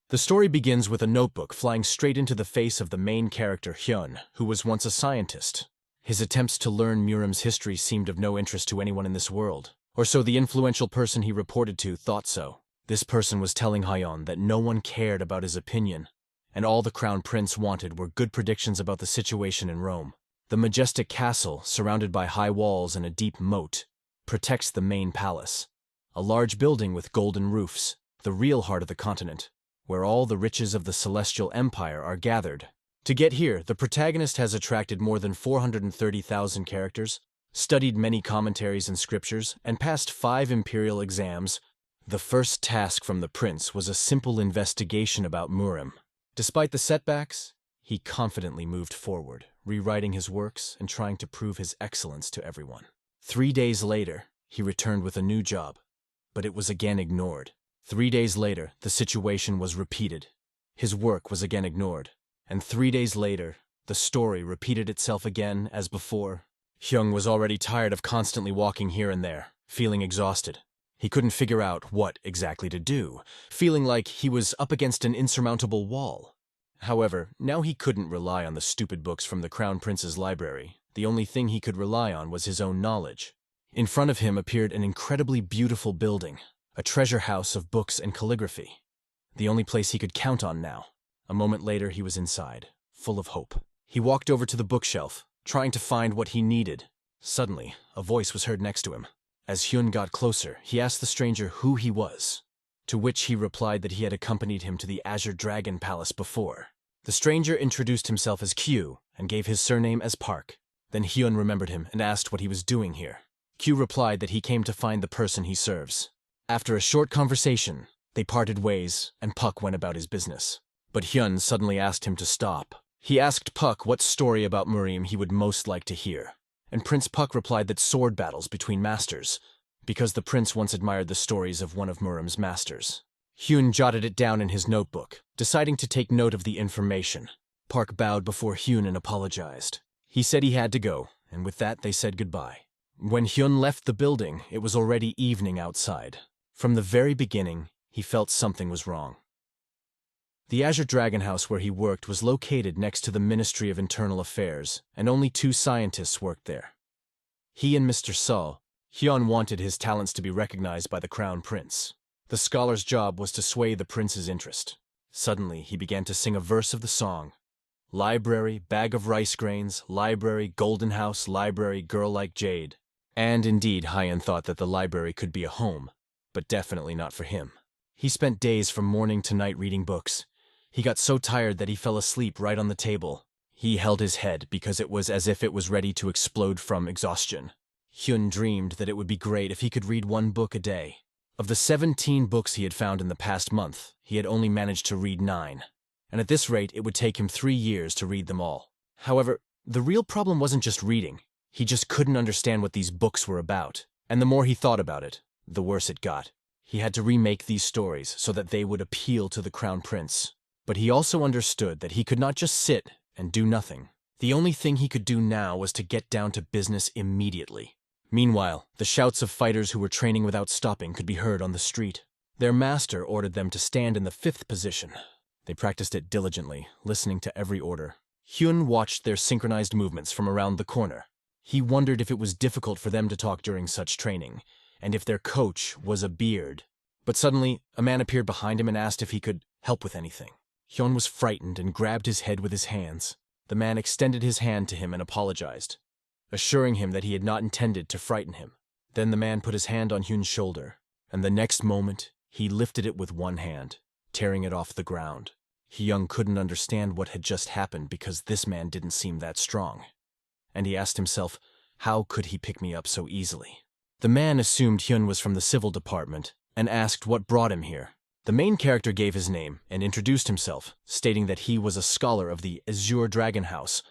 The story begins with a notebook flying straight into the face of the main character Hyun, who was once a scientist. His attempts to learn Muram's history seemed of no interest to anyone in this world, or so the influential person he reported to thought so. This person was telling Hyun that no one cared about his opinion, and all the Crown Prince wanted were good predictions about the situation in Rome. The majestic castle, surrounded by high walls and a deep moat, protects the main palace, a large building with golden roofs, the real heart of the continent, where all the riches of the Celestial Empire are gathered. To get here, the protagonist has attracted more than 430,000 characters, studied many commentaries and scriptures, and passed 5 imperial exams. The first task from the prince was a simple investigation about Muram. Despite the setbacks, he confidently moved forward, rewriting his works and trying to prove his excellence to everyone. 3 days later, he returned with a new job, but it was again ignored. 3 days later, the situation was repeated. His work was again ignored. And 3 days later, the story repeated itself again as before. Hyun was already tired of constantly walking here and there, feeling exhausted. He couldn't figure out what exactly to do, feeling like he was up against an insurmountable wall. However, now he couldn't rely on the stupid books from the Crown Prince's library. The only thing he could rely on was his own knowledge. In front of him appeared an incredibly beautiful building, a treasure house of books and calligraphy. The only place he could count on now. A moment later, he was inside, full of hope. He walked over to the bookshelf, trying to find what he needed. Suddenly, a voice was heard next to him. As Hyun got closer, he asked the stranger who he was, to which he replied that he had accompanied him to the Azure Dragon Palace before. The stranger introduced himself as Q and gave his surname as Park. Then Hyun remembered him and asked what he was doing here. Q replied that he came to find the person he serves. After a short conversation, they parted ways and Puck went about his business. But Hyun suddenly asked him to stop. He asked Puck what story about Muram he would most like to hear, and Prince Puck replied that sword battles between masters, because the prince once admired the stories of one of Muram's masters. Hyun jotted it down in his notebook, deciding to take note of the information. Park bowed before Hyun and apologized. He said he had to go, and with that they said goodbye. When Hyun left the building, it was already evening outside. From the very beginning, he felt something was wrong. The Azure Dragon House where he worked was located next to the Ministry of Internal Affairs, and only 2 scientists worked there. He and Mr. Saul. Hyun wanted his talents to be recognized by the Crown Prince. The scholar's job was to sway the prince's interest. Suddenly, he began to sing a verse of the song. Library, bag of rice grains, library, golden house, library, girl like jade. And indeed, Hyun thought that the library could be a home, but definitely not for him. He spent days from morning to night reading books. He got so tired that he fell asleep right on the table. He held his head because it was as if it was ready to explode from exhaustion. Hyun dreamed that it would be great if he could read 1 book a day. Of the 17 books he had found in the past month, he had only managed to read 9. And at this rate, it would take him 3 years to read them all. However, the real problem wasn't just reading. He just couldn't understand what these books were about. And the more he thought about it, the worse it got. He had to remake these stories so that they would appeal to the Crown Prince. But he also understood that he could not just sit and do nothing. The only thing he could do now was to get down to business immediately. Meanwhile, the shouts of fighters who were training without stopping could be heard on the street. Their master ordered them to stand in the 5th position. They practiced it diligently, listening to every order. Hyun watched their synchronized movements from around the corner. He wondered if it was difficult for them to talk during such training, and if their coach was a beard. But suddenly, a man appeared behind him and asked if he could help with anything. Hyun was frightened and grabbed his head with his hands. The man extended his hand to him and apologized, assuring him that he had not intended to frighten him. Then the man put his hand on Hyun's shoulder, and the next moment, he lifted it with one hand, tearing it off the ground. Hyun couldn't understand what had just happened because this man didn't seem that strong. And he asked himself, how could he pick me up so easily? The man assumed Hyun was from the civil department and asked what brought him here. The main character gave his name and introduced himself, stating that he was a scholar of the Azure Dragon House,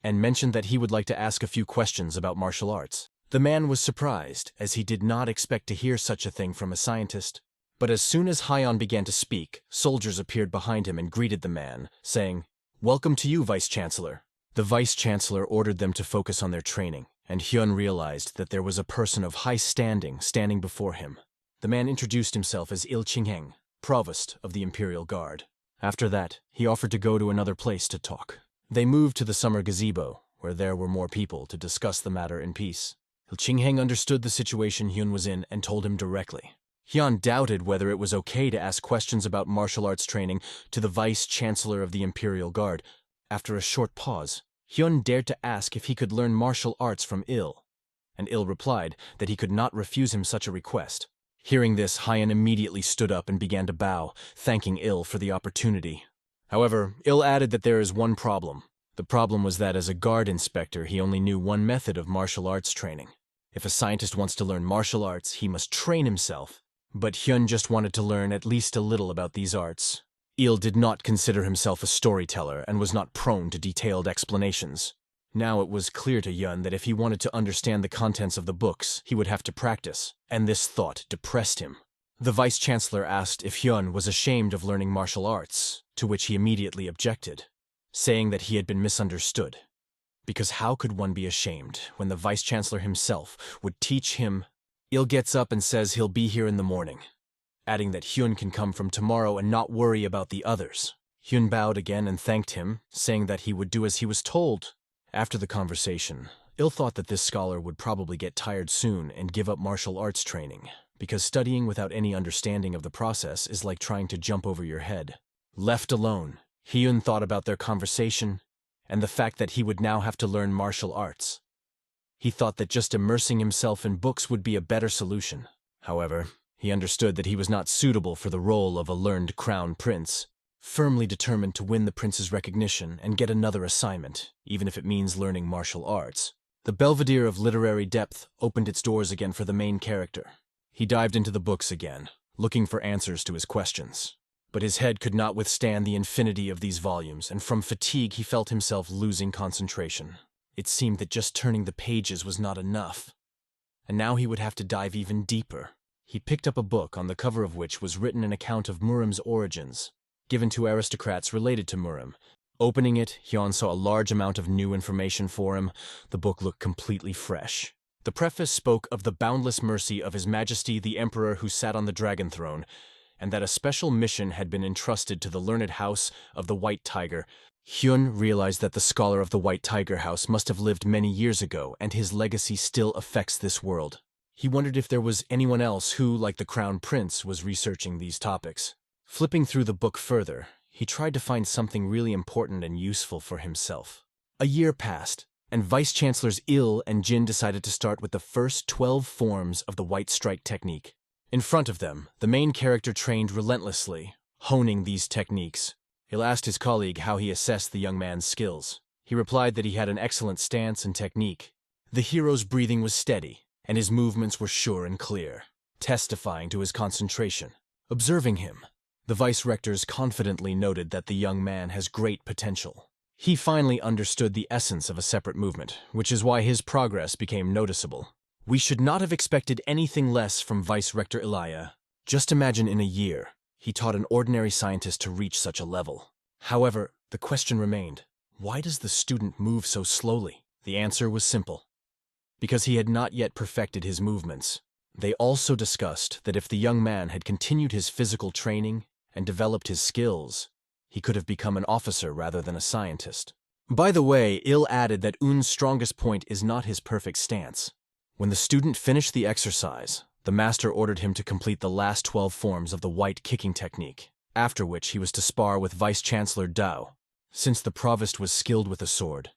and mentioned that he would like to ask a few questions about martial arts. The man was surprised, as he did not expect to hear such a thing from a scientist. But as soon as Hyun began to speak, soldiers appeared behind him and greeted the man, saying, "Welcome to you, Vice-Chancellor." The Vice-Chancellor ordered them to focus on their training, and Hyun realized that there was a person of high standing before him. The man introduced himself as Il Ching-heng, Provost of the Imperial Guard. After that, he offered to go to another place to talk. They moved to the summer gazebo, where there were more people to discuss the matter in peace. Ching-heng understood the situation Hyun was in and told him directly. Hyun doubted whether it was okay to ask questions about martial arts training to the Vice-Chancellor of the Imperial Guard. After a short pause, Hyun dared to ask if he could learn martial arts from Il, and Il replied that he could not refuse him such a request. Hearing this, Hyun immediately stood up and began to bow, thanking Il for the opportunity. However, Il added that there is one problem. The problem was that as a guard inspector, he only knew one method of martial arts training. If a scientist wants to learn martial arts, he must train himself. But Hyun just wanted to learn at least a little about these arts. Il did not consider himself a storyteller and was not prone to detailed explanations. Now it was clear to Hyun that if he wanted to understand the contents of the books, he would have to practice, and this thought depressed him. The Vice-Chancellor asked if Hyun was ashamed of learning martial arts, to which he immediately objected, saying that he had been misunderstood. Because how could one be ashamed when the Vice-Chancellor himself would teach him? Il gets up and says he'll be here in the morning, adding that Hyun can come from tomorrow and not worry about the others. Hyun bowed again and thanked him, saying that he would do as he was told. After the conversation, Il thought that this scholar would probably get tired soon and give up martial arts training, because studying without any understanding of the process is like trying to jump over your head. Left alone, Hyun thought about their conversation and the fact that he would now have to learn martial arts. He thought that just immersing himself in books would be a better solution. However, he understood that he was not suitable for the role of a learned crown prince. Firmly determined to win the prince's recognition and get another assignment, even if it means learning martial arts. The Belvedere of literary depth opened its doors again for the main character. He dived into the books again, looking for answers to his questions. But his head could not withstand the infinity of these volumes, and from fatigue he felt himself losing concentration. It seemed that just turning the pages was not enough, and now he would have to dive even deeper. He picked up a book on the cover of which was written an account of Muram's origins, given to aristocrats related to Murang. Opening it, Hyun saw a large amount of new information for him. The book looked completely fresh. The preface spoke of the boundless mercy of His Majesty the Emperor who sat on the dragon throne, and that a special mission had been entrusted to the learned house of the White Tiger. Hyun realized that the scholar of the White Tiger House must have lived many years ago, and his legacy still affects this world. He wondered if there was anyone else who, like the Crown Prince, was researching these topics. Flipping through the book further, he tried to find something really important and useful for himself. A year passed, and Vice-Chancellors Il and Jin decided to start with the first 12 forms of the White Strike technique. In front of them, the main character trained relentlessly, honing these techniques. Il asked his colleague how he assessed the young man's skills. He replied that he had an excellent stance and technique. The hero's breathing was steady, and his movements were sure and clear, testifying to his concentration. Observing him, the vice-rectors confidently noted that the young man has great potential. He finally understood the essence of a separate movement, which is why his progress became noticeable. We should not have expected anything less from Vice-Rector Elia. Just imagine in a year, he taught an ordinary scientist to reach such a level. However, the question remained, why does the student move so slowly? The answer was simple. Because he had not yet perfected his movements. They also discussed that if the young man had continued his physical training and developed his skills, he could have become an officer rather than a scientist. By the way, Il added that Un's strongest point is not his perfect stance. When the student finished the exercise, the master ordered him to complete the last 12 forms of the white kicking technique, after which he was to spar with Vice-Chancellor Dao. Since the provost was skilled with a sword,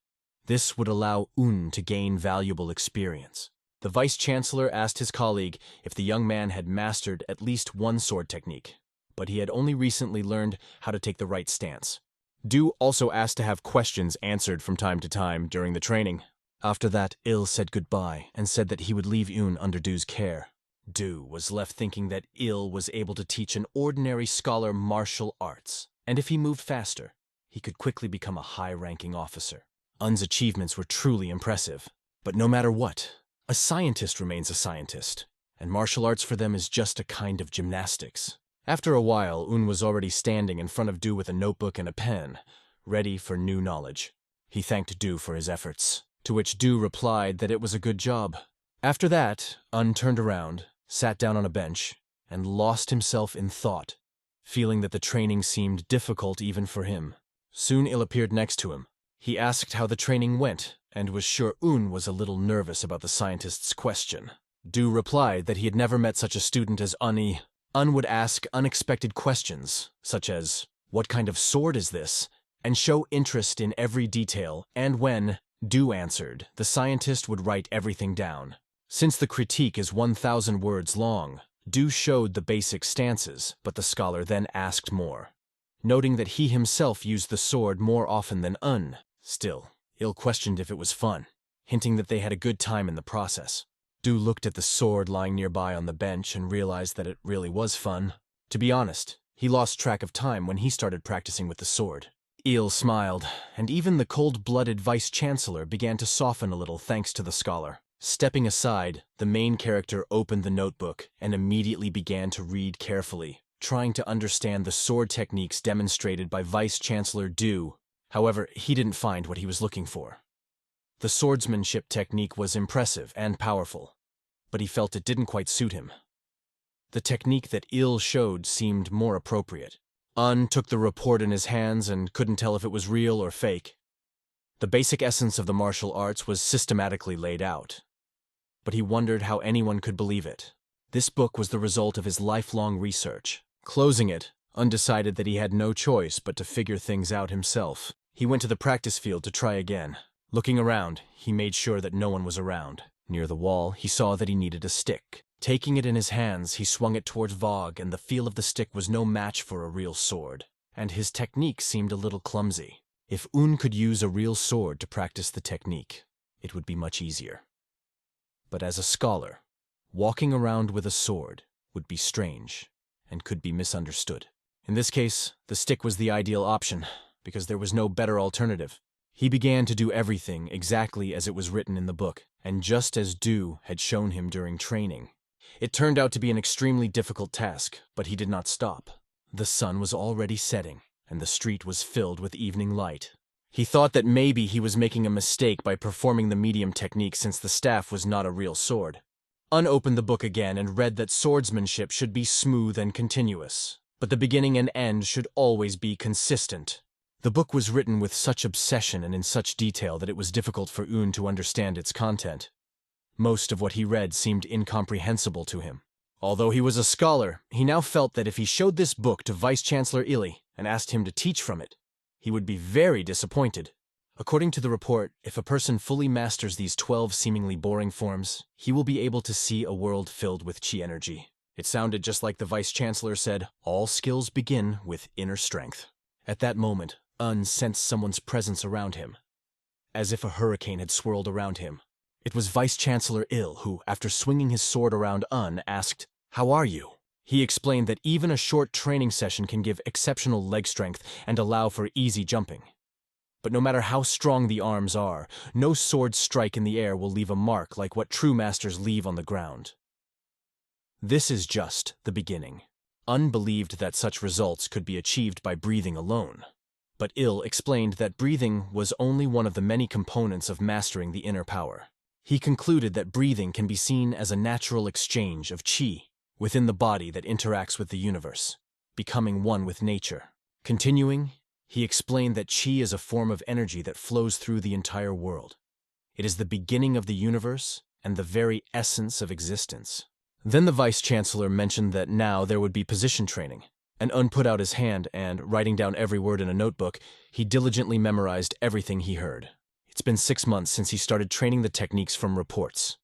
this would allow Un to gain valuable experience. The Vice-Chancellor asked his colleague if the young man had mastered at least one sword technique, but he had only recently learned how to take the right stance. Du also asked to have questions answered from time to time during the training. After that, Il said goodbye and said that he would leave Un under Du's care. Du was left thinking that Il was able to teach an ordinary scholar martial arts, and if he moved faster, he could quickly become a high-ranking officer. Un's achievements were truly impressive, but no matter what, a scientist remains a scientist, and martial arts for them is just a kind of gymnastics. After a while, Un was already standing in front of Du with a notebook and a pen, ready for new knowledge. He thanked Du for his efforts, to which Du replied that it was a good job. After that, Un turned around, sat down on a bench, and lost himself in thought. feeling that the training seemed difficult even for him. Soon Il appeared next to him. He asked how the training went, and was sure Un was a little nervous about the scientist's question. Du replied that he had never met such a student as Un would ask unexpected questions, such as, "What kind of sword is this?" and show interest in every detail, and when Du answered, the scientist would write everything down. Since the critique is 1,000 words long, Du showed the basic stances, but the scholar then asked more, noting that he himself used the sword more often than Un. Still, Il questioned if it was fun, hinting that they had a good time in the process. Du looked at the sword lying nearby on the bench and realized that it really was fun. To be honest, he lost track of time when he started practicing with the sword. Il smiled, and even the cold-blooded vice-chancellor began to soften a little thanks to the scholar. Stepping aside, the main character opened the notebook and immediately began to read carefully, trying to understand the sword techniques demonstrated by Vice-Chancellor Du. However, he didn't find what he was looking for. The swordsmanship technique was impressive and powerful, but he felt it didn't quite suit him. The technique that Il showed seemed more appropriate. Un took the report in his hands and couldn't tell if it was real or fake. The basic essence of the martial arts was systematically laid out, but he wondered how anyone could believe it. This book was the result of his lifelong research. Closing it, Un decided that he had no choice but to figure things out himself. He went to the practice field to try again. Looking around, he made sure that no one was around. Near the wall, he saw that he needed a stick. Taking it in his hands, he swung it towards Vogue, and the feel of the stick was no match for a real sword, and his technique seemed a little clumsy. If Un could use a real sword to practice the technique, it would be much easier. But as a scholar, walking around with a sword would be strange and could be misunderstood. In this case, the stick was the ideal option, because there was no better alternative. He began to do everything exactly as it was written in the book, and just as Du had shown him during training. It turned out to be an extremely difficult task, but he did not stop. The sun was already setting, and the street was filled with evening light. He thought that maybe he was making a mistake by performing the medium technique since the staff was not a real sword. Un opened the book again and read that swordsmanship should be smooth and continuous, but the beginning and end should always be consistent. The book was written with such obsession and in such detail that it was difficult for Un to understand its content. Most of what he read seemed incomprehensible to him. Although he was a scholar, he now felt that if he showed this book to Vice-Chancellor Ili and asked him to teach from it, he would be very disappointed. According to the report, if a person fully masters these 12 seemingly boring forms, he will be able to see a world filled with chi energy. It sounded just like the Vice-Chancellor said, all skills begin with inner strength. At that moment, Un sensed someone's presence around him, as if a hurricane had swirled around him. It was Vice-Chancellor Il who, after swinging his sword around Un, asked, "How are you?" He explained that even a short training session can give exceptional leg strength and allow for easy jumping. But no matter how strong the arms are, no sword strike in the air will leave a mark like what true masters leave on the ground. This is just the beginning. Un believed that such results could be achieved by breathing alone. But Il explained that breathing was only one of the many components of mastering the inner power. He concluded that breathing can be seen as a natural exchange of chi within the body that interacts with the universe, becoming one with nature. Continuing, he explained that chi is a form of energy that flows through the entire world. It is the beginning of the universe and the very essence of existence. Then the Vice-Chancellor mentioned that now there would be position training, and Un put out his hand and, writing down every word in a notebook, he diligently memorized everything he heard. It's been 6 months since he started training the techniques from reports.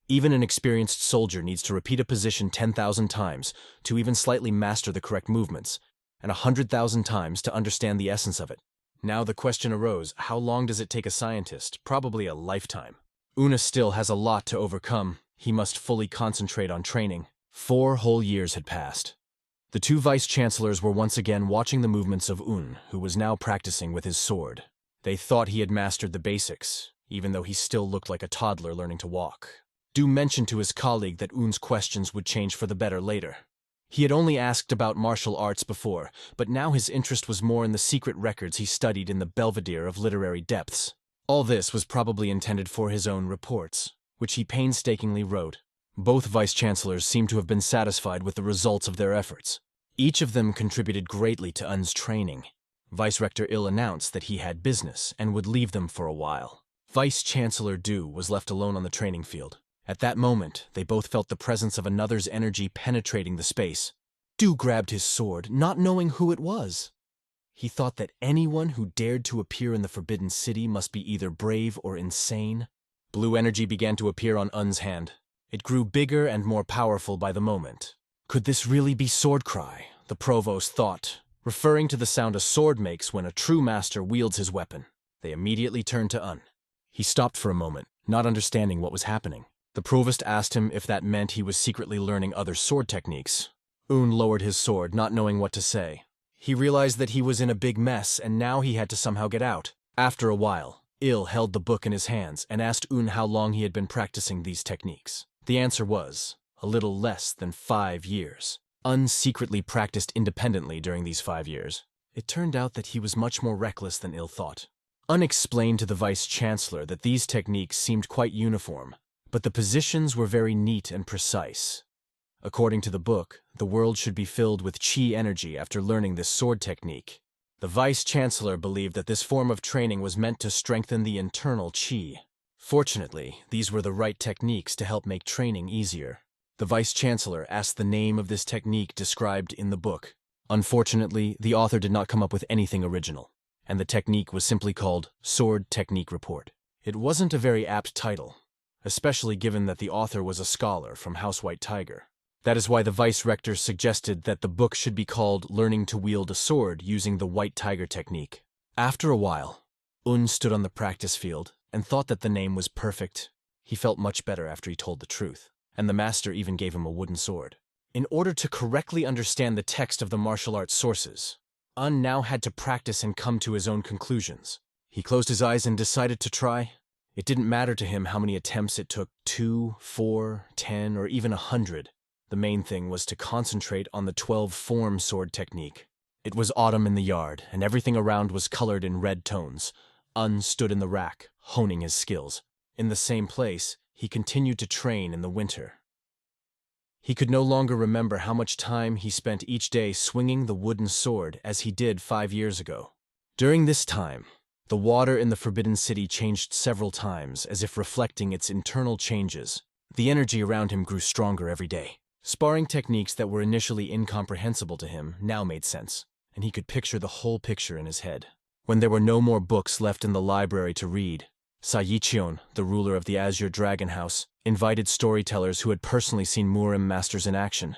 Even an experienced soldier needs to repeat a position 10,000 times to even slightly master the correct movements, and 100,000 times to understand the essence of it. Now the question arose, how long does it take a scientist? Probably a lifetime. Una still has a lot to overcome. He must fully concentrate on training. 4 whole years had passed. The 2 vice-chancellors were once again watching the movements of Un, who was now practicing with his sword. They thought he had mastered the basics, even though he still looked like a toddler learning to walk. Du mentioned to his colleague that Un's questions would change for the better later. He had only asked about martial arts before, but now his interest was more in the secret records he studied in the belvedere of literary depths. All this was probably intended for his own reports, which he painstakingly wrote. Both vice-chancellors seemed to have been satisfied with the results of their efforts. Each of them contributed greatly to Un's training. Vice Rector Il announced that he had business and would leave them for a while. Vice Chancellor Du was left alone on the training field. At that moment, they both felt the presence of another's energy penetrating the space. Du grabbed his sword, not knowing who it was. He thought that anyone who dared to appear in the Forbidden City must be either brave or insane. Blue energy began to appear on Un's hand. It grew bigger and more powerful by the moment. Could this really be Sword Cry? The Provost thought, referring to the sound a sword makes when a true master wields his weapon. They immediately turned to Un. He stopped for a moment, not understanding what was happening. The Provost asked him if that meant he was secretly learning other sword techniques. Un lowered his sword, not knowing what to say. He realized that he was in a big mess, and now he had to somehow get out. After a while, Il held the book in his hands and asked Un how long he had been practicing these techniques. The answer was, a little less than 5 years. Un secretly practiced independently during these 5 years. It turned out that he was much more reckless than Il thought. Un explained to the Vice Chancellor that these techniques seemed quite uniform, but the positions were very neat and precise. According to the book, the world should be filled with chi energy after learning this sword technique. The Vice Chancellor believed that this form of training was meant to strengthen the internal chi. Fortunately, these were the right techniques to help make training easier. The Vice Chancellor asked the name of this technique described in the book. Unfortunately, the author did not come up with anything original, and the technique was simply called Sword Technique Report. It wasn't a very apt title, especially given that the author was a scholar from House White Tiger. That is why the Vice Rector suggested that the book should be called Learning to Wield a Sword Using the White Tiger Technique. After a while, Un stood on the practice field and thought that the name was perfect. He felt much better after he told the truth, and the master even gave him a wooden sword. In order to correctly understand the text of the martial arts sources, Un now had to practice and come to his own conclusions. He closed his eyes and decided to try. It didn't matter to him how many attempts it took, 2, 4, 10, or even 100. The main thing was to concentrate on the 12-form sword technique. It was autumn in the yard, and everything around was colored in red tones. Un stood in the rack, honing his skills. In the same place, he continued to train in the winter. He could no longer remember how much time he spent each day swinging the wooden sword as he did 5 years ago. During this time, the water in the Forbidden City changed several times, as if reflecting its internal changes. The energy around him grew stronger every day. Sparring techniques that were initially incomprehensible to him now made sense, and he could picture the whole picture in his head. When there were no more books left in the library to read, Sayichion, the ruler of the Azure Dragon House, invited storytellers who had personally seen Murang masters in action.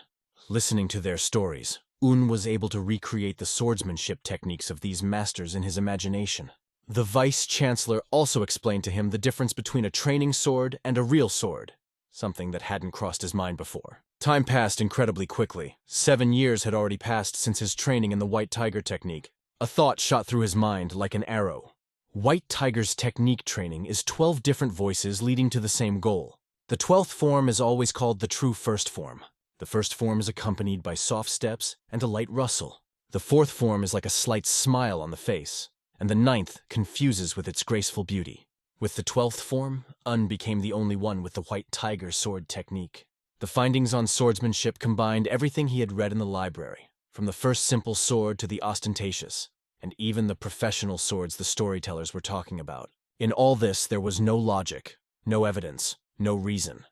Listening to their stories, Un was able to recreate the swordsmanship techniques of these masters in his imagination. The Vice Chancellor also explained to him the difference between a training sword and a real sword, something that hadn't crossed his mind before. Time passed incredibly quickly. 7 years had already passed since his training in the White Tiger technique. A thought shot through his mind like an arrow. White Tiger's technique training is 12 different voices leading to the same goal. The 12th form is always called the true first form. The first form is accompanied by soft steps and a light rustle. The 4th form is like a slight smile on the face, and the 9th confuses with its graceful beauty. With the 12th form, Un became the only one with the White Tiger sword technique. The findings on swordsmanship combined everything he had read in the library, from the first simple sword to the ostentatious, and even the professional swords the storytellers were talking about. In all this, there was no logic, no evidence, no reason.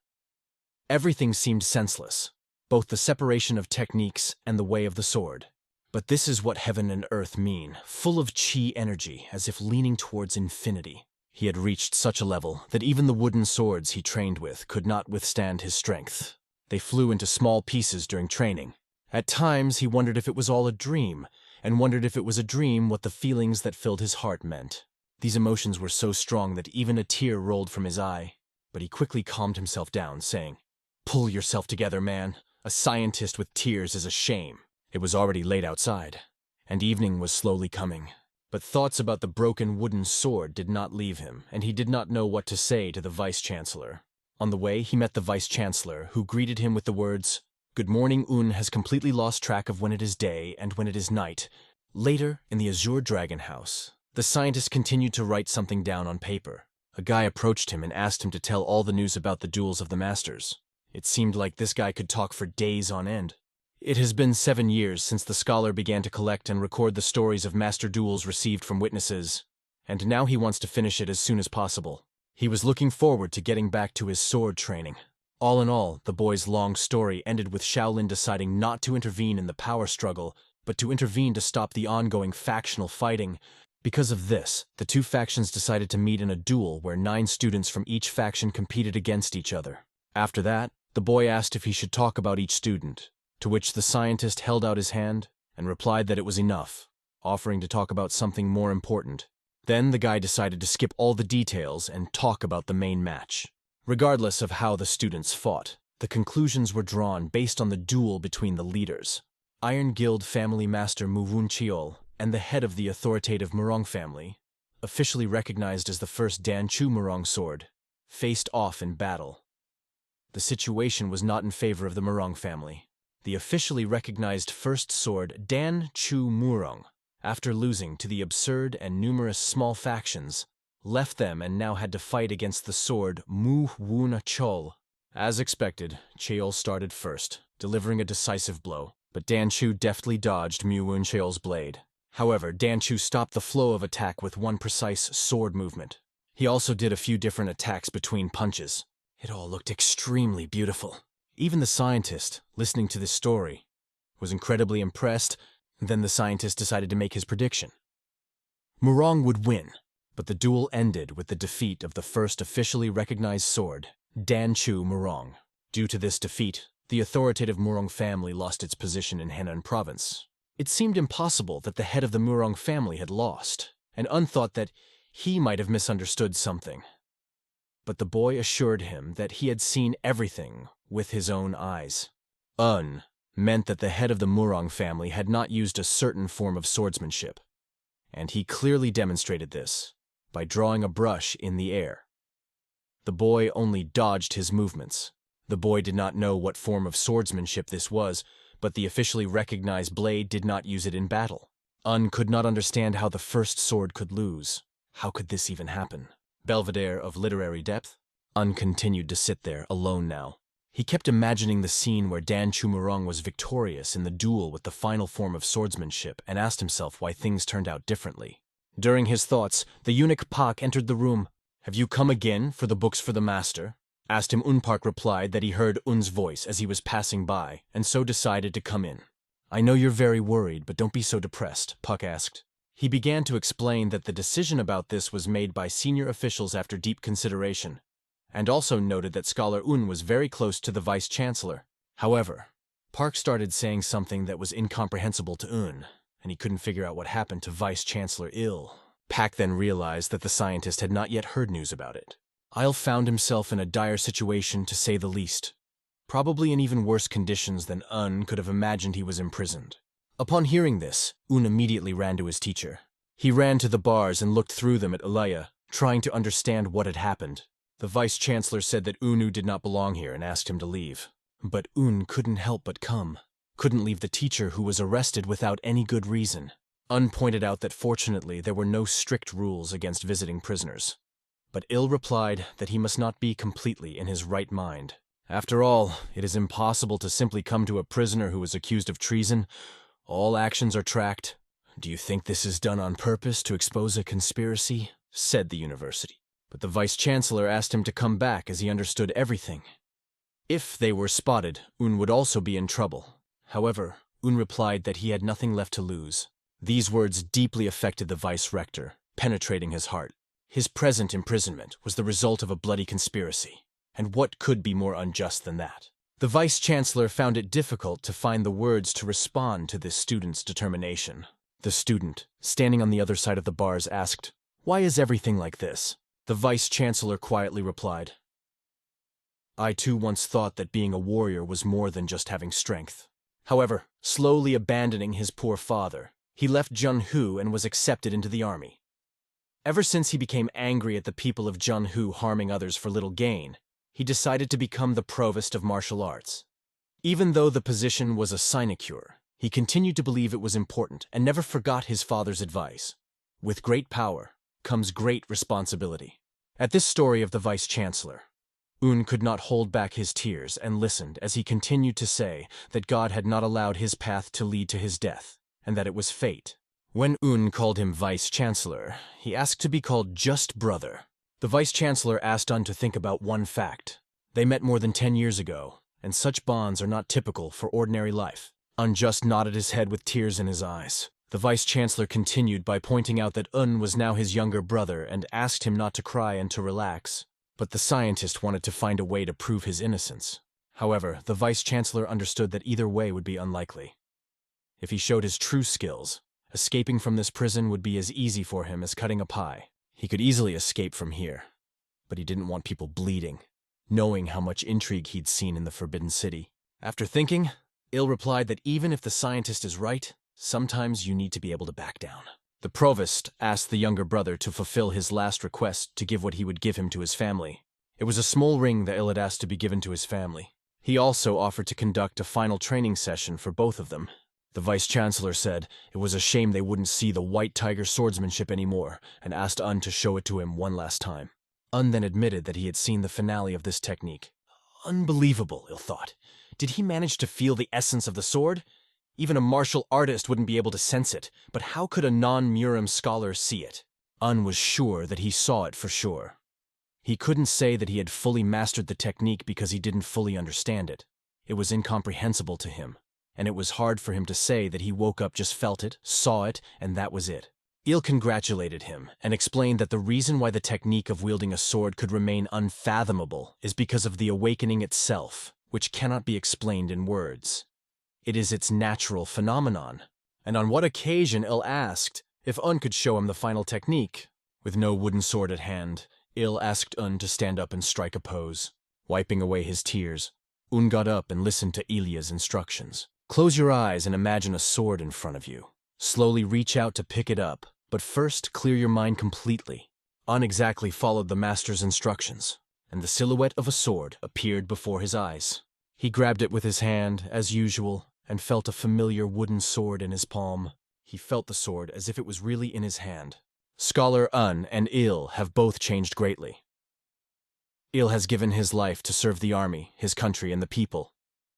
Everything seemed senseless, both the separation of techniques and the way of the sword. But this is what heaven and earth mean, full of chi energy, as if leaning towards infinity. He had reached such a level that even the wooden swords he trained with could not withstand his strength. They flew into small pieces during training. At times, he wondered if it was all a dream, and wondered if it was a dream what the feelings that filled his heart meant. These emotions were so strong that even a tear rolled from his eye, but he quickly calmed himself down, saying, "Pull yourself together, man. A scientist with tears is a shame." It was already late outside, and evening was slowly coming. But thoughts about the broken wooden sword did not leave him, and he did not know what to say to the Vice-Chancellor. On the way, he met the Vice-Chancellor, who greeted him with the words, "Good morning, Un has completely lost track of when it is day and when it is night." Later, in the Azure Dragon House, the scientist continued to write something down on paper. A guy approached him and asked him to tell all the news about the duels of the masters. It seemed like this guy could talk for days on end. It has been 7 years since the scholar began to collect and record the stories of master duels received from witnesses, and now he wants to finish it as soon as possible. He was looking forward to getting back to his sword training. All in all, the boy's long story ended with Shaolin deciding not to intervene in the power struggle, but to intervene to stop the ongoing factional fighting. Because of this, the two factions decided to meet in a duel where 9 students from each faction competed against each other. After that, the boy asked if he should talk about each student, to which the scientist held out his hand and replied that it was enough, offering to talk about something more important. Then the guy decided to skip all the details and talk about the main match. Regardless of how the students fought, the conclusions were drawn based on the duel between the leaders. Iron Guild family master Murang Cheol and the head of the authoritative Murang family, officially recognized as the first Danchu Murang sword, faced off in battle. The situation was not in favor of the Murang family. The officially recognized first sword Dan Chu Murang, after losing to the absurd and numerous small factions, left them and now had to fight against the sword Mu Wun Chol. As expected, Cheol started first, delivering a decisive blow, but Dan Chu deftly dodged Mu Wun Cheol's blade. However, Dan Chu stopped the flow of attack with one precise sword movement. He also did a few different attacks between punches. It all looked extremely beautiful. Even the scientist, listening to this story, was incredibly impressed. Then the scientist decided to make his prediction. Murang would win, but the duel ended with the defeat of the first officially recognized sword, Danchu Murang. Due to this defeat, the authoritative Murang family lost its position in Henan province. It seemed impossible that the head of the Murang family had lost, and Un thought that he might have misunderstood something. But the boy assured him that he had seen everything with his own eyes. Un meant that the head of the Murang family had not used a certain form of swordsmanship, and he clearly demonstrated this by drawing a brush in the air. The boy only dodged his movements. The boy did not know what form of swordsmanship this was, but the officially recognized blade did not use it in battle. Un could not understand how the first sword could lose. How could this even happen? Belvedere of literary depth? Un continued to sit there, alone now. He kept imagining the scene where Dan Chumurong was victorious in the duel with the final form of swordsmanship and asked himself why things turned out differently. During his thoughts, the eunuch Pak entered the room. "Have you come again for the books for the master?" asked him. Unpark replied that he heard Un's voice as he was passing by, and so decided to come in. "I know you're very worried, but don't be so depressed," Puck asked. He began to explain that the decision about this was made by senior officials after deep consideration, and also noted that Scholar Un was very close to the Vice-Chancellor. However, Park started saying something that was incomprehensible to Un, and he couldn't figure out what happened to Vice-Chancellor Il. Pak then realized that the scientist had not yet heard news about it. Il found himself in a dire situation, to say the least. Probably in even worse conditions than Un could have imagined. He was imprisoned. Upon hearing this, Un immediately ran to his teacher. He ran to the bars and looked through them at Elia, trying to understand what had happened. The Vice-Chancellor said that Unu did not belong here and asked him to leave. But Un couldn't help but come. Couldn't leave the teacher who was arrested without any good reason. Un pointed out that fortunately there were no strict rules against visiting prisoners. But Il replied that he must not be completely in his right mind. After all, it is impossible to simply come to a prisoner who is accused of treason. All actions are tracked. "Do you think this is done on purpose to expose a conspiracy?" said the university. But the Vice-Chancellor asked him to come back as he understood everything. If they were spotted, Un would also be in trouble. However, Un replied that he had nothing left to lose. These words deeply affected the Vice-Rector, penetrating his heart. His present imprisonment was the result of a bloody conspiracy, and what could be more unjust than that? The Vice-Chancellor found it difficult to find the words to respond to this student's determination. The student, standing on the other side of the bars, asked, "Why is everything like this?" The Vice-Chancellor quietly replied, "I too once thought that being a warrior was more than just having strength." However, slowly abandoning his poor father, he left Junhu and was accepted into the army. Ever since he became angry at the people of Junhu harming others for little gain, he decided to become the provost of martial arts. Even though the position was a sinecure, he continued to believe it was important and never forgot his father's advice. With great power comes great responsibility. At this story of the Vice-Chancellor, Un could not hold back his tears and listened as he continued to say that God had not allowed his path to lead to his death, and that it was fate. When Un called him Vice-Chancellor, he asked to be called just brother. The Vice-Chancellor asked Un to think about one fact. They met more than 10 years ago, and such bonds are not typical for ordinary life. Un just nodded his head with tears in his eyes. The Vice-Chancellor continued by pointing out that Un was now his younger brother and asked him not to cry and to relax. But the scientist wanted to find a way to prove his innocence. However, the Vice-Chancellor understood that either way would be unlikely. If he showed his true skills, escaping from this prison would be as easy for him as cutting a pie. He could easily escape from here, but he didn't want people bleeding, knowing how much intrigue he'd seen in the Forbidden City. After thinking, Il replied that even if the scientist is right, sometimes you need to be able to back down. The provost asked the younger brother to fulfill his last request to give what he would give him to his family. It was a small ring that Il had asked to be given to his family. He also offered to conduct a final training session for both of them. The Vice-Chancellor said it was a shame they wouldn't see the White Tiger swordsmanship anymore and asked Un to show it to him one last time. Un then admitted that he had seen the finale of this technique. Unbelievable, Il thought. Did he manage to feel the essence of the sword? Even a martial artist wouldn't be able to sense it, but how could a non-Muram scholar see it? Un was sure that he saw it for sure. He couldn't say that he had fully mastered the technique because he didn't fully understand it. It was incomprehensible to him, and it was hard for him to say that he woke up, just felt it, saw it, and that was it. Il congratulated him and explained that the reason why the technique of wielding a sword could remain unfathomable is because of the awakening itself, which cannot be explained in words. It is its natural phenomenon. And on what occasion, Il asked if Un could show him the final technique. With no wooden sword at hand, Il asked Un to stand up and strike a pose. Wiping away his tears, Un got up and listened to Ilya's instructions. Close your eyes and imagine a sword in front of you. Slowly reach out to pick it up, but first clear your mind completely. Un exactly followed the master's instructions, and the silhouette of a sword appeared before his eyes. He grabbed it with his hand, as usual, and felt a familiar wooden sword in his palm. He felt the sword as if it was really in his hand. Scholar Un and Il have both changed greatly. Il has given his life to serve the army, his country, and the people,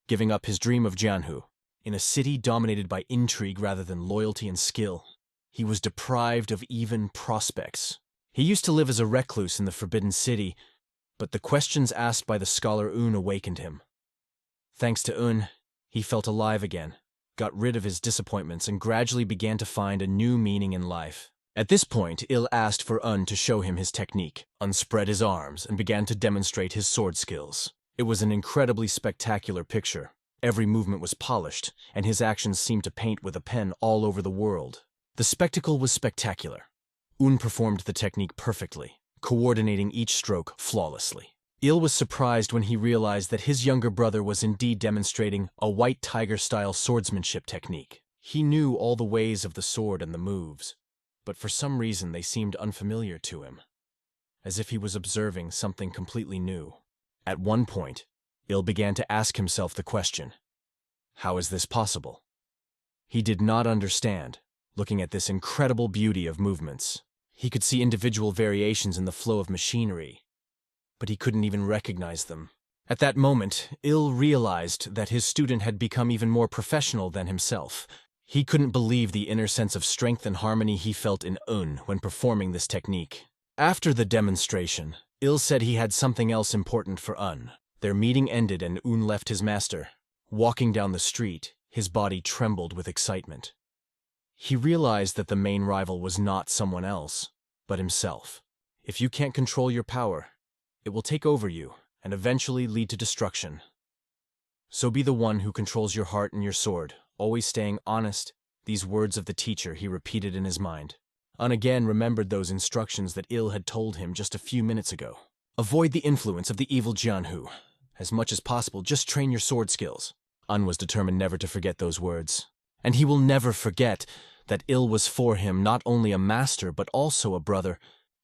giving up his dream of Jianhu. In a city dominated by intrigue rather than loyalty and skill, he was deprived of even prospects. He used to live as a recluse in the Forbidden City, but the questions asked by the scholar Un awakened him. Thanks to Un, he felt alive again, got rid of his disappointments, and gradually began to find a new meaning in life. At this point, Il asked for Un to show him his technique. Un spread his arms and began to demonstrate his sword skills. It was an incredibly spectacular picture. Every movement was polished, and his actions seemed to paint with a pen all over the world. The spectacle was spectacular. Un performed the technique perfectly, coordinating each stroke flawlessly. Il was surprised when he realized that his younger brother was indeed demonstrating a White Tiger-style swordsmanship technique. He knew all the ways of the sword and the moves, but for some reason they seemed unfamiliar to him, as if he was observing something completely new. At one point, Il began to ask himself the question, how is this possible? He did not understand, looking at this incredible beauty of movements. He could see individual variations in the flow of machinery, but he couldn't even recognize them. At that moment, Il realized that his student had become even more professional than himself. He couldn't believe the inner sense of strength and harmony he felt in Un when performing this technique. After the demonstration, Il said he had something else important for Un. Their meeting ended and Un left his master. Walking down the street, his body trembled with excitement. He realized that the main rival was not someone else, but himself. If you can't control your power, it will take over you and eventually lead to destruction. So be the one who controls your heart and your sword, always staying honest. These words of the teacher he repeated in his mind. Un again remembered those instructions that Il had told him just a few minutes ago. Avoid the influence of the evil Jianhu. As much as possible, just train your sword skills. Un was determined never to forget those words. And he will never forget that Il was for him not only a master but also a brother.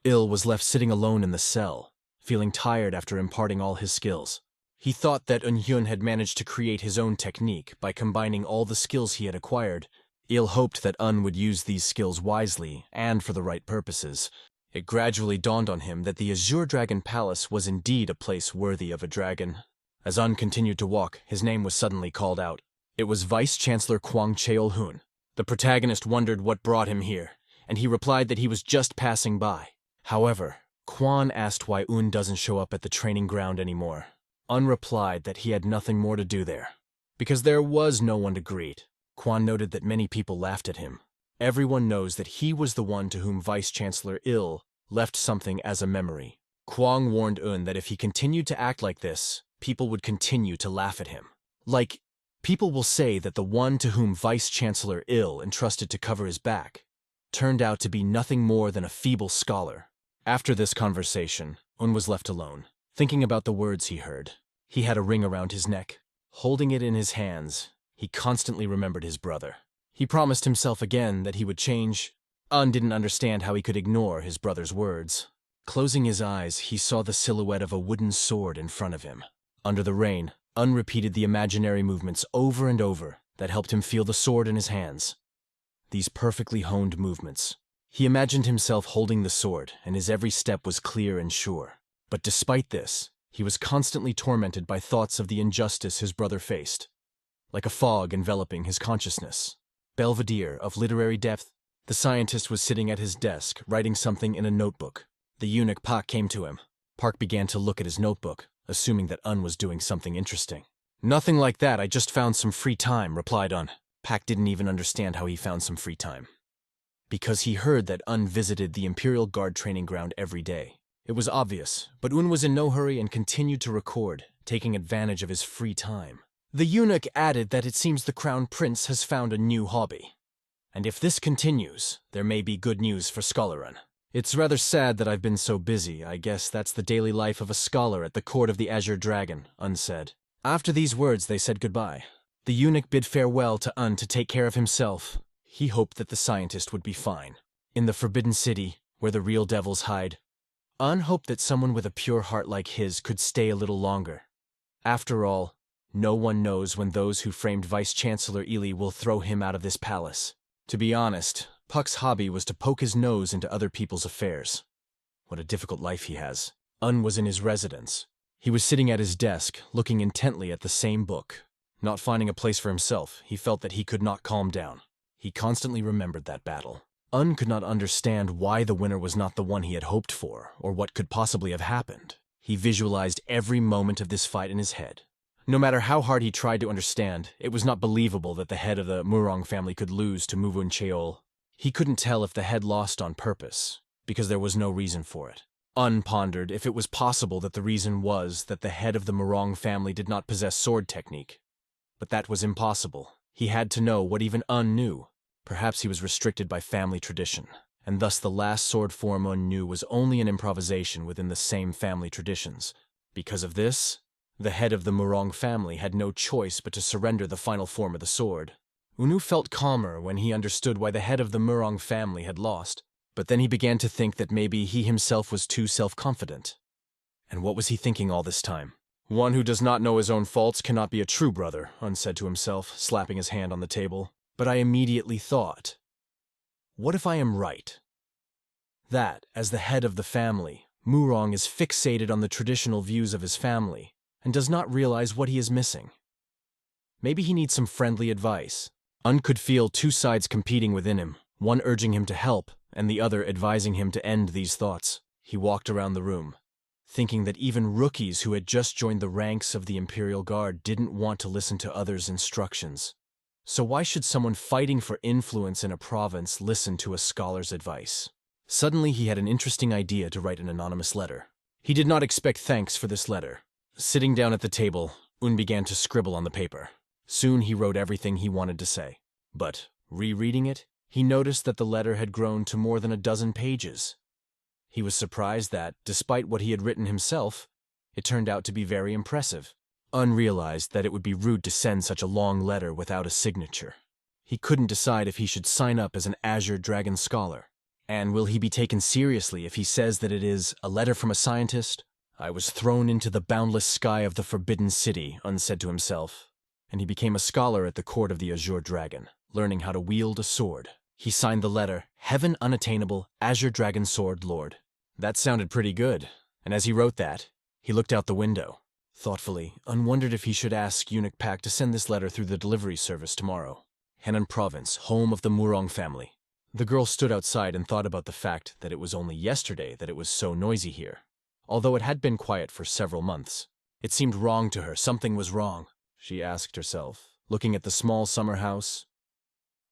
Il was left sitting alone in the cell, feeling tired after imparting all his skills. He thought that Hyun had managed to create his own technique by combining all the skills he had acquired. Il hoped that Un would use these skills wisely and for the right purposes. It gradually dawned on him that the Azure Dragon Palace was indeed a place worthy of a dragon. As Un continued to walk, his name was suddenly called out. It was Vice-Chancellor Kwang Cheol-hoon. The protagonist wondered what brought him here, and he replied that he was just passing by. However, Kwon asked why Un doesn't show up at the training ground anymore. Un replied that he had nothing more to do there, because there was no one to greet. Kwon noted that many people laughed at him. Everyone knows that he was the one to whom Vice-Chancellor Il left something as a memory. Kwang warned Un that if he continued to act like this, people would continue to laugh at him. Like, people will say that the one to whom Vice-Chancellor Il entrusted to cover his back turned out to be nothing more than a feeble scholar. After this conversation, Un was left alone, thinking about the words he heard. He had a ring around his neck. Holding it in his hands, he constantly remembered his brother. He promised himself again that he would change. Un didn't understand how he could ignore his brother's words. Closing his eyes, he saw the silhouette of a wooden sword in front of him. Under the rain, Un repeated the imaginary movements over and over that helped him feel the sword in his hands. These perfectly honed movements. He imagined himself holding the sword, and his every step was clear and sure. But despite this, he was constantly tormented by thoughts of the injustice his brother faced, like a fog enveloping his consciousness. Belvedere of literary depth, the scientist was sitting at his desk, writing something in a notebook. The eunuch Park came to him. Park began to look at his notebook, assuming that Un was doing something interesting. "Nothing like that, I just found some free time," replied Un. Park didn't even understand how he found some free time. Because he heard that Un visited the Imperial Guard training ground every day. It was obvious, but Un was in no hurry and continued to record, taking advantage of his free time. The eunuch added that it seems the Crown Prince has found a new hobby. And if this continues, there may be good news for Scholarin. "It's rather sad that I've been so busy. I guess that's the daily life of a scholar at the court of the Azure Dragon," Un said. After these words, they said goodbye. The eunuch bid farewell to Un to take care of himself. He hoped that the scientist would be fine. In the Forbidden City, where the real devils hide, Un hoped that someone with a pure heart like his could stay a little longer. After all, no one knows when those who framed Vice-Chancellor Ely will throw him out of this palace. To be honest, Puck's hobby was to poke his nose into other people's affairs. What a difficult life he has. Un was in his residence. He was sitting at his desk, looking intently at the same book. Not finding a place for himself, he felt that he could not calm down. He constantly remembered that battle. Un could not understand why the winner was not the one he had hoped for, or what could possibly have happened. He visualized every moment of this fight in his head. No matter how hard he tried to understand, it was not believable that the head of the Murang family could lose to Muvun Cheol. He couldn't tell if the head lost on purpose, because there was no reason for it. Un pondered if it was possible that the reason was that the head of the Murang family did not possess sword technique. But that was impossible. He had to know what even Un knew. Perhaps he was restricted by family tradition, and thus the last sword form Un knew was only an improvisation within the same family traditions. Because of this, the head of the Murang family had no choice but to surrender the final form of the sword. Unu felt calmer when he understood why the head of the Murang family had lost, but then he began to think that maybe he himself was too self-confident. And what was he thinking all this time? "One who does not know his own faults cannot be a true brother," Un said to himself, slapping his hand on the table. But I immediately thought, what if I am right? That, as the head of the family, Murang is fixated on the traditional views of his family, and does not realize what he is missing. Maybe he needs some friendly advice. Un could feel two sides competing within him, one urging him to help, and the other advising him to end these thoughts. He walked around the room, thinking that even rookies who had just joined the ranks of the Imperial Guard didn't want to listen to others' instructions. So why should someone fighting for influence in a province listen to a scholar's advice? Suddenly he had an interesting idea to write an anonymous letter. He did not expect thanks for this letter. Sitting down at the table, Un began to scribble on the paper. Soon he wrote everything he wanted to say. But, rereading it, he noticed that the letter had grown to more than a dozen pages. He was surprised that, despite what he had written himself, it turned out to be very impressive. Un realized that it would be rude to send such a long letter without a signature. He couldn't decide if he should sign up as an Azure Dragon Scholar. And will he be taken seriously if he says that it is a letter from a scientist? I was thrown into the boundless sky of the Forbidden City, Un said to himself, and he became a scholar at the court of the Azure Dragon, learning how to wield a sword. He signed the letter, Heaven Unattainable, Azure Dragon Sword Lord. That sounded pretty good, and as he wrote that, he looked out the window. Thoughtfully, Un wondered if he should ask Eunuch Pak to send this letter through the delivery service tomorrow. Henan Province, home of the Murang family. The girl stood outside and thought about the fact that it was only yesterday that it was so noisy here. Although it had been quiet for several months, it seemed wrong to her. Something was wrong, she asked herself, looking at the small summer house.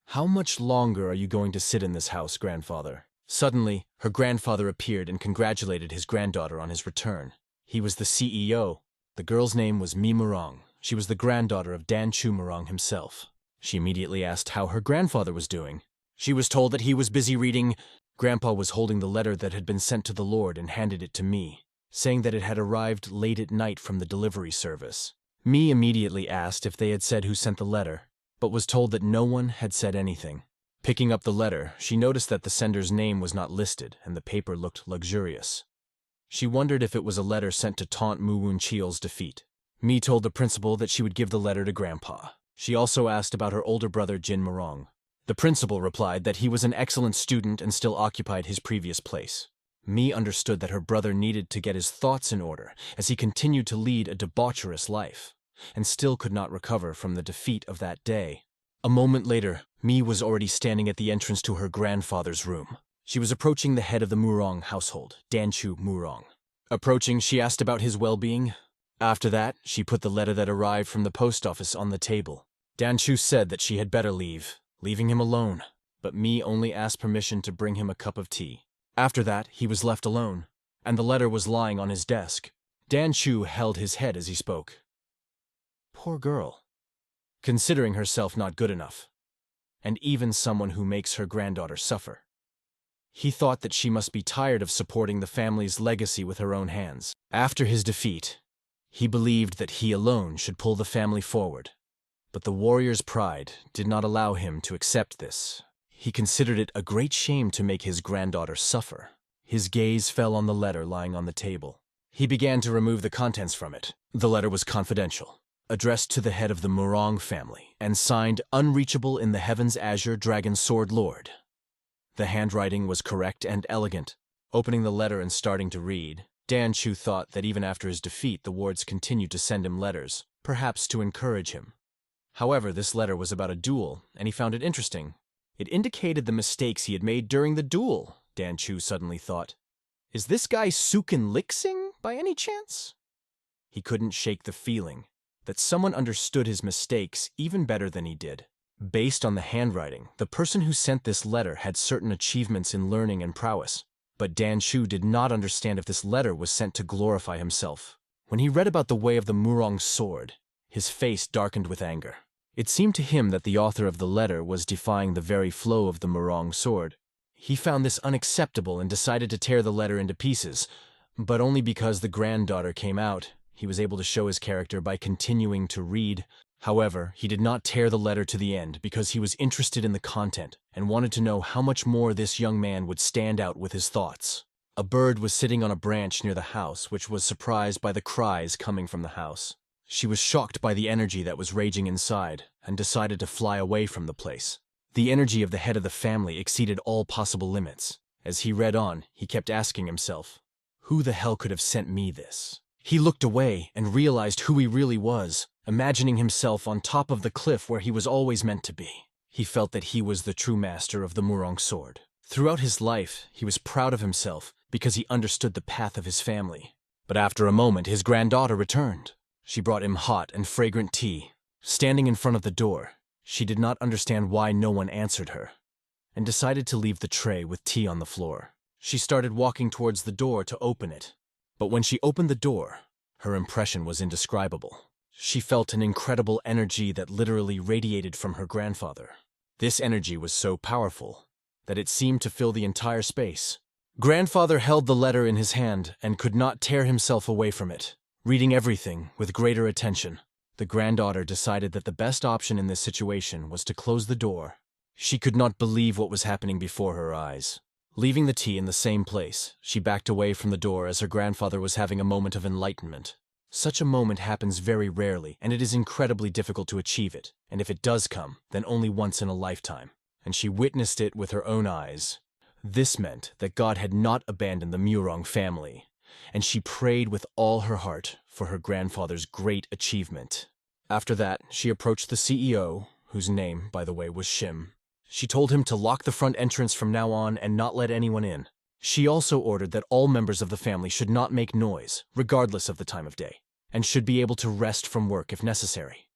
How much longer are you going to sit in this house, grandfather? Suddenly, her grandfather appeared and congratulated his granddaughter on his return. He was the CEO. The girl's name was Mi Murang. She was the granddaughter of Dan Chu Murang himself. She immediately asked how her grandfather was doing. She was told that he was busy reading. Grandpa was holding the letter that had been sent to the Lord and handed it to me, saying that it had arrived late at night from the delivery service. Mi immediately asked if they had said who sent the letter, but was told that no one had said anything. Picking up the letter, she noticed that the sender's name was not listed and the paper looked luxurious. She wondered if it was a letter sent to taunt Muwoon Cheol's defeat. Mi told the principal that she would give the letter to Grandpa. She also asked about her older brother Jin Murang. The principal replied that he was an excellent student and still occupied his previous place. Mi understood that her brother needed to get his thoughts in order as he continued to lead a debaucherous life, and still could not recover from the defeat of that day. A moment later, Mi was already standing at the entrance to her grandfather's room. She was approaching the head of the Murang household, Danchu Murang. Approaching, she asked about his well-being. After that, she put the letter that arrived from the post office on the table. Danchu said that she had better leave, leaving him alone, but Mi only asked permission to bring him a cup of tea. After that, he was left alone, and the letter was lying on his desk. Danchu held his head as he spoke. Poor girl. Considering herself not good enough, and even someone who makes her granddaughter suffer. He thought that she must be tired of supporting the family's legacy with her own hands. After his defeat, he believed that he alone should pull the family forward. But the warrior's pride did not allow him to accept this. He considered it a great shame to make his granddaughter suffer. His gaze fell on the letter lying on the table. He began to remove the contents from it. The letter was confidential, addressed to the head of the Murang family, and signed Unreachable in the Heavens Azure Dragon Sword Lord. The handwriting was correct and elegant. Opening the letter and starting to read, Dan Chu thought that even after his defeat the wards continued to send him letters, perhaps to encourage him. However, this letter was about a duel, and he found it interesting. It indicated the mistakes he had made during the duel, Dan Chu suddenly thought. Is this guy Sukin Lixing, by any chance? He couldn't shake the feeling that someone understood his mistakes even better than he did. Based on the handwriting, the person who sent this letter had certain achievements in learning and prowess, but Dan Chu did not understand if this letter was sent to glorify himself. When he read about the way of the Murang sword, his face darkened with anger. It seemed to him that the author of the letter was defying the very flow of the Murang sword. He found this unacceptable and decided to tear the letter into pieces, but only because the granddaughter came out. He was able to show his character by continuing to read. However, he did not tear the letter to the end because he was interested in the content and wanted to know how much more this young man would stand out with his thoughts. A bird was sitting on a branch near the house, which was surprised by the cries coming from the house. She was shocked by the energy that was raging inside and decided to fly away from the place. The energy of the head of the family exceeded all possible limits. As he read on, he kept asking himself, who the hell could have sent me this? He looked away and realized who he really was, imagining himself on top of the cliff where he was always meant to be. He felt that he was the true master of the Murang sword. Throughout his life, he was proud of himself because he understood the path of his family. But after a moment, his granddaughter returned. She brought him hot and fragrant tea. Standing in front of the door, she did not understand why no one answered her, and decided to leave the tray with tea on the floor. She started walking towards the door to open it. But when she opened the door, her impression was indescribable. She felt an incredible energy that literally radiated from her grandfather. This energy was so powerful that it seemed to fill the entire space. Grandfather held the letter in his hand and could not tear himself away from it, reading everything with greater attention. The granddaughter decided that the best option in this situation was to close the door. She could not believe what was happening before her eyes. Leaving the tea in the same place, she backed away from the door as her grandfather was having a moment of enlightenment. Such a moment happens very rarely, and it is incredibly difficult to achieve it, and if it does come, then only once in a lifetime. And she witnessed it with her own eyes. This meant that God had not abandoned the Murang family, and she prayed with all her heart for her grandfather's great achievement. After that, she approached the CEO, whose name, by the way, was Shim. She told him to lock the front entrance from now on and not let anyone in. She also ordered that all members of the family should not make noise, regardless of the time of day, and should be able to rest from work if necessary.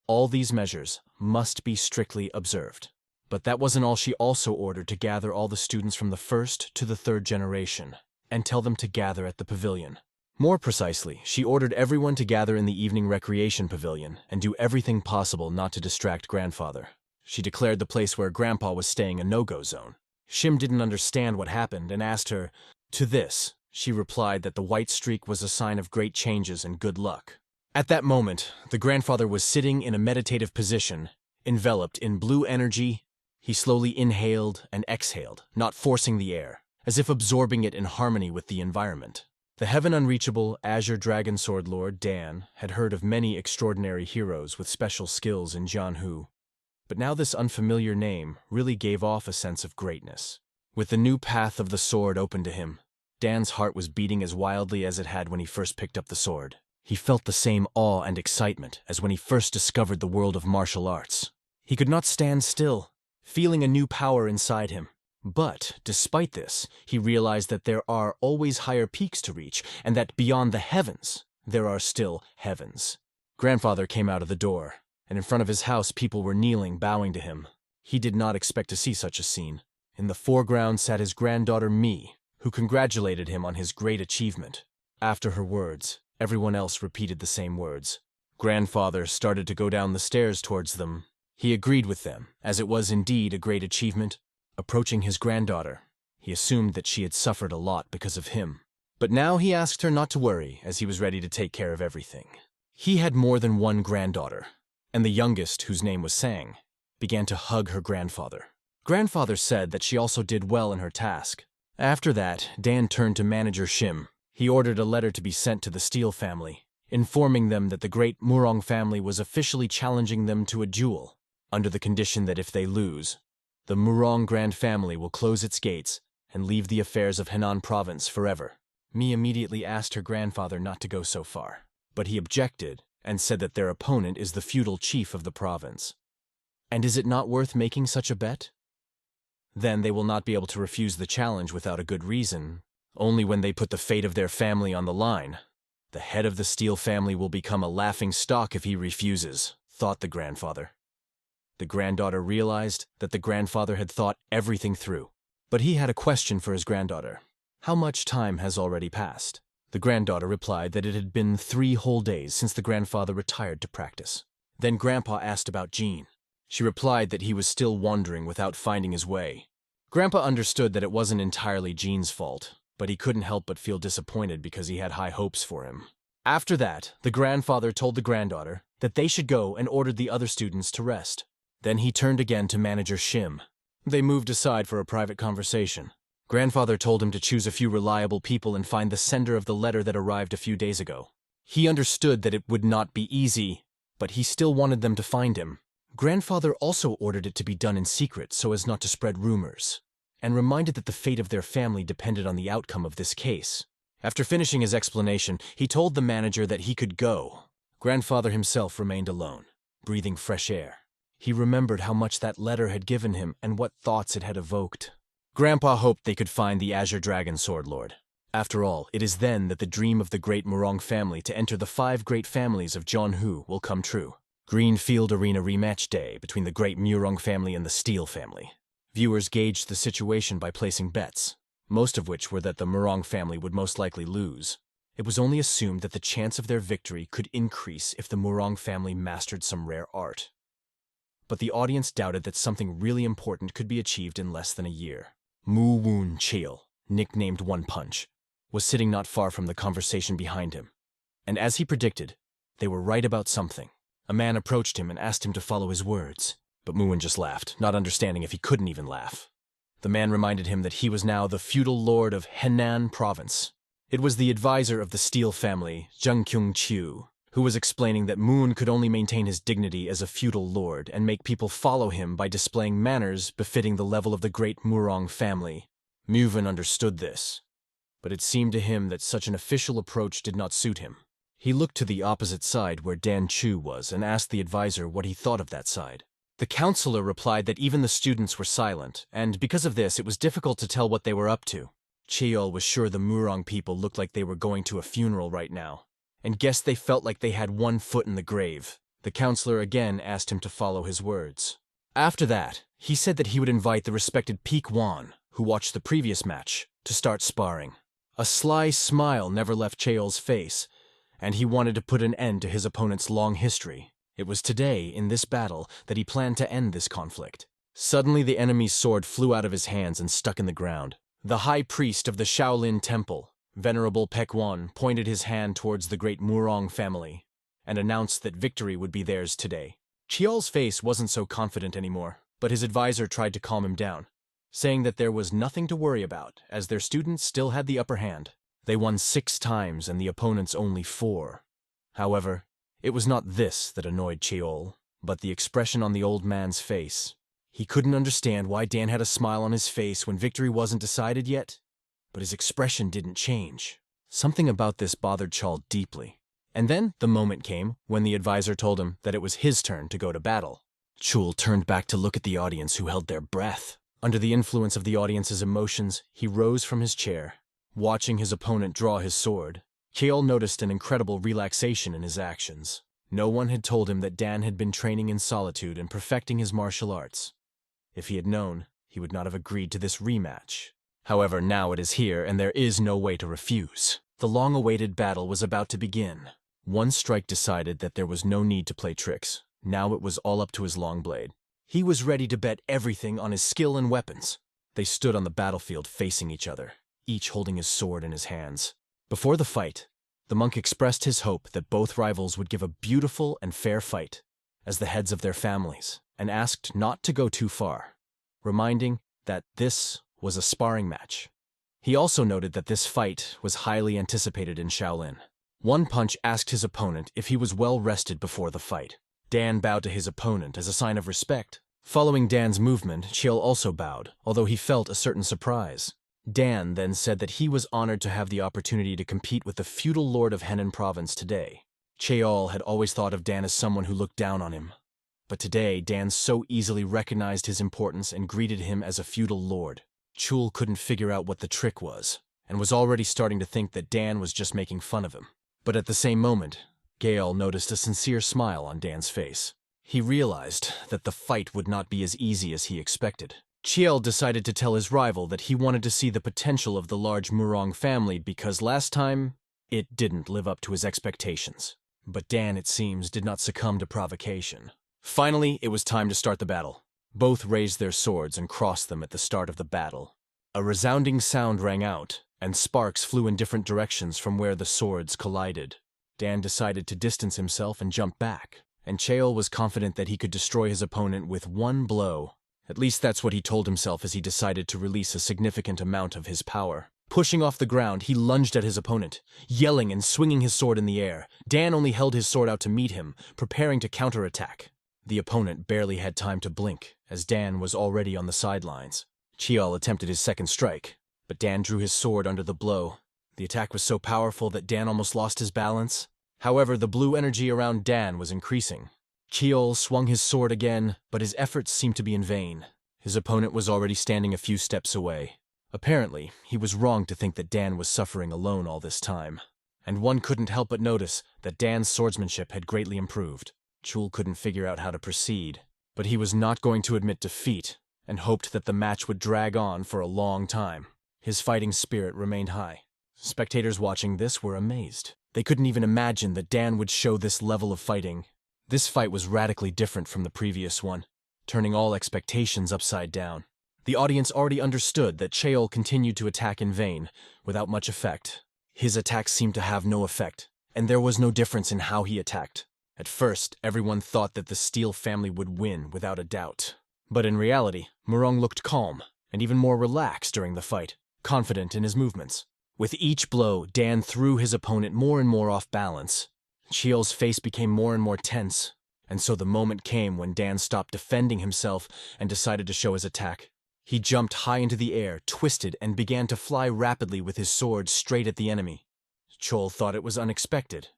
All these measures must be strictly observed. But that wasn't all. She also ordered to gather all the students from the first to the third generation and tell them to gather at the pavilion. More precisely, she ordered everyone to gather in the evening recreation pavilion and do everything possible not to distract grandfather. She declared the place where Grandpa was staying a no-go zone. Shim didn't understand what happened and asked her. To this, she replied that the white streak was a sign of great changes and good luck. At that moment, the grandfather was sitting in a meditative position, enveloped in blue energy. He slowly inhaled and exhaled, not forcing the air, as if absorbing it in harmony with the environment. The heaven-unreachable Azure Dragon Sword Lord Dan had heard of many extraordinary heroes with special skills in Jianhu, but now this unfamiliar name really gave off a sense of greatness. With the new path of the sword open to him, Dan's heart was beating as wildly as it had when he first picked up the sword. He felt the same awe and excitement as when he first discovered the world of martial arts. He could not stand still, feeling a new power inside him. But, despite this, he realized that there are always higher peaks to reach, and that beyond the heavens, there are still heavens. Grandfather came out of the door, and in front of his house people were kneeling, bowing to him. He did not expect to see such a scene. In the foreground sat his granddaughter Mi, who congratulated him on his great achievement. After her words, everyone else repeated the same words. Grandfather started to go down the stairs towards them. He agreed with them, as it was indeed a great achievement. Approaching his granddaughter, he assumed that she had suffered a lot because of him. But now he asked her not to worry, as he was ready to take care of everything. He had more than one granddaughter, and the youngest, whose name was Sang, began to hug her grandfather. Grandfather said that she also did well in her task. After that, Dan turned to manager Shim. He ordered a letter to be sent to the Steel family, informing them that the great Murang family was officially challenging them to a duel, under the condition that if they lose, the Murang Grand family will close its gates and leave the affairs of Henan province forever. Mi immediately asked her grandfather not to go so far, but he objected and said that their opponent is the feudal chief of the province. And is it not worth making such a bet? Then they will not be able to refuse the challenge without a good reason. Only when they put the fate of their family on the line. The head of the Steel family will become a laughing stock if he refuses, thought the grandfather. The granddaughter realized that the grandfather had thought everything through. But he had a question for his granddaughter. How much time has already passed? The granddaughter replied that it had been 3 whole days since the grandfather retired to practice. Then Grandpa asked about Jean. She replied that he was still wandering without finding his way. Grandpa understood that it wasn't entirely Jean's fault, but he couldn't help but feel disappointed because he had high hopes for him. After that, the grandfather told the granddaughter that they should go and ordered the other students to rest. Then he turned again to manager Shim. They moved aside for a private conversation. Grandfather told him to choose a few reliable people and find the sender of the letter that arrived a few days ago. He understood that it would not be easy, but he still wanted them to find him. Grandfather also ordered it to be done in secret so as not to spread rumors, and reminded that the fate of their family depended on the outcome of this case. After finishing his explanation, he told the manager that he could go. Grandfather himself remained alone, breathing fresh air. He remembered how much that letter had given him and what thoughts it had evoked. Grandpa hoped they could find the Azure Dragon Sword Lord. After all, it is then that the dream of the great Murang family to enter the 5 great families of Jianhu will come true. Greenfield Arena rematch day between the great Murang family and the Steel family. Viewers gauged the situation by placing bets, most of which were that the Murang family would most likely lose. It was only assumed that the chance of their victory could increase if the Murang family mastered some rare art. But the audience doubted that something really important could be achieved in less than a year. Mu Woon Cheol, nicknamed One Punch, was sitting not far from the conversation behind him. And as he predicted, they were right about something. A man approached him and asked him to follow his words, but Muin just laughed, not understanding if he couldn't even laugh. The man reminded him that he was now the feudal lord of Henan province. It was the advisor of the Steel family, Zheng Kyung-chiu, who was explaining that Moon could only maintain his dignity as a feudal lord and make people follow him by displaying manners befitting the level of the great Murang family. Muvin understood this, but it seemed to him that such an official approach did not suit him. He looked to the opposite side where Dan Chu was and asked the advisor what he thought of that side. The counselor replied that even the students were silent, and because of this it was difficult to tell what they were up to. Cheol was sure the Murang people looked like they were going to a funeral right now, and guessed they felt like they had one foot in the grave. The counselor again asked him to follow his words. After that, he said that he would invite the respected Peak Wan, who watched the previous match, to start sparring. A sly smile never left Cheol's face, and he wanted to put an end to his opponent's long history. It was today, in this battle, that he planned to end this conflict. Suddenly the enemy's sword flew out of his hands and stuck in the ground. The high priest of the Shaolin Temple, Venerable Pekwan, pointed his hand towards the great Murang family and announced that victory would be theirs today. Cheol's face wasn't so confident anymore, but his advisor tried to calm him down, saying that there was nothing to worry about, as their students still had the upper hand. They won 6 times and the opponents only 4. However, it was not this that annoyed Cheol, but the expression on the old man's face. He couldn't understand why Dan had a smile on his face when victory wasn't decided yet, but his expression didn't change. Something about this bothered Cheol deeply. And then the moment came when the advisor told him that it was his turn to go to battle. Cheol turned back to look at the audience, who held their breath. Under the influence of the audience's emotions, he rose from his chair. Watching his opponent draw his sword, Cheol noticed an incredible relaxation in his actions. No one had told him that Dan had been training in solitude and perfecting his martial arts. If he had known, he would not have agreed to this rematch. However, now it is here, and there is no way to refuse. The long-awaited battle was about to begin. One strike decided that there was no need to play tricks. Now it was all up to his long blade. He was ready to bet everything on his skill and weapons. They stood on the battlefield facing each other, each holding his sword in his hands. Before the fight, the monk expressed his hope that both rivals would give a beautiful and fair fight as the heads of their families, and asked not to go too far, reminding that this was a sparring match. He also noted that this fight was highly anticipated in Shaolin. One Punch asked his opponent if he was well rested before the fight. Dan bowed to his opponent as a sign of respect. Following Dan's movement, Cheol also bowed, although he felt a certain surprise. Dan then said that he was honored to have the opportunity to compete with the feudal lord of Henan province today. Cheol had always thought of Dan as someone who looked down on him. But today, Dan so easily recognized his importance and greeted him as a feudal lord. Cheol couldn't figure out what the trick was, and was already starting to think that Dan was just making fun of him. But at the same moment, Gale noticed a sincere smile on Dan's face. He realized that the fight would not be as easy as he expected. Cheol decided to tell his rival that he wanted to see the potential of the large Murang family because last time, it didn't live up to his expectations. But Dan, it seems, did not succumb to provocation. Finally, it was time to start the battle. Both raised their swords and crossed them at the start of the battle. A resounding sound rang out, and sparks flew in different directions from where the swords collided. Dan decided to distance himself and jump back, and Cheol was confident that he could destroy his opponent with one blow. At least that's what he told himself as he decided to release a significant amount of his power. Pushing off the ground, he lunged at his opponent, yelling and swinging his sword in the air. Dan only held his sword out to meet him, preparing to counterattack. The opponent barely had time to blink, as Dan was already on the sidelines. Cheol attempted his second strike, but Dan drew his sword under the blow. The attack was so powerful that Dan almost lost his balance. However, the blue energy around Dan was increasing. Cheol swung his sword again, but his efforts seemed to be in vain. His opponent was already standing a few steps away. Apparently, he was wrong to think that Dan was suffering alone all this time. And one couldn't help but notice that Dan's swordsmanship had greatly improved. Cheol couldn't figure out how to proceed, but he was not going to admit defeat, and hoped that the match would drag on for a long time. His fighting spirit remained high. Spectators watching this were amazed. They couldn't even imagine that Dan would show this level of fighting. This fight was radically different from the previous one, turning all expectations upside down. The audience already understood that Cheol continued to attack in vain, without much effect. His attacks seemed to have no effect, and there was no difference in how he attacked. At first, everyone thought that the Steel family would win without a doubt. But in reality, Murang looked calm, and even more relaxed during the fight, confident in his movements. With each blow, Dan threw his opponent more and more off balance. Cheol's face became more and more tense, and so the moment came when Dan stopped defending himself and decided to show his attack. He jumped high into the air, twisted, and began to fly rapidly with his sword straight at the enemy. Chol thought it was unexpected,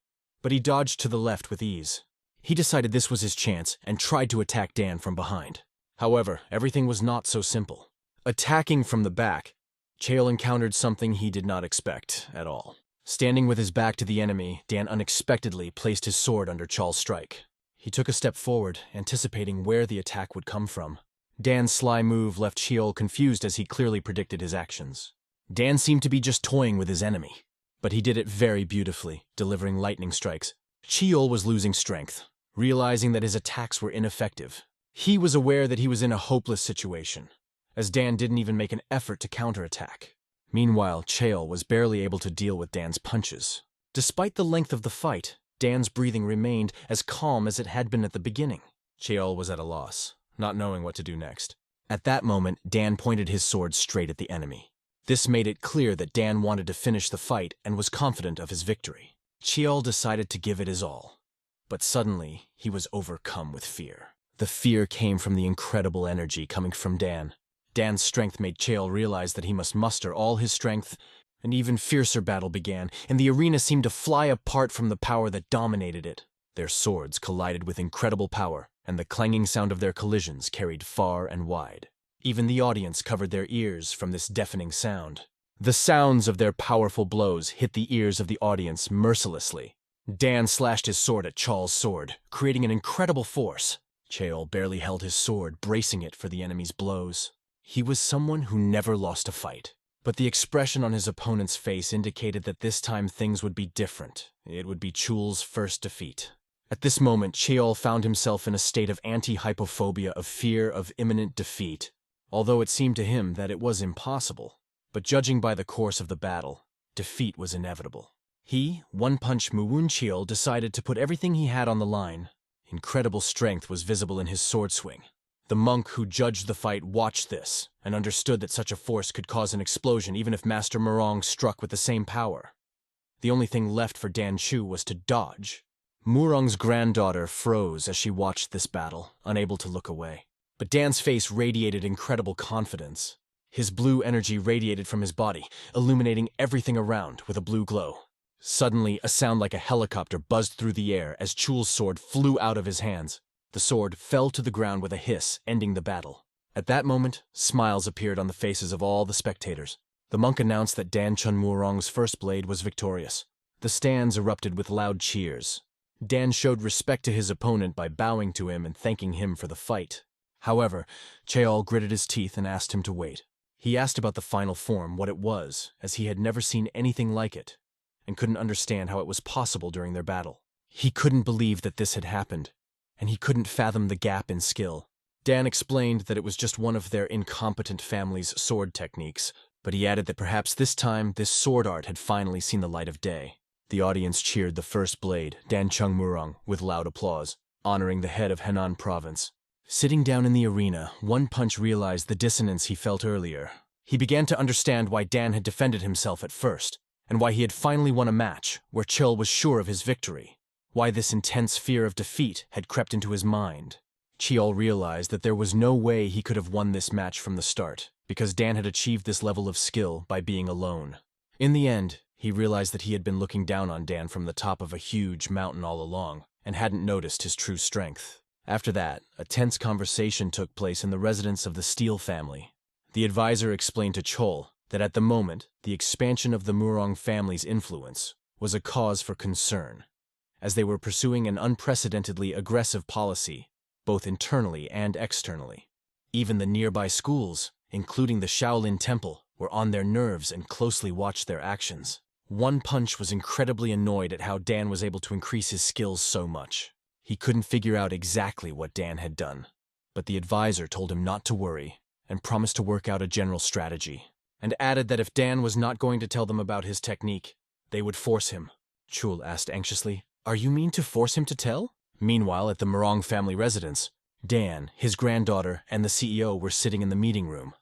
but he dodged to the left with ease. He decided this was his chance and tried to attack Dan from behind. However, everything was not so simple. Attacking from the back, Chol encountered something he did not expect at all. Standing with his back to the enemy, Dan unexpectedly placed his sword under Chol's strike. He took a step forward, anticipating where the attack would come from. Dan's sly move left Chol confused as he clearly predicted his actions. Dan seemed to be just toying with his enemy, but he did it very beautifully, delivering lightning strikes. Chol was losing strength, realizing that his attacks were ineffective. He was aware that he was in a hopeless situation, as Dan didn't even make an effort to counterattack. Meanwhile, Chol was barely able to deal with Dan's punches. Despite the length of the fight, Dan's breathing remained as calm as it had been at the beginning. Chol was at a loss, not knowing what to do next. At that moment, Dan pointed his sword straight at the enemy. This made it clear that Dan wanted to finish the fight and was confident of his victory. Chol decided to give it his all, but suddenly he was overcome with fear. The fear came from the incredible energy coming from Dan. Dan's strength made Chol realize that he must muster all his strength. An even fiercer battle began, and the arena seemed to fly apart from the power that dominated it. Their swords collided with incredible power, and the clanging sound of their collisions carried far and wide. Even the audience covered their ears from this deafening sound. The sounds of their powerful blows hit the ears of the audience mercilessly. Dan slashed his sword at Chol's sword, creating an incredible force. Chol barely held his sword, bracing it for the enemy's blows. He was someone who never lost a fight, but the expression on his opponent's face indicated that this time things would be different. It would be Chol's first defeat. At this moment, Chol found himself in a state of anti-hypophobia, of fear of imminent defeat, although it seemed to him that it was impossible. But judging by the course of the battle, defeat was inevitable. He, One-Punch Muwun Chol, decided to put everything he had on the line. Incredible strength was visible in his sword swing. The monk who judged the fight watched this and understood that such a force could cause an explosion even if Master Murang struck with the same power. The only thing left for Dan Chu was to dodge. Murang's granddaughter froze as she watched this battle, unable to look away. But Dan's face radiated incredible confidence. His blue energy radiated from his body, illuminating everything around with a blue glow. Suddenly, a sound like a helicopter buzzed through the air as Chul's sword flew out of his hands. The sword fell to the ground with a hiss, ending the battle. At that moment, smiles appeared on the faces of all the spectators. The monk announced that Dan Chun Murang's first blade was victorious. The stands erupted with loud cheers. Dan showed respect to his opponent by bowing to him and thanking him for the fight. However, Chol gritted his teeth and asked him to wait. He asked about the final form, what it was, as he had never seen anything like it, and couldn't understand how it was possible during their battle. He couldn't believe that this had happened, and he couldn't fathom the gap in skill. Dan explained that it was just one of their incompetent family's sword techniques, but he added that perhaps this time this sword art had finally seen the light of day. The audience cheered the first blade, Dan Chung Murang, with loud applause, honoring the head of Henan Province. Sitting down in the arena, One-Punch realized the dissonance he felt earlier. He began to understand why Dan had defended himself at first, and why he had finally won a match where Chol was sure of his victory. Why this intense fear of defeat had crept into his mind. Chol realized that there was no way he could have won this match from the start, because Dan had achieved this level of skill by being alone. In the end, he realized that he had been looking down on Dan from the top of a huge mountain all along, and hadn't noticed his true strength. After that, a tense conversation took place in the residence of the Steel family. The advisor explained to Chol that at the moment, the expansion of the Murang family's influence was a cause for concern, as they were pursuing an unprecedentedly aggressive policy, both internally and externally. Even the nearby schools, including the Shaolin Temple, were on their nerves and closely watched their actions. One-Punch was incredibly annoyed at how Dan was able to increase his skills so much. He couldn't figure out exactly what Dan had done, but the advisor told him not to worry and promised to work out a general strategy, and added that if Dan was not going to tell them about his technique, they would force him. Chul asked anxiously, "Are you mean to force him to tell?" Meanwhile, at the Murang family residence, Dan, his granddaughter, and the CEO were sitting in the meeting room.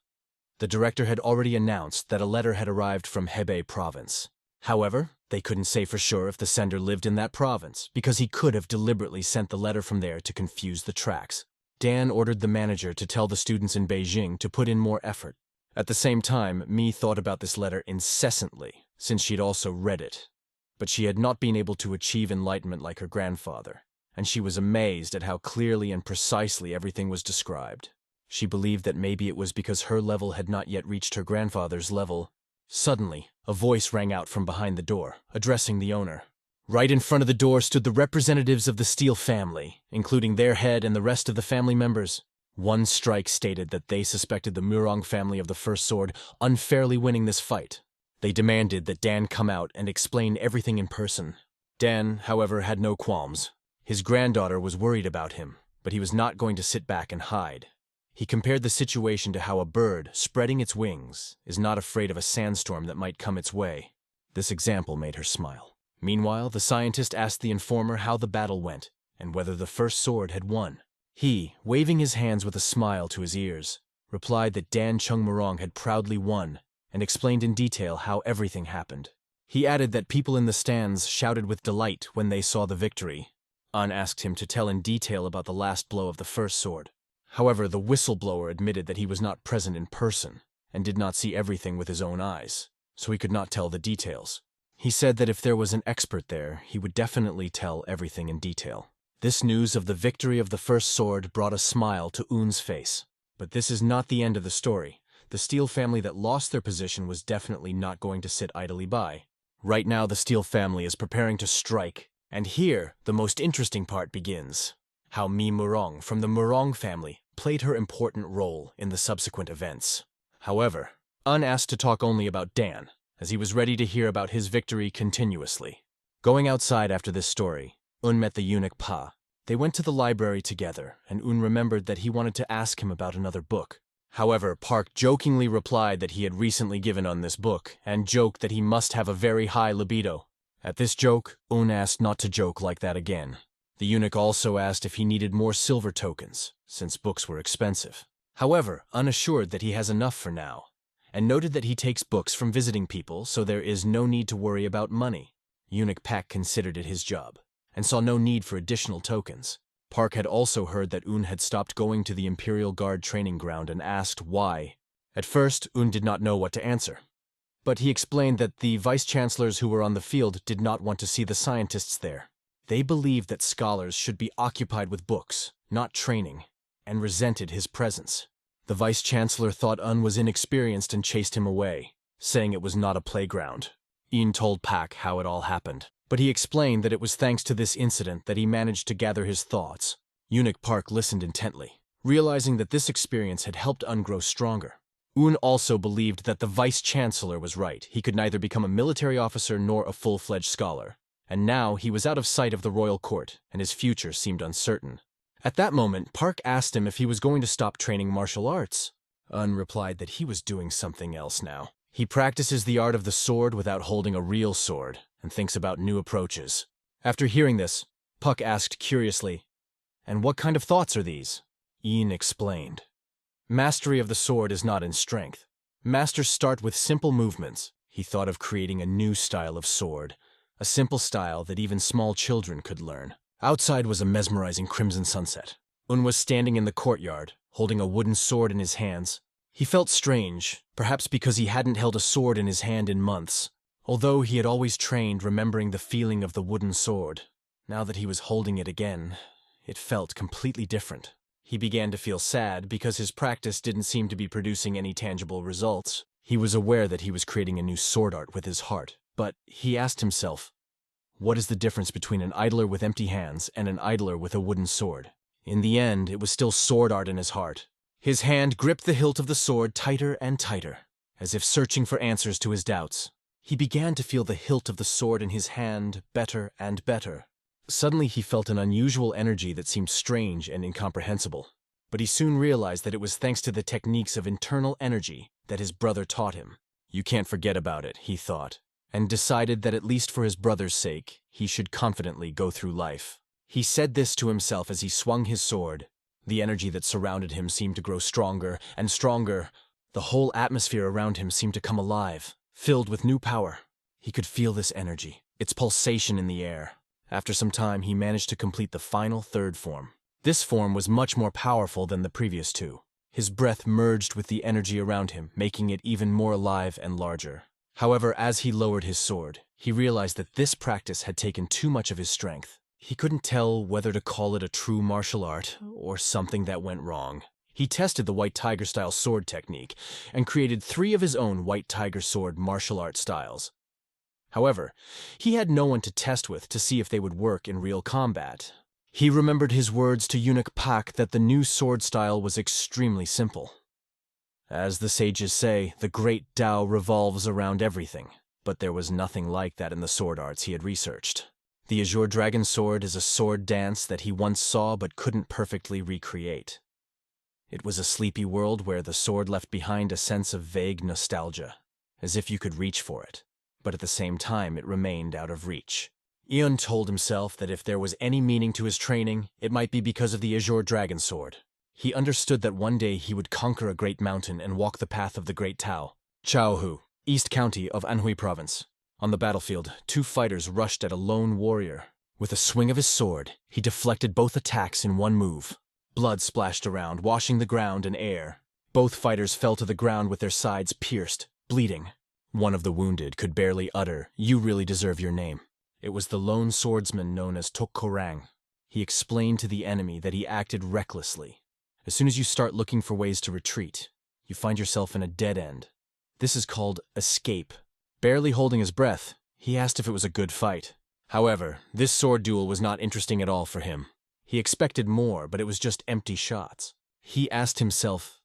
The director had already announced that a letter had arrived from Hebei province. However, they couldn't say for sure if the sender lived in that province, because he could have deliberately sent the letter from there to confuse the tracks. Dan ordered the manager to tell the students in Beijing to put in more effort. At the same time, Mi thought about this letter incessantly, since she'd also read it. But she had not been able to achieve enlightenment like her grandfather, and she was amazed at how clearly and precisely everything was described. She believed that maybe it was because her level had not yet reached her grandfather's level. Suddenly, a voice rang out from behind the door, addressing the owner. Right in front of the door stood the representatives of the Steel family, including their head and the rest of the family members. One strike stated that they suspected the Murang family of the First Sword unfairly winning this fight. They demanded that Dan come out and explain everything in person. Dan, however, had no qualms. His granddaughter was worried about him, but he was not going to sit back and hide. He compared the situation to how a bird, spreading its wings, is not afraid of a sandstorm that might come its way. This example made her smile. Meanwhile, the scientist asked the informer how the battle went, and whether the First Sword had won. He, waving his hands with a smile to his ears, replied that Dan Chung Murang had proudly won, and explained in detail how everything happened. He added that people in the stands shouted with delight when they saw the victory. An asked him to tell in detail about the last blow of the First Sword. However, the whistleblower admitted that he was not present in person, and did not see everything with his own eyes, so he could not tell the details. He said that if there was an expert there, he would definitely tell everything in detail. This news of the victory of the First Sword brought a smile to Un's face. But this is not the end of the story. The Steel family that lost their position was definitely not going to sit idly by. Right now, the Steel family is preparing to strike. And here, the most interesting part begins. How Mi Murang from the Murang family played her important role in the subsequent events. However, Un asked to talk only about Dan, as he was ready to hear about his victory continuously. Going outside after this story, Un met the eunuch Pa. They went to the library together, and Un remembered that he wanted to ask him about another book. However, Park jokingly replied that he had recently given Un this book, and joked that he must have a very high libido. At this joke, Un asked not to joke like that again. The eunuch also asked if he needed more silver tokens, since books were expensive. However, Un assured that he has enough for now, and noted that he takes books from visiting people, so there is no need to worry about money. Eunuch Pak considered it his job, and saw no need for additional tokens. Park had also heard that Un had stopped going to the Imperial Guard training ground and asked why. At first, Un did not know what to answer. But he explained that the vice-chancellors who were on the field did not want to see the scientists there. They believed that scholars should be occupied with books, not training, and resented his presence. The vice-chancellor thought Un was inexperienced and chased him away, saying it was not a playground. Ian told Pak how it all happened, but he explained that it was thanks to this incident that he managed to gather his thoughts. Eunuch Park listened intently, realizing that this experience had helped Un grow stronger. Un also believed that the vice-chancellor was right. He could neither become a military officer nor a full-fledged scholar. And now he was out of sight of the royal court, and his future seemed uncertain. At that moment, Park asked him if he was going to stop training martial arts. Un replied that he was doing something else now. He practices the art of the sword without holding a real sword, and thinks about new approaches. After hearing this, Puck asked curiously, "And what kind of thoughts are these?" Ian explained. Mastery of the sword is not in strength. Masters start with simple movements. He thought of creating a new style of sword, a simple style that even small children could learn. Outside was a mesmerizing crimson sunset. Un was standing in the courtyard, holding a wooden sword in his hands. He felt strange, perhaps because he hadn't held a sword in his hand in months. Although he had always trained remembering the feeling of the wooden sword, now that he was holding it again, it felt completely different. He began to feel sad because his practice didn't seem to be producing any tangible results. He was aware that he was creating a new sword art with his heart, but he asked himself, what is the difference between an idler with empty hands and an idler with a wooden sword? In the end, it was still sword art in his heart. His hand gripped the hilt of the sword tighter and tighter, as if searching for answers to his doubts. He began to feel the hilt of the sword in his hand better and better. Suddenly he felt an unusual energy that seemed strange and incomprehensible. But he soon realized that it was thanks to the techniques of internal energy that his brother taught him. You can't forget about it, he thought, and decided that at least for his brother's sake, he should confidently go through life. He said this to himself as he swung his sword. The energy that surrounded him seemed to grow stronger and stronger. The whole atmosphere around him seemed to come alive, filled with new power. He could feel this energy, its pulsation in the air. After some time, he managed to complete the final third form. This form was much more powerful than the previous two. His breath merged with the energy around him, making it even more alive and larger. However, as he lowered his sword, he realized that this practice had taken too much of his strength. He couldn't tell whether to call it a true martial art or something that went wrong. He tested the White Tiger-style sword technique and created 3 of his own White Tiger sword martial art styles. However, he had no one to test with to see if they would work in real combat. He remembered his words to eunuch Pak that the new sword style was extremely simple. As the sages say, the great Tao revolves around everything, but there was nothing like that in the sword arts he had researched. The Azure Dragon Sword is a sword dance that he once saw but couldn't perfectly recreate. It was a sleepy world where the sword left behind a sense of vague nostalgia, as if you could reach for it, but at the same time it remained out of reach. Hyun told himself that if there was any meaning to his training, it might be because of the Azure Dragon Sword. He understood that one day he would conquer a great mountain and walk the path of the Great Tao. Chaohu, East County of Anhui Province. On the battlefield, 2 fighters rushed at a lone warrior. With a swing of his sword, he deflected both attacks in one move. Blood splashed around, washing the ground and air. Both fighters fell to the ground with their sides pierced, bleeding. One of the wounded could barely utter, "You really deserve your name." It was the lone swordsman known as Tokkorang. He explained to the enemy that he acted recklessly. As soon as you start looking for ways to retreat, you find yourself in a dead end. This is called escape. Barely holding his breath, he asked if it was a good fight. However, this sword duel was not interesting at all for him. He expected more, but it was just empty shots. He asked himself,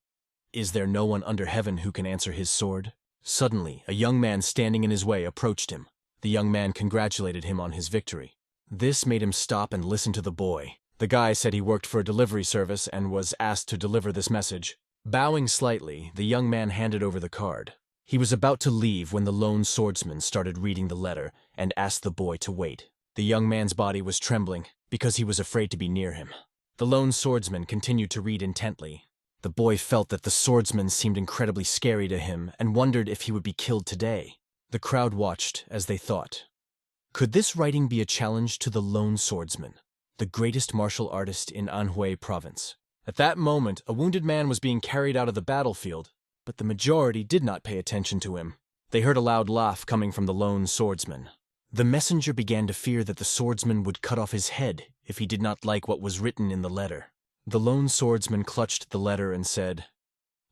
is there no one under heaven who can answer his sword? Suddenly, a young man standing in his way approached him. The young man congratulated him on his victory. This made him stop and listen to the boy. The guy said he worked for a delivery service and was asked to deliver this message. Bowing slightly, the young man handed over the card. He was about to leave when the lone swordsman started reading the letter and asked the boy to wait. The young man's body was trembling because he was afraid to be near him. The lone swordsman continued to read intently. The boy felt that the swordsman seemed incredibly scary to him and wondered if he would be killed today. The crowd watched as they thought, could this writing be a challenge to the lone swordsman, the greatest martial artist in Anhui Province? At that moment, a wounded man was being carried out of the battlefield, but the majority did not pay attention to him. They heard a loud laugh coming from the lone swordsman. The messenger began to fear that the swordsman would cut off his head if he did not like what was written in the letter. The lone swordsman clutched the letter and said,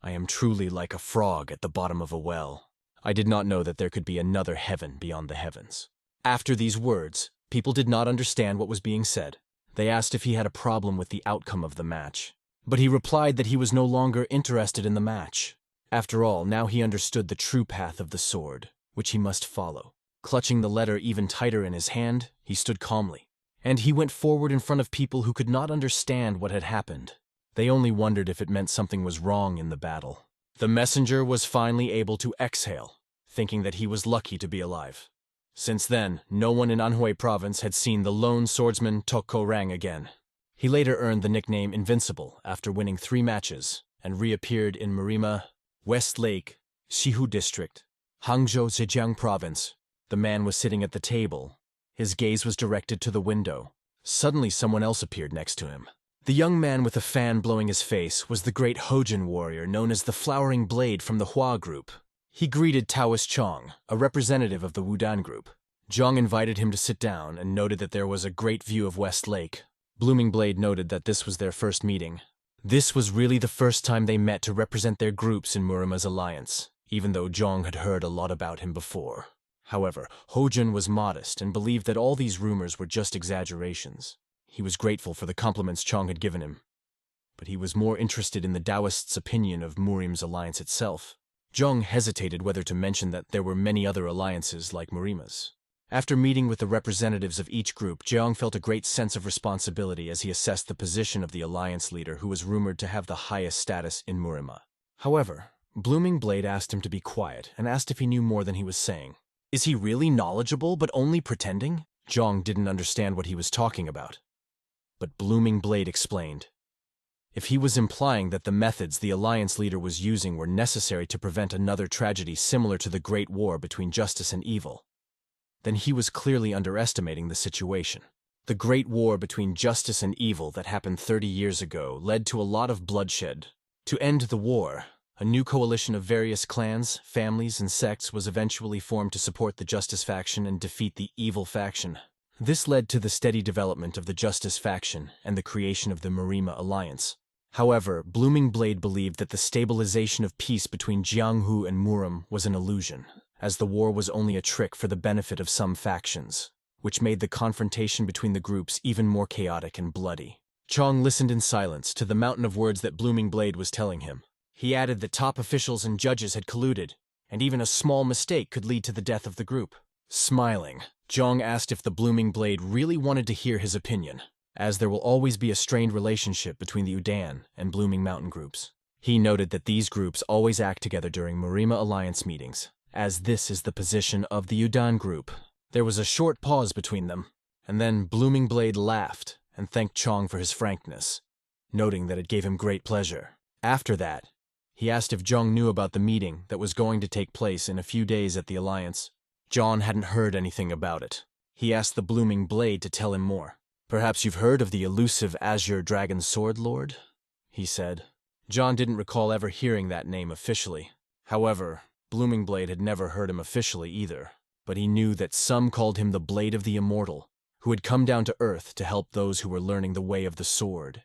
I am truly like a frog at the bottom of a well. I did not know that there could be another heaven beyond the heavens. After these words, people did not understand what was being said. They asked if he had a problem with the outcome of the match. But he replied that he was no longer interested in the match. After all, now he understood the true path of the sword, which he must follow. Clutching the letter even tighter in his hand, he stood calmly. And he went forward in front of people who could not understand what had happened. They only wondered if it meant something was wrong in the battle. The messenger was finally able to exhale, thinking that he was lucky to be alive. Since then, no one in Anhui Province had seen the lone swordsman Tokkorang again. He later earned the nickname Invincible after winning 3 matches and reappeared in Murima, West Lake, Shihu District, Hangzhou Zhejiang Province. The man was sitting at the table. His gaze was directed to the window. Suddenly someone else appeared next to him. The young man with a fan blowing his face was the great Hojin warrior known as the Flowering Blade from the Hua group. He greeted Taoist Chong, a representative of the Wudan group. Zhang invited him to sit down and noted that there was a great view of West Lake. Blooming Blade noted that this was their first meeting. This was really the first time they met to represent their groups in Murima's alliance, even though Zhang had heard a lot about him before. However, Hojin was modest and believed that all these rumors were just exaggerations. He was grateful for the compliments Chong had given him, but he was more interested in the Taoists' opinion of Murim's alliance itself. Zhang hesitated whether to mention that there were many other alliances like Murima's. After meeting with the representatives of each group, Zhang felt a great sense of responsibility as he assessed the position of the alliance leader who was rumored to have the highest status in Murima. However, Blooming Blade asked him to be quiet and asked if he knew more than he was saying. Is he really knowledgeable but only pretending? Zhang didn't understand what he was talking about. But Blooming Blade explained. If he was implying that the methods the alliance leader was using were necessary to prevent another tragedy similar to the Great War between justice and evil, then he was clearly underestimating the situation. The Great War between justice and evil that happened 30 years ago led to a lot of bloodshed. To end the war, a new coalition of various clans, families, and sects was eventually formed to support the Justice faction and defeat the evil faction. This led to the steady development of the Justice faction and the creation of the Murima Alliance. However, Blooming Blade believed that the stabilization of peace between Jianghu and Murang was an illusion, as the war was only a trick for the benefit of some factions, which made the confrontation between the groups even more chaotic and bloody. Chong listened in silence to the mountain of words that Blooming Blade was telling him. He added that top officials and judges had colluded, and even a small mistake could lead to the death of the group. Smiling, Zhang asked if the Blooming Blade really wanted to hear his opinion, as there will always be a strained relationship between the Udan and Blooming Mountain groups. He noted that these groups always act together during Murima Alliance meetings, as this is the position of the Udan group. There was a short pause between them, and then Blooming Blade laughed and thanked Chong for his frankness, noting that it gave him great pleasure. After that, he asked if Zhang knew about the meeting that was going to take place in a few days at the Alliance. John hadn't heard anything about it. He asked the Blooming Blade to tell him more. "Perhaps you've heard of the elusive Azure Dragon Sword Lord?" he said. John didn't recall ever hearing that name officially. However, Blooming Blade had never heard him officially either, but he knew that some called him the Blade of the Immortal, who had come down to Earth to help those who were learning the way of the sword.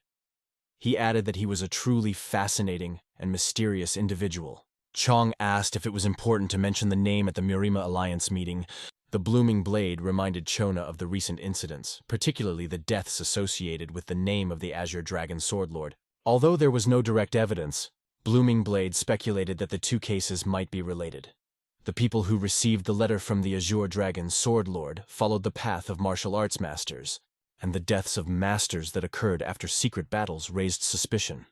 He added that he was a truly fascinating and mysterious individual. Chong asked if it was important to mention the name at the Murima Alliance meeting. The Blooming Blade reminded Chona of the recent incidents, particularly the deaths associated with the name of the Azure Dragon Sword Lord. Although there was no direct evidence, Blooming Blade speculated that the two cases might be related. The people who received the letter from the Azure Dragon Sword Lord followed the path of martial arts masters, and the deaths of masters that occurred after secret battles raised suspicion.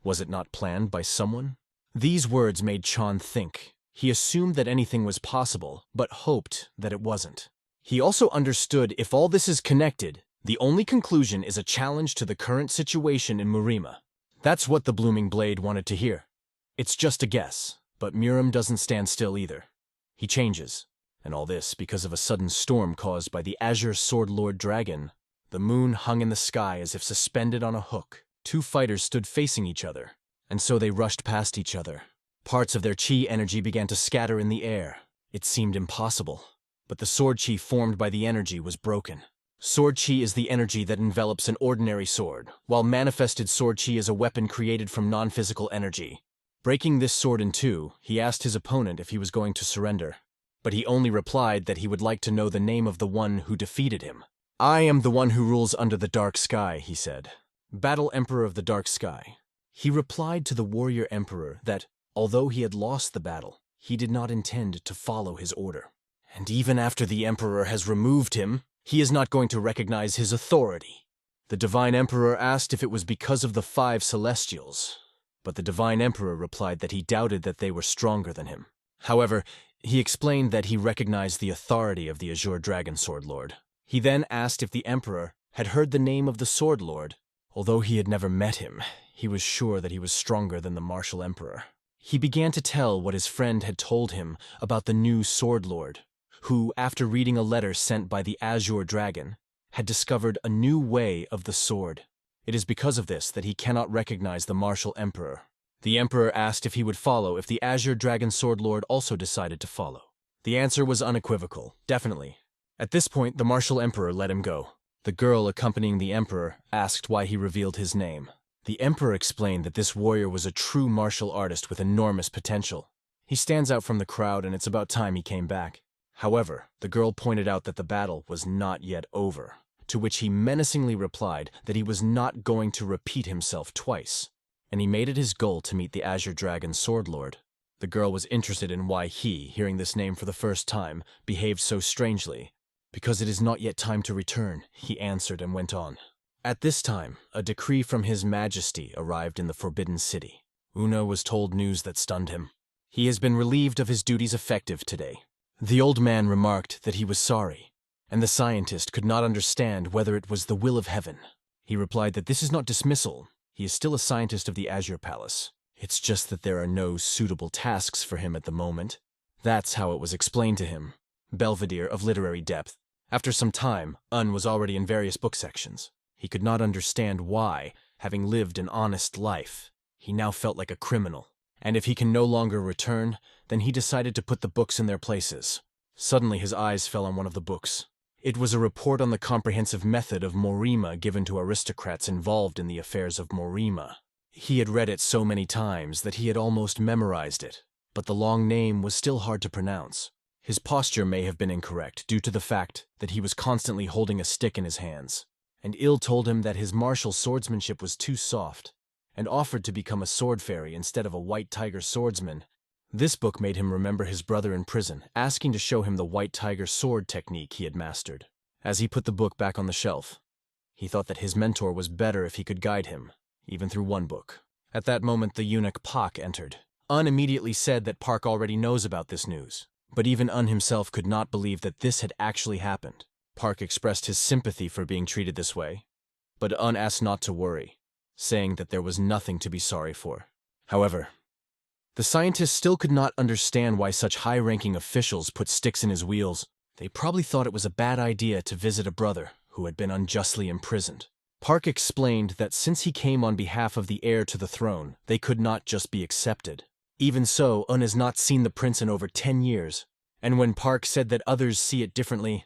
Was it not planned by someone? These words made Chan think. He assumed that anything was possible, but hoped that it wasn't. He also understood if all this is connected, the only conclusion is a challenge to the current situation in Murima. That's what the Blooming Blade wanted to hear. It's just a guess, but Murang doesn't stand still either. He changes, and all this because of a sudden storm caused by the Azure Sword Lord Dragon. The moon hung in the sky as if suspended on a hook. Two fighters stood facing each other, and so they rushed past each other. Parts of their chi energy began to scatter in the air. It seemed impossible, but the sword chi formed by the energy was broken. Sword chi is the energy that envelops an ordinary sword, while manifested sword chi is a weapon created from non-physical energy. Breaking this sword in two, he asked his opponent if he was going to surrender, but he only replied that he would like to know the name of the one who defeated him. "I am the one who rules under the dark sky," he said. "Battle Emperor of the Dark Sky." He replied to the warrior emperor that, although he had lost the battle, he did not intend to follow his order. And even after the emperor has removed him, he is not going to recognize his authority. The divine emperor asked if it was because of the 5 celestials, but the divine emperor replied that he doubted that they were stronger than him. However, he explained that he recognized the authority of the Azure Dragon Sword Lord. He then asked if the emperor had heard the name of the Sword Lord. Although he had never met him, he was sure that he was stronger than the martial emperor. He began to tell what his friend had told him about the new Sword Lord, who, after reading a letter sent by the Azure Dragon, had discovered a new way of the sword. It is because of this that he cannot recognize the martial emperor. The emperor asked if he would follow if the Azure Dragon Sword Lord also decided to follow. The answer was unequivocal, definitely. At this point, the martial emperor let him go. The girl accompanying the emperor asked why he revealed his name. The emperor explained that this warrior was a true martial artist with enormous potential. He stands out from the crowd, and it's about time he came back. However, the girl pointed out that the battle was not yet over, to which he menacingly replied that he was not going to repeat himself twice, and he made it his goal to meet the Azure Dragon Sword Lord. The girl was interested in why he, hearing this name for the first time, behaved so strangely. "Because it is not yet time to return," he answered and went on. At this time, a decree from His Majesty arrived in the Forbidden City. Una was told news that stunned him. He has been relieved of his duties effective today. The old man remarked that he was sorry, and the scientist could not understand whether it was the will of heaven. He replied that this is not dismissal. He is still a scientist of the Azure Palace. It's just that there are no suitable tasks for him at the moment. That's how it was explained to him. Belvedere of literary depth. After some time, Un was already in various book sections. He could not understand why, having lived an honest life, he now felt like a criminal. And if he can no longer return, then he decided to put the books in their places. Suddenly his eyes fell on one of the books. It was a report on the comprehensive method of Morima given to aristocrats involved in the affairs of Morima. He had read it so many times that he had almost memorized it, but the long name was still hard to pronounce. His posture may have been incorrect due to the fact that he was constantly holding a stick in his hands, and Il told him that his martial swordsmanship was too soft, and offered to become a sword fairy instead of a white tiger swordsman. This book made him remember his brother in prison, asking to show him the white tiger sword technique he had mastered. As he put the book back on the shelf, he thought that his mentor was better if he could guide him, even through one book. At that moment, the eunuch Pak entered. Un immediately said that Park already knows about this news, but even Un himself could not believe that this had actually happened. Park expressed his sympathy for being treated this way, but Un asked not to worry, saying that there was nothing to be sorry for. However, the scientists still could not understand why such high-ranking officials put sticks in his wheels. They probably thought it was a bad idea to visit a brother who had been unjustly imprisoned. Park explained that since he came on behalf of the heir to the throne, they could not just be accepted. Even so, Un has not seen the prince in over 10 years, and when Park said that others see it differently,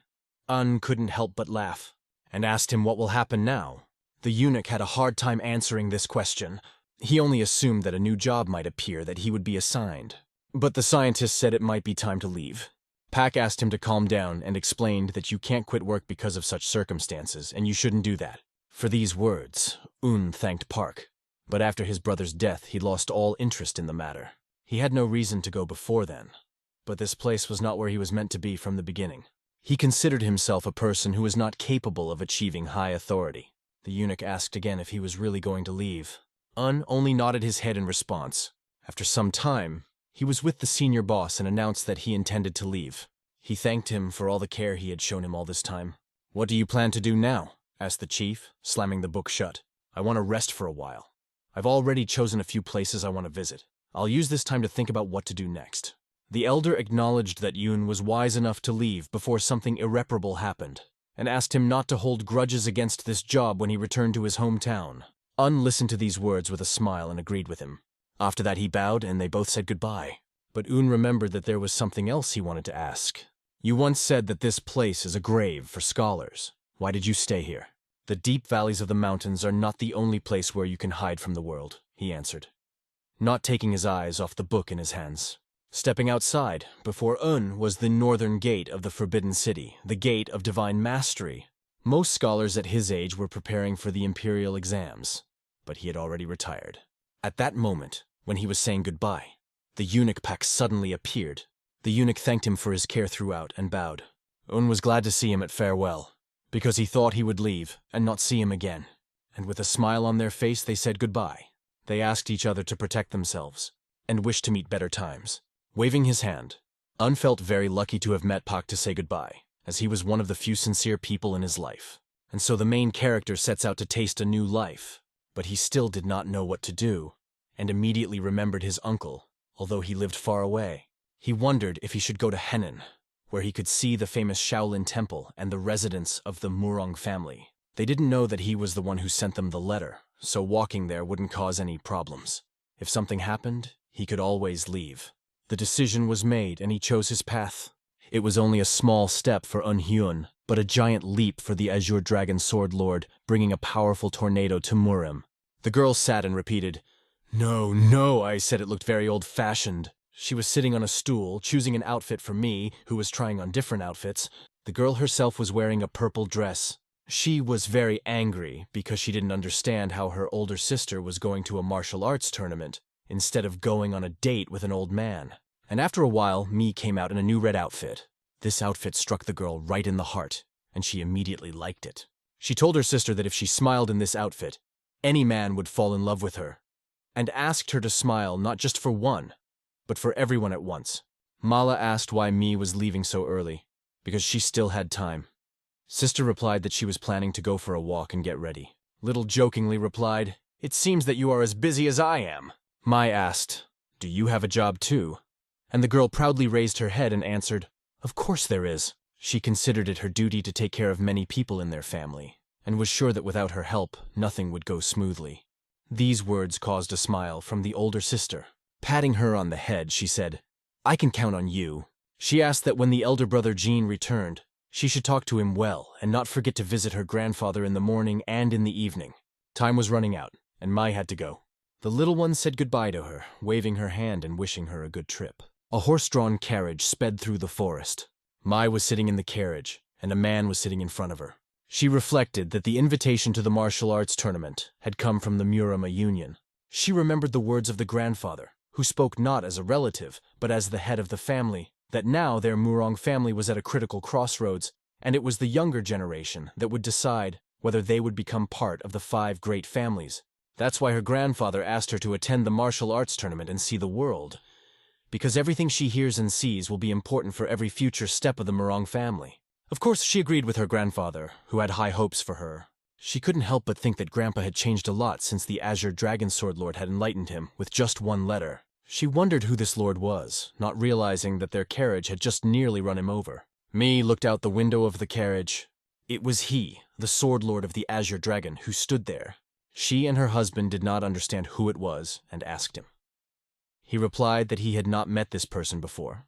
Un couldn't help but laugh, and asked him what will happen now. The eunuch had a hard time answering this question. He only assumed that a new job might appear that he would be assigned. But the scientist said it might be time to leave. Pak asked him to calm down and explained that you can't quit work because of such circumstances, and you shouldn't do that. For these words, Un thanked Park. But after his brother's death, he lost all interest in the matter. He had no reason to go before then. But this place was not where he was meant to be from the beginning. He considered himself a person who was not capable of achieving high authority. The eunuch asked again if he was really going to leave. Un only nodded his head in response. After some time, he was with the senior boss and announced that he intended to leave. He thanked him for all the care he had shown him all this time. "What do you plan to do now?" asked the chief, slamming the book shut. "I want to rest for a while. I've already chosen a few places I want to visit. I'll use this time to think about what to do next." The elder acknowledged that Hyun was wise enough to leave before something irreparable happened, and asked him not to hold grudges against this job when he returned to his hometown. Un listened to these words with a smile and agreed with him. After that he bowed and they both said goodbye. But Un remembered that there was something else he wanted to ask. "You once said that this place is a grave for scholars. Why did you stay here?" "The deep valleys of the mountains are not the only place where you can hide from the world," he answered, not taking his eyes off the book in his hands. Stepping outside, before Un was the northern gate of the Forbidden City, the gate of divine mastery. Most scholars at his age were preparing for the imperial exams, but he had already retired. At that moment, when he was saying goodbye, the eunuch Pak suddenly appeared. The eunuch thanked him for his care throughout and bowed. Un was glad to see him at farewell, because he thought he would leave and not see him again. And with a smile on their face, they said goodbye. They asked each other to protect themselves and wished to meet better times. Waving his hand, Un felt very lucky to have met Pak to say goodbye, as he was one of the few sincere people in his life. And so the main character sets out to taste a new life, but he still did not know what to do, and immediately remembered his uncle, although he lived far away. He wondered if he should go to Henan, where he could see the famous Shaolin Temple and the residence of the Murang family. They didn't know that he was the one who sent them the letter, so walking there wouldn't cause any problems. If something happened, he could always leave. The decision was made, and he chose his path. It was only a small step for Hyun, but a giant leap for the Azure Dragon Sword Lord, bringing a powerful tornado to Murang. The girl sat and repeated, "No, no," I said it looked very old-fashioned. She was sitting on a stool, choosing an outfit for me, who was trying on different outfits. The girl herself was wearing a purple dress. She was very angry because she didn't understand how her older sister was going to a martial arts tournament instead of going on a date with an old man. And after a while, Mi came out in a new red outfit. This outfit struck the girl right in the heart, and she immediately liked it. She told her sister that if she smiled in this outfit, any man would fall in love with her, and asked her to smile not just for one, but for everyone at once. Mala asked why Mi was leaving so early, because she still had time. Sister replied that she was planning to go for a walk and get ready. Little jokingly replied, "It seems that you are as busy as I am." Mai asked, "Do you have a job too?" And the girl proudly raised her head and answered, "Of course there is." She considered it her duty to take care of many people in their family, and was sure that without her help, nothing would go smoothly. These words caused a smile from the older sister. Patting her on the head, she said, "I can count on you." She asked that when the elder brother Jean returned, she should talk to him well and not forget to visit her grandfather in the morning and in the evening. Time was running out, and Mai had to go. The little one said goodbye to her, waving her hand and wishing her a good trip. A horse-drawn carriage sped through the forest. Mai was sitting in the carriage, and a man was sitting in front of her. She reflected that the invitation to the martial arts tournament had come from the Murang Union. She remembered the words of the grandfather, who spoke not as a relative, but as the head of the family, that now their Murang family was at a critical crossroads, and it was the younger generation that would decide whether they would become part of the 5 great families. That's why her grandfather asked her to attend the martial arts tournament and see the world, because everything she hears and sees will be important for every future step of the Murang family. Of course, she agreed with her grandfather, who had high hopes for her. She couldn't help but think that Grandpa had changed a lot since the Azure Dragon Sword Lord had enlightened him with just one letter. She wondered who this lord was, not realizing that their carriage had just nearly run him over. Mi looked out the window of the carriage. It was he, the Sword Lord of the Azure Dragon, who stood there. She and her husband did not understand who it was and asked him. He replied that he had not met this person before.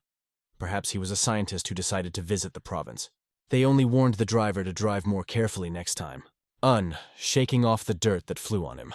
Perhaps he was a scientist who decided to visit the province. They only warned the driver to drive more carefully next time. Shaking off the dirt that flew on him,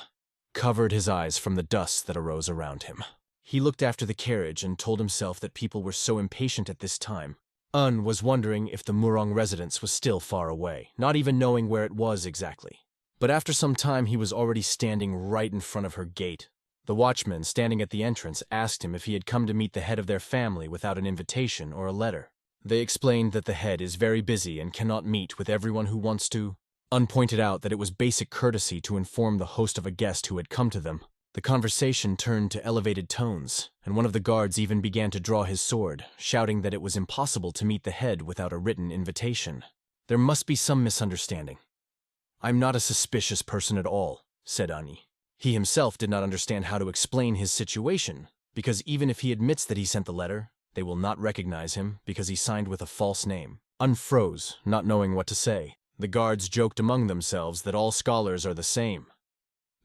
covered his eyes from the dust that arose around him. He looked after the carriage and told himself that people were so impatient at this time. Was wondering if the Murang residence was still far away, not even knowing where it was exactly. But after some time he was already standing right in front of her gate. The watchman standing at the entrance asked him if he had come to meet the head of their family without an invitation or a letter. They explained that the head is very busy and cannot meet with everyone who wants to. Pointed out that it was basic courtesy to inform the host of a guest who had come to them. The conversation turned to elevated tones, and one of the guards even began to draw his sword, shouting that it was impossible to meet the head without a written invitation. There must be some misunderstanding. "I'm not a suspicious person at all," said Ani. He himself did not understand how to explain his situation, because even if he admits that he sent the letter, they will not recognize him because he signed with a false name. Unfroze, not knowing what to say. The guards joked among themselves that all scholars are the same.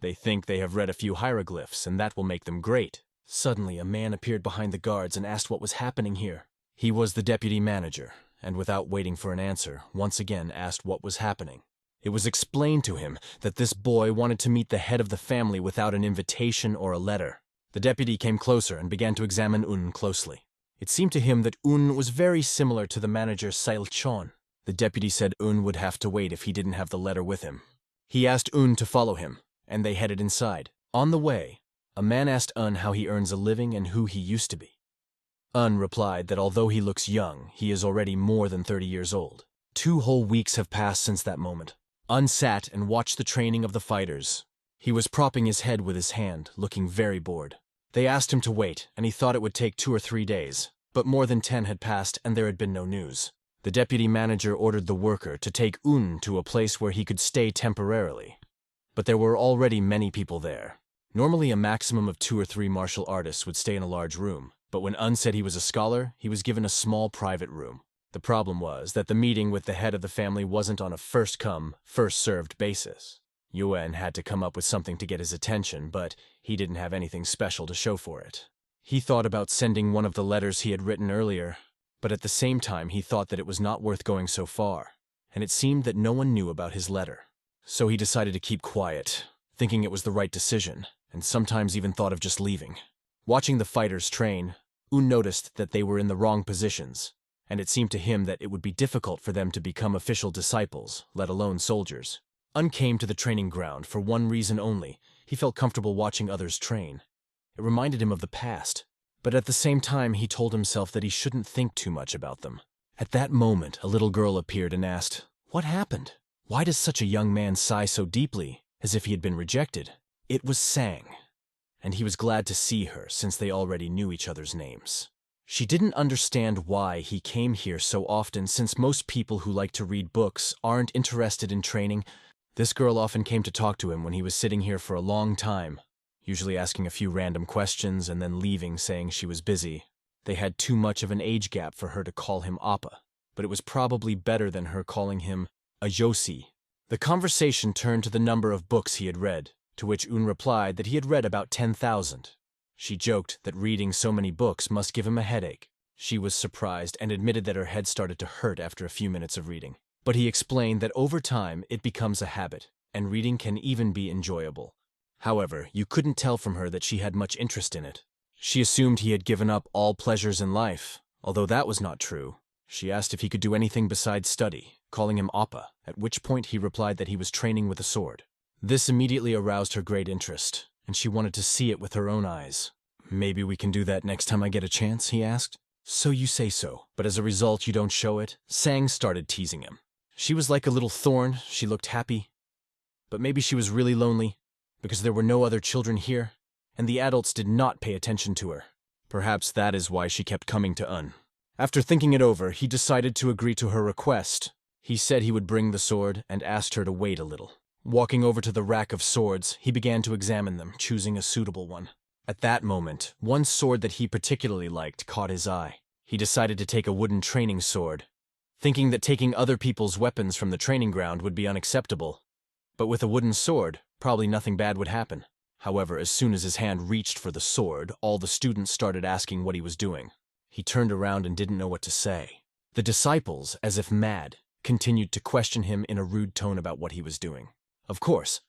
They think they have read a few hieroglyphs, and that will make them great. Suddenly, a man appeared behind the guards and asked what was happening here. He was the deputy manager, and without waiting for an answer, once again asked what was happening. It was explained to him that this boy wanted to meet the head of the family without an invitation or a letter. The deputy came closer and began to examine Un closely. It seemed to him that Un was very similar to the manager Sailchon. The deputy said Un would have to wait if he didn't have the letter with him. He asked Un to follow him, and they headed inside. On the way, a man asked Un how he earns a living and who he used to be. Un replied that although he looks young, he is already more than 30 years old. 2 whole weeks have passed since that moment. Un sat and watched the training of the fighters. He was propping his head with his hand, looking very bored. They asked him to wait, and he thought it would take 2 or 3 days, but more than 10 had passed and there had been no news. The deputy manager ordered the worker to take Un to a place where he could stay temporarily. But there were already many people there. Normally a maximum of 2 or 3 martial artists would stay in a large room, but when Un said he was a scholar, he was given a small private room. The problem was that the meeting with the head of the family wasn't on a first-come, first-served basis. Yuan had to come up with something to get his attention, but he didn't have anything special to show for it. He thought about sending one of the letters he had written earlier, but at the same time he thought that it was not worth going so far, and it seemed that no one knew about his letter. So he decided to keep quiet, thinking it was the right decision, and sometimes even thought of just leaving. Watching the fighters train, Un noticed that they were in the wrong positions, and it seemed to him that it would be difficult for them to become official disciples, let alone soldiers. Un came to the training ground for one reason only. He felt comfortable watching others train. It reminded him of the past, but at the same time he told himself that he shouldn't think too much about them. At that moment, a little girl appeared and asked, "What happened? Why does such a young man sigh so deeply, as if he had been rejected?" It was Sang, and he was glad to see her since they already knew each other's names. She didn't understand why he came here so often since most people who like to read books aren't interested in training. This girl often came to talk to him when he was sitting here for a long time, usually asking a few random questions and then leaving saying she was busy. They had too much of an age gap for her to call him Appa. but it was probably better than her calling him a Yoshi. The conversation turned to the number of books he had read, to which Un replied that he had read about 10,000. She joked that reading so many books must give him a headache. She was surprised and admitted that her head started to hurt after a few minutes of reading. But he explained that over time it becomes a habit, and reading can even be enjoyable. However, you couldn't tell from her that she had much interest in it. She assumed he had given up all pleasures in life, although that was not true. She asked if he could do anything besides study, calling him Appa, at which point he replied that he was training with a sword. This immediately aroused her great interest, and she wanted to see it with her own eyes. "Maybe we can do that next time I get a chance?" he asked. "So you say so, but as a result you don't show it?" Sang started teasing him. She was like a little thorn, she looked happy. But maybe she was really lonely, because there were no other children here, and the adults did not pay attention to her. Perhaps that is why she kept coming to Un. After thinking it over, he decided to agree to her request. He said he would bring the sword and asked her to wait a little. Walking over to the rack of swords, he began to examine them, choosing a suitable one. At that moment, one sword that he particularly liked caught his eye. He decided to take a wooden training sword, thinking that taking other people's weapons from the training ground would be unacceptable. But with a wooden sword, probably nothing bad would happen. However, as soon as his hand reached for the sword, all the students started asking what he was doing. He turned around and didn't know what to say. The disciples, as if mad, continued to question him in a rude tone about what he was doing. Of course,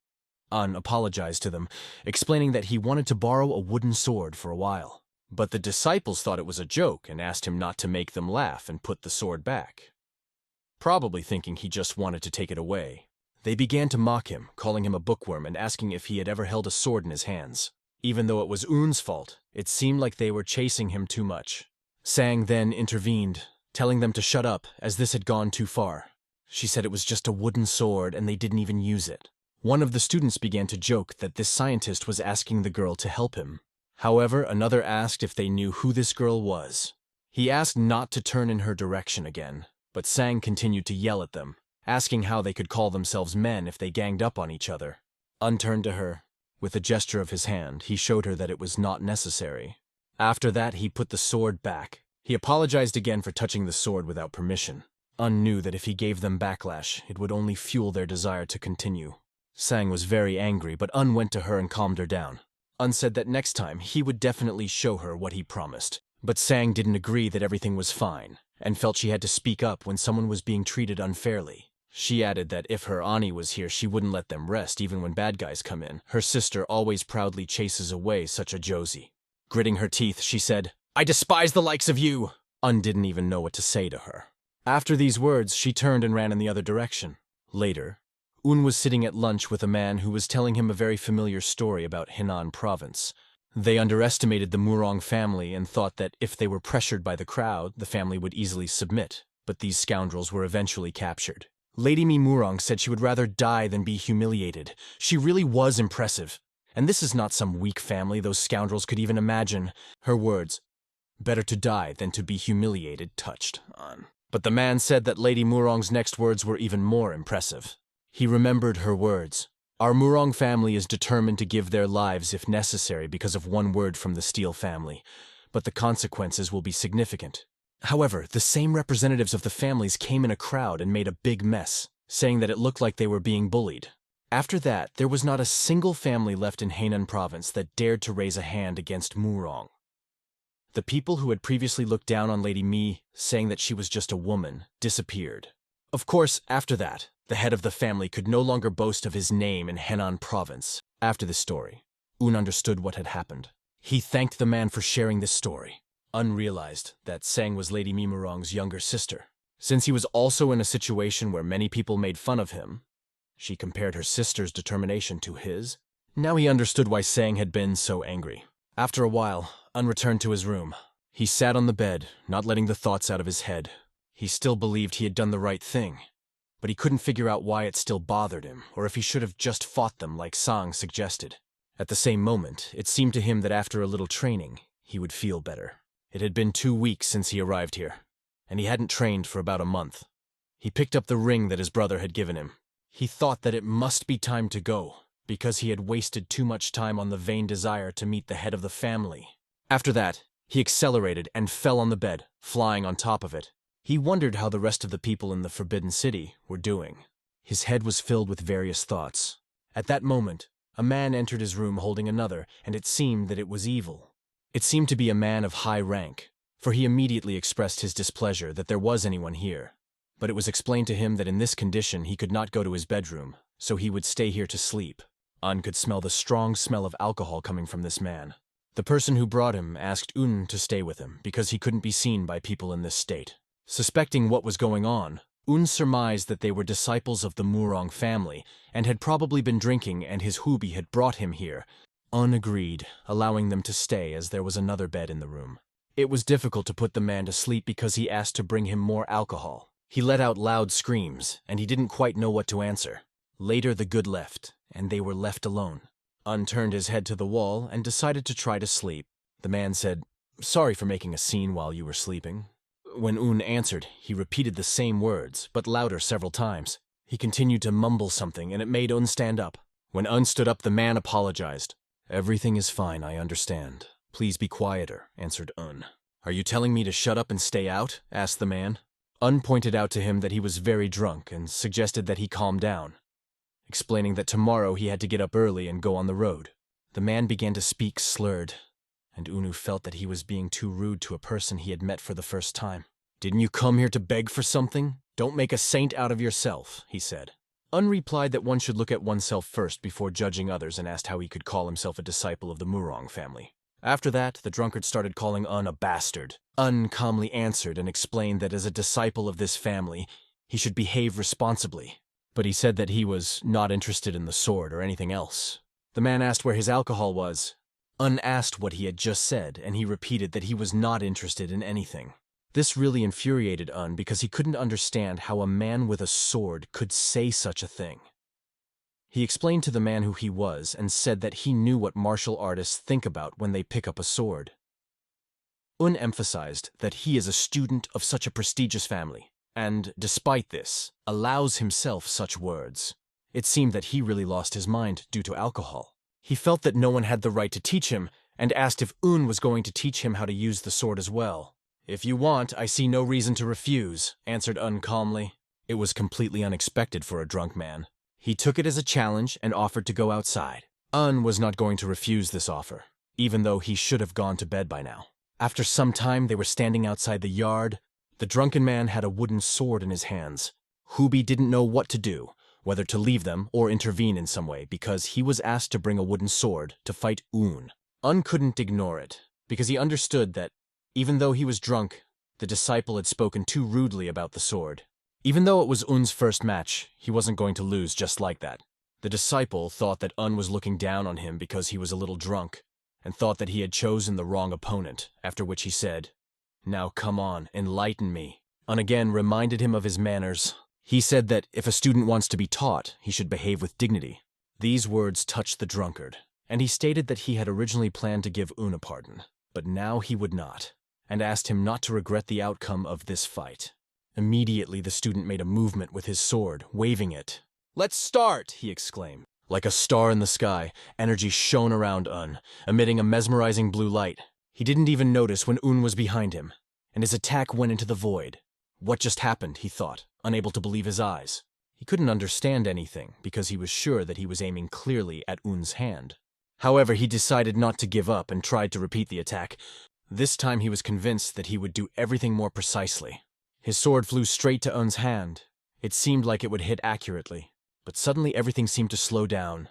Un apologized to them, explaining that he wanted to borrow a wooden sword for a while. But the disciples thought it was a joke and asked him not to make them laugh and put the sword back, probably thinking he just wanted to take it away. They began to mock him, calling him a bookworm and asking if he had ever held a sword in his hands. Even though it was Un's fault, it seemed like they were chasing him too much. Sang then intervened, telling them to shut up, as this had gone too far. She said it was just a wooden sword and they didn't even use it. One of the students began to joke that this scientist was asking the girl to help him. However, another asked if they knew who this girl was. He asked not to turn in her direction again, but Sang continued to yell at them, asking how they could call themselves men if they ganged up on each other. Un turned to her. With a gesture of his hand, he showed her that it was not necessary. After that, he put the sword back. He apologized again for touching the sword without permission. Un knew that if he gave them backlash, it would only fuel their desire to continue. Sang was very angry, but Un went to her and calmed her down. Un said that next time he would definitely show her what he promised. But Sang didn't agree that everything was fine, and felt she had to speak up when someone was being treated unfairly. She added that if her Ani was here, she wouldn't let them rest even when bad guys come in. Her sister always proudly chases away such a Josie. Gritting her teeth, she said, "I despise the likes of you!" Un didn't even know what to say to her. After these words, she turned and ran in the other direction. Later, Un was sitting at lunch with a man who was telling him a very familiar story about Henan province. They underestimated the Murang family and thought that if they were pressured by the crowd, the family would easily submit, but these scoundrels were eventually captured. Lady Mi Murang said she would rather die than be humiliated. She really was impressive. And this is not some weak family those scoundrels could even imagine. Her words, "Better to die than to be humiliated," touched On. But the man said that Lady Murang's next words were even more impressive. He remembered her words. "Our Murang family is determined to give their lives if necessary because of one word from the Steele family, but the consequences will be significant." However, the same representatives of the families came in a crowd and made a big mess, saying that it looked like they were being bullied. After that, there was not a single family left in Henan province that dared to raise a hand against Murang. The people who had previously looked down on Lady Mi, saying that she was just a woman, disappeared. Of course, after that, the head of the family could no longer boast of his name in Henan province. After this story, Un understood what had happened. He thanked the man for sharing this story. Un realized that Sang was Lady Mi Murang's younger sister. Since he was also in a situation where many people made fun of him, she compared her sister's determination to his. Now he understood why Sang had been so angry. After a while, Un returned to his room. He sat on the bed, not letting the thoughts out of his head. He still believed he had done the right thing, but he couldn't figure out why it still bothered him, or if he should have just fought them like Sang suggested. At the same moment, it seemed to him that after a little training, he would feel better. It had been 2 weeks since he arrived here, and he hadn't trained for about a month. He picked up the ring that his brother had given him. He thought that it must be time to go, because he had wasted too much time on the vain desire to meet the head of the family. After that, he accelerated and fell on the bed, flying on top of it. He wondered how the rest of the people in the Forbidden City were doing. His head was filled with various thoughts. At that moment, a man entered his room holding another, and it seemed that it was evil. It seemed to be a man of high rank, for he immediately expressed his displeasure that there was anyone here. But it was explained to him that in this condition he could not go to his bedroom, so he would stay here to sleep. Un could smell the strong smell of alcohol coming from this man. The person who brought him asked Un to stay with him because he couldn't be seen by people in this state. Suspecting what was going on, Un surmised that they were disciples of the Murang family and had probably been drinking, and his hubie had brought him here. Un agreed, allowing them to stay as there was another bed in the room. It was difficult to put the man to sleep because he asked to bring him more alcohol. He let out loud screams, and he didn't quite know what to answer. Later the good left, and they were left alone. Un turned his head to the wall and decided to try to sleep. The man said, "Sorry for making a scene while you were sleeping." When Un answered, he repeated the same words, but louder several times. He continued to mumble something, and it made Un stand up. When Un stood up, the man apologized. "Everything is fine, I understand. Please be quieter," answered Un. "Are you telling me to shut up and stay out?" asked the man. Un pointed out to him that he was very drunk and suggested that he calm down, explaining that tomorrow he had to get up early and go on the road. The man began to speak slurred, and Unu felt that he was being too rude to a person he had met for the first time. "Didn't you come here to beg for something? Don't make a saint out of yourself," he said. Un replied that one should look at oneself first before judging others, and asked how he could call himself a disciple of the Murang family. After that, the drunkard started calling Un a bastard. Un calmly answered and explained that as a disciple of this family, he should behave responsibly. But he said that he was not interested in the sword or anything else. The man asked where his alcohol was. Un asked what he had just said, and he repeated that he was not interested in anything. This really infuriated Un because he couldn't understand how a man with a sword could say such a thing. He explained to the man who he was and said that he knew what martial artists think about when they pick up a sword. Un emphasized that he is a student of such a prestigious family, and, despite this, allows himself such words. It seemed that he really lost his mind due to alcohol. He felt that no one had the right to teach him, and asked if Un was going to teach him how to use the sword as well. "If you want, I see no reason to refuse," answered Un calmly. It was completely unexpected for a drunk man. He took it as a challenge and offered to go outside. Un was not going to refuse this offer, even though he should have gone to bed by now. After some time, they were standing outside the yard. The drunken man had a wooden sword in his hands. Hubie didn't know what to do, whether to leave them or intervene in some way, because he was asked to bring a wooden sword to fight Un. Un couldn't ignore it, because he understood that, even though he was drunk, the disciple had spoken too rudely about the sword. Even though it was Un's first match, he wasn't going to lose just like that. The disciple thought that Un was looking down on him because he was a little drunk, and thought that he had chosen the wrong opponent, after which he said, "Now come on, enlighten me." Un again reminded him of his manners. He said that if a student wants to be taught, he should behave with dignity. These words touched the drunkard, and he stated that he had originally planned to give Un a pardon, but now he would not, and asked him not to regret the outcome of this fight. Immediately, the student made a movement with his sword, waving it. "Let's start!" he exclaimed. Like a star in the sky, energy shone around Un, emitting a mesmerizing blue light. He didn't even notice when Un was behind him, and his attack went into the void. What just happened, he thought, unable to believe his eyes. He couldn't understand anything, because he was sure that he was aiming clearly at Un's hand. However, he decided not to give up and tried to repeat the attack. This time he was convinced that he would do everything more precisely. His sword flew straight to Un's hand. It seemed like it would hit accurately, but suddenly everything seemed to slow down,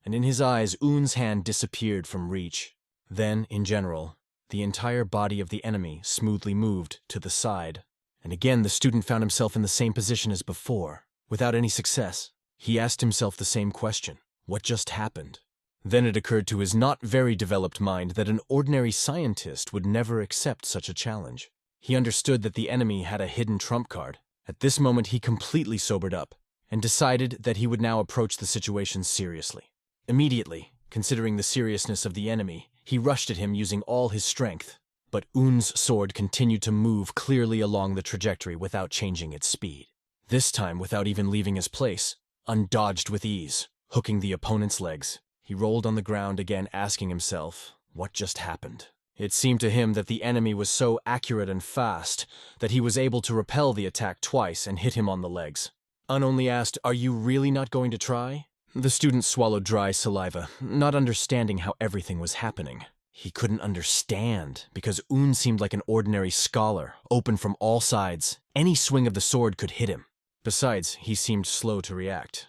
and in his eyes Un's hand disappeared from reach. Then, in general, the entire body of the enemy smoothly moved to the side, and again the student found himself in the same position as before, without any success. He asked himself the same question: what just happened? Then it occurred to his not very developed mind that an ordinary scientist would never accept such a challenge. He understood that the enemy had a hidden trump card. At this moment he completely sobered up, and decided that he would now approach the situation seriously. Immediately, considering the seriousness of the enemy, he rushed at him using all his strength. But Un's sword continued to move clearly along the trajectory without changing its speed. This time, without even leaving his place, Un dodged with ease, hooking the opponent's legs. He rolled on the ground again, asking himself, what just happened? It seemed to him that the enemy was so accurate and fast that he was able to repel the attack twice and hit him on the legs. Un only asked, "Are you really not going to try?" The student swallowed dry saliva, not understanding how everything was happening. He couldn't understand, because Un seemed like an ordinary scholar, open from all sides. Any swing of the sword could hit him. Besides, he seemed slow to react.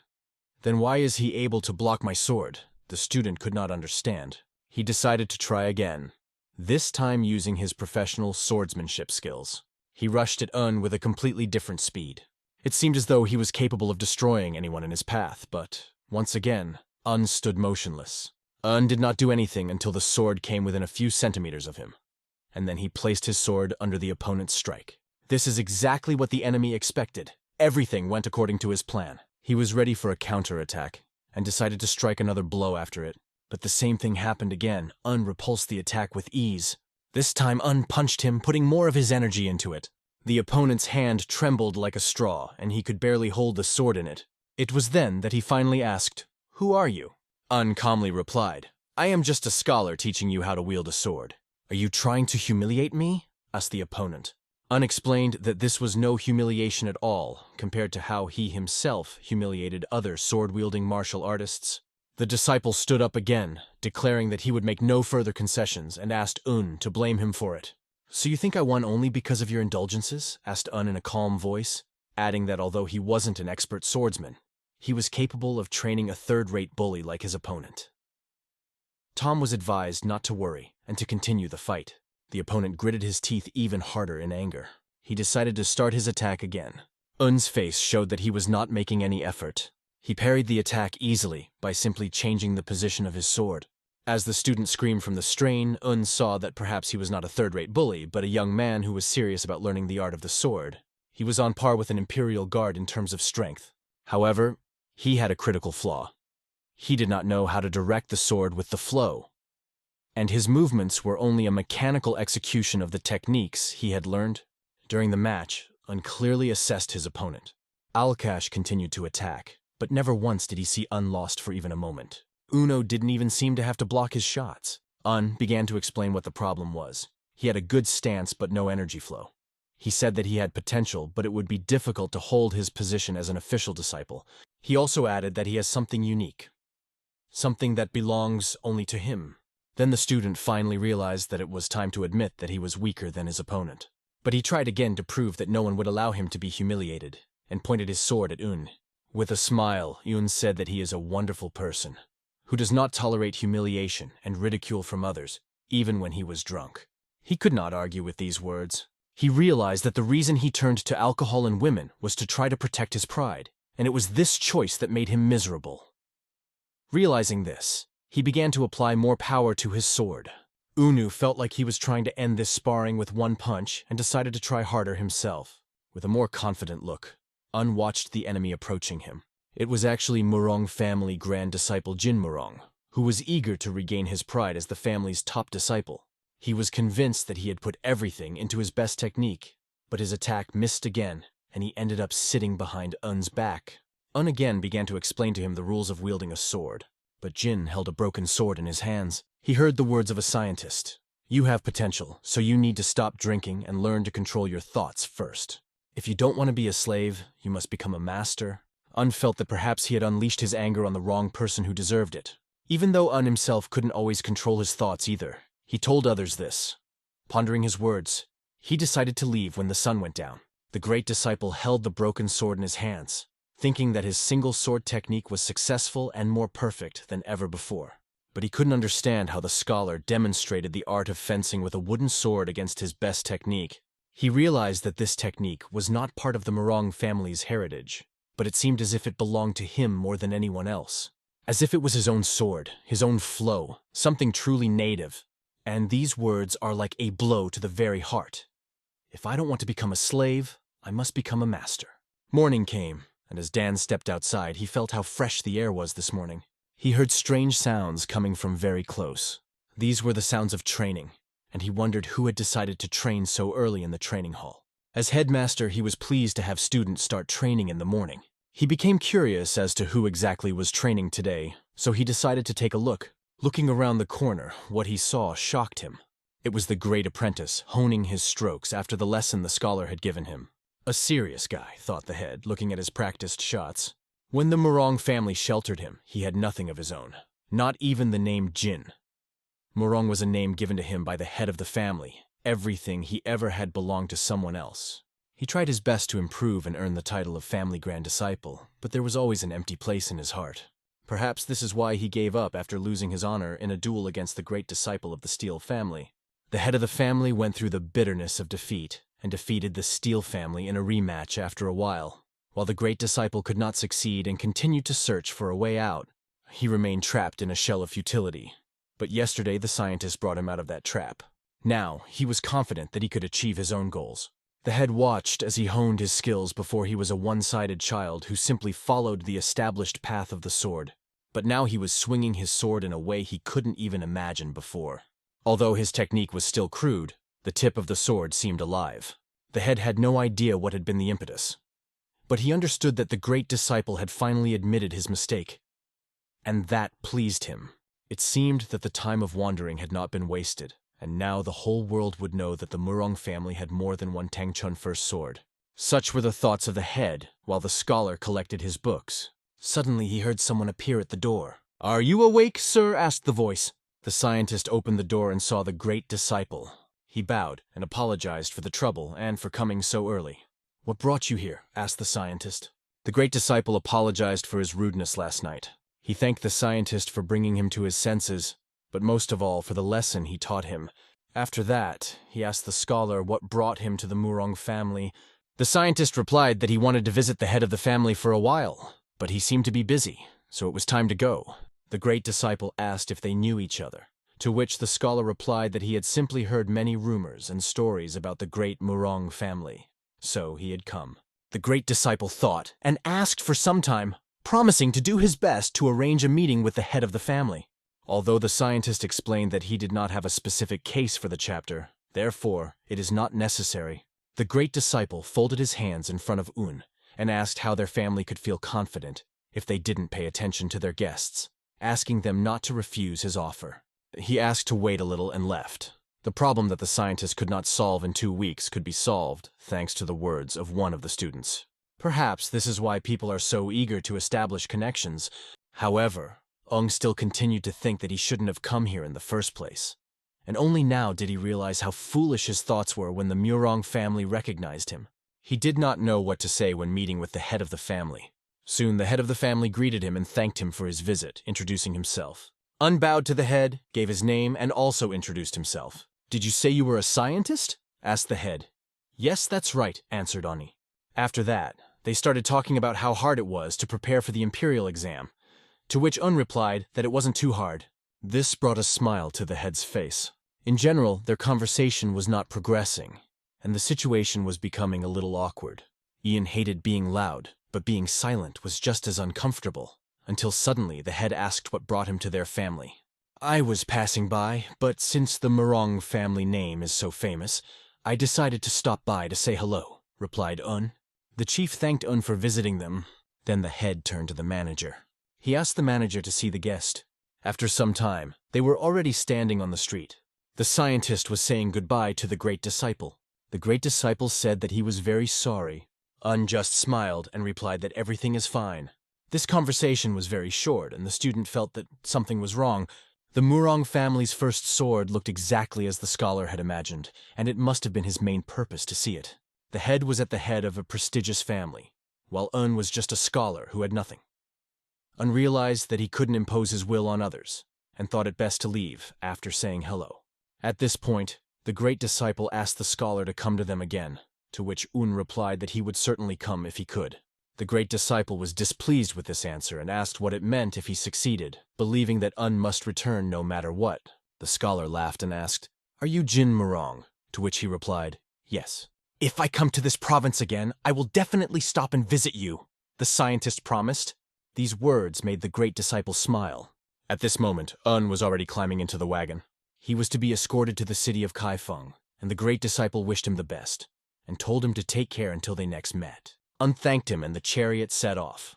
Then why is he able to block my sword? The student could not understand. He decided to try again, this time using his professional swordsmanship skills. He rushed at Un with a completely different speed. It seemed as though he was capable of destroying anyone in his path, but once again, Un stood motionless. Un did not do anything until the sword came within a few centimeters of him, and then he placed his sword under the opponent's strike. This is exactly what the enemy expected. Everything went according to his plan. He was ready for a counterattack, and decided to strike another blow after it. But the same thing happened again. Un repulsed the attack with ease. This time Un punched him, putting more of his energy into it. The opponent's hand trembled like a straw, and he could barely hold the sword in it. It was then that he finally asked, "Who are you?" Un calmly replied, "I am just a scholar teaching you how to wield a sword." "Are you trying to humiliate me?" asked the opponent. Un explained that this was no humiliation at all, compared to how he himself humiliated other sword-wielding martial artists. The disciple stood up again, declaring that he would make no further concessions, and asked Un to blame him for it. "So you think I won only because of your indulgences?" asked Un in a calm voice, adding that although he wasn't an expert swordsman, he was capable of training a third-rate bully like his opponent. Tom was advised not to worry and to continue the fight. The opponent gritted his teeth even harder in anger. He decided to start his attack again. Un's face showed that he was not making any effort. He parried the attack easily by simply changing the position of his sword. As the student screamed from the strain, Un saw that perhaps he was not a third-rate bully, but a young man who was serious about learning the art of the sword. He was on par with an Imperial Guard in terms of strength. However, he had a critical flaw. He did not know how to direct the sword with the flow, and his movements were only a mechanical execution of the techniques he had learned. During the match, Un clearly assessed his opponent. Alkash continued to attack, but never once did he see Un lost for even a moment. Uno didn't even seem to have to block his shots. Un began to explain what the problem was. He had a good stance but no energy flow. He said that he had potential, but it would be difficult to hold his position as an official disciple. He also added that he has something unique, something that belongs only to him. Then the student finally realized that it was time to admit that he was weaker than his opponent. But he tried again to prove that no one would allow him to be humiliated, and pointed his sword at Un. With a smile, Un said that he is a wonderful person, who does not tolerate humiliation and ridicule from others, even when he was drunk. He could not argue with these words. He realized that the reason he turned to alcohol and women was to try to protect his pride, and it was this choice that made him miserable. Realizing this, he began to apply more power to his sword. Unu felt like he was trying to end this sparring with one punch and decided to try harder himself. With a more confident look, Un watched the enemy approaching him. It was actually Murang family grand disciple Jin Murang, who was eager to regain his pride as the family's top disciple. He was convinced that he had put everything into his best technique, but his attack missed again, and he ended up sitting behind Un's back. Un again began to explain to him the rules of wielding a sword, but Jin held a broken sword in his hands. He heard the words of a scientist. "You have potential, so you need to stop drinking and learn to control your thoughts first. If you don't want to be a slave, you must become a master." Un felt that perhaps he had unleashed his anger on the wrong person who deserved it. Even though Un himself couldn't always control his thoughts either, he told others this. Pondering his words, he decided to leave when the sun went down. The great disciple held the broken sword in his hands, thinking that his single sword technique was successful and more perfect than ever before. But he couldn't understand how the scholar demonstrated the art of fencing with a wooden sword against his best technique. He realized that this technique was not part of the Murang family's heritage, but it seemed as if it belonged to him more than anyone else. As if it was his own sword, his own flow, something truly native. And these words are like a blow to the very heart. If I don't want to become a slave, I must become a master. Morning came, and as Dan stepped outside, he felt how fresh the air was this morning. He heard strange sounds coming from very close. These were the sounds of training, and he wondered who had decided to train so early in the training hall. As headmaster, he was pleased to have students start training in the morning. He became curious as to who exactly was training today, so he decided to take a look. Looking around the corner, what he saw shocked him. It was the great apprentice, honing his strokes after the lesson the scholar had given him. A serious guy, thought the head, looking at his practiced shots. When the Murang family sheltered him, he had nothing of his own, not even the name Jin. Murang was a name given to him by the head of the family. Everything he ever had belonged to someone else. He tried his best to improve and earn the title of family grand disciple, but there was always an empty place in his heart. Perhaps this is why he gave up after losing his honor in a duel against the great disciple of the Steel family. The head of the family went through the bitterness of defeat and defeated the Steel family in a rematch after a while. While the great disciple could not succeed and continued to search for a way out, he remained trapped in a shell of futility. But yesterday the scientist brought him out of that trap. Now, he was confident that he could achieve his own goals. The head watched as he honed his skills before he was a one-sided child who simply followed the established path of the sword. But now he was swinging his sword in a way he couldn't even imagine before. Although his technique was still crude, the tip of the sword seemed alive. The head had no idea what had been the impetus. But he understood that the great disciple had finally admitted his mistake. And that pleased him. It seemed that the time of wandering had not been wasted, and now the whole world would know that the Murang family had more than one Tangchun first sword. Such were the thoughts of the head, while the scholar collected his books. Suddenly he heard someone appear at the door. "Are you awake, sir?" asked the voice. The scientist opened the door and saw the great disciple. He bowed and apologized for the trouble and for coming so early. "What brought you here?" asked the scientist. The great disciple apologized for his rudeness last night. He thanked the scientist for bringing him to his senses, but most of all for the lesson he taught him. After that, he asked the scholar what brought him to the Murang family. The scientist replied that he wanted to visit the head of the family for a while, but he seemed to be busy, so it was time to go. The great disciple asked if they knew each other, to which the scholar replied that he had simply heard many rumors and stories about the great Murang family. So he had come. The great disciple thought and asked for some time, promising to do his best to arrange a meeting with the head of the family. Although the scientist explained that he did not have a specific case for the chapter, therefore it is not necessary. The great disciple folded his hands in front of Un and asked how their family could feel confident if they didn't pay attention to their guests, asking them not to refuse his offer. He asked to wait a little and left. The problem that the scientist could not solve in 2 weeks could be solved thanks to the words of one of the students. Perhaps this is why people are so eager to establish connections. However, Ung still continued to think that he shouldn't have come here in the first place. And only now did he realize how foolish his thoughts were when the Murang family recognized him. He did not know what to say when meeting with the head of the family. Soon the head of the family greeted him and thanked him for his visit, introducing himself. Un bowed to the head, gave his name, and also introduced himself. "Did you say you were a scientist?" asked the head. "Yes, that's right," answered Ani. After that, they started talking about how hard it was to prepare for the imperial exam, to which Un replied that it wasn't too hard. This brought a smile to the head's face. In general, their conversation was not progressing, and the situation was becoming a little awkward. Ian hated being loud, but being silent was just as uncomfortable, until suddenly the head asked what brought him to their family. "I was passing by, but since the Murang family name is so famous, I decided to stop by to say hello," replied Un. The chief thanked Un for visiting them. Then the head turned to the manager. He asked the manager to see the guest. After some time, they were already standing on the street. The scientist was saying goodbye to the great disciple. The great disciple said that he was very sorry. Un just smiled and replied that everything is fine. This conversation was very short, and the student felt that something was wrong. The Murang family's first sword looked exactly as the scholar had imagined, and it must have been his main purpose to see it. The head was at the head of a prestigious family, while Un was just a scholar who had nothing. Un realized that he couldn't impose his will on others, and thought it best to leave after saying hello. At this point, the great disciple asked the scholar to come to them again, to which Un replied that he would certainly come if he could. The great disciple was displeased with this answer and asked what it meant if he succeeded, believing that Un must return no matter what. The scholar laughed and asked, "Are you Jin Murang?" To which he replied, "Yes." "If I come to this province again, I will definitely stop and visit you," the scientist promised. These words made the great disciple smile. At this moment, Un was already climbing into the wagon. He was to be escorted to the city of Kaifeng, and the great disciple wished him the best, and told him to take care until they next met. Un thanked him, and the chariot set off.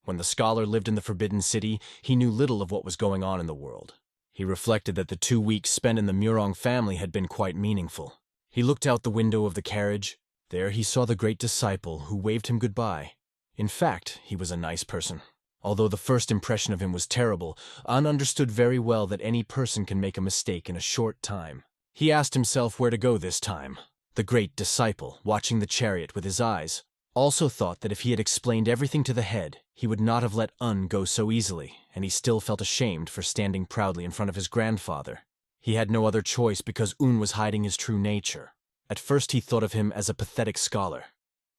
When the scholar lived in the Forbidden City, he knew little of what was going on in the world. He reflected that the 2 weeks spent in the Murang family had been quite meaningful. He looked out the window of the carriage. There he saw the great disciple, who waved him goodbye. In fact, he was a nice person. Although the first impression of him was terrible, Un understood very well that any person can make a mistake in a short time. He asked himself where to go this time. The great disciple, watching the chariot with his eyes, also thought that if he had explained everything to the head, he would not have let Un go so easily, and he still felt ashamed for standing proudly in front of his grandfather. He had no other choice because Un was hiding his true nature. At first he thought of him as a pathetic scholar,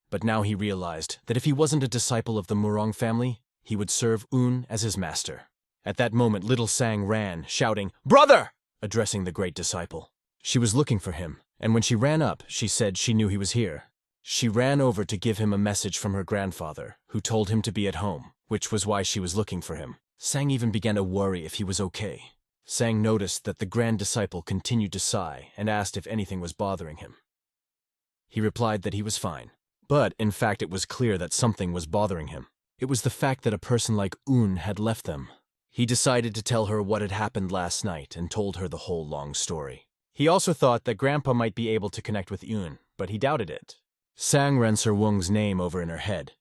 but now he realized that if he wasn't a disciple of the Murang family, he would serve Un as his master. At that moment, little Sang ran, shouting, "Brother!" addressing the great disciple. She was looking for him, and when she ran up, she said she knew he was here. She ran over to give him a message from her grandfather, who told him to be at home, which was why she was looking for him. Sang even began to worry if he was okay. Sang noticed that the grand disciple continued to sigh and asked if anything was bothering him. He replied that he was fine, but in fact it was clear that something was bothering him. It was the fact that a person like Un had left them. He decided to tell her what had happened last night and told her the whole long story. He also thought that Grandpa might be able to connect with Un, but he doubted it. Sang ran Sir Wung's name over in her head,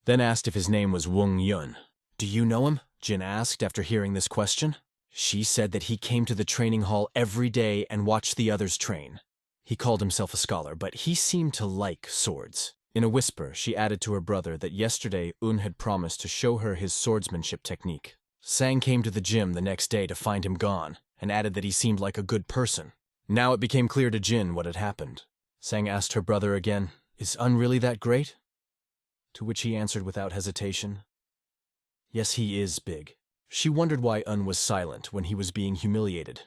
then asked if his name was Wung Yun. "Do you know him?" Jin asked after hearing this question. She said that he came to the training hall every day and watched the others train. He called himself a scholar, but he seemed to like swords. In a whisper, she added to her brother that yesterday Un had promised to show her his swordsmanship technique. Sang came to the gym the next day to find him gone, and added that he seemed like a good person. Now it became clear to Jin what had happened. Sang asked her brother again, "Is Un really that great?" To which he answered without hesitation, "Yes, he is big." She wondered why Un was silent when he was being humiliated,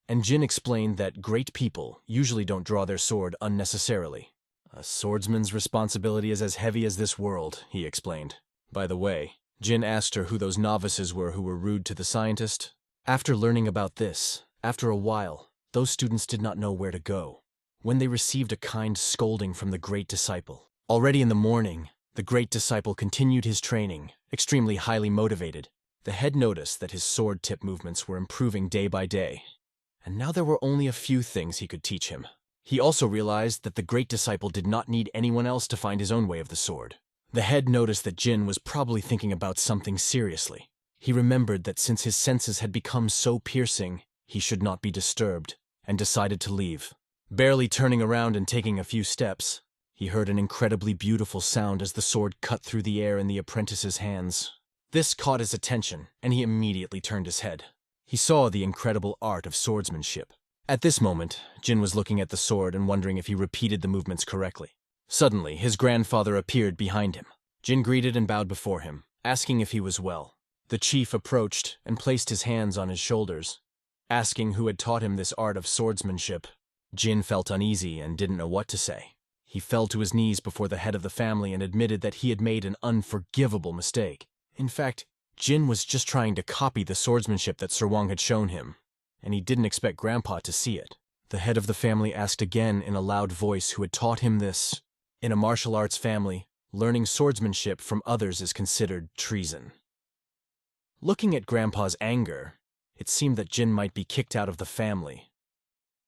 and Jin explained that great people usually don't draw their sword unnecessarily. "A swordsman's responsibility is as heavy as this world," he explained. By the way, Jin asked her who those novices were who were rude to the scientist. After learning about this, after a while, those students did not know where to go. When they received a kind scolding from the great disciple. Already in the morning, the great disciple continued his training, extremely highly motivated. The head noticed that his sword tip movements were improving day by day, and now there were only a few things he could teach him. He also realized that the great disciple did not need anyone else to find his own way of the sword. The head noticed that Jin was probably thinking about something seriously. He remembered that since his senses had become so piercing, he should not be disturbed, and decided to leave. Barely turning around and taking a few steps, he heard an incredibly beautiful sound as the sword cut through the air in the apprentice's hands. This caught his attention, and he immediately turned his head. He saw the incredible art of swordsmanship. At this moment, Jin was looking at the sword and wondering if he repeated the movements correctly. Suddenly, his grandfather appeared behind him. Jin greeted and bowed before him, asking if he was well. The chief approached and placed his hands on his shoulders, asking who had taught him this art of swordsmanship. Jin felt uneasy and didn't know what to say. He fell to his knees before the head of the family and admitted that he had made an unforgivable mistake. In fact, Jin was just trying to copy the swordsmanship that Sir Wang had shown him, and he didn't expect Grandpa to see it. The head of the family asked again in a loud voice who had taught him this. In a martial arts family, learning swordsmanship from others is considered treason. Looking at Grandpa's anger, it seemed that Jin might be kicked out of the family.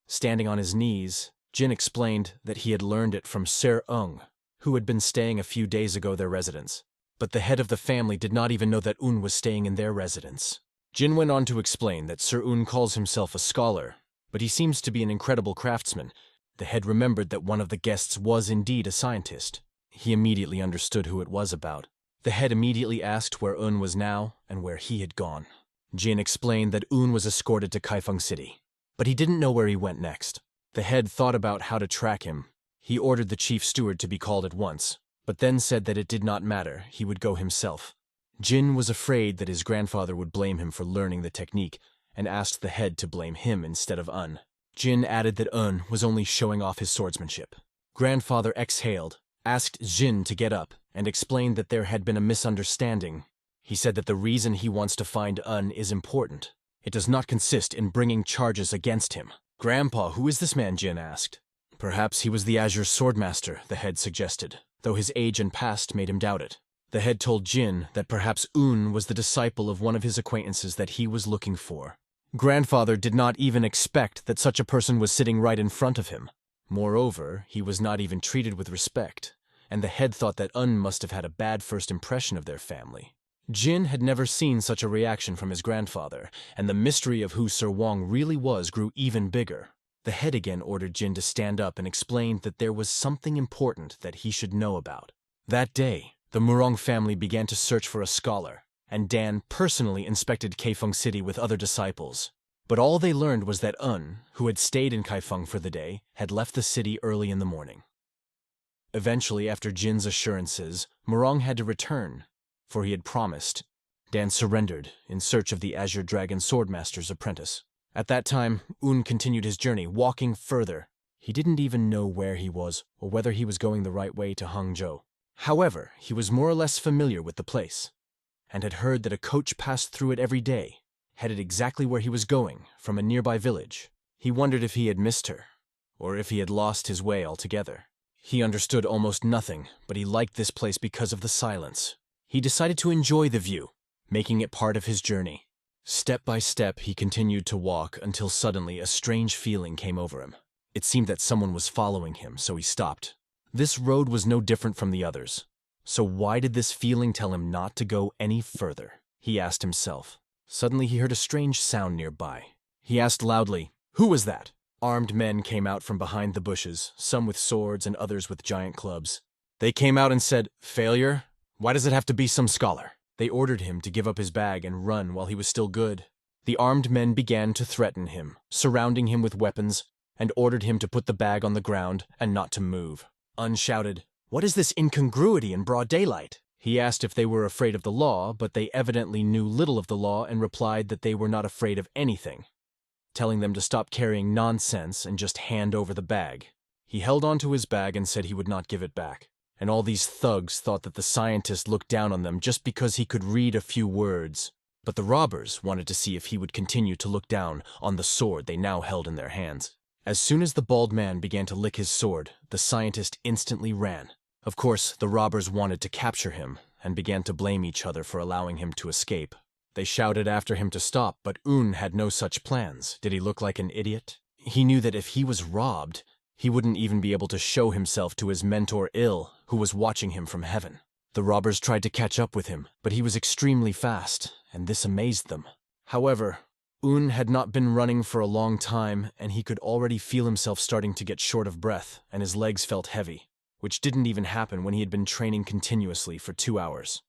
Standing on his knees, Jin explained that he had learned it from Sir Ung, who had been staying a few days ago their residence. But the head of the family did not even know that Un was staying in their residence. Jin went on to explain that Sir Un calls himself a scholar, but he seems to be an incredible craftsman. The head remembered that one of the guests was indeed a scientist. He immediately understood who it was about. The head immediately asked where Un was now and where he had gone. Jin explained that Un was escorted to Kaifeng City, but he didn't know where he went next. The head thought about how to track him. He ordered the chief steward to be called at once, but then said that it did not matter, he would go himself. Jin was afraid that his grandfather would blame him for learning the technique, and asked the head to blame him instead of Un. Jin added that Un was only showing off his swordsmanship. Grandfather exhaled, asked Jin to get up, and explained that there had been a misunderstanding. He said that the reason he wants to find Un is important. It does not consist in bringing charges against him. "Grandpa, who is this man?" Jin asked. "Perhaps he was the Azure Swordmaster," the head suggested, though his age and past made him doubt it. The head told Jin that perhaps Un was the disciple of one of his acquaintances that he was looking for. Grandfather did not even expect that such a person was sitting right in front of him. Moreover, he was not even treated with respect, and the head thought that Un must have had a bad first impression of their family. Jin had never seen such a reaction from his grandfather, and the mystery of who Sir Wong really was grew even bigger. The head again ordered Jin to stand up and explained that there was something important that he should know about. That day, the Murang family began to search for a scholar, and Dan personally inspected Kaifeng City with other disciples. But all they learned was that Un, who had stayed in Kaifeng for the day, had left the city early in the morning. Eventually, after Jin's assurances, Murang had to return, for he had promised. Dan surrendered in search of the Azure Dragon Swordmaster's apprentice. At that time, Un continued his journey, walking further. He didn't even know where he was or whether he was going the right way to Hangzhou. However, he was more or less familiar with the place, and had heard that a coach passed through it every day, headed exactly where he was going, from a nearby village. He wondered if he had missed her, or if he had lost his way altogether. He understood almost nothing, but he liked this place because of the silence. He decided to enjoy the view, making it part of his journey. Step by step, he continued to walk until suddenly a strange feeling came over him. It seemed that someone was following him, so he stopped. This road was no different from the others. So why did this feeling tell him not to go any further? He asked himself. Suddenly he heard a strange sound nearby. He asked loudly, "Who was that?" Armed men came out from behind the bushes, some with swords and others with giant clubs. They came out and said, "Failure? Why does it have to be some scholar?" They ordered him to give up his bag and run while he was still good. The armed men began to threaten him, surrounding him with weapons, and ordered him to put the bag on the ground and not to move. Un shouted, "What is this incongruity in broad daylight?" He asked if they were afraid of the law, but they evidently knew little of the law and replied that they were not afraid of anything, telling them to stop carrying nonsense and just hand over the bag. He held onto his bag and said he would not give it back. And all these thugs thought that the scientist looked down on them just because he could read a few words. But the robbers wanted to see if he would continue to look down on the sword they now held in their hands. As soon as the bald man began to lick his sword, the scientist instantly ran. Of course, the robbers wanted to capture him and began to blame each other for allowing him to escape. They shouted after him to stop, but Un had no such plans. Did he look like an idiot? He knew that if he was robbed, he wouldn't even be able to show himself to his mentor Il, who was watching him from heaven. The robbers tried to catch up with him, but he was extremely fast, and this amazed them. However, Un had not been running for a long time, and he could already feel himself starting to get short of breath, and his legs felt heavy, which didn't even happen when he had been training continuously for 2 hours.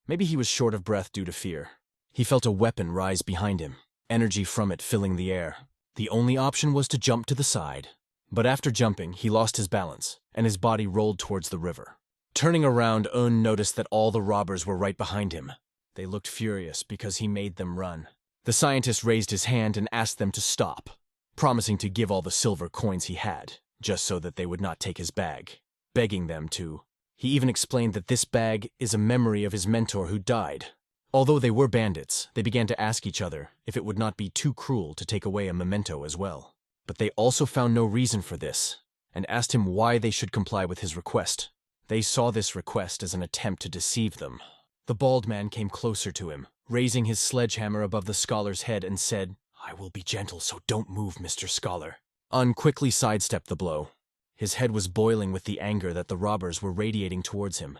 Maybe he was short of breath due to fear. He felt a weapon rise behind him, energy from it filling the air. The only option was to jump to the side. But after jumping, he lost his balance, and his body rolled towards the river. Turning around, Un noticed that all the robbers were right behind him. They looked furious because he made them run. The scientist raised his hand and asked them to stop, promising to give all the silver coins he had, just so that they would not take his bag, begging them to. He even explained that this bag is a memory of his mentor who died. Although they were bandits, they began to ask each other if it would not be too cruel to take away a memento as well. But they also found no reason for this, and asked him why they should comply with his request. They saw this request as an attempt to deceive them. The bald man came closer to him, raising his sledgehammer above the scholar's head and said, "I will be gentle, so don't move, Mr. Scholar." Un quickly sidestepped the blow. His head was boiling with the anger that the robbers were radiating towards him.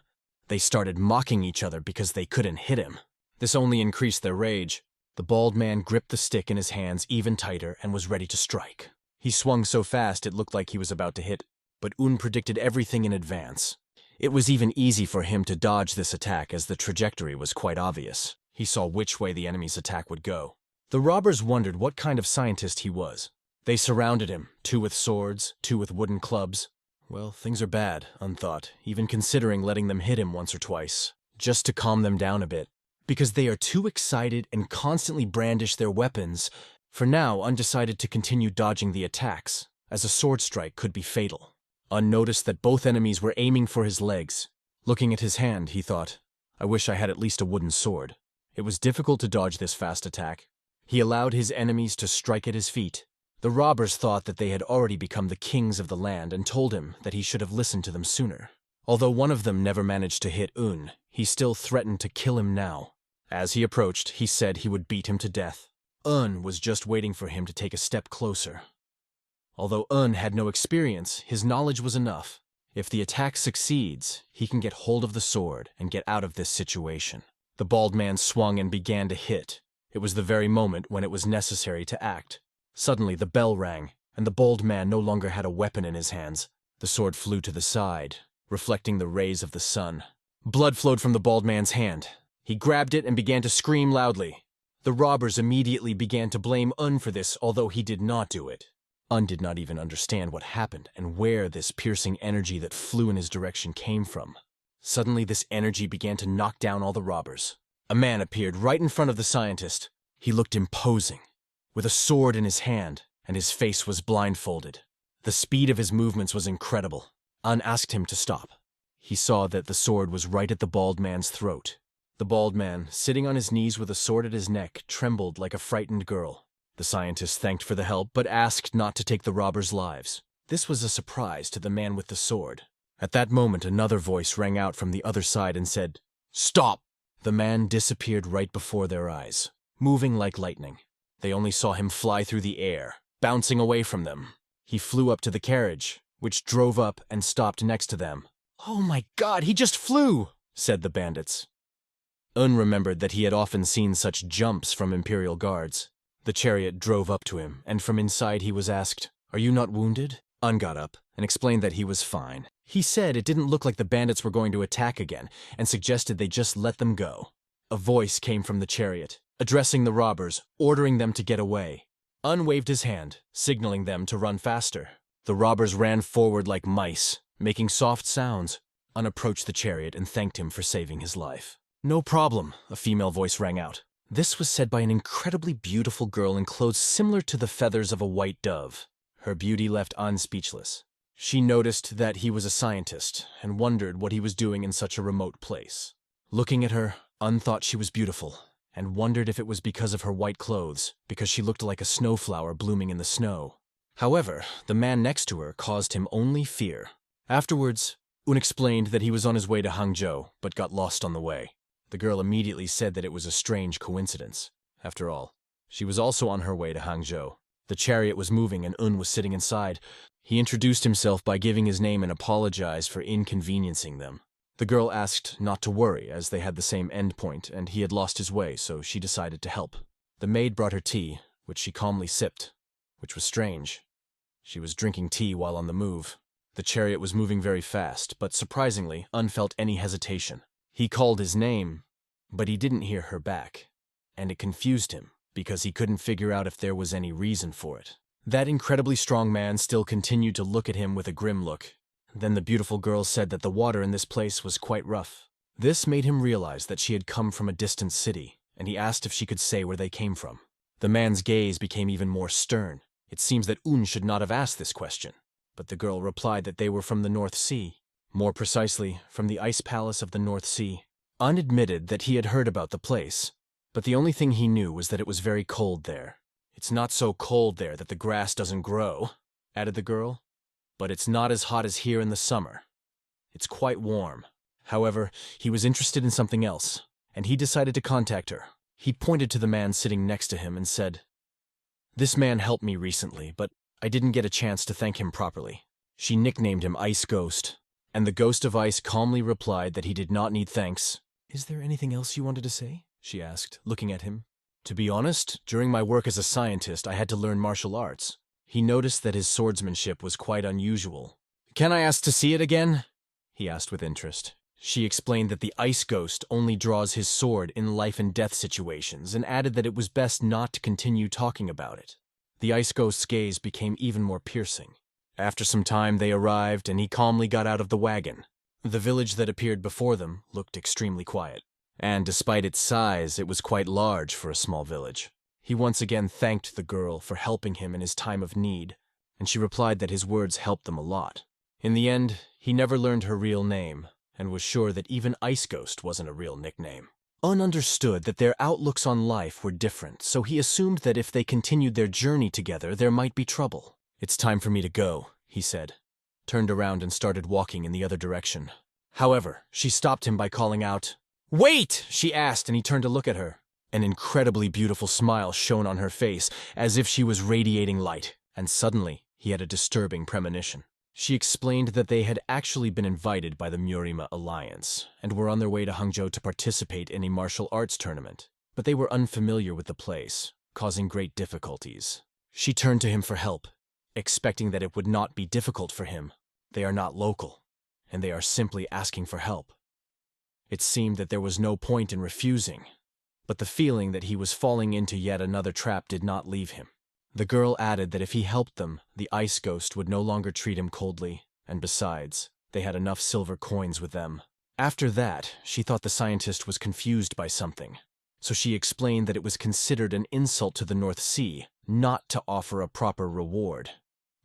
They started mocking each other because they couldn't hit him. This only increased their rage. The bald man gripped the stick in his hands even tighter and was ready to strike. He swung so fast it looked like he was about to hit, but Un predicted everything in advance. It was even easy for him to dodge this attack as the trajectory was quite obvious. He saw which way the enemy's attack would go. The robbers wondered what kind of scientist he was. They surrounded him, 2 with swords, 2 with wooden clubs. Well, things are bad, Un thought, even considering letting them hit him once or twice, just to calm them down a bit. Because they are too excited and constantly brandish their weapons. For now, Un decided to continue dodging the attacks, as a sword strike could be fatal. Un noticed that both enemies were aiming for his legs. Looking at his hand, he thought, "I wish I had at least a wooden sword." It was difficult to dodge this fast attack. He allowed his enemies to strike at his feet. The robbers thought that they had already become the kings of the land and told him that he should have listened to them sooner. Although one of them never managed to hit Un, he still threatened to kill him now. As he approached, he said he would beat him to death. Un was just waiting for him to take a step closer. Although Un had no experience, his knowledge was enough. If the attack succeeds, he can get hold of the sword and get out of this situation. The bald man swung and began to hit. It was the very moment when it was necessary to act. Suddenly the bell rang, and the bald man no longer had a weapon in his hands. The sword flew to the side, reflecting the rays of the sun. Blood flowed from the bald man's hand. He grabbed it and began to scream loudly. The robbers immediately began to blame Un for this, although he did not do it. Un did not even understand what happened and where this piercing energy that flew in his direction came from. Suddenly this energy began to knock down all the robbers. A man appeared right in front of the scientist. He looked imposing, with a sword in his hand, and his face was blindfolded. The speed of his movements was incredible. Un asked him to stop. He saw that the sword was right at the bald man's throat. The bald man, sitting on his knees with a sword at his neck, trembled like a frightened girl. The scientist thanked for the help, but asked not to take the robbers' lives. This was a surprise to the man with the sword. At that moment, another voice rang out from the other side and said, "Stop!" The man disappeared right before their eyes, moving like lightning. They only saw him fly through the air, bouncing away from them. He flew up to the carriage, which drove up and stopped next to them. "Oh my God, he just flew!" said the bandits. Un remembered that he had often seen such jumps from Imperial guards. The chariot drove up to him, and from inside he was asked, "Are you not wounded?" Un got up and explained that he was fine. He said it didn't look like the bandits were going to attack again, and suggested they just let them go. A voice came from the chariot, addressing the robbers, ordering them to get away. Un waved his hand, signaling them to run faster. The robbers ran forward like mice, making soft sounds. Un approached the chariot and thanked him for saving his life. "No problem," a female voice rang out. This was said by an incredibly beautiful girl in clothes similar to the feathers of a white dove. Her beauty left Un speechless. She noticed that he was a scientist and wondered what he was doing in such a remote place. Looking at her, Un thought she was beautiful and wondered if it was because of her white clothes, because she looked like a snowflower blooming in the snow. However, the man next to her caused him only fear. Afterwards, Un explained that he was on his way to Hangzhou, but got lost on the way. The girl immediately said that it was a strange coincidence. After all, she was also on her way to Hangzhou. The chariot was moving and Un was sitting inside. He introduced himself by giving his name and apologized for inconveniencing them. The girl asked not to worry, as they had the same endpoint, and he had lost his way, so she decided to help. The maid brought her tea, which she calmly sipped, which was strange. She was drinking tea while on the move. The chariot was moving very fast, but surprisingly, Un felt any hesitation. He called his name, but he didn't hear her back, and it confused him, because he couldn't figure out if there was any reason for it. That incredibly strong man still continued to look at him with a grim look. Then the beautiful girl said that the water in this place was quite rough. This made him realize that she had come from a distant city, and he asked if she could say where they came from. The man's gaze became even more stern. It seems that Un should not have asked this question, but the girl replied that they were from the North Sea. More precisely, from the ice palace of the North Sea. Un admitted that he had heard about the place, but the only thing he knew was that it was very cold there. "It's not so cold there that the grass doesn't grow," added the girl, "but it's not as hot as here in the summer. It's quite warm." However, he was interested in something else, and he decided to contact her. He pointed to the man sitting next to him and said, "This man helped me recently, but I didn't get a chance to thank him properly." She nicknamed him Ice Ghost, and the Ghost of Ice calmly replied that he did not need thanks. "Is there anything else you wanted to say?" she asked, looking at him. "To be honest, during my work as a scientist, I had to learn martial arts." He noticed that his swordsmanship was quite unusual. "Can I ask to see it again?" he asked with interest. She explained that the Ice Ghost only draws his sword in life and death situations, and added that it was best not to continue talking about it. The Ice Ghost's gaze became even more piercing. After some time they arrived, and he calmly got out of the wagon. The village that appeared before them looked extremely quiet, and despite its size, it was quite large for a small village. He once again thanked the girl for helping him in his time of need, and she replied that his words helped them a lot. In the end, he never learned her real name, and was sure that even Ice Ghost wasn't a real nickname. Un understood that their outlooks on life were different, so he assumed that if they continued their journey together, there might be trouble. "It's time for me to go," he said, turned around and started walking in the other direction. However, she stopped him by calling out, "Wait!" she asked, and he turned to look at her. An incredibly beautiful smile shone on her face, as if she was radiating light, and suddenly he had a disturbing premonition. She explained that they had actually been invited by the Murima Alliance, and were on their way to Hangzhou to participate in a martial arts tournament, but they were unfamiliar with the place, causing great difficulties. She turned to him for help, expecting that it would not be difficult for him. They are not local, and they are simply asking for help. It seemed that there was no point in refusing, but the feeling that he was falling into yet another trap did not leave him. The girl added that if he helped them, the ice ghost would no longer treat him coldly, and besides, they had enough silver coins with them. After that, she thought the scientist was confused by something, so she explained that it was considered an insult to the North Sea not to offer a proper reward.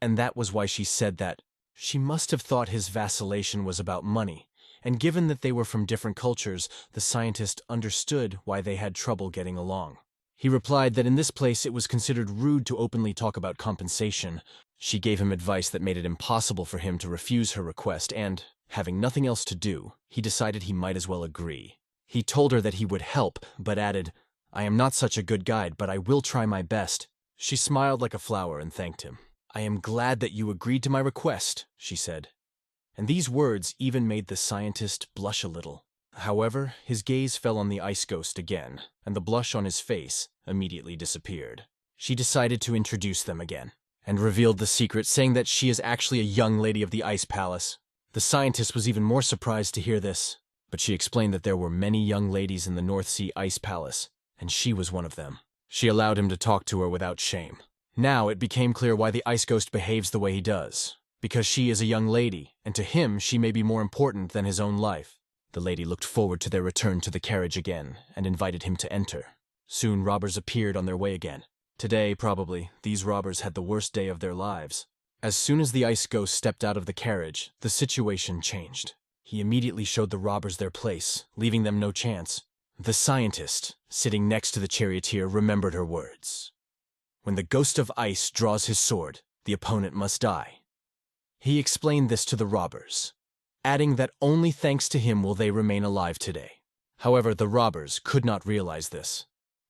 And that was why she said that she must have thought his vacillation was about money, and given that they were from different cultures, the scientist understood why they had trouble getting along. He replied that in this place it was considered rude to openly talk about compensation. She gave him advice that made it impossible for him to refuse her request, and, having nothing else to do, he decided he might as well agree. He told her that he would help, but added, "I am not such a good guide, but I will try my best." She smiled like a flower and thanked him. "I am glad that you agreed to my request," she said. And these words even made the scientist blush a little. However, his gaze fell on the ice ghost again, and the blush on his face immediately disappeared. She decided to introduce them again, and revealed the secret, saying that she is actually a young lady of the Ice Palace. The scientist was even more surprised to hear this, but she explained that there were many young ladies in the North Sea Ice Palace, and she was one of them. She allowed him to talk to her without shame. Now it became clear why the ice ghost behaves the way he does, because she is a young lady, and to him she may be more important than his own life. The lady looked forward to their return to the carriage again, and invited him to enter. Soon robbers appeared on their way again. Today, probably, these robbers had the worst day of their lives. As soon as the ice ghost stepped out of the carriage, the situation changed. He immediately showed the robbers their place, leaving them no chance. The scientist, sitting next to the charioteer, remembered her words. When the ghost of ice draws his sword, the opponent must die. He explained this to the robbers, adding that only thanks to him will they remain alive today. However, the robbers could not realize this,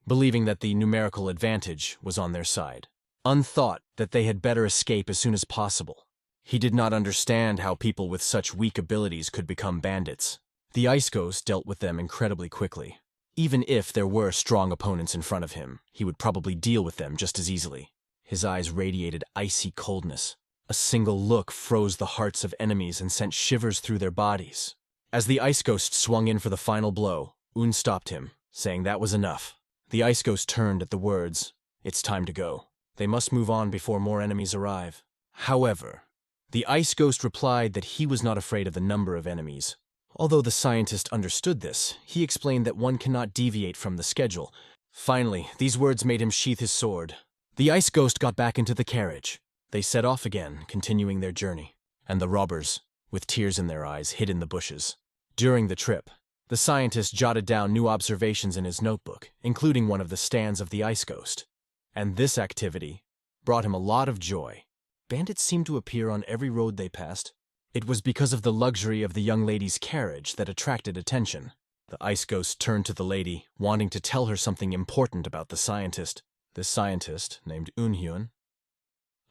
believing that the numerical advantage was on their side, unthought that they had better escape as soon as possible. He did not understand how people with such weak abilities could become bandits. The ice ghost dealt with them incredibly quickly. Even if there were strong opponents in front of him, he would probably deal with them just as easily. His eyes radiated icy coldness. A single look froze the hearts of enemies and sent shivers through their bodies. As the ice ghost swung in for the final blow, Un stopped him, saying that was enough. The ice ghost turned at the words, "It's time to go. They must move on before more enemies arrive." However, the ice ghost replied that he was not afraid of the number of enemies. Although the scientist understood this, he explained that one cannot deviate from the schedule. Finally, these words made him sheath his sword. The ice ghost got back into the carriage. They set off again, continuing their journey, and the robbers, with tears in their eyes, hid in the bushes. During the trip, the scientist jotted down new observations in his notebook, including one of the stands of the ice ghost. And this activity brought him a lot of joy. Bandits seemed to appear on every road they passed. It was because of the luxury of the young lady's carriage that attracted attention. The ice ghost turned to the lady, wanting to tell her something important about the scientist. This scientist, named Hyun,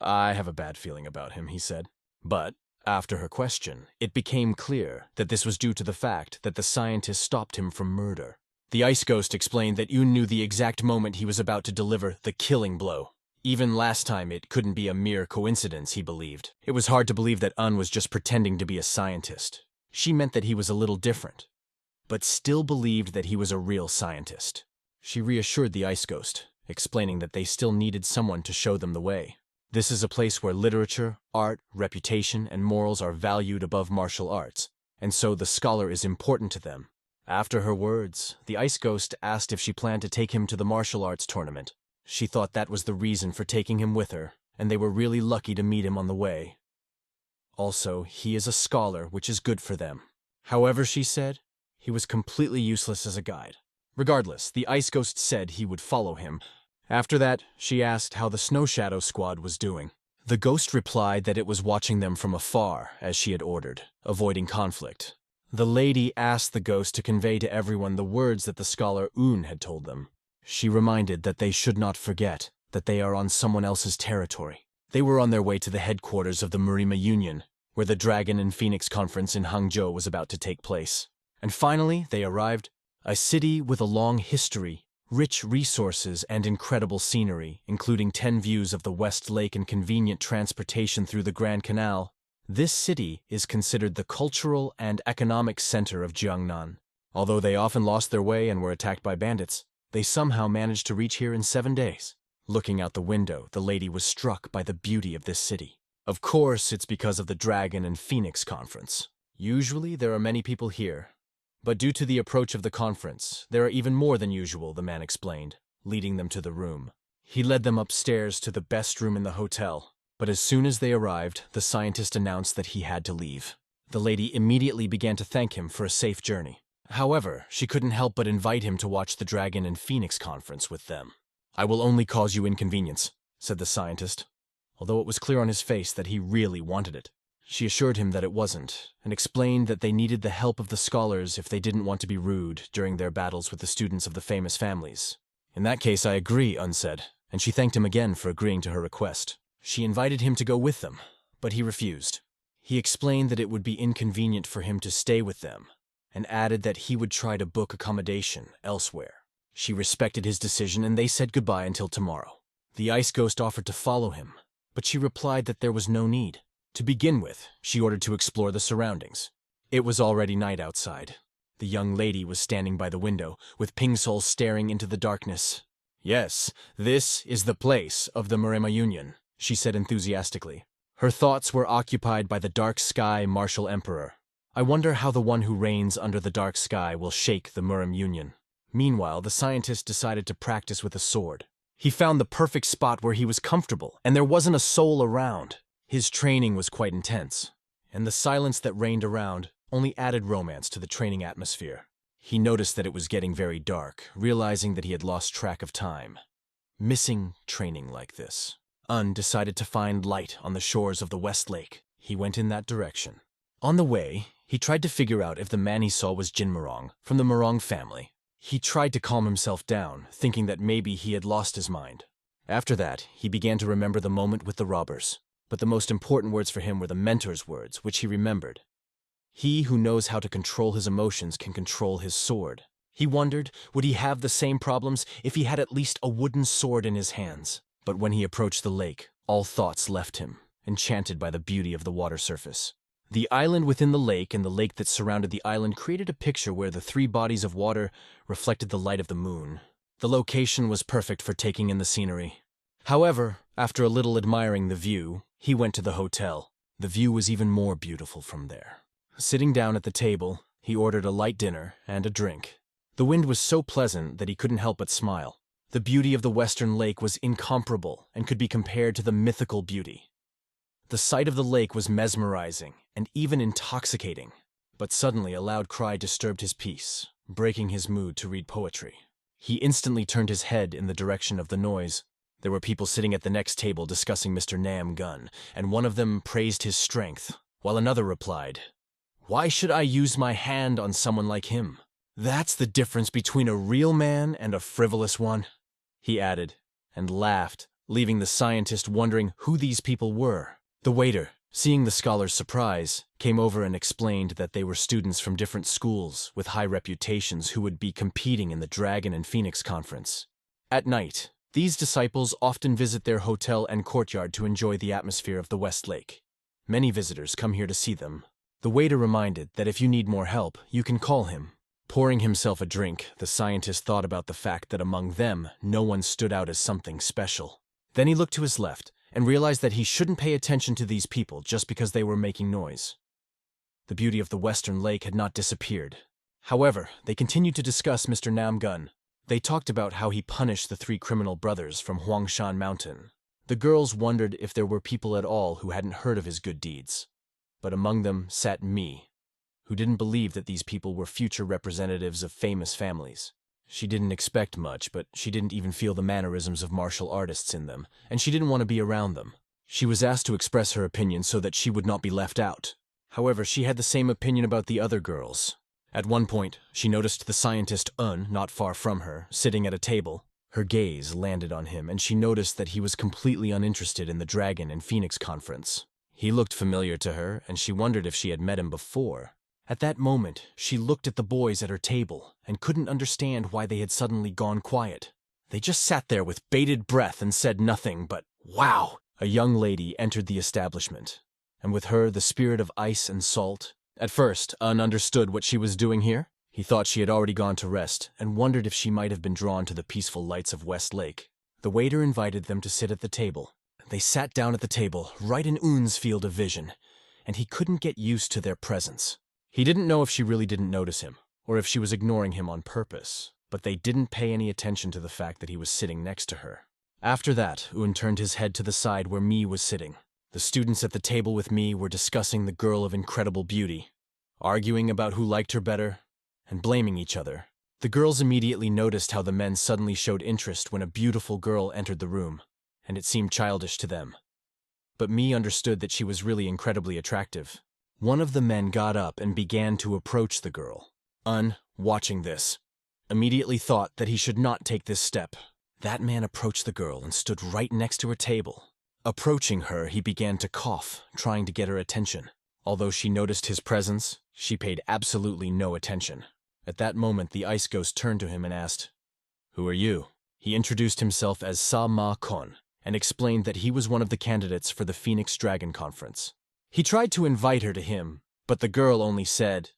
"I have a bad feeling about him," he said. But, after her question, it became clear that this was due to the fact that the scientist stopped him from murder. The ice ghost explained that Hyun knew the exact moment he was about to deliver the killing blow. Even last time it couldn't be a mere coincidence, he believed. It was hard to believe that Un was just pretending to be a scientist. She meant that he was a little different, but still believed that he was a real scientist. She reassured the ice ghost, explaining that they still needed someone to show them the way. This is a place where literature, art, reputation, and morals are valued above martial arts, and so the scholar is important to them. After her words, the ice ghost asked if she planned to take him to the martial arts tournament. She thought that was the reason for taking him with her, and they were really lucky to meet him on the way. Also, he is a scholar, which is good for them. However, she said, he was completely useless as a guide. Regardless, the ice ghost said he would follow him. After that, she asked how the Snow Shadow Squad was doing. The ghost replied that it was watching them from afar, as she had ordered, avoiding conflict. The lady asked the ghost to convey to everyone the words that the scholar Un had told them. She reminded that they should not forget that they are on someone else's territory. They were on their way to the headquarters of the Murima Union, where the Dragon and Phoenix Conference in Hangzhou was about to take place. And finally, they arrived, a city with a long history, rich resources, and incredible scenery, including 10 views of the West Lake and convenient transportation through the Grand Canal. This city is considered the cultural and economic center of Jiangnan. Although they often lost their way and were attacked by bandits, they somehow managed to reach here in 7 days. Looking out the window, the lady was struck by the beauty of this city. Of course, it's because of the Dragon and Phoenix Conference. Usually, there are many people here. But due to the approach of the conference, there are even more than usual, the man explained, leading them to the room. He led them upstairs to the best room in the hotel. But as soon as they arrived, the scientist announced that he had to leave. The lady immediately began to thank him for a safe journey. However, she couldn't help but invite him to watch the Dragon and Phoenix Conference with them. "I will only cause you inconvenience," said the scientist, although it was clear on his face that he really wanted it. She assured him that it wasn't, and explained that they needed the help of the scholars if they didn't want to be rude during their battles with the students of the famous families. "In that case, I agree," Un said, and she thanked him again for agreeing to her request. She invited him to go with them, but he refused. He explained that it would be inconvenient for him to stay with them, and added that he would try to book accommodation elsewhere. She respected his decision, and they said goodbye until tomorrow. The ice ghost offered to follow him, but she replied that there was no need. To begin with, she ordered to explore the surroundings. It was already night outside. The young lady was standing by the window, with Pingsol staring into the darkness. "Yes, this is the place of the Murima Union," she said enthusiastically. Her thoughts were occupied by the dark sky martial emperor. "I wonder how the one who reigns under the dark sky will shake the Murrim Union." Meanwhile, the scientist decided to practice with a sword. He found the perfect spot where he was comfortable, and there wasn't a soul around. His training was quite intense, and the silence that reigned around only added romance to the training atmosphere. He noticed that it was getting very dark, realizing that he had lost track of time. Missing training like this. Un decided to find light on the shores of the West Lake. He went in that direction. On the way, he tried to figure out if the man he saw was Jin Murang, from the Murang family. He tried to calm himself down, thinking that maybe he had lost his mind. After that, he began to remember the moment with the robbers. But the most important words for him were the mentor's words, which he remembered. He who knows how to control his emotions can control his sword. He wondered, would he have the same problems if he had at least a wooden sword in his hands? But when he approached the lake, all thoughts left him, enchanted by the beauty of the water surface. The island within the lake and the lake that surrounded the island created a picture where the 3 bodies of water reflected the light of the moon. The location was perfect for taking in the scenery. However, after a little admiring the view, he went to the hotel. The view was even more beautiful from there. Sitting down at the table, he ordered a light dinner and a drink. The wind was so pleasant that he couldn't help but smile. The beauty of the western lake was incomparable and could be compared to the mythical beauty. The sight of the lake was mesmerizing and even intoxicating. But suddenly a loud cry disturbed his peace, breaking his mood to read poetry. He instantly turned his head in the direction of the noise. There were people sitting at the next table discussing Mr. Nam Gun, and one of them praised his strength, while another replied, "Why should I use my hand on someone like him? That's the difference between a real man and a frivolous one," he added, and laughed, leaving the scientist wondering who these people were. The waiter, seeing the scholar's surprise, came over and explained that they were students from different schools with high reputations who would be competing in the Dragon and Phoenix Conference. At night, these disciples often visit their hotel and courtyard to enjoy the atmosphere of the West Lake. Many visitors come here to see them. The waiter reminded that if you need more help, you can call him. Pouring himself a drink, the scientist thought about the fact that among them, no one stood out as something special. Then he looked to his left and realized that he shouldn't pay attention to these people just because they were making noise. The beauty of the Western Lake had not disappeared. However, they continued to discuss Mr. Nam Gun. They talked about how he punished the 3 criminal brothers from Huangshan Mountain. The girls wondered if there were people at all who hadn't heard of his good deeds. But among them sat Mi, who didn't believe that these people were future representatives of famous families. She didn't expect much, but she didn't even feel the mannerisms of martial artists in them, and she didn't want to be around them. She was asked to express her opinion so that she would not be left out. However, she had the same opinion about the other girls. At one point, she noticed the scientist Un, not far from her, sitting at a table. Her gaze landed on him, and she noticed that he was completely uninterested in the Dragon and Phoenix conference. He looked familiar to her, and she wondered if she had met him before. At that moment, she looked at the boys at her table and couldn't understand why they had suddenly gone quiet. They just sat there with bated breath and said nothing but, "Wow!" A young lady entered the establishment, and with her the spirit of ice and salt. At first, Un understood what she was doing here. He thought she had already gone to rest and wondered if she might have been drawn to the peaceful lights of West Lake. The waiter invited them to sit at the table. They sat down at the table, right in Un's field of vision, and he couldn't get used to their presence. He didn't know if she really didn't notice him, or if she was ignoring him on purpose, but they didn't pay any attention to the fact that he was sitting next to her. After that, Un turned his head to the side where Mi was sitting. The students at the table with Mi were discussing the girl of incredible beauty, arguing about who liked her better, and blaming each other. The girls immediately noticed how the men suddenly showed interest when a beautiful girl entered the room, and it seemed childish to them. But Mi understood that she was really incredibly attractive. One of the men got up and began to approach the girl. Un, watching this, immediately thought that he should not take this step. That man approached the girl and stood right next to her table. Approaching her, he began to cough, trying to get her attention. Although she noticed his presence, she paid absolutely no attention. At that moment, the ice ghost turned to him and asked, "Who are you?" He introduced himself as Sa Ma Kon and explained that he was one of the candidates for the Phoenix Dragon Conference. He tried to invite her to him, but the girl only said,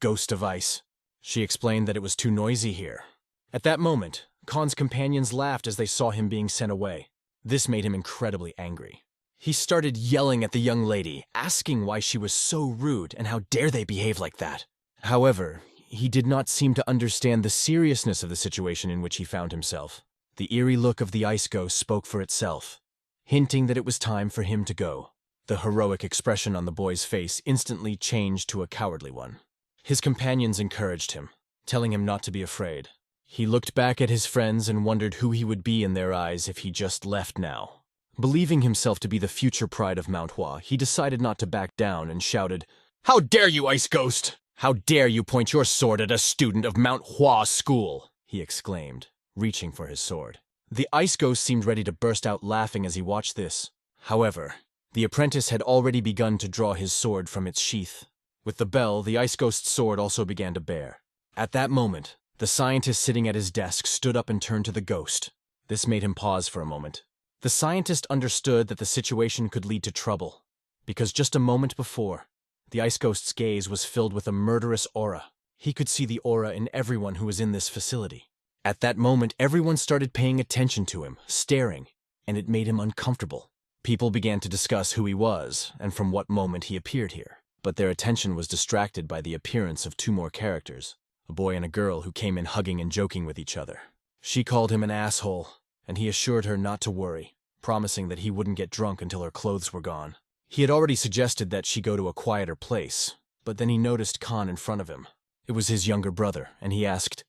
"Ghost of Ice." She explained that it was too noisy here. At that moment, Kon's companions laughed as they saw him being sent away. This made him incredibly angry. He started yelling at the young lady, asking why she was so rude and how dare they behave like that. However, he did not seem to understand the seriousness of the situation in which he found himself. The eerie look of the ice ghost spoke for itself, hinting that it was time for him to go. The heroic expression on the boy's face instantly changed to a cowardly one. His companions encouraged him, telling him not to be afraid. He looked back at his friends and wondered who he would be in their eyes if he just left now. Believing himself to be the future pride of Manhwa, he decided not to back down and shouted, "How dare you, Ice Ghost! How dare you point your sword at a student of Manhwa School!" he exclaimed, reaching for his sword. The Ice Ghost seemed ready to burst out laughing as he watched this. However, the apprentice had already begun to draw his sword from its sheath. With the bell, the Ice Ghost's sword also began to bear. At that moment, the scientist sitting at his desk stood up and turned to the ghost. This made him pause for a moment. The scientist understood that the situation could lead to trouble, because just a moment before, the Ice Ghost's gaze was filled with a murderous aura. He could see the aura in everyone who was in this facility. At that moment, everyone started paying attention to him, staring, and it made him uncomfortable. People began to discuss who he was and from what moment he appeared here, but their attention was distracted by the appearance of two more characters, a boy and a girl who came in hugging and joking with each other. She called him an asshole, and he assured her not to worry, promising that he wouldn't get drunk until her clothes were gone. He had already suggested that she go to a quieter place, but then he noticed Khan in front of him. It was his younger brother, and he asked,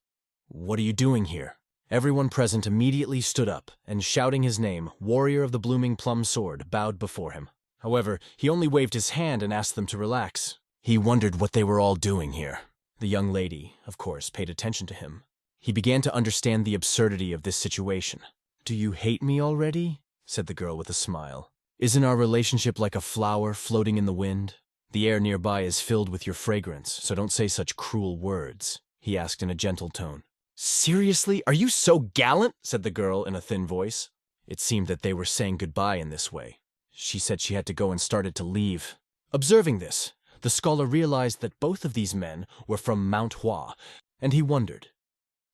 "What are you doing here?" Everyone present immediately stood up, and shouting his name, Warrior of the Blooming Plum Sword, bowed before him. However, he only waved his hand and asked them to relax. He wondered what they were all doing here. The young lady, of course, paid attention to him. He began to understand the absurdity of this situation. "Do you hate me already?" said the girl with a smile. "Isn't our relationship like a flower floating in the wind? The air nearby is filled with your fragrance, so don't say such cruel words," he asked in a gentle tone. "Seriously? Are you so gallant?" said the girl in a thin voice. It seemed that they were saying goodbye in this way. She said she had to go and started to leave. Observing this, the scholar realized that both of these men were from Manhwa, and he wondered,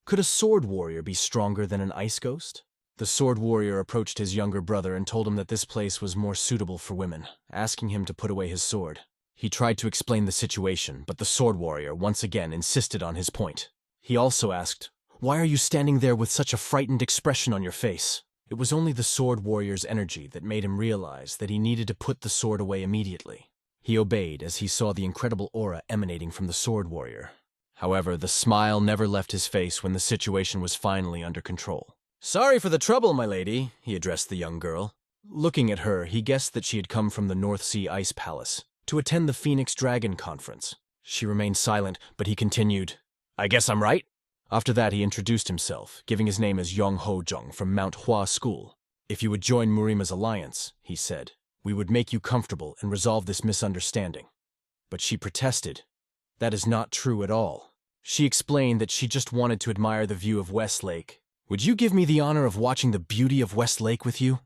could a sword warrior be stronger than an ice ghost? The sword warrior approached his younger brother and told him that this place was more suitable for women, asking him to put away his sword. He tried to explain the situation, but the sword warrior once again insisted on his point. He also asked, "Why are you standing there with such a frightened expression on your face?" It was only the sword warrior's energy that made him realize that he needed to put the sword away immediately. He obeyed as he saw the incredible aura emanating from the sword warrior. However, the smile never left his face when the situation was finally under control. "Sorry for the trouble, my lady," he addressed the young girl. Looking at her, he guessed that she had come from the North Sea Ice Palace to attend the Phoenix Dragon Conference. She remained silent, but he continued, "I guess I'm right? After that, he introduced himself, giving his name as Yong Ho-jung from Manhwa School. If you would join Murima's alliance, he said, we would make you comfortable and resolve this misunderstanding. But she protested. That is not true at all. She explained that she just wanted to admire the view of Westlake. Would you give me the honor of watching the beauty of Westlake with you?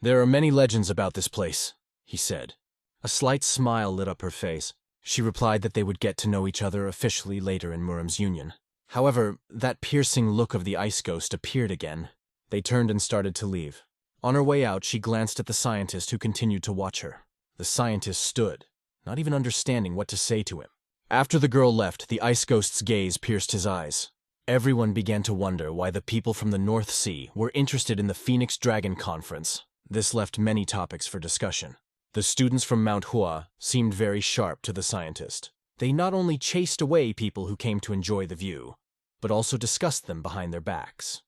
There are many legends about this place, he said. A slight smile lit up her face. She replied that they would get to know each other officially later in Muram's union. However, that piercing look of the ice ghost appeared again. They turned and started to leave. On her way out, she glanced at the scientist who continued to watch her. The scientist stood, not even understanding what to say to him. After the girl left, the ice ghost's gaze pierced his eyes. Everyone began to wonder why the people from the North Sea were interested in the Phoenix Dragon Conference. This left many topics for discussion. The students from Manhua seemed very sharp to the scientist. They not only chased away people who came to enjoy the view, but also discussed them behind their backs.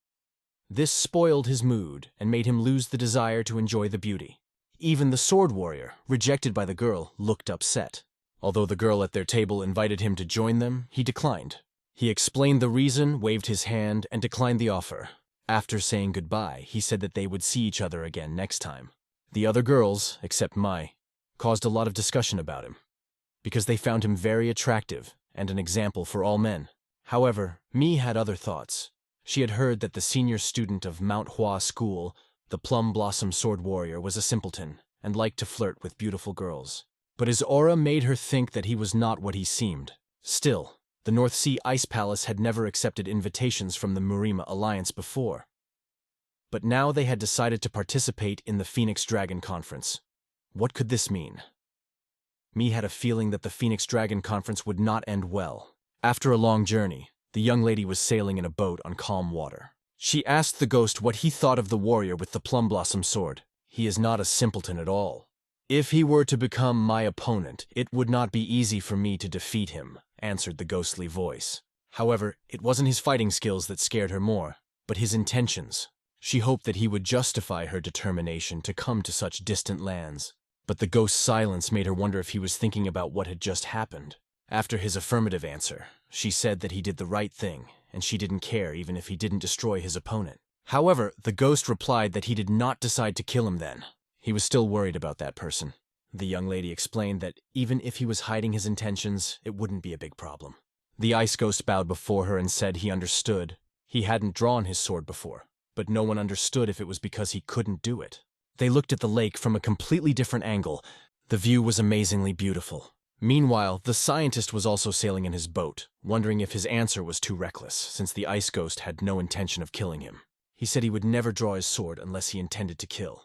This spoiled his mood and made him lose the desire to enjoy the beauty. Even the sword warrior, rejected by the girl, looked upset. Although the girl at their table invited him to join them, he declined. He explained the reason, waved his hand, and declined the offer. After saying goodbye, he said that they would see each other again next time. The other girls, except Mai, caused a lot of discussion about him, because they found him very attractive and an example for all men. However, Mi had other thoughts. She had heard that the senior student of Manhwa School, the Plum Blossom Sword Warrior, was a simpleton and liked to flirt with beautiful girls. But his aura made her think that he was not what he seemed. Still, the North Sea Ice Palace had never accepted invitations from the Murima Alliance before. But now they had decided to participate in the Phoenix Dragon Conference. What could this mean? Mi had a feeling that the Phoenix Dragon Conference would not end well. After a long journey, the young lady was sailing in a boat on calm water. She asked the ghost what he thought of the warrior with the plum blossom sword. He is not a simpleton at all. If he were to become my opponent, it would not be easy for me to defeat him, answered the ghostly voice. However, it wasn't his fighting skills that scared her more, but his intentions. She hoped that he would justify her determination to come to such distant lands. But the ghost's silence made her wonder if he was thinking about what had just happened. After his affirmative answer, she said that he did the right thing, and she didn't care even if he didn't destroy his opponent. However, the ghost replied that he did not decide to kill him then. He was still worried about that person. The young lady explained that even if he was hiding his intentions, it wouldn't be a big problem. The ice ghost bowed before her and said he understood. He hadn't drawn his sword before, but no one understood if it was because he couldn't do it. They looked at the lake from a completely different angle. The view was amazingly beautiful. Meanwhile, the scientist was also sailing in his boat, wondering if his answer was too reckless, since the ice ghost had no intention of killing him. He said he would never draw his sword unless he intended to kill.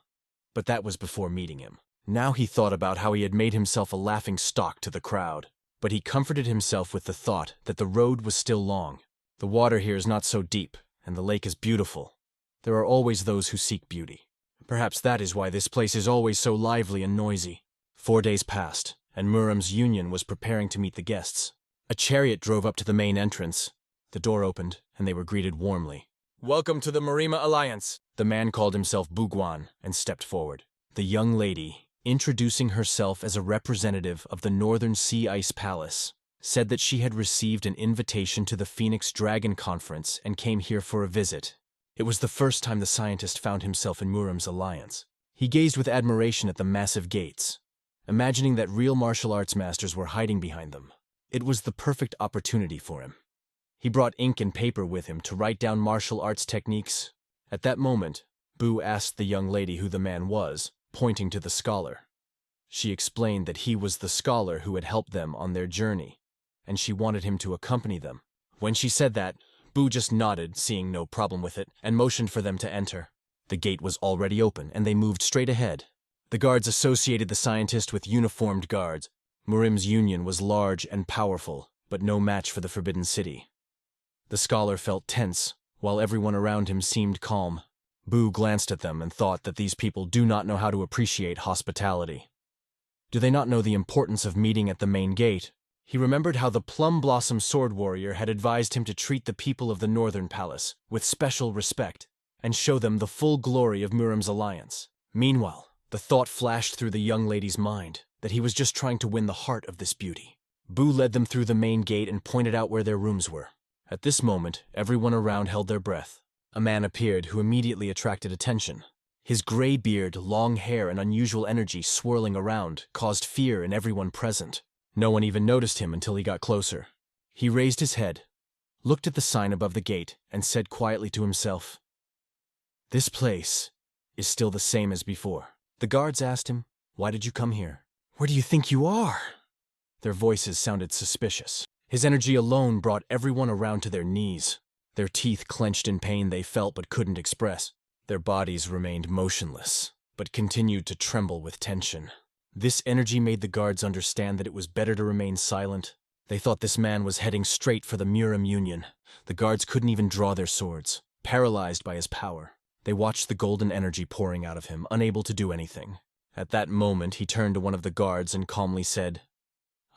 But that was before meeting him. Now he thought about how he had made himself a laughing stock to the crowd. But he comforted himself with the thought that the road was still long. The water here is not so deep, and the lake is beautiful. There are always those who seek beauty. Perhaps that is why this place is always so lively and noisy. 4 days passed, and Muram's union was preparing to meet the guests. A chariot drove up to the main entrance. The door opened, and they were greeted warmly. "Welcome to the Murima Alliance." The man called himself Buguan and stepped forward. The young lady, introducing herself as a representative of the Northern Sea Ice Palace, said that she had received an invitation to the Phoenix Dragon Conference and came here for a visit. It was the first time the scientist found himself in Muram's alliance. He gazed with admiration at the massive gates, imagining that real martial arts masters were hiding behind them. It was the perfect opportunity for him. He brought ink and paper with him to write down martial arts techniques. At that moment, Bu asked the young lady who the man was, pointing to the scholar. She explained that he was the scholar who had helped them on their journey, and she wanted him to accompany them. When she said that, Bu just nodded, seeing no problem with it, and motioned for them to enter. The gate was already open, and they moved straight ahead. The guards associated the scientist with uniformed guards. Murim's union was large and powerful, but no match for the Forbidden City. The scholar felt tense, while everyone around him seemed calm. Bu glanced at them and thought that these people do not know how to appreciate hospitality. Do they not know the importance of meeting at the main gate? He remembered how the Plum Blossom Sword Warrior had advised him to treat the people of the Northern Palace with special respect and show them the full glory of Muram's alliance. Meanwhile, the thought flashed through the young lady's mind that he was just trying to win the heart of this beauty. Bu led them through the main gate and pointed out where their rooms were. At this moment, everyone around held their breath. A man appeared who immediately attracted attention. His gray beard, long hair, and unusual energy swirling around caused fear in everyone present. No one even noticed him until he got closer. He raised his head, looked at the sign above the gate, and said quietly to himself, "This place is still the same as before." The guards asked him, "Why did you come here?" "Where do you think you are?" Their voices sounded suspicious. His energy alone brought everyone around to their knees. Their teeth clenched in pain they felt but couldn't express. Their bodies remained motionless, but continued to tremble with tension. This energy made the guards understand that it was better to remain silent. They thought this man was heading straight for the Murang Union. The guards couldn't even draw their swords, paralyzed by his power. They watched the golden energy pouring out of him, unable to do anything. At that moment, he turned to one of the guards and calmly said,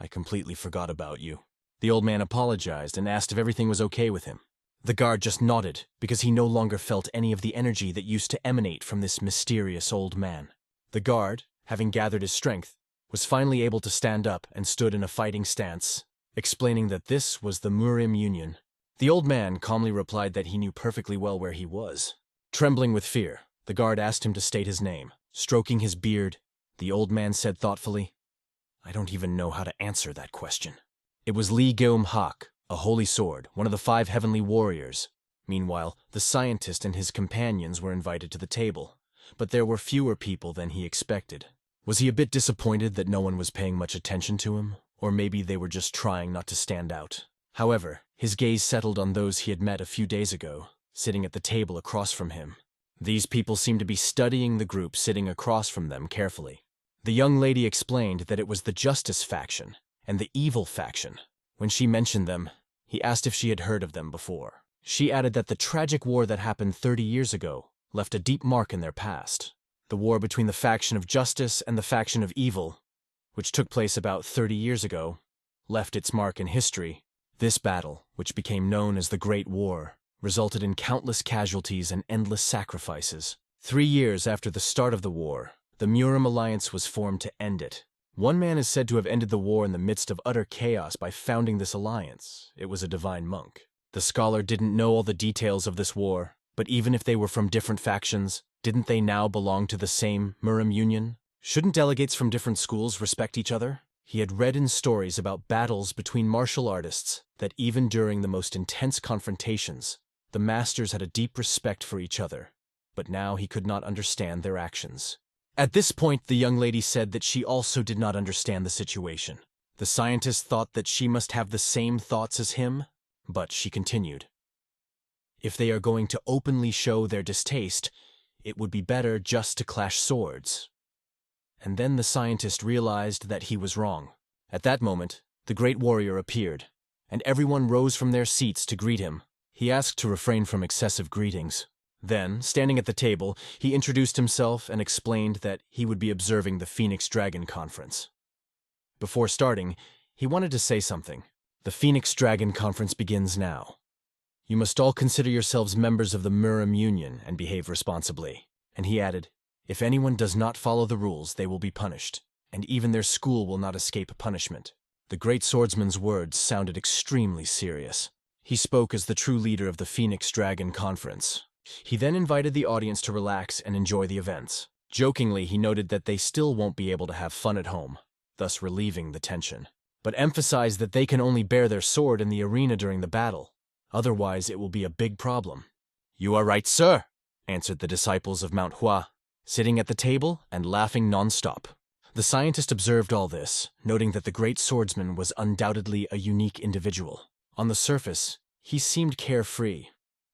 "I completely forgot about you." The old man apologized and asked if everything was okay with him. The guard just nodded, because he no longer felt any of the energy that used to emanate from this mysterious old man. The guard, having gathered his strength, was finally able to stand up and stood in a fighting stance, explaining that this was the Murang Union. The old man calmly replied that he knew perfectly well where he was. Trembling with fear, the guard asked him to state his name. Stroking his beard, the old man said thoughtfully, "I don't even know how to answer that question." It was Lee Geum-hak, a holy sword, one of the 5 heavenly warriors. Meanwhile, the scientist and his companions were invited to the table, but there were fewer people than he expected. Was he a bit disappointed that no one was paying much attention to him? Or maybe they were just trying not to stand out. However, his gaze settled on those he had met a few days ago, sitting at the table across from him. These people seemed to be studying the group sitting across from them carefully. The young lady explained that it was the Justice faction and the Evil faction. When she mentioned them, he asked if she had heard of them before. She added that the tragic war that happened 30 years ago left a deep mark in their past. The war between the faction of Justice and the faction of Evil, which took place about 30 years ago, left its mark in history. This battle, which became known as the Great War, resulted in countless casualties and endless sacrifices. 3 years after the start of the war, the Murang Alliance was formed to end it. One man is said to have ended the war in the midst of utter chaos by founding this alliance. It was a divine monk. The scholar didn't know all the details of this war, but even if they were from different factions, didn't they now belong to the same Murang Union? Shouldn't delegates from different schools respect each other? He had read in stories about battles between martial artists that even during the most intense confrontations, the masters had a deep respect for each other, but now he could not understand their actions. At this point, the young lady said that she also did not understand the situation. The scientist thought that she must have the same thoughts as him, but she continued, "If they are going to openly show their distaste, it would be better just to clash swords." And then the scientist realized that he was wrong. At that moment, the great warrior appeared, and everyone rose from their seats to greet him. He asked to refrain from excessive greetings. Then, standing at the table, he introduced himself and explained that he would be observing the Phoenix Dragon Conference. Before starting, he wanted to say something. "The Phoenix Dragon Conference begins now. You must all consider yourselves members of the Murang Union and behave responsibly." And he added, "If anyone does not follow the rules, they will be punished, and even their school will not escape punishment." The great swordsman's words sounded extremely serious. He spoke as the true leader of the Phoenix Dragon Conference. He then invited the audience to relax and enjoy the events. Jokingly, he noted that they still won't be able to have fun at home, thus relieving the tension, but emphasized that they can only bear their sword in the arena during the battle. Otherwise, it will be a big problem. "You are right, sir," answered the disciples of MANHUA, sitting at the table and laughing non-stop. The scientist observed all this, noting that the great swordsman was undoubtedly a unique individual. On the surface, he seemed carefree,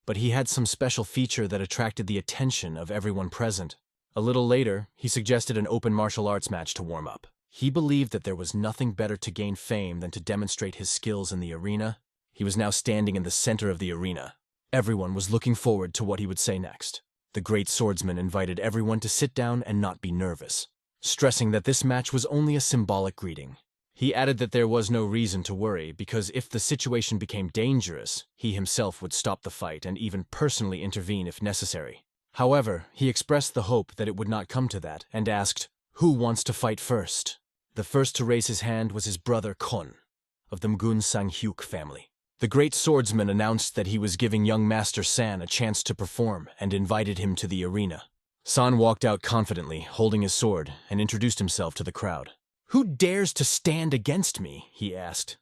but he had some special feature that attracted the attention of everyone present. A little later, he suggested an open martial arts match to warm up. He believed that there was nothing better to gain fame than to demonstrate his skills in the arena. He was now standing in the center of the arena. Everyone was looking forward to what he would say next. The great swordsman invited everyone to sit down and not be nervous, stressing that this match was only a symbolic greeting. He added that there was no reason to worry, because if the situation became dangerous, he himself would stop the fight and even personally intervene if necessary. However, he expressed the hope that it would not come to that, and asked, "Who wants to fight first?" The first to raise his hand was his brother Kon, of the Mgun Sang-hyuk family. The great swordsman announced that he was giving young Master San a chance to perform and invited him to the arena. San walked out confidently, holding his sword, and introduced himself to the crowd. "Who dares to stand against me?" he asked,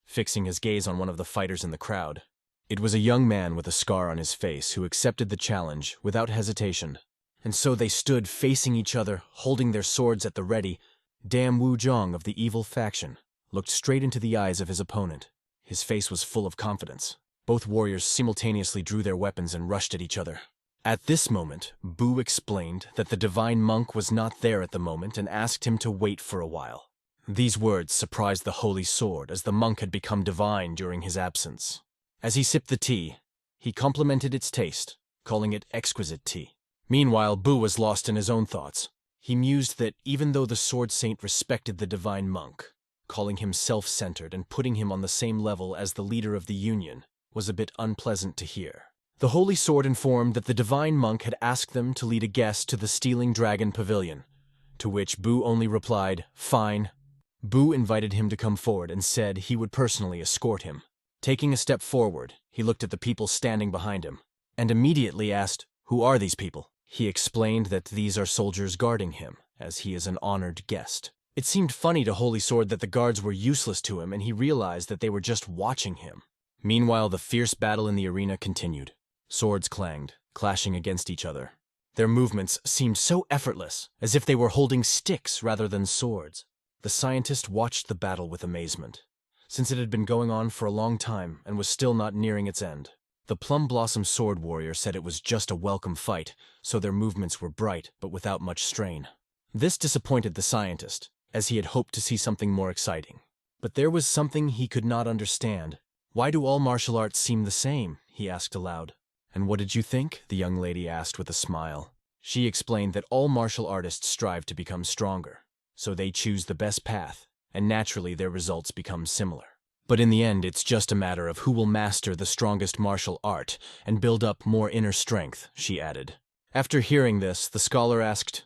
fixing his gaze on one of the fighters in the crowd. It was a young man with a scar on his face who accepted the challenge without hesitation. And so they stood facing each other, holding their swords at the ready. Dam Wuzhong of the evil faction looked straight into the eyes of his opponent. His face was full of confidence. Both warriors simultaneously drew their weapons and rushed at each other. At this moment, Bu explained that the divine monk was not there at the moment and asked him to wait for a while. These words surprised the holy sword, as the monk had become divine during his absence. As he sipped the tea, he complimented its taste, calling it exquisite tea. Meanwhile, Bu was lost in his own thoughts. He mused that even though the sword saint respected the divine monk, calling him self-centered and putting him on the same level as the leader of the Union was a bit unpleasant to hear. The holy sword informed that the divine monk had asked them to lead a guest to the Stealing Dragon Pavilion, to which Bu only replied, "Fine." Bu invited him to come forward and said he would personally escort him. Taking a step forward, he looked at the people standing behind him, and immediately asked, "Who are these people?" He explained that these are soldiers guarding him, as he is an honored guest. It seemed funny to Holy Sword that the guards were useless to him, and he realized that they were just watching him. Meanwhile, the fierce battle in the arena continued. Swords clanged, clashing against each other. Their movements seemed so effortless, as if they were holding sticks rather than swords. The scientist watched the battle with amazement, since it had been going on for a long time and was still not nearing its end. The Plum Blossom Sword Warrior said it was just a welcome fight, so their movements were bright but without much strain. This disappointed the scientist, as he had hoped to see something more exciting. But there was something he could not understand. "Why do all martial arts seem the same?" he asked aloud. "And what did you think?" the young lady asked with a smile. She explained that all martial artists strive to become stronger, so they choose the best path, and naturally their results become similar. But in the end, it's just a matter of who will master the strongest martial art and build up more inner strength, she added. After hearing this, the scholar asked,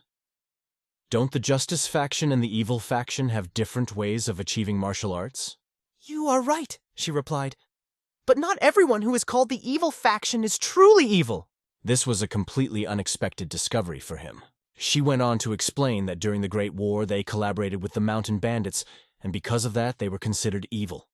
"Don't the Justice faction and the Evil faction have different ways of achieving martial arts?" "You are right," she replied. "But not everyone who is called the Evil faction is truly evil." This was a completely unexpected discovery for him. She went on to explain that during the Great War they collaborated with the Mountain Bandits, and because of that they were considered evil.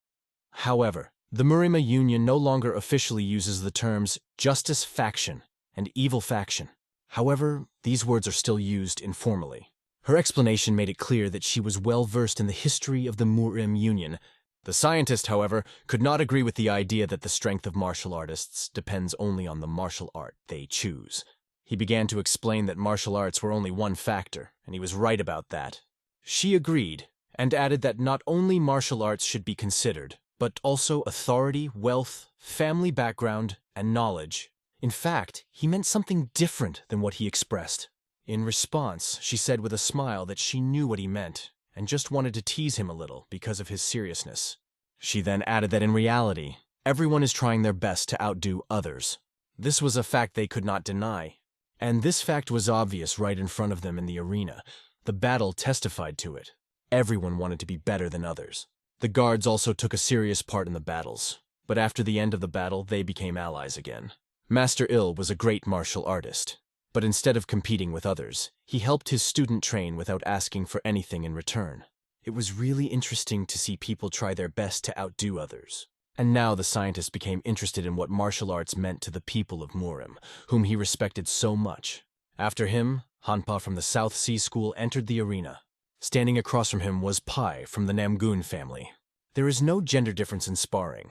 However, the Murima Union no longer officially uses the terms Justice faction and Evil faction. However, these words are still used informally. Her explanation made it clear that she was well versed in the history of the Murim Union. The scientist, however, could not agree with the idea that the strength of martial artists depends only on the martial art they choose. He began to explain that martial arts were only one factor, and he was right about that. She agreed, and added that not only martial arts should be considered, but also authority, wealth, family background, and knowledge. In fact, he meant something different than what he expressed. In response, she said with a smile that she knew what he meant, and just wanted to tease him a little because of his seriousness. She then added that in reality, everyone is trying their best to outdo others. This was a fact they could not deny, and this fact was obvious right in front of them in the arena. The battle testified to it. Everyone wanted to be better than others. The guards also took a serious part in the battles, but after the end of the battle, they became allies again. Master Il was a great martial artist, but instead of competing with others, he helped his student train without asking for anything in return. It was really interesting to see people try their best to outdo others. And now the scientist became interested in what martial arts meant to the people of Murim, whom he respected so much. After him, Hanpa from the South Sea School entered the arena. Standing across from him was Pai from the Namgun family. There is no gender difference in sparring,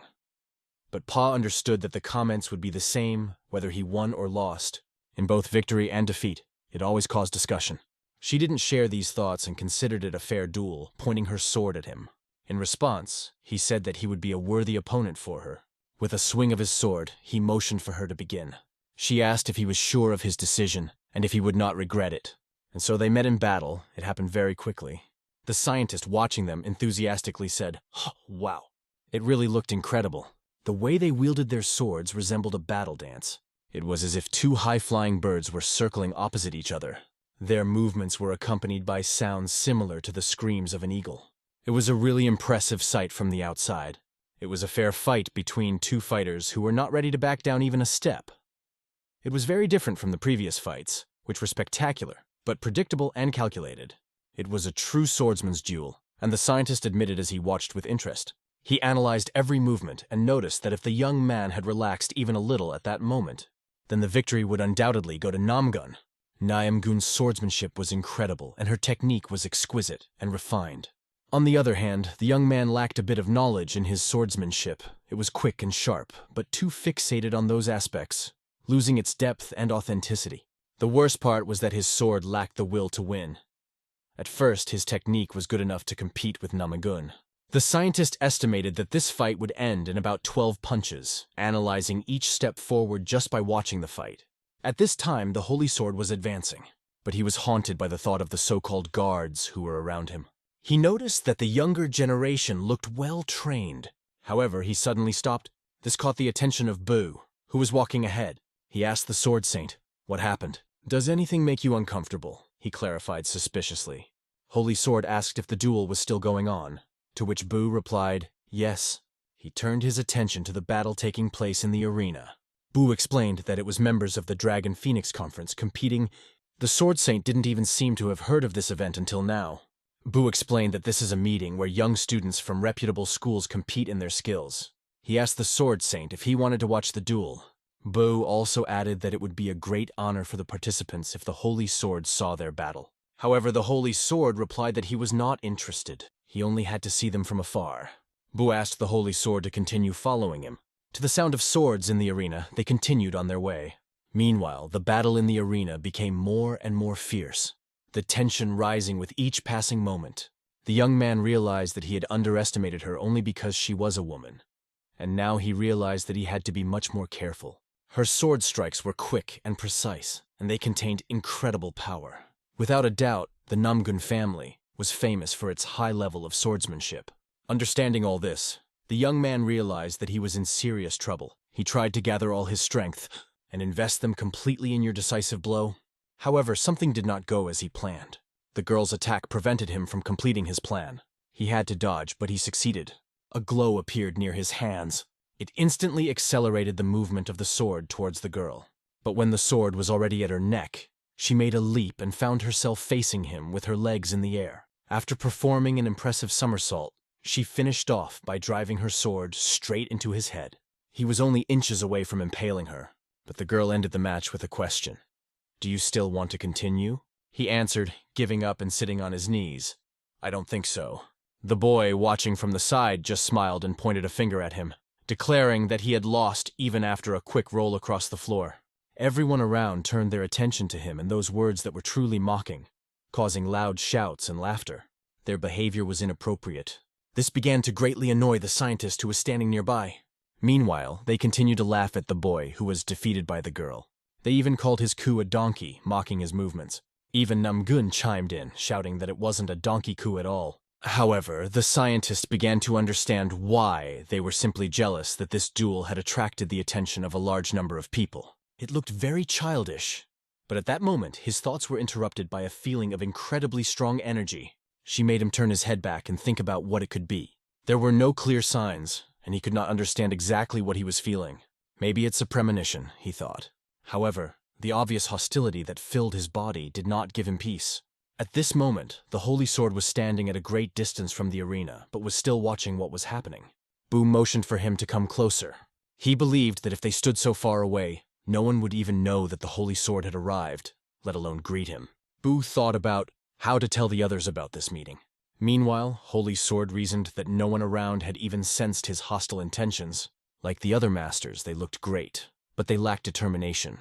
but Pa understood that the comments would be the same whether he won or lost. In both victory and defeat, it always caused discussion. She didn't share these thoughts and considered it a fair duel, pointing her sword at him. In response, he said that he would be a worthy opponent for her. With a swing of his sword, he motioned for her to begin. She asked if he was sure of his decision and if he would not regret it. And so they met in battle. It happened very quickly. The scientist watching them enthusiastically said, "Oh, wow." It really looked incredible. The way they wielded their swords resembled a battle dance. It was as if two high-flying birds were circling opposite each other. Their movements were accompanied by sounds similar to the screams of an eagle. It was a really impressive sight from the outside. It was a fair fight between two fighters who were not ready to back down even a step. It was very different from the previous fights, which were spectacular, but predictable and calculated. It was a true swordsman's duel, and the scientist admitted as he watched with interest. He analyzed every movement and noticed that if the young man had relaxed even a little at that moment, then the victory would undoubtedly go to Namgun. Naeumgun's swordsmanship was incredible, and her technique was exquisite and refined. On the other hand, the young man lacked a bit of knowledge in his swordsmanship. It was quick and sharp, but too fixated on those aspects, losing its depth and authenticity. The worst part was that his sword lacked the will to win. At first, his technique was good enough to compete with Namgun. The scientist estimated that this fight would end in about 12 punches, analyzing each step forward just by watching the fight. At this time, the Holy Sword was advancing, but he was haunted by the thought of the so-called guards who were around him. He noticed that the younger generation looked well-trained. However, he suddenly stopped. This caught the attention of Bu, who was walking ahead. He asked the Sword Saint, "What happened?" "Does anything make you uncomfortable?" he clarified suspiciously. Holy Sword asked if the duel was still going on, to which Bu replied, "Yes." He turned his attention to the battle taking place in the arena. Bu explained that it was members of the Dragon Phoenix Conference competing. The Sword Saint didn't even seem to have heard of this event until now. Bu explained that this is a meeting where young students from reputable schools compete in their skills. He asked the Sword Saint if he wanted to watch the duel. Bu also added that it would be a great honor for the participants if the Holy Sword saw their battle. However, the Holy Sword replied that he was not interested. He only had to see them from afar. Bu asked the Holy Sword to continue following him. To the sound of swords in the arena, they continued on their way. Meanwhile, the battle in the arena became more and more fierce, the tension rising with each passing moment. The young man realized that he had underestimated her only because she was a woman, and now he realized that he had to be much more careful. Her sword strikes were quick and precise, and they contained incredible power. Without a doubt, the Namgun family was famous for its high level of swordsmanship. Understanding all this, the young man realized that he was in serious trouble. He tried to gather all his strength and invest them completely in your decisive blow. However, something did not go as he planned. The girl's attack prevented him from completing his plan. He had to dodge, but he succeeded. A glow appeared near his hands. It instantly accelerated the movement of the sword towards the girl. But when the sword was already at her neck, she made a leap and found herself facing him with her legs in the air. After performing an impressive somersault, she finished off by driving her sword straight into his head. He was only inches away from impaling her, but the girl ended the match with a question. "Do you still want to continue?" He answered, giving up and sitting on his knees. "I don't think so." The boy, watching from the side, just smiled and pointed a finger at him, declaring that he had lost even after a quick roll across the floor. Everyone around turned their attention to him and those words that were truly mocking, causing loud shouts and laughter. Their behavior was inappropriate. This began to greatly annoy the scientist who was standing nearby. Meanwhile, they continued to laugh at the boy who was defeated by the girl. They even called his coup a donkey, mocking his movements. Even Namgun chimed in, shouting that it wasn't a donkey coup at all. However, the scientist began to understand why they were simply jealous that this duel had attracted the attention of a large number of people. It looked very childish. But at that moment, his thoughts were interrupted by a feeling of incredibly strong energy. She made him turn his head back and think about what it could be. There were no clear signs, and he could not understand exactly what he was feeling. Maybe it's a premonition, he thought. However, the obvious hostility that filled his body did not give him peace. At this moment, the Holy Sword was standing at a great distance from the arena, but was still watching what was happening. Bu motioned for him to come closer. He believed that if they stood so far away, no one would even know that the Holy Sword had arrived, let alone greet him. Bu thought about how to tell the others about this meeting. Meanwhile, Holy Sword reasoned that no one around had even sensed his hostile intentions. Like the other masters, they looked great, but they lacked determination.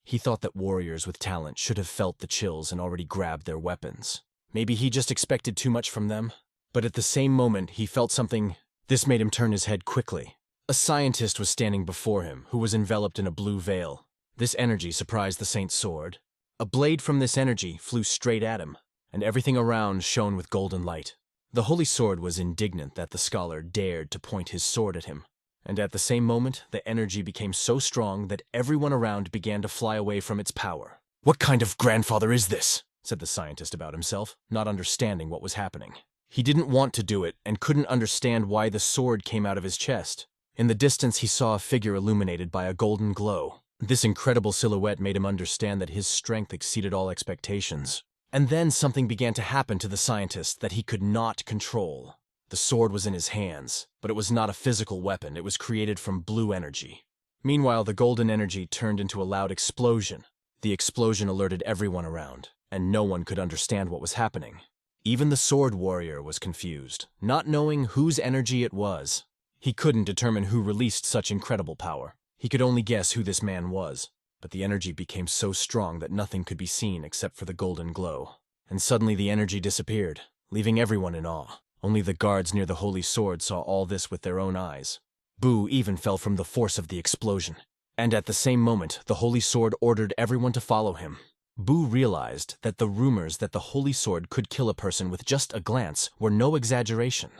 He thought that warriors with talent should have felt the chills and already grabbed their weapons. Maybe he just expected too much from them. But at the same moment, he felt something. This made him turn his head quickly. A scientist was standing before him, who was enveloped in a blue veil. This energy surprised the Saint's sword. A blade from this energy flew straight at him, and everything around shone with golden light. The Holy Sword was indignant that the scholar dared to point his sword at him. And at the same moment, the energy became so strong that everyone around began to fly away from its power. "What kind of grandfather is this?" said the scientist about himself, not understanding what was happening. He didn't want to do it and couldn't understand why the sword came out of his chest. In the distance, he saw a figure illuminated by a golden glow. This incredible silhouette made him understand that his strength exceeded all expectations. And then something began to happen to the scientist that he could not control. The sword was in his hands, but it was not a physical weapon. It was created from blue energy. Meanwhile, the golden energy turned into a loud explosion. The explosion alerted everyone around, and no one could understand what was happening. Even the sword warrior was confused, not knowing whose energy it was. He couldn't determine who released such incredible power. He could only guess who this man was, but the energy became so strong that nothing could be seen except for the golden glow. And suddenly the energy disappeared, leaving everyone in awe. Only the guards near the holy sword saw all this with their own eyes. Boo even fell from the force of the explosion. And at the same moment, the holy sword ordered everyone to follow him. Boo realized that the rumors that the holy sword could kill a person with just a glance were no exaggeration.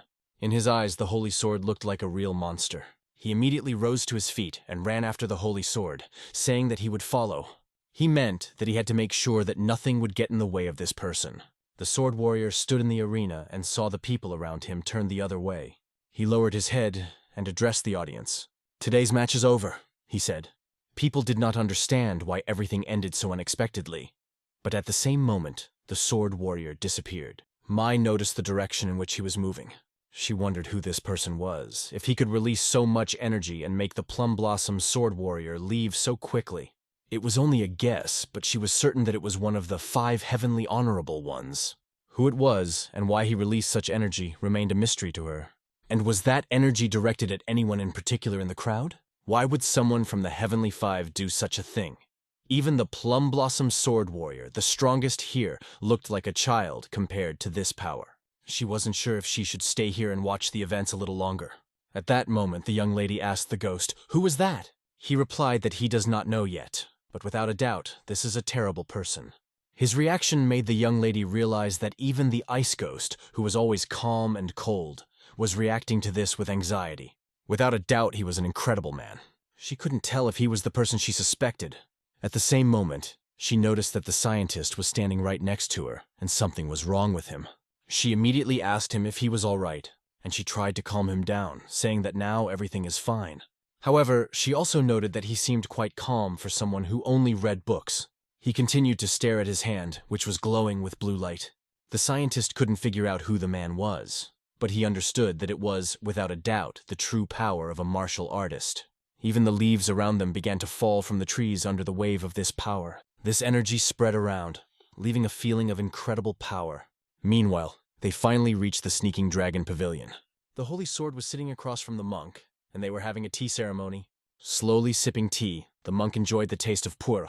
In his eyes, the holy sword looked like a real monster. He immediately rose to his feet and ran after the holy sword, saying that he would follow. He meant that he had to make sure that nothing would get in the way of this person. The sword warrior stood in the arena and saw the people around him turn the other way. He lowered his head and addressed the audience. "Today's match is over," he said. People did not understand why everything ended so unexpectedly. But at the same moment, the sword warrior disappeared. Mai noticed the direction in which he was moving. She wondered who this person was, if he could release so much energy and make the Plum Blossom sword warrior leave so quickly. It was only a guess, but she was certain that it was one of the 5 heavenly honorable ones. Who it was and why he released such energy remained a mystery to her. And was that energy directed at anyone in particular in the crowd? Why would someone from the Heavenly 5 do such a thing? Even the Plum Blossom sword warrior, the strongest here, looked like a child compared to this power. She wasn't sure if she should stay here and watch the events a little longer. At that moment, the young lady asked the ghost, "Who was that?" He replied that he does not know yet, but without a doubt, this is a terrible person. His reaction made the young lady realize that even the ice ghost, who was always calm and cold, was reacting to this with anxiety. Without a doubt, he was an incredible man. She couldn't tell if he was the person she suspected. At the same moment, she noticed that the scientist was standing right next to her, and something was wrong with him. She immediately asked him if he was all right, and she tried to calm him down, saying that now everything is fine. However, she also noted that he seemed quite calm for someone who only read books. He continued to stare at his hand, which was glowing with blue light. The scientist couldn't figure out who the man was, but he understood that it was, without a doubt, the true power of a martial artist. Even the leaves around them began to fall from the trees under the wave of this power. This energy spread around, leaving a feeling of incredible power. Meanwhile, they finally reached the sneaking dragon pavilion. The holy sword was sitting across from the monk, and they were having a tea ceremony. Slowly sipping tea, the monk enjoyed the taste of puer.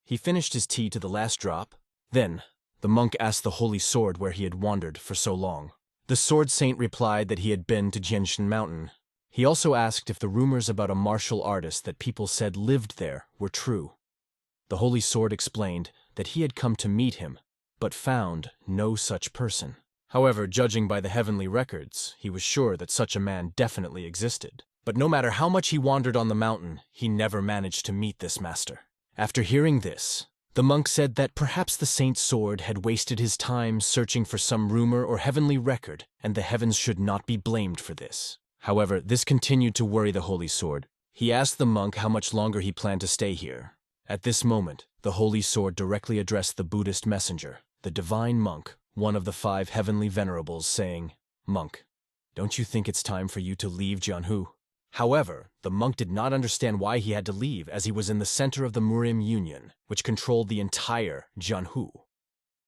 He finished his tea to the last drop. Then, the monk asked the holy sword where he had wandered for so long. The sword saint replied that he had been to Jianshan Mountain. He also asked if the rumors about a martial artist that people said lived there were true. The holy sword explained that he had come to meet him, but found no such person. However, judging by the heavenly records, he was sure that such a man definitely existed. But no matter how much he wandered on the mountain, he never managed to meet this master. After hearing this, the monk said that perhaps the saint's sword had wasted his time searching for some rumor or heavenly record, and the heavens should not be blamed for this. However, this continued to worry the holy sword. He asked the monk how much longer he planned to stay here. At this moment, the holy sword directly addressed the Buddhist messenger, the divine monk, one of the 5 heavenly venerables, saying, "Monk, don't you think it's time for you to leave Jianhu?" However, the monk did not understand why he had to leave, as he was in the center of the Murang Union, which controlled the entire Jianhu.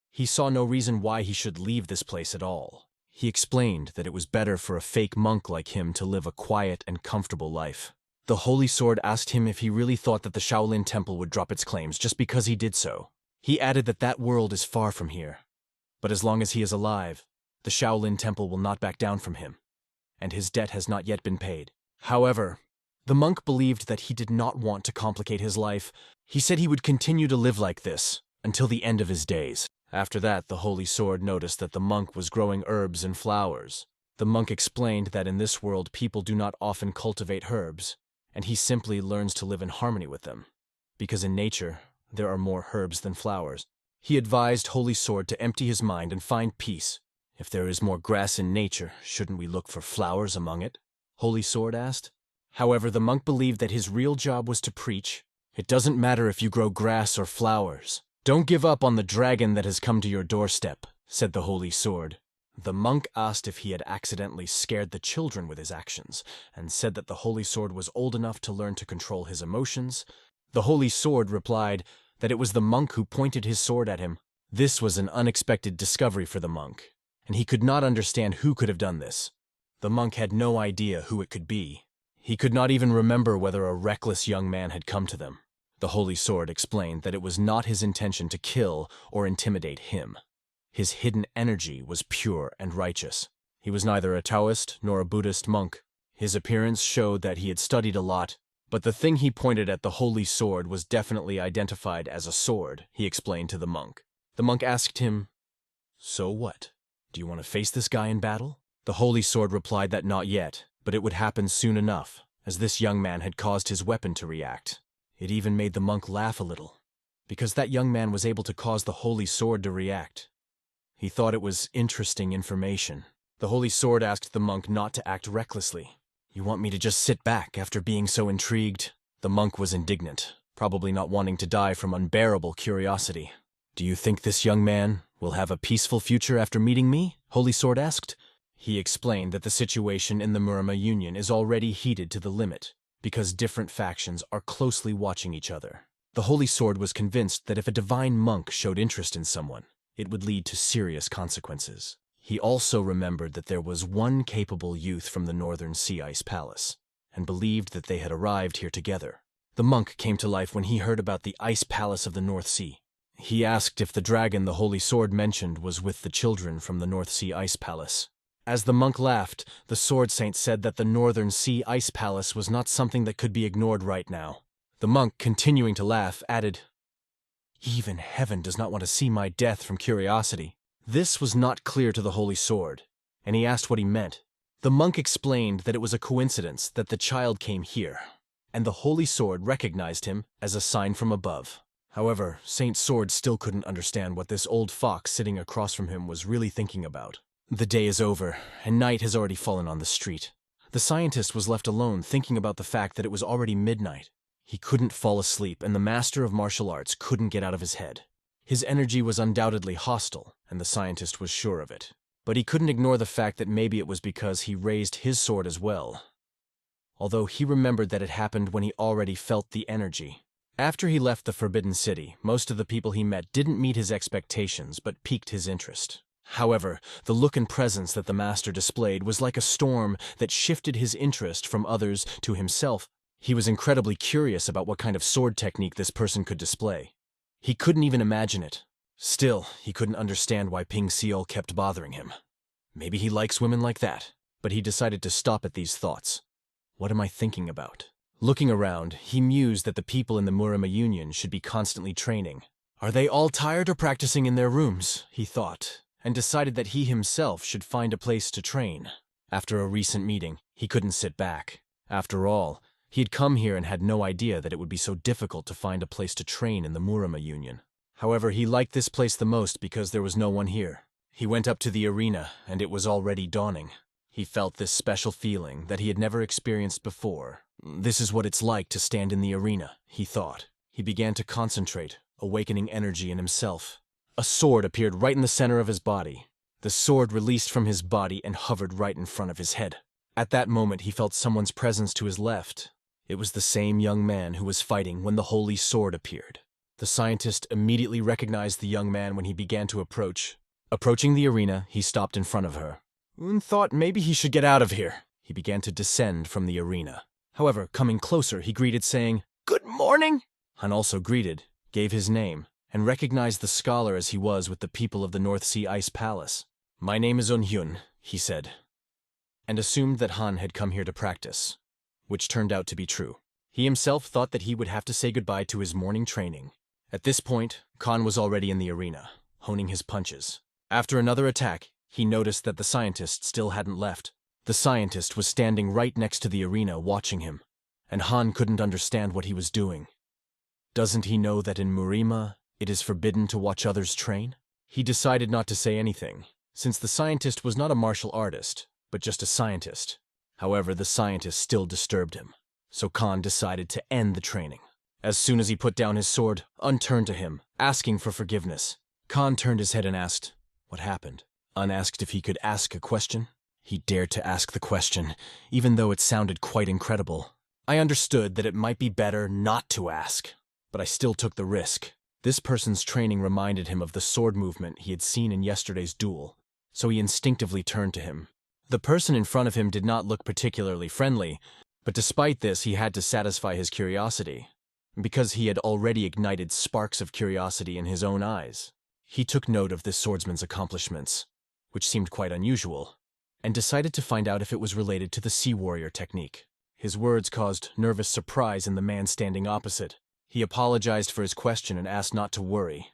He saw no reason why he should leave this place at all. He explained that it was better for a fake monk like him to live a quiet and comfortable life. The holy sword asked him if he really thought that the Shaolin Temple would drop its claims just because he did so. He added that that world is far from here. But as long as he is alive, the Shaolin Temple will not back down from him, and his debt has not yet been paid. However, the monk believed that he did not want to complicate his life. He said he would continue to live like this until the end of his days. After that, the holy sword noticed that the monk was growing herbs and flowers. The monk explained that in this world people do not often cultivate herbs, and he simply learns to live in harmony with them, because in nature there are more herbs than flowers. He advised Holy Sword to empty his mind and find peace, If there is more grass in nature, shouldn't we look for flowers among it? Holy Sword asked. However, the monk believed that his real job was to preach. It doesn't matter if you grow grass or flowers. Don't give up on the dragon that has come to your doorstep, said the Holy Sword. The monk asked if he had accidentally scared the children with his actions, and said that the Holy Sword was old enough to learn to control his emotions. The Holy Sword replied that it was the monk who pointed his sword at him. This was an unexpected discovery for the monk, and he could not understand who could have done this. The monk had no idea who it could be. He could not even remember whether a reckless young man had come to them. The Holy Sword explained that it was not his intention to kill or intimidate him. His hidden energy was pure and righteous. He was neither a Taoist nor a Buddhist monk. His appearance showed that he had studied a lot, but the thing he pointed at, the Holy Sword, was definitely identified as a sword, he explained to the monk. The monk asked him, "So what? Do you want to face this guy in battle?" The Holy Sword replied that not yet, but it would happen soon enough, as this young man had caused his weapon to react. It even made the monk laugh a little, because that young man was able to cause the Holy Sword to react. He thought it was interesting information. The Holy Sword asked the monk not to act recklessly. "You want me to just sit back after being so intrigued?" The monk was indignant, probably not wanting to die from unbearable curiosity. "Do you think this young man will have a peaceful future after meeting me?" Holy Sword asked. He explained that the situation in the Murama Union is already heated to the limit, because different factions are closely watching each other. The Holy Sword was convinced that if a divine monk showed interest in someone, it would lead to serious consequences. He also remembered that there was one capable youth from the Northern Sea Ice Palace, and believed that they had arrived here together. The monk came to life when he heard about the Ice Palace of the North Sea. He asked if the dragon the Holy Sword mentioned was with the children from the North Sea Ice Palace. As the monk laughed, the Sword Saint said that the Northern Sea Ice Palace was not something that could be ignored right now. The monk, continuing to laugh, added, "Even heaven does not want to see my death from curiosity." This was not clear to the Holy Sword, and he asked what he meant. The monk explained that it was a coincidence that the child came here, and the Holy Sword recognized him as a sign from above. However, Saint Sword still couldn't understand what this old fox sitting across from him was really thinking about. The day is over, and night has already fallen on the street. The scientist was left alone thinking about the fact that it was already midnight. He couldn't fall asleep, and the master of martial arts couldn't get out of his head. His energy was undoubtedly hostile, and the scientist was sure of it. But he couldn't ignore the fact that maybe it was because he raised his sword as well. Although he remembered that it happened when he already felt the energy. After he left the Forbidden City, most of the people he met didn't meet his expectations, but piqued his interest. However, the look and presence that the master displayed was like a storm that shifted his interest from others to himself. He was incredibly curious about what kind of sword technique this person could display. He couldn't even imagine it. Still, he couldn't understand why Ping Seol kept bothering him. Maybe he likes women like that, but he decided to stop at these thoughts. What am I thinking about? Looking around, he mused that the people in the Murama Union should be constantly training. Are they all tired or practicing in their rooms? He thought, and decided that he himself should find a place to train. After a recent meeting, he couldn't sit back. After all, he had come here and had no idea that it would be so difficult to find a place to train in the Murama Union. However, he liked this place the most because there was no one here. He went up to the arena, and it was already dawning. He felt this special feeling that he had never experienced before. This is what it's like to stand in the arena, he thought. He began to concentrate, awakening energy in himself. A sword appeared right in the center of his body. The sword released from his body and hovered right in front of his head. At that moment, he felt someone's presence to his left. It was the same young man who was fighting when the Holy Sword appeared. The scientist immediately recognized the young man when he began to approach. Approaching the arena, he stopped in front of her. Un thought maybe he should get out of here. He began to descend from the arena. However, coming closer, he greeted saying, "Good morning!" Han also greeted, gave his name, and recognized the scholar as he was with the people of the North Sea Ice Palace. "My name is Hyun," he said, and assumed that Han had come here to practice, which turned out to be true. He himself thought that he would have to say goodbye to his morning training. At this point, Khan was already in the arena, honing his punches. After another attack, he noticed that the scientist still hadn't left. The scientist was standing right next to the arena watching him, and Han couldn't understand what he was doing. Doesn't he know that in Murima, it is forbidden to watch others train? He decided not to say anything, since the scientist was not a martial artist, but just a scientist. However, the scientist still disturbed him, so Khan decided to end the training. As soon as he put down his sword, Un turned to him, asking for forgiveness. Khan turned his head and asked, "What happened?" Un asked if he could ask a question. He dared to ask the question, even though it sounded quite incredible. I understood that it might be better not to ask, but I still took the risk. This person's training reminded him of the sword movement he had seen in yesterday's duel, so he instinctively turned to him. The person in front of him did not look particularly friendly, but despite this he had to satisfy his curiosity, because he had already ignited sparks of curiosity in his own eyes. He took note of this swordsman's accomplishments, which seemed quite unusual, and decided to find out if it was related to the Sea Warrior technique. His words caused nervous surprise in the man standing opposite. He apologized for his question and asked not to worry,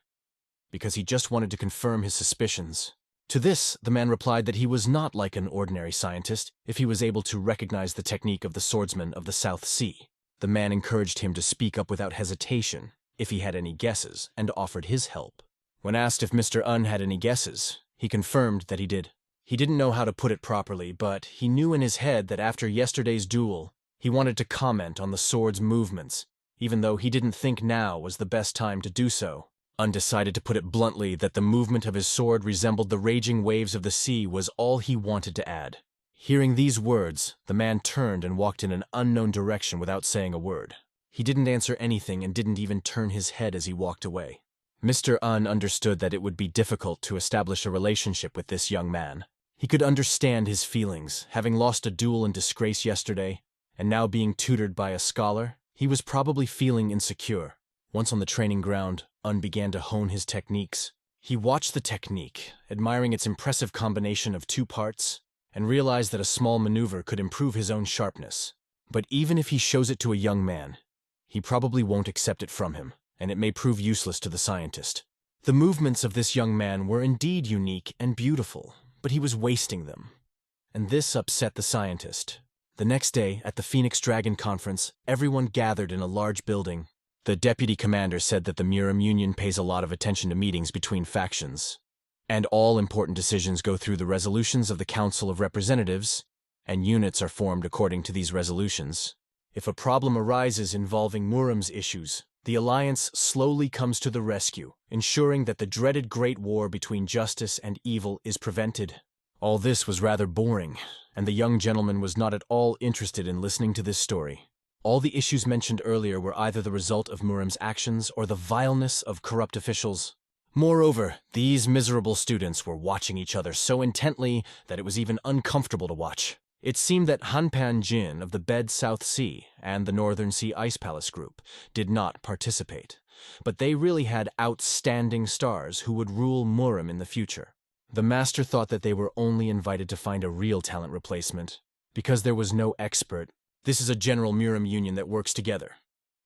because he just wanted to confirm his suspicions. To this, the man replied that he was not like an ordinary scientist if he was able to recognize the technique of the swordsman of the South Sea. The man encouraged him to speak up without hesitation if he had any guesses, and offered his help. When asked if Mr. Un had any guesses, he confirmed that he did. He didn't know how to put it properly, but he knew in his head that after yesterday's duel, he wanted to comment on the sword's movements, even though he didn't think now was the best time to do so. Un decided to put it bluntly that the movement of his sword resembled the raging waves of the sea was all he wanted to add. Hearing these words, the man turned and walked in an unknown direction without saying a word. He didn't answer anything and didn't even turn his head as he walked away. Mr. Un understood that it would be difficult to establish a relationship with this young man. He could understand his feelings, having lost a duel in disgrace yesterday, and now being tutored by a scholar. He was probably feeling insecure. Once on the training ground, Un began to hone his techniques. He watched the technique, admiring its impressive combination of two parts, and realized that a small maneuver could improve his own sharpness. But even if he shows it to a young man, he probably won't accept it from him, and it may prove useless to the scientist. The movements of this young man were indeed unique and beautiful, but he was wasting them, and this upset the scientist. The next day, at the Phoenix Dragon Conference, everyone gathered in a large building. The deputy commander said that the Murang Union pays a lot of attention to meetings between factions, and all important decisions go through the resolutions of the Council of Representatives, and units are formed according to these resolutions. If a problem arises involving Muram's issues, the Alliance slowly comes to the rescue, ensuring that the dreaded Great War between justice and evil is prevented. All this was rather boring, and the young gentleman was not at all interested in listening to this story. All the issues mentioned earlier were either the result of Muram's actions or the vileness of corrupt officials. Moreover, these miserable students were watching each other so intently that it was even uncomfortable to watch. It seemed that Hanpan Jin of the Bed South Sea and the Northern Sea Ice Palace Group did not participate, but they really had outstanding stars who would rule Muram in the future. The master thought that they were only invited to find a real talent replacement, because there was no expert. This is a general Murang union that works together.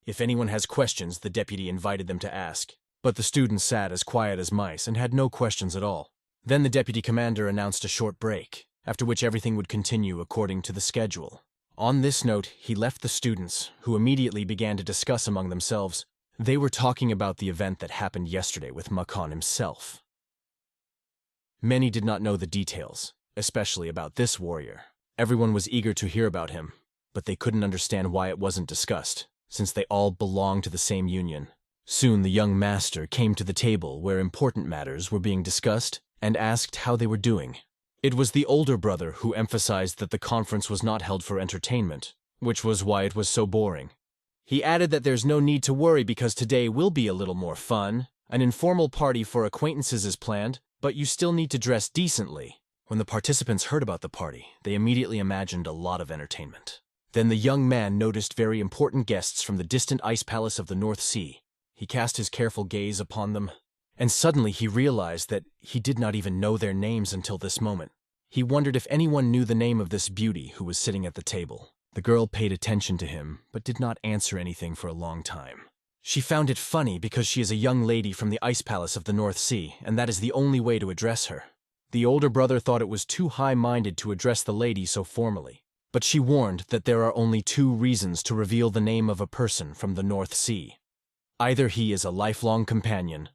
If anyone has questions, the deputy invited them to ask, but the students sat as quiet as mice and had no questions at all. Then the deputy commander announced a short break, after which everything would continue according to the schedule. On this note, he left the students, who immediately began to discuss among themselves. They were talking about the event that happened yesterday with Makon himself. Many did not know the details, especially about this warrior. Everyone was eager to hear about him, but they couldn't understand why it wasn't discussed, since they all belonged to the same union. Soon the young master came to the table where important matters were being discussed and asked how they were doing. It was the older brother who emphasized that the conference was not held for entertainment, which was why it was so boring. He added that there's no need to worry because today will be a little more fun. An informal party for acquaintances is planned, but you still need to dress decently. When the participants heard about the party, they immediately imagined a lot of entertainment. Then the young man noticed very important guests from the distant ice palace of the North Sea. He cast his careful gaze upon them, and suddenly he realized that he did not even know their names until this moment. He wondered if anyone knew the name of this beauty who was sitting at the table. The girl paid attention to him, but did not answer anything for a long time. She found it funny because she is a young lady from the ice palace of the North Sea, and that is the only way to address her. The older brother thought it was too high-minded to address the lady so formally, but she warned that there are only two reasons to reveal the name of a person from the North Sea. Either he is a lifelong companion,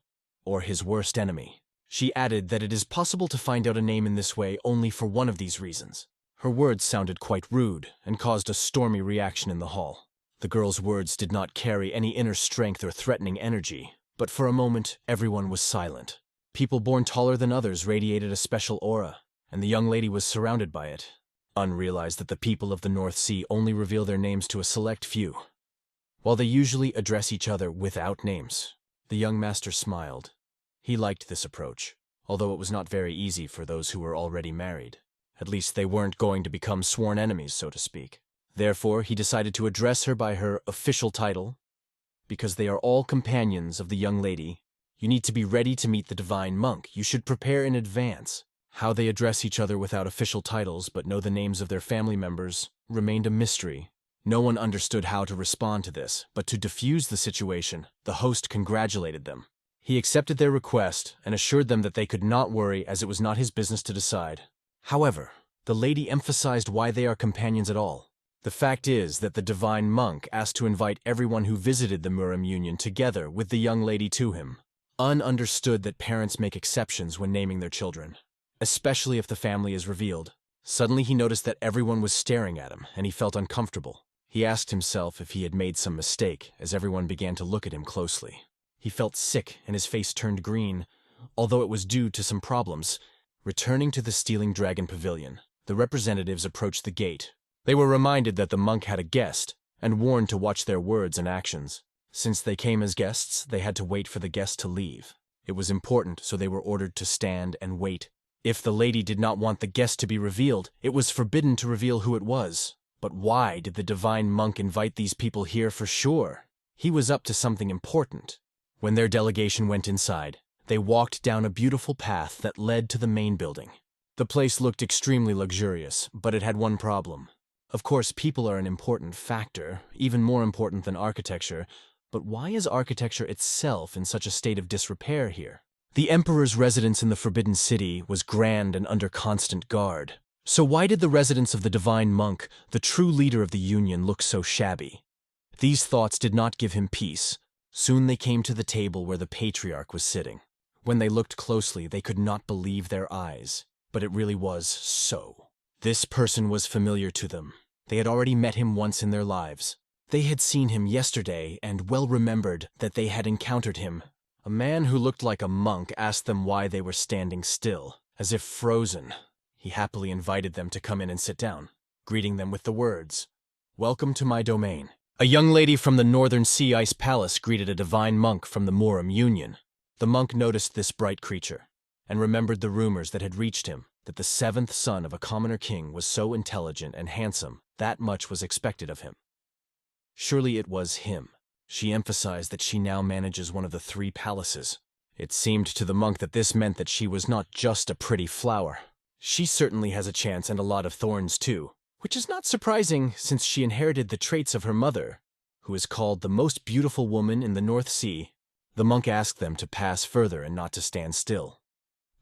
or his worst enemy. She added that it is possible to find out a name in this way only for one of these reasons. Her words sounded quite rude and caused a stormy reaction in the hall. The girl's words did not carry any inner strength or threatening energy, but for a moment everyone was silent. People born taller than others radiated a special aura, and the young lady was surrounded by it. Un realized that the people of the North Sea only reveal their names to a select few, while they usually address each other without names. The young master smiled. He liked this approach, although it was not very easy for those who were already married. At least they weren't going to become sworn enemies, so to speak. Therefore, he decided to address her by her official title. Because they are all companions of the young lady, you need to be ready to meet the divine monk. You should prepare in advance. How they address each other without official titles but know the names of their family members remained a mystery. No one understood how to respond to this, but to defuse the situation, the host congratulated them. He accepted their request and assured them that they could not worry as it was not his business to decide. However, the lady emphasized why they are companions at all. The fact is that the divine monk asked to invite everyone who visited the Murang union together with the young lady to him. Un understood that parents make exceptions when naming their children, especially if the family is revealed. Suddenly he noticed that everyone was staring at him, and he felt uncomfortable. He asked himself if he had made some mistake, as everyone began to look at him closely. He felt sick, and his face turned green, although it was due to some problems. Returning to the Stealing Dragon Pavilion, the representatives approached the gate. They were reminded that the monk had a guest, and warned to watch their words and actions. Since they came as guests, they had to wait for the guest to leave. It was important, so they were ordered to stand and wait. If the lady did not want the guest to be revealed, it was forbidden to reveal who it was. But why did the divine monk invite these people here for sure? He was up to something important. When their delegation went inside, they walked down a beautiful path that led to the main building. The place looked extremely luxurious, but it had one problem. Of course, people are an important factor, even more important than architecture, but why is architecture itself in such a state of disrepair here? The emperor's residence in the Forbidden City was grand and under constant guard. So why did the residence of the divine monk, the true leader of the union, look so shabby? These thoughts did not give him peace. Soon they came to the table where the patriarch was sitting. When they looked closely, they could not believe their eyes. But it really was so. This person was familiar to them. They had already met him once in their lives. They had seen him yesterday and well remembered that they had encountered him. A man who looked like a monk asked them why they were standing still, as if frozen. He happily invited them to come in and sit down, greeting them with the words, "Welcome to my domain." A young lady from the Northern Sea Ice Palace greeted a divine monk from the Murang Union. The monk noticed this bright creature, and remembered the rumors that had reached him, that the seventh son of a commoner king was so intelligent and handsome, that much was expected of him. Surely it was him. She emphasized that she now manages one of the 3 palaces. It seemed to the monk that this meant that she was not just a pretty flower. She certainly has a chance and a lot of thorns too, which is not surprising since she inherited the traits of her mother, who is called the most beautiful woman in the North Sea. The monk asked them to pass further and not to stand still,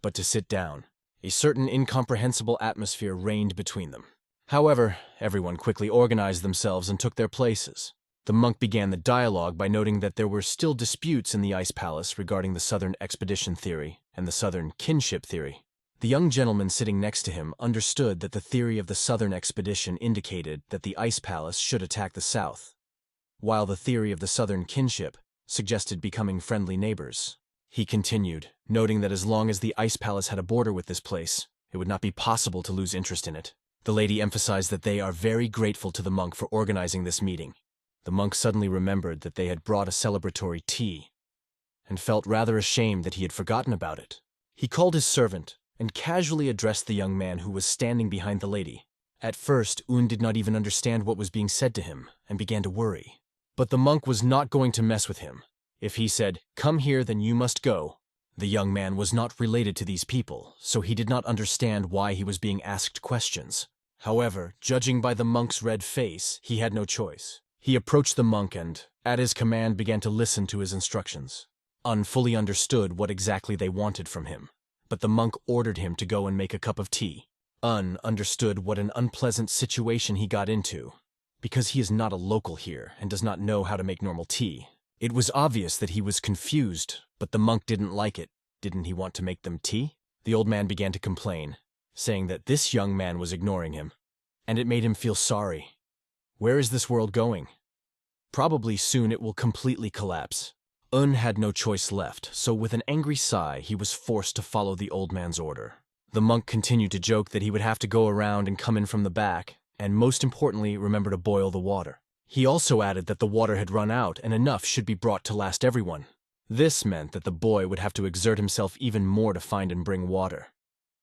but to sit down. A certain incomprehensible atmosphere reigned between them. However, everyone quickly organized themselves and took their places. The monk began the dialogue by noting that there were still disputes in the Ice Palace regarding the Southern Expedition Theory and the Southern Kinship Theory. The young gentleman sitting next to him understood that the theory of the Southern Expedition indicated that the Ice Palace should attack the South, while the theory of the Southern Kinship suggested becoming friendly neighbors. He continued, noting that as long as the Ice Palace had a border with this place, it would not be possible to lose interest in it. The lady emphasized that they are very grateful to the monk for organizing this meeting. The monk suddenly remembered that they had brought a celebratory tea, and felt rather ashamed that he had forgotten about it. He called his servant, and casually addressed the young man who was standing behind the lady. At first, Un did not even understand what was being said to him, and began to worry. But the monk was not going to mess with him. If he said, "Come here, then you must go." The young man was not related to these people, so he did not understand why he was being asked questions. However, judging by the monk's red face, he had no choice. He approached the monk and, at his command, began to listen to his instructions. Un fully understood what exactly they wanted from him, but the monk ordered him to go and make a cup of tea. Un understood what an unpleasant situation he got into, because he is not a local here and does not know how to make normal tea. It was obvious that he was confused, but the monk didn't like it. Didn't he want to make them tea? The old man began to complain, saying that this young man was ignoring him, and it made him feel sorry. Where is this world going? Probably soon it will completely collapse. Un had no choice left, so with an angry sigh, he was forced to follow the old man's order. The monk continued to joke that he would have to go around and come in from the back, and most importantly, remember to boil the water. He also added that the water had run out and enough should be brought to last everyone. This meant that the boy would have to exert himself even more to find and bring water.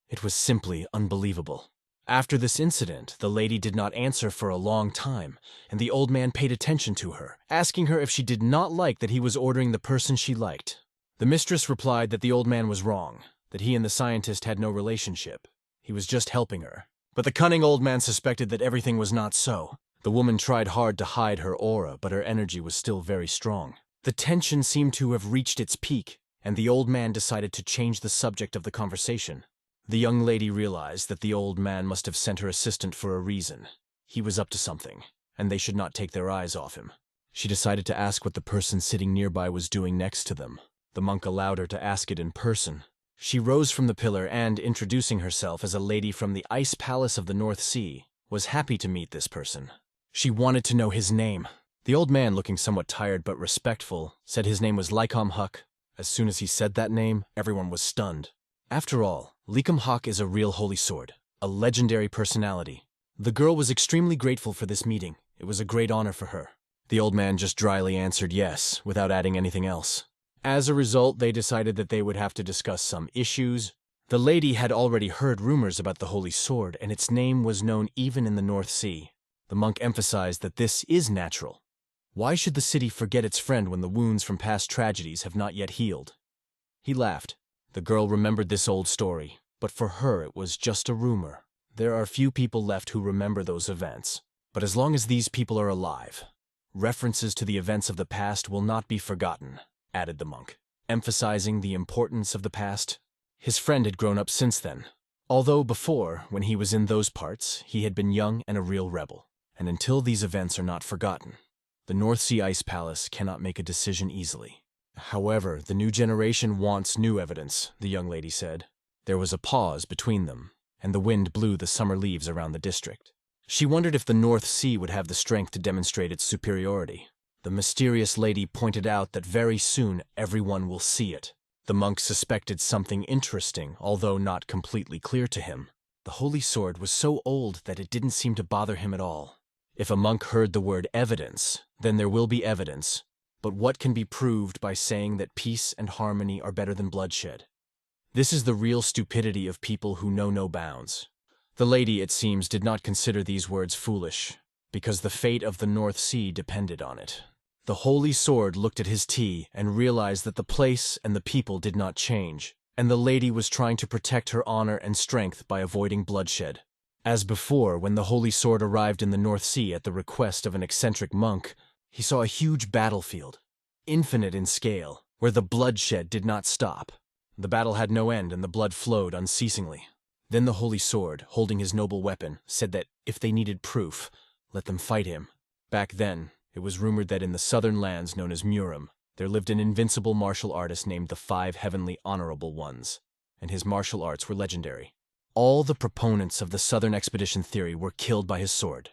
It was simply unbelievable. After this incident, the lady did not answer for a long time, and the old man paid attention to her, asking her if she did not like that he was ordering the person she liked. The mistress replied that the old man was wrong, that he and the scientist had no relationship. He was just helping her. But the cunning old man suspected that everything was not so. The woman tried hard to hide her aura, but her energy was still very strong. The tension seemed to have reached its peak, and the old man decided to change the subject of the conversation. The young lady realized that the old man must have sent her assistant for a reason. He was up to something, and they should not take their eyes off him. She decided to ask what the person sitting nearby was doing next to them. The monk allowed her to ask it in person. She rose from the pillar and, introducing herself as a lady from the Ice Palace of the North Sea, was happy to meet this person. She wanted to know his name. The old man, looking somewhat tired but respectful, said his name was Lycom Huck. As soon as he said that name, everyone was stunned. After all, Lycom Huck is a real holy sword, a legendary personality. The girl was extremely grateful for this meeting. It was a great honor for her. The old man just dryly answered yes, without adding anything else. As a result, they decided that they would have to discuss some issues. The lady had already heard rumors about the holy sword, and its name was known even in the North Sea. The monk emphasized that this is natural. Why should the city forget its friend when the wounds from past tragedies have not yet healed? He laughed. The girl remembered this old story, but for her it was just a rumor. There are few people left who remember those events. But as long as these people are alive, references to the events of the past will not be forgotten, added the monk, emphasizing the importance of the past. His friend had grown up since then, although before, when he was in those parts, he had been young and a real rebel. And until these events are not forgotten, the North Sea Ice Palace cannot make a decision easily. However, the new generation wants new evidence, the young lady said. There was a pause between them, and the wind blew the summer leaves around the district. She wondered if the North Sea would have the strength to demonstrate its superiority. The mysterious lady pointed out that very soon everyone will see it. The monk suspected something interesting, although not completely clear to him. The holy sword was so old that it didn't seem to bother him at all. If a monk heard the word evidence, then there will be evidence. But what can be proved by saying that peace and harmony are better than bloodshed? This is the real stupidity of people who know no bounds. The lady, it seems, did not consider these words foolish, because the fate of the North Sea depended on it. The holy sword looked at his tea and realized that the place and the people did not change, and the lady was trying to protect her honor and strength by avoiding bloodshed. As before, when the holy sword arrived in the North Sea at the request of an eccentric monk, he saw a huge battlefield, infinite in scale, where the bloodshed did not stop. The battle had no end and the blood flowed unceasingly. Then the holy sword, holding his noble weapon, said that if they needed proof, let them fight him. Back then, it was rumored that in the southern lands known as Murang, there lived an invincible martial artist named the Five Heavenly Honorable Ones, and his martial arts were legendary. All the proponents of the Southern Expedition theory were killed by his sword.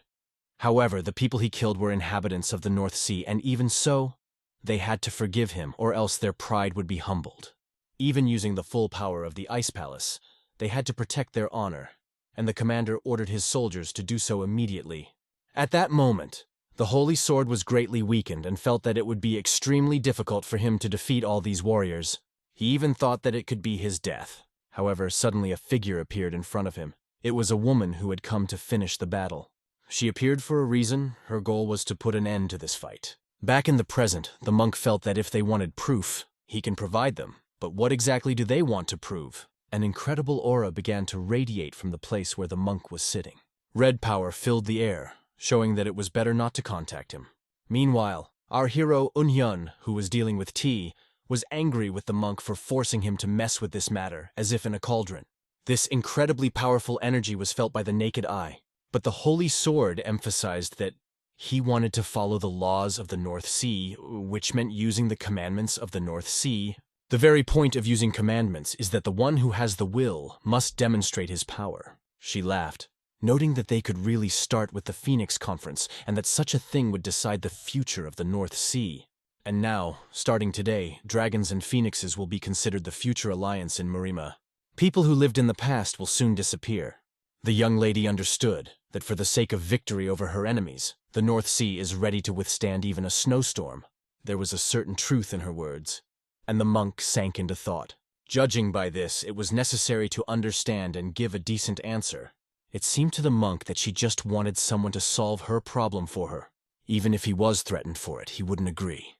However, the people he killed were inhabitants of the North Sea, and even so, they had to forgive him, or else their pride would be humbled. Even using the full power of the Ice Palace, they had to protect their honor, and the commander ordered his soldiers to do so immediately. At that moment, the holy sword was greatly weakened and felt that it would be extremely difficult for him to defeat all these warriors. He even thought that it could be his death. However, suddenly a figure appeared in front of him. It was a woman who had come to finish the battle. She appeared for a reason. Her goal was to put an end to this fight. Back in the present, the monk felt that if they wanted proof, he can provide them. But what exactly do they want to prove? An incredible aura began to radiate from the place where the monk was sitting. Red power filled the air, showing that it was better not to contact him. Meanwhile, our hero Hyun, who was dealing with tea, was angry with the monk for forcing him to mess with this matter, as if in a cauldron. This incredibly powerful energy was felt by the naked eye, but the holy sword emphasized that he wanted to follow the laws of the North Sea, which meant using the commandments of the North Sea. The very point of using commandments is that the one who has the will must demonstrate his power. She laughed, noting that they could really start with the Phoenix Conference and that such a thing would decide the future of the North Sea. And now, starting today, dragons and phoenixes will be considered the future alliance in Murima. People who lived in the past will soon disappear. The young lady understood that for the sake of victory over her enemies, the North Sea is ready to withstand even a snowstorm. There was a certain truth in her words, and the monk sank into thought. Judging by this, it was necessary to understand and give a decent answer. It seemed to the monk that she just wanted someone to solve her problem for her. Even if he was threatened for it, he wouldn't agree.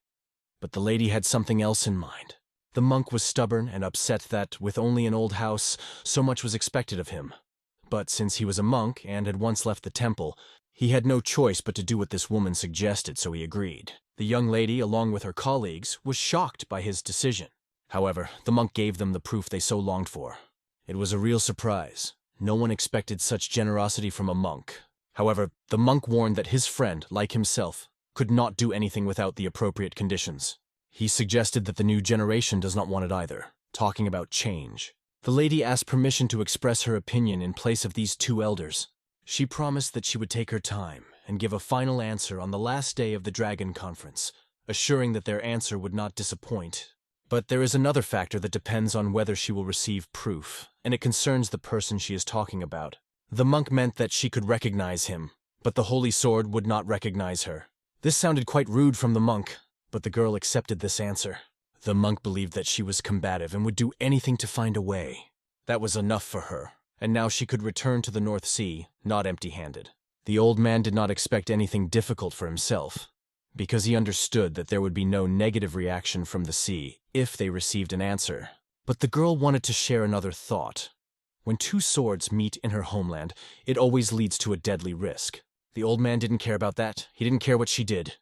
But the lady had something else in mind. The monk was stubborn and upset that, with only an old house, so much was expected of him. But since he was a monk and had once left the temple, he had no choice but to do what this woman suggested, so he agreed. The young lady, along with her colleagues, was shocked by his decision. However, the monk gave them the proof they so longed for. It was a real surprise. No one expected such generosity from a monk. However, the monk warned that his friend, like himself, could not do anything without the appropriate conditions. He suggested that the new generation does not want it either, talking about change. The lady asked permission to express her opinion in place of these two elders. She promised that she would take her time and give a final answer on the last day of the Dragon Conference, assuring that their answer would not disappoint. But there is another factor that depends on whether she will receive proof, and it concerns the person she is talking about. The monk meant that she could recognize him, but the Holy Sword would not recognize her. This sounded quite rude from the monk, but the girl accepted this answer. The monk believed that she was combative and would do anything to find a way. That was enough for her, and now she could return to the North Sea, not empty-handed. The old man did not expect anything difficult for himself, because he understood that there would be no negative reaction from the sea if they received an answer. But the girl wanted to share another thought. When two swords meet in her homeland, it always leads to a deadly risk. The old man didn't care about that. He didn't care what she did.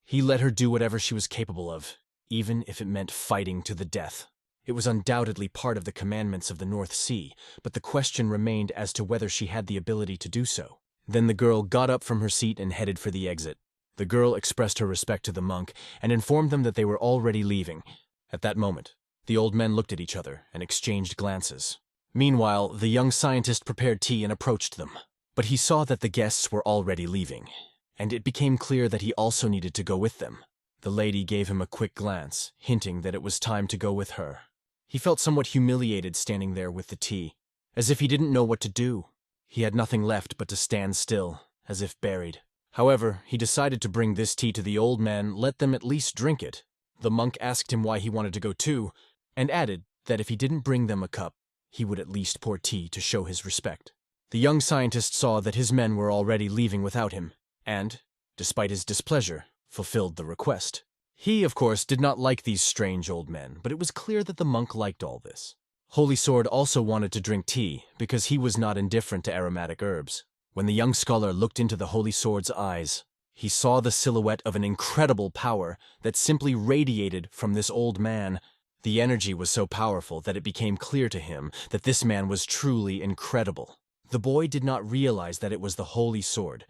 He let her do whatever she was capable of, even if it meant fighting to the death. It was undoubtedly part of the commandments of the North Sea, but the question remained as to whether she had the ability to do so. Then the girl got up from her seat and headed for the exit. The girl expressed her respect to the monk and informed them that they were already leaving. At that moment, the old men looked at each other and exchanged glances. Meanwhile, the young scientist prepared tea and approached them. But he saw that the guests were already leaving, and it became clear that he also needed to go with them. The lady gave him a quick glance, hinting that it was time to go with her. He felt somewhat humiliated standing there with the tea, as if he didn't know what to do. He had nothing left but to stand still, as if buried. However, he decided to bring this tea to the old man, let them at least drink it. The monk asked him why he wanted to go too, and added that if he didn't bring them a cup, he would at least pour tea to show his respect. The young scientist saw that his men were already leaving without him, and, despite his displeasure, fulfilled the request. He, of course, did not like these strange old men, but it was clear that the monk liked all this. Holy Sword also wanted to drink tea, because he was not indifferent to aromatic herbs. When the young scholar looked into the Holy Sword's eyes, he saw the silhouette of an incredible power that simply radiated from this old man. The energy was so powerful that it became clear to him that this man was truly incredible. The boy did not realize that it was the Holy Sword,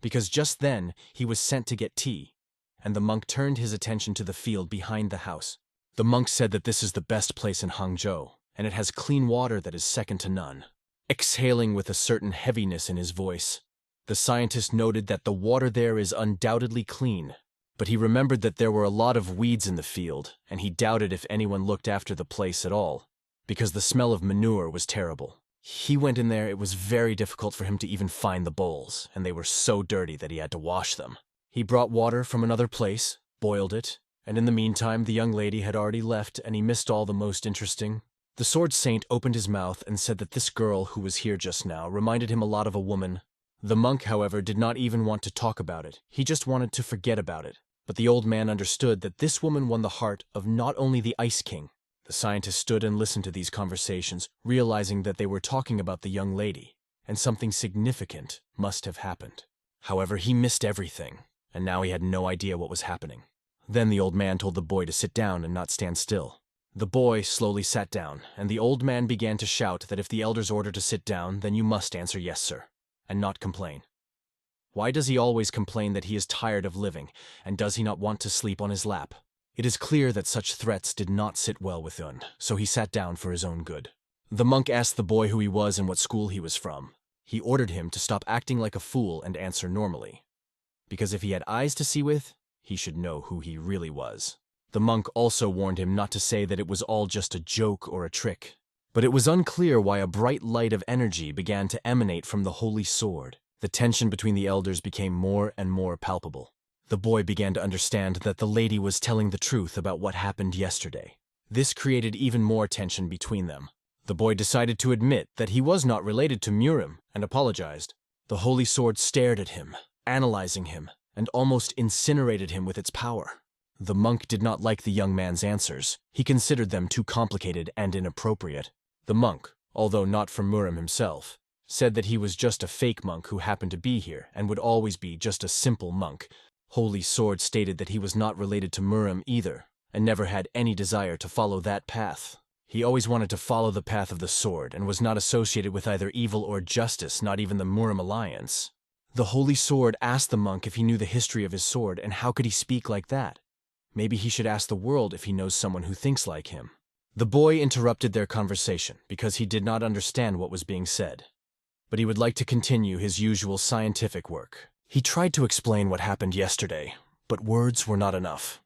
because just then he was sent to get tea, and the monk turned his attention to the field behind the house. The monk said that this is the best place in Hangzhou, and it has clean water that is second to none. Exhaling with a certain heaviness in his voice, the scientist noted that the water there is undoubtedly clean, but he remembered that there were a lot of weeds in the field, and he doubted if anyone looked after the place at all, because the smell of manure was terrible. He went in there, it was very difficult for him to even find the bowls, and they were so dirty that he had to wash them. He brought water from another place, boiled it, and in the meantime the young lady had already left and he missed all the most interesting. The sword saint opened his mouth and said that this girl who was here just now reminded him a lot of a woman. The monk, however, did not even want to talk about it. He just wanted to forget about it. But the old man understood that this woman won the heart of not only the Ice King. The scientist stood and listened to these conversations, realizing that they were talking about the young lady, and something significant must have happened. However, he missed everything, and now he had no idea what was happening. Then the old man told the boy to sit down and not stand still. The boy slowly sat down, and the old man began to shout that if the elders order to sit down, then you must answer yes, sir, and not complain. Why does he always complain that he is tired of living, and does he not want to sleep on his lap? It is clear that such threats did not sit well with Un, so he sat down for his own good. The monk asked the boy who he was and what school he was from. He ordered him to stop acting like a fool and answer normally, because if he had eyes to see with, he should know who he really was. The monk also warned him not to say that it was all just a joke or a trick, but it was unclear why a bright light of energy began to emanate from the holy sword. The tension between the elders became more and more palpable. The boy began to understand that the lady was telling the truth about what happened yesterday. This created even more tension between them. The boy decided to admit that he was not related to Murang and apologized. The holy sword stared at him, analyzing him, and almost incinerated him with its power. The monk did not like the young man's answers. He considered them too complicated and inappropriate. The monk, although not from Murang himself, said that he was just a fake monk who happened to be here and would always be just a simple monk. Holy Sword stated that he was not related to Murang either, and never had any desire to follow that path. He always wanted to follow the path of the sword and was not associated with either evil or justice, not even the Murang alliance. The Holy Sword asked the monk if he knew the history of his sword, and how could he speak like that? Maybe he should ask the world if he knows someone who thinks like him. The boy interrupted their conversation because he did not understand what was being said, but he would like to continue his usual scientific work. He tried to explain what happened yesterday, but words were not enough.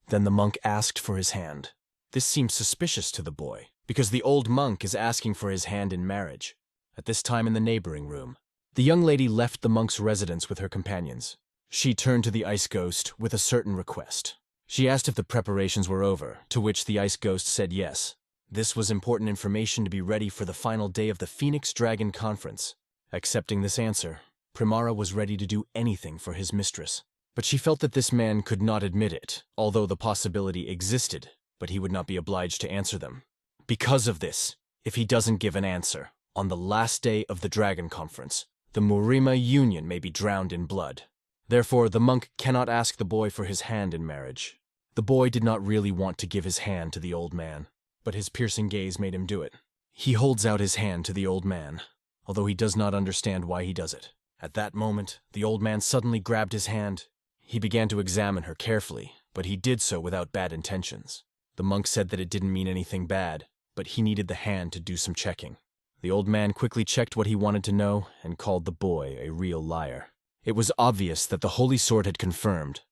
Then the monk asked for his hand. This seemed suspicious to the boy, because the old monk is asking for his hand in marriage. At this time in the neighboring room, the young lady left the monk's residence with her companions. She turned to the ice ghost with a certain request. She asked if the preparations were over, to which the ice ghost said yes. This was important information to be ready for the final day of the Phoenix Dragon Conference. Accepting this answer, Primara was ready to do anything for his mistress. But she felt that this man could not admit it, although the possibility existed, but he would not be obliged to answer them. Because of this, if he doesn't give an answer, on the last day of the Dragon Conference, the Murima Union may be drowned in blood. Therefore, the monk cannot ask the boy for his hand in marriage. The boy did not really want to give his hand to the old man, but his piercing gaze made him do it. He holds out his hand to the old man, although he does not understand why he does it. At that moment, the old man suddenly grabbed his hand. He began to examine her carefully, but he did so without bad intentions. The monk said that it didn't mean anything bad, but he needed the hand to do some checking. The old man quickly checked what he wanted to know and called the boy a real liar. It was obvious that the Holy Sword had confirmed.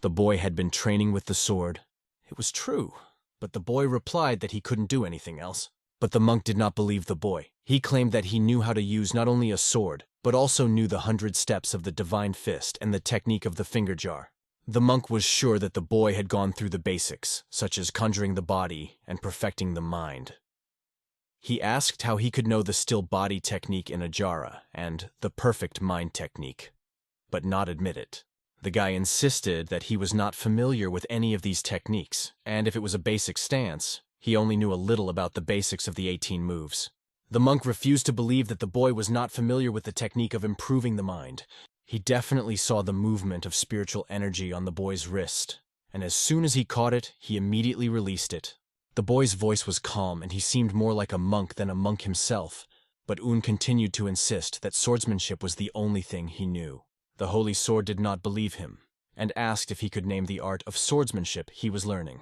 The boy had been training with the sword. It was true, but the boy replied that he couldn't do anything else. But the monk did not believe the boy. He claimed that he knew how to use not only a sword, but also knew the 100 steps of the Divine Fist and the technique of the finger jar. The monk was sure that the boy had gone through the basics, such as conjuring the body and perfecting the mind. He asked how he could know the still body technique in Ajara and the perfect mind technique, but not admit it. The guy insisted that he was not familiar with any of these techniques, and if it was a basic stance, he only knew a little about the basics of the 18 moves. The monk refused to believe that the boy was not familiar with the technique of improving the mind. He definitely saw the movement of spiritual energy on the boy's wrist, and as soon as he caught it, he immediately released it. The boy's voice was calm, and he seemed more like a monk than a monk himself, but Un continued to insist that swordsmanship was the only thing he knew. The Holy Sword did not believe him, and asked if he could name the art of swordsmanship he was learning.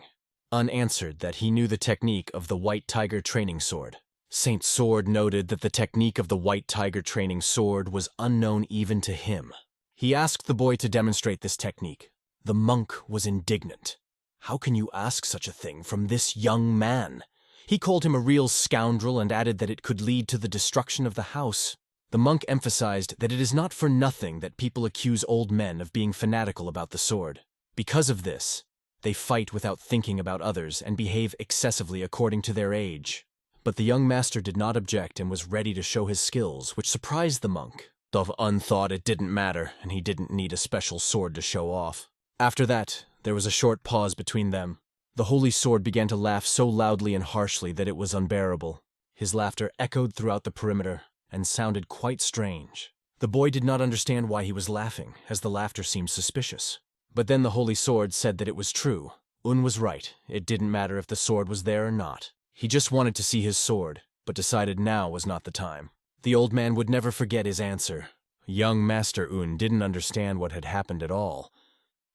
Un answered that he knew the technique of the White Tiger training sword. Saint Sword noted that the technique of the White Tiger training sword was unknown even to him. He asked the boy to demonstrate this technique. The monk was indignant. How can you ask such a thing from this young man? He called him a real scoundrel and added that it could lead to the destruction of the house. The monk emphasized that it is not for nothing that people accuse old men of being fanatical about the sword. Because of this, they fight without thinking about others and behave excessively according to their age. But the young master did not object and was ready to show his skills, which surprised the monk. Dov Un thought it didn't matter, and he didn't need a special sword to show off. After that, there was a short pause between them. The Holy Sword began to laugh so loudly and harshly that it was unbearable. His laughter echoed throughout the perimeter and sounded quite strange. The boy did not understand why he was laughing, as the laughter seemed suspicious. But then the Holy Sword said that it was true. Un was right. It didn't matter if the sword was there or not. He just wanted to see his sword, but decided now was not the time. The old man would never forget his answer. Young Master Un didn't understand what had happened at all,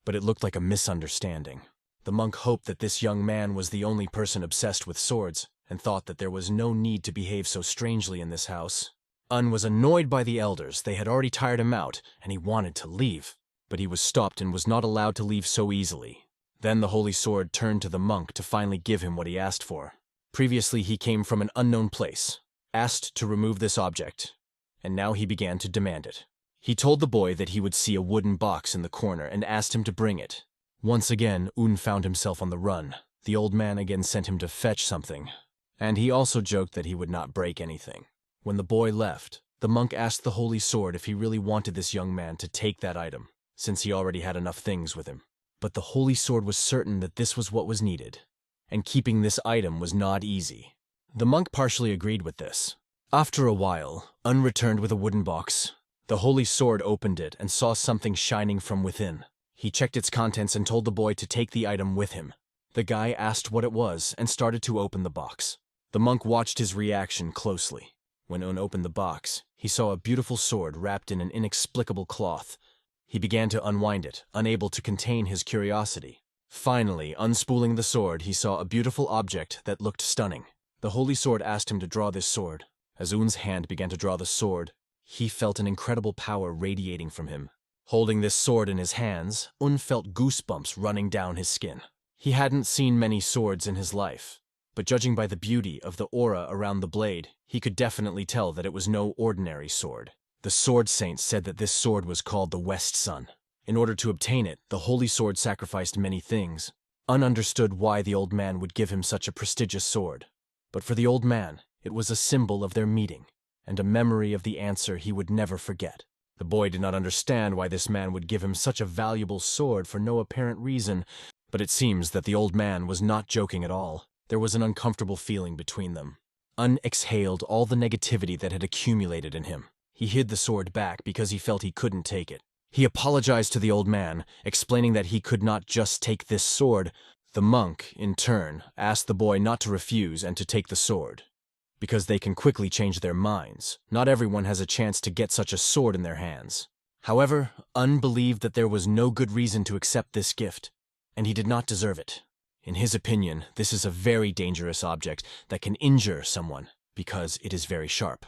but it looked like a misunderstanding. The monk hoped that this young man was the only person obsessed with swords, and thought that there was no need to behave so strangely in this house. Un was annoyed by the elders. They had already tired him out, and he wanted to leave. But he was stopped and was not allowed to leave so easily. Then the holy sword turned to the monk to finally give him what he asked for. Previously he came from an unknown place, asked to remove this object, and now he began to demand it. He told the boy that he would see a wooden box in the corner and asked him to bring it. Once again, Un found himself on the run. The old man again sent him to fetch something, and he also joked that he would not break anything. When the boy left, the monk asked the holy sword if he really wanted this young man to take that item, since he already had enough things with him. But the holy sword was certain that this was what was needed, and keeping this item was not easy. The monk partially agreed with this. After a while, Un returned with a wooden box. The holy sword opened it and saw something shining from within. He checked its contents and told the boy to take the item with him. The guy asked what it was and started to open the box. The monk watched his reaction closely. When Un opened the box, he saw a beautiful sword wrapped in an inexplicable cloth. He began to unwind it, unable to contain his curiosity. Finally, unspooling the sword, he saw a beautiful object that looked stunning. The holy sword asked him to draw this sword. As Un's hand began to draw the sword, he felt an incredible power radiating from him. Holding this sword in his hands, Un felt goosebumps running down his skin. He hadn't seen many swords in his life, but judging by the beauty of the aura around the blade, he could definitely tell that it was no ordinary sword. The sword saint said that this sword was called the West Sun. In order to obtain it, the holy sword sacrificed many things. Un understood why the old man would give him such a prestigious sword. But for the old man, it was a symbol of their meeting, and a memory of the answer he would never forget. The boy did not understand why this man would give him such a valuable sword for no apparent reason, but it seems that the old man was not joking at all. There was an uncomfortable feeling between them. Un exhaled all the negativity that had accumulated in him. He hid the sword back because he felt he couldn't take it. He apologized to the old man, explaining that he could not just take this sword. The monk, in turn, asked the boy not to refuse and to take the sword, because they can quickly change their minds. Not everyone has a chance to get such a sword in their hands. However, Un believed that there was no good reason to accept this gift, and he did not deserve it. In his opinion, this is a very dangerous object that can injure someone because it is very sharp.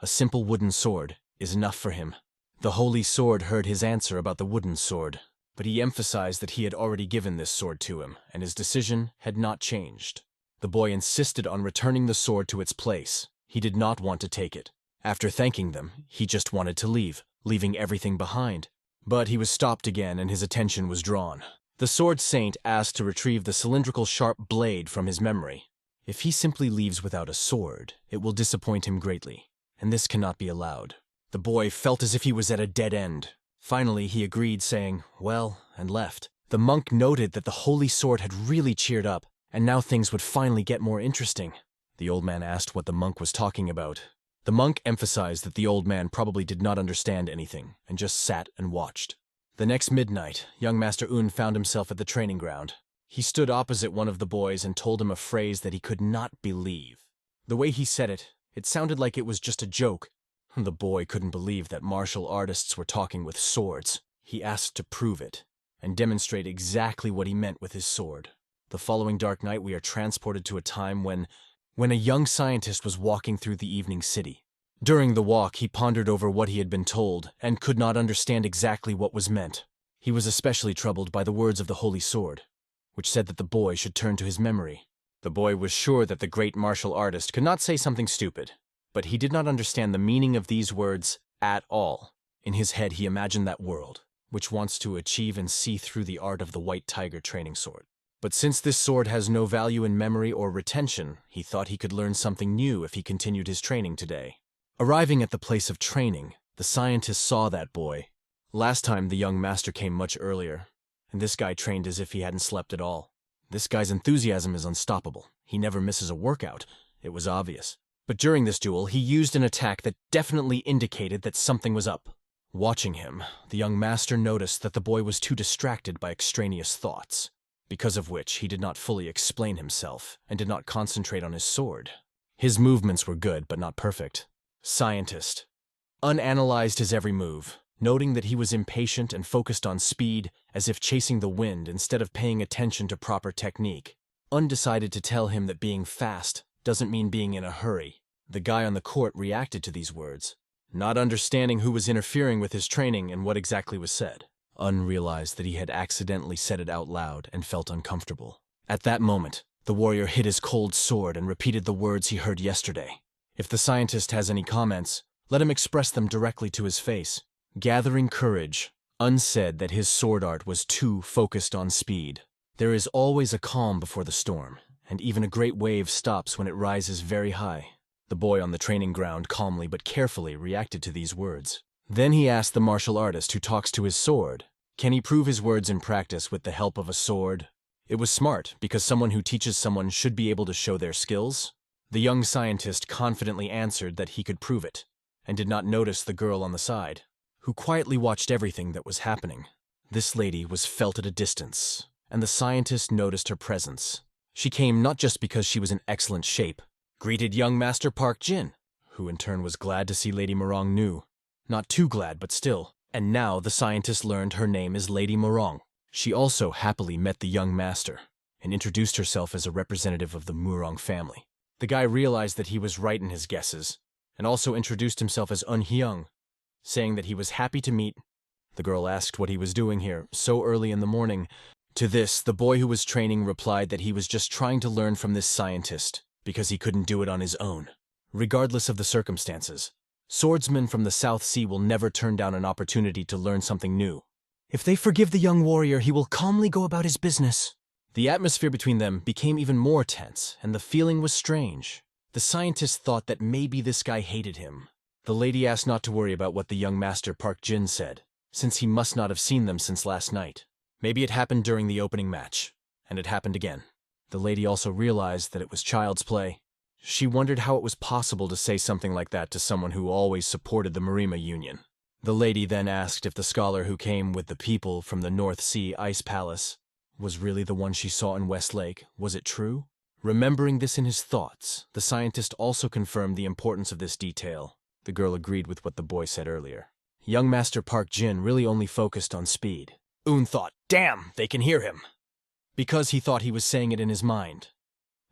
A simple wooden sword is enough for him. The holy sword heard his answer about the wooden sword, but he emphasized that he had already given this sword to him, and his decision had not changed. The boy insisted on returning the sword to its place. He did not want to take it. After thanking them, he just wanted to leave, leaving everything behind. But he was stopped again and his attention was drawn. The sword saint asked to retrieve the cylindrical sharp blade from his memory. If he simply leaves without a sword, it will disappoint him greatly, and this cannot be allowed. The boy felt as if he was at a dead end. Finally, he agreed, saying, "Well," and left. The monk noted that the holy sword had really cheered up, and now things would finally get more interesting. The old man asked what the monk was talking about. The monk emphasized that the old man probably did not understand anything, and just sat and watched. The next midnight, young Master Un found himself at the training ground. He stood opposite one of the boys and told him a phrase that he could not believe. The way he said it, it sounded like it was just a joke. The boy couldn't believe that martial artists were talking with swords. He asked to prove it, and demonstrate exactly what he meant with his sword. The following dark night we are transported to a time when a young scientist was walking through the evening city. During the walk, he pondered over what he had been told, and could not understand exactly what was meant. He was especially troubled by the words of the holy sword, which said that the boy should turn to his memory. The boy was sure that the great martial artist could not say something stupid, but he did not understand the meaning of these words at all. In his head he imagined that world, which wants to achieve and see through the art of the white tiger training sword. But since this sword has no value in memory or retention, he thought he could learn something new if he continued his training today. Arriving at the place of training, the scientist saw that boy. Last time the young master came much earlier, and this guy trained as if he hadn't slept at all. This guy's enthusiasm is unstoppable. He never misses a workout. It was obvious. But during this duel, he used an attack that definitely indicated that something was up. Watching him, the young master noticed that the boy was too distracted by extraneous thoughts, because of which he did not fully explain himself and did not concentrate on his sword. His movements were good, but not perfect. Scientist unanalyzed his every move. noting that he was impatient and focused on speed, as if chasing the wind instead of paying attention to proper technique. Undecided to tell him that being fast doesn't mean being in a hurry. The guy on the court reacted to these words, not understanding who was interfering with his training and what exactly was said. Un realized that he had accidentally said it out loud and felt uncomfortable. At that moment, the warrior hid his cold sword and repeated the words he heard yesterday. If the scientist has any comments, let him express them directly to his face. Gathering courage, Un said that his sword art was too focused on speed. There is always a calm before the storm, and even a great wave stops when it rises very high. The boy on the training ground calmly but carefully reacted to these words. Then he asked the martial artist who talks to his sword, can he prove his words in practice with the help of a sword? It was smart, because someone who teaches someone should be able to show their skills. The young scientist confidently answered that he could prove it, and did not notice the girl on the side, who quietly watched everything that was happening. This lady was felt at a distance, and the scientist noticed her presence. She came not just because she was in excellent shape, greeted young Master Park Jin, who in turn was glad to see Lady Murang new. Not too glad, but still. And now the scientist learned her name is Lady Murang. She also happily met the young master, and introduced herself as a representative of the Murang family. The guy realized that he was right in his guesses, and also introduced himself as Hyun, saying that he was happy to meet. The girl asked what he was doing here so early in the morning. To this, the boy who was training replied that he was just trying to learn from this scientist, because he couldn't do it on his own. Regardless of the circumstances, swordsmen from the South Sea will never turn down an opportunity to learn something new. If they forgive the young warrior, he will calmly go about his business. The atmosphere between them became even more tense, and the feeling was strange. The scientist thought that maybe this guy hated him. The lady asked not to worry about what the young Master Park Jin said, since he must not have seen them since last night. Maybe it happened during the opening match, and it happened again. The lady also realized that it was child's play. She wondered how it was possible to say something like that to someone who always supported the Marima Union. The lady then asked if the scholar who came with the people from the North Sea Ice Palace was really the one she saw in Westlake. Was it true? Remembering this in his thoughts, the scientist also confirmed the importance of this detail. The girl agreed with what the boy said earlier. Young Master Park Jin really only focused on speed. Un thought, damn, they can hear him. Because he thought he was saying it in his mind.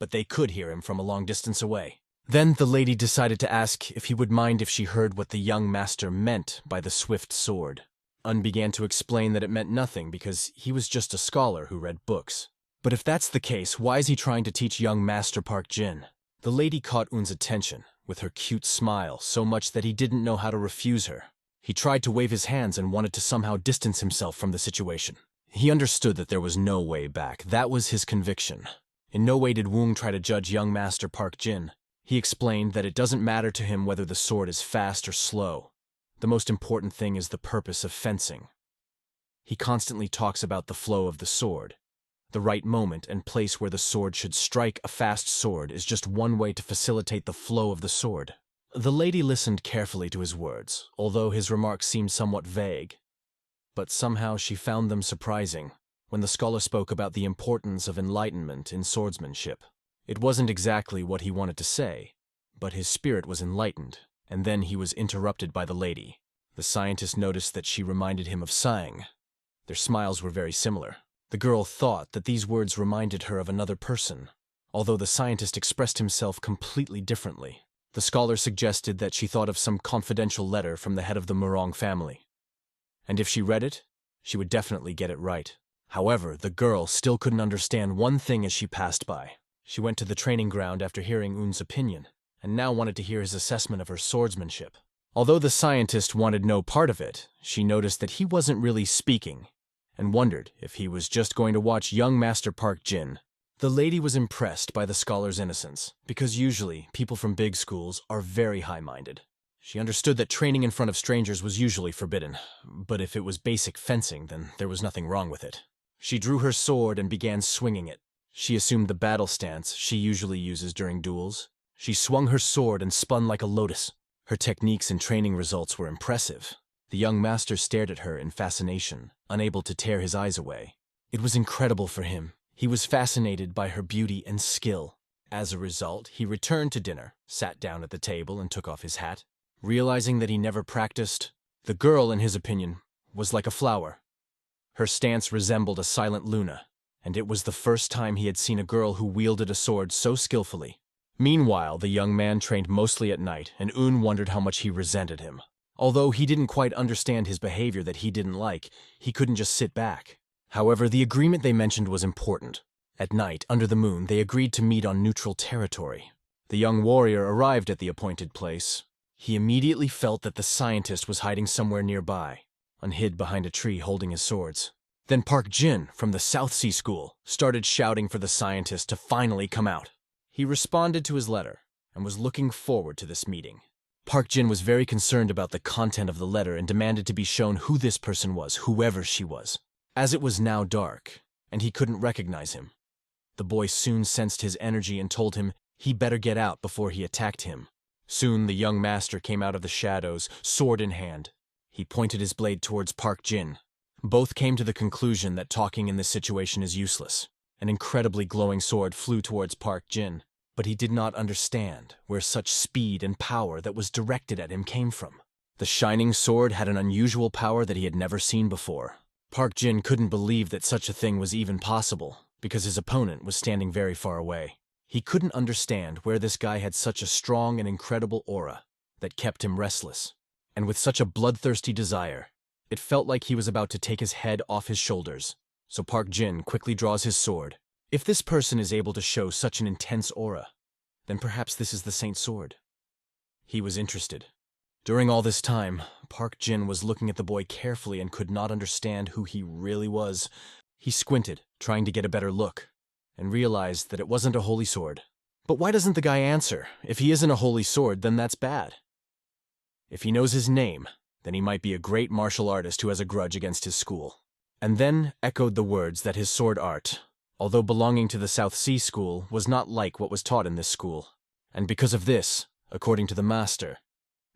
But they could hear him from a long distance away. Then the lady decided to ask if he would mind if she heard what the young master meant by the swift sword. Un began to explain that it meant nothing because he was just a scholar who read books. But if that's the case, why is he trying to teach young Master Park Jin? The lady caught Un's attention with her cute smile so much that he didn't know how to refuse her. He tried to wave his hands and wanted to somehow distance himself from the situation. He understood that there was no way back. That was his conviction. In no way did Woong try to judge young Master Park Jin. He explained that it doesn't matter to him whether the sword is fast or slow. The most important thing is the purpose of fencing. He constantly talks about the flow of the sword. The right moment and place where the sword should strike a fast sword is just one way to facilitate the flow of the sword. The lady listened carefully to his words, although his remarks seemed somewhat vague. But somehow she found them surprising when the scholar spoke about the importance of enlightenment in swordsmanship. It wasn't exactly what he wanted to say, but his spirit was enlightened, and then he was interrupted by the lady. The scientist noticed that she reminded him of Sang. Their smiles were very similar. The girl thought that these words reminded her of another person, although the scientist expressed himself completely differently. The scholar suggested that she thought of some confidential letter from the head of the Murang family. And if she read it, she would definitely get it right. However, the girl still couldn't understand one thing as she passed by. She went to the training ground after hearing Un's opinion, and now wanted to hear his assessment of her swordsmanship. Although the scientist wanted no part of it, she noticed that he wasn't really speaking, and wondered if he was just going to watch young Master Park Jin. The lady was impressed by the scholar's innocence, because usually people from big schools are very high-minded. She understood that training in front of strangers was usually forbidden, but if it was basic fencing, then there was nothing wrong with it. She drew her sword and began swinging it. She assumed the battle stance she usually uses during duels. She swung her sword and spun like a lotus. Her techniques and training results were impressive. The young master stared at her in fascination, unable to tear his eyes away. It was incredible for him. He was fascinated by her beauty and skill. As a result, he returned to dinner, sat down at the table and took off his hat. Realizing that he never practiced, The girl, in his opinion, was like a flower. Her stance resembled a silent Luna, and it was the first time he had seen a girl who wielded a sword so skillfully. Meanwhile, the young man trained mostly at night, and Un wondered how much he resented him. Although he didn't quite understand his behavior that he didn't like, he couldn't just sit back. However, the agreement they mentioned was important. At night, under the moon, they agreed to meet on neutral territory. The young warrior arrived at the appointed place. He immediately felt that the scientist was hiding somewhere nearby, unhid behind a tree holding his swords. Then Park Jin, from the South Sea School, started shouting for the scientist to finally come out. He responded to his letter and was looking forward to this meeting. Park Jin was very concerned about the content of the letter and demanded to be shown who this person was, whoever she was. As it was now dark, and he couldn't recognize him, the boy soon sensed his energy and told him he better get out before he attacked him. Soon the young master came out of the shadows, sword in hand. He pointed his blade towards Park Jin. Both came to the conclusion that talking in this situation is useless. An incredibly glowing sword flew towards Park Jin, but he did not understand where such speed and power that was directed at him came from. The shining sword had an unusual power that he had never seen before. Park Jin couldn't believe that such a thing was even possible, because his opponent was standing very far away. He couldn't understand where this guy had such a strong and incredible aura that kept him restless, and with such a bloodthirsty desire. It felt like he was about to take his head off his shoulders. So Park Jin quickly draws his sword. If this person is able to show such an intense aura, then perhaps this is the Saint's sword. He was interested. During all this time, Park Jin was looking at the boy carefully and could not understand who he really was. He squinted, trying to get a better look, and realized that it wasn't a holy sword. But why doesn't the guy answer? If he isn't a holy sword, then that's bad. If he knows his name, then he might be a great martial artist who has a grudge against his school. And then echoed the words that his sword art, although belonging to the South Sea School, was not like what was taught in this school. And because of this, according to the master,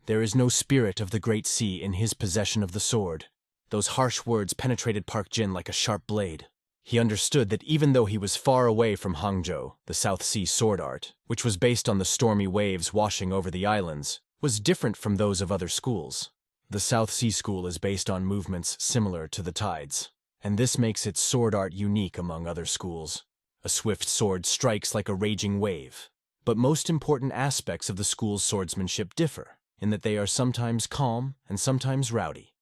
there is no spirit of the Great Sea in his possession of the sword. Those harsh words penetrated Park Jin like a sharp blade. He understood that even though he was far away from Hangzhou, the South Sea sword art, which was based on the stormy waves washing over the islands, was different from those of other schools. The South Sea School is based on movements similar to the tides, and this makes its sword art unique among other schools. A swift sword strikes like a raging wave. But most important aspects of the school's swordsmanship differ, in that they are sometimes calm and sometimes rowdy,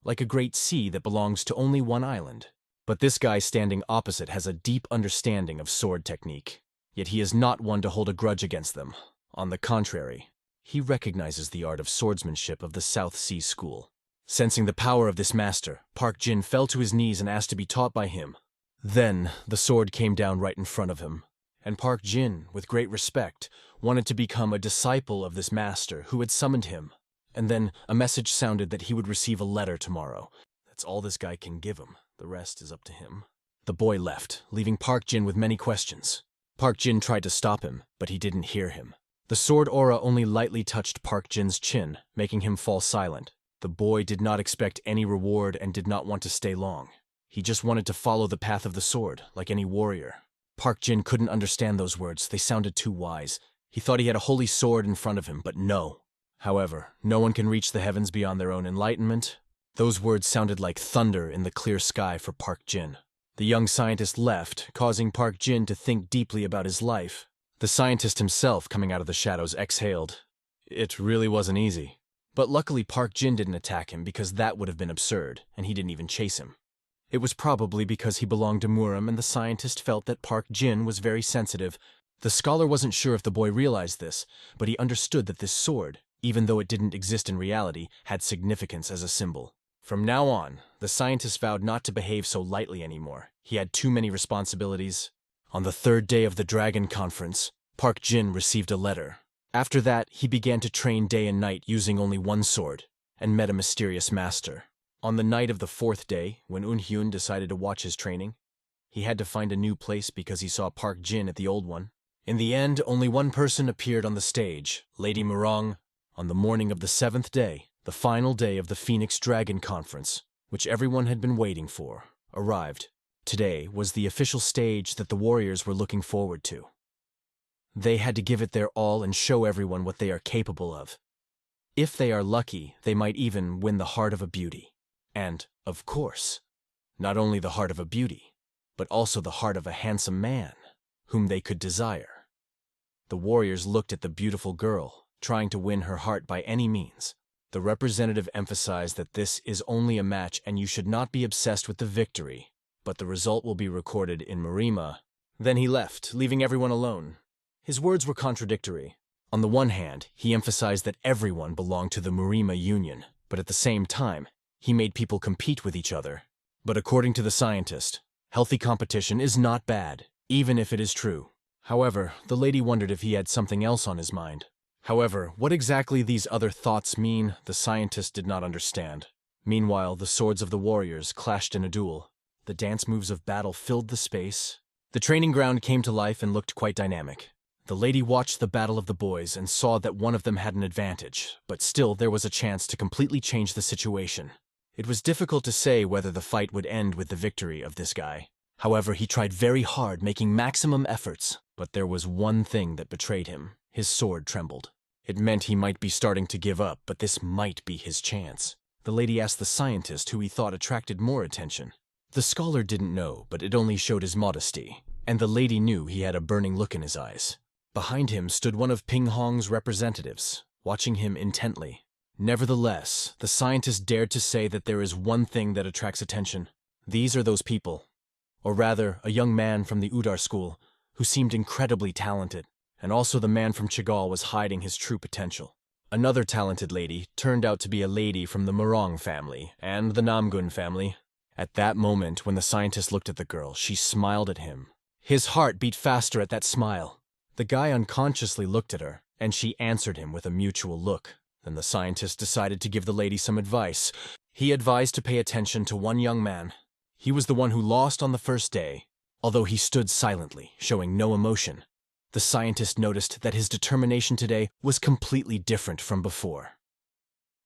like a great sea that belongs to only one island. But this guy standing opposite has a deep understanding of sword technique, yet he is not one to hold a grudge against them. On the contrary, he recognizes the art of swordsmanship of the South Sea School. Sensing the power of this master, Park Jin fell to his knees and asked to be taught by him. Then, the sword came down right in front of him, and Park Jin, with great respect, wanted to become a disciple of this master who had summoned him. And then a message sounded that he would receive a letter tomorrow. That's all this guy can give him. The rest is up to him. The boy left, leaving Park Jin with many questions. Park Jin tried to stop him, but he didn't hear him. The sword aura only lightly touched Park Jin's chin, making him fall silent. The boy did not expect any reward and did not want to stay long. He just wanted to follow the path of the sword, like any warrior. Park Jin couldn't understand those words. They sounded too wise. He thought he had a holy sword in front of him, but no. However, no one can reach the heavens beyond their own enlightenment. Those words sounded like thunder in the clear sky for Park Jin. The young scientist left, causing Park Jin to think deeply about his life. The scientist himself, coming out of the shadows, exhaled. It really wasn't easy. But luckily Park Jin didn't attack him because that would have been absurd, and he didn't even chase him. It was probably because he belonged to Murang and the scientist felt that Park Jin was very sensitive. The scholar wasn't sure if the boy realized this, but he understood that this sword, even though it didn't exist in reality, had significance as a symbol. From now on, the scientist vowed not to behave so lightly anymore. He had too many responsibilities. On the third day of the Dragon Conference, Park Jin received a letter. After that, he began to train day and night using only one sword, and met a mysterious master. On the night of the fourth day, when Hyun decided to watch his training, he had to find a new place because he saw Park Jin at the old one. In the end, only one person appeared on the stage, Lady Murang. On the morning of the seventh day, the final day of the Phoenix Dragon Conference, which everyone had been waiting for, arrived. Today was the official stage that the warriors were looking forward to. They had to give it their all and show everyone what they are capable of. If they are lucky, they might even win the heart of a beauty. And, of course, not only the heart of a beauty, but also the heart of a handsome man, whom they could desire. The warriors looked at the beautiful girl, trying to win her heart by any means. The representative emphasized that this is only a match and you should not be obsessed with the victory, but the result will be recorded in Murima. Then he left, leaving everyone alone. His words were contradictory. On the one hand, he emphasized that everyone belonged to the Murima Union, but at the same time, he made people compete with each other. But according to the scientist, healthy competition is not bad, even if it is true. However, the lady wondered if he had something else on his mind. However, what exactly these other thoughts mean, the scientist did not understand. Meanwhile, the swords of the warriors clashed in a duel. The dance moves of battle filled the space. The training ground came to life and looked quite dynamic. The lady watched the battle of the boys and saw that one of them had an advantage, but still there was a chance to completely change the situation. It was difficult to say whether the fight would end with the victory of this guy. However, he tried very hard, making maximum efforts, but there was one thing that betrayed him. His sword trembled. It meant he might be starting to give up, but this might be his chance. The lady asked the scientist who he thought attracted more attention. The scholar didn't know, but it only showed his modesty, and the lady knew he had a burning look in his eyes. Behind him stood one of Ping Hong's representatives, watching him intently. Nevertheless, the scientist dared to say that there is one thing that attracts attention. These are those people. Or rather, a young man from the Udar school, who seemed incredibly talented, and also the man from Chagall was hiding his true potential. Another talented lady turned out to be a lady from the Murang family and the Namgun family. At that moment, when the scientist looked at the girl, she smiled at him. His heart beat faster at that smile. The guy unconsciously looked at her, and she answered him with a mutual look. Then the scientist decided to give the lady some advice. He advised to pay attention to one young man. He was the one who lost on the first day. Although he stood silently, showing no emotion, the scientist noticed that his determination today was completely different from before.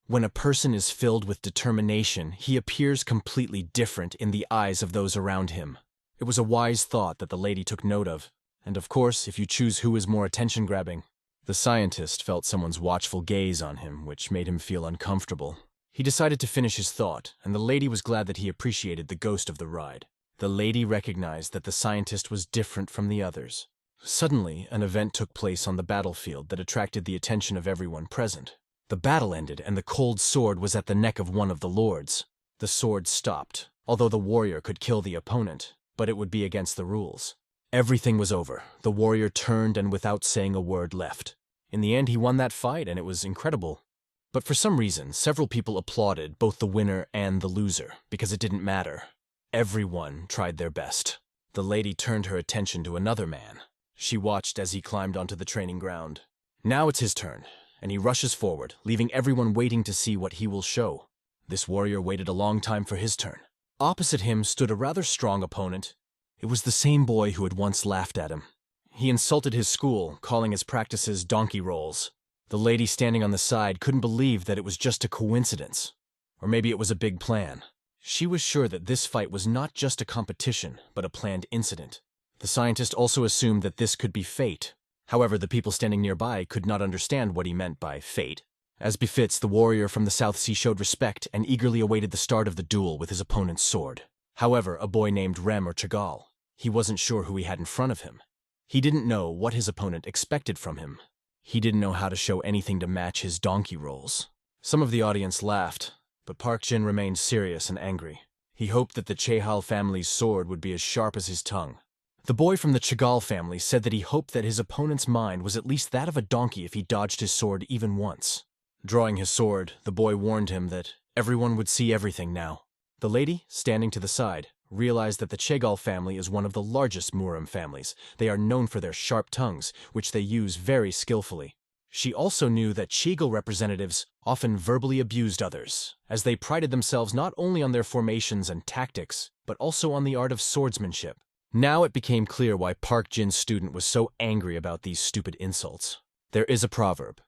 When a person is filled with determination, he appears completely different in the eyes of those around him. It was a wise thought that the lady took note of. And of course, if you choose who is more attention-grabbing. The scientist felt someone's watchful gaze on him, which made him feel uncomfortable. He decided to finish his thought, and the lady was glad that he appreciated the ghost of the ride. The lady recognized that the scientist was different from the others. Suddenly, an event took place on the battlefield that attracted the attention of everyone present. The battle ended, and the cold sword was at the neck of one of the lords. The sword stopped, although the warrior could kill the opponent, but it would be against the rules. Everything was over. The warrior turned and without saying a word left. In the end, he won that fight, and it was incredible. But for some reason, several people applauded both the winner and the loser, because it didn't matter. Everyone tried their best. The lady turned her attention to another man. She watched as he climbed onto the training ground. Now it's his turn, and he rushes forward, leaving everyone waiting to see what he will show. This warrior waited a long time for his turn. Opposite him stood a rather strong opponent. It was the same boy who had once laughed at him. He insulted his school, calling his practices donkey rolls. The lady standing on the side couldn't believe that it was just a coincidence. Or maybe it was a big plan. She was sure that this fight was not just a competition, but a planned incident. The scientist also assumed that this could be fate. However, the people standing nearby could not understand what he meant by fate. As befits, the warrior from the South Sea showed respect and eagerly awaited the start of the duel with his opponent's sword. However, a boy named Rem or Chagall, he wasn't sure who he had in front of him. He didn't know what his opponent expected from him. He didn't know how to show anything to match his donkey rolls. Some of the audience laughed, but Park Jin remained serious and angry. He hoped that the Chehal family's sword would be as sharp as his tongue. The boy from the Chagall family said that he hoped that his opponent's mind was at least that of a donkey if he dodged his sword even once. Drawing his sword, the boy warned him that everyone would see everything now. The lady, standing to the side, realized that the Chagall family is one of the largest Murang families. They are known for their sharp tongues, which they use very skillfully. She also knew that Chagall representatives often verbally abused others, as they prided themselves not only on their formations and tactics, but also on the art of swordsmanship. Now it became clear why Park Jin's student was so angry about these stupid insults. There is a proverb.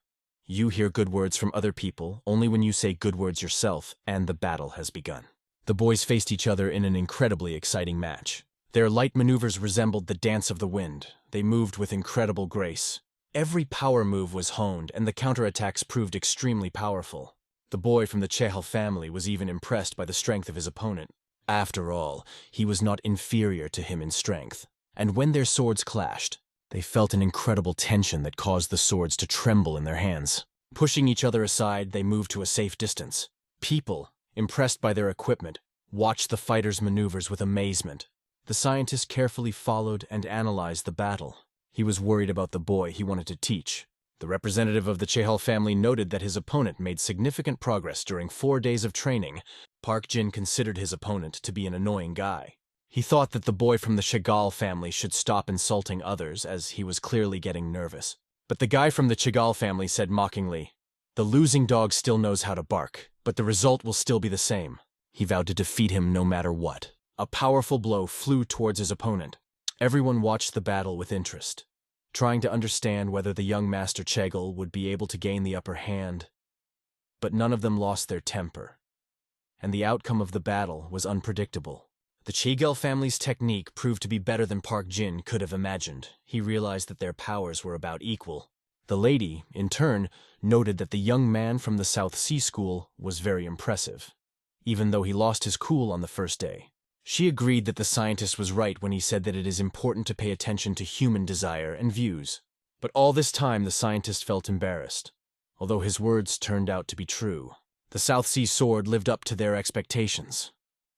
You hear good words from other people only when you say good words yourself, and the battle has begun. The boys faced each other in an incredibly exciting match. Their light maneuvers resembled the dance of the wind. They moved with incredible grace. Every power move was honed, and the counterattacks proved extremely powerful. The boy from the Chehal family was even impressed by the strength of his opponent. After all, he was not inferior to him in strength. And when their swords clashed, they felt an incredible tension that caused the swords to tremble in their hands. Pushing each other aside, they moved to a safe distance. People, impressed by their equipment, watched the fighters' maneuvers with amazement. The scientist carefully followed and analyzed the battle. He was worried about the boy he wanted to teach. The representative of the Chehal family noted that his opponent made significant progress during 4 days of training. Park Jin considered his opponent to be an annoying guy. He thought that the boy from the Chagall family should stop insulting others, as he was clearly getting nervous. But the guy from the Chagall family said mockingly, "The losing dog still knows how to bark, but the result will still be the same." He vowed to defeat him no matter what. A powerful blow flew towards his opponent. Everyone watched the battle with interest, trying to understand whether the young Master Chagall would be able to gain the upper hand. But none of them lost their temper, and the outcome of the battle was unpredictable. The Chagall family's technique proved to be better than Park Jin could have imagined. He realized that their powers were about equal. The lady, in turn, noted that the young man from the South Sea School was very impressive, even though he lost his cool on the first day. She agreed that the scientist was right when he said that it is important to pay attention to human desire and views. But all this time the scientist felt embarrassed, although his words turned out to be true. The South Sea Sword lived up to their expectations.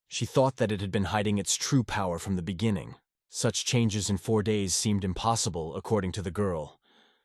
She thought that it had been hiding its true power from the beginning. Such changes in 4 days seemed impossible, according to the girl,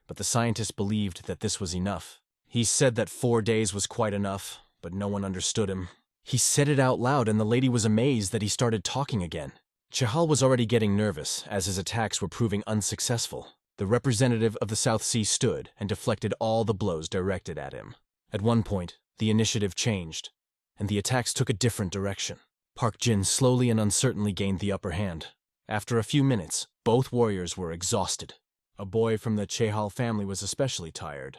but the scientist believed that this was enough. He said that 4 days was quite enough, but no one understood him. He said it out loud, and the lady was amazed that he started talking again. Chehal was already getting nervous, as his attacks were proving unsuccessful. The representative of the South Sea stood and deflected all the blows directed at him. At one point, the initiative changed, and the attacks took a different direction. Park Jin slowly and uncertainly gained the upper hand. After a few minutes, both warriors were exhausted. A boy from the Chehal family was especially tired.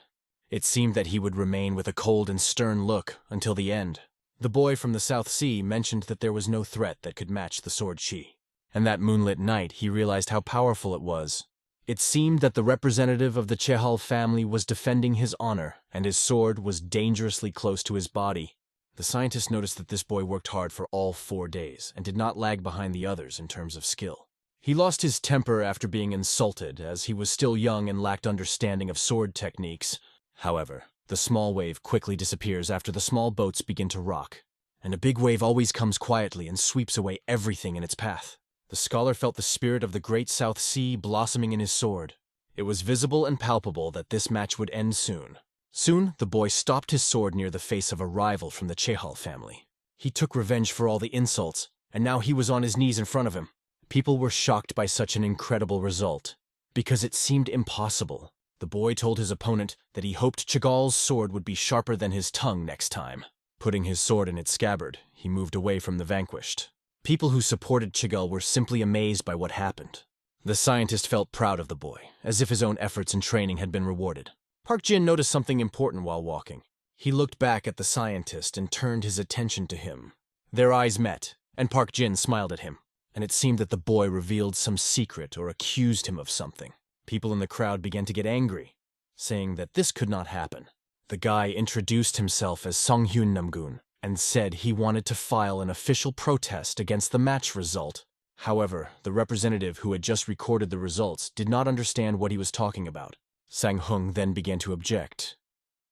It seemed that he would remain with a cold and stern look until the end. The boy from the South Sea mentioned that there was no threat that could match the sword chi. And that moonlit night, he realized how powerful it was. It seemed that the representative of the Chehal family was defending his honor, and his sword was dangerously close to his body. The scientist noticed that this boy worked hard for all 4 days, and did not lag behind the others in terms of skill. He lost his temper after being insulted, as he was still young and lacked understanding of sword techniques. However, the small wave quickly disappears after the small boats begin to rock, and a big wave always comes quietly and sweeps away everything in its path. The scholar felt the spirit of the great South Sea blossoming in his sword. It was visible and palpable that this match would end soon. Soon, the boy stopped his sword near the face of a rival from the Chehal family. He took revenge for all the insults, and now he was on his knees in front of him. People were shocked by such an incredible result, because it seemed impossible. The boy told his opponent that he hoped Chagall's sword would be sharper than his tongue next time. Putting his sword in its scabbard, he moved away from the vanquished. People who supported Chagall were simply amazed by what happened. The scientist felt proud of the boy, as if his own efforts and training had been rewarded. Park Jin noticed something important while walking. He looked back at the scientist and turned his attention to him. Their eyes met, and Park Jin smiled at him, and it seemed that the boy revealed some secret or accused him of something. People in the crowd began to get angry, saying that this could not happen. The guy introduced himself as Hyun Namgun and said he wanted to file an official protest against the match result. However, the representative who had just recorded the results did not understand what he was talking about. Sang Hung then began to object,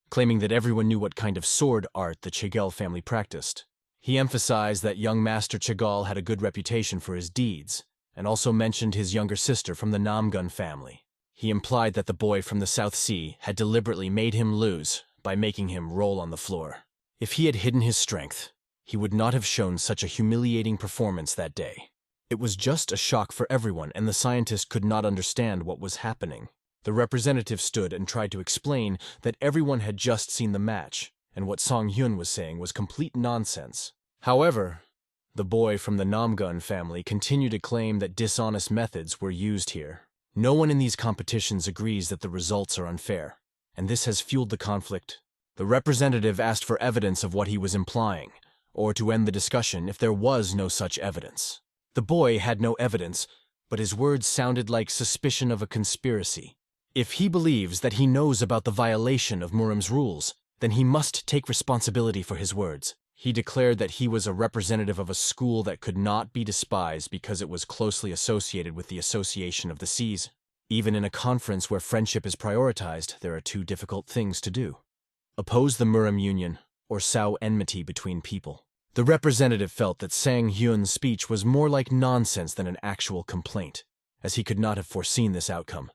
claiming that everyone knew what kind of sword art the Chagall family practiced. He emphasized that young Master Chagall had a good reputation for his deeds, and also mentioned his younger sister from the Namgun family. He implied that the boy from the South Sea had deliberately made him lose by making him roll on the floor. If he had hidden his strength, he would not have shown such a humiliating performance that day. It was just a shock for everyone, and the scientist could not understand what was happening. The representative stood and tried to explain that everyone had just seen the match, and what Song Hyun was saying was complete nonsense. However, the boy from the Namgun family continued to claim that dishonest methods were used here. No one in these competitions agrees that the results are unfair, and this has fueled the conflict. The representative asked for evidence of what he was implying, or to end the discussion if there was no such evidence. The boy had no evidence, but his words sounded like suspicion of a conspiracy. If he believes that he knows about the violation of Muram's rules, then he must take responsibility for his words. He declared that he was a representative of a school that could not be despised because it was closely associated with the Association of the Seas. Even in a conference where friendship is prioritized, there are two difficult things to do: oppose the Muram Union or sow enmity between people. The representative felt that Sang Hyun's speech was more like nonsense than an actual complaint, as he could not have foreseen this outcome.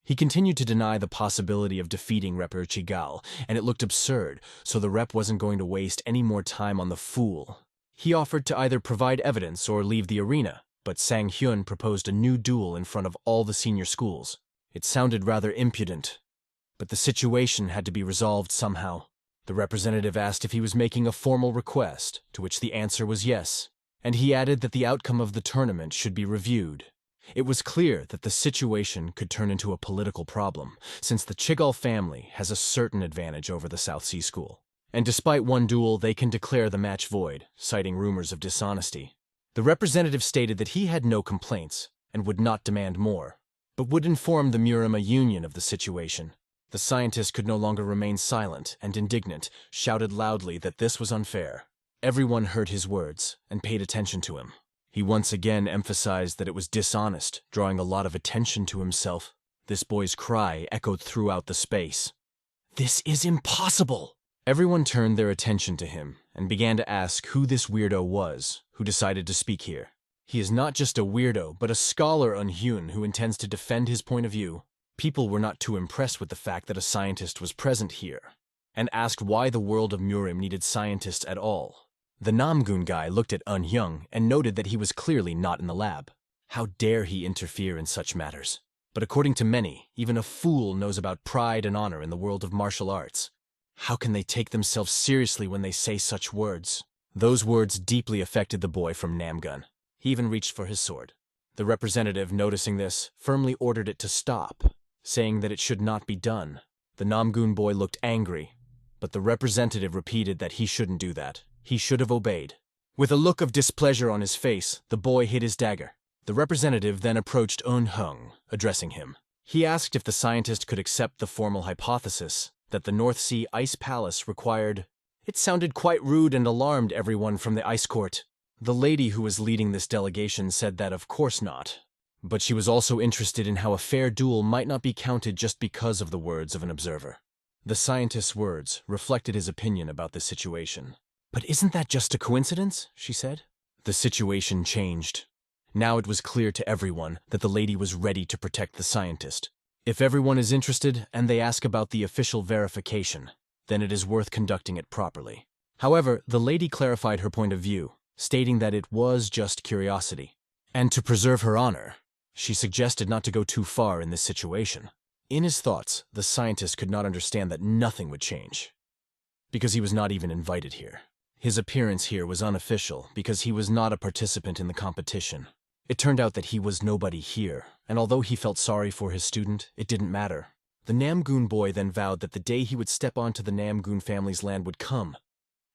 He continued to deny the possibility of defeating Rep Chigal, and it looked absurd, so the rep wasn't going to waste any more time on the fool. He offered to either provide evidence or leave the arena, but Sang Hyun proposed a new duel in front of all the senior schools. It sounded rather impudent, but the situation had to be resolved somehow. The representative asked if he was making a formal request, to which the answer was yes, and he added that the outcome of the tournament should be reviewed. It was clear that the situation could turn into a political problem, since the Chigal family has a certain advantage over the South Sea School. And despite one duel, they can declare the match void, citing rumors of dishonesty. The representative stated that he had no complaints and would not demand more, but would inform the Murama Union of the situation. The scientist could no longer remain silent and, indignant, shouted loudly that this was unfair. Everyone heard his words and paid attention to him. He once again emphasized that it was dishonest, drawing a lot of attention to himself. This boy's cry echoed throughout the space. "This is impossible!" Everyone turned their attention to him and began to ask who this weirdo was who decided to speak here. He is not just a weirdo, but a scholar on Hyun who intends to defend his point of view. People were not too impressed with the fact that a scientist was present here, and asked why the world of Murim needed scientists at all. The Namgun guy looked at Hyun and noted that he was clearly not in the lab. How dare he interfere in such matters? But according to many, even a fool knows about pride and honor in the world of martial arts. How can they take themselves seriously when they say such words? Those words deeply affected the boy from Namgun. He even reached for his sword. The representative, noticing this, firmly ordered it to stop, saying that it should not be done. The Namgun boy looked angry, but the representative repeated that he shouldn't do that. He should have obeyed. With a look of displeasure on his face, the boy hid his dagger. The representative then approached Hung, addressing him. He asked if the scientist could accept the formal hypothesis that the North Sea Ice Palace required. It sounded quite rude and alarmed everyone from the ice court. The lady who was leading this delegation said that of course not, but she was also interested in how a fair duel might not be counted just because of the words of an observer. The scientist's words reflected his opinion about the situation. "But isn't that just a coincidence?" she said. The situation changed. Now it was clear to everyone that the lady was ready to protect the scientist. If everyone is interested and they ask about the official verification, then it is worth conducting it properly. However, the lady clarified her point of view, stating that it was just curiosity. And to preserve her honor, she suggested not to go too far in this situation. In his thoughts, the scientist could not understand that nothing would change, because he was not even invited here. His appearance here was unofficial because he was not a participant in the competition. It turned out that he was nobody here, and although he felt sorry for his student, it didn't matter. The Namgun boy then vowed that the day he would step onto the Namgun family's land would come,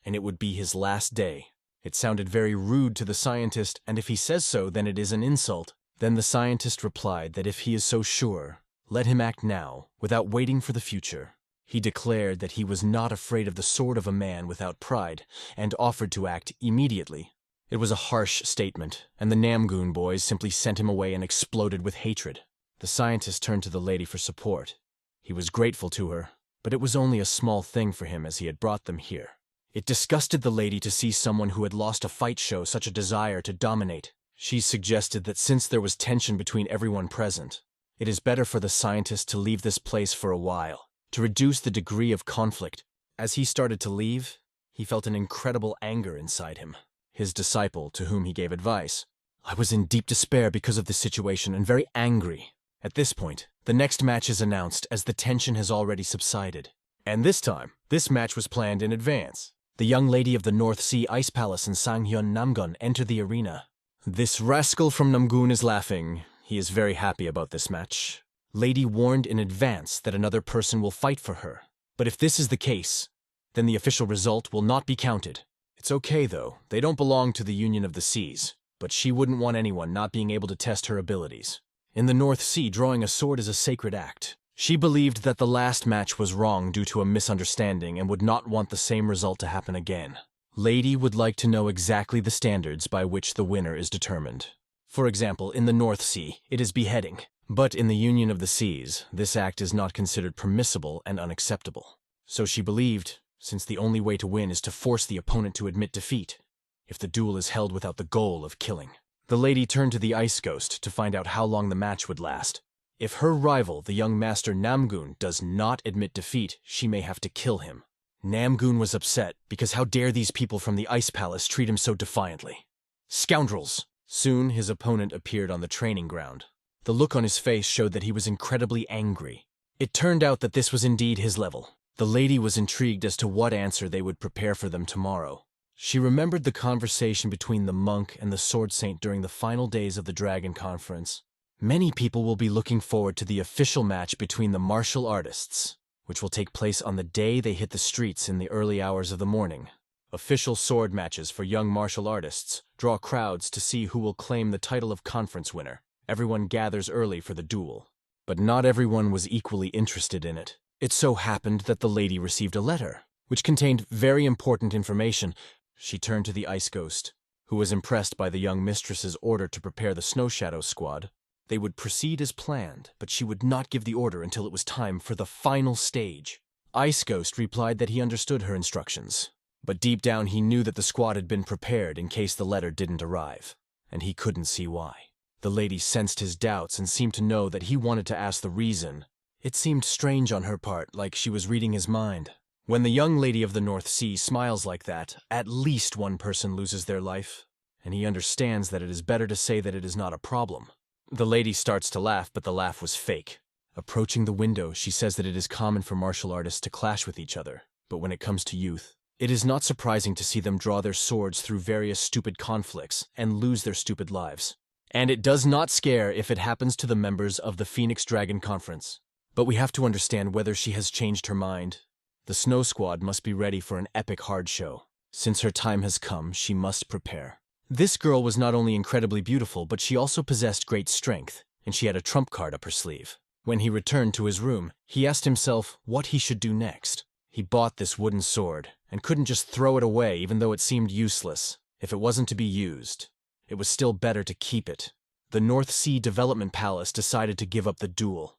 and it would be his last day. It sounded very rude to the scientist, and if he says so, then it is an insult. Then the scientist replied that if he is so sure, let him act now, without waiting for the future. He declared that he was not afraid of the sword of a man without pride, and offered to act immediately. It was a harsh statement, and the Namgun boys simply sent him away and exploded with hatred. The scientist turned to the lady for support. He was grateful to her, but it was only a small thing for him as he had brought them here. It disgusted the lady to see someone who had lost a fight show such a desire to dominate. She suggested that since there was tension between everyone present, it is better for the scientist to leave this place for a while, to reduce the degree of conflict. As he started to leave, he felt an incredible anger inside him. His disciple, to whom he gave advice, "I was in deep despair because of this situation and very angry." At this point, the next match is announced as the tension has already subsided. And this time, this match was planned in advance. The young lady of the North Sea Ice Palace and Sanghyun Namgun enter the arena. This rascal from Namgun is laughing. He is very happy about this match. Lady warned in advance that another person will fight for her. But if this is the case, then the official result will not be counted. It's okay though, they don't belong to the Union of the Seas, but she wouldn't want anyone not being able to test her abilities. In the North Sea, drawing a sword is a sacred act. She believed that the last match was wrong due to a misunderstanding and would not want the same result to happen again. Lady would like to know exactly the standards by which the winner is determined. For example, in the North Sea, it is beheading. But in the Union of the Seas, this act is not considered permissible and unacceptable. So she believed, since the only way to win is to force the opponent to admit defeat, if the duel is held without the goal of killing. The lady turned to the ice ghost to find out how long the match would last. If her rival, the young master Namgoon, does not admit defeat, she may have to kill him. Namgoon was upset because how dare these people from the Ice Palace treat him so defiantly. Scoundrels! Soon his opponent appeared on the training ground. The look on his face showed that he was incredibly angry. It turned out that this was indeed his level. The lady was intrigued as to what answer they would prepare for them tomorrow. She remembered the conversation between the monk and the sword saint during the final days of the Dragon Conference. Many people will be looking forward to the official match between the martial artists, which will take place on the day they hit the streets in the early hours of the morning. Official sword matches for young martial artists draw crowds to see who will claim the title of conference winner. Everyone gathers early for the duel. But not everyone was equally interested in it. It so happened that the lady received a letter, which contained very important information. She turned to the ice ghost, who was impressed by the young mistress's order to prepare the Snow Shadow squad. They would proceed as planned, but she would not give the order until it was time for the final stage. Ice Ghost replied that he understood her instructions, but deep down he knew that the squad had been prepared in case the letter didn't arrive, and he couldn't see why. The lady sensed his doubts and seemed to know that he wanted to ask the reason. It seemed strange on her part, like she was reading his mind. When the young lady of the North Sea smiles like that, at least one person loses their life, and he understands that it is better to say that it is not a problem. The lady starts to laugh, but the laugh was fake. Approaching the window, she says that it is common for martial artists to clash with each other, but when it comes to youth, it is not surprising to see them draw their swords through various stupid conflicts and lose their stupid lives. And it does not scare if it happens to the members of the Phoenix Dragon Conference. But we have to understand whether she has changed her mind. The Snow Squad must be ready for an epic hard show. Since her time has come, she must prepare. This girl was not only incredibly beautiful, but she also possessed great strength, and she had a trump card up her sleeve. When he returned to his room, he asked himself what he should do next. He bought this wooden sword, and couldn't just throw it away even though it seemed useless. If it wasn't to be used, it was still better to keep it. The North Sea Development Palace decided to give up the duel.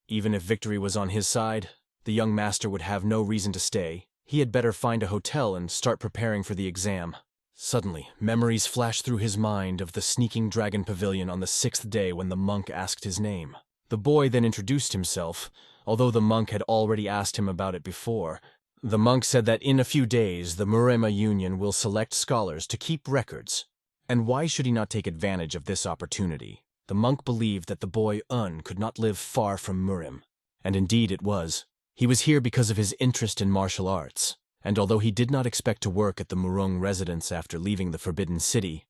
Even if victory was on his side, the young master would have no reason to stay. He had better find a hotel and start preparing for the exam. Suddenly, memories flashed through his mind of the sneaking dragon pavilion on the 6th day when the monk asked his name. The boy then introduced himself, although the monk had already asked him about it before. The monk said that in a few days the Murema Union will select scholars to keep records. And why should he not take advantage of this opportunity? The monk believed that the boy Un could not live far from Murim. And indeed it was. He was here because of his interest in martial arts. And although he did not expect to work at the Murang residence after leaving the Forbidden City,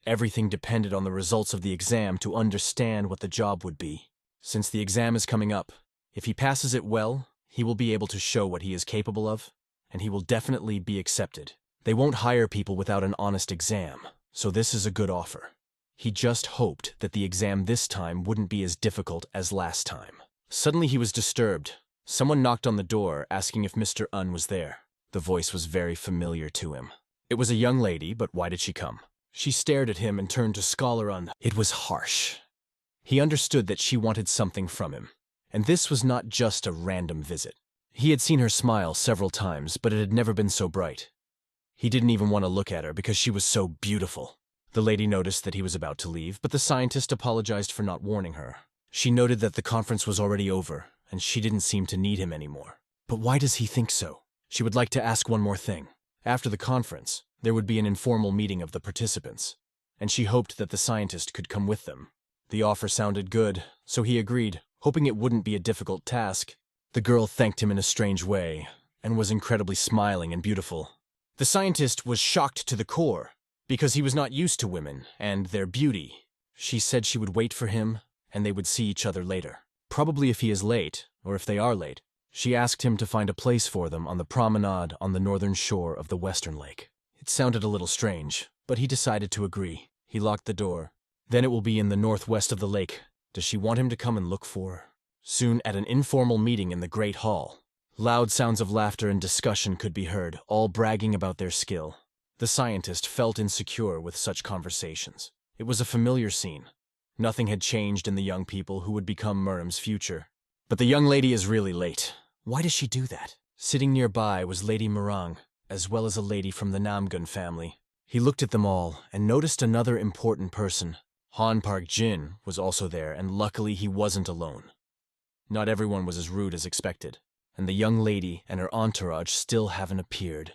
everything depended on the results of the exam to understand what the job would be. Since the exam is coming up, if he passes it well, he will be able to show what he is capable of, and he will definitely be accepted. They won't hire people without an honest exam. So this is a good offer. He just hoped that the exam this time wouldn't be as difficult as last time. Suddenly he was disturbed. Someone knocked on the door, asking if Mr. Un was there. The voice was very familiar to him. It was a young lady, but why did she come? She stared at him and turned to Scholar Un. It was harsh. He understood that she wanted something from him. And this was not just a random visit. He had seen her smile several times, but it had never been so bright. He didn't even want to look at her because she was so beautiful. The lady noticed that he was about to leave, but the scientist apologized for not warning her. She noted that the conference was already over, and she didn't seem to need him anymore. But why does he think so? She would like to ask one more thing. After the conference, there would be an informal meeting of the participants, and she hoped that the scientist could come with them. The offer sounded good, so he agreed, hoping it wouldn't be a difficult task. The girl thanked him in a strange way, and was incredibly smiling and beautiful. The scientist was shocked to the core, because he was not used to women and their beauty. She said she would wait for him, and they would see each other later. Probably if he is late, or if they are late. She asked him to find a place for them on the promenade on the northern shore of the western lake. It sounded a little strange, but he decided to agree. He locked the door. Then it will be in the northwest of the lake. Does she want him to come and look for her? Soon, at an informal meeting in the Great Hall, loud sounds of laughter and discussion could be heard, all bragging about their skill. The scientist felt insecure with such conversations. It was a familiar scene. Nothing had changed in the young people who would become Muram's future. But the young lady is really late. Why does she do that? Sitting nearby was Lady Murang, as well as a lady from the Namgun family. He looked at them all and noticed another important person. Han Park Jin was also there, and luckily he wasn't alone. Not everyone was as rude as expected, and the young lady and her entourage still haven't appeared.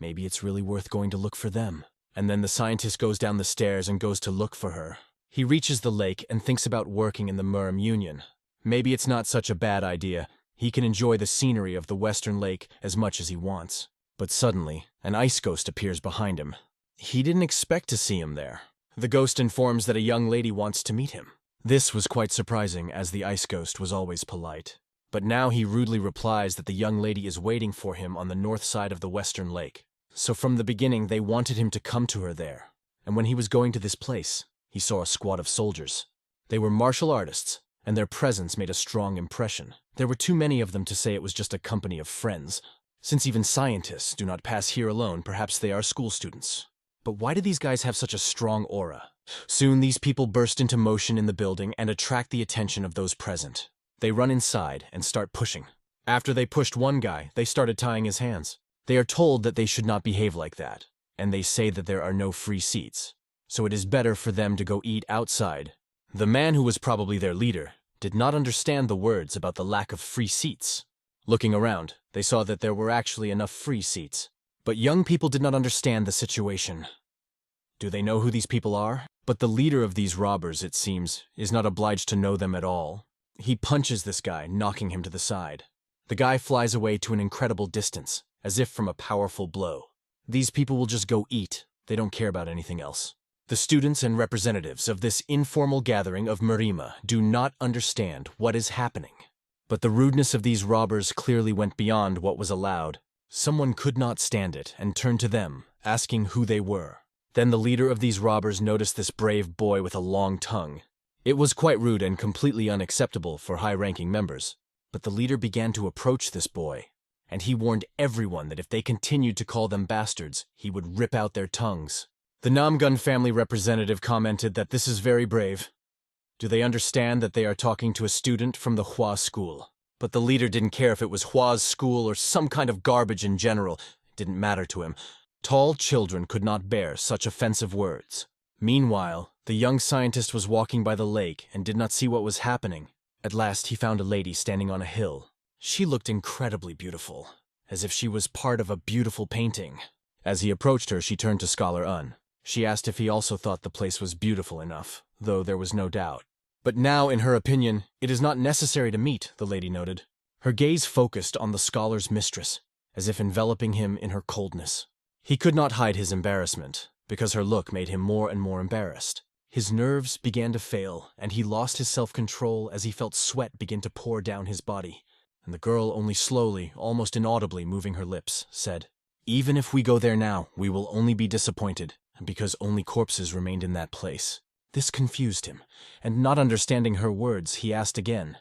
Maybe it's really worth going to look for them. And then the scientist goes down the stairs and goes to look for her. He reaches the lake and thinks about working in the Muram Union. Maybe it's not such a bad idea. He can enjoy the scenery of the western lake as much as he wants. But suddenly, an ice ghost appears behind him. He didn't expect to see him there. The ghost informs that a young lady wants to meet him. This was quite surprising, as the ice ghost was always polite. But now he rudely replies that the young lady is waiting for him on the north side of the western lake. So from the beginning, they wanted him to come to her there. And when he was going to this place, he saw a squad of soldiers. They were martial artists, and their presence made a strong impression. There were too many of them to say it was just a company of friends. Since even scientists do not pass here alone, perhaps they are school students. But why do these guys have such a strong aura? Soon these people burst into motion in the building and attract the attention of those present. They run inside and start pushing. After they pushed one guy, they started tying his hands. They are told that they should not behave like that, and they say that there are no free seats. So it is better for them to go eat outside. The man who was probably their leader did not understand the words about the lack of free seats. Looking around, they saw that there were actually enough free seats. But young people did not understand the situation. Do they know who these people are? But the leader of these robbers, it seems, is not obliged to know them at all. He punches this guy, knocking him to the side. The guy flies away to an incredible distance, as if from a powerful blow. These people will just go eat. They don't care about anything else. The students and representatives of this informal gathering of Murima do not understand what is happening. But the rudeness of these robbers clearly went beyond what was allowed. Someone could not stand it and turned to them, asking who they were. Then the leader of these robbers noticed this brave boy with a long tongue. It was quite rude and completely unacceptable for high-ranking members. But the leader began to approach this boy, and he warned everyone that if they continued to call them bastards, he would rip out their tongues. The Namgun family representative commented that this is very brave. Do they understand that they are talking to a student from the Hua school? But the leader didn't care if it was Hua's school or some kind of garbage in general. It didn't matter to him. Tall children could not bear such offensive words. Meanwhile, the young scientist was walking by the lake and did not see what was happening. At last, he found a lady standing on a hill. She looked incredibly beautiful, as if she was part of a beautiful painting. As he approached her, she turned to Scholar Un. She asked if he also thought the place was beautiful enough, though there was no doubt. But now, in her opinion, it is not necessary to meet, the lady noted. Her gaze focused on the scholar's mistress, as if enveloping him in her coldness. He could not hide his embarrassment, because her look made him more and more embarrassed. His nerves began to fail, and he lost his self-control as he felt sweat begin to pour down his body. And the girl, only slowly, almost inaudibly moving her lips, said, "Even if we go there now, we will only be disappointed, because only corpses remained in that place." This confused him, and not understanding her words, he asked again,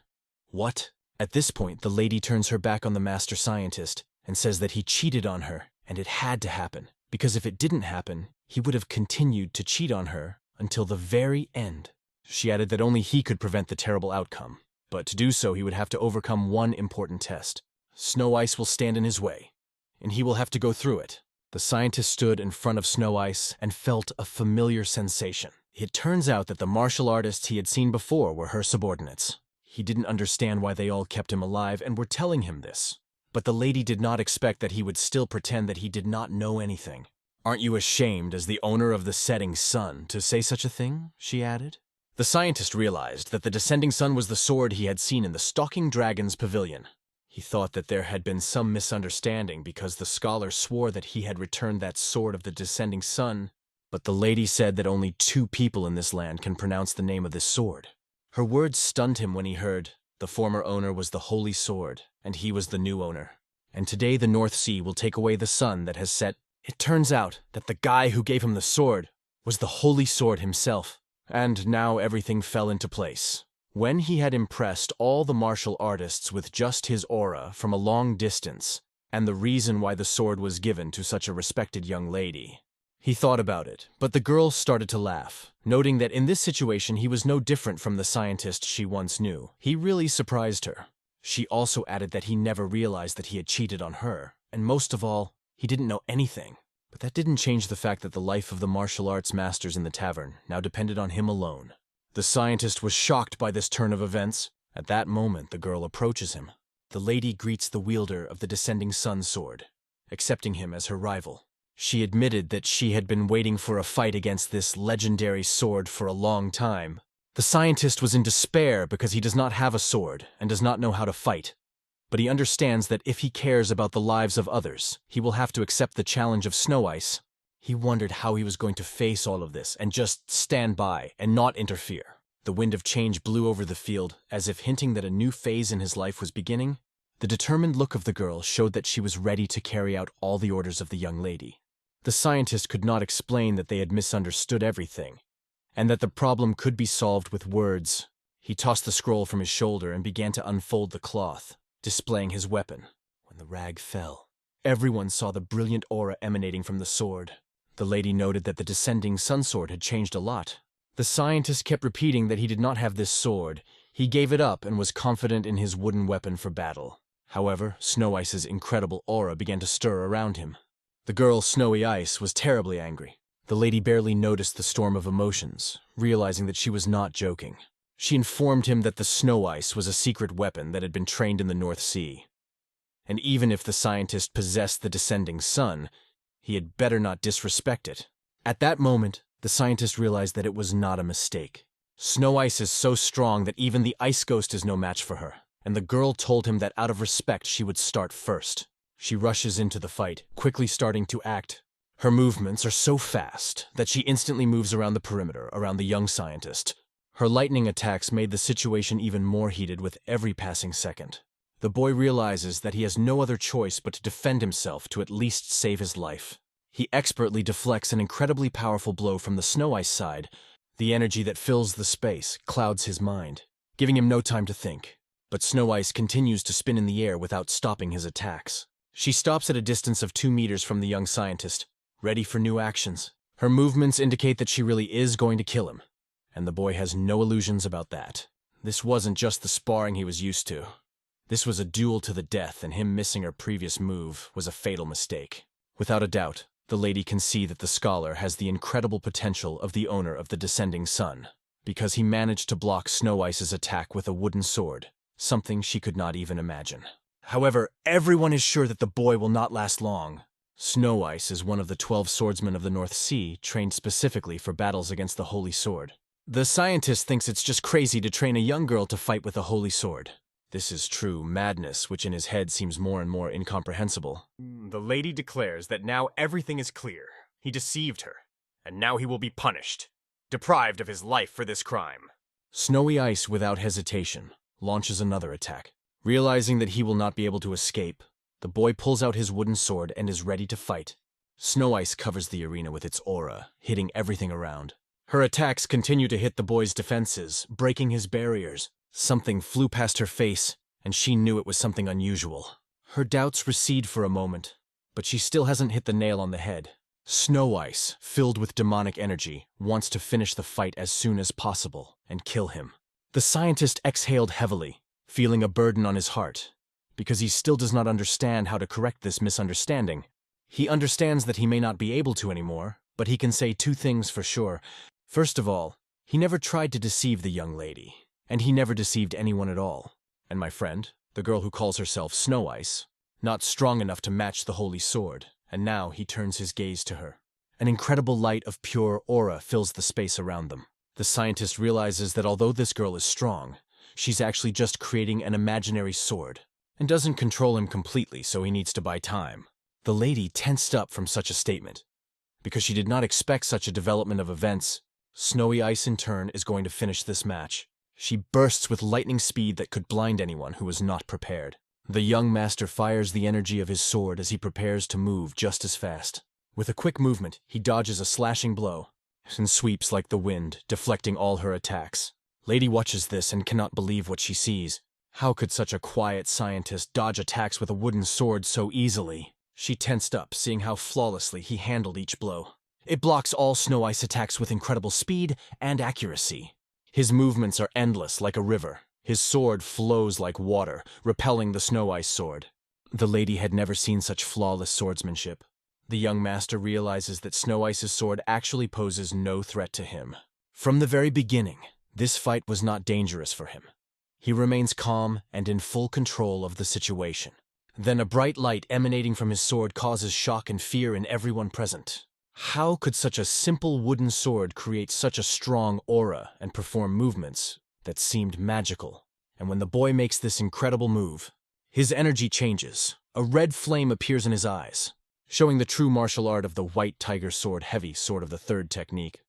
"What?" At this point, the lady turns her back on the master scientist and says that he cheated on her, and it had to happen, because if it didn't happen, he would have continued to cheat on her until the very end. She added that only he could prevent the terrible outcome, but to do so he would have to overcome one important test. Snow ice will stand in his way, and he will have to go through it. The scientist stood in front of snow ice and felt a familiar sensation. It turns out that the martial artists he had seen before were her subordinates. He didn't understand why they all kept him alive and were telling him this. But the lady did not expect that he would still pretend that he did not know anything. "Aren't you ashamed, as the owner of the setting sun, to say such a thing?" she added. The scientist realized that the descending sun was the sword he had seen in the Stalking Dragon's pavilion. He thought that there had been some misunderstanding because the scholar swore that he had returned that sword of the descending sun, but the lady said that only 2 people in this land can pronounce the name of this sword. Her words stunned him when he heard the former owner was the Holy Sword, and he was the new owner. And today the North Sea will take away the sun that has set. It turns out that the guy who gave him the sword was the Holy Sword himself. And now everything fell into place. When he had impressed all the martial artists with just his aura from a long distance, and the reason why the sword was given to such a respected young lady. He thought about it, but the girl started to laugh, noting that in this situation he was no different from the scientist she once knew. He really surprised her. She also added that he never realized that he had cheated on her, and most of all, he didn't know anything. But that didn't change the fact that the life of the martial arts masters in the tavern now depended on him alone. The scientist was shocked by this turn of events. At that moment, the girl approaches him. The lady greets the wielder of the descending sun sword, accepting him as her rival. She admitted that she had been waiting for a fight against this legendary sword for a long time. The scientist was in despair because he does not have a sword and does not know how to fight. But he understands that if he cares about the lives of others, he will have to accept the challenge of Snow Ice. He wondered how he was going to face all of this and just stand by and not interfere. The wind of change blew over the field, as if hinting that a new phase in his life was beginning. The determined look of the girl showed that she was ready to carry out all the orders of the young lady. The scientist could not explain that they had misunderstood everything, and that the problem could be solved with words. He tossed the scroll from his shoulder and began to unfold the cloth, displaying his weapon. When the rag fell, everyone saw the brilliant aura emanating from the sword. The lady noted that the descending sun sword had changed a lot. The scientist kept repeating that he did not have this sword. He gave it up and was confident in his wooden weapon for battle. However, Snow Ice's incredible aura began to stir around him. The girl, Snowy Ice, was terribly angry. The lady barely noticed the storm of emotions, realizing that she was not joking. She informed him that the Snow Ice was a secret weapon that had been trained in the North Sea. And even if the scientist possessed the descending sun, he had better not disrespect it. At that moment, the scientist realized that it was not a mistake. Snow Ice is so strong that even the Ice Ghost is no match for her, and the girl told him that out of respect she would start first. She rushes into the fight, quickly starting to act. Her movements are so fast that she instantly moves around the perimeter around the young scientist. Her lightning attacks made the situation even more heated with every passing second. The boy realizes that he has no other choice but to defend himself to at least save his life. He expertly deflects an incredibly powerful blow from the Snow Ice side. The energy that fills the space clouds his mind, giving him no time to think. But Snow Ice continues to spin in the air without stopping his attacks. She stops at a distance of 2 meters from the young scientist, ready for new actions. Her movements indicate that she really is going to kill him, and the boy has no illusions about that. This wasn't just the sparring he was used to. This was a duel to the death, and him missing her previous move was a fatal mistake. Without a doubt, the lady can see that the scholar has the incredible potential of the owner of the descending sun, because he managed to block Snow Ice's attack with a wooden sword, something she could not even imagine. However, everyone is sure that the boy will not last long. Snow Ice is one of the 12 swordsmen of the North Sea, trained specifically for battles against the Holy Sword. The scientist thinks it's just crazy to train a young girl to fight with a holy sword. This is true madness, which in his head seems more and more incomprehensible. The lady declares that now everything is clear. He deceived her, and now he will be punished, deprived of his life for this crime. Snowy Ice, without hesitation, launches another attack. Realizing that he will not be able to escape, the boy pulls out his wooden sword and is ready to fight. Snow Ice covers the arena with its aura, hitting everything around. Her attacks continue to hit the boy's defenses, breaking his barriers. Something flew past her face, and she knew it was something unusual. Her doubts recede for a moment, but she still hasn't hit the nail on the head. Snow Ice, filled with demonic energy, wants to finish the fight as soon as possible and kill him. The scientist exhaled heavily, feeling a burden on his heart, because he still does not understand how to correct this misunderstanding. He understands that he may not be able to anymore, but he can say 2 things for sure. First of all, he never tried to deceive the young lady, and he never deceived anyone at all. And my friend, the girl who calls herself Snow Ice, not strong enough to match the holy sword, and now he turns his gaze to her. An incredible light of pure aura fills the space around them. The scientist realizes that although this girl is strong, she's actually just creating an imaginary sword, and doesn't control him completely, so he needs to buy time. The lady tensed up from such a statement, because she did not expect such a development of events. Snowy Ice, in turn, is going to finish this match. She bursts with lightning speed that could blind anyone who was not prepared. The young master fires the energy of his sword as he prepares to move just as fast. With a quick movement, he dodges a slashing blow and sweeps like the wind, deflecting all her attacks. Lady watches this and cannot believe what she sees. How could such a quiet scientist dodge attacks with a wooden sword so easily? She tensed up, seeing how flawlessly he handled each blow. It blocks all snow ice attacks with incredible speed and accuracy. His movements are endless like a river. His sword flows like water, repelling the snow ice sword. The lady had never seen such flawless swordsmanship. The young master realizes that Snow Ice's sword actually poses no threat to him. From the very beginning, this fight was not dangerous for him. He remains calm and in full control of the situation. Then a bright light emanating from his sword causes shock and fear in everyone present. How could such a simple wooden sword create such a strong aura and perform movements that seemed magical? And when the boy makes this incredible move, his energy changes. A red flame appears in his eyes, showing the true martial art of the White Tiger Sword Heavy Sword of the third technique.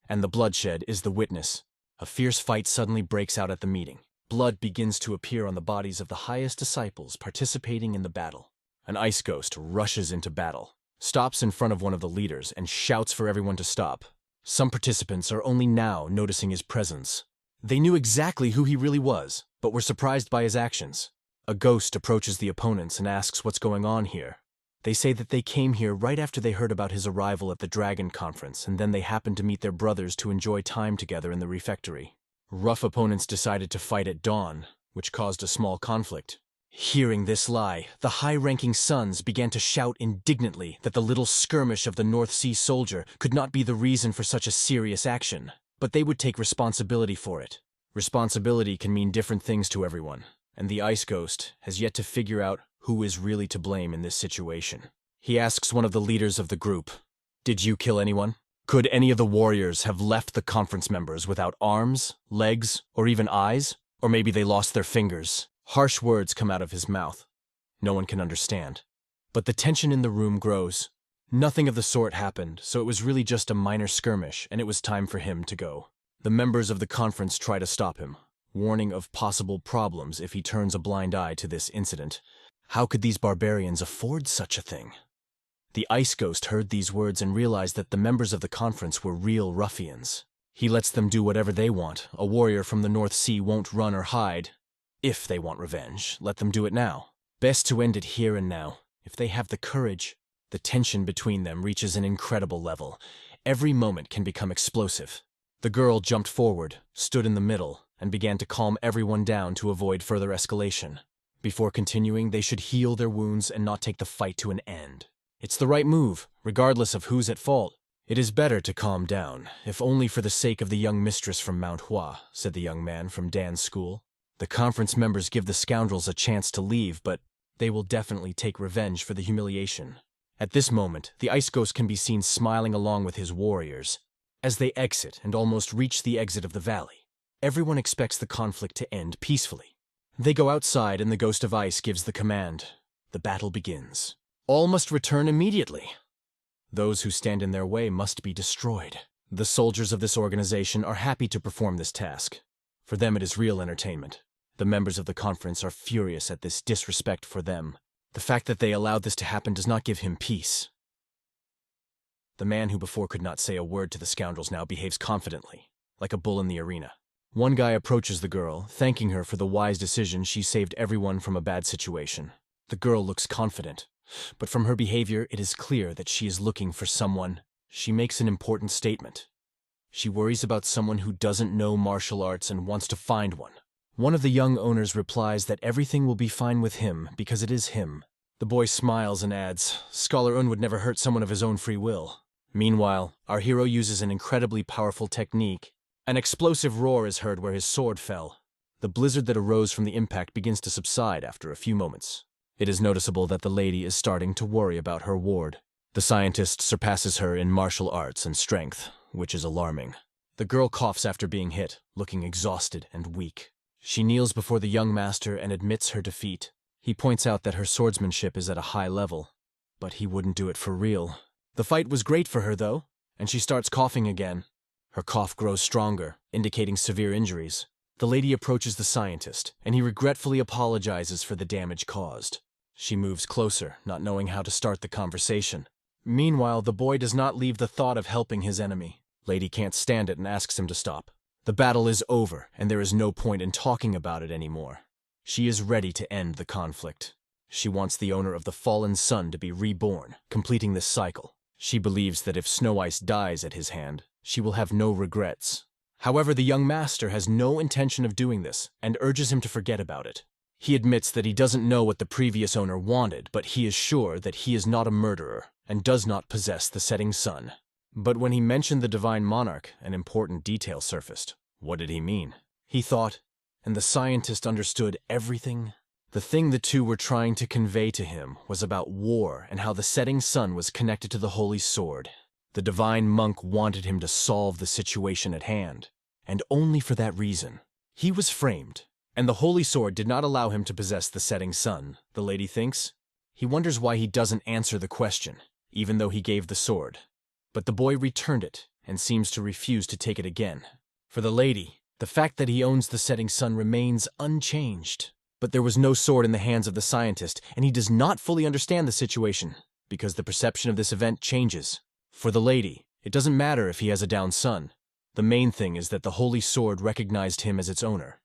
And the bloodshed is the witness. A fierce fight suddenly breaks out at the meeting. Blood begins to appear on the bodies of the highest disciples participating in the battle. An ice ghost rushes into battle, stops in front of one of the leaders, and shouts for everyone to stop. Some participants are only now noticing his presence. They knew exactly who he really was, but were surprised by his actions. A ghost approaches the opponents and asks what's going on here. They say that they came here right after they heard about his arrival at the Dragon Conference, and then they happened to meet their brothers to enjoy time together in the refectory. Rough opponents decided to fight at dawn, which caused a small conflict. Hearing this lie, the high-ranking sons began to shout indignantly that the little skirmish of the North Sea soldier could not be the reason for such a serious action, but they would take responsibility for it. Responsibility can mean different things to everyone, and the Ice Ghost has yet to figure out who is really to blame in this situation. He asks one of the leaders of the group, "Did you kill anyone? Could any of the warriors have left the conference members without arms, legs, or even eyes? Or maybe they lost their fingers?" Harsh words come out of his mouth. No one can understand. But the tension in the room grows. Nothing of the sort happened, so it was really just a minor skirmish, and it was time for him to go. The members of the conference try to stop him, warning of possible problems if he turns a blind eye to this incident. How could these barbarians afford such a thing? The Ice Ghost heard these words and realized that the members of the conference were real ruffians. He lets them do whatever they want. A warrior from the North Sea won't run or hide. If they want revenge, let them do it now. Best to end it here and now. If they have the courage, the tension between them reaches an incredible level. Every moment can become explosive. The girl jumped forward, stood in the middle, and began to calm everyone down to avoid further escalation. Before continuing, they should heal their wounds and not take the fight to an end. It's the right move, regardless of who's at fault. "It is better to calm down, if only for the sake of the young mistress from Manhua," said the young man from Dan's school. "The conference members give the scoundrels a chance to leave, but they will definitely take revenge for the humiliation." At this moment, the Ice Ghost can be seen smiling along with his warriors. As they exit and almost reach the exit of the valley, everyone expects the conflict to end peacefully. They go outside and the Ghost of Ice gives the command. The battle begins. All must return immediately. Those who stand in their way must be destroyed. The soldiers of this organization are happy to perform this task. For them it is real entertainment. The members of the conference are furious at this disrespect for them. The fact that they allowed this to happen does not give him peace. The man who before could not say a word to the scoundrels now behaves confidently, like a bull in the arena. One guy approaches the girl, thanking her for the wise decision she saved everyone from a bad situation. The girl looks confident, but from her behavior it is clear that she is looking for someone. She makes an important statement. She worries about someone who doesn't know martial arts and wants to find one. One of the young owners replies that everything will be fine with him because it is him. The boy smiles and adds, "Scholar Un would never hurt someone of his own free will." Meanwhile, our hero uses an incredibly powerful technique. An explosive roar is heard where his sword fell. The blizzard that arose from the impact begins to subside after a few moments. It is noticeable that the lady is starting to worry about her ward. The scientist surpasses her in martial arts and strength, which is alarming. The girl coughs after being hit, looking exhausted and weak. She kneels before the young master and admits her defeat. He points out that her swordsmanship is at a high level, but he wouldn't do it for real. The fight was great for her, though, and she starts coughing again. Her cough grows stronger, indicating severe injuries. The lady approaches the scientist, and he regretfully apologizes for the damage caused. She moves closer, not knowing how to start the conversation. Meanwhile, the boy does not leave the thought of helping his enemy. Lady can't stand it and asks him to stop. The battle is over, and there is no point in talking about it anymore. She is ready to end the conflict. She wants the owner of the fallen sun to be reborn, completing this cycle. She believes that if Snow Ice dies at his hand, she will have no regrets. However, the young master has no intention of doing this and urges him to forget about it. He admits that he doesn't know what the previous owner wanted, but he is sure that he is not a murderer and does not possess the setting sun. But when he mentioned the divine monarch, an important detail surfaced. What did he mean? He thought, and the scientist understood everything. The thing the two were trying to convey to him was about war and how the setting sun was connected to the holy sword. The divine monk wanted him to solve the situation at hand, and only for that reason. He was framed, and the holy sword did not allow him to possess the setting sun, the lady thinks. He wonders why he doesn't answer the question, even though he gave the sword. But the boy returned it, and seems to refuse to take it again. For the lady, the fact that he owns the setting sun remains unchanged. But there was no sword in the hands of the scientist, and he does not fully understand the situation, because the perception of this event changes. For the lady, it doesn't matter if he has a down sun. The main thing is that the holy sword recognized him as its owner,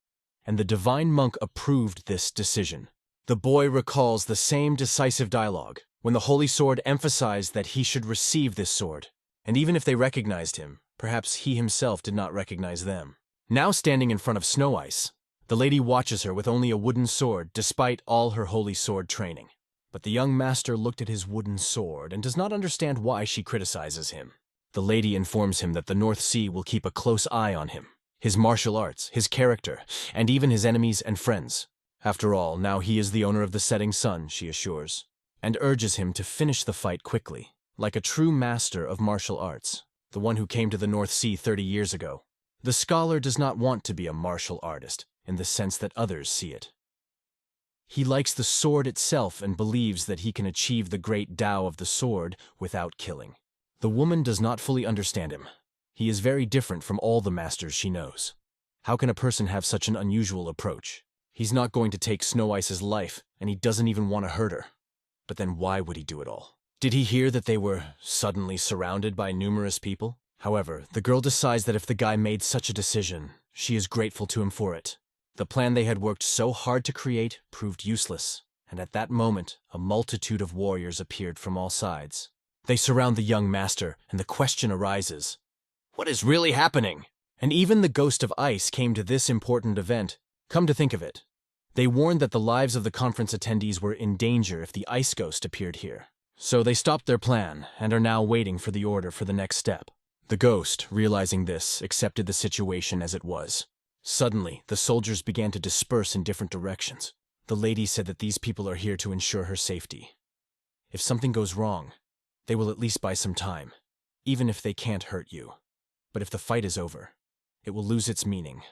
and the divine monk approved this decision. The boy recalls the same decisive dialogue, when the holy sword emphasized that he should receive this sword, and even if they recognized him, perhaps he himself did not recognize them. Now standing in front of Snow Ice, the lady watches her with only a wooden sword despite all her holy sword training. But the young master looked at his wooden sword and does not understand why she criticizes him. The lady informs him that the North Sea will keep a close eye on him, his martial arts, his character, and even his enemies and friends. After all, now he is the owner of the setting sun, she assures, and urges him to finish the fight quickly, like a true master of martial arts, the one who came to the North Sea 30 years ago. The scholar does not want to be a martial artist, in the sense that others see it. He likes the sword itself and believes that he can achieve the great Tao of the sword without killing. The woman does not fully understand him. He is very different from all the masters she knows. How can a person have such an unusual approach? He's not going to take Snow Ice's life, and he doesn't even want to hurt her. But then why would he do it all? Did he hear that they were suddenly surrounded by numerous people? However, the girl decides that if the guy made such a decision, she is grateful to him for it. The plan they had worked so hard to create proved useless, and at that moment, a multitude of warriors appeared from all sides. They surround the young master, and the question arises, what is really happening? And even the Ghost of Ice came to this important event. Come to think of it, they warned that the lives of the conference attendees were in danger if the Ice Ghost appeared here. So they stopped their plan, and are now waiting for the order for the next step. The ghost, realizing this, accepted the situation as it was. Suddenly, the soldiers began to disperse in different directions. The lady said that these people are here to ensure her safety. If something goes wrong, they will at least buy some time, even if they can't hurt you. But if the fight is over, it will lose its meaning.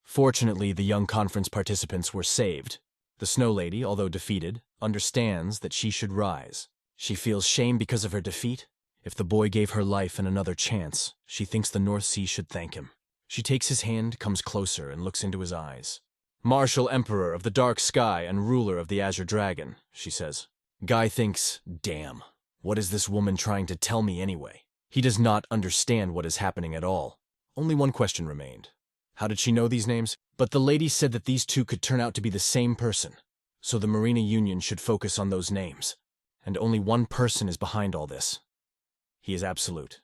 Fortunately, the young conference participants were saved. The Snow Lady, although defeated, understands that she should rise. She feels shame because of her defeat. If the boy gave her life and another chance, she thinks the North Sea should thank him. She takes his hand, comes closer, and looks into his eyes. Martial Emperor of the Dark Sky and ruler of the Azure Dragon, she says. Guy thinks, damn, what is this woman trying to tell me anyway? He does not understand what is happening at all. Only one question remained. How did she know these names? But the lady said that these two could turn out to be the same person, so the Marina Union should focus on those names. And only one person is behind all this. He is absolute.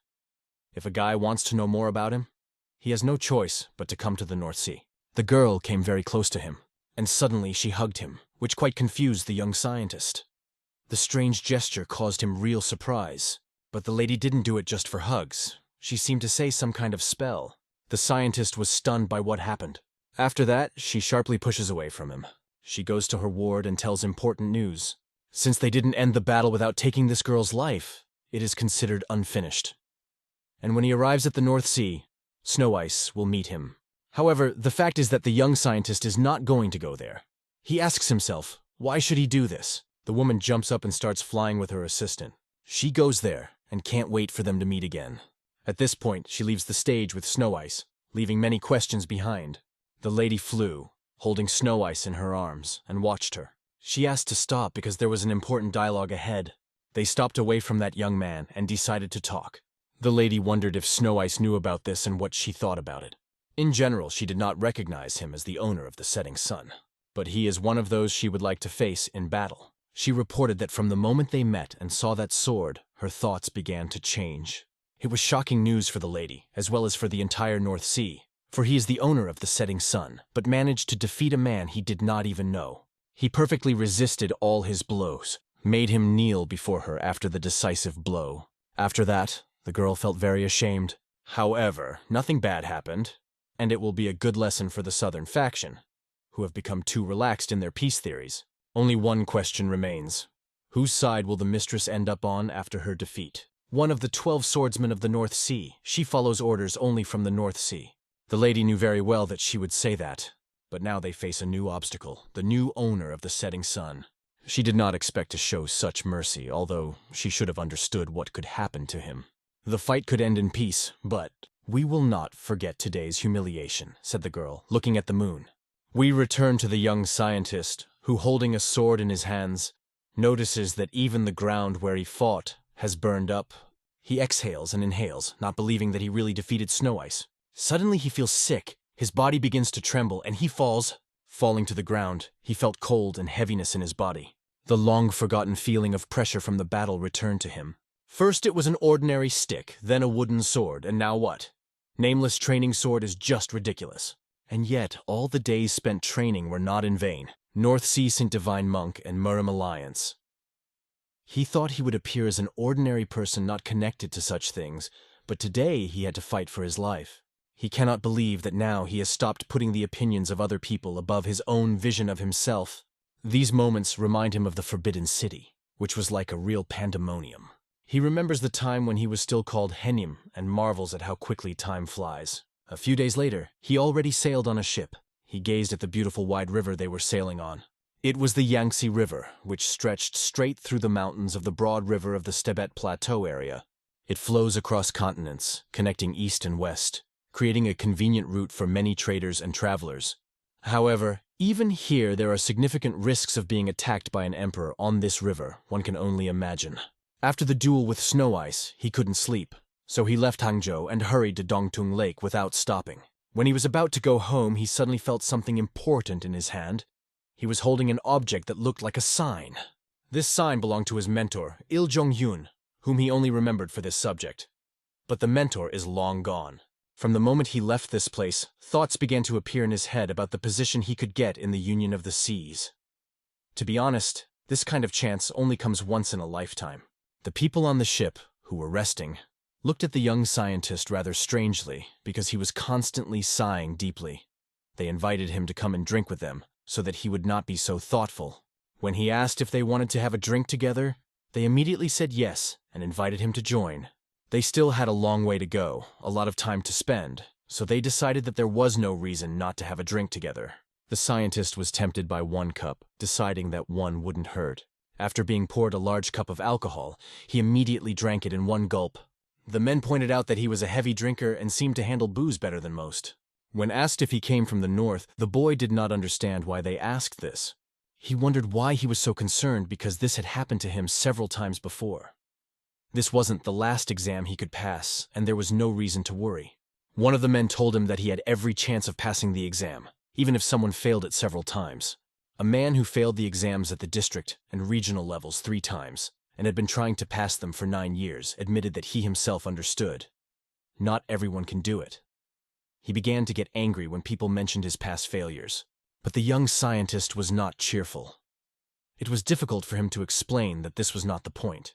If a guy wants to know more about him, he has no choice but to come to the North Sea. The girl came very close to him, and suddenly she hugged him, which quite confused the young scientist. The strange gesture caused him real surprise, but the lady didn't do it just for hugs. She seemed to say some kind of spell. The scientist was stunned by what happened. After that, she sharply pushes away from him. She goes to her ward and tells important news. Since they didn't end the battle without taking this girl's life, it is considered unfinished. And when he arrives at the North Sea, Snow Ice will meet him. However, the fact is that the young scientist is not going to go there. He asks himself, why should he do this? The woman jumps up and starts flying with her assistant. She goes there and can't wait for them to meet again. At this point, she leaves the stage with Snow Ice, leaving many questions behind. The lady flew, holding Snow Ice in her arms, and watched her. She asked to stop because there was an important dialogue ahead. They stopped away from that young man and decided to talk. The lady wondered if Snow Ice knew about this and what she thought about it. In general, she did not recognize him as the owner of the setting sun, but he is one of those she would like to face in battle. She reported that from the moment they met and saw that sword, her thoughts began to change. It was shocking news for the lady, as well as for the entire North Sea, for he is the owner of the setting sun, but managed to defeat a man he did not even know. He perfectly resisted all his blows, made him kneel before her after the decisive blow. After that, the girl felt very ashamed. However, nothing bad happened, and it will be a good lesson for the southern faction, who have become too relaxed in their peace theories. Only one question remains. Whose side will the mistress end up on after her defeat? One of the 12 swordsmen of the North Sea. She follows orders only from the North Sea. The lady knew very well that she would say that, but now they face a new obstacle, the new owner of the setting sun. She did not expect to show such mercy, although she should have understood what could happen to him. The fight could end in peace, but we will not forget today's humiliation, said the girl, looking at the moon. We return to the young scientist, who, holding a sword in his hands, notices that even the ground where he fought has burned up. He exhales and inhales, not believing that he really defeated Snow Ice. Suddenly he feels sick, his body begins to tremble, and he falls. Falling to the ground, he felt cold and heaviness in his body. The long-forgotten feeling of pressure from the battle returned to him. First it was an ordinary stick, then a wooden sword, and now what? Nameless training sword is just ridiculous. And yet, all the days spent training were not in vain. North Sea St. Divine Monk and Murang Alliance. He thought he would appear as an ordinary person not connected to such things, but today he had to fight for his life. He cannot believe that now he has stopped putting the opinions of other people above his own vision of himself. These moments remind him of the Forbidden City, which was like a real pandemonium. He remembers the time when he was still called Henim and marvels at how quickly time flies. A few days later, he already sailed on a ship. He gazed at the beautiful wide river they were sailing on. It was the Yangtze River, which stretched straight through the mountains of the broad river of the Stebet Plateau area. It flows across continents, connecting east and west, creating a convenient route for many traders and travelers. However, even here there are significant risks of being attacked by an emperor on this river, one can only imagine. After the duel with Snow Ice, he couldn't sleep, so he left Hangzhou and hurried to Dongtung Lake without stopping. When he was about to go home, he suddenly felt something important in his hand. He was holding an object that looked like a sign. This sign belonged to his mentor, Il Jong-hyun, whom he only remembered for this subject. But the mentor is long gone. From the moment he left this place, thoughts began to appear in his head about the position he could get in the Union of the Seas. To be honest, this kind of chance only comes once in a lifetime. The people on the ship, who were resting, looked at the young scientist rather strangely because he was constantly sighing deeply. They invited him to come and drink with them so that he would not be so thoughtful. When he asked if they wanted to have a drink together, they immediately said yes and invited him to join. They still had a long way to go, a lot of time to spend, so they decided that there was no reason not to have a drink together. The scientist was tempted by one cup, deciding that one wouldn't hurt. After being poured a large cup of alcohol, he immediately drank it in one gulp. The men pointed out that he was a heavy drinker and seemed to handle booze better than most. When asked if he came from the north, the boy did not understand why they asked this. He wondered why he was so concerned because this had happened to him several times before. This wasn't the last exam he could pass, and there was no reason to worry. One of the men told him that he had every chance of passing the exam, even if someone failed it several times. A man who failed the exams at the district and regional levels 3 times, and had been trying to pass them for 9 years, admitted that he himself understood. Not everyone can do it. He began to get angry when people mentioned his past failures, but the young scientist was not cheerful. It was difficult for him to explain that this was not the point.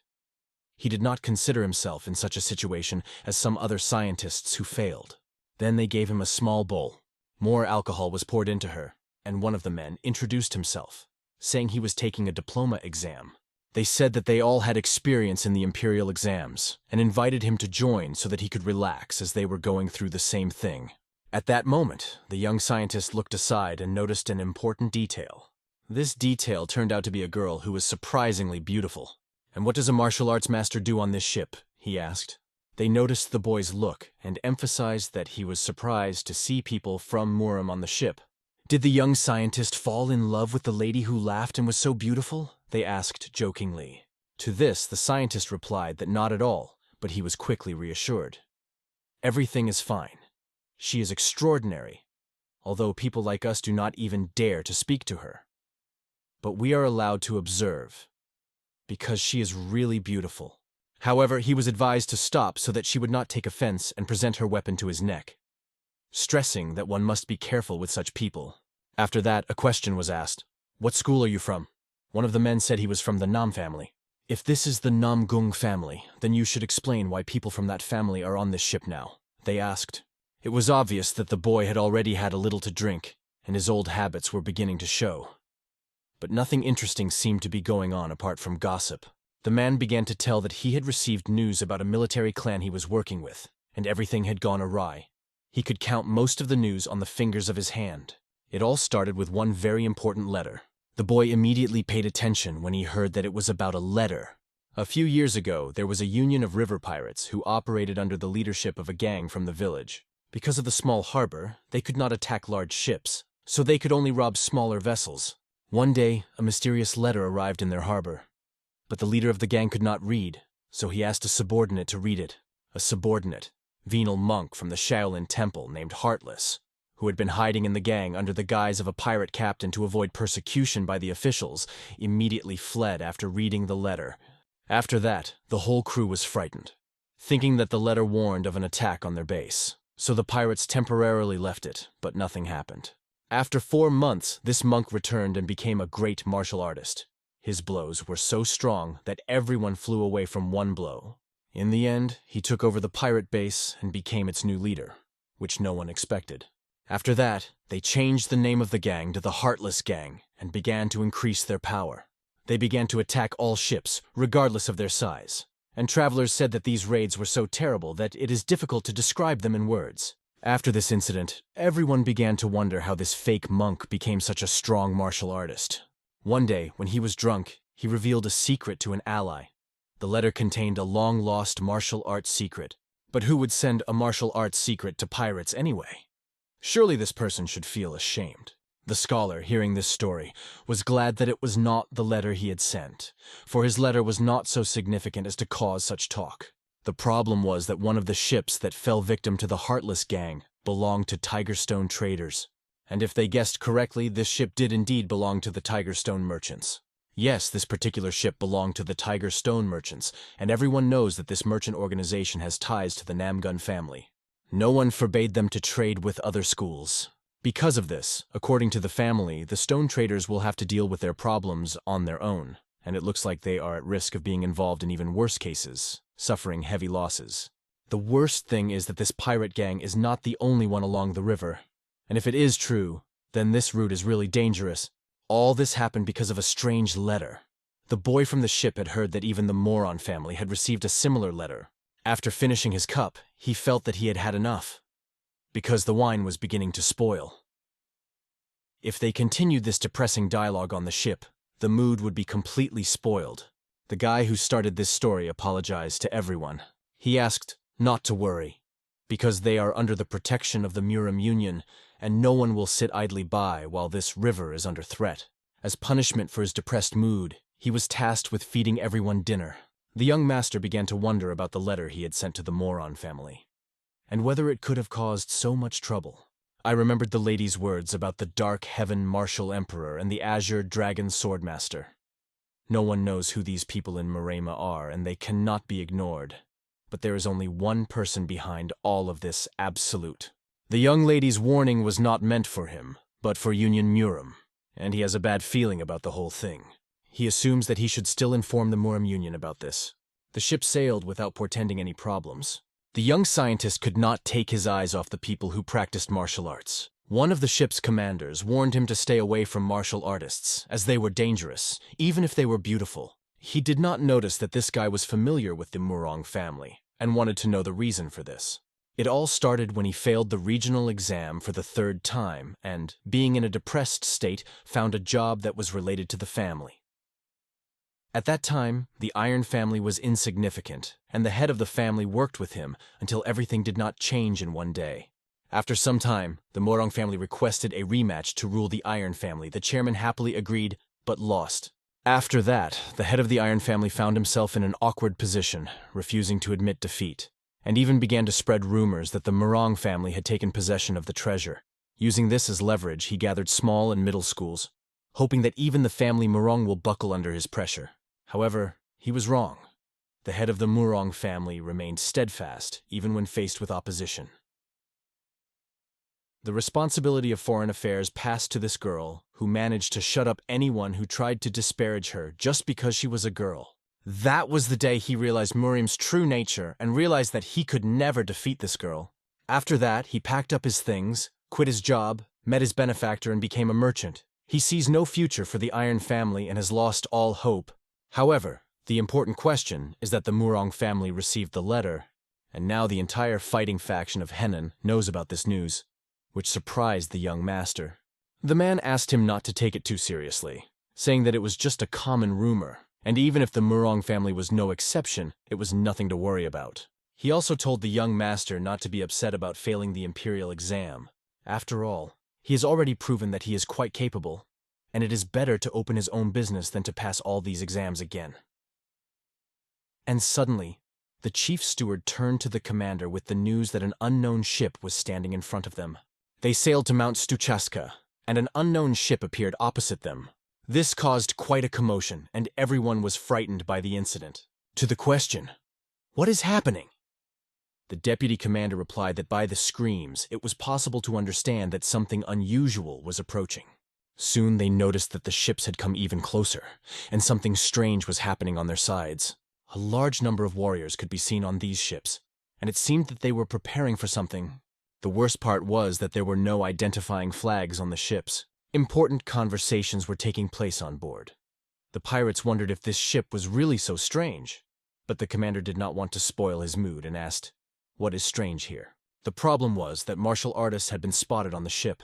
He did not consider himself in such a situation as some other scientists who failed. Then they gave him a small bowl. More alcohol was poured into her, and one of the men introduced himself, saying he was taking a diploma exam. They said that they all had experience in the imperial exams, and invited him to join so that he could relax as they were going through the same thing. At that moment, the young scientist looked aside and noticed an important detail. This detail turned out to be a girl who was surprisingly beautiful. "And what does a martial arts master do on this ship?" he asked. They noticed the boy's look and emphasized that he was surprised to see people from Murang on the ship. "Did the young scientist fall in love with the lady who laughed and was so beautiful?" they asked jokingly. To this, the scientist replied that not at all, but he was quickly reassured. "Everything is fine. She is extraordinary, although people like us do not even dare to speak to her. But we are allowed to observe, because she is really beautiful. However, he was advised to stop so that she would not take offense and present her weapon to his neck, stressing that one must be careful with such people. After that, a question was asked. What school are you from? One of the men said he was from the Nam family. If this is the Namgung family, then you should explain why people from that family are on this ship now, they asked. It was obvious that the boy had already had a little to drink, and his old habits were beginning to show. But nothing interesting seemed to be going on apart from gossip. The man began to tell that he had received news about a military clan he was working with, and everything had gone awry. He could count most of the news on the fingers of his hand. It all started with one very important letter. The boy immediately paid attention when he heard that it was about a letter. A few years ago, there was a union of river pirates who operated under the leadership of a gang from the village. Because of the small harbor, they could not attack large ships, so they could only rob smaller vessels. One day, a mysterious letter arrived in their harbor. But the leader of the gang could not read, so he asked a subordinate to read it. A subordinate, venal monk from the Shaolin Temple named Heartless, who had been hiding in the gang under the guise of a pirate captain to avoid persecution by the officials, immediately fled after reading the letter. After that, the whole crew was frightened, thinking that the letter warned of an attack on their base. So the pirates temporarily left it, but nothing happened. After 4 months, this monk returned and became a great martial artist. His blows were so strong that everyone flew away from one blow. In the end, he took over the pirate base and became its new leader, which no one expected. After that, they changed the name of the gang to the Heartless Gang and began to increase their power. They began to attack all ships, regardless of their size. And travelers said that these raids were so terrible that it is difficult to describe them in words. After this incident, everyone began to wonder how this fake monk became such a strong martial artist. One day, when he was drunk, he revealed a secret to an ally. The letter contained a long-lost martial arts secret. But who would send a martial arts secret to pirates anyway? Surely this person should feel ashamed. The scholar, hearing this story, was glad that it was not the letter he had sent, for his letter was not so significant as to cause such talk. The problem was that one of the ships that fell victim to the Heartless Gang belonged to Tigerstone traders. And if they guessed correctly, this ship did indeed belong to the Tigerstone merchants. Yes, this particular ship belonged to the Tigerstone merchants, and everyone knows that this merchant organization has ties to the Namgun family. No one forbade them to trade with other schools. Because of this, according to the family, the stone traders will have to deal with their problems on their own, and it looks like they are at risk of being involved in even worse cases, suffering heavy losses. The worst thing is that this pirate gang is not the only one along the river, and if it is true, then this route is really dangerous. All this happened because of a strange letter. The boy from the ship had heard that even the Murang family had received a similar letter. After finishing his cup, he felt that he had had enough, because the wine was beginning to spoil. If they continued this depressing dialogue on the ship, the mood would be completely spoiled. The guy who started this story apologized to everyone. He asked not to worry, because they are under the protection of the Murang Union, and no one will sit idly by while this river is under threat. As punishment for his depressed mood, he was tasked with feeding everyone dinner. The young master began to wonder about the letter he had sent to the Murang family, and whether it could have caused so much trouble. I remembered the lady's words about the Dark Heaven Martial Emperor and the Azure Dragon Swordmaster. No one knows who these people in Marema are, and they cannot be ignored. But there is only one person behind all of this absolute. The young lady's warning was not meant for him, but for Union Murang, and he has a bad feeling about the whole thing. He assumes that he should still inform the Murang Union about this. The ship sailed without portending any problems. The young scientist could not take his eyes off the people who practiced martial arts. One of the ship's commanders warned him to stay away from martial artists, as they were dangerous, even if they were beautiful. He did not notice that this guy was familiar with the Murang family, and wanted to know the reason for this. It all started when he failed the regional exam for the 3rd time, and, being in a depressed state, found a job that was related to the family. At that time, the Iron family was insignificant, and the head of the family worked with him until everything did not change in one day. After some time, the Murang family requested a rematch to rule the Iron family. The chairman happily agreed, but lost. After that, the head of the Iron family found himself in an awkward position, refusing to admit defeat. and even began to spread rumors that the Murang family had taken possession of the treasure. Using this as leverage, he gathered small and middle schools, hoping that even the family Murang will buckle under his pressure. However, he was wrong. The head of the Murang family remained steadfast, even when faced with opposition. The responsibility of foreign affairs passed to this girl, who managed to shut up anyone who tried to disparage her just because she was a girl. That was the day he realized Muriam's true nature and realized that he could never defeat this girl. After that, he packed up his things, quit his job, met his benefactor, and became a merchant. He sees no future for the Iron family and has lost all hope. However, the important question is that the Murang family received the letter, and now the entire fighting faction of Henan knows about this news, which surprised the young master. The man asked him not to take it too seriously, saying that it was just a common rumor, and even if the Murang family was no exception, it was nothing to worry about. He also told the young master not to be upset about failing the imperial exam. After all, he has already proven that he is quite capable, and it is better to open his own business than to pass all these exams again. And suddenly, the chief steward turned to the commander with the news that an unknown ship was standing in front of them. They sailed to Mount Stuchaska, and an unknown ship appeared opposite them. This caused quite a commotion, and everyone was frightened by the incident. To the question, "What is happening?" the deputy commander replied that by the screams, it was possible to understand that something unusual was approaching. Soon they noticed that the ships had come even closer, and something strange was happening on their sides. A large number of warriors could be seen on these ships, and it seemed that they were preparing for something. The worst part was that there were no identifying flags on the ships. Important conversations were taking place on board. The pirates wondered if this ship was really so strange, but the commander did not want to spoil his mood and asked, "What is strange here?" The problem was that martial artists had been spotted on the ship,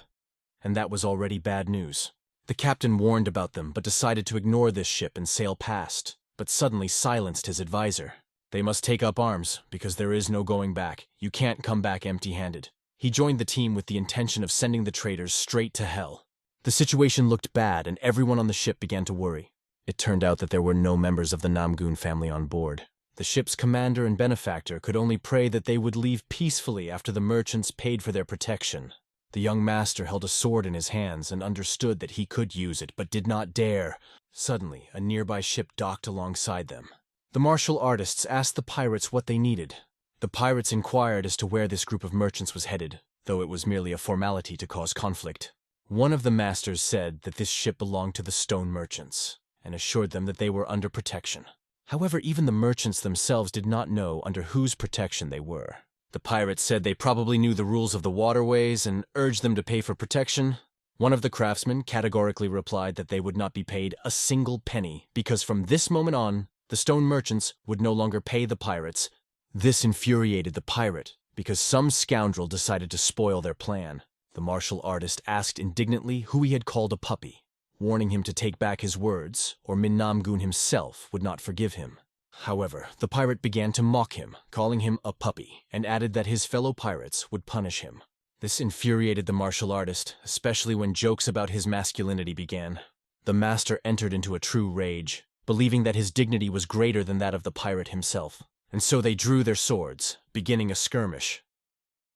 and that was already bad news. The captain warned about them but decided to ignore this ship and sail past, but suddenly silenced his advisor. "They must take up arms, because there is no going back. You can't come back empty-handed." He joined the team with the intention of sending the traitors straight to hell. The situation looked bad, and everyone on the ship began to worry. It turned out that there were no members of the Namgun family on board. The ship's commander and benefactor could only pray that they would leave peacefully after the merchants paid for their protection. The young master held a sword in his hands and understood that he could use it, but did not dare. Suddenly, a nearby ship docked alongside them. The martial artists asked the pirates what they needed. The pirates inquired as to where this group of merchants was headed, though it was merely a formality to cause conflict. One of the masters said that this ship belonged to the stone merchants, and assured them that they were under protection. However, even the merchants themselves did not know under whose protection they were. The pirates said they probably knew the rules of the waterways and urged them to pay for protection. One of the craftsmen categorically replied that they would not be paid a single penny, because from this moment on, the stone merchants would no longer pay the pirates. This infuriated the pirate, because some scoundrel decided to spoil their plan. The martial artist asked indignantly who he had called a puppy, warning him to take back his words, or Min Namgun himself would not forgive him. However, the pirate began to mock him, calling him a puppy, and added that his fellow pirates would punish him. This infuriated the martial artist, especially when jokes about his masculinity began. The master entered into a true rage, believing that his dignity was greater than that of the pirate himself. And so they drew their swords, beginning a skirmish.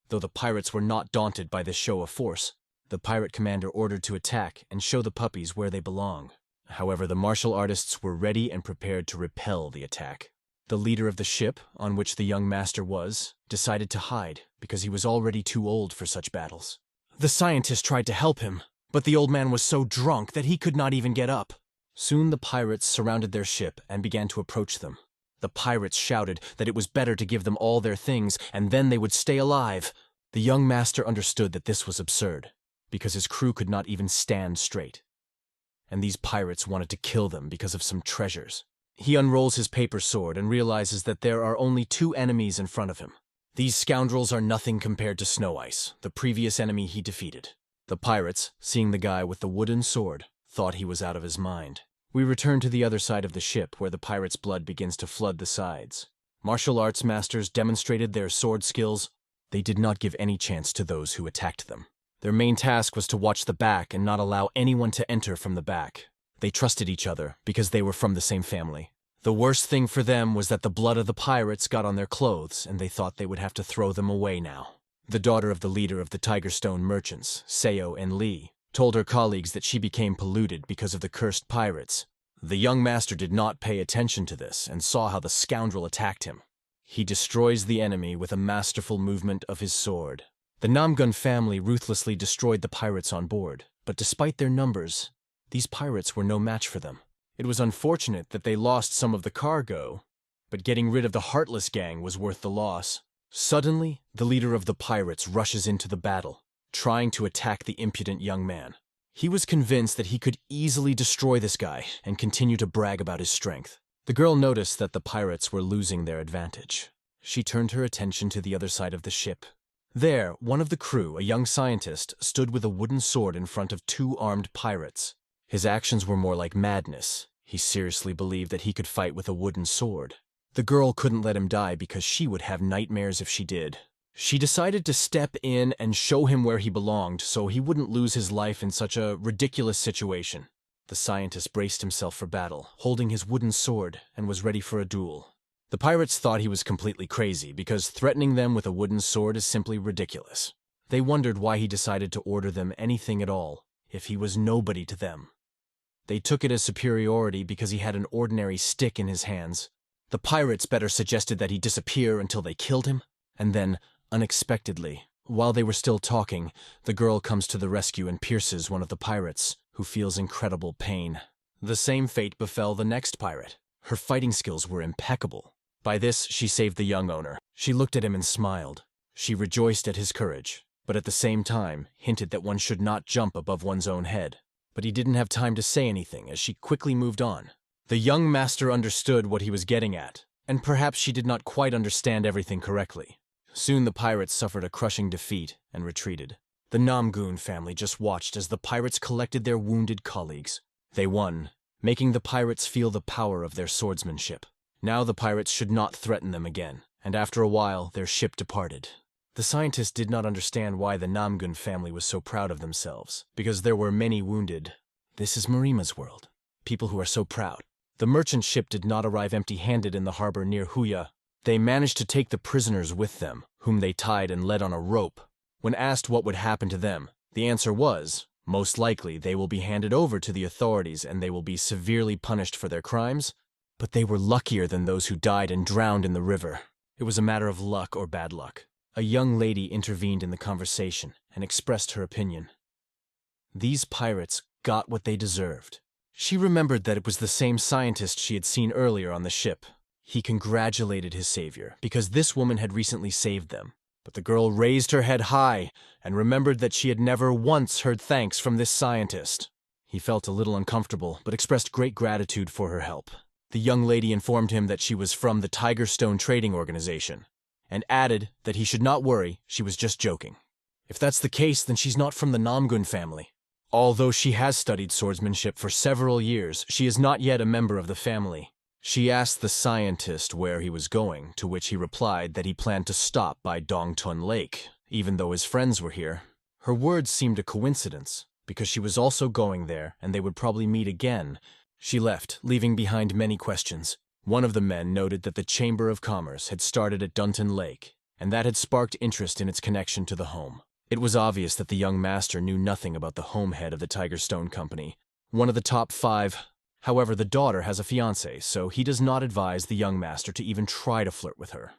Though the pirates were not daunted by this show of force, the pirate commander ordered to attack and show the puppies where they belong. However, the martial artists were ready and prepared to repel the attack. The leader of the ship, on which the young master was, decided to hide because he was already too old for such battles. The scientist tried to help him, but the old man was so drunk that he could not even get up. Soon the pirates surrounded their ship and began to approach them. The pirates shouted that it was better to give them all their things, and then they would stay alive. The young master understood that this was absurd, because his crew could not even stand straight. And these pirates wanted to kill them because of some treasures. He unrolls his paper sword and realizes that there are only two enemies in front of him. These scoundrels are nothing compared to Snow Ice, the previous enemy he defeated. The pirates, seeing the guy with the wooden sword, thought he was out of his mind. We return to the other side of the ship, where the pirates' blood begins to flood the sides. Martial arts masters demonstrated their sword skills. They did not give any chance to those who attacked them. Their main task was to watch the back and not allow anyone to enter from the back. They trusted each other because they were from the same family. The worst thing for them was that the blood of the pirates got on their clothes, and they thought they would have to throw them away now. The daughter of the leader of the Tigerstone merchants, Seo and Lee, told her colleagues that she became polluted because of the cursed pirates. The young master did not pay attention to this and saw how the scoundrel attacked him. He destroys the enemy with a masterful movement of his sword. The Namgun family ruthlessly destroyed the pirates on board, but despite their numbers, these pirates were no match for them. It was unfortunate that they lost some of the cargo, but getting rid of the Heartless gang was worth the loss. Suddenly, the leader of the pirates rushes into the battle, trying to attack the impudent young man. He was convinced that he could easily destroy this guy and continue to brag about his strength. The girl noticed that the pirates were losing their advantage. She turned her attention to the other side of the ship. There, one of the crew, a young scientist, stood with a wooden sword in front of two armed pirates. His actions were more like madness. He seriously believed that he could fight with a wooden sword. The girl couldn't let him die because she would have nightmares if she did. She decided to step in and show him where he belonged so he wouldn't lose his life in such a ridiculous situation. The scientist braced himself for battle, holding his wooden sword, and was ready for a duel. The pirates thought he was completely crazy because threatening them with a wooden sword is simply ridiculous. They wondered why he decided to order them anything at all, if he was nobody to them. They took it as superiority because he had an ordinary stick in his hands. The pirates better suggested that he disappear until they killed him, and then, unexpectedly, while they were still talking, the girl comes to the rescue and pierces one of the pirates, who feels incredible pain. The same fate befell the next pirate. Her fighting skills were impeccable. By this, she saved the young owner. She looked at him and smiled. She rejoiced at his courage, but at the same time hinted that one should not jump above one's own head. But he didn't have time to say anything as she quickly moved on. The young master understood what he was getting at, and perhaps she did not quite understand everything correctly. Soon the pirates suffered a crushing defeat and retreated. The Namgun family just watched as the pirates collected their wounded colleagues. They won, making the pirates feel the power of their swordsmanship. Now the pirates should not threaten them again, and after a while their ship departed. The scientist did not understand why the Namgun family was so proud of themselves, because there were many wounded. This is Marima's world. People who are so proud. The merchant ship did not arrive empty-handed in the harbor near Huya. They managed to take the prisoners with them, whom they tied and led on a rope. When asked what would happen to them, the answer was, most likely they will be handed over to the authorities and they will be severely punished for their crimes, but they were luckier than those who died and drowned in the river. It was a matter of luck or bad luck. A young lady intervened in the conversation and expressed her opinion. These pirates got what they deserved. She remembered that it was the same scientist she had seen earlier on the ship. He congratulated his savior because this woman had recently saved them. But the girl raised her head high and remembered that she had never once heard thanks from this scientist. He felt a little uncomfortable, but expressed great gratitude for her help. The young lady informed him that she was from the Tigerstone Trading Organization, and added that he should not worry, she was just joking. If that's the case, then she's not from the Namgun family. Although she has studied swordsmanship for several years, she is not yet a member of the family. She asked the scientist where he was going, to which he replied that he planned to stop by Dongtun Lake, even though his friends were here. Her words seemed a coincidence, because she was also going there and they would probably meet again. She left, leaving behind many questions. One of the men noted that the Chamber of Commerce had started at Dunton Lake, and that had sparked interest in its connection to the home. It was obvious that the young master knew nothing about the home head of the Tigerstone Company, one of the top 5. However, the daughter has a fiancé, so he does not advise the young master to even try to flirt with her.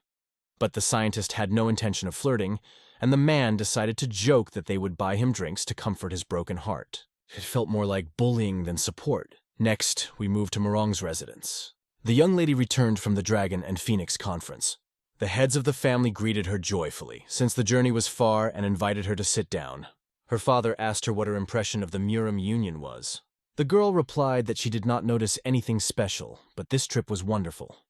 But the scientist had no intention of flirting, and the man decided to joke that they would buy him drinks to comfort his broken heart. It felt more like bullying than support. Next, we moved to Murang's residence. The young lady returned from the Dragon and Phoenix conference. The heads of the family greeted her joyfully, since the journey was far, and invited her to sit down. Her father asked her what her impression of the Murang Union was. The girl replied that she did not notice anything special, but this trip was wonderful.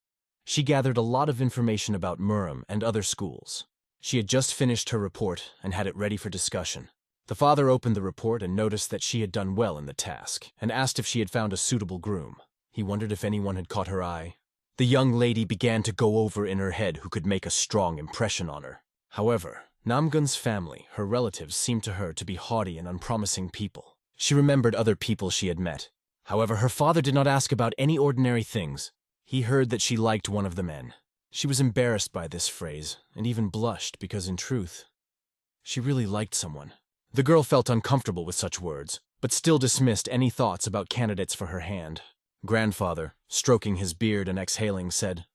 She gathered a lot of information about Murang and other schools. She had just finished her report and had it ready for discussion. The father opened the report and noticed that she had done well in the task, and asked if she had found a suitable groom. He wondered if anyone had caught her eye. The young lady began to go over in her head who could make a strong impression on her. However, Namgun's family, her relatives, seemed to her to be haughty and unpromising people. She remembered other people she had met. However, her father did not ask about any ordinary things. He heard that she liked one of the men. She was embarrassed by this phrase, and even blushed because in truth, she really liked someone. The girl felt uncomfortable with such words, but still dismissed any thoughts about candidates for her hand. Grandfather, stroking his beard and exhaling, said,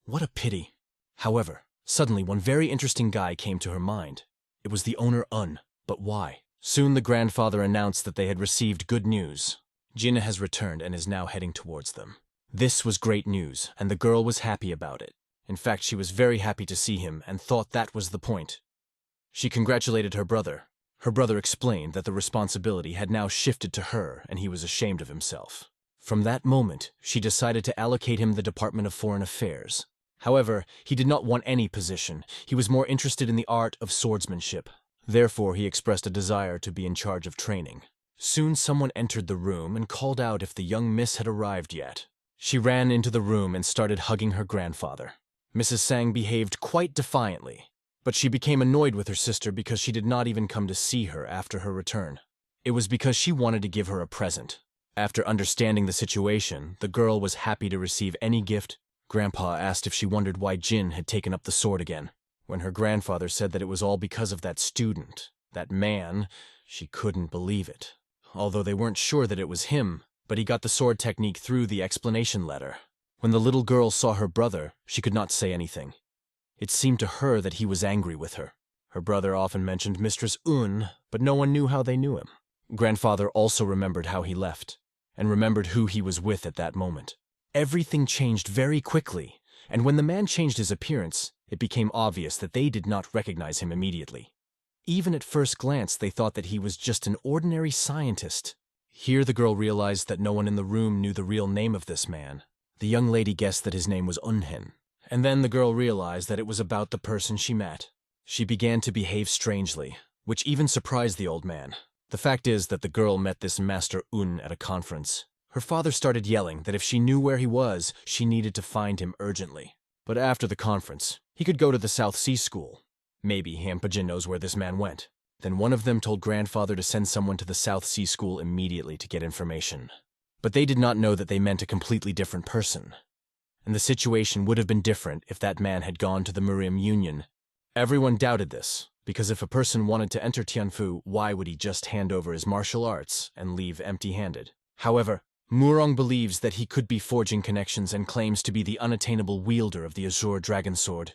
"What a pity." However, suddenly one very interesting guy came to her mind. It was the owner Un, but why? Soon the grandfather announced that they had received good news. Jin has returned and is now heading towards them. This was great news, and the girl was happy about it. In fact, she was very happy to see him and thought that was the point. She congratulated her brother. Her brother explained that the responsibility had now shifted to her and he was ashamed of himself. From that moment, she decided to allocate him the Department of Foreign Affairs. However, he did not want any position. He was more interested in the art of swordsmanship. Therefore, he expressed a desire to be in charge of training. Soon someone entered the room and called out if the young miss had arrived yet. She ran into the room and started hugging her grandfather. Mrs. Sang behaved quite defiantly, but she became annoyed with her sister because she did not even come to see her after her return. It was because she wanted to give her a present. After understanding the situation, the girl was happy to receive any gift. Grandpa asked if she wondered why Jin had taken up the sword again. When her grandfather said that it was all because of that student, that man, she couldn't believe it. Although they weren't sure that it was him, but he got the sword technique through the explanation letter. When the little girl saw her brother, she could not say anything. It seemed to her that he was angry with her. Her brother often mentioned Mistress Un, but no one knew how they knew him. Grandfather also remembered how he left, and remembered who he was with at that moment. Everything changed very quickly, and when the man changed his appearance, it became obvious that they did not recognize him immediately. Even at first glance, they thought that he was just an ordinary scientist. Here the girl realized that no one in the room knew the real name of this man. The young lady guessed that his name was Unhen, and then the girl realized that it was about the person she met. She began to behave strangely, which even surprised the old man. The fact is that the girl met this Master Un at a conference. Her father started yelling that if she knew where he was, she needed to find him urgently. But after the conference, he could go to the South Sea School. Maybe Hampajin knows where this man went. Then one of them told grandfather to send someone to the South Sea School immediately to get information. But they did not know that they meant a completely different person. And the situation would have been different if that man had gone to the Murang Union. Everyone doubted this, because if a person wanted to enter Tianfu, why would he just hand over his martial arts and leave empty-handed? However, Murang believes that he could be forging connections and claims to be the unattainable wielder of the Azure Dragon Sword.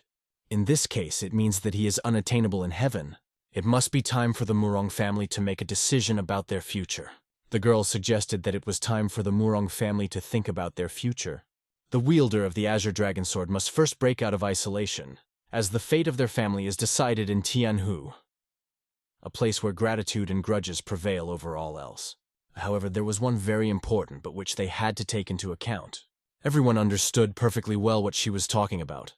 In this case, it means that he is unattainable in heaven. It must be time for the Murang family to make a decision about their future. The girl suggested that it was time for the Murang family to think about their future. The wielder of the Azure Dragon Sword must first break out of isolation, as the fate of their family is decided in Tianhu, a place where gratitude and grudges prevail over all else. However, there was one very important but which they had to take into account. Everyone understood perfectly well what she was talking about.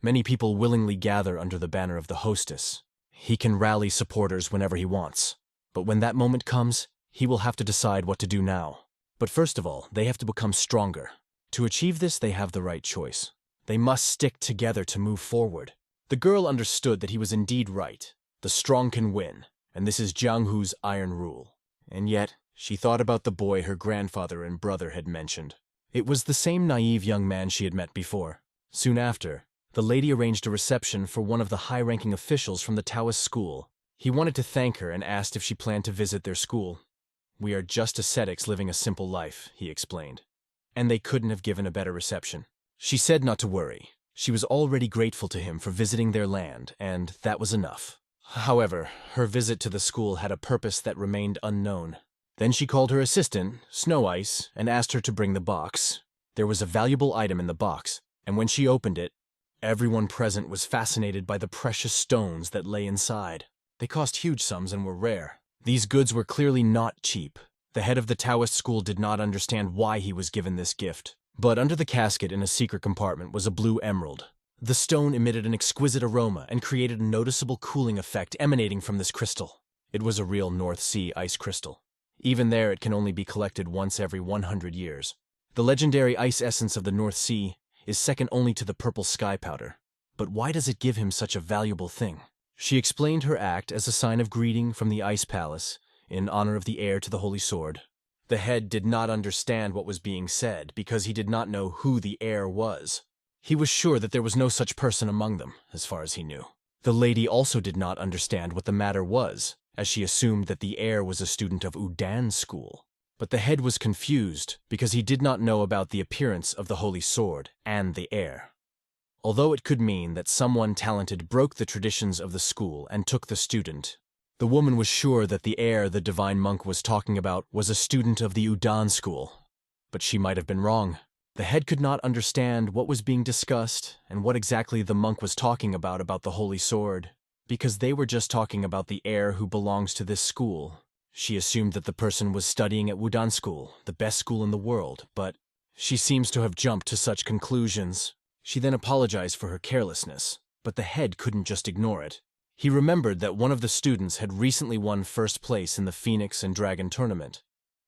Many people willingly gather under the banner of the hostess. He can rally supporters whenever he wants, but when that moment comes, he will have to decide what to do now. But first of all, they have to become stronger. To achieve this, they have the right choice. They must stick together to move forward. The girl understood that he was indeed right. The strong can win, and this is Jiang Hu's iron rule. And yet, she thought about the boy her grandfather and brother had mentioned. It was the same naive young man she had met before. Soon after, the lady arranged a reception for one of the high-ranking officials from the Taoist school. He wanted to thank her and asked if she planned to visit their school. "We are just ascetics living a simple life," he explained. And they couldn't have given a better reception. She said not to worry. She was already grateful to him for visiting their land, and that was enough. However, her visit to the school had a purpose that remained unknown. Then she called her assistant, Snow Ice, and asked her to bring the box. There was a valuable item in the box, and when she opened it, everyone present was fascinated by the precious stones that lay inside. They cost huge sums and were rare. These goods were clearly not cheap. The head of the Taoist school did not understand why he was given this gift. But under the casket in a secret compartment was a blue emerald. The stone emitted an exquisite aroma and created a noticeable cooling effect emanating from this crystal. It was a real North Sea ice crystal. Even there, it can only be collected once every 100 years. The legendary ice essence of the North Sea is second only to the purple sky powder. But why does it give him such a valuable thing? She explained her act as a sign of greeting from the Ice Palace in honor of the heir to the Holy Sword. The head did not understand what was being said because he did not know who the heir was. He was sure that there was no such person among them, as far as he knew. The lady also did not understand what the matter was, as she assumed that the heir was a student of Udan school. But the head was confused because he did not know about the appearance of the holy sword and the heir. Although it could mean that someone talented broke the traditions of the school and took the student, the woman was sure that the heir the divine monk was talking about was a student of the Udan school. But she might have been wrong. The head could not understand what was being discussed and what exactly the monk was talking about the holy sword, because they were just talking about the heir who belongs to this school. She assumed that the person was studying at Wudan School, the best school in the world, but she seems to have jumped to such conclusions. She then apologized for her carelessness, but the head couldn't just ignore it. He remembered that one of the students had recently won first place in the Phoenix and Dragon tournament,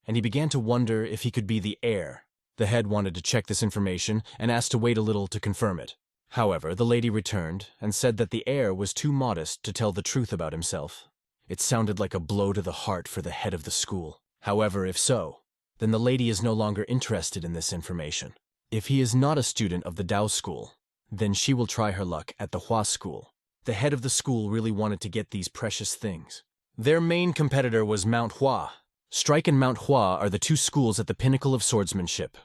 and he began to wonder if he could be the heir. The head wanted to check this information and asked to wait a little to confirm it. However, the lady returned and said that the heir was too modest to tell the truth about himself. It sounded like a blow to the heart for the head of the school. However, if so, then the lady is no longer interested in this information. If he is not a student of the Dao school, then she will try her luck at the Hua school. The head of the school really wanted to get these precious things. Their main competitor was Mount Hua. Strike and Mount Hua are the two schools at the pinnacle of swordsmanship.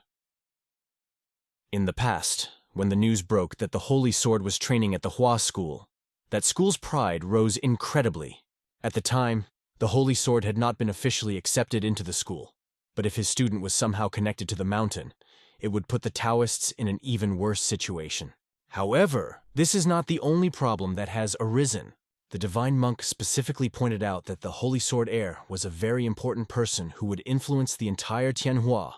In the past, when the news broke that the Holy Sword was training at the Hua school, that school's pride rose incredibly. At the time, the Holy Sword had not been officially accepted into the school, but if his student was somehow connected to the mountain, it would put the Taoists in an even worse situation. However, this is not the only problem that has arisen. The divine monk specifically pointed out that the Holy Sword heir was a very important person who would influence the entire Tianhua,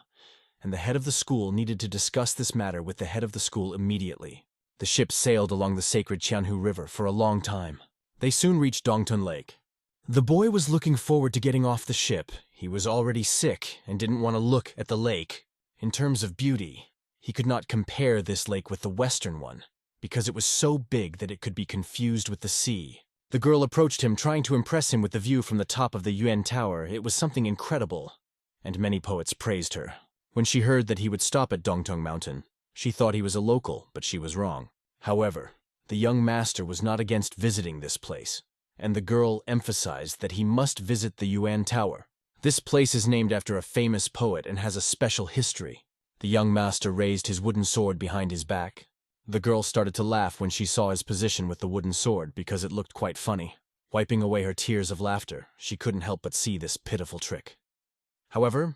and the head of the school needed to discuss this matter with the head of the school immediately. The ship sailed along the sacred Tianhu River for a long time. They soon reached Dongtun Lake. The boy was looking forward to getting off the ship. He was already sick and didn't want to look at the lake. In terms of beauty, he could not compare this lake with the western one, because it was so big that it could be confused with the sea. The girl approached him, trying to impress him with the view from the top of the Yuan Tower. It was something incredible, and many poets praised her. When she heard that he would stop at Dongtung Mountain, she thought he was a local, but she was wrong. However, the young master was not against visiting this place, and the girl emphasized that he must visit the Yuan Tower. This place is named after a famous poet and has a special history. The young master raised his wooden sword behind his back. The girl started to laugh when she saw his position with the wooden sword because it looked quite funny. Wiping away her tears of laughter, she couldn't help but see this pitiful trick. However,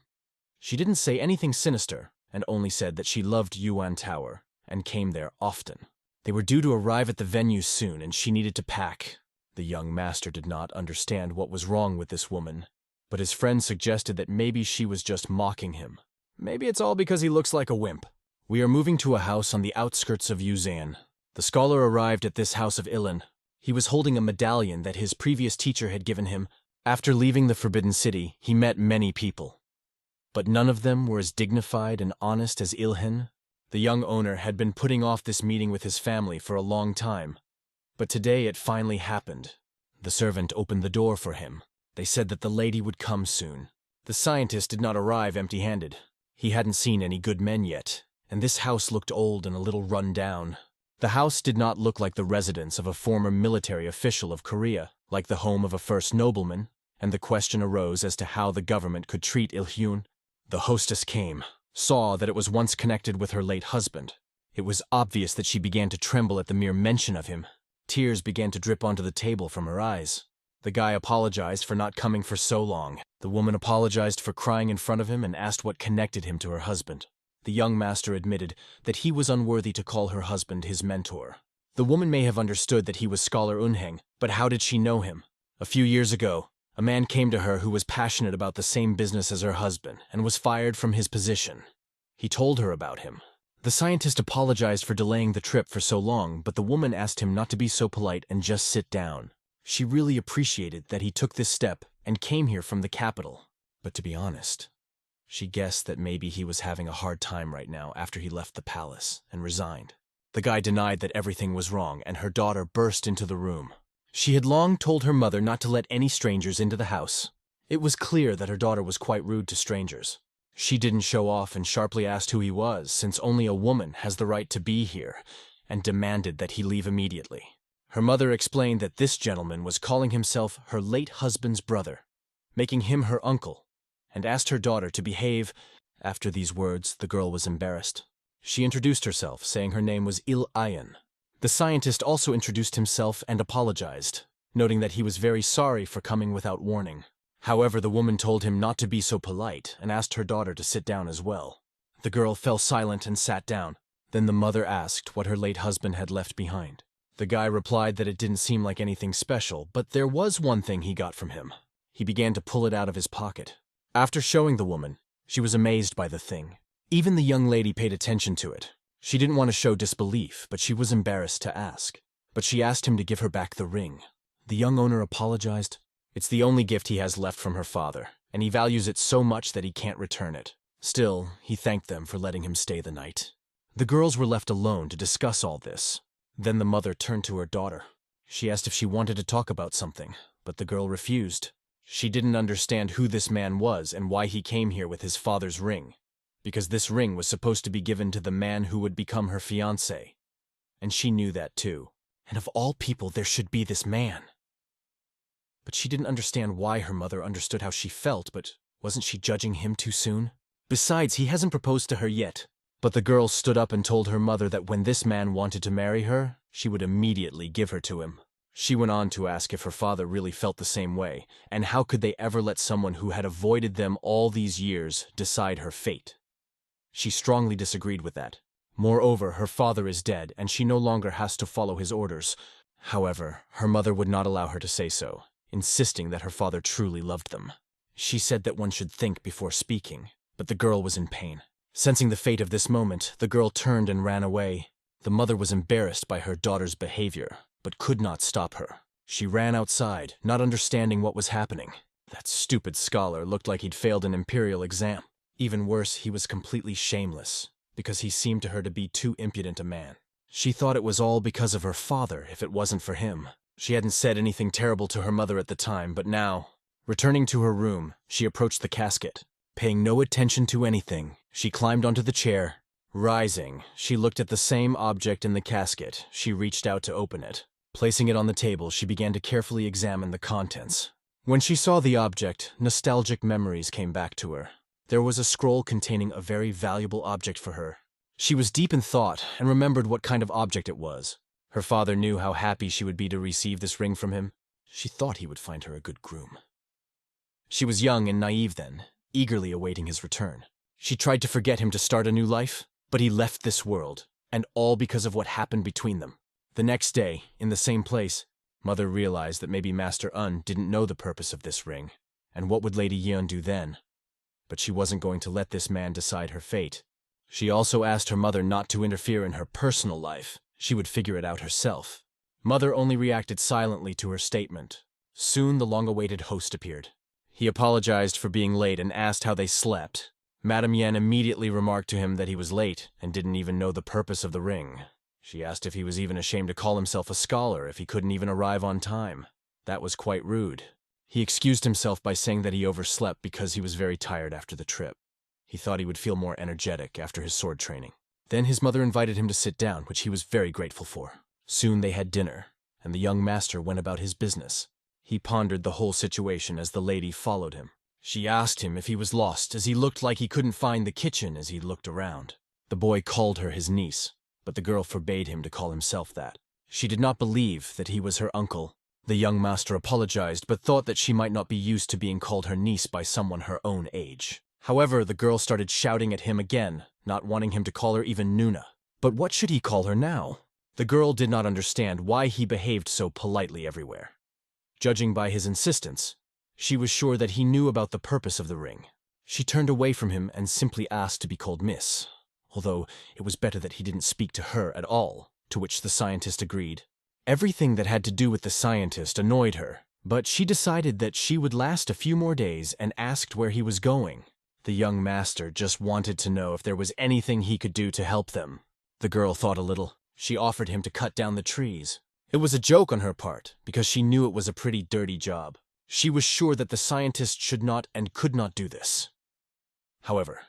she didn't say anything sinister and only said that she loved Yuan Tower and came there often. They were due to arrive at the venue soon and she needed to pack. The young master did not understand what was wrong with this woman, but his friend suggested that maybe she was just mocking him. Maybe it's all because he looks like a wimp. We are moving to a house on the outskirts of Yuzan. The scholar arrived at this house of Ilan. He was holding a medallion that his previous teacher had given him. After leaving the Forbidden City, he met many people, but none of them were as dignified and honest as Ilhan. The young owner had been putting off this meeting with his family for a long time, but today it finally happened. The servant opened the door for him. They said that the lady would come soon. The scientist did not arrive empty-handed. He hadn't seen any good men yet, and this house looked old and a little run down. The house did not look like the residence of a former military official of Korea, like the home of a first nobleman, and the question arose as to how the government could treat Hyun. The hostess came, saw that it was once connected with her late husband. It was obvious that she began to tremble at the mere mention of him. Tears began to drip onto the table from her eyes. The guy apologized for not coming for so long. The woman apologized for crying in front of him and asked what connected him to her husband. The young master admitted that he was unworthy to call her husband his mentor. The woman may have understood that he was Scholar Unheng, but how did she know him? A few years ago, a man came to her who was passionate about the same business as her husband and was fired from his position. He told her about him. The scientist apologized for delaying the trip for so long, but the woman asked him not to be so polite and just sit down. She really appreciated that he took this step and came here from the capital. But to be honest, she guessed that maybe he was having a hard time right now after he left the palace and resigned. The guy denied that everything was wrong, and her daughter burst into the room. She had long told her mother not to let any strangers into the house. It was clear that her daughter was quite rude to strangers. She didn't show off and sharply asked who he was, since only a woman has the right to be here, and demanded that he leave immediately. Her mother explained that this gentleman was calling himself her late husband's brother, making him her uncle, and asked her daughter to behave. After these words, the girl was embarrassed. She introduced herself, saying her name was Il-Ayan. The scientist also introduced himself and apologized, noting that he was very sorry for coming without warning. However, the woman told him not to be so polite and asked her daughter to sit down as well. The girl fell silent and sat down. Then the mother asked what her late husband had left behind. The guy replied that it didn't seem like anything special, but there was one thing he got from him. He began to pull it out of his pocket. After showing the woman, she was amazed by the thing. Even the young lady paid attention to it. She didn't want to show disbelief, but she was embarrassed to ask. But she asked him to give her back the ring. The young owner apologized. It's the only gift he has left from her father, and he values it so much that he can't return it. Still, he thanked them for letting him stay the night. The girls were left alone to discuss all this. Then the mother turned to her daughter. She asked if she wanted to talk about something, but the girl refused. She didn't understand who this man was and why he came here with his father's ring, because this ring was supposed to be given to the man who would become her fiancé. And she knew that too. And of all people, there should be this man. But she didn't understand why her mother understood how she felt, but wasn't she judging him too soon? Besides, he hasn't proposed to her yet. But the girl stood up and told her mother that when this man wanted to marry her, she would immediately give her to him. She went on to ask if her father really felt the same way, and how could they ever let someone who had avoided them all these years decide her fate? She strongly disagreed with that. Moreover, her father is dead, and she no longer has to follow his orders. However, her mother would not allow her to say so, insisting that her father truly loved them. She said that one should think before speaking, but the girl was in pain. Sensing the fate of this moment, the girl turned and ran away. The mother was embarrassed by her daughter's behavior, but could not stop her. She ran outside, not understanding what was happening. That stupid scholar looked like he'd failed an imperial exam. Even worse, he was completely shameless, because he seemed to her to be too impudent a man. She thought it was all because of her father if it wasn't for him. She hadn't said anything terrible to her mother at the time, but now, returning to her room, she approached the casket. Paying no attention to anything, she climbed onto the chair. Rising, she looked at the same object in the casket. She reached out to open it. Placing it on the table, she began to carefully examine the contents. When she saw the object, nostalgic memories came back to her. There was a scroll containing a very valuable object for her. She was deep in thought and remembered what kind of object it was. Her father knew how happy she would be to receive this ring from him. She thought he would find her a good groom. She was young and naive then, eagerly awaiting his return. She tried to forget him to start a new life, but he left this world, and all because of what happened between them. The next day, in the same place, Mother realized that maybe Master Un didn't know the purpose of this ring, and what would Lady Hyun do then? But she wasn't going to let this man decide her fate. She also asked her mother not to interfere in her personal life. She would figure it out herself. Mother only reacted silently to her statement. Soon the long-awaited host appeared. He apologized for being late and asked how they slept. Madame Yen immediately remarked to him that he was late and didn't even know the purpose of the ring. She asked if he was even ashamed to call himself a scholar if he couldn't even arrive on time. That was quite rude. He excused himself by saying that he overslept because he was very tired after the trip. He thought he would feel more energetic after his sword training. Then his mother invited him to sit down, which he was very grateful for. Soon they had dinner, and the young master went about his business. He pondered the whole situation as the lady followed him. She asked him if he was lost, as he looked like he couldn't find the kitchen as he looked around. The boy called her his niece, but the girl forbade him to call himself that. She did not believe that he was her uncle. The young master apologized, but thought that she might not be used to being called her niece by someone her own age. However, the girl started shouting at him again, not wanting him to call her even Nuna. But what should he call her now? The girl did not understand why he behaved so politely everywhere. Judging by his insistence, she was sure that he knew about the purpose of the ring. She turned away from him and simply asked to be called Miss, although it was better that he didn't speak to her at all, to which the scientist agreed. Everything that had to do with the scientist annoyed her, but she decided that she would last a few more days and asked where he was going. The young master just wanted to know if there was anything he could do to help them. The girl thought a little. She offered him to cut down the trees. It was a joke on her part, because she knew it was a pretty dirty job. She was sure that the scientist should not and could not do this. However,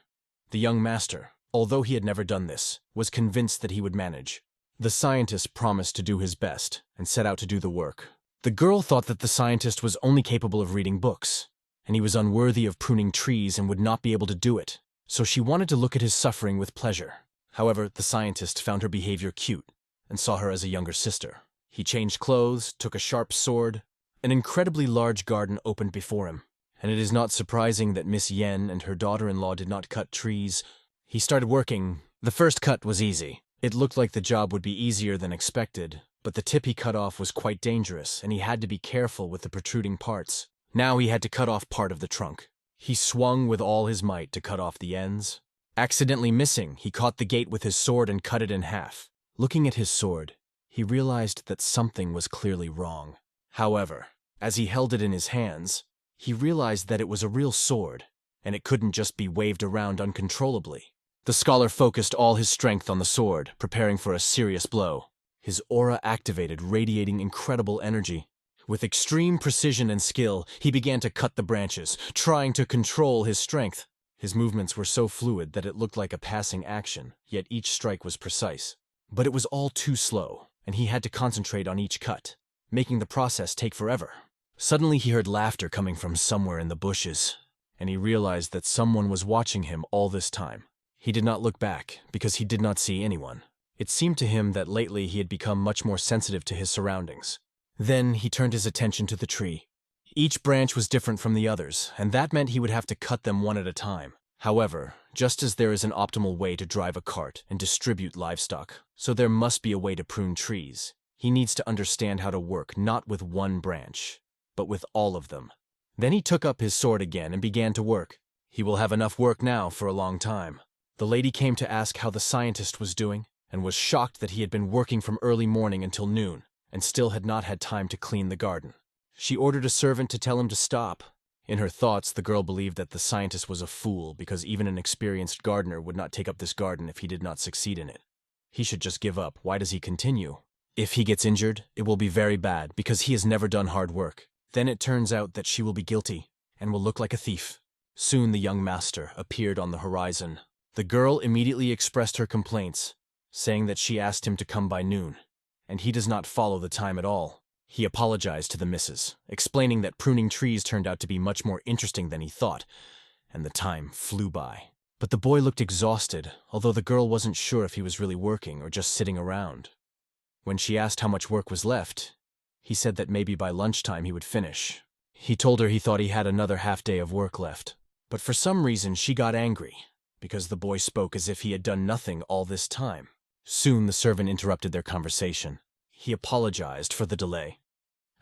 the young master, although he had never done this, was convinced that he would manage. The scientist promised to do his best and set out to do the work. The girl thought that the scientist was only capable of reading books, and he was unworthy of pruning trees and would not be able to do it, so she wanted to look at his suffering with pleasure. However, the scientist found her behavior cute and saw her as a younger sister. He changed clothes, took a sharp sword. An incredibly large garden opened before him, and it is not surprising that Miss Yen and her daughter-in-law did not cut trees. He started working. The first cut was easy. It looked like the job would be easier than expected, but the tip he cut off was quite dangerous, and he had to be careful with the protruding parts. Now he had to cut off part of the trunk. He swung with all his might to cut off the ends. Accidentally missing, he caught the gate with his sword and cut it in half. Looking at his sword, he realized that something was clearly wrong. However, as he held it in his hands, he realized that it was a real sword, and it couldn't just be waved around uncontrollably. The scholar focused all his strength on the sword, preparing for a serious blow. His aura activated, radiating incredible energy. With extreme precision and skill, he began to cut the branches, trying to control his strength. His movements were so fluid that it looked like a passing action, yet each strike was precise. But it was all too slow, and he had to concentrate on each cut, making the process take forever. Suddenly he heard laughter coming from somewhere in the bushes, and he realized that someone was watching him all this time. He did not look back, because he did not see anyone. It seemed to him that lately he had become much more sensitive to his surroundings. Then he turned his attention to the tree. Each branch was different from the others, and that meant he would have to cut them one at a time. However, just as there is an optimal way to drive a cart and distribute livestock, so there must be a way to prune trees. He needs to understand how to work not with one branch, but with all of them. Then he took up his sword again and began to work. He will have enough work now for a long time. The lady came to ask how the scientist was doing, and was shocked that he had been working from early morning until noon, and still had not had time to clean the garden. She ordered a servant to tell him to stop. In her thoughts, the girl believed that the scientist was a fool because even an experienced gardener would not take up this garden if he did not succeed in it. He should just give up. Why does he continue? If he gets injured, it will be very bad because he has never done hard work. Then it turns out that she will be guilty and will look like a thief. Soon the young master appeared on the horizon. The girl immediately expressed her complaints, saying that she asked him to come by noon, and he does not follow the time at all. He apologized to the missus, explaining that pruning trees turned out to be much more interesting than he thought, and the time flew by. But the boy looked exhausted, although the girl wasn't sure if he was really working or just sitting around. When she asked how much work was left, he said that maybe by lunchtime he would finish. He told her he thought he had another half-day of work left. But for some reason she got angry, because the boy spoke as if he had done nothing all this time. Soon the servant interrupted their conversation. He apologized for the delay,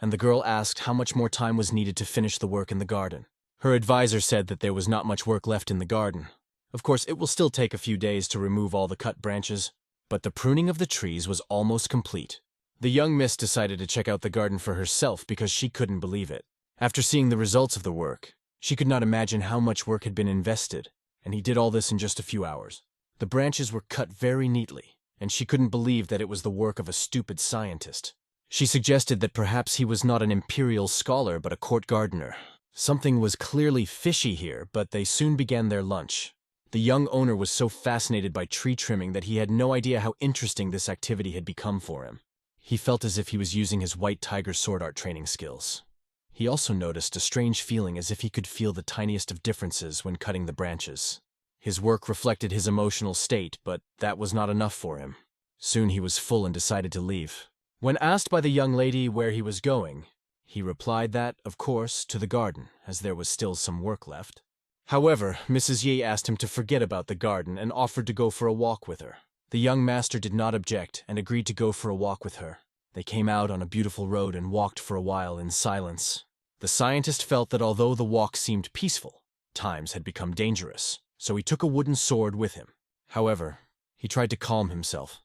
and the girl asked how much more time was needed to finish the work in the garden. Her advisor said that there was not much work left in the garden. Of course, it will still take a few days to remove all the cut branches, but the pruning of the trees was almost complete. The young miss decided to check out the garden for herself because she couldn't believe it. After seeing the results of the work, she could not imagine how much work had been invested, and he did all this in just a few hours. The branches were cut very neatly, and she couldn't believe that it was the work of a stupid scientist. She suggested that perhaps he was not an imperial scholar but a court gardener. Something was clearly fishy here, but they soon began their lunch. The young owner was so fascinated by tree trimming that he had no idea how interesting this activity had become for him. He felt as if he was using his white tiger sword art training skills. He also noticed a strange feeling as if he could feel the tiniest of differences when cutting the branches. His work reflected his emotional state, but that was not enough for him. Soon he was full and decided to leave. When asked by the young lady where he was going, he replied that, of course, to the garden, as there was still some work left. However, Mrs. Yi asked him to forget about the garden and offered to go for a walk with her. The young master did not object and agreed to go for a walk with her. They came out on a beautiful road and walked for a while in silence. The scientist felt that although the walk seemed peaceful, times had become dangerous, so he took a wooden sword with him. However, he tried to calm himself,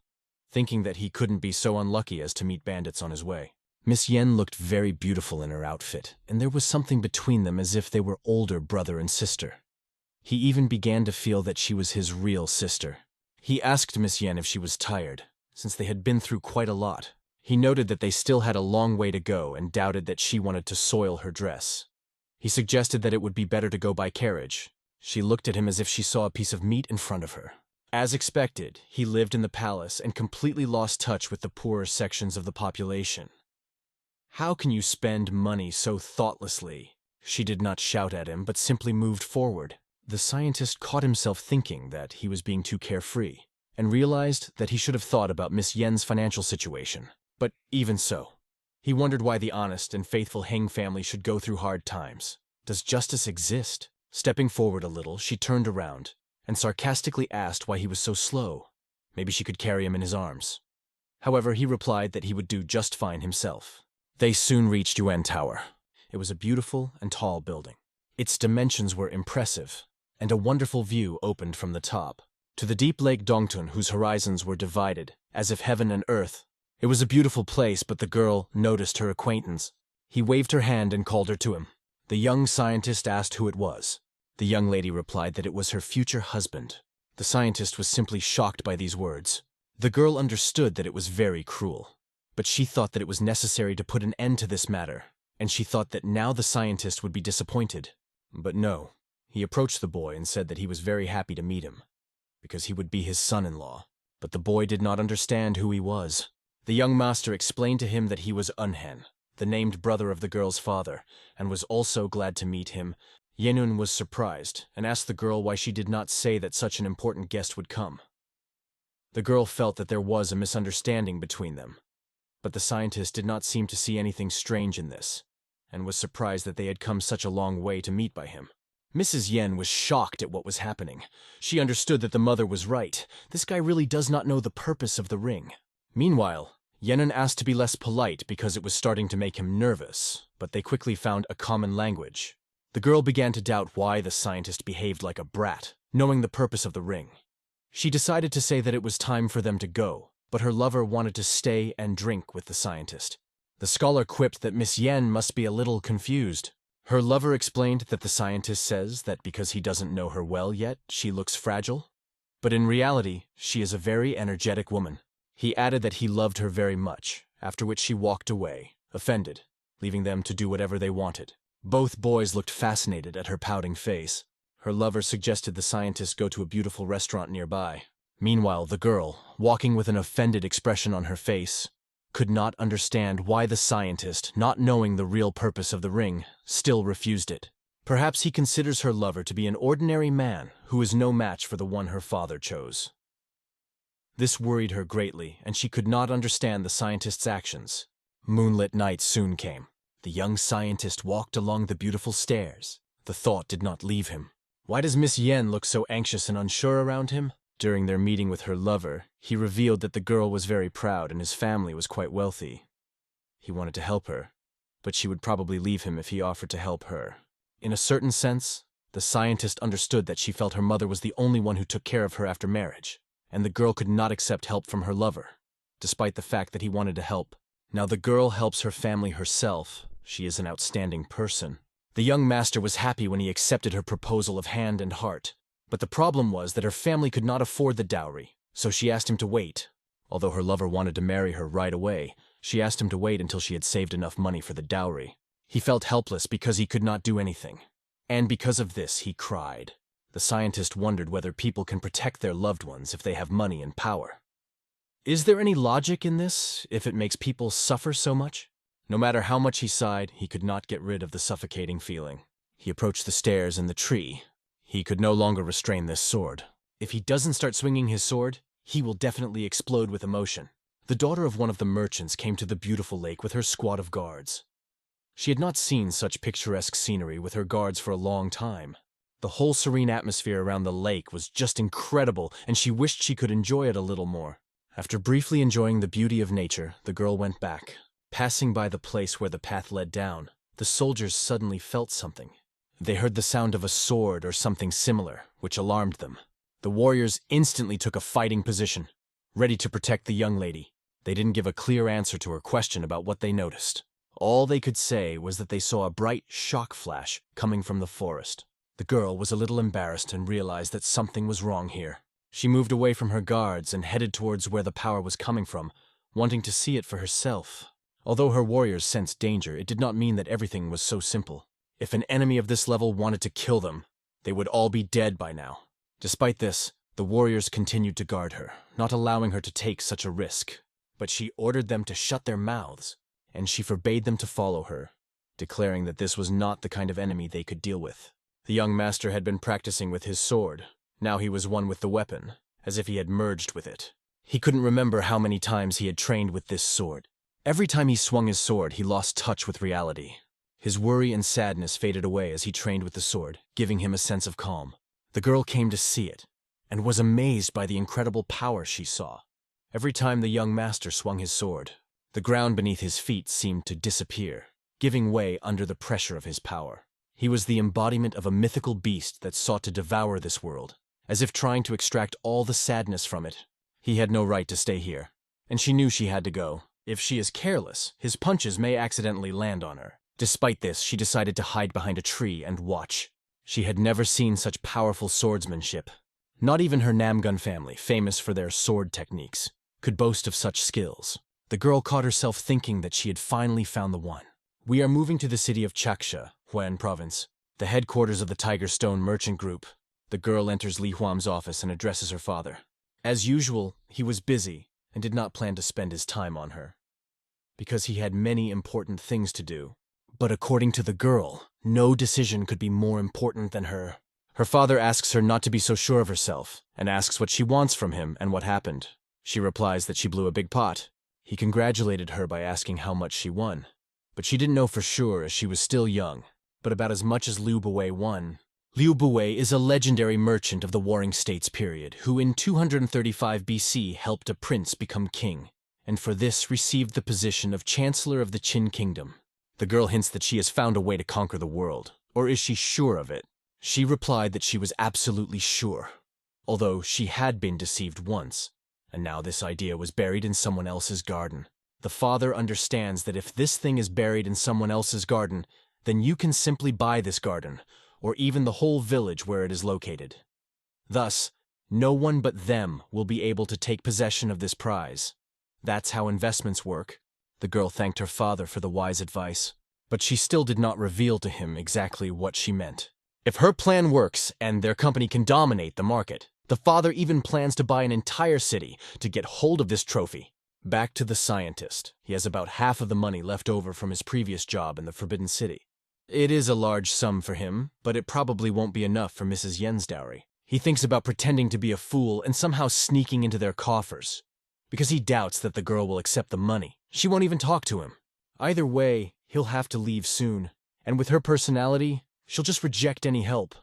thinking that he couldn't be so unlucky as to meet bandits on his way. Miss Yen looked very beautiful in her outfit, and there was something between them as if they were older brother and sister. He even began to feel that she was his real sister. He asked Miss Yen if she was tired, since they had been through quite a lot. He noted that they still had a long way to go and doubted that she wanted to soil her dress. He suggested that it would be better to go by carriage. She looked at him as if she saw a piece of meat in front of her. As expected, he lived in the palace and completely lost touch with the poorer sections of the population. "How can you spend money so thoughtlessly?" She did not shout at him, but simply moved forward. The scientist caught himself thinking that he was being too carefree, and realized that he should have thought about Miss Yen's financial situation. But even so, he wondered why the honest and faithful Heng family should go through hard times. Does justice exist? Stepping forward a little, she turned around and sarcastically asked why he was so slow. Maybe she could carry him in his arms. However, he replied that he would do just fine himself. They soon reached Yuan Tower. It was a beautiful and tall building. Its dimensions were impressive, and a wonderful view opened from the top to the deep Lake Dongtun, whose horizons were divided, as if heaven and earth. It was a beautiful place, but the girl noticed her acquaintance. He waved her hand and called her to him. The young scientist asked who it was. The young lady replied that it was her future husband. The scientist was simply shocked by these words. The girl understood that it was very cruel, but she thought that it was necessary to put an end to this matter, and she thought that now the scientist would be disappointed. But no, he approached the boy and said that he was very happy to meet him, because he would be his son-in-law. But the boy did not understand who he was. The young master explained to him that he was Unhen, the named brother of the girl's father, and was also glad to meet him. Yenun was surprised and asked the girl why she did not say that such an important guest would come. The girl felt that there was a misunderstanding between them, but the scientist did not seem to see anything strange in this, and was surprised that they had come such a long way to meet by him. Mrs. Yen was shocked at what was happening. She understood that the mother was right. This guy really does not know the purpose of the ring. Meanwhile, Yenun asked to be less polite because it was starting to make him nervous, but they quickly found a common language. The girl began to doubt why the scientist behaved like a brat, knowing the purpose of the ring. She decided to say that it was time for them to go, but her lover wanted to stay and drink with the scientist. The scholar quipped that Miss Yen must be a little confused. Her lover explained that the scientist says that because he doesn't know her well yet, she looks fragile. But in reality, she is a very energetic woman. He added that he loved her very much, after which she walked away, offended, leaving them to do whatever they wanted. Both boys looked fascinated at her pouting face. Her lover suggested the scientist go to a beautiful restaurant nearby. Meanwhile, the girl, walking with an offended expression on her face, could not understand why the scientist, not knowing the real purpose of the ring, still refused it. Perhaps he considers her lover to be an ordinary man who is no match for the one her father chose. This worried her greatly, and she could not understand the scientist's actions. Moonlit night soon came. The young scientist walked along the beautiful stairs. The thought did not leave him. Why does Miss Yen look so anxious and unsure around him? During their meeting with her lover, he revealed that the girl was very proud and his family was quite wealthy. He wanted to help her, but she would probably leave him if he offered to help her. In a certain sense, the scientist understood that she felt her mother was the only one who took care of her after marriage, and the girl could not accept help from her lover, despite the fact that he wanted to help. Now the girl helps her family herself. She is an outstanding person. The young master was happy when he accepted her proposal of hand and heart. But the problem was that her family could not afford the dowry, so she asked him to wait. Although her lover wanted to marry her right away, she asked him to wait until she had saved enough money for the dowry. He felt helpless because he could not do anything. And because of this, he cried. The scientist wondered whether people can protect their loved ones if they have money and power. Is there any logic in this, if it makes people suffer so much? No matter how much he sighed, he could not get rid of the suffocating feeling. He approached the stairs and the tree. He could no longer restrain this sword. If he doesn't start swinging his sword, he will definitely explode with emotion. The daughter of one of the merchants came to the beautiful lake with her squad of guards. She had not seen such picturesque scenery with her guards for a long time. The whole serene atmosphere around the lake was just incredible, and she wished she could enjoy it a little more. After briefly enjoying the beauty of nature, the girl went back. Passing by the place where the path led down, the soldiers suddenly felt something. They heard the sound of a sword or something similar, which alarmed them. The warriors instantly took a fighting position, ready to protect the young lady. They didn't give a clear answer to her question about what they noticed. All they could say was that they saw a bright shock flash coming from the forest. The girl was a little embarrassed and realized that something was wrong here. She moved away from her guards and headed towards where the power was coming from, wanting to see it for herself. Although her warriors sensed danger, it did not mean that everything was so simple. If an enemy of this level wanted to kill them, they would all be dead by now. Despite this, the warriors continued to guard her, not allowing her to take such a risk. But she ordered them to shut their mouths, and she forbade them to follow her, declaring that this was not the kind of enemy they could deal with. The young master had been practicing with his sword. Now he was one with the weapon, as if he had merged with it. He couldn't remember how many times he had trained with this sword. Every time he swung his sword, he lost touch with reality. His worry and sadness faded away as he trained with the sword, giving him a sense of calm. The girl came to see it, and was amazed by the incredible power she saw. Every time the young master swung his sword, the ground beneath his feet seemed to disappear, giving way under the pressure of his power. He was the embodiment of a mythical beast that sought to devour this world, as if trying to extract all the sadness from it. He had no right to stay here, and she knew she had to go. If she is careless, his punches may accidentally land on her. Despite this, she decided to hide behind a tree and watch. She had never seen such powerful swordsmanship. Not even her Namgun family, famous for their sword techniques, could boast of such skills. The girl caught herself thinking that she had finally found the one. We are moving to the city of Changsha, Huan Province, the headquarters of the Tiger Stone Merchant Group. The girl enters Li Huam's office and addresses her father. As usual, he was busy and did not plan to spend his time on her, because he had many important things to do. But according to the girl, no decision could be more important than her. Her father asks her not to be so sure of herself, and asks what she wants from him and what happened. She replies that she blew a big pot. He congratulated her by asking how much she won, but she didn't know for sure as she was still young, but about as much as Liu Buwei won. Liu Buwei is a legendary merchant of the Warring States period, who in 235 BC helped a prince become king, and for this received the position of Chancellor of the Qin Kingdom. The girl hints that she has found a way to conquer the world, or is she sure of it? She replied that she was absolutely sure, although she had been deceived once, and now this idea was buried in someone else's garden. The father understands that if this thing is buried in someone else's garden, then you can simply buy this garden, or even the whole village where it is located. Thus, no one but them will be able to take possession of this prize. That's how investments work. The girl thanked her father for the wise advice, but she still did not reveal to him exactly what she meant. If her plan works and their company can dominate the market, the father even plans to buy an entire city to get hold of this trophy. Back to the scientist. He has about half of the money left over from his previous job in the Forbidden City. It is a large sum for him, but it probably won't be enough for Mrs. Yen's dowry. He thinks about pretending to be a fool and somehow sneaking into their coffers, because he doubts that the girl will accept the money. She won't even talk to him. Either way, he'll have to leave soon, and with her personality, she'll just reject any help.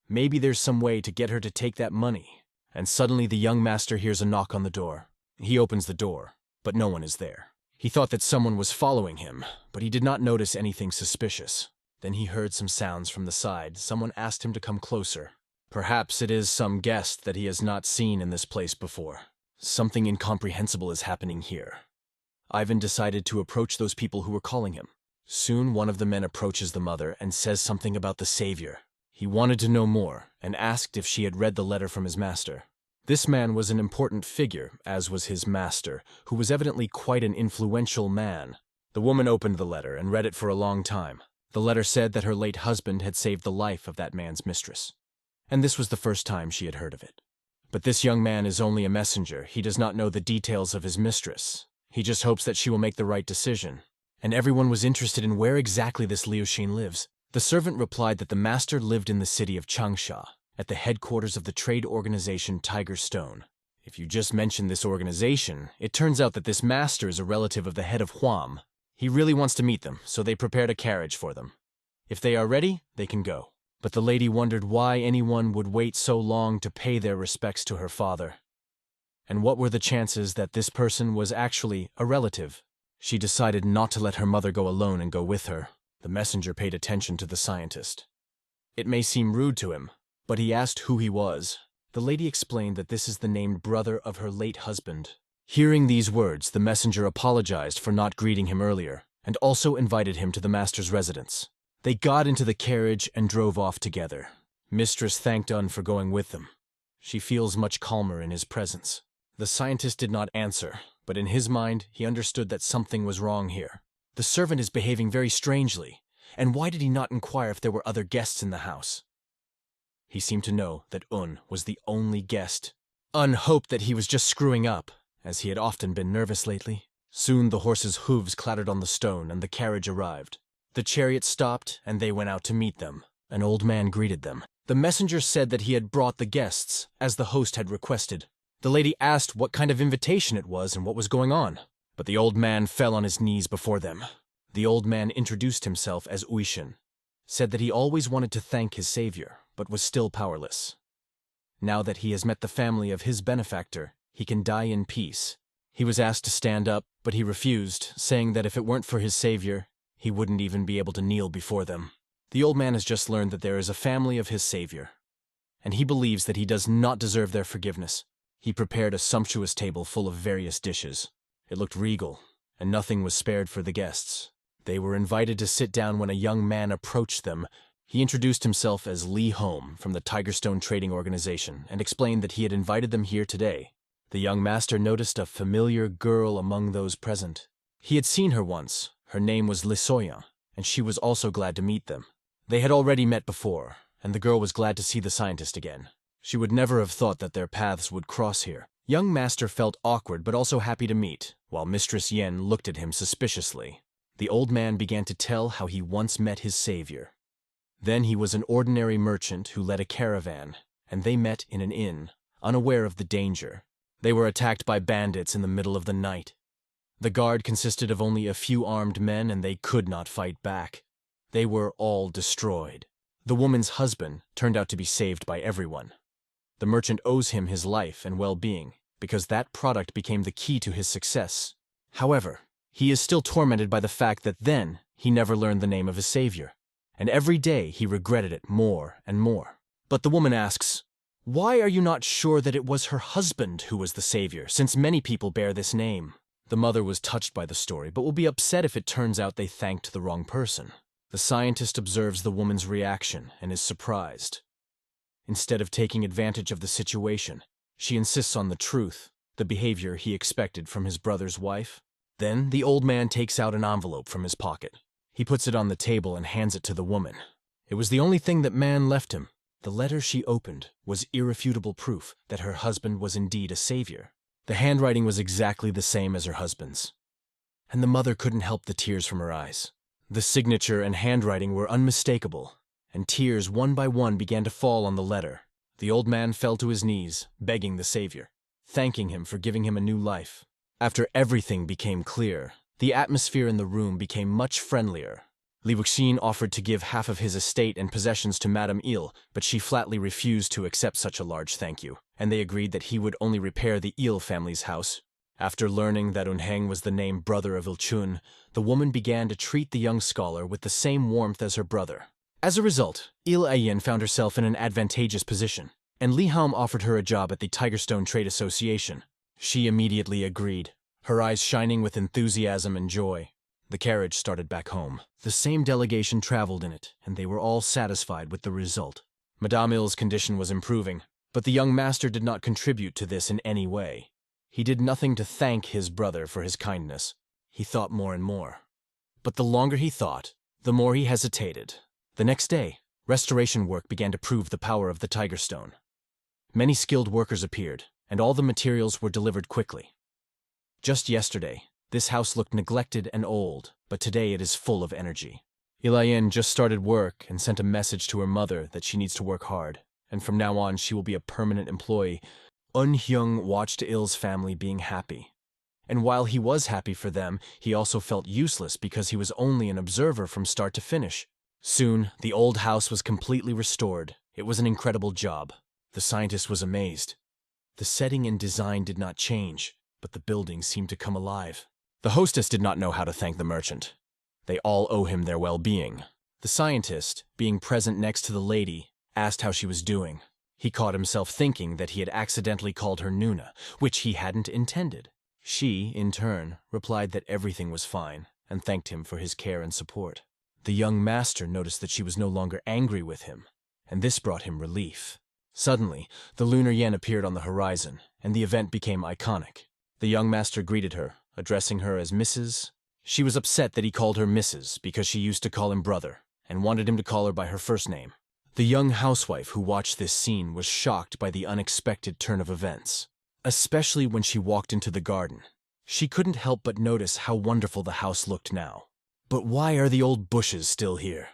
Maybe there's some way to get her to take that money. And suddenly the young master hears a knock on the door. He opens the door, but no one is there. He thought that someone was following him, but he did not notice anything suspicious. Then he heard some sounds from the side. Someone asked him to come closer. Perhaps it is some guest that he has not seen in this place before. Something incomprehensible is happening here. Ivan decided to approach those people who were calling him. Soon one of the men approaches the mother and says something about the savior. He wanted to know more and asked if she had read the letter from his master. This man was an important figure, as was his master, who was evidently quite an influential man. The woman opened the letter and read it for a long time. The letter said that her late husband had saved the life of that man's mistress, and this was the first time she had heard of it. But this young man is only a messenger. He does not know the details of his mistress. He just hopes that she will make the right decision. And everyone was interested in where exactly this Liu Xin lives. The servant replied that the master lived in the city of Changsha, at the headquarters of the trade organization Tiger Stone. If you just mention this organization, it turns out that this master is a relative of the head of Huam. He really wants to meet them, so they prepared a carriage for them. If they are ready, they can go. But the lady wondered why anyone would wait so long to pay their respects to her father. And what were the chances that this person was actually a relative? She decided not to let her mother go alone and go with her. The messenger paid attention to the scientist. It may seem rude to him, but he asked who he was. The lady explained that this is the named brother of her late husband. Hearing these words, the messenger apologized for not greeting him earlier, and also invited him to the master's residence. They got into the carriage and drove off together. Mistress thanked Un for going with them. She feels much calmer in his presence. The scientist did not answer, But in his mind, he understood that something was wrong here. The servant is behaving very strangely, and why did he not inquire if there were other guests in the house? He seemed to know that Un was the only guest. Un hoped that he was just screwing up, as he had often been nervous lately. Soon the horse's hooves clattered on the stone and the carriage arrived. The chariot stopped and they went out to meet them. An old man greeted them. The messenger said that he had brought the guests, as the host had requested. The lady asked what kind of invitation it was and what was going on, but the old man fell on his knees before them. The old man introduced himself as Uishin, said that he always wanted to thank his savior, but was still powerless. Now that he has met the family of his benefactor, he can die in peace. He was asked to stand up, but he refused, saying that if it weren't for his savior, he wouldn't even be able to kneel before them. The old man has just learned that there is a family of his savior, and he believes that he does not deserve their forgiveness. He prepared a sumptuous table full of various dishes. It looked regal, and nothing was spared for the guests. They were invited to sit down when a young man approached them. He introduced himself as Lee Home from the Tigerstone Trading Organization and explained that he had invited them here today. The young master noticed a familiar girl among those present. He had seen her once. Her name was Lisoyan, and she was also glad to meet them. They had already met before, and the girl was glad to see the scientist again. She would never have thought that their paths would cross here. Young master felt awkward but also happy to meet, while Mistress Yen looked at him suspiciously. The old man began to tell how he once met his savior. Then he was an ordinary merchant who led a caravan, and they met in an inn, unaware of the danger. They were attacked by bandits in the middle of the night. The guard consisted of only a few armed men, and they could not fight back. They were all destroyed. The woman's husband turned out to be saved by everyone. The merchant owes him his life and well-being, because that product became the key to his success. However, he is still tormented by the fact that then he never learned the name of his savior, and every day he regretted it more and more. But the woman asks, "Why are you not sure that it was her husband who was the savior, since many people bear this name?" The mother was touched by the story, but will be upset if it turns out they thanked the wrong person. The scientist observes the woman's reaction and is surprised. Instead of taking advantage of the situation, she insists on the truth, the behavior he expected from his brother's wife. Then the old man takes out an envelope from his pocket. He puts it on the table and hands it to the woman. It was the only thing that man left him. The letter she opened was irrefutable proof that her husband was indeed a savior. The handwriting was exactly the same as her husband's, and the mother couldn't help the tears from her eyes. The signature and handwriting were unmistakable, and tears one by one began to fall on the letter. The old man fell to his knees, begging the savior, thanking him for giving him a new life. After everything became clear, the atmosphere in the room became much friendlier. Li Wuxin offered to give half of his estate and possessions to Madame Il, but she flatly refused to accept such a large thank you, and they agreed that he would only repair the Il family's house. After learning that Unheng was the named brother of Il-chun, the woman began to treat the young scholar with the same warmth as her brother. As a result, Il-ayin found herself in an advantageous position, and Li Haum offered her a job at the Tigerstone Trade Association. She immediately agreed, her eyes shining with enthusiasm and joy. The carriage started back home. The same delegation traveled in it, and they were all satisfied with the result. Madame Il's condition was improving, but the young master did not contribute to this in any way. He did nothing to thank his brother for his kindness. He thought more and more. But the longer he thought, the more he hesitated. The next day, restoration work began to prove the power of the Tigerstone. Many skilled workers appeared, and all the materials were delivered quickly. Just yesterday, this house looked neglected and old, but today it is full of energy. Il-ayin just started work and sent a message to her mother that she needs to work hard, and from now on she will be a permanent employee. Hyun watched Il's family being happy. And while he was happy for them, he also felt useless because he was only an observer from start to finish. Soon, the old house was completely restored. It was an incredible job. The scientist was amazed. The setting and design did not change, but the building seemed to come alive. The hostess did not know how to thank the merchant. They all owe him their well-being. The scientist, being present next to the lady, asked how she was doing. He caught himself thinking that he had accidentally called her Nuna, which he hadn't intended. She, in turn, replied that everything was fine, and thanked him for his care and support. The young master noticed that she was no longer angry with him, and this brought him relief. Suddenly, the lunar yen appeared on the horizon, and the event became iconic. The The young master greeted her, addressing her as Mrs. She was upset that he called her Mrs. because she used to call him brother, and wanted him to call her by her first name. The young housewife who watched this scene was shocked by the unexpected turn of events, especially when she walked into the garden. She couldn't help but notice how wonderful the house looked now. But why are the old bushes still here?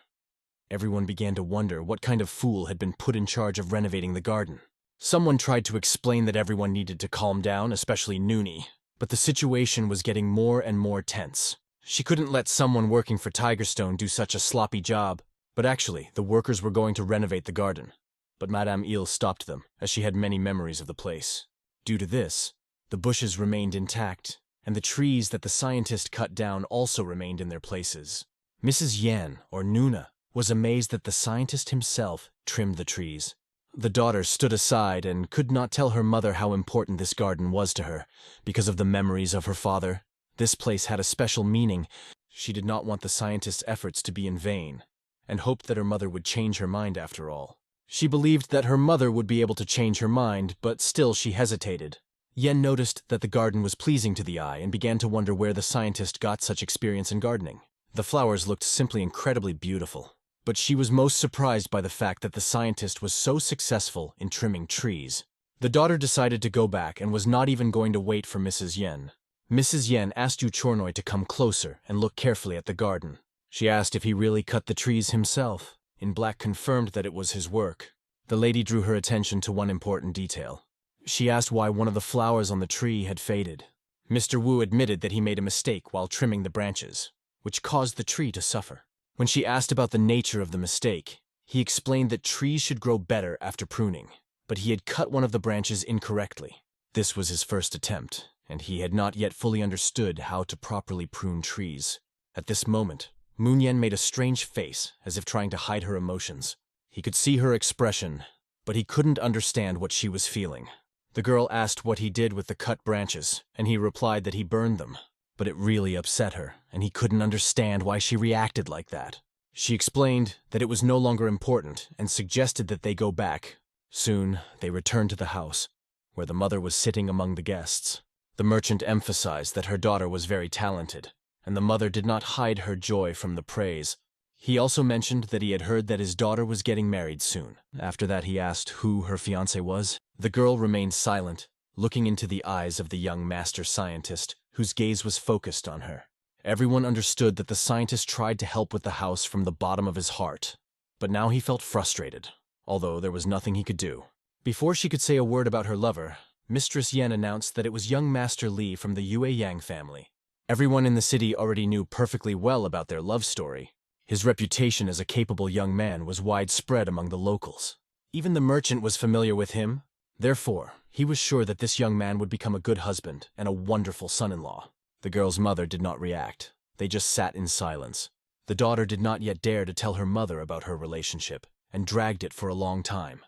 Everyone began to wonder what kind of fool had been put in charge of renovating the garden. Someone tried to explain that everyone needed to calm down, especially Noonie, but the situation was getting more and more tense. She couldn't let someone working for Tigerstone do such a sloppy job, but actually, the workers were going to renovate the garden. But Madame Ile stopped them, as she had many memories of the place. Due to this, the bushes remained intact, and the trees that the scientist cut down also remained in their places. Mrs. Yan, or Nuna, was amazed that the scientist himself trimmed the trees. The daughter stood aside and could not tell her mother how important this garden was to her, because of the memories of her father. This place had a special meaning. She did not want the scientist's efforts to be in vain, and hoped that her mother would change her mind after all. She believed that her mother would be able to change her mind, but still she hesitated. Yen noticed that the garden was pleasing to the eye and began to wonder where the scientist got such experience in gardening. The flowers looked simply incredibly beautiful, but she was most surprised by the fact that the scientist was so successful in trimming trees. The daughter decided to go back and was not even going to wait for Mrs. Yen. Mrs. Yen asked Yu Chornoy to come closer and look carefully at the garden. She asked if he really cut the trees himself. In Black confirmed that it was his work. The lady drew her attention to one important detail. She asked why one of the flowers on the tree had faded. Mr. Wu admitted that he made a mistake while trimming the branches, which caused the tree to suffer. When she asked about the nature of the mistake, he explained that trees should grow better after pruning, but he had cut one of the branches incorrectly. This was his first attempt, and he had not yet fully understood how to properly prune trees. At this moment, Moon-Yen made a strange face, as if trying to hide her emotions. He could see her expression, but he couldn't understand what she was feeling. The girl asked what he did with the cut branches, and he replied that he burned them. But it really upset her, and he couldn't understand why she reacted like that. She explained that it was no longer important and suggested that they go back. Soon, they returned to the house, where the mother was sitting among the guests. The merchant emphasized that her daughter was very talented, and the mother did not hide her joy from the praise. He also mentioned that he had heard that his daughter was getting married soon. After that, he asked who her fiancé was. The girl remained silent, looking into the eyes of the young master scientist, whose gaze was focused on her. Everyone understood that the scientist tried to help with the house from the bottom of his heart, but now he felt frustrated, although there was nothing he could do. Before she could say a word about her lover, Mistress Yen announced that it was young Master Li from the Yue Yang family. Everyone in the city already knew perfectly well about their love story. His reputation as a capable young man was widespread among the locals. Even the merchant was familiar with him. Therefore, he was sure that this young man would become a good husband and a wonderful son-in-law. The girl's mother did not react. They just sat in silence. The daughter did not yet dare to tell her mother about her relationship, and dragged it for a long time.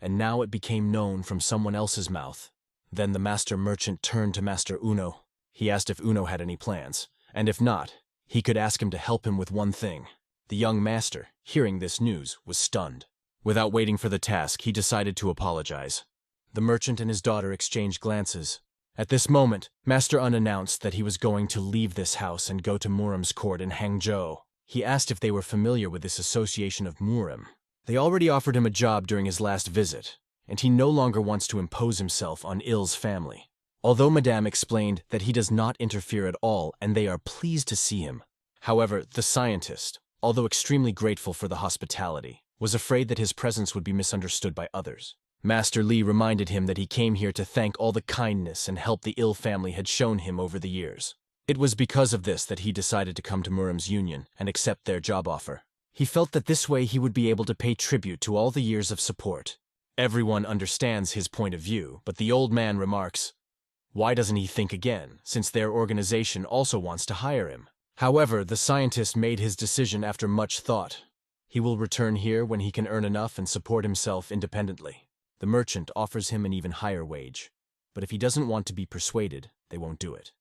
And now it became known from someone else's mouth. Then the master merchant turned to Master Uno. He asked if Uno had any plans, and if not, he could ask him to help him with one thing. The young master, hearing this news, was stunned. Without waiting for the task, he decided to apologize. The merchant and his daughter exchanged glances. At this moment, Master Un announced that he was going to leave this house and go to Muram's court in Hangzhou. He asked if they were familiar with this association of Muram. They already offered him a job during his last visit, and he no longer wants to impose himself on Il's family. Although Madame explained that he does not interfere at all and they are pleased to see him. However, the scientist, although extremely grateful for the hospitality, was afraid that his presence would be misunderstood by others. Master Li reminded him that he came here to thank all the kindness and help the Il family had shown him over the years. It was because of this that he decided to come to Muram's union and accept their job offer. He felt that this way he would be able to pay tribute to all the years of support. Everyone understands his point of view, but the old man remarks, why doesn't he think again, since their organization also wants to hire him? However, the scientist made his decision after much thought. He will return here when he can earn enough and support himself independently. The merchant offers him an even higher wage, but if he doesn't want to be persuaded, they won't do it.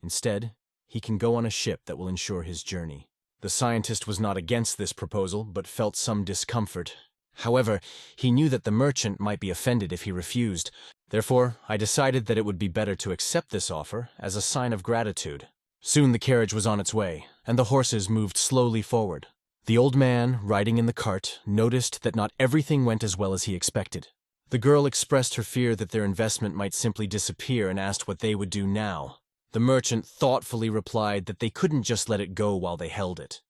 Instead, he can go on a ship that will ensure his journey. The scientist was not against this proposal, but felt some discomfort. However, he knew that the merchant might be offended if he refused. Therefore, I decided that it would be better to accept this offer as a sign of gratitude. Soon the carriage was on its way, and the horses moved slowly forward. The old man, riding in the cart, noticed that not everything went as well as he expected. The girl expressed her fear that their investment might simply disappear and asked what they would do now. The merchant thoughtfully replied that they couldn't just let it go while they held it.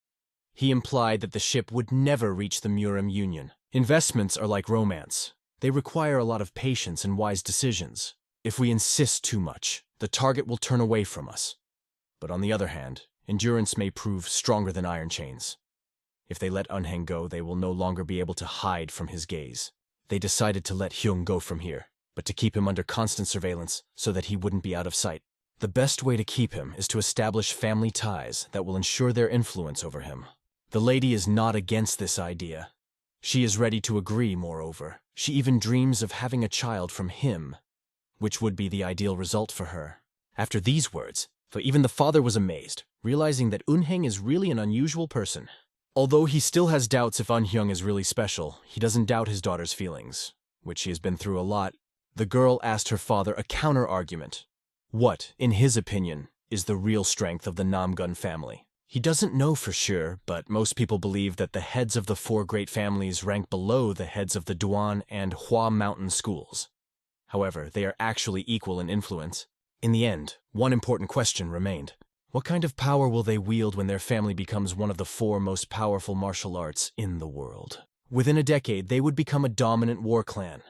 He implied that the ship would never reach the Murang Union. Investments are like romance. They require a lot of patience and wise decisions. If we insist too much, the target will turn away from us. But on the other hand, endurance may prove stronger than iron chains. If they let Eunheng go, they will no longer be able to hide from his gaze. They decided to let Hyun go from here, but to keep him under constant surveillance so that he wouldn't be out of sight. The best way to keep him is to establish family ties that will ensure their influence over him. The lady is not against this idea. She is ready to agree, moreover. She even dreams of having a child from him, which would be the ideal result for her. After these words, for even the father was amazed, realizing that Eunheng is really an unusual person. Although he still has doubts if Eunhyung is really special, he doesn't doubt his daughter's feelings, which she has been through a lot. The girl asked her father a counter-argument. What, in his opinion, is the real strength of the Namgun family? He doesn't know for sure, but most people believe that the heads of the 4 great families rank below the heads of the Duan and Hua mountain schools. However, they are actually equal in influence. In the end, one important question remained. What kind of power will they wield when their family becomes one of the 4 most powerful martial arts in the world? Within a decade, they would become a dominant war clan.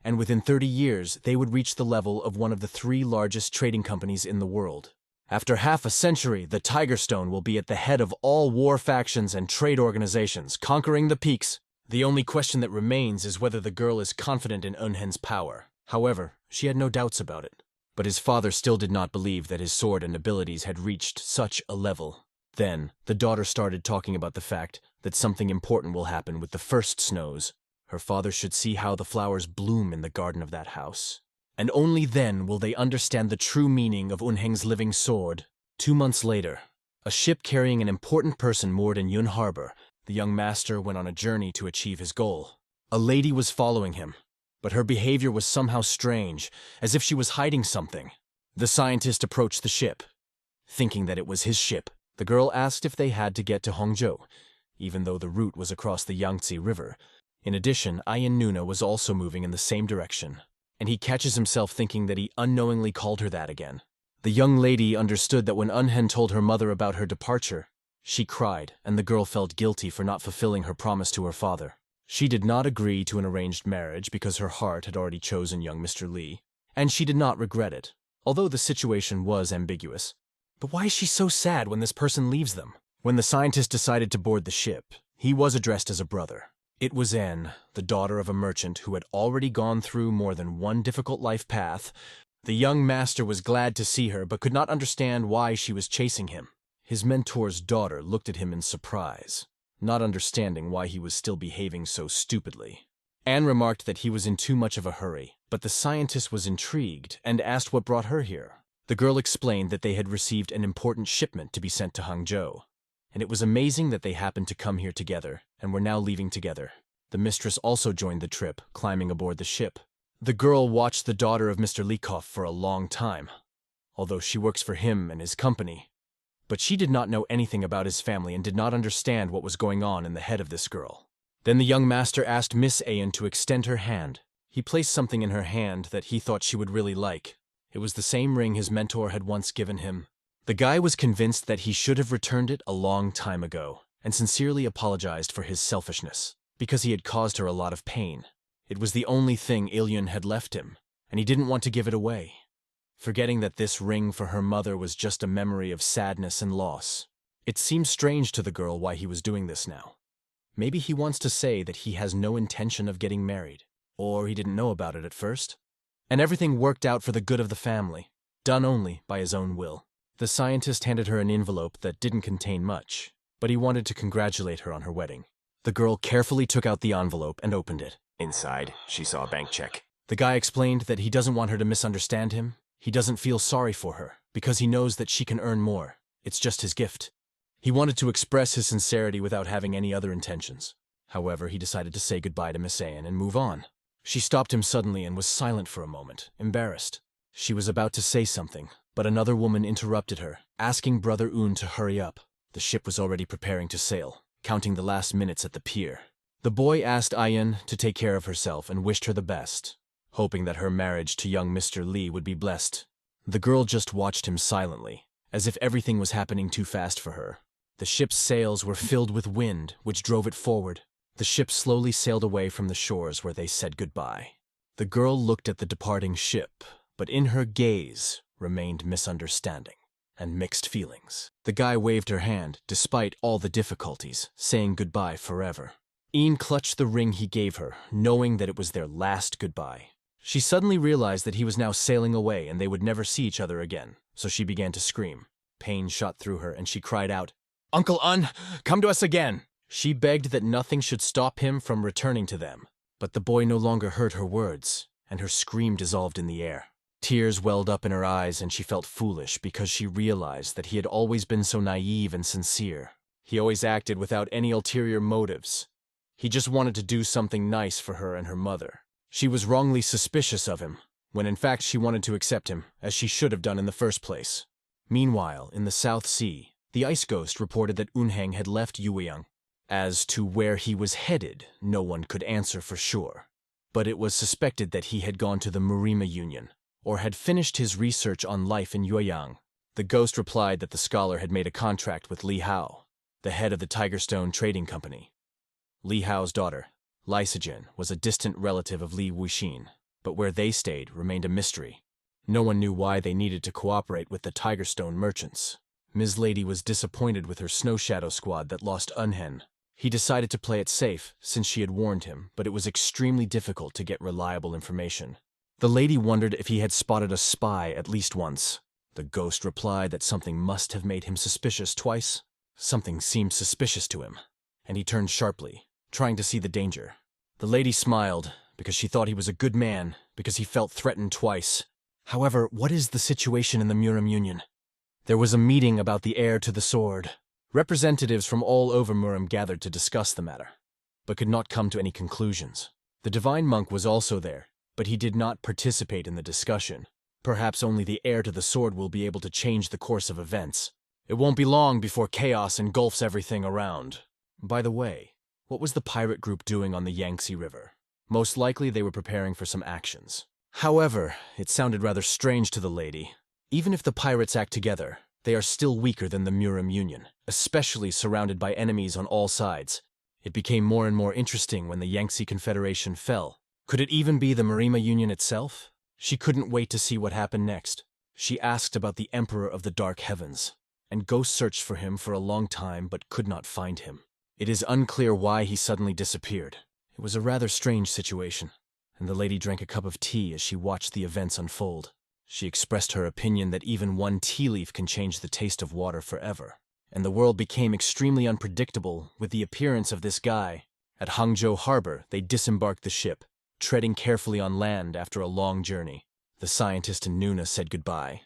And within 30 years, they would reach the level of one of the 3 largest trading companies in the world. After half a century, the Tiger Stone will be at the head of all war factions and trade organizations, conquering the peaks. The only question that remains is whether the girl is confident in Eunhen's power. However, she had no doubts about it. But his father still did not believe that his sword and abilities had reached such a level. Then, the daughter started talking about the fact that something important will happen with the first snows. Her father should see how the flowers bloom in the garden of that house. And only then will they understand the true meaning of Eunheng's living sword. 2 months later, a ship carrying an important person moored in Yun Harbor, the young master went on a journey to achieve his goal. A lady was following him, but her behavior was somehow strange, as if she was hiding something. The scientist approached the ship. Thinking that it was his ship, the girl asked if they had to get to Hongzhou, even though the route was across the Yangtze River. In addition, Ayan Nuna was also moving in the same direction, and he catches himself thinking that he unknowingly called her that again. The young lady understood that when Eunhen told her mother about her departure, she cried, and the girl felt guilty for not fulfilling her promise to her father. She did not agree to an arranged marriage because her heart had already chosen young Mr. Lee, and she did not regret it, although the situation was ambiguous. But why is she so sad when this person leaves them? When the scientist decided to board the ship, he was addressed as a brother. It was Anne, the daughter of a merchant who had already gone through more than one difficult life path. The young master was glad to see her but could not understand why she was chasing him. His mentor's daughter looked at him in surprise, not understanding why he was still behaving so stupidly. Anne remarked that he was in too much of a hurry, but the scientist was intrigued and asked what brought her here. The girl explained that they had received an important shipment to be sent to Hangzhou, and it was amazing that they happened to come here together and were now leaving together. The mistress also joined the trip, climbing aboard the ship. The girl watched the daughter of Mr. Likov for a long time, although she works for him and his company. But she did not know anything about his family and did not understand what was going on in the head of this girl. Then the young master asked Miss Ayan to extend her hand. He placed something in her hand that he thought she would really like. It was the same ring his mentor had once given him. The guy was convinced that he should have returned it a long time ago, and sincerely apologized for his selfishness, because he had caused her a lot of pain. It was the only thing Ilyun had left him, and he didn't want to give it away, forgetting that this ring for her mother was just a memory of sadness and loss. It seemed strange to the girl why he was doing this now. Maybe he wants to say that he has no intention of getting married, or he didn't know about it at first. And everything worked out for the good of the family, done only by his own will. The scientist handed her an envelope that didn't contain much, but he wanted to congratulate her on her wedding. The girl carefully took out the envelope and opened it. Inside, she saw a bank check. The guy explained that he doesn't want her to misunderstand him. He doesn't feel sorry for her, because he knows that she can earn more. It's just his gift. He wanted to express his sincerity without having any other intentions. However, he decided to say goodbye to Miss Ayan and move on. She stopped him suddenly and was silent for a moment, embarrassed. She was about to say something, but another woman interrupted her, asking Brother Un to hurry up. The ship was already preparing to sail, counting the last minutes at the pier. The boy asked Hyun to take care of herself and wished her the best, hoping that her marriage to young Mr. Lee would be blessed. The girl just watched him silently, as if everything was happening too fast for her. The ship's sails were filled with wind, which drove it forward. The ship slowly sailed away from the shores where they said goodbye. The girl looked at the departing ship, but in her gaze remained misunderstanding and mixed feelings. The guy waved her hand, despite all the difficulties, saying goodbye forever. Ian clutched the ring he gave her, knowing that it was their last goodbye. She suddenly realized that he was now sailing away and they would never see each other again, so she began to scream. Pain shot through her and she cried out, "Uncle Un, come to us again!" She begged that nothing should stop him from returning to them, but the boy no longer heard her words, and her scream dissolved in the air. Tears welled up in her eyes and she felt foolish because she realized that he had always been so naive and sincere. He always acted without any ulterior motives. He just wanted to do something nice for her and her mother. She was wrongly suspicious of him, when in fact she wanted to accept him, as she should have done in the first place. Meanwhile, in the South Sea, the Ice Ghost reported that Eunhang had left Yueyang. As to where he was headed, no one could answer for sure. But it was suspected that he had gone to the Murima Union, or had finished his research on life in Yueyang. The ghost replied that the scholar had made a contract with Li Hao, the head of the Tigerstone Trading Company. Li Hao's daughter, Lysijin, was a distant relative of Li Wuxin, but where they stayed remained a mystery. No one knew why they needed to cooperate with the Tigerstone merchants. Ms. Lady was disappointed with her Snow Shadow squad that lost Eunhen. He decided to play it safe, since she had warned him, but it was extremely difficult to get reliable information. The lady wondered if he had spotted a spy at least once. The ghost replied that something must have made him suspicious twice. Something seemed suspicious to him, and he turned sharply, trying to see the danger. The lady smiled, because she thought he was a good man, because he felt threatened twice. However, what is the situation in the Murang Union? There was a meeting about the heir to the sword. Representatives from all over Murang gathered to discuss the matter, but could not come to any conclusions. The divine monk was also there, but he did not participate in the discussion. Perhaps only the heir to the sword will be able to change the course of events. It won't be long before chaos engulfs everything around. By the way, what was the pirate group doing on the Yangtze River? Most likely they were preparing for some actions. However, it sounded rather strange to the lady. Even if the pirates act together, they are still weaker than the Murang Union, especially surrounded by enemies on all sides. It became more and more interesting when the Yangtze Confederation fell. Could it even be the Murima Union itself? She couldn't wait to see what happened next. She asked about the Emperor of the Dark Heavens, and Ghost searched for him for a long time but could not find him. It is unclear why he suddenly disappeared. It was a rather strange situation, and the lady drank a cup of tea as she watched the events unfold. She expressed her opinion that even one tea leaf can change the taste of water forever, and the world became extremely unpredictable with the appearance of this guy. At Hangzhou Harbor, they disembarked the ship, treading carefully on land after a long journey. The scientist and Nuna said goodbye,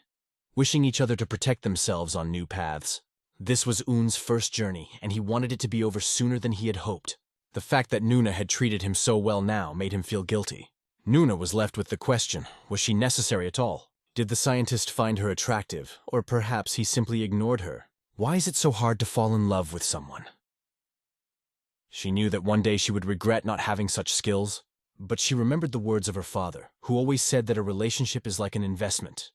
wishing each other to protect themselves on new paths. This was Un's first journey, and he wanted it to be over sooner than he had hoped. The fact that Nuna had treated him so well now made him feel guilty. Nuna was left with the question, was she necessary at all? Did the scientist find her attractive, or perhaps he simply ignored her? Why is it so hard to fall in love with someone? She knew that one day she would regret not having such skills, but she remembered the words of her father, who always said that a relationship is like an investment.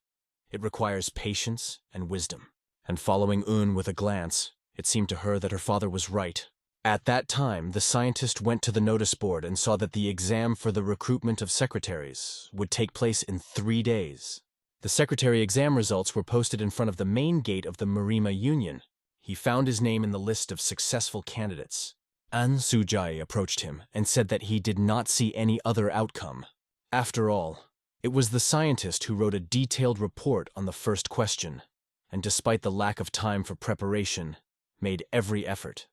It requires patience and wisdom. And following Un with a glance, it seemed to her that her father was right. At that time, the scientist went to the notice board and saw that the exam for the recruitment of secretaries would take place in 3 days. The secretary exam results were posted in front of the main gate of the Murima Union. He found his name in the list of successful candidates. An Sujai approached him and said that he did not see any other outcome. After all, it was the scientist who wrote a detailed report on the first question, and despite the lack of time for preparation, made every effort.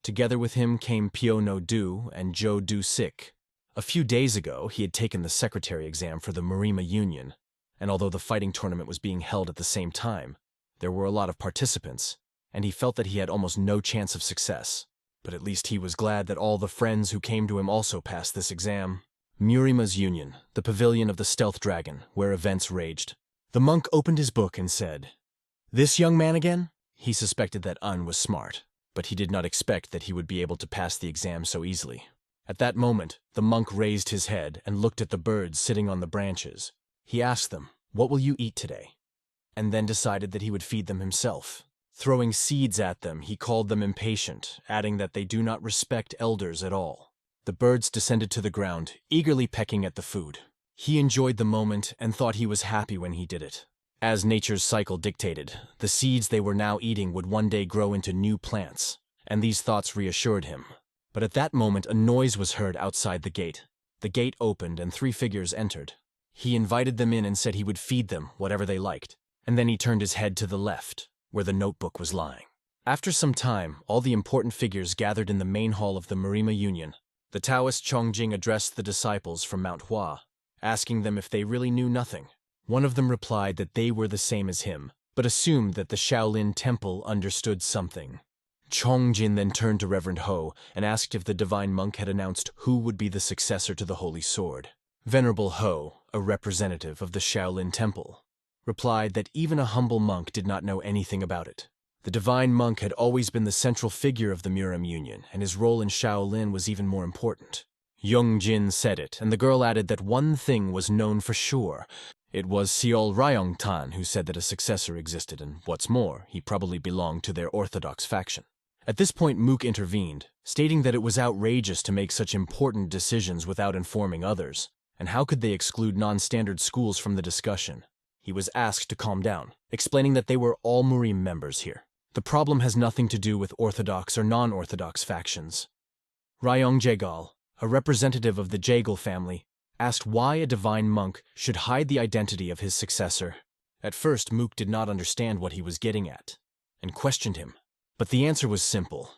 Together with him came Pyo No Du and Jo Du Sik. A few days ago, he had taken the secretary exam for the Murima Union, and although the fighting tournament was being held at the same time, there were a lot of participants, and he felt that he had almost no chance of success. But at least he was glad that all the friends who came to him also passed this exam. Murima's Union, the pavilion of the stealth dragon, where events raged. The monk opened his book and said, "This young man again?" He suspected that Un was smart, but he did not expect that he would be able to pass the exam so easily. At that moment, the monk raised his head and looked at the birds sitting on the branches. He asked them, "What will you eat today?" and then decided that he would feed them himself. Throwing seeds at them, he called them impatient, adding that they do not respect elders at all. The birds descended to the ground, eagerly pecking at the food. He enjoyed the moment and thought he was happy when he did it. As nature's cycle dictated, the seeds they were now eating would one day grow into new plants, and these thoughts reassured him. But at that moment a noise was heard outside the gate. The gate opened and 3 figures entered. He invited them in and said he would feed them whatever they liked, and then he turned his head to the left, where the notebook was lying. After some time, all the important figures gathered in the main hall of the Murima Union. The Taoist Chongjing addressed the disciples from Manhua, asking them if they really knew nothing. One of them replied that they were the same as him, but assumed that the Shaolin Temple understood something. Chongjin then turned to Reverend Ho and asked if the divine monk had announced who would be the successor to the Holy Sword. Venerable Ho, a representative of the Shaolin Temple, replied that even a humble monk did not know anything about it. The divine monk had always been the central figure of the Murang Union, and his role in Shaolin was even more important. Youngjin said it, and the girl added that one thing was known for sure. It was Seol Ryongtan who said that a successor existed, and what's more, he probably belonged to their orthodox faction. At this point, Mook intervened, stating that it was outrageous to make such important decisions without informing others, and how could they exclude non-standard schools from the discussion? He was asked to calm down, explaining that they were all Murim members here. The problem has nothing to do with orthodox or non-orthodox factions. Ryong Jaegal, a representative of the Jaegal family, asked why a divine monk should hide the identity of his successor. At first, Mook did not understand what he was getting at, and questioned him. But the answer was simple.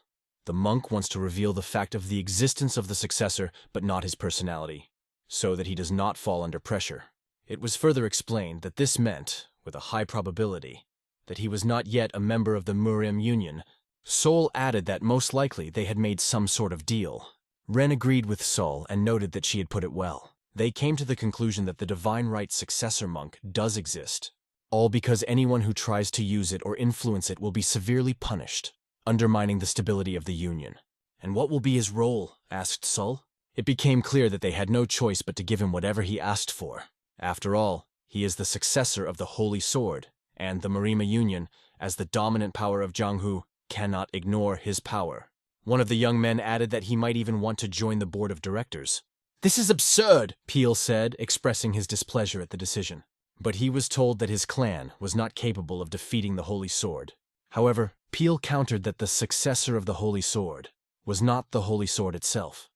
The monk wants to reveal the fact of the existence of the successor, but not his personality, so that he does not fall under pressure. It was further explained that this meant, with a high probability, that he was not yet a member of the Murang Union. Sol added that most likely they had made some sort of deal. Ren agreed with Sol and noted that she had put it well. They came to the conclusion that the divine right successor monk does exist, all because anyone who tries to use it or influence it will be severely punished, undermining the stability of the Union. "And what will be his role?" asked Sol. It became clear that they had no choice but to give him whatever he asked for. After all, he is the successor of the Holy Sword, and the Murima Union, as the dominant power of Jianghu, cannot ignore his power. One of the young men added that he might even want to join the board of directors. "This is absurd," Peel said, expressing his displeasure at the decision. But he was told that his clan was not capable of defeating the Holy Sword. However, Peel countered that the successor of the Holy Sword was not the Holy Sword itself,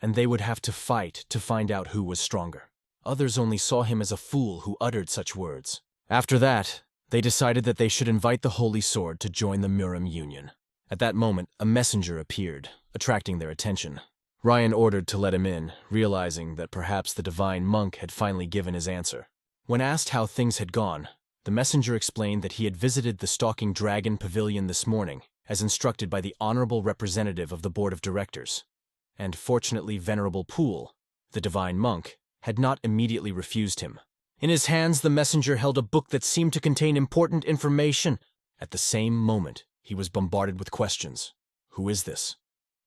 and they would have to fight to find out who was stronger. Others only saw him as a fool who uttered such words. After that, they decided that they should invite the Holy Sword to join the Murang Union. At that moment, a messenger appeared, attracting their attention. Ryan ordered to let him in, realizing that perhaps the divine monk had finally given his answer. When asked how things had gone, the messenger explained that he had visited the Stalking Dragon Pavilion this morning, as instructed by the honorable representative of the board of directors. And fortunately, Venerable Poole, the divine monk, had not immediately refused him. In his hands, the messenger held a book that seemed to contain important information. At the same moment, he was bombarded with questions. Who is this?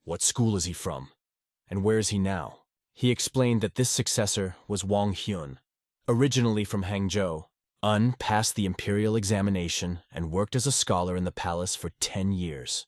What school is he from? And where is he now? He explained that this successor was Wang Hyun. Originally from Hangzhou, Un passed the imperial examination and worked as a scholar in the palace for 10 years.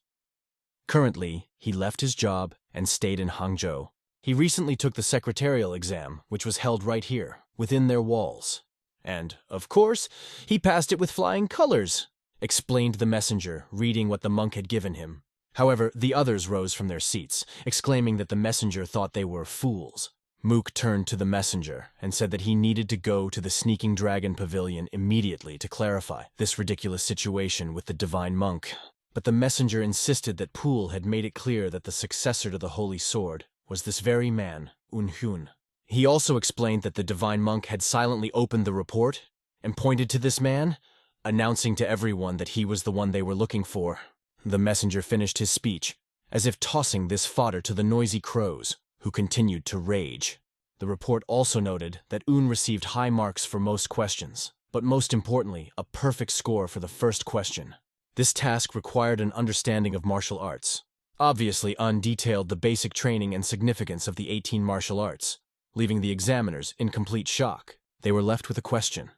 Currently, he left his job and stayed in Hangzhou. He recently took the secretarial exam, which was held right here, within their walls. And, of course, he passed it with flying colors, explained the messenger, reading what the monk had given him. However, the others rose from their seats, exclaiming that the messenger thought they were fools. Mook turned to the messenger and said that he needed to go to the Sneaking Dragon Pavilion immediately to clarify this ridiculous situation with the divine monk. But the messenger insisted that Poole had made it clear that the successor to the Holy Sword was this very man, Hyun. He also explained that the divine monk had silently opened the report and pointed to this man, announcing to everyone that he was the one they were looking for. The messenger finished his speech, as if tossing this fodder to the noisy crows, who continued to rage. The report also noted that Un received high marks for most questions, but most importantly, a perfect score for the first question. This task required an understanding of martial arts. Obviously, Un detailed the basic training and significance of the 18 martial arts, leaving the examiners in complete shock. They were left with a question.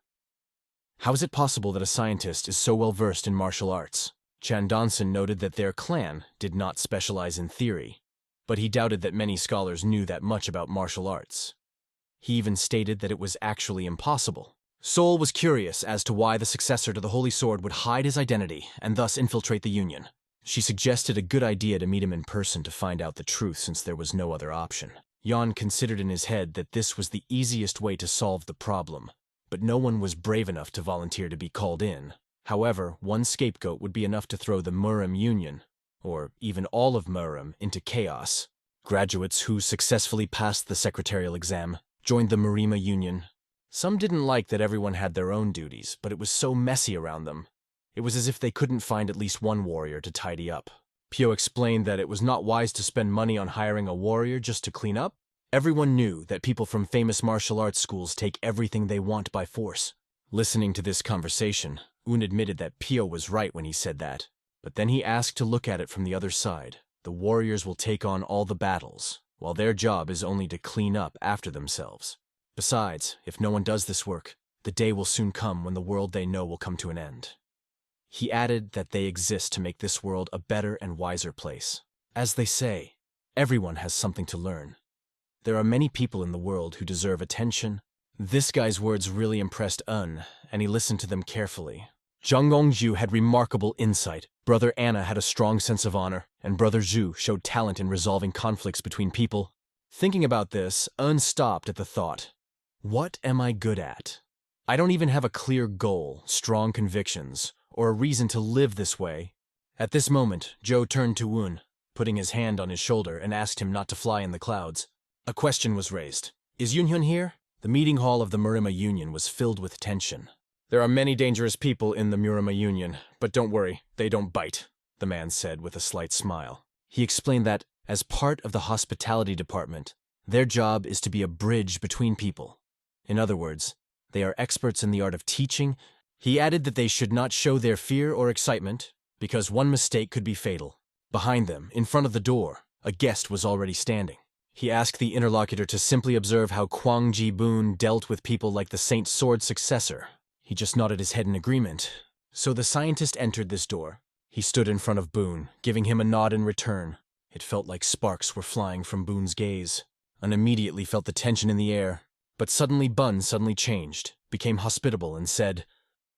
How is it possible that a scientist is so well versed in martial arts? Chan Donson noted that their clan did not specialize in theory, but he doubted that many scholars knew that much about martial arts. He even stated that it was actually impossible. Sol was curious as to why the successor to the Holy Sword would hide his identity and thus infiltrate the Union. She suggested a good idea to meet him in person to find out the truth since there was no other option. Jan considered in his head that this was the easiest way to solve the problem, but no one was brave enough to volunteer to be called in. However, one scapegoat would be enough to throw the Murang Union, or even all of Murang, into chaos. Graduates who successfully passed the secretarial exam joined the Murima Union. Some didn't like that everyone had their own duties, but it was so messy around them. It was as if they couldn't find at least one warrior to tidy up. Pio explained that it was not wise to spend money on hiring a warrior just to clean up. Everyone knew that people from famous martial arts schools take everything they want by force. Listening to this conversation, Un admitted that Pio was right when he said that, but then he asked to look at it from the other side. The warriors will take on all the battles, while their job is only to clean up after themselves. Besides, if no one does this work, the day will soon come when the world they know will come to an end. He added that they exist to make this world a better and wiser place. As they say, everyone has something to learn. There are many people in the world who deserve attention. This guy's words really impressed Un, and he listened to them carefully. Zhang Gongju had remarkable insight, Brother Anna had a strong sense of honor, and Brother Zhu showed talent in resolving conflicts between people. Thinking about this, Un stopped at the thought, what am I good at? I don't even have a clear goal, strong convictions, or a reason to live this way. At this moment, Zhou turned to Un, putting his hand on his shoulder, and asked him not to fly in the clouds. A question was raised. Is Hyun here? The meeting hall of the Murima Union was filled with tension. There are many dangerous people in the Murima Union, but don't worry, they don't bite, the man said with a slight smile. He explained that, as part of the hospitality department, their job is to be a bridge between people. In other words, they are experts in the art of teaching. He added that they should not show their fear or excitement, because one mistake could be fatal. Behind them, in front of the door, a guest was already standing. He asked the interlocutor to simply observe how Kwang Ji-boon dealt with people like the Saint Sword's successor. He just nodded his head in agreement. So the scientist entered this door. He stood in front of Boon, giving him a nod in return. It felt like sparks were flying from Boon's gaze. Un immediately felt the tension in the air. But suddenly Bun suddenly changed, became hospitable, and said,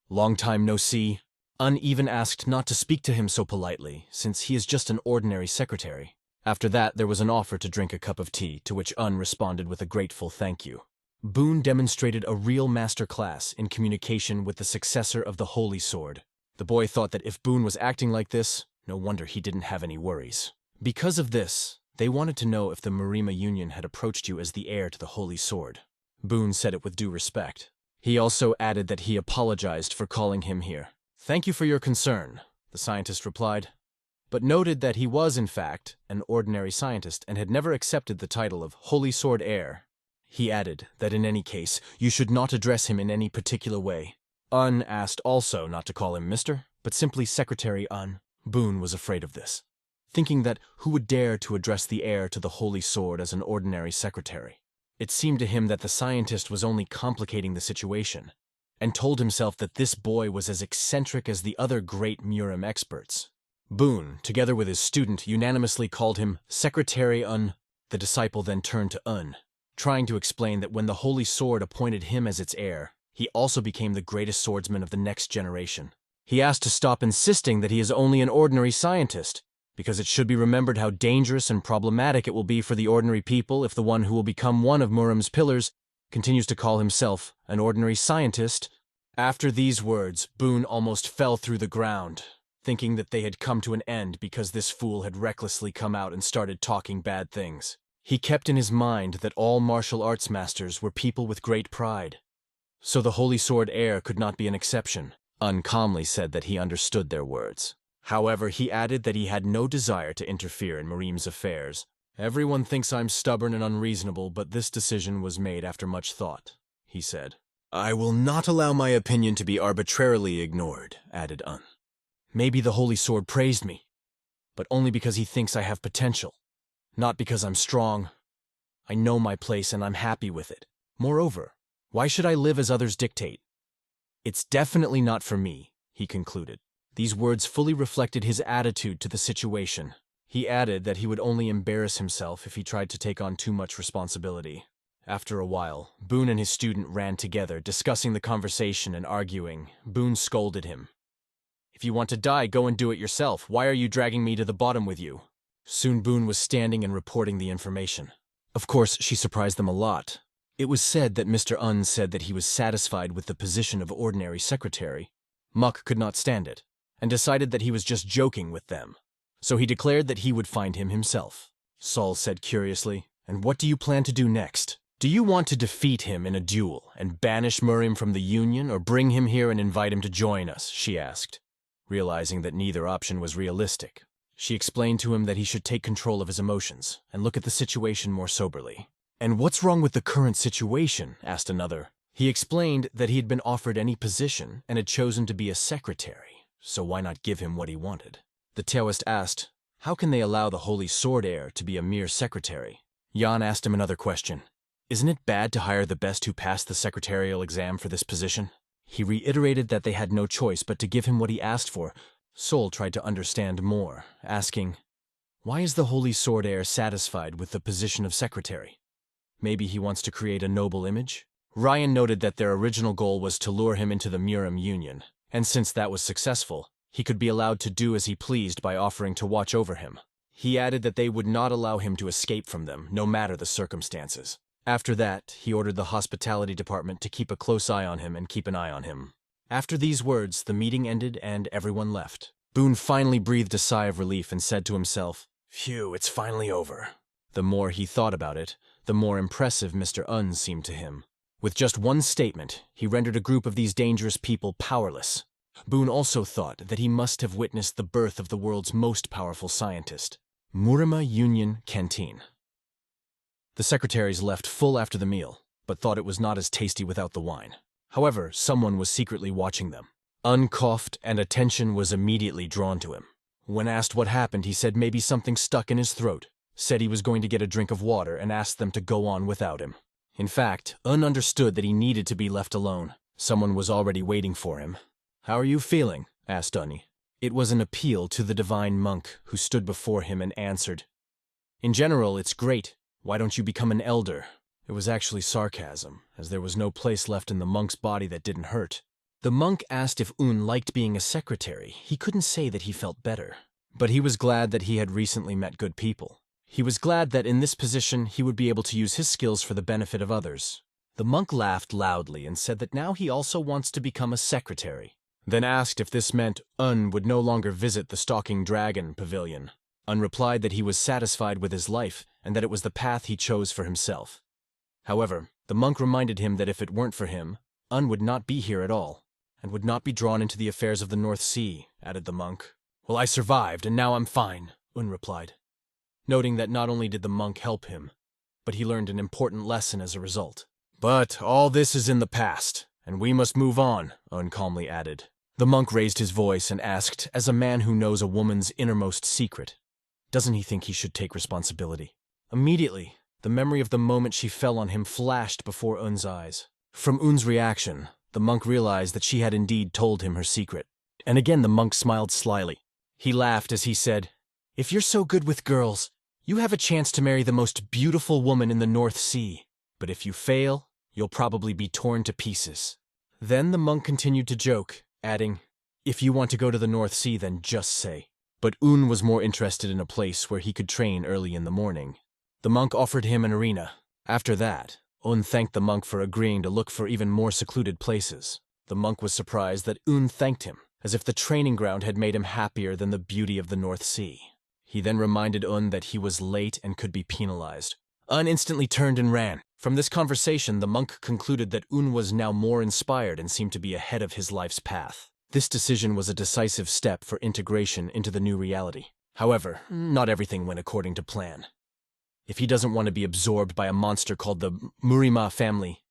"Long time no see." Un even asked not to speak to him so politely, since he is just an ordinary secretary. After that, there was an offer to drink a cup of tea, to which Un responded with a grateful thank you. Boon demonstrated a real master class in communication with the successor of the Holy Sword. The boy thought that if Boon was acting like this, no wonder he didn't have any worries. Because of this, they wanted to know if the Murima Union had approached you as the heir to the Holy Sword. Boon said it with due respect. He also added that he apologized for calling him here. "Thank you for your concern," the scientist replied, but noted that he was, in fact, an ordinary scientist and had never accepted the title of Holy Sword Heir. He added that in any case, you should not address him in any particular way. Un asked also not to call him Mr., but simply Secretary Un. Boon was afraid of this, thinking that who would dare to address the heir to the Holy Sword as an ordinary secretary? It seemed to him that the scientist was only complicating the situation, and told himself that this boy was as eccentric as the other great Murang experts. Boon, together with his student, unanimously called him Secretary Un. The disciple then turned to Un, trying to explain that when the Holy Sword appointed him as its heir, he also became the greatest swordsman of the next generation. He asked to stop insisting that he is only an ordinary scientist, because it should be remembered how dangerous and problematic it will be for the ordinary people if the one who will become one of Murang's pillars continues to call himself an ordinary scientist. After these words, Boon almost fell through the ground, thinking that they had come to an end because this fool had recklessly come out and started talking bad things. He kept in his mind that all martial arts masters were people with great pride. So the Holy Sword heir could not be an exception. Un calmly said that he understood their words. However, he added that he had no desire to interfere in Marim's affairs, Everyone thinks I'm stubborn and unreasonable, but this decision was made after much thought, he said. I will not allow my opinion to be arbitrarily ignored, added Un. Maybe the Holy Sword praised me, but only because he thinks I have potential, not because I'm strong. I know my place and I'm happy with it. Moreover, why should I live as others dictate? It's definitely not for me, he concluded. These words fully reflected his attitude to the situation. He added that he would only embarrass himself if he tried to take on too much responsibility. After a while, Boone and his student ran together, discussing the conversation and arguing. Boone scolded him. If you want to die, go and do it yourself. Why are you dragging me to the bottom with you? Soon Boone was standing and reporting the information. Of course, she surprised them a lot. It was said that Mr. Un said that he was satisfied with the position of ordinary secretary. Muck could not stand it, and decided that he was just joking with them. So he declared that he would find him himself. Saul said curiously, "And what do you plan to do next? Do you want to defeat him in a duel and banish Murray from the Union, or bring him here and invite him to join us?" she asked. Realizing that neither option was realistic, she explained to him that he should take control of his emotions and look at the situation more soberly. "And what's wrong with the current situation?" asked another. He explained that he had been offered any position and had chosen to be a secretary, so why not give him what he wanted? The Taoist asked, how can they allow the Holy Sword heir to be a mere secretary? Yan asked him another question. Isn't it bad to hire the best who passed the secretarial exam for this position? He reiterated that they had no choice but to give him what he asked for. Sol tried to understand more, asking, why is the Holy Sword heir satisfied with the position of secretary? Maybe he wants to create a noble image? Ryan noted that their original goal was to lure him into the Murang Union, and since that was successful, he could be allowed to do as he pleased by offering to watch over him. He added that they would not allow him to escape from them, no matter the circumstances. After that, he ordered the hospitality department to keep a close eye on him and keep an eye on him. After these words, the meeting ended and everyone left. Boone finally breathed a sigh of relief and said to himself, "Phew, it's finally over." The more he thought about it, the more impressive Mr. Un seemed to him. With just one statement, he rendered a group of these dangerous people powerless. Boone also thought that he must have witnessed the birth of the world's most powerful scientist. Murama Union Canteen. The secretaries left full after the meal, but thought it was not as tasty without the wine. However, someone was secretly watching them. Un coughed, and attention was immediately drawn to him. When asked what happened, he said maybe something stuck in his throat, said he was going to get a drink of water, and asked them to go on without him. In fact, Un understood that he needed to be left alone. Someone was already waiting for him. "How are you feeling?" asked Unni. It was an appeal to the divine monk, who stood before him and answered, "In general, it's great. Why don't you become an elder?" It was actually sarcasm, as there was no place left in the monk's body that didn't hurt. The monk asked if Un liked being a secretary. He couldn't say that he felt better. But he was glad that he had recently met good people. He was glad that in this position he would be able to use his skills for the benefit of others. The monk laughed loudly and said that now he also wants to become a secretary. Then asked if this meant Un would no longer visit the Stalking Dragon pavilion. Un replied that he was satisfied with his life and that it was the path he chose for himself. However, the monk reminded him that if it weren't for him, Un would not be here at all, and would not be drawn into the affairs of the North Sea, added the monk. "Well, I survived, and now I'm fine," Un replied, noting that not only did the monk help him, but he learned an important lesson as a result. "But all this is in the past, and we must move on," Un calmly added. The monk raised his voice and asked, as a man who knows a woman's innermost secret, doesn't he think he should take responsibility? Immediately, the memory of the moment she fell on him flashed before Un's eyes. From Un's reaction, the monk realized that she had indeed told him her secret. And again the monk smiled slyly. He laughed as he said, "If you're so good with girls, you have a chance to marry the most beautiful woman in the North Sea. But if you fail, you'll probably be torn to pieces." Then the monk continued to joke, adding, "If you want to go to the North Sea, then just say." But Un was more interested in a place where he could train early in the morning. The monk offered him an arena. After that, Un thanked the monk for agreeing to look for even more secluded places. The monk was surprised that Un thanked him, as if the training ground had made him happier than the beauty of the North Sea. He then reminded Un that he was late and could be penalized. Un instantly turned and ran. From this conversation, the monk concluded that Un was now more inspired and seemed to be ahead of his life's path. This decision was a decisive step for integration into the new reality. However, not everything went according to plan. If he doesn't want to be absorbed by a monster called the Murima family,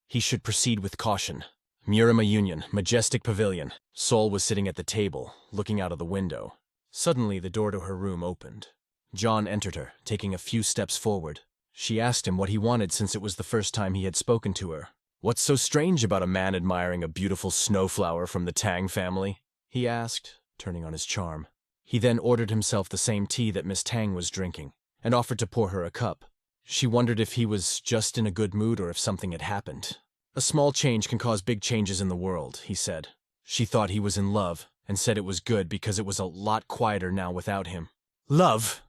he should proceed with caution. Murima Union, Majestic Pavilion. Sol was sitting at the table, looking out of the window. Suddenly, the door to her room opened. John entered her, taking a few steps forward. She asked him what he wanted since it was the first time he had spoken to her. "What's so strange about a man admiring a beautiful snowflower from the Tang family?" he asked, turning on his charm. He then ordered himself the same tea that Miss Tang was drinking, and offered to pour her a cup. She wondered if he was just in a good mood or if something had happened. "A small change can cause big changes in the world," he said. She thought he was in love, and said it was good because it was a lot quieter now without him. "Love?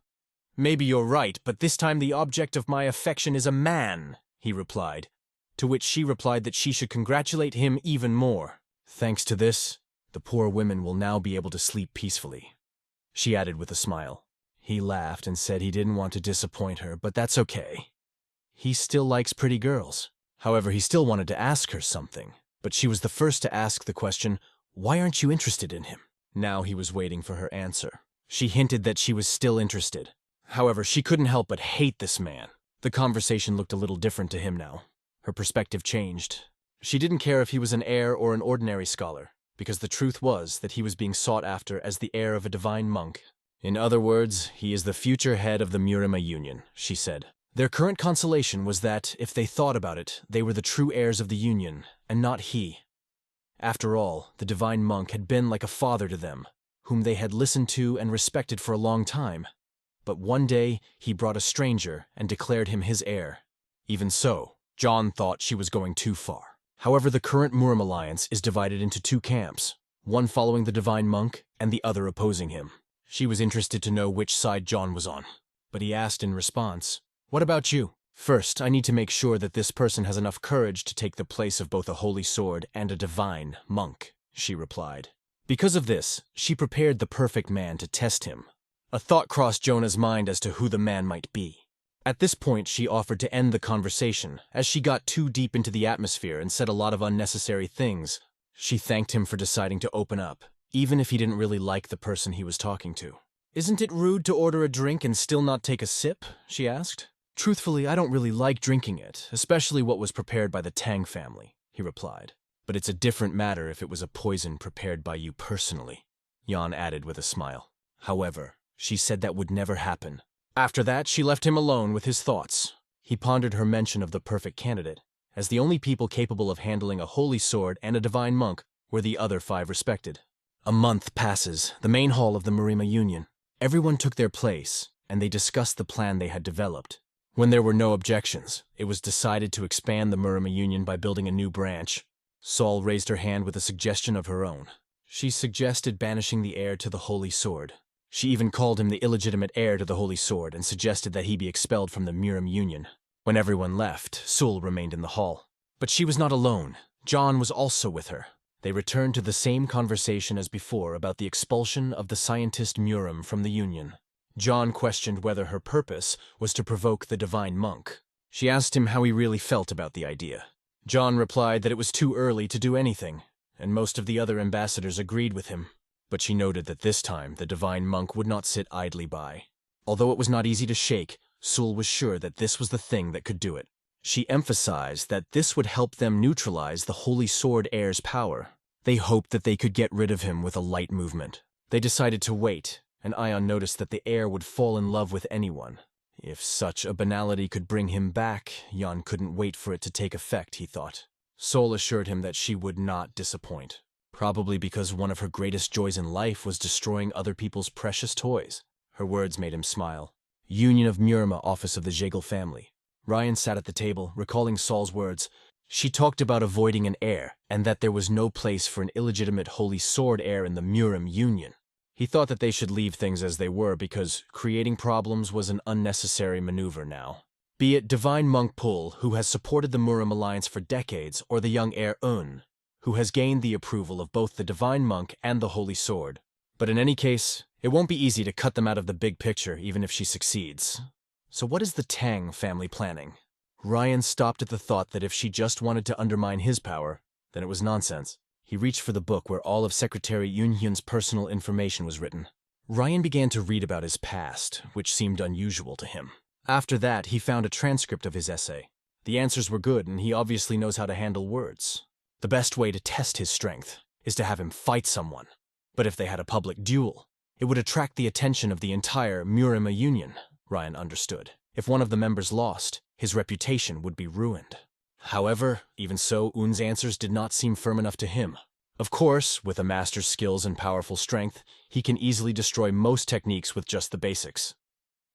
Maybe you're right, but this time the object of my affection is a man," he replied, to which she replied that she should congratulate him even more. "Thanks to this, the poor women will now be able to sleep peacefully," she added with a smile. He laughed and said he didn't want to disappoint her, but that's okay. He still likes pretty girls. However, he still wanted to ask her something, but she was the first to ask the question, "Why aren't you interested in him?" Now he was waiting for her answer. She hinted that she was still interested. However, she couldn't help but hate this man. The conversation looked a little different to him now. Her perspective changed. She didn't care if he was an heir or an ordinary scholar, because the truth was that he was being sought after as the heir of a divine monk. "In other words, he is the future head of the Murima Union," she said. Their current consolation was that, if they thought about it, they were the true heirs of the Union, and not he. After all, the divine monk had been like a father to them, whom they had listened to and respected for a long time. But one day, he brought a stranger and declared him his heir. Even so, John thought she was going too far. However, the current Muram alliance is divided into two camps, one following the divine monk and the other opposing him. She was interested to know which side John was on, but he asked in response, "What about you?" "First, I need to make sure that this person has enough courage to take the place of both a holy sword and a divine monk," she replied. Because of this, she prepared the perfect man to test him. A thought crossed Jonah's mind as to who the man might be. At this point, she offered to end the conversation, as she got too deep into the atmosphere and said a lot of unnecessary things. She thanked him for deciding to open up, even if he didn't really like the person he was talking to. "Isn't it rude to order a drink and still not take a sip?" she asked. "Truthfully, I don't really like drinking it, especially what was prepared by the Tang family," he replied. "But it's a different matter if it was a poison prepared by you personally," Jan added with a smile. However, she said that would never happen. After that, she left him alone with his thoughts. He pondered her mention of the perfect candidate, as the only people capable of handling a holy sword and a divine monk were the other 5 respected. A month passes, the main hall of the Murima Union. Everyone took their place, and they discussed the plan they had developed. When there were no objections, it was decided to expand the Murima Union by building a new branch. Sol raised her hand with a suggestion of her own. She suggested banishing the heir to the Holy Sword. She even called him the illegitimate heir to the Holy Sword and suggested that he be expelled from the Muram Union. When everyone left, Sul remained in the hall. But she was not alone. John was also with her. They returned to the same conversation as before about the expulsion of the scientist Muram from the Union. John questioned whether her purpose was to provoke the divine monk. She asked him how he really felt about the idea. John replied that it was too early to do anything, and most of the other ambassadors agreed with him. But she noted that this time the divine monk would not sit idly by. Although it was not easy to shake, Sul was sure that this was the thing that could do it. She emphasized that this would help them neutralize the Holy Sword heir's power. They hoped that they could get rid of him with a light movement. They decided to wait, and Ion noticed that the heir would fall in love with anyone. If such a banality could bring him back, Jan couldn't wait for it to take effect, he thought. Sol assured him that she would not disappoint. Probably because one of her greatest joys in life was destroying other people's precious toys. Her words made him smile. Union of Murima, office of the Jaegel family. Ryan sat at the table, recalling Sol's words. She talked about avoiding an heir, and that there was no place for an illegitimate holy sword heir in the Muram Union. He thought that they should leave things as they were because creating problems was an unnecessary maneuver now. Be it Divine Monk Pul, who has supported the Muram alliance for decades, or the young heir Un, who has gained the approval of both the Divine Monk and the Holy Sword. But in any case, it won't be easy to cut them out of the big picture even if she succeeds. So what is the Tang family planning? Ryan stopped at the thought that if she just wanted to undermine his power, then it was nonsense. He reached for the book where all of Secretary Hyun's personal information was written. Ryan began to read about his past, which seemed unusual to him. After that, he found a transcript of his essay. The answers were good, and he obviously knows how to handle words. The best way to test his strength is to have him fight someone. But if they had a public duel, it would attract the attention of the entire Murang Union, Ryan understood. If one of the members lost, his reputation would be ruined. However, even so, Un's answers did not seem firm enough to him. Of course, with a master's skills and powerful strength, he can easily destroy most techniques with just the basics.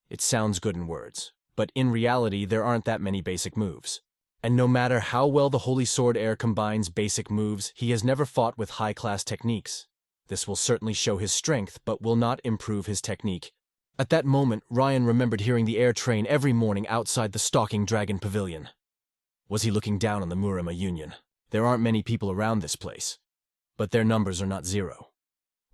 It sounds good in words, but in reality there aren't that many basic moves. And no matter how well the Holy Sword heir combines basic moves, he has never fought with high-class techniques. This will certainly show his strength, but will not improve his technique. At that moment, Ryan remembered hearing the heir train every morning outside the Stalking Dragon Pavilion. Was he looking down on the Murang Union? There aren't many people around this place, but their numbers are not zero.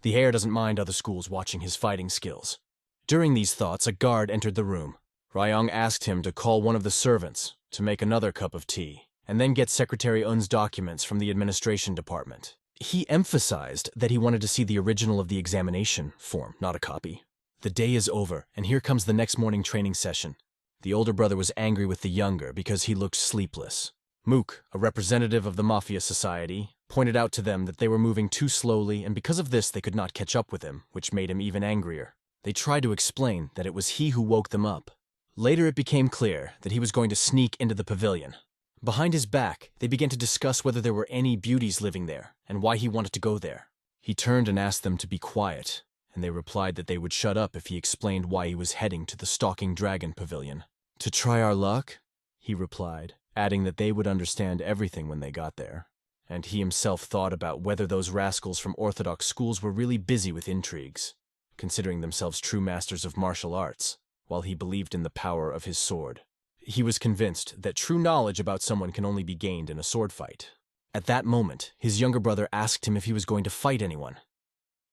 The heir doesn't mind other schools watching his fighting skills. During these thoughts, a guard entered the room. Ryan asked him to call one of the servants to make another cup of tea, and then get Secretary Un's documents from the administration department. He emphasized that he wanted to see the original of the examination form, not a copy. The day is over, and here comes the next morning training session. The older brother was angry with the younger because he looked sleepless. Mook, a representative of the Mafia Society, pointed out to them that they were moving too slowly, and because of this they could not catch up with him, which made him even angrier. They tried to explain that it was he who woke them up. Later it became clear that he was going to sneak into the pavilion. Behind his back, they began to discuss whether there were any beauties living there, and why he wanted to go there. He turned and asked them to be quiet, and they replied that they would shut up if he explained why he was heading to the Stalking Dragon Pavilion. "To try our luck?" he replied, adding that they would understand everything when they got there. And he himself thought about whether those rascals from Orthodox schools were really busy with intrigues, considering themselves true masters of martial arts, while he believed in the power of his sword. He was convinced that true knowledge about someone can only be gained in a sword fight. At that moment, his younger brother asked him if he was going to fight anyone.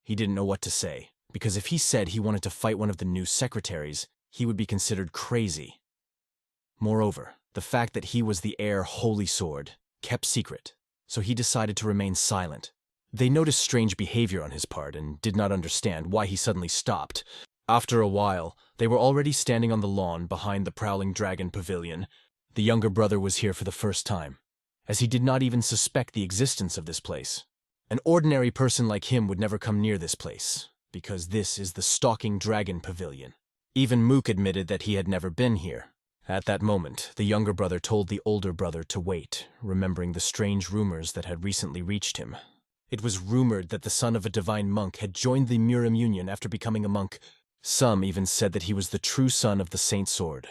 He didn't know what to say, because if he said he wanted to fight one of the new secretaries, he would be considered crazy. Moreover, the fact that he was the heir Holy Sword kept secret, so he decided to remain silent. They noticed strange behavior on his part and did not understand why he suddenly stopped. After a while, they were already standing on the lawn behind the Prowling Dragon Pavilion. The younger brother was here for the first time, as he did not even suspect the existence of this place. An ordinary person like him would never come near this place, because this is the Stalking Dragon Pavilion. Even Mook admitted that he had never been here. At that moment, the younger brother told the older brother to wait, remembering the strange rumors that had recently reached him. It was rumored that the son of a divine monk had joined the Murang Union after becoming a monk. Some even said that he was the true son of the Saint Sword.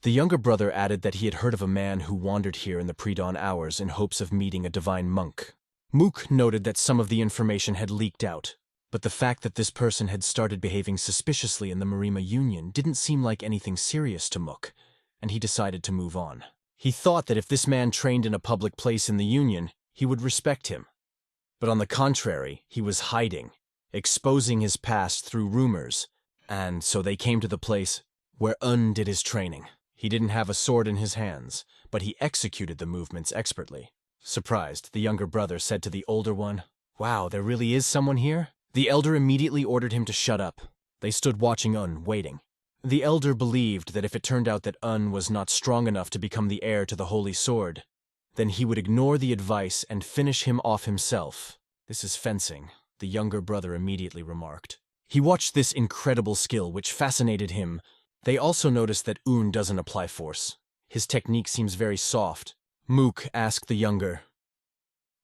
The younger brother added that he had heard of a man who wandered here in the pre-dawn hours in hopes of meeting a divine monk. Mook noted that some of the information had leaked out, but the fact that this person had started behaving suspiciously in the Murang Union didn't seem like anything serious to Mook, and he decided to move on. He thought that if this man trained in a public place in the Union, he would respect him. But on the contrary, he was hiding, exposing his past through rumors, and so they came to the place where Un did his training. He didn't have a sword in his hands, but he executed the movements expertly. Surprised, the younger brother said to the older one, "Wow, there really is someone here?" The elder immediately ordered him to shut up. They stood watching Un, waiting. The elder believed that if it turned out that Un was not strong enough to become the heir to the Holy Sword, then he would ignore the advice and finish him off himself. "This is fencing," the younger brother immediately remarked. He watched this incredible skill, which fascinated him. They also noticed that Un doesn't apply force. His technique seems very soft. Mook asked the younger,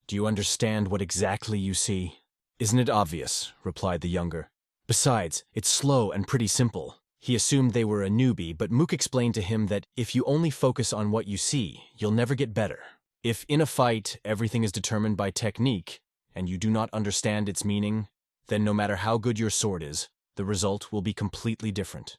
"Do you understand what exactly you see?" "Isn't it obvious?" replied the younger. "Besides, it's slow and pretty simple." He assumed they were a newbie, but Mook explained to him that if you only focus on what you see, you'll never get better. If in a fight everything is determined by technique, and you do not understand its meaning, then no matter how good your sword is, the result will be completely different.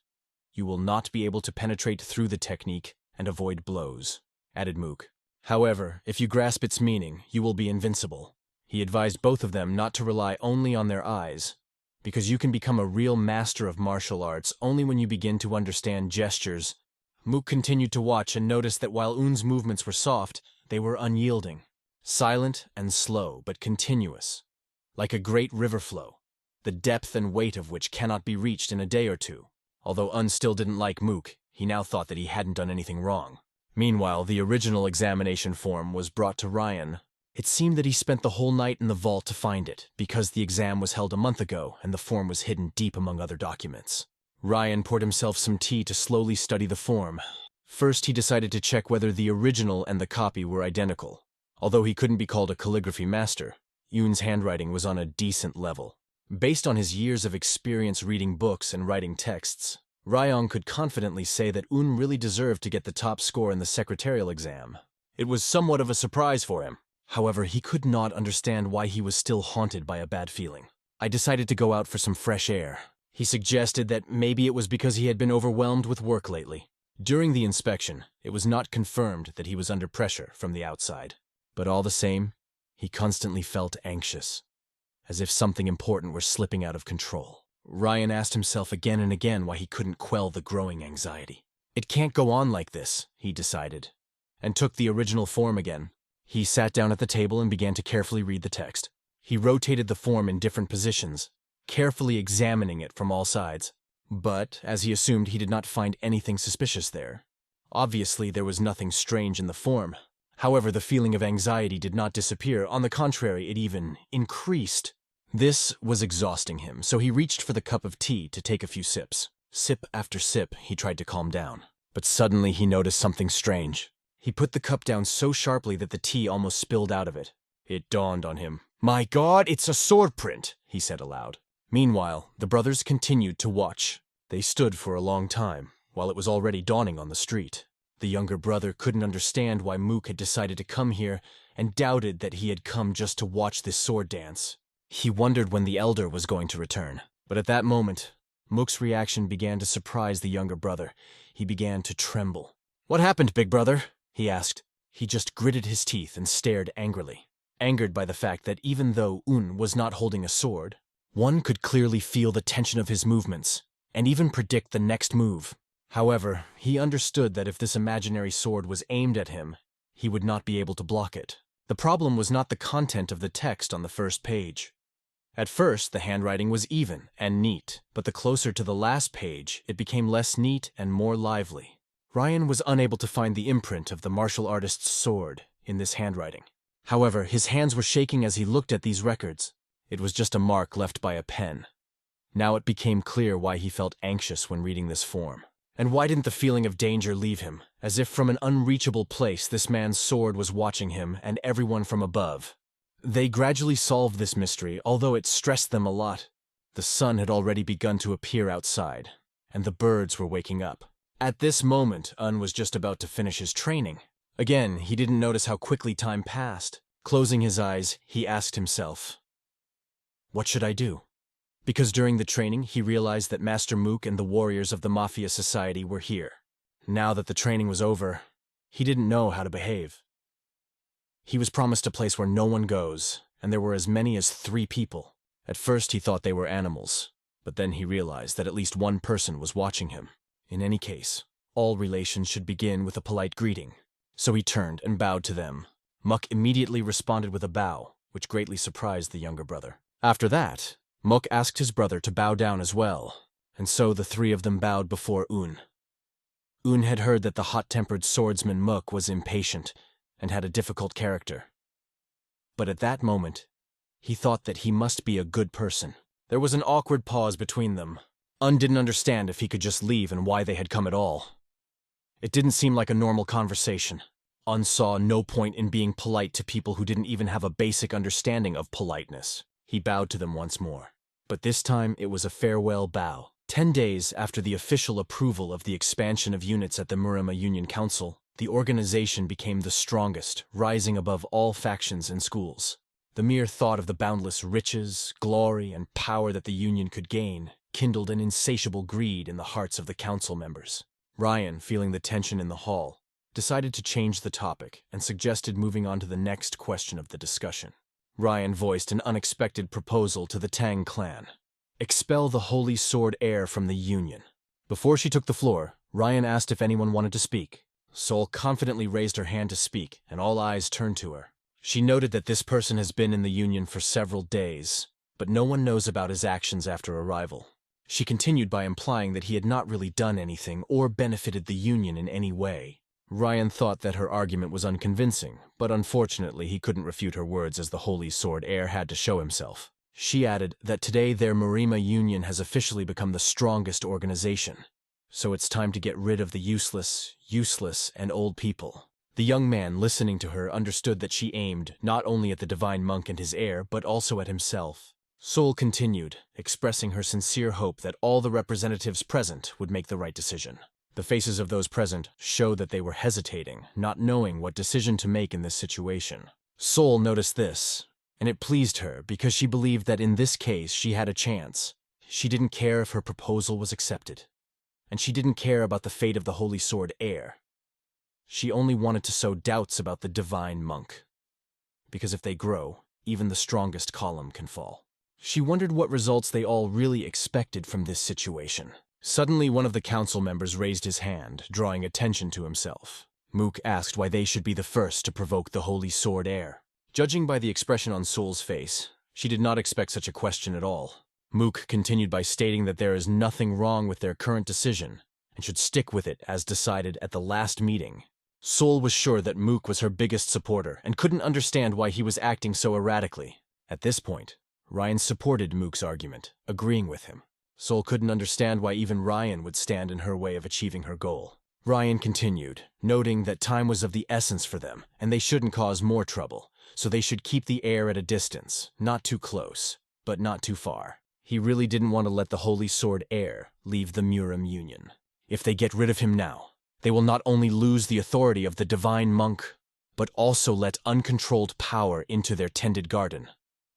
You will not be able to penetrate through the technique and avoid blows, added Mook. However, if you grasp its meaning, you will be invincible. He advised both of them not to rely only on their eyes, because you can become a real master of martial arts only when you begin to understand gestures. Mook continued to watch and noticed that while Un's movements were soft, they were unyielding, silent and slow, but continuous, like a great river flow, the depth and weight of which cannot be reached in a day or two. Although Un still didn't like Mook, He now thought that he hadn't done anything wrong. Meanwhile, the original examination form was brought to Ryan. It seemed that he spent the whole night in the vault to find it, because the exam was held a month ago and the form was hidden deep among other documents. Ryan poured himself some tea to slowly study the form. First, he decided to check whether the original and the copy were identical. Although he couldn't be called a calligraphy master, Yoon's handwriting was on a decent level. Based on his years of experience reading books and writing texts, Ryan could confidently say that Yoon really deserved to get the top score in the secretarial exam. It was somewhat of a surprise for him. However, he could not understand why he was still haunted by a bad feeling. I decided to go out for some fresh air. He suggested that maybe it was because he had been overwhelmed with work lately. During the inspection, it was not confirmed that he was under pressure from the outside. But all the same, he constantly felt anxious, as if something important were slipping out of control. Ryan asked himself again and again why he couldn't quell the growing anxiety. It can't go on like this, he decided, and took the original form again. He sat down at the table and began to carefully read the text. He rotated the form in different positions, carefully examining it from all sides. But, as he assumed, he did not find anything suspicious there. Obviously, there was nothing strange in the form. However, the feeling of anxiety did not disappear. On the contrary, it even increased. This was exhausting him, so he reached for the cup of tea to take a few sips. Sip after sip, he tried to calm down. But suddenly he noticed something strange. He put the cup down so sharply that the tea almost spilled out of it. It dawned on him. "My God, it's a sword print," he said aloud. Meanwhile, the brothers continued to watch. They stood for a long time, while it was already dawning on the street. The younger brother couldn't understand why Mook had decided to come here and doubted that he had come just to watch this sword dance. He wondered when the elder was going to return. But at that moment, Mook's reaction began to surprise the younger brother. He began to tremble. "What happened, big brother?" he asked. He just gritted his teeth and stared angrily, angered by the fact that even though Yoon was not holding a sword, one could clearly feel the tension of his movements, and even predict the next move. However, he understood that if this imaginary sword was aimed at him, he would not be able to block it. The problem was not the content of the text on the first page. At first, the handwriting was even and neat, but the closer to the last page, it became less neat and more lively. Ryan was unable to find the imprint of the martial artist's sword in this handwriting. However, his hands were shaking as he looked at these records. It was just a mark left by a pen. Now it became clear why he felt anxious when reading this form. And why didn't the feeling of danger leave him? As if from an unreachable place, this man's sword was watching him and everyone from above. They gradually solved this mystery, although it stressed them a lot. The sun had already begun to appear outside, and the birds were waking up. At this moment, Un was just about to finish his training. Again, he didn't notice how quickly time passed. Closing his eyes, he asked himself, "What should I do?" Because during the training, he realized that Master Mook and the warriors of the Mafia Society were here. Now that the training was over, he didn't know how to behave. He was promised a place where no one goes, and there were as many as 3 people. At first he thought they were animals, but then he realized that at least one person was watching him. In any case, all relations should begin with a polite greeting. So he turned and bowed to them. Mook immediately responded with a bow, which greatly surprised the younger brother. After that, Mook asked his brother to bow down as well, and so the 3 of them bowed before Yoon. Yoon had heard that the hot-tempered swordsman Mook was impatient and had a difficult character. But at that moment, he thought that he must be a good person. There was an awkward pause between them. Un didn't understand if he could just leave and why they had come at all. It didn't seem like a normal conversation. Un saw no point in being polite to people who didn't even have a basic understanding of politeness. He bowed to them once more. But this time it was a farewell bow. 10 days after the official approval of the expansion of units at the Murang Union Council, the organization became the strongest, rising above all factions and schools. The mere thought of the boundless riches, glory, and power that the Union could gain kindled an insatiable greed in the hearts of the council members. Ryan, feeling the tension in the hall, decided to change the topic and suggested moving on to the next question of the discussion. Ryan voiced an unexpected proposal to the Tang clan. Expel the Holy Sword heir from the Union. Before she took the floor, Ryan asked if anyone wanted to speak. Sol confidently raised her hand to speak, and all eyes turned to her. She noted that this person has been in the Union for several days, but no one knows about his actions after arrival. She continued by implying that he had not really done anything or benefited the Union in any way. Ryan thought that her argument was unconvincing, but unfortunately he couldn't refute her words as the Holy Sword heir had to show himself. She added that today their Marima Union has officially become the strongest organization. So it's time to get rid of the useless, and old people. The young man listening to her understood that she aimed not only at the divine monk and his heir, but also at himself. Sol continued, expressing her sincere hope that all the representatives present would make the right decision. The faces of those present showed that they were hesitating, not knowing what decision to make in this situation. Sol noticed this, and it pleased her because she believed that in this case she had a chance. She didn't care if her proposal was accepted, and she didn't care about the fate of the Holy Sword heir. She only wanted to sow doubts about the divine monk, because if they grow, even the strongest column can fall. She wondered what results they all really expected from this situation. Suddenly, one of the council members raised his hand, drawing attention to himself. Mook asked why they should be the first to provoke the Holy Sword heir. Judging by the expression on Sol's face, she did not expect such a question at all. Mook continued by stating that there is nothing wrong with their current decision, and should stick with it as decided at the last meeting. Sol was sure that Mook was her biggest supporter, and couldn't understand why he was acting so erratically. At this point, Ryan supported Mook's argument, agreeing with him. Sol couldn't understand why even Ryan would stand in her way of achieving her goal. Ryan continued, noting that time was of the essence for them, and they shouldn't cause more trouble, so they should keep the heir at a distance, not too close, but not too far. He really didn't want to let the Holy Sword heir leave the Murang Union. If they get rid of him now, they will not only lose the authority of the divine monk, but also let uncontrolled power into their tended garden,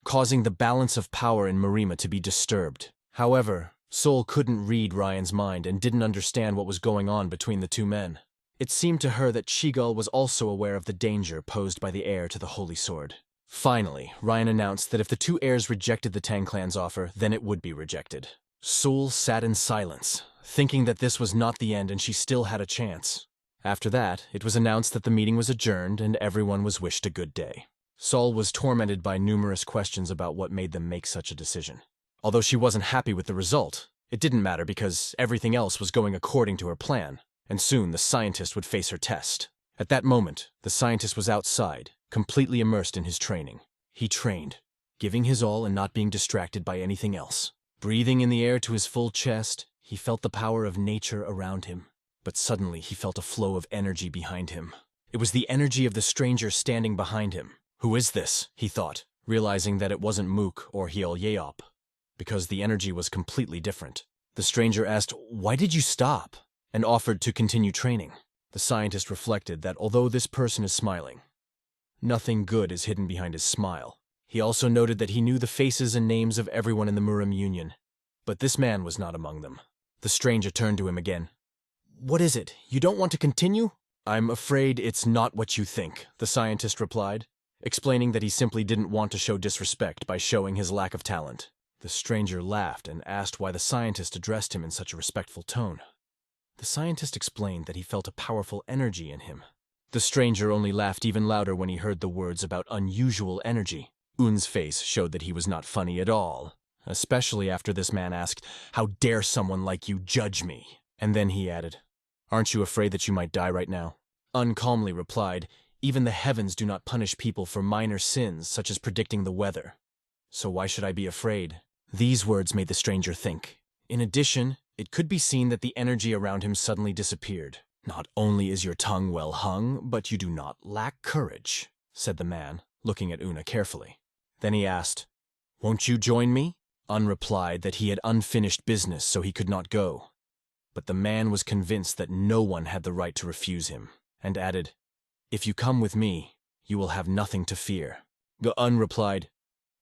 causing the balance of power in Marima to be disturbed. However, Sol couldn't read Ryan's mind and didn't understand what was going on between the two men. It seemed to her that Chigal was also aware of the danger posed by the heir to the Holy Sword. Finally, Ryan announced that if the two heirs rejected the Tang clan's offer, then it would be rejected. Sol sat in silence, thinking that this was not the end and she still had a chance. After that, it was announced that the meeting was adjourned and everyone was wished a good day. Sol was tormented by numerous questions about what made them make such a decision. Although she wasn't happy with the result, it didn't matter because everything else was going according to her plan, and soon the scientist would face her test. At that moment, the scientist was outside, completely immersed in his training. He trained, giving his all and not being distracted by anything else. Breathing in the air to his full chest, he felt the power of nature around him. But suddenly he felt a flow of energy behind him. It was the energy of the stranger standing behind him. Who is this? He thought, realizing that it wasn't Mook or Yahello, because the energy was completely different. The stranger asked, "Why did you stop?" and offered to continue training. The scientist reflected that although this person is smiling, nothing good is hidden behind his smile. He also noted that he knew the faces and names of everyone in the Murang Union, but this man was not among them. The stranger turned to him again. "What is it? You don't want to continue?" "I'm afraid it's not what you think," the scientist replied, explaining that he simply didn't want to show disrespect by showing his lack of talent. The stranger laughed and asked why the scientist addressed him in such a respectful tone. The scientist explained that he felt a powerful energy in him. The stranger only laughed even louder when he heard the words about unusual energy. Un's face showed that he was not funny at all, especially after this man asked, "How dare someone like you judge me?" And then he added, "Aren't you afraid that you might die right now?" Un calmly replied, "Even the heavens do not punish people for minor sins such as predicting the weather. So why should I be afraid?" These words made the stranger think. In addition, it could be seen that the energy around him suddenly disappeared. "Not only is your tongue well hung, but you do not lack courage," said the man, looking at Una carefully. Then he asked, "Won't you join me?" Un replied that he had unfinished business, so he could not go. But the man was convinced that no one had the right to refuse him, and added, "If you come with me, you will have nothing to fear." Un replied,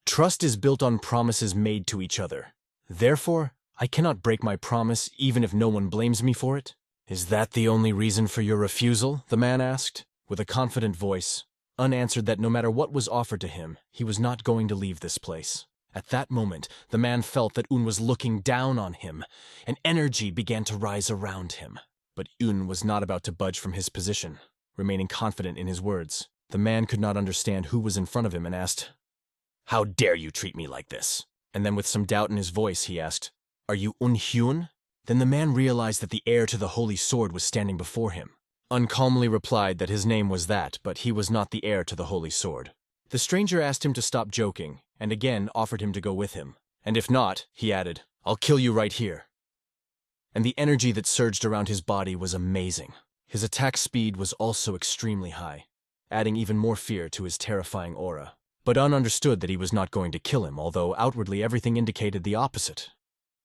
"Trust is built on promises made to each other. Therefore, I cannot break my promise even if no one blames me for it." "Is that the only reason for your refusal?" the man asked. With a confident voice, Un answered that no matter what was offered to him, he was not going to leave this place. At that moment, the man felt that Un was looking down on him, and energy began to rise around him. But Un was not about to budge from his position, remaining confident in his words. The man could not understand who was in front of him and asked, "How dare you treat me like this?" And then with some doubt in his voice, he asked, "Are you Hyun?" Then the man realized that the heir to the holy sword was standing before him. Calmly replied that his name was that, but he was not the heir to the holy sword. The stranger asked him to stop joking, and again offered him to go with him. "And if not," he added, "I'll kill you right here." And the energy that surged around his body was amazing. His attack speed was also extremely high, adding even more fear to his terrifying aura. But understood that he was not going to kill him, although outwardly everything indicated the opposite.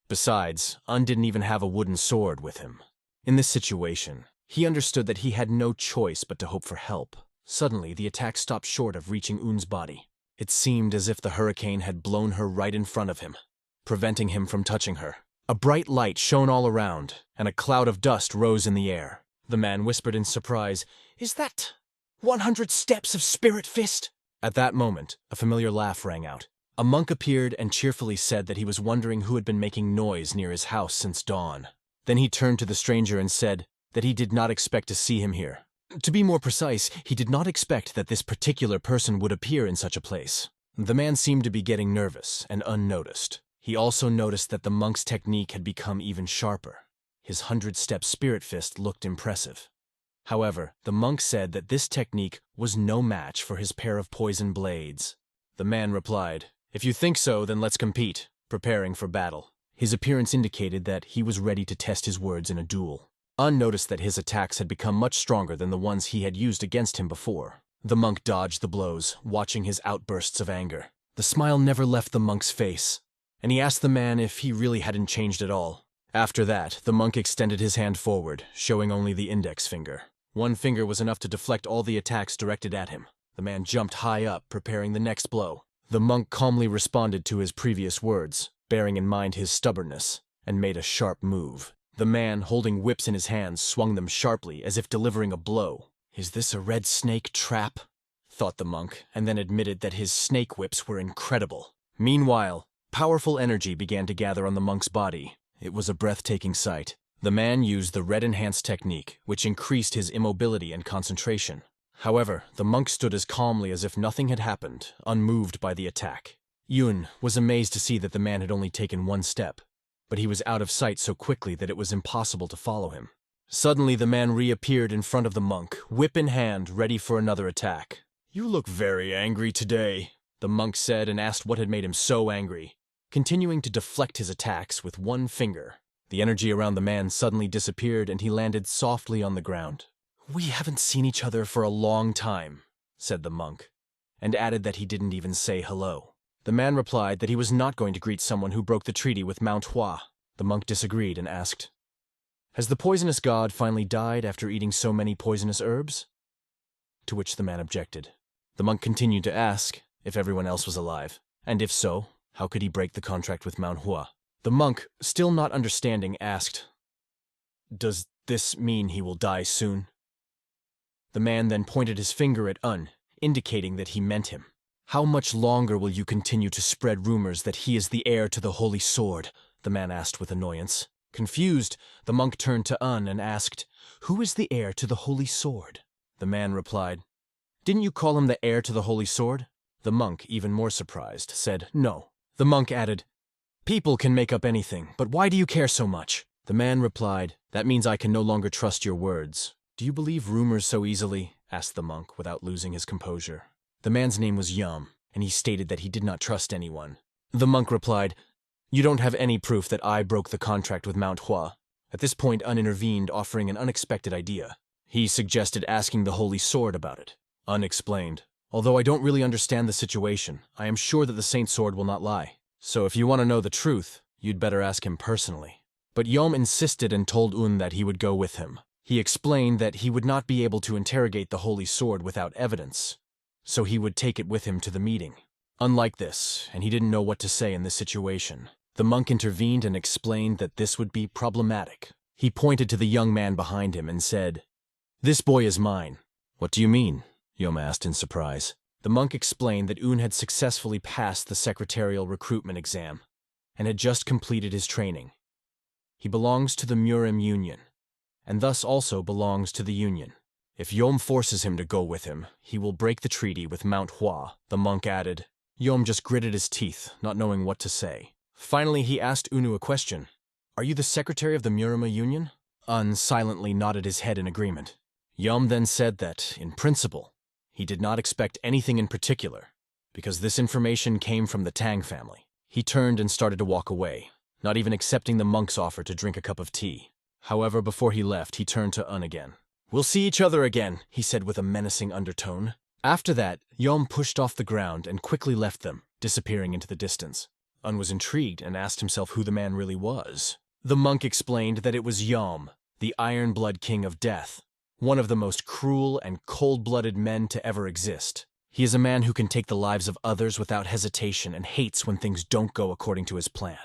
Besides, didn't even have a wooden sword with him. In this situation, he understood that he had no choice but to hope for help. Suddenly, the attack stopped short of reaching Un's body. It seemed as if the hurricane had blown her right in front of him, preventing him from touching her. A bright light shone all around, and a cloud of dust rose in the air. The man whispered in surprise, "Is that 100 steps of Spirit Fist?" At that moment, a familiar laugh rang out. A monk appeared and cheerfully said that he was wondering who had been making noise near his house since dawn. Then he turned to the stranger and said that he did not expect to see him here. To be more precise, he did not expect that this particular person would appear in such a place. The man seemed to be getting nervous and unnoticed. He also noticed that the monk's technique had become even sharper. His 100-step Spirit Fist looked impressive. However, the monk said that this technique was no match for his pair of poison blades. The man replied, "If you think so, then let's compete," preparing for battle. His appearance indicated that he was ready to test his words in a duel. Noticed that his attacks had become much stronger than the ones he had used against him before. The monk dodged the blows, watching his outbursts of anger. The smile never left the monk's face, and he asked the man if he really hadn't changed at all. After that, the monk extended his hand forward, showing only the index finger. One finger was enough to deflect all the attacks directed at him. The man jumped high up, preparing the next blow. The monk calmly responded to his previous words, bearing in mind his stubbornness, and made a sharp move. The man, holding whips in his hands, swung them sharply, as if delivering a blow. "Is this a red snake trap?" thought the monk, and then admitted that his snake whips were incredible. Meanwhile, powerful energy began to gather on the monk's body. It was a breathtaking sight. The man used the red enhanced technique, which increased his immobility and concentration. However, the monk stood as calmly as if nothing had happened, unmoved by the attack. Hyun was amazed to see that the man had only taken one step, but he was out of sight so quickly that it was impossible to follow him. Suddenly, the man reappeared in front of the monk, whip in hand, ready for another attack. "You look very angry today," the monk said, and asked what had made him so angry. Continuing to deflect his attacks with one finger, the energy around the man suddenly disappeared and he landed softly on the ground. "We haven't seen each other for a long time," said the monk, and added that he didn't even say hello. The man replied that he was not going to greet someone who broke the treaty with MANHUA. The monk disagreed and asked, "Has the poisonous god finally died after eating so many poisonous herbs?" To which the man objected. The monk continued to ask if everyone else was alive, and if so, how could he break the contract with MANHUA? The monk, still not understanding, asked, "Does this mean he will die soon?" The man then pointed his finger at indicating that he meant him. "How much longer will you continue to spread rumors that he is the heir to the holy sword?" the man asked with annoyance. Confused, the monk turned to and asked, "Who is the heir to the holy sword?" The man replied, "Didn't you call him the heir to the holy sword?" The monk, even more surprised, said, "No." The monk added, "People can make up anything, but why do you care so much?" The man replied, "That means I can no longer trust your words." "Do you believe rumors so easily?" asked the monk without losing his composure. The man's name was Yum, and he stated that he did not trust anyone. The monk replied, "You don't have any proof that I broke the contract with MANHUA." At this point, intervened, offering an unexpected idea. He suggested asking the holy sword about it. Explained, "Although I don't really understand the situation, I am sure that the Saint Sword will not lie. So if you want to know the truth, you'd better ask him personally." But Yom insisted and told that he would go with him. He explained that he would not be able to interrogate the holy sword without evidence, so he would take it with him to the meeting. Unlike this, and he didn't know what to say in this situation, the monk intervened and explained that this would be problematic. He pointed to the young man behind him and said, "This boy is mine." "What do you mean?" Yom asked in surprise. The monk explained that had successfully passed the secretarial recruitment exam and had just completed his training. He belongs to the Murang Union, and thus also belongs to the Union. If Yom forces him to go with him, he will break the treaty with MANHUA, the monk added. Yom just gritted his teeth, not knowing what to say. Finally, he asked Unu a question. Are you the secretary of the Murama Union? Un silently nodded his head in agreement. Yum then said that, in principle, he did not expect anything in particular, because this information came from the Tang family. He turned and started to walk away, not even accepting the monk's offer to drink a cup of tea. However, before he left, he turned to Un again. We'll see each other again, he said with a menacing undertone. After that, Yom pushed off the ground and quickly left them, disappearing into the distance. Un was intrigued and asked himself who the man really was. The monk explained that it was Yom, the Iron Blood King of Death, one of the most cruel and cold-blooded men to ever exist. He is a man who can take the lives of others without hesitation and hates when things don't go according to his plan.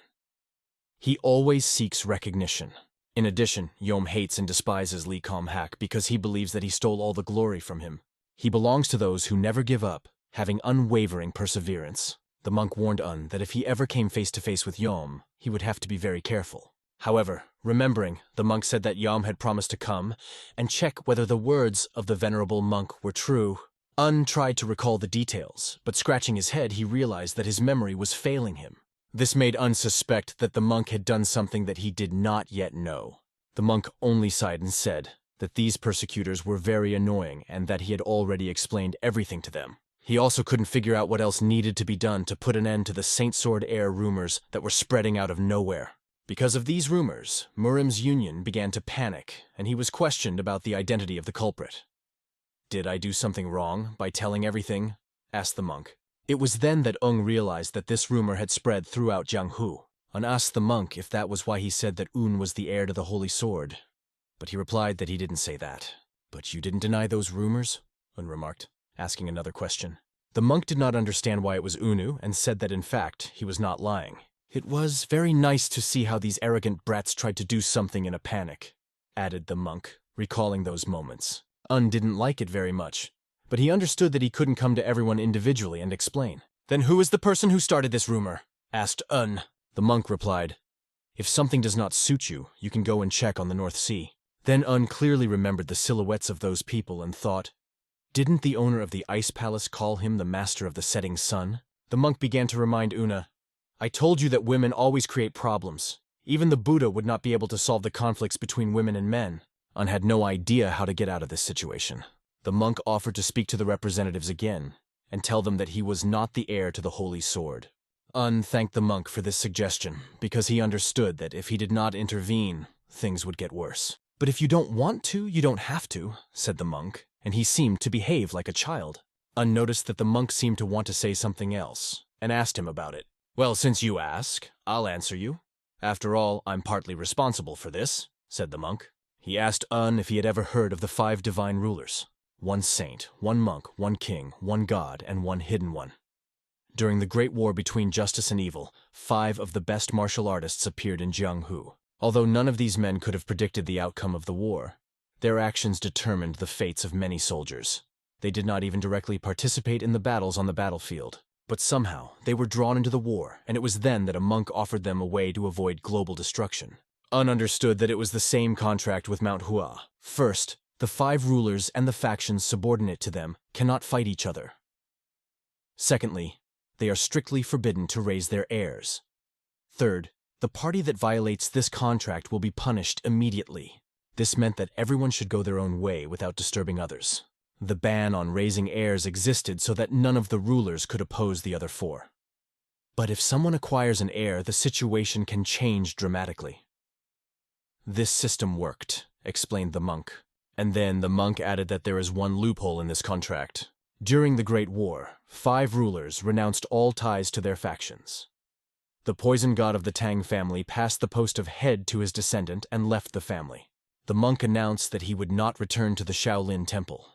He always seeks recognition. In addition, Yom hates and despises Lee Kom-hak because he believes that he stole all the glory from him. He belongs to those who never give up, having unwavering perseverance. The monk warned Un that if he ever came face to face with Yom, he would have to be very careful. However, remembering, the monk said that Yom had promised to come and check whether the words of the venerable monk were true. Un tried to recall the details, but scratching his head, he realized that his memory was failing him. This made Un suspect that the monk had done something that he did not yet know. The monk only sighed and said that these persecutors were very annoying and that he had already explained everything to them. He also couldn't figure out what else needed to be done to put an end to the Saint Sword heir rumors that were spreading out of nowhere. Because of these rumors, Muram's union began to panic, and he was questioned about the identity of the culprit. Did I do something wrong by telling everything? Asked the monk. It was then that Ung realized that this rumor had spread throughout Jianghu. Un asked the monk if that was why he said that Un was the heir to the Holy Sword, but he replied that he didn't say that. But you didn't deny those rumors? Un remarked, asking another question. The monk did not understand why it was Unu and said that in fact he was not lying. It was very nice to see how these arrogant brats tried to do something in a panic, added the monk, recalling those moments. Un didn't like it very much, but he understood that he couldn't come to everyone individually and explain. Then who is the person who started this rumor? Asked Un. The monk replied, if something does not suit you, you can go and check on the North Sea. Then Un clearly remembered the silhouettes of those people and thought, didn't the owner of the ice palace call him the master of the setting sun? The monk began to remind Una, I told you that women always create problems. Even the Buddha would not be able to solve the conflicts between women and men. Un had no idea how to get out of this situation. The monk offered to speak to the representatives again and tell them that he was not the heir to the Holy Sword. Un thanked the monk for this suggestion because he understood that if he did not intervene, things would get worse. But if you don't want to, you don't have to, said the monk, and he seemed to behave like a child. Un noticed that the monk seemed to want to say something else and asked him about it. Well, since you ask, I'll answer you. After all, I'm partly responsible for this, said the monk. He asked Un if he had ever heard of the 5 divine rulers. 1 saint, 1 monk, 1 king, 1 god, and 1 hidden one. During the Great War between justice and evil, 5 of the best martial artists appeared in Jianghu. Although none of these men could have predicted the outcome of the war, their actions determined the fates of many soldiers. They did not even directly participate in the battles on the battlefield. But somehow, they were drawn into the war, and it was then that a monk offered them a way to avoid global destruction. Un understood that it was the same contract with MANHUA. First, the 5 rulers and the factions subordinate to them cannot fight each other. Secondly, they are strictly forbidden to raise their heirs. Third, the party that violates this contract will be punished immediately. This meant that everyone should go their own way without disturbing others. The ban on raising heirs existed so that none of the rulers could oppose the other 4. But if someone acquires an heir, the situation can change dramatically. This system worked, explained the monk. And then the monk added that there is one loophole in this contract. During the Great War, 5 rulers renounced all ties to their factions. The poison god of the Tang family passed the post of head to his descendant and left the family. The monk announced that he would not return to the Shaolin Temple.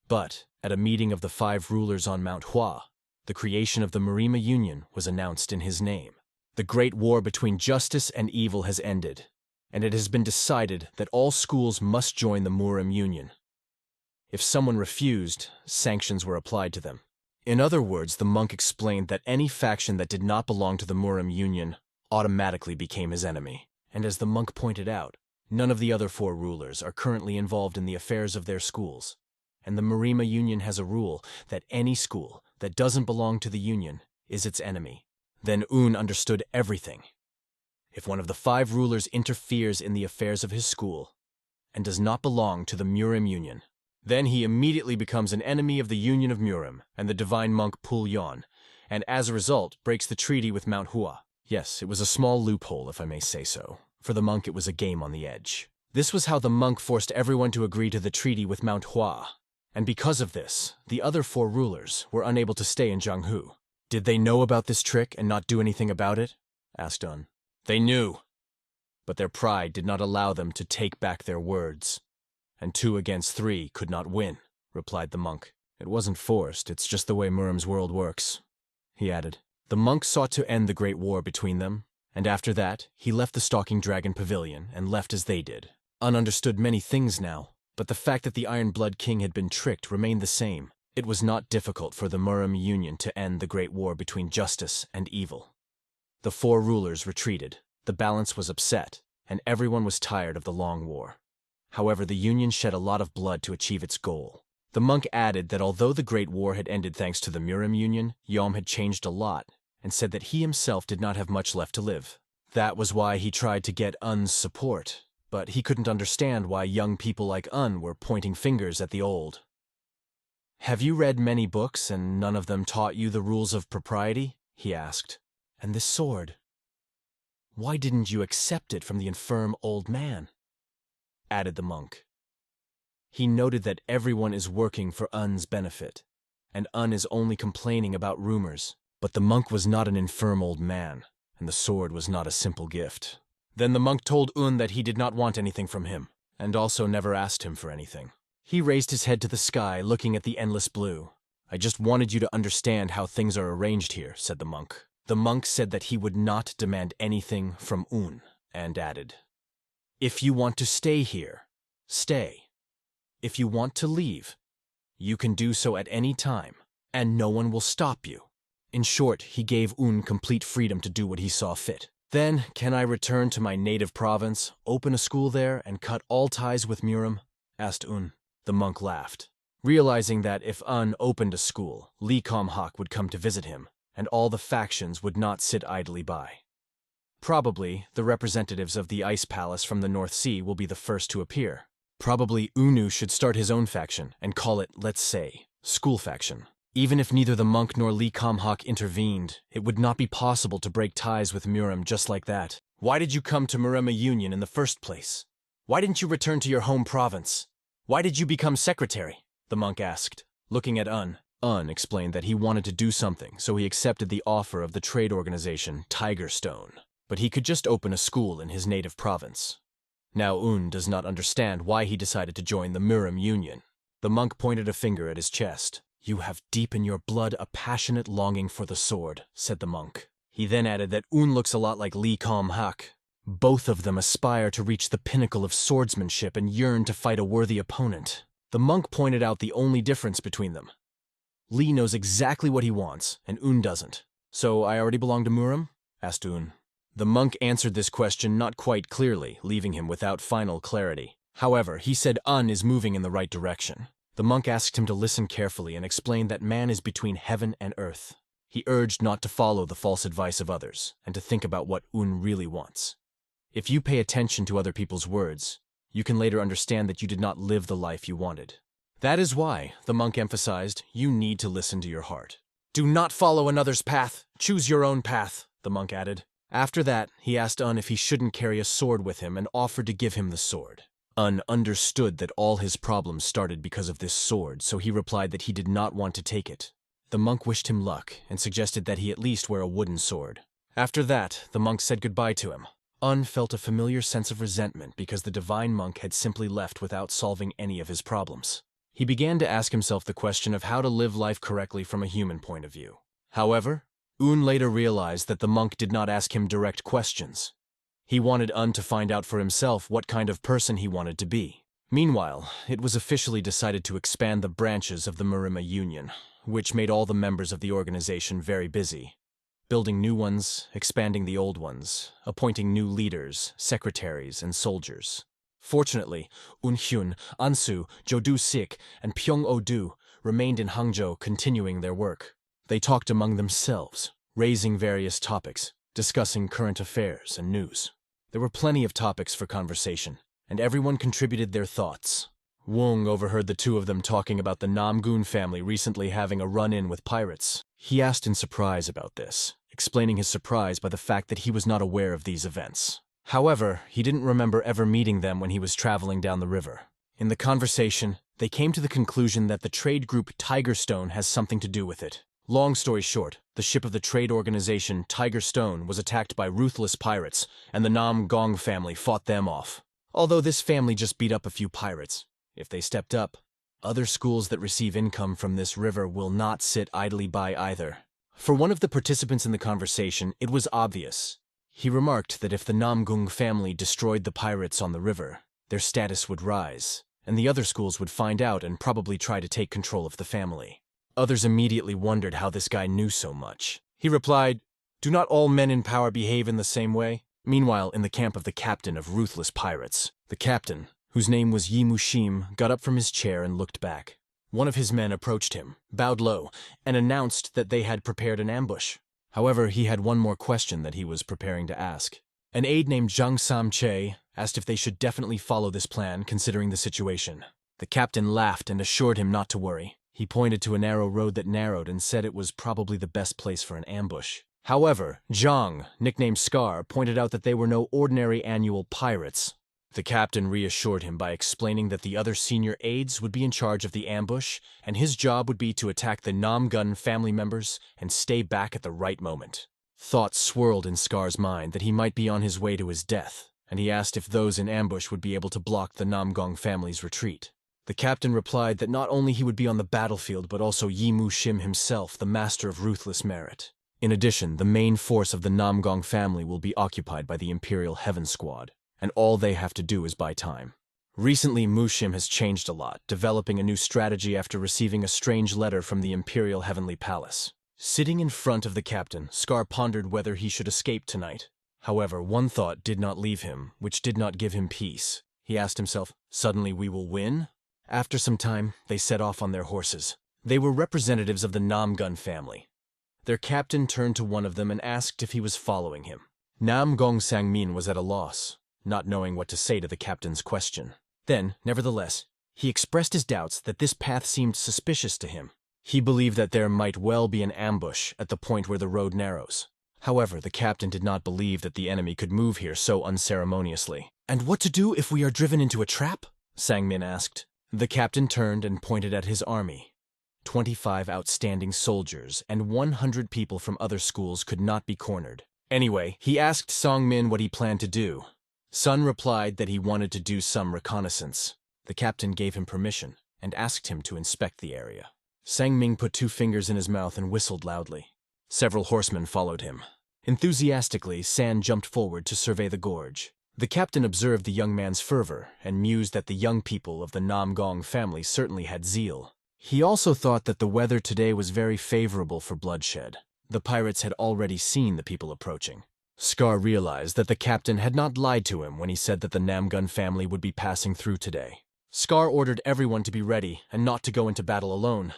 But, at a meeting of the 5 rulers on Mount Hua, the creation of the Murama Union was announced in his name. The great war between justice and evil has ended, and it has been decided that all schools must join the Murama Union. If someone refused, sanctions were applied to them. In other words, the monk explained that any faction that did not belong to the Murama Union automatically became his enemy. And as the monk pointed out, none of the other 4 rulers are currently involved in the affairs of their schools. And the Murama Union has a rule that any school that doesn't belong to the Union is its enemy. Then Un understood everything. If one of the 5 rulers interferes in the affairs of his school and does not belong to the Muram Union, then he immediately becomes an enemy of the Union of Muram and the divine monk Pul Yon, and as a result breaks the treaty with MANHUA. Yes, it was a small loophole, if I may say so. For the monk, it was a game on the edge. This was how the monk forced everyone to agree to the treaty with MANHUA, and because of this, the other 4 rulers were unable to stay in Jianghu. Did they know about this trick and not do anything about it? Asked Un. They knew, but their pride did not allow them to take back their words. And 2 against 3 could not win, replied the monk. It wasn't forced, it's just the way Muram's world works, he added. The monk sought to end the great war between them, and after that, he left the Stalking Dragon Pavilion and left as they did. Un understood many things now, but the fact that the Iron Blood King had been tricked remained the same. It was not difficult for the Muram Union to end the great war between justice and evil. The 4 rulers retreated, the balance was upset, and everyone was tired of the long war. However, the Union shed a lot of blood to achieve its goal. The monk added that although the Great War had ended thanks to the Muram Union, Yom had changed a lot, and said that he himself did not have much left to live. That was why he tried to get Un's support, but he couldn't understand why young people like Un were pointing fingers at the old. Have you read many books and none of them taught you the rules of propriety? He asked. And this sword? Why didn't you accept it from the infirm old man? Added the monk. He noted that everyone is working for Un's benefit, and Un is only complaining about rumors. But the monk was not an infirm old man, and the sword was not a simple gift. Then the monk told Un that he did not want anything from him, and also never asked him for anything. He raised his head to the sky, looking at the endless blue. I just wanted you to understand how things are arranged here, said the monk. The monk said that he would not demand anything from Un, and added, if you want to stay here, stay. If you want to leave, you can do so at any time, and no one will stop you. In short, he gave Un complete freedom to do what he saw fit. Then, can I return to my native province, open a school there, and cut all ties with Muram? Asked Un. The monk laughed, realizing that if Un opened a school, Lee Comhawk would come to visit him, and all the factions would not sit idly by. Probably, the representatives of the Ice Palace from the North Sea will be the first to appear. Probably Unu should start his own faction and call it, let's say, School Faction. Even if neither the monk nor Lee Comhawk intervened, it would not be possible to break ties with Muram just like that. Why did you come to Murama Union in the first place? Why didn't you return to your home province? Why did you become secretary? The monk asked, looking at Un. Un explained that he wanted to do something, so he accepted the offer of the trade organization Tiger Stone. But he could just open a school in his native province. Now Un does not understand why he decided to join the Muram Union. The monk pointed a finger at his chest. You have deep in your blood a passionate longing for the sword, said the monk. He then added that Un looks a lot like Lee Comhawk. Both of them aspire to reach the pinnacle of swordsmanship and yearn to fight a worthy opponent. The monk pointed out the only difference between them. Lee knows exactly what he wants, and Un doesn't. So I already belong to Muram? Asked Un. The monk answered this question not quite clearly, leaving him without final clarity. However, he said Un is moving in the right direction. The monk asked him to listen carefully and explained that man is between heaven and earth. He urged not to follow the false advice of others, and to think about what Un really wants. If you pay attention to other people's words, you can later understand that you did not live the life you wanted. That is why, the monk emphasized, you need to listen to your heart. Do not follow another's path. Choose your own path, the monk added. After that, he asked Un if he shouldn't carry a sword with him and offered to give him the sword. Un understood that all his problems started because of this sword, so he replied that he did not want to take it. The monk wished him luck and suggested that he at least wear a wooden sword. After that, the monk said goodbye to him. Un felt a familiar sense of resentment because the divine monk had simply left without solving any of his problems. He began to ask himself the question of how to live life correctly from a human point of view. However, Un later realized that the monk did not ask him direct questions. He wanted Un to find out for himself what kind of person he wanted to be. Meanwhile, it was officially decided to expand the branches of the Murama Union, which made all the members of the organization very busy. Building new ones, expanding the old ones, appointing new leaders, secretaries, and soldiers. Fortunately, Hyun, Ansu, Jodu Sik, and Pyong Odu remained in Hangzhou continuing their work. They talked among themselves, raising various topics, discussing current affairs and news. There were plenty of topics for conversation, and everyone contributed their thoughts. Wong overheard the two of them talking about the Namgun family recently having a run-in with pirates. He asked in surprise about this, explaining his surprise by the fact that he was not aware of these events. However, he didn't remember ever meeting them when he was traveling down the river. In the conversation, they came to the conclusion that the trade group Tiger Stone has something to do with it. Long story short, the ship of the trade organization Tiger Stone was attacked by ruthless pirates, and the Nam Gong family fought them off. Although this family just beat up a few pirates, if they stepped up, other schools that receive income from this river will not sit idly by either. For one of the participants in the conversation, it was obvious. He remarked that if the Namgung family destroyed the pirates on the river, their status would rise, and the other schools would find out and probably try to take control of the family. Others immediately wondered how this guy knew so much. He replied, "Do not all men in power behave in the same way?" Meanwhile, in the camp of the captain of ruthless pirates, the captain, whose name was Yi Mushim, got up from his chair and looked back. One of his men approached him, bowed low, and announced that they had prepared an ambush. However, he had one more question that he was preparing to ask. An aide named Zhang Sam-che asked if they should definitely follow this plan considering the situation. The captain laughed and assured him not to worry. He pointed to a narrow road that narrowed and said it was probably the best place for an ambush. However, Zhang, nicknamed Scar, pointed out that they were no ordinary annual pirates. The captain reassured him by explaining that the other senior aides would be in charge of the ambush, and his job would be to attack the Namgun family members and stay back at the right moment. Thoughts swirled in Scar's mind that he might be on his way to his death, and he asked if those in ambush would be able to block the Namgong family's retreat. The captain replied that not only he would be on the battlefield but also Yi Mu-shim himself, the master of ruthless merit. In addition, the main force of the Namgong family will be occupied by the Imperial Heaven Squad, and all they have to do is buy time. Recently, Mushim has changed a lot, developing a new strategy after receiving a strange letter from the Imperial Heavenly Palace. Sitting in front of the captain, Scar pondered whether he should escape tonight. However, one thought did not leave him, which did not give him peace. He asked himself, "Suddenly we will win?" After some time, they set off on their horses. They were representatives of the Namgun family. Their captain turned to one of them and asked if he was following him. Nam Gong Sangmin was at a loss, not knowing what to say to the captain's question. Then, nevertheless, he expressed his doubts that this path seemed suspicious to him. He believed that there might well be an ambush at the point where the road narrows. However, the captain did not believe that the enemy could move here so unceremoniously. "And what to do if we are driven into a trap?" Sangmin asked. The captain turned and pointed at his army. 25 outstanding soldiers and 100 people from other schools could not be cornered. Anyway, he asked Songmin what he planned to do. Sun replied that he wanted to do some reconnaissance. The captain gave him permission and asked him to inspect the area. Sangming put 2 fingers in his mouth and whistled loudly. Several horsemen followed him. Enthusiastically, San jumped forward to survey the gorge. The captain observed the young man's fervor and mused that the young people of the Namgong family certainly had zeal. He also thought that the weather today was very favorable for bloodshed. The pirates had already seen the people approaching. Scar realized that the captain had not lied to him when he said that the Namgun family would be passing through today. Scar ordered everyone to be ready and not to go into battle alone,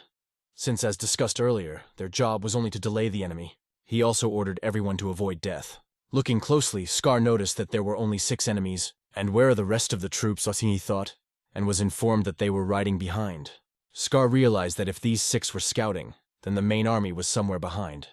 since, as discussed earlier, their job was only to delay the enemy. He also ordered everyone to avoid death. Looking closely, Scar noticed that there were only 6 enemies. And where are the rest of the troops, he thought, and was informed that they were riding behind. Scar realized that if these 6 were scouting, then the main army was somewhere behind.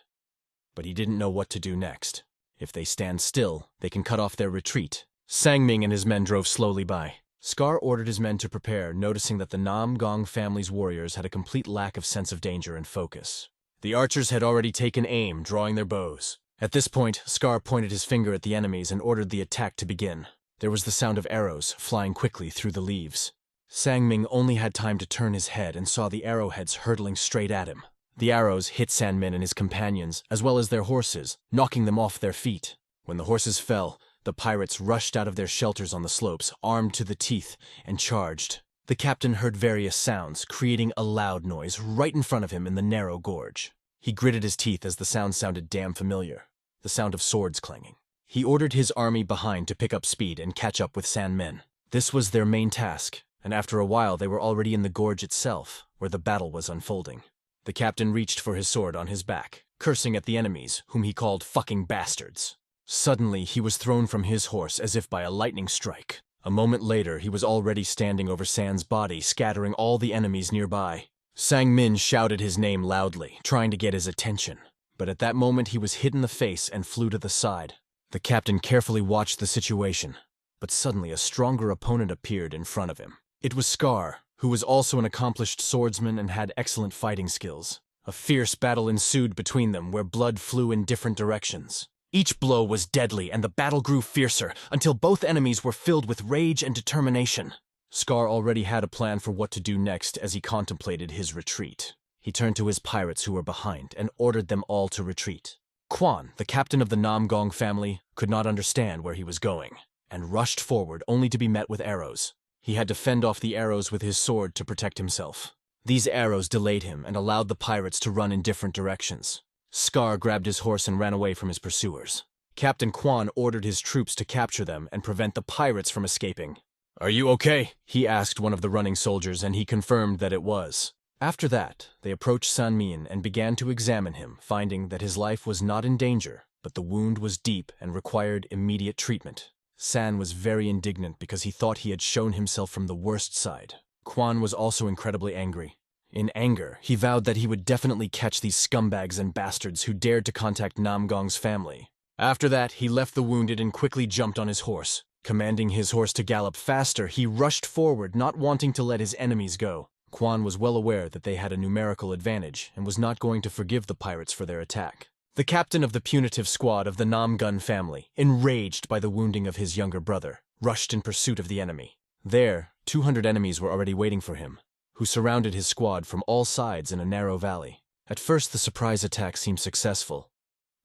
But he didn't know what to do next. If they stand still, they can cut off their retreat. Sangming and his men drove slowly by. Scar ordered his men to prepare, noticing that the Nam Gong family's warriors had a complete lack of sense of danger and focus. The archers had already taken aim, drawing their bows. At this point, Scar pointed his finger at the enemies and ordered the attack to begin. There was the sound of arrows flying quickly through the leaves. Sangming only had time to turn his head and saw the arrowheads hurtling straight at him. The arrows hit Sandmin and his companions, as well as their horses, knocking them off their feet. When the horses fell, the pirates rushed out of their shelters on the slopes, armed to the teeth, and charged. The captain heard various sounds, creating a loud noise right in front of him in the narrow gorge. He gritted his teeth as the sound sounded damn familiar, the sound of swords clanging. He ordered his army behind to pick up speed and catch up with Sandmen. This was their main task, and after a while they were already in the gorge itself, where the battle was unfolding. The captain reached for his sword on his back. cursing at the enemies, whom he called fucking bastards. Suddenly, he was thrown from his horse as if by a lightning strike. A moment later, he was already standing over San's body, scattering all the enemies nearby. Sang-min shouted his name loudly, trying to get his attention. But at that moment, he was hit in the face and flew to the side. The captain carefully watched the situation, but suddenly a stronger opponent appeared in front of him. It was Scar, who was also an accomplished swordsman and had excellent fighting skills. A fierce battle ensued between them, where blood flew in different directions. Each blow was deadly, and the battle grew fiercer, until both enemies were filled with rage and determination. Scar already had a plan for what to do next as he contemplated his retreat. He turned to his pirates who were behind and ordered them all to retreat. Quan, the captain of the Namgong family, could not understand where he was going, and rushed forward only to be met with arrows. He had to fend off the arrows with his sword to protect himself. These arrows delayed him and allowed the pirates to run in different directions. Scar grabbed his horse and ran away from his pursuers. Captain Quan ordered his troops to capture them and prevent the pirates from escaping. "Are you okay?" he asked one of the running soldiers, and he confirmed that it was. After that, they approached Sang-min and began to examine him, finding that his life was not in danger, but the wound was deep and required immediate treatment. San was very indignant because he thought he had shown himself from the worst side. Quan was also incredibly angry. In anger, he vowed that he would definitely catch these scumbags and bastards who dared to contact Namgong's family. After that, he left the wounded and quickly jumped on his horse. Commanding his horse to gallop faster, he rushed forward, not wanting to let his enemies go. Quan was well aware that they had a numerical advantage and was not going to forgive the pirates for their attack. The captain of the punitive squad of the Namgun family, enraged by the wounding of his younger brother, rushed in pursuit of the enemy. There, 200 enemies were already waiting for him, who surrounded his squad from all sides in a narrow valley. At first, the surprise attack seemed successful,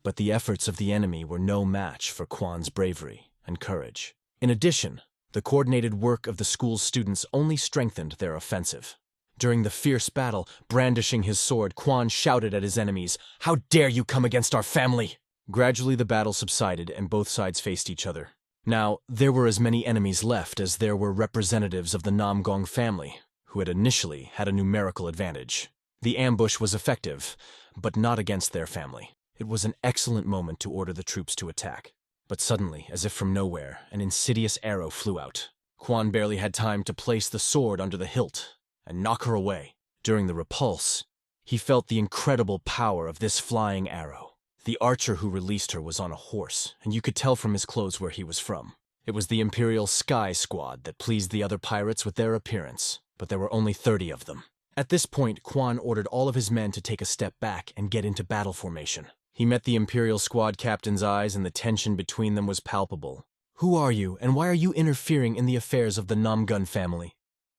but the efforts of the enemy were no match for Quan's bravery and courage. In addition, the coordinated work of the school's students only strengthened their offensive. During the fierce battle, brandishing his sword, Quan shouted at his enemies, "How dare you come against our family!" Gradually the battle subsided and both sides faced each other. Now, there were as many enemies left as there were representatives of the Namgong family, who had initially had a numerical advantage. The ambush was effective, but not against their family. It was an excellent moment to order the troops to attack. But suddenly, as if from nowhere, an insidious arrow flew out. Quan barely had time to place the sword under the hilt and knock her away. During the repulse, he felt the incredible power of this flying arrow. The archer who released her was on a horse, and you could tell from his clothes where he was from. It was the Imperial Sky Squad that pleased the other pirates with their appearance, but there were only 30 of them. At this point, Quan ordered all of his men to take a step back and get into battle formation. He met the Imperial Squad captain's eyes, and the tension between them was palpable. "Who are you, and why are you interfering in the affairs of the Namgun family?"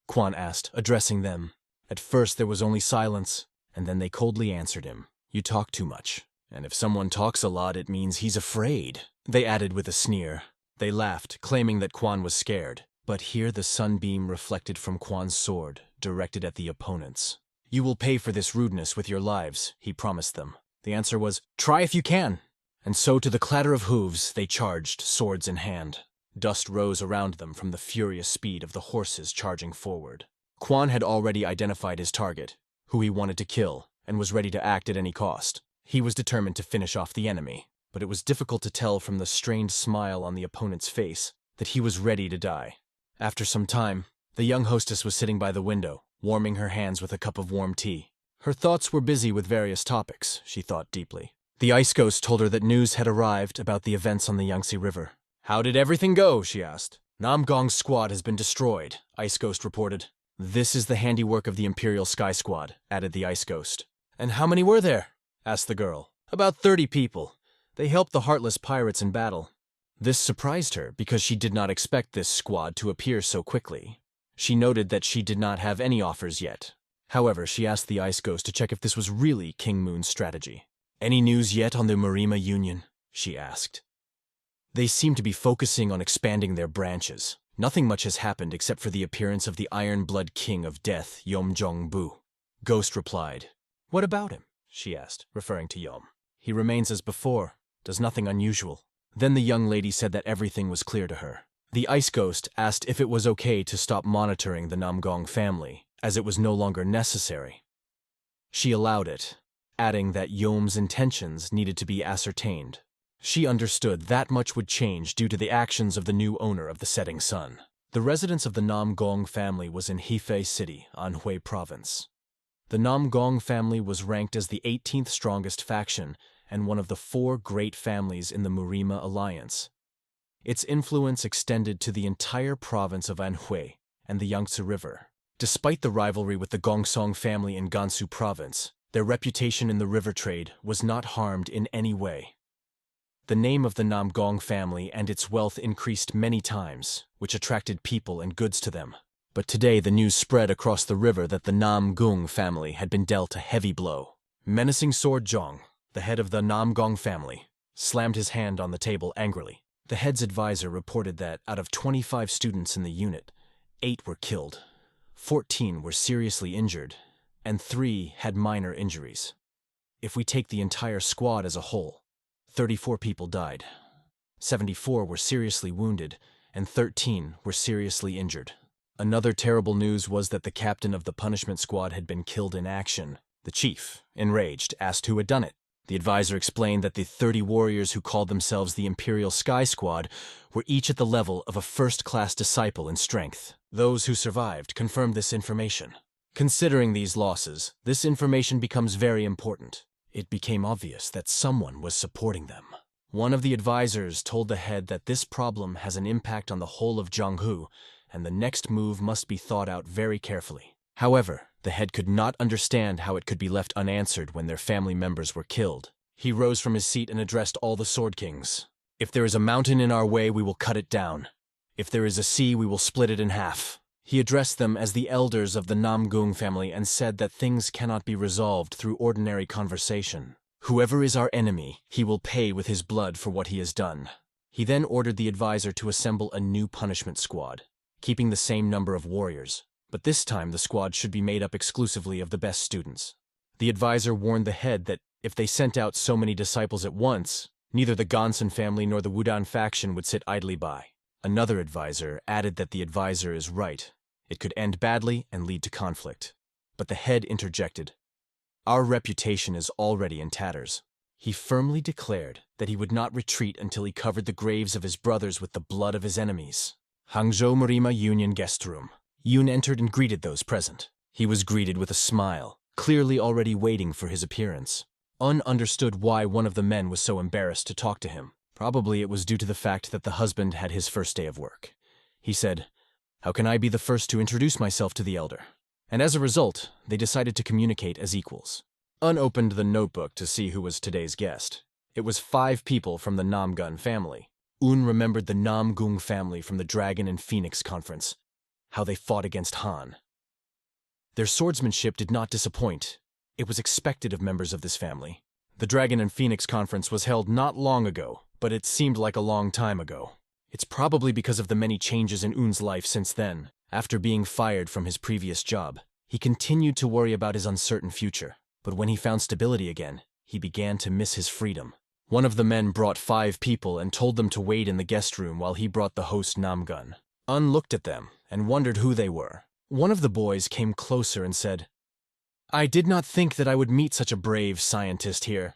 Quan asked, addressing them. At first there was only silence, and then they coldly answered him. "You talk too much, and if someone talks a lot it means he's afraid," they added with a sneer. They laughed, claiming that Quan was scared, but here the sunbeam reflected from Quan's sword, directed at the opponents. "You will pay for this rudeness with your lives," he promised them. The answer was, "Try if you can." And so to the clatter of hooves they charged, swords in hand. Dust rose around them from the furious speed of the horses charging forward. Quan had already identified his target, who he wanted to kill, and was ready to act at any cost. He was determined to finish off the enemy, but it was difficult to tell from the strained smile on the opponent's face that he was ready to die. After some time, the young hostess was sitting by the window, warming her hands with a cup of warm tea. Her thoughts were busy with various topics, she thought deeply. The Ice Ghost told her that news had arrived about the events on the Yangtze River. "How did everything go?" she asked. "Namgong's squad has been destroyed," Ice Ghost reported. "This is the handiwork of the Imperial Sky Squad," added the Ice Ghost. "And how many were there?" asked the girl. "About 30 people. They helped the heartless pirates in battle." This surprised her because she did not expect this squad to appear so quickly. She noted that she did not have any offers yet. However, she asked the Ice Ghost to check if this was really King Moon's strategy. "Any news yet on the Marima Union?" she asked. "They seem to be focusing on expanding their branches. Nothing much has happened except for the appearance of the Iron Blood King of Death, Yom Jong-bu." Ghost replied. "What about him?" she asked, referring to Yom. "He remains as before, does nothing unusual." Then the young lady said that everything was clear to her. The Ice Ghost asked if it was okay to stop monitoring the Namgong family, as it was no longer necessary. She allowed it. adding that Yom's intentions needed to be ascertained. She understood that much would change due to the actions of the new owner of the setting sun. The residence of the Nam Gong family was in Hefei City, Anhui Province. The Nam Gong family was ranked as the 18th strongest faction and one of the 4 great families in the Murima Alliance. Its influence extended to the entire province of Anhui and the Yangtze River. Despite the rivalry with the Gongsong family in Gansu Province, their reputation in the river trade was not harmed in any way. The name of the Nam Gong family and its wealth increased many times, which attracted people and goods to them. But today the news spread across the river that the Nam Gung family had been dealt a heavy blow. Menacing Sword Zhong, the head of the Nam Gong family, slammed his hand on the table angrily. The head's advisor reported that out of 25 students in the unit, 8 were killed, 14 were seriously injured, and 3 had minor injuries. If we take the entire squad as a whole, 34 people died, 74 were seriously wounded, and 13 were seriously injured. Another terrible news was that the captain of the punishment squad had been killed in action. The chief, enraged, asked who had done it. The advisor explained that the 30 warriors who called themselves the Imperial Sky Squad were each at the level of a first-class disciple in strength. Those who survived confirmed this information. Considering these losses, this information becomes very important. It became obvious that someone was supporting them. One of the advisors told the head that this problem has an impact on the whole of Jianghu, and the next move must be thought out very carefully. However, the head could not understand how it could be left unanswered when their family members were killed. He rose from his seat and addressed all the Sword Kings. If there is a mountain in our way, we will cut it down. If there is a sea, we will split it in half. He addressed them as the elders of the Namgung family and said that things cannot be resolved through ordinary conversation. Whoever is our enemy, he will pay with his blood for what he has done. He then ordered the advisor to assemble a new punishment squad, keeping the same number of warriors. But this time the squad should be made up exclusively of the best students. The advisor warned the head that if they sent out so many disciples at once, neither the Gonsan family nor the Wudan faction would sit idly by. Another advisor added that the advisor is right. It could end badly and lead to conflict. But the head interjected. Our reputation is already in tatters. He firmly declared that he would not retreat until he covered the graves of his brothers with the blood of his enemies. Hangzhou Murima Union Guest Room. Yun entered and greeted those present. He was greeted with a smile, clearly already waiting for his appearance. Un understood why one of the men was so embarrassed to talk to him. Probably it was due to the fact that the husband had his first day of work. He said, "How can I be the first to introduce myself to the elder?" And as a result, they decided to communicate as equals. Un opened the notebook to see who was today's guest. It was 5 people from the Namgun family. Un remembered the Namgung family from the Dragon and Phoenix conference, how they fought against Han. Their swordsmanship did not disappoint. It was expected of members of this family. The Dragon and Phoenix conference was held not long ago, but it seemed like a long time ago. It's probably because of the many changes in Un's life since then. After being fired from his previous job, he continued to worry about his uncertain future. But when he found stability again, he began to miss his freedom. One of the men brought 5 people and told them to wait in the guest room while he brought the host Namgun. Un looked at them and wondered who they were. One of the boys came closer and said, "I did not think that I would meet such a brave scientist here."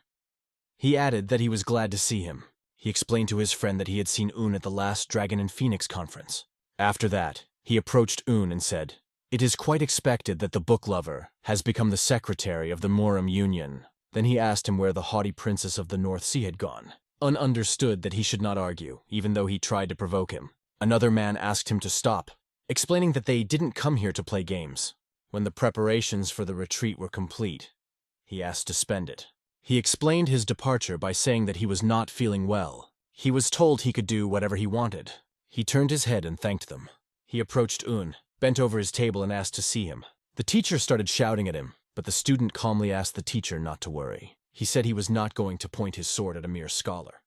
He added that he was glad to see him. He explained to his friend that he had seen Un at the last Dragon and Phoenix conference. After that, he approached Un and said, "It is quite expected that the book lover has become the secretary of the Murang Union." Then he asked him where the haughty princess of the North Sea had gone. Un understood that he should not argue, even though he tried to provoke him. Another man asked him to stop, explaining that they didn't come here to play games. When the preparations for the retreat were complete, he asked to spend it. He explained his departure by saying that he was not feeling well. He was told he could do whatever he wanted. He turned his head and thanked them. He approached Un, bent over his table and asked to see him. The teacher started shouting at him, but the student calmly asked the teacher not to worry. He said he was not going to point his sword at a mere scholar.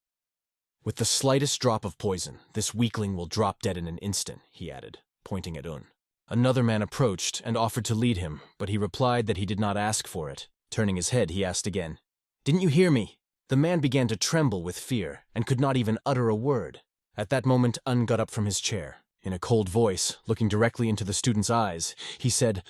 "With the slightest drop of poison, this weakling will drop dead in an instant," he added, pointing at Un. Another man approached and offered to lead him, but he replied that he did not ask for it. Turning his head, he asked again, "Didn't you hear me?" The man began to tremble with fear and could not even utter a word. At that moment, Un got up from his chair. In a cold voice, looking directly into the student's eyes, he said,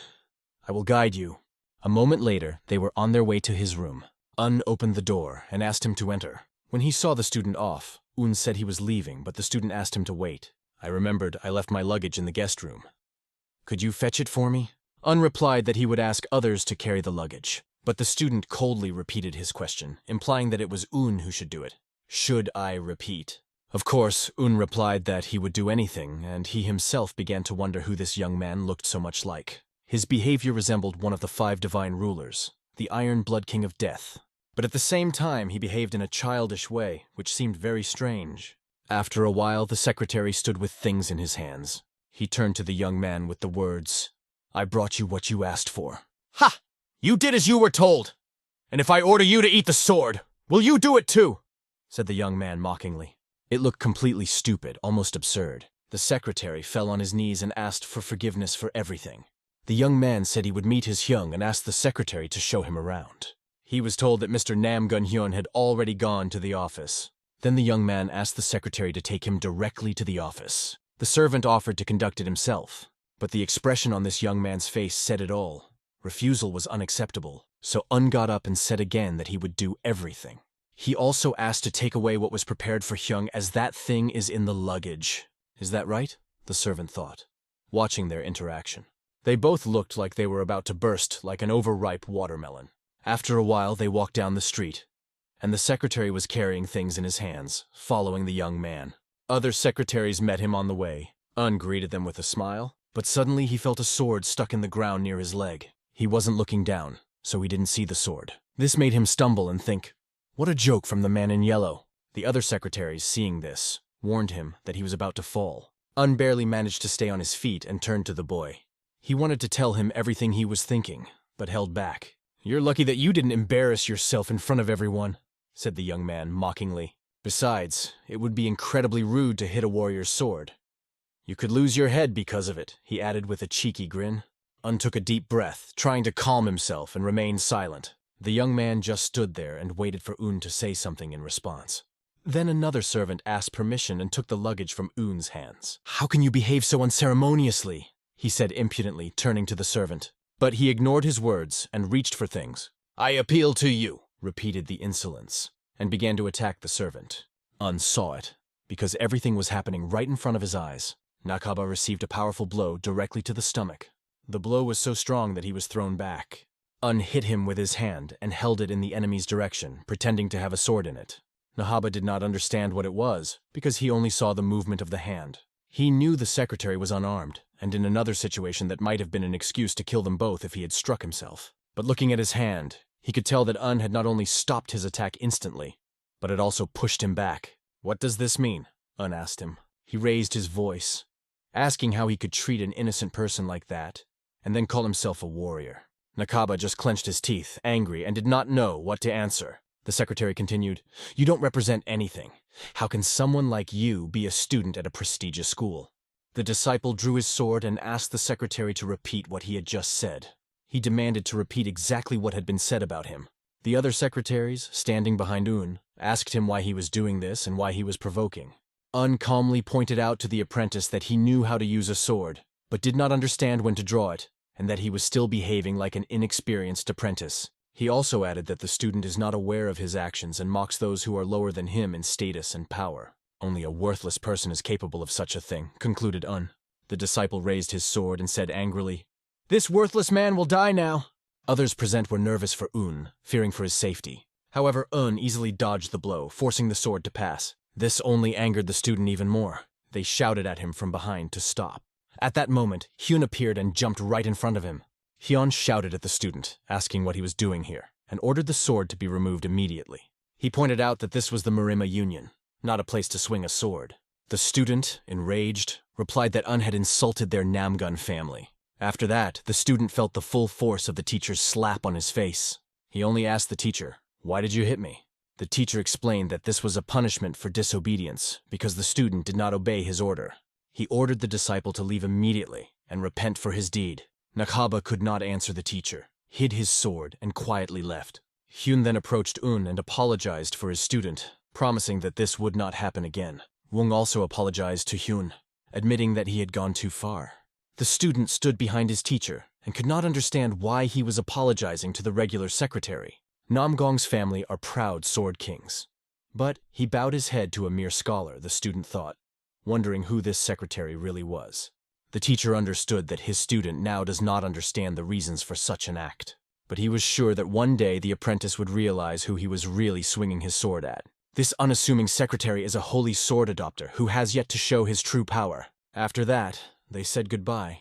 "I will guide you. A moment later, they were on their way to his room. Un opened the door and asked him to enter. When he saw the student off, Un said he was leaving, but the student asked him to wait. I remembered I left my luggage in the guest room. Could you fetch it for me? Un replied that he would ask others to carry the luggage, but the student coldly repeated his question, implying that it was Un who should do it. Should I repeat? Of course, Un replied that he would do anything, and he himself began to wonder who this young man looked so much like. His behavior resembled one of the 5 divine rulers, the Iron Blood King of Death. But at the same time, he behaved in a childish way, which seemed very strange. After a while, the secretary stood with things in his hands. He turned to the young man with the words, "I brought you what you asked for." Ha! You did as you were told! And if I order you to eat the sword, will you do it too? Said the young man mockingly. It looked completely stupid, almost absurd. The secretary fell on his knees and asked for forgiveness for everything. The young man said he would meet his Hyun and asked the secretary to show him around. He was told that Mr. Namgun Hyun had already gone to the office. Then the young man asked the secretary to take him directly to the office. The servant offered to conduct it himself, but the expression on this young man's face said it all. Refusal was unacceptable, so Un got up and said again that he would do everything. He also asked to take away what was prepared for Hyun, as that thing is in the luggage. Is that right? The servant thought, watching their interaction. They both looked like they were about to burst like an overripe watermelon. After a while, they walked down the street, and the secretary was carrying things in his hands, following the young man. Other secretaries met him on the way. Un greeted them with a smile, but suddenly he felt a sword stuck in the ground near his leg. He wasn't looking down, so he didn't see the sword. This made him stumble and think, what a joke from the man in yellow. The other secretaries, seeing this, warned him that he was about to fall. Un barely managed to stay on his feet and turned to the boy. He wanted to tell him everything he was thinking, but held back. "You're lucky that you didn't embarrass yourself in front of everyone," said the young man mockingly. "Besides, it would be incredibly rude to hit a warrior's sword. You could lose your head because of it," he added with a cheeky grin. Un took a deep breath, trying to calm himself, and remained silent. The young man just stood there and waited for Un to say something in response. Then another servant asked permission and took the luggage from Un's hands. "How can you behave so unceremoniously?" he said impudently, turning to the servant. But he ignored his words and reached for things. "I appeal to you," repeated the insolence, and began to attack the servant. Un saw it, because everything was happening right in front of his eyes. Nakaba received a powerful blow directly to the stomach. The blow was so strong that he was thrown back. Un hit him with his hand and held it in the enemy's direction, pretending to have a sword in it. Nahaba did not understand what it was, because he only saw the movement of the hand. He knew the secretary was unarmed, and in another situation that might have been an excuse to kill them both if he had struck himself. But looking at his hand, he could tell that Un had not only stopped his attack instantly, but had also pushed him back. "What does this mean?" Un asked him. He raised his voice, asking how he could treat an innocent person like that, and then call himself a warrior. Nakaba just clenched his teeth, angry, and did not know what to answer. The secretary continued, "You don't represent anything. How can someone like you be a student at a prestigious school?" The disciple drew his sword and asked the secretary to repeat what he had just said. He demanded to repeat exactly what had been said about him. The other secretaries, standing behind Un, asked him why he was doing this and why he was provoking. Un calmly pointed out to the apprentice that he knew how to use a sword, but did not understand when to draw it, and that he was still behaving like an inexperienced apprentice. He also added that the student is not aware of his actions and mocks those who are lower than him in status and power. "Only a worthless person is capable of such a thing," concluded Un. The disciple raised his sword and said angrily, "This worthless man will die now." Others present were nervous for Un, fearing for his safety. However, Un easily dodged the blow, forcing the sword to pass. This only angered the student even more. They shouted at him from behind to stop. At that moment, Hyun appeared and jumped right in front of him. Hyun shouted at the student, asking what he was doing here, and ordered the sword to be removed immediately. He pointed out that this was the Murima Union, not a place to swing a sword. The student, enraged, replied that Un had insulted their Namgun family. After that, the student felt the full force of the teacher's slap on his face. He only asked the teacher, "Why did you hit me?" The teacher explained that this was a punishment for disobedience because the student did not obey his order. He ordered the disciple to leave immediately and repent for his deed. Nakaba could not answer the teacher, hid his sword, and quietly left. Hyun then approached Un and apologized for his student, promising that this would not happen again. Wong also apologized to Hyun, admitting that he had gone too far. The student stood behind his teacher and could not understand why he was apologizing to the regular secretary. Namgong's family are proud sword kings. But he bowed his head to a mere scholar, the student thought, wondering who this secretary really was. The teacher understood that his student now does not understand the reasons for such an act, but he was sure that one day the apprentice would realize who he was really swinging his sword at. This unassuming secretary is a holy sword adopter who has yet to show his true power. After that, they said goodbye,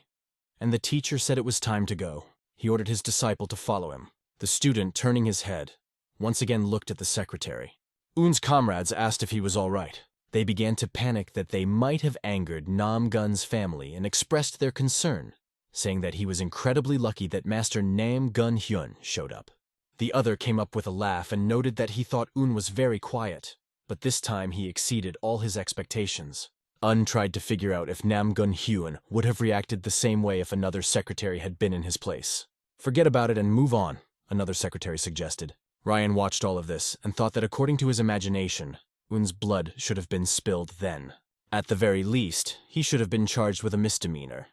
and the teacher said it was time to go. He ordered his disciple to follow him. The student, turning his head, once again looked at the secretary. Un's comrades asked if he was all right. They began to panic that they might have angered Namgun's family and expressed their concern, saying that he was incredibly lucky that Master Namgun Hyun showed up. The other came up with a laugh and noted that he thought Un was very quiet, but this time he exceeded all his expectations. Un tried to figure out if Namgun Hyun would have reacted the same way if another secretary had been in his place. Forget about it and move on, another secretary suggested. Ryan watched all of this and thought that according to his imagination, Un's blood should have been spilled then. At the very least, he should have been charged with a misdemeanor.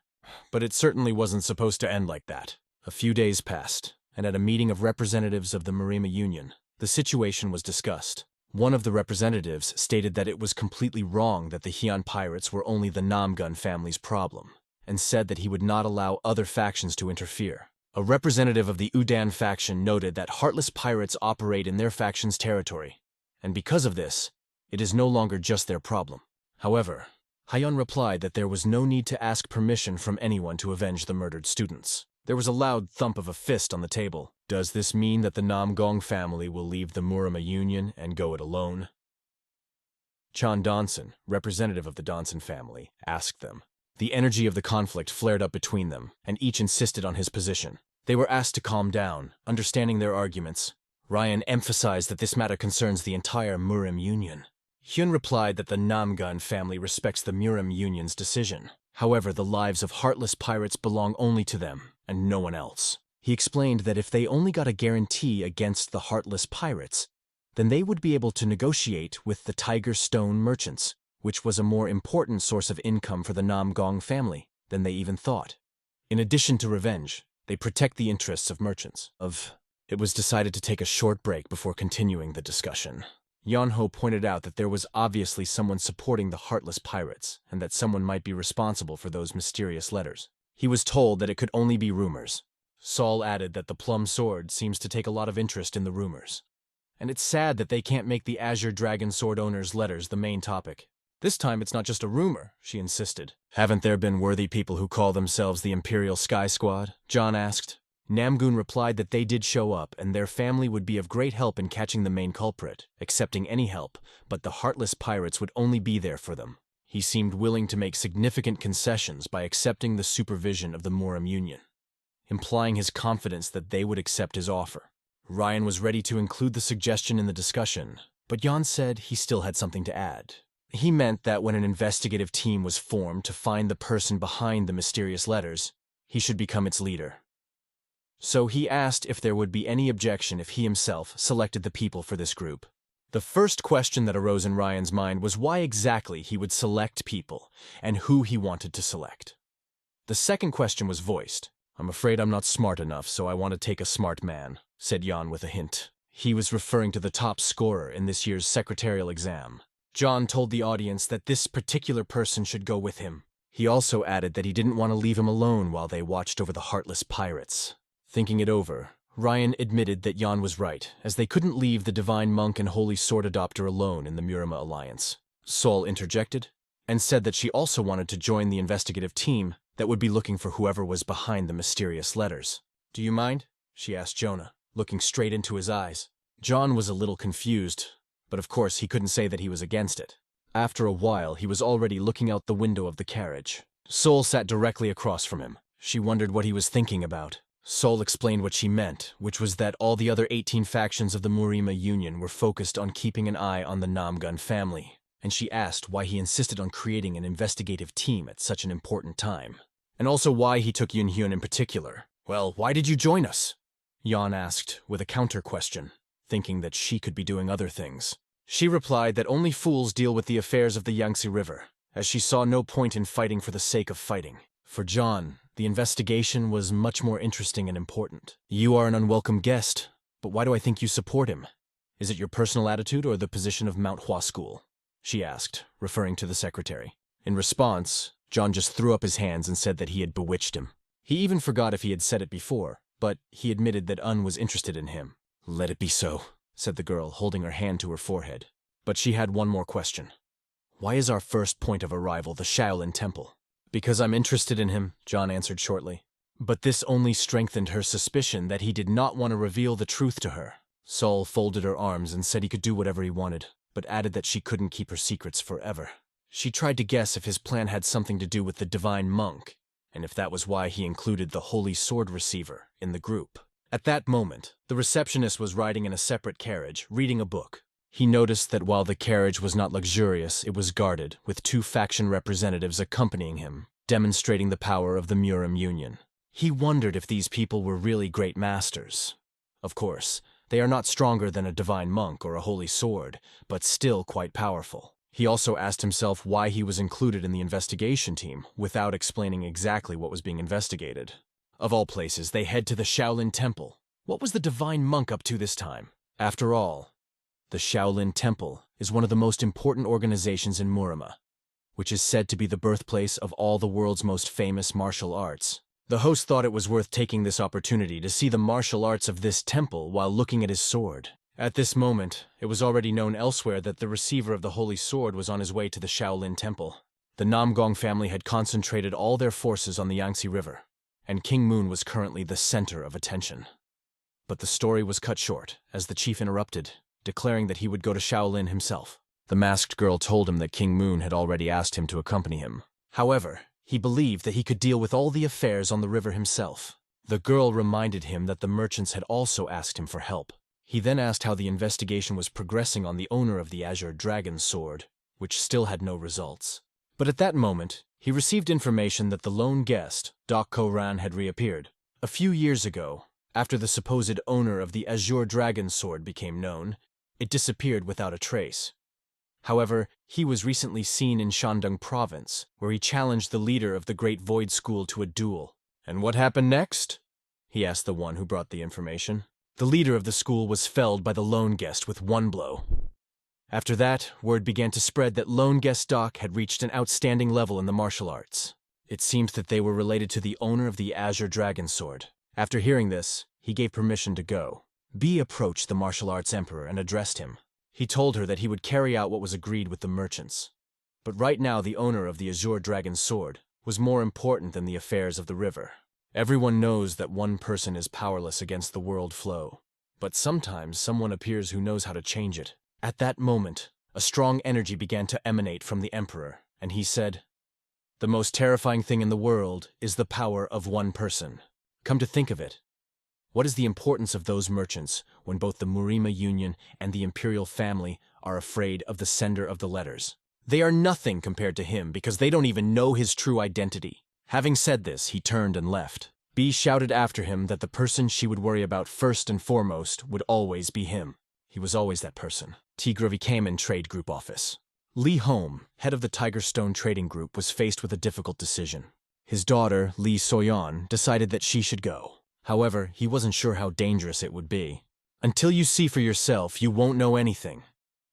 But it certainly wasn't supposed to end like that. A few days passed, and at a meeting of representatives of the Murima Union, the situation was discussed. One of the representatives stated that it was completely wrong that the Hyun pirates were only the Namgun family's problem, and said that he would not allow other factions to interfere. A representative of the Udan faction noted that heartless pirates operate in their faction's territory, and because of this, it is no longer just their problem. However, Hyun replied that there was no need to ask permission from anyone to avenge the murdered students. There was a loud thump of a fist on the table. Does this mean that the Namgong family will leave the Murima Union and go it alone? Chan Donson, representative of the Donson family, asked them. The energy of the conflict flared up between them, and each insisted on his position. They were asked to calm down, understanding their arguments. Ryan emphasized that this matter concerns the entire Murim Union. Hyun replied that the Namgun family respects the Murim Union's decision. However, the lives of heartless pirates belong only to them, and no one else. He explained that if they only got a guarantee against the heartless pirates, then they would be able to negotiate with the Tiger Stone merchants, which was a more important source of income for the Namgong family than they even thought. In addition to revenge, they protect the interests of merchants. It was decided to take a short break before continuing the discussion. Yeonho pointed out that there was obviously someone supporting the heartless pirates, and that someone might be responsible for those mysterious letters. He was told that it could only be rumors. Saul added that the Plum Sword seems to take a lot of interest in the rumors. And it's sad that they can't make the Azure Dragon Sword owner's letters the main topic. This time it's not just a rumor, she insisted. Haven't there been worthy people who call themselves the Imperial Sky Squad? John asked. Namgun replied that they did show up and their family would be of great help in catching the main culprit, accepting any help, but the heartless pirates would only be there for them. He seemed willing to make significant concessions by accepting the supervision of the Murim Union, implying his confidence that they would accept his offer. Ryan was ready to include the suggestion in the discussion, but Jan said he still had something to add. He meant that when an investigative team was formed to find the person behind the mysterious letters, he should become its leader. So he asked if there would be any objection if he himself selected the people for this group. The first question that arose in Ryan's mind was why exactly he would select people and who he wanted to select. The second question was voiced. I'm afraid I'm not smart enough, so I want to take a smart man, said Jan with a hint. He was referring to the top scorer in this year's secretarial exam. John told the audience that this particular person should go with him. He also added that he didn't want to leave him alone while they watched over the heartless pirates. Thinking it over, Ryan admitted that Jan was right, as they couldn't leave the Divine Monk and Holy Sword Adopter alone in the Murima Alliance. Sol interjected, and said that she also wanted to join the investigative team that would be looking for whoever was behind the mysterious letters. Do you mind? She asked Jonah, looking straight into his eyes. John was a little confused, but of course he couldn't say that he was against it. After a while, he was already looking out the window of the carriage. Sol sat directly across from him. She wondered what he was thinking about. Sol explained what she meant, which was that all the other 18 factions of the Murima Union were focused on keeping an eye on the Namgun family, and she asked why he insisted on creating an investigative team at such an important time, and also why he took Yoon Hyun in particular. Well, why did you join us? Yeon asked with a counter-question, thinking that she could be doing other things. She replied that only fools deal with the affairs of the Yangtze River, as she saw no point in fighting for the sake of fighting. For John, The investigation was much more interesting and important. You are an unwelcome guest, but why do I think you support him? Is it your personal attitude or the position of Manhwa School? She asked, referring to the secretary. In response, John just threw up his hands and said that he had bewitched him. He even forgot if he had said it before, but he admitted that Un was interested in him. Let it be so, said the girl, holding her hand to her forehead. But she had one more question. Why is our first point of arrival the Shaolin Temple? Because I'm interested in him, John answered shortly. But this only strengthened her suspicion that he did not want to reveal the truth to her. Saul folded her arms and said he could do whatever he wanted, but added that she couldn't keep her secrets forever. She tried to guess if his plan had something to do with the divine monk, and if that was why he included the Holy Sword Receiver in the group. At that moment, the receptionist was riding in a separate carriage, reading a book. He noticed that while the carriage was not luxurious, it was guarded, with 2 faction representatives accompanying him, demonstrating the power of the Murang Union. He wondered if these people were really great masters. Of course, they are not stronger than a divine monk or a holy sword, but still quite powerful. He also asked himself why he was included in the investigation team, without explaining exactly what was being investigated. Of all places, they head to the Shaolin Temple. What was the divine monk up to this time? After all, the Shaolin Temple is one of the most important organizations in Murang, which is said to be the birthplace of all the world's most famous martial arts. The host thought it was worth taking this opportunity to see the martial arts of this temple while looking at his sword. At this moment, it was already known elsewhere that the receiver of the Holy Sword was on his way to the Shaolin Temple. The Namgong family had concentrated all their forces on the Yangtze River, and King Moon was currently the center of attention. But the story was cut short, as the chief interrupted, declaring that he would go to Shaolin himself. The masked girl told him that King Moon had already asked him to accompany him. However, he believed that he could deal with all the affairs on the river himself. The girl reminded him that the merchants had also asked him for help. He then asked how the investigation was progressing on the owner of the Azure Dragon sword, which still had no results. But at that moment, he received information that the lone guest, Dak Ko-ran, had reappeared. A few years ago, after the supposed owner of the Azure Dragon sword became known, it disappeared without a trace. However, he was recently seen in Shandong province, where he challenged the leader of the Great Void School to a duel. And what happened next? He asked the one who brought the information. The leader of the school was felled by the lone guest with one blow. After that, word began to spread that lone guest Doc had reached an outstanding level in the martial arts. It seems that they were related to the owner of the Azure Dragon sword. After hearing this, he gave permission to go. B approached the martial arts emperor and addressed him. He told her that he would carry out what was agreed with the merchants. But right now the owner of the Azure Dragon sword was more important than the affairs of the river. Everyone knows that one person is powerless against the world flow. But sometimes someone appears who knows how to change it. At that moment, a strong energy began to emanate from the emperor, and he said, "The most terrifying thing in the world is the power of one person. Come to think of it, what is the importance of those merchants when both the Murima Union and the imperial family are afraid of the sender of the letters? They are nothing compared to him because they don't even know his true identity." Having said this, he turned and left. B shouted after him that the person she would worry about first and foremost would always be him. He was always that person. Tigre came in Trade Group office. Lee Home, head of the Tiger Stone Trading Group, was faced with a difficult decision. His daughter, Lee Soyeon, decided that she should go. However, he wasn't sure how dangerous it would be. "Until you see for yourself, you won't know anything.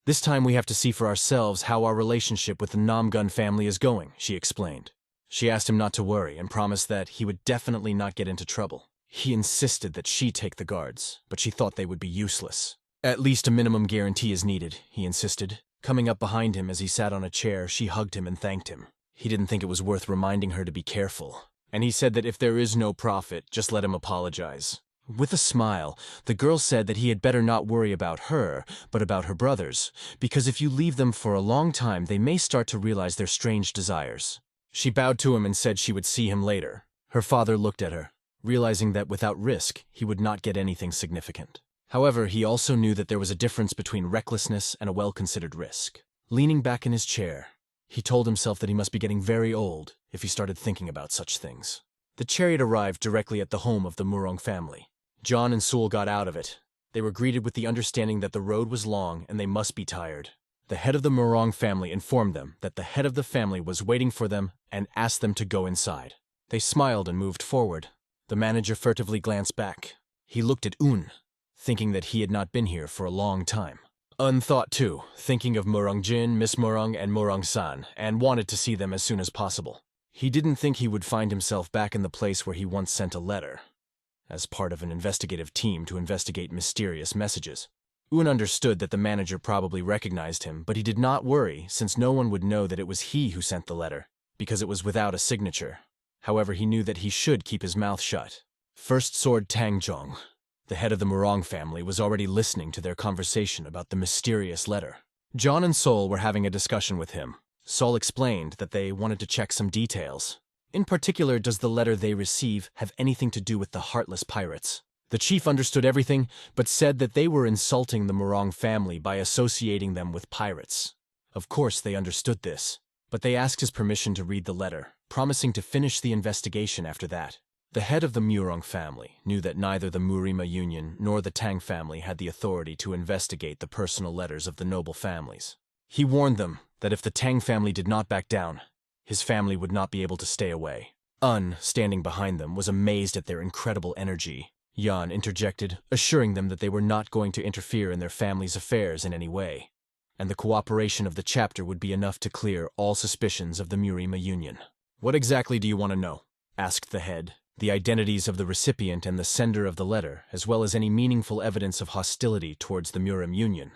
This time we have to see for ourselves how our relationship with the Namgun family is going," she explained. She asked him not to worry and promised that he would definitely not get into trouble. He insisted that she take the guards, but she thought they would be useless. "At least a minimum guarantee is needed," he insisted. Coming up behind him as he sat on a chair, she hugged him and thanked him. He didn't think it was worth reminding her to be careful, and he said that if there is no profit, just let him apologize. With a smile, the girl said that he had better not worry about her, but about her brothers, because if you leave them for a long time, they may start to realize their strange desires. She bowed to him and said she would see him later. Her father looked at her, realizing that without risk, he would not get anything significant. However, he also knew that there was a difference between recklessness and a well-considered risk. Leaning back in his chair, he told himself that he must be getting very old if he started thinking about such things. The chariot arrived directly at the home of the Murang family. John and Sewell got out of it. They were greeted with the understanding that the road was long and they must be tired. The head of the Murang family informed them that the head of the family was waiting for them and asked them to go inside. They smiled and moved forward. The manager furtively glanced back. He looked at Un, thinking that he had not been here for a long time. Un thought too, thinking of Murang-jin, Miss Murang, and Murang-san, and wanted to see them as soon as possible. He didn't think he would find himself back in the place where he once sent a letter, as part of an investigative team to investigate mysterious messages. Un understood that the manager probably recognized him, but he did not worry since no one would know that it was he who sent the letter, because it was without a signature. However, he knew that he should keep his mouth shut. First Sword Tangjong, the head of the Murang family, was already listening to their conversation about the mysterious letter. John and Sol were having a discussion with him. Sol explained that they wanted to check some details. In particular, does the letter they receive have anything to do with the Heartless Pirates? The chief understood everything, but said that they were insulting the Murang family by associating them with pirates. Of course they understood this, but they asked his permission to read the letter, promising to finish the investigation after that. The head of the Murang family knew that neither the Murima Union nor the Tang family had the authority to investigate the personal letters of the noble families. He warned them that if the Tang family did not back down, his family would not be able to stay away. Un, standing behind them, was amazed at their incredible energy. Yan interjected, assuring them that they were not going to interfere in their family's affairs in any way, and the cooperation of the chapter would be enough to clear all suspicions of the Murima Union. "What exactly do you want to know?" asked the head. "The identities of the recipient and the sender of the letter, as well as any meaningful evidence of hostility towards the Murim Union,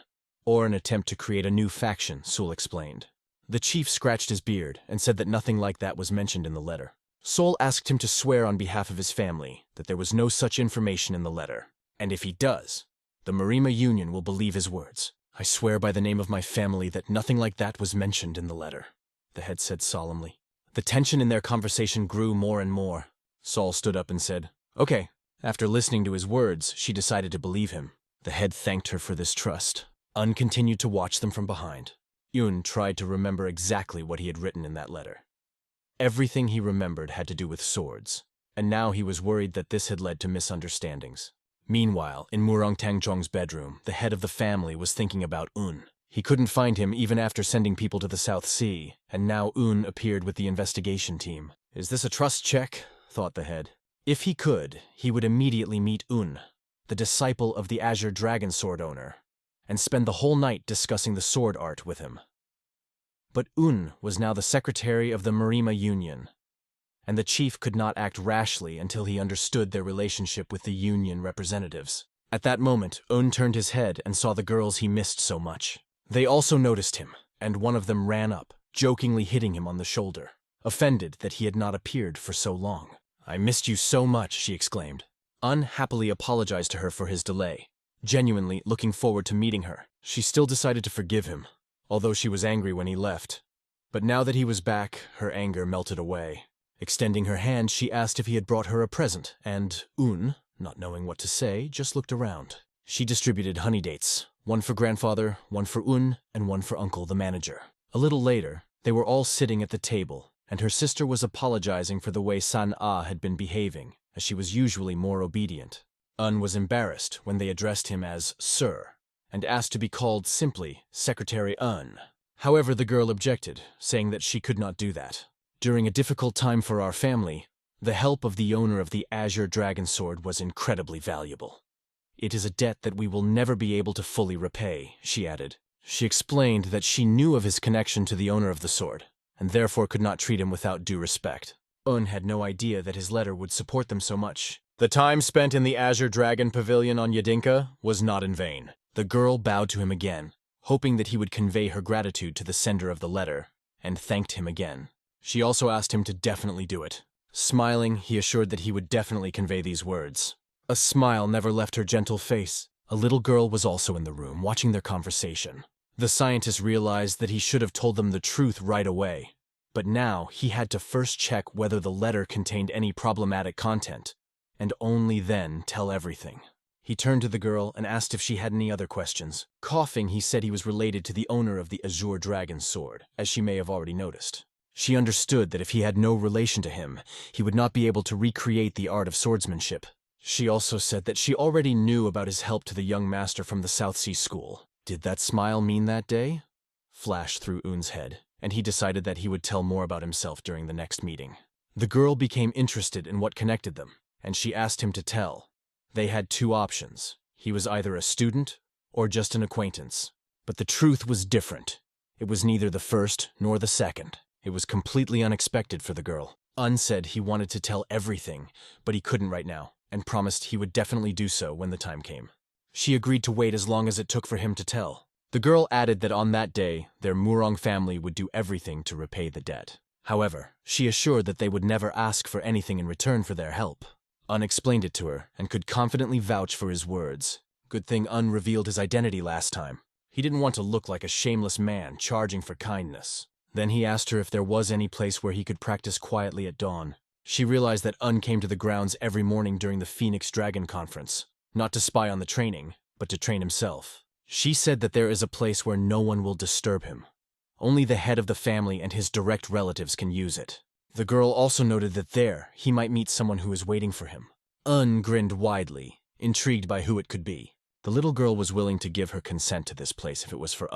or an attempt to create a new faction," Sul explained. The chief scratched his beard and said that nothing like that was mentioned in the letter. Sol asked him to swear on behalf of his family that there was no such information in the letter, and if he does, the Murima Union will believe his words. "I swear by the name of my family that nothing like that was mentioned in the letter," the head said solemnly. The tension in their conversation grew more and more. Sol stood up and said, "Okay." After listening to his words, she decided to believe him. The head thanked her for this trust. Un continued to watch them from behind. Yun tried to remember exactly what he had written in that letter. Everything he remembered had to do with swords, and now he was worried that this had led to misunderstandings. Meanwhile, in Murang Tangjong's bedroom, the head of the family was thinking about Un. He couldn't find him even after sending people to the South Sea, and now Un appeared with the investigation team. "Is this a trust check?" thought the head. If he could, he would immediately meet Un, the disciple of the Azure Dragon Sword owner, and spend the whole night discussing the sword art with him. But Un was now the secretary of the Murima Union, and the chief could not act rashly until he understood their relationship with the union representatives. At that moment, Un turned his head and saw the girls he missed so much. They also noticed him, and one of them ran up, jokingly hitting him on the shoulder, offended that he had not appeared for so long. "I missed you so much," she exclaimed. Un happily apologized to her for his delay, genuinely looking forward to meeting her. She still decided to forgive him, although she was angry when he left. But now that he was back, her anger melted away. Extending her hand, she asked if he had brought her a present, and Un, not knowing what to say, just looked around. She distributed honey dates, one for grandfather, one for Un, and one for Uncle the manager. A little later, they were all sitting at the table, and her sister was apologizing for the way San-Ah had been behaving, as she was usually more obedient. Un was embarrassed when they addressed him as Sir, and asked to be called simply Secretary Un. However, the girl objected, saying that she could not do that. "During a difficult time for our family, the help of the owner of the Azure Dragon Sword was incredibly valuable. It is a debt that we will never be able to fully repay," she added. She explained that she knew of his connection to the owner of the sword, and therefore could not treat him without due respect. Un had no idea that his letter would support them so much. The time spent in the Azure Dragon Pavilion on Yadinka was not in vain. The girl bowed to him again, hoping that he would convey her gratitude to the sender of the letter, and thanked him again. She also asked him to definitely do it. Smiling, he assured that he would definitely convey these words. A smile never left her gentle face. A little girl was also in the room, watching their conversation. The scientist realized that he should have told them the truth right away, but now he had to first check whether the letter contained any problematic content, and only then tell everything. He turned to the girl and asked if she had any other questions. Coughing, he said he was related to the owner of the Azure Dragon Sword, as she may have already noticed. She understood that if he had no relation to him, he would not be able to recreate the art of swordsmanship. She also said that she already knew about his help to the young master from the South Sea School. Did that smile mean that day? Flashed through Un's head, and he decided that he would tell more about himself during the next meeting. The girl became interested in what connected them, and she asked him to tell. They had two options. He was either a student or just an acquaintance. But the truth was different. It was neither the first nor the second. It was completely unexpected for the girl. Said he wanted to tell everything, but he couldn't right now, and promised he would definitely do so when the time came. She agreed to wait as long as it took for him to tell. The girl added that on that day, their Murang family would do everything to repay the debt. However, she assured that they would never ask for anything in return for their help. Explained it to her and could confidently vouch for his words. Good thing revealed his identity last time. He didn't want to look like a shameless man charging for kindness. Then he asked her if there was any place where he could practice quietly at dawn. She realized that came to the grounds every morning during the Phoenix Dragon Conference, not to spy on the training, but to train himself. She said that there is a place where no one will disturb him. Only the head of the family and his direct relatives can use it. The girl also noted that there he might meet someone who is waiting for him. Grinned widely, intrigued by who it could be. The little girl was willing to give her consent to this place if it was for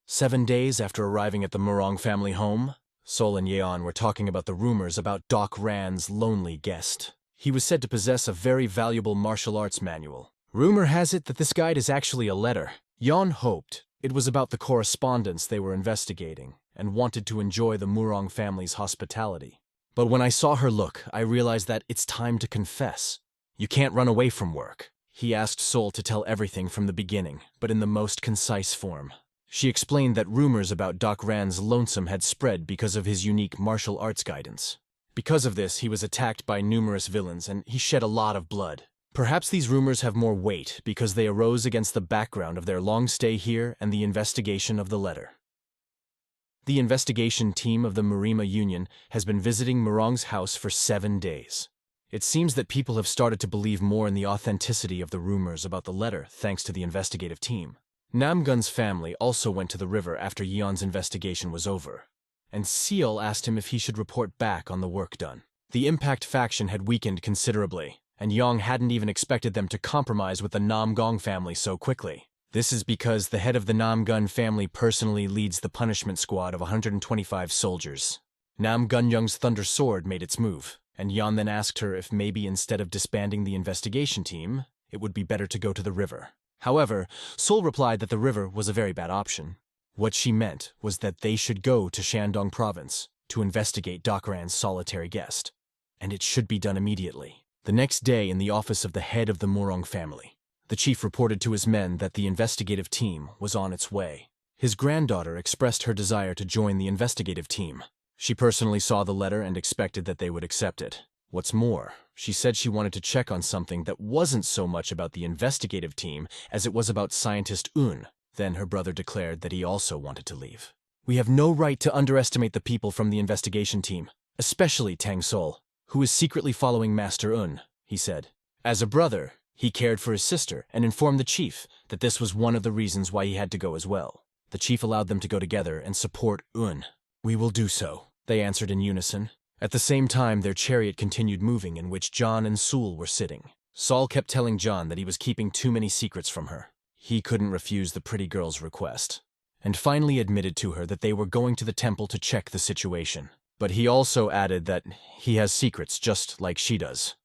7 days after arriving at the Murang family home, Sol and Yeon were talking about the rumors about Doc Ran's lonely guest. He was said to possess a very valuable martial arts manual. Rumor has it that this guide is actually a letter. Yeon hoped it was about the correspondence they were investigating and wanted to enjoy the Murang family's hospitality. But when I saw her look, I realized that it's time to confess. You can't run away from work. He asked Sol to tell everything from the beginning, but in the most concise form. She explained that rumors about Doc Ran's lonesome had spread because of his unique martial arts guidance. Because of this, he was attacked by numerous villains, and he shed a lot of blood. Perhaps these rumors have more weight because they arose against the background of their long stay here and the investigation of the letter. The investigation team of the Murima Union has been visiting Murang's house for 7 days. It seems that people have started to believe more in the authenticity of the rumors about the letter thanks to the investigative team. Namgun's family also went to the river after Yeon's investigation was over, and Seol asked him if he should report back on the work done. The Impact faction had weakened considerably, and Yeon hadn't even expected them to compromise with the Namgong family so quickly. This is because the head of the Namgun family personally leads the punishment squad of 125 soldiers. Namgunyoung's Thunder Sword made its move, and Yeon then asked her if maybe instead of disbanding the investigation team, it would be better to go to the river. However, Sol replied that the river was a very bad option. What she meant was that they should go to Shandong province to investigate Doc Ran's solitary guest, and it should be done immediately. The next day in the office of the head of the Murang family, the chief reported to his men that the investigative team was on its way. His granddaughter expressed her desire to join the investigative team. She personally saw the letter and expected that they would accept it. What's more, she said she wanted to check on something that wasn't so much about the investigative team as it was about scientist Un. Then her brother declared that he also wanted to leave. "We have no right to underestimate the people from the investigation team, especially Tang Sol, who is secretly following Master Un," he said. As a brother, he cared for his sister and informed the chief that this was one of the reasons why he had to go as well. The chief allowed them to go together and support Un. "We will do so," they answered in unison. At the same time, their chariot continued moving in which John and Sul were sitting. Sol kept telling John that he was keeping too many secrets from her. He couldn't refuse the pretty girl's request, and finally admitted to her that they were going to the temple to check the situation. But he also added that he has secrets just like she does,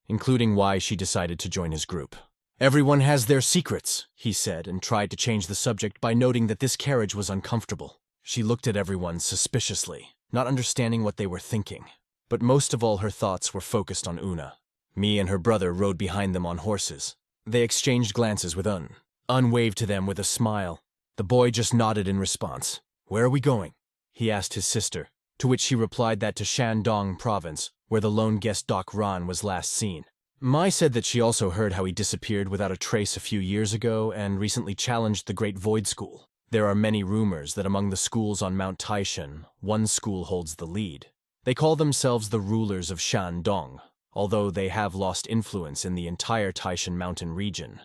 including why she decided to join his group. "Everyone has their secrets," he said, and tried to change the subject by noting that this carriage was uncomfortable. She looked at everyone suspiciously, not understanding what they were thinking. But most of all her thoughts were focused on Una. Me and her brother rode behind them on horses. They exchanged glances with Un. Un waved to them with a smile. The boy just nodded in response. "Where are we going?" he asked his sister, to which she replied that to Shandong province, where the lone guest Doc Ran was last seen. Mai said that she also heard how he disappeared without a trace a few years ago and recently challenged the Great Void School. There are many rumors that among the schools on Mount Taishan, one school holds the lead. They call themselves the rulers of Shandong, although they have lost influence in the entire Taishan mountain region.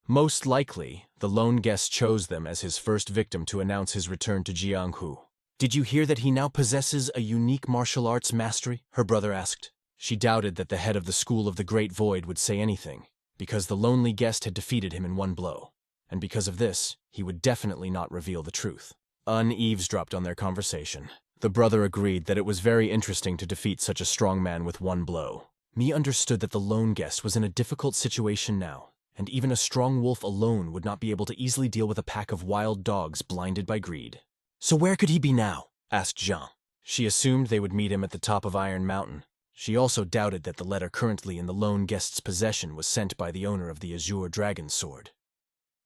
Most likely, the lone guest chose them as his first victim to announce his return to Jianghu. "Did you hear that he now possesses a unique martial arts mastery?" her brother asked. She doubted that the head of the School of the Great Void would say anything, because the lonely guest had defeated him in one blow. And because of this, he would definitely not reveal the truth. Un eavesdropped on their conversation. The brother agreed that it was very interesting to defeat such a strong man with one blow. Mi understood that the lone guest was in a difficult situation now, and even a strong wolf alone would not be able to easily deal with a pack of wild dogs blinded by greed. So where could he be now? Asked Jean. She assumed they would meet him at the top of Iron Mountain. She also doubted that the letter currently in the lone guest's possession was sent by the owner of the Azure Dragon Sword.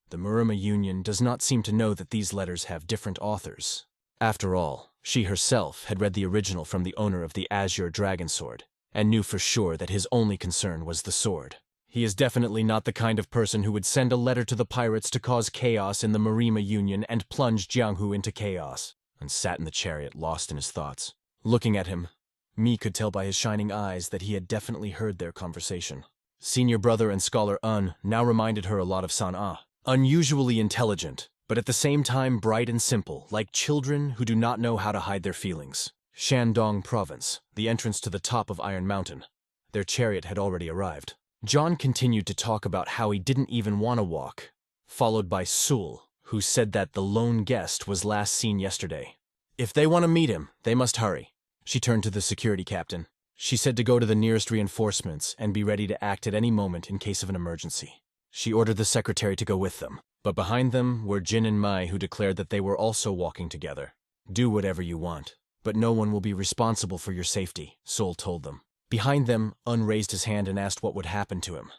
The Murang Union does not seem to know that these letters have different authors. After all, she herself had read the original from the owner of the Azure Dragon Sword, and knew for sure that his only concern was the sword. He is definitely not the kind of person who would send a letter to the pirates to cause chaos in the Murang Union and plunge Jianghu into chaos, and sat in the chariot lost in his thoughts. Looking at him, Mi could tell by his shining eyes that he had definitely heard their conversation. Senior brother and scholar Un now reminded her a lot of San-Ah. Unusually intelligent, but at the same time bright and simple, like children who do not know how to hide their feelings. Shandong Province, the entrance to the top of Iron Mountain. Their chariot had already arrived. John continued to talk about how he didn't even want to walk, followed by Sul, who said that the lone guest was last seen yesterday. If they want to meet him, they must hurry. She turned to the security captain. She said to go to the nearest reinforcements and be ready to act at any moment in case of an emergency. She ordered the secretary to go with them, but behind them were Jin and Mai, who declared that they were also walking together. Do whatever you want, but no one will be responsible for your safety, Sul told them. Behind them, Un raised his hand and asked what would happen to him.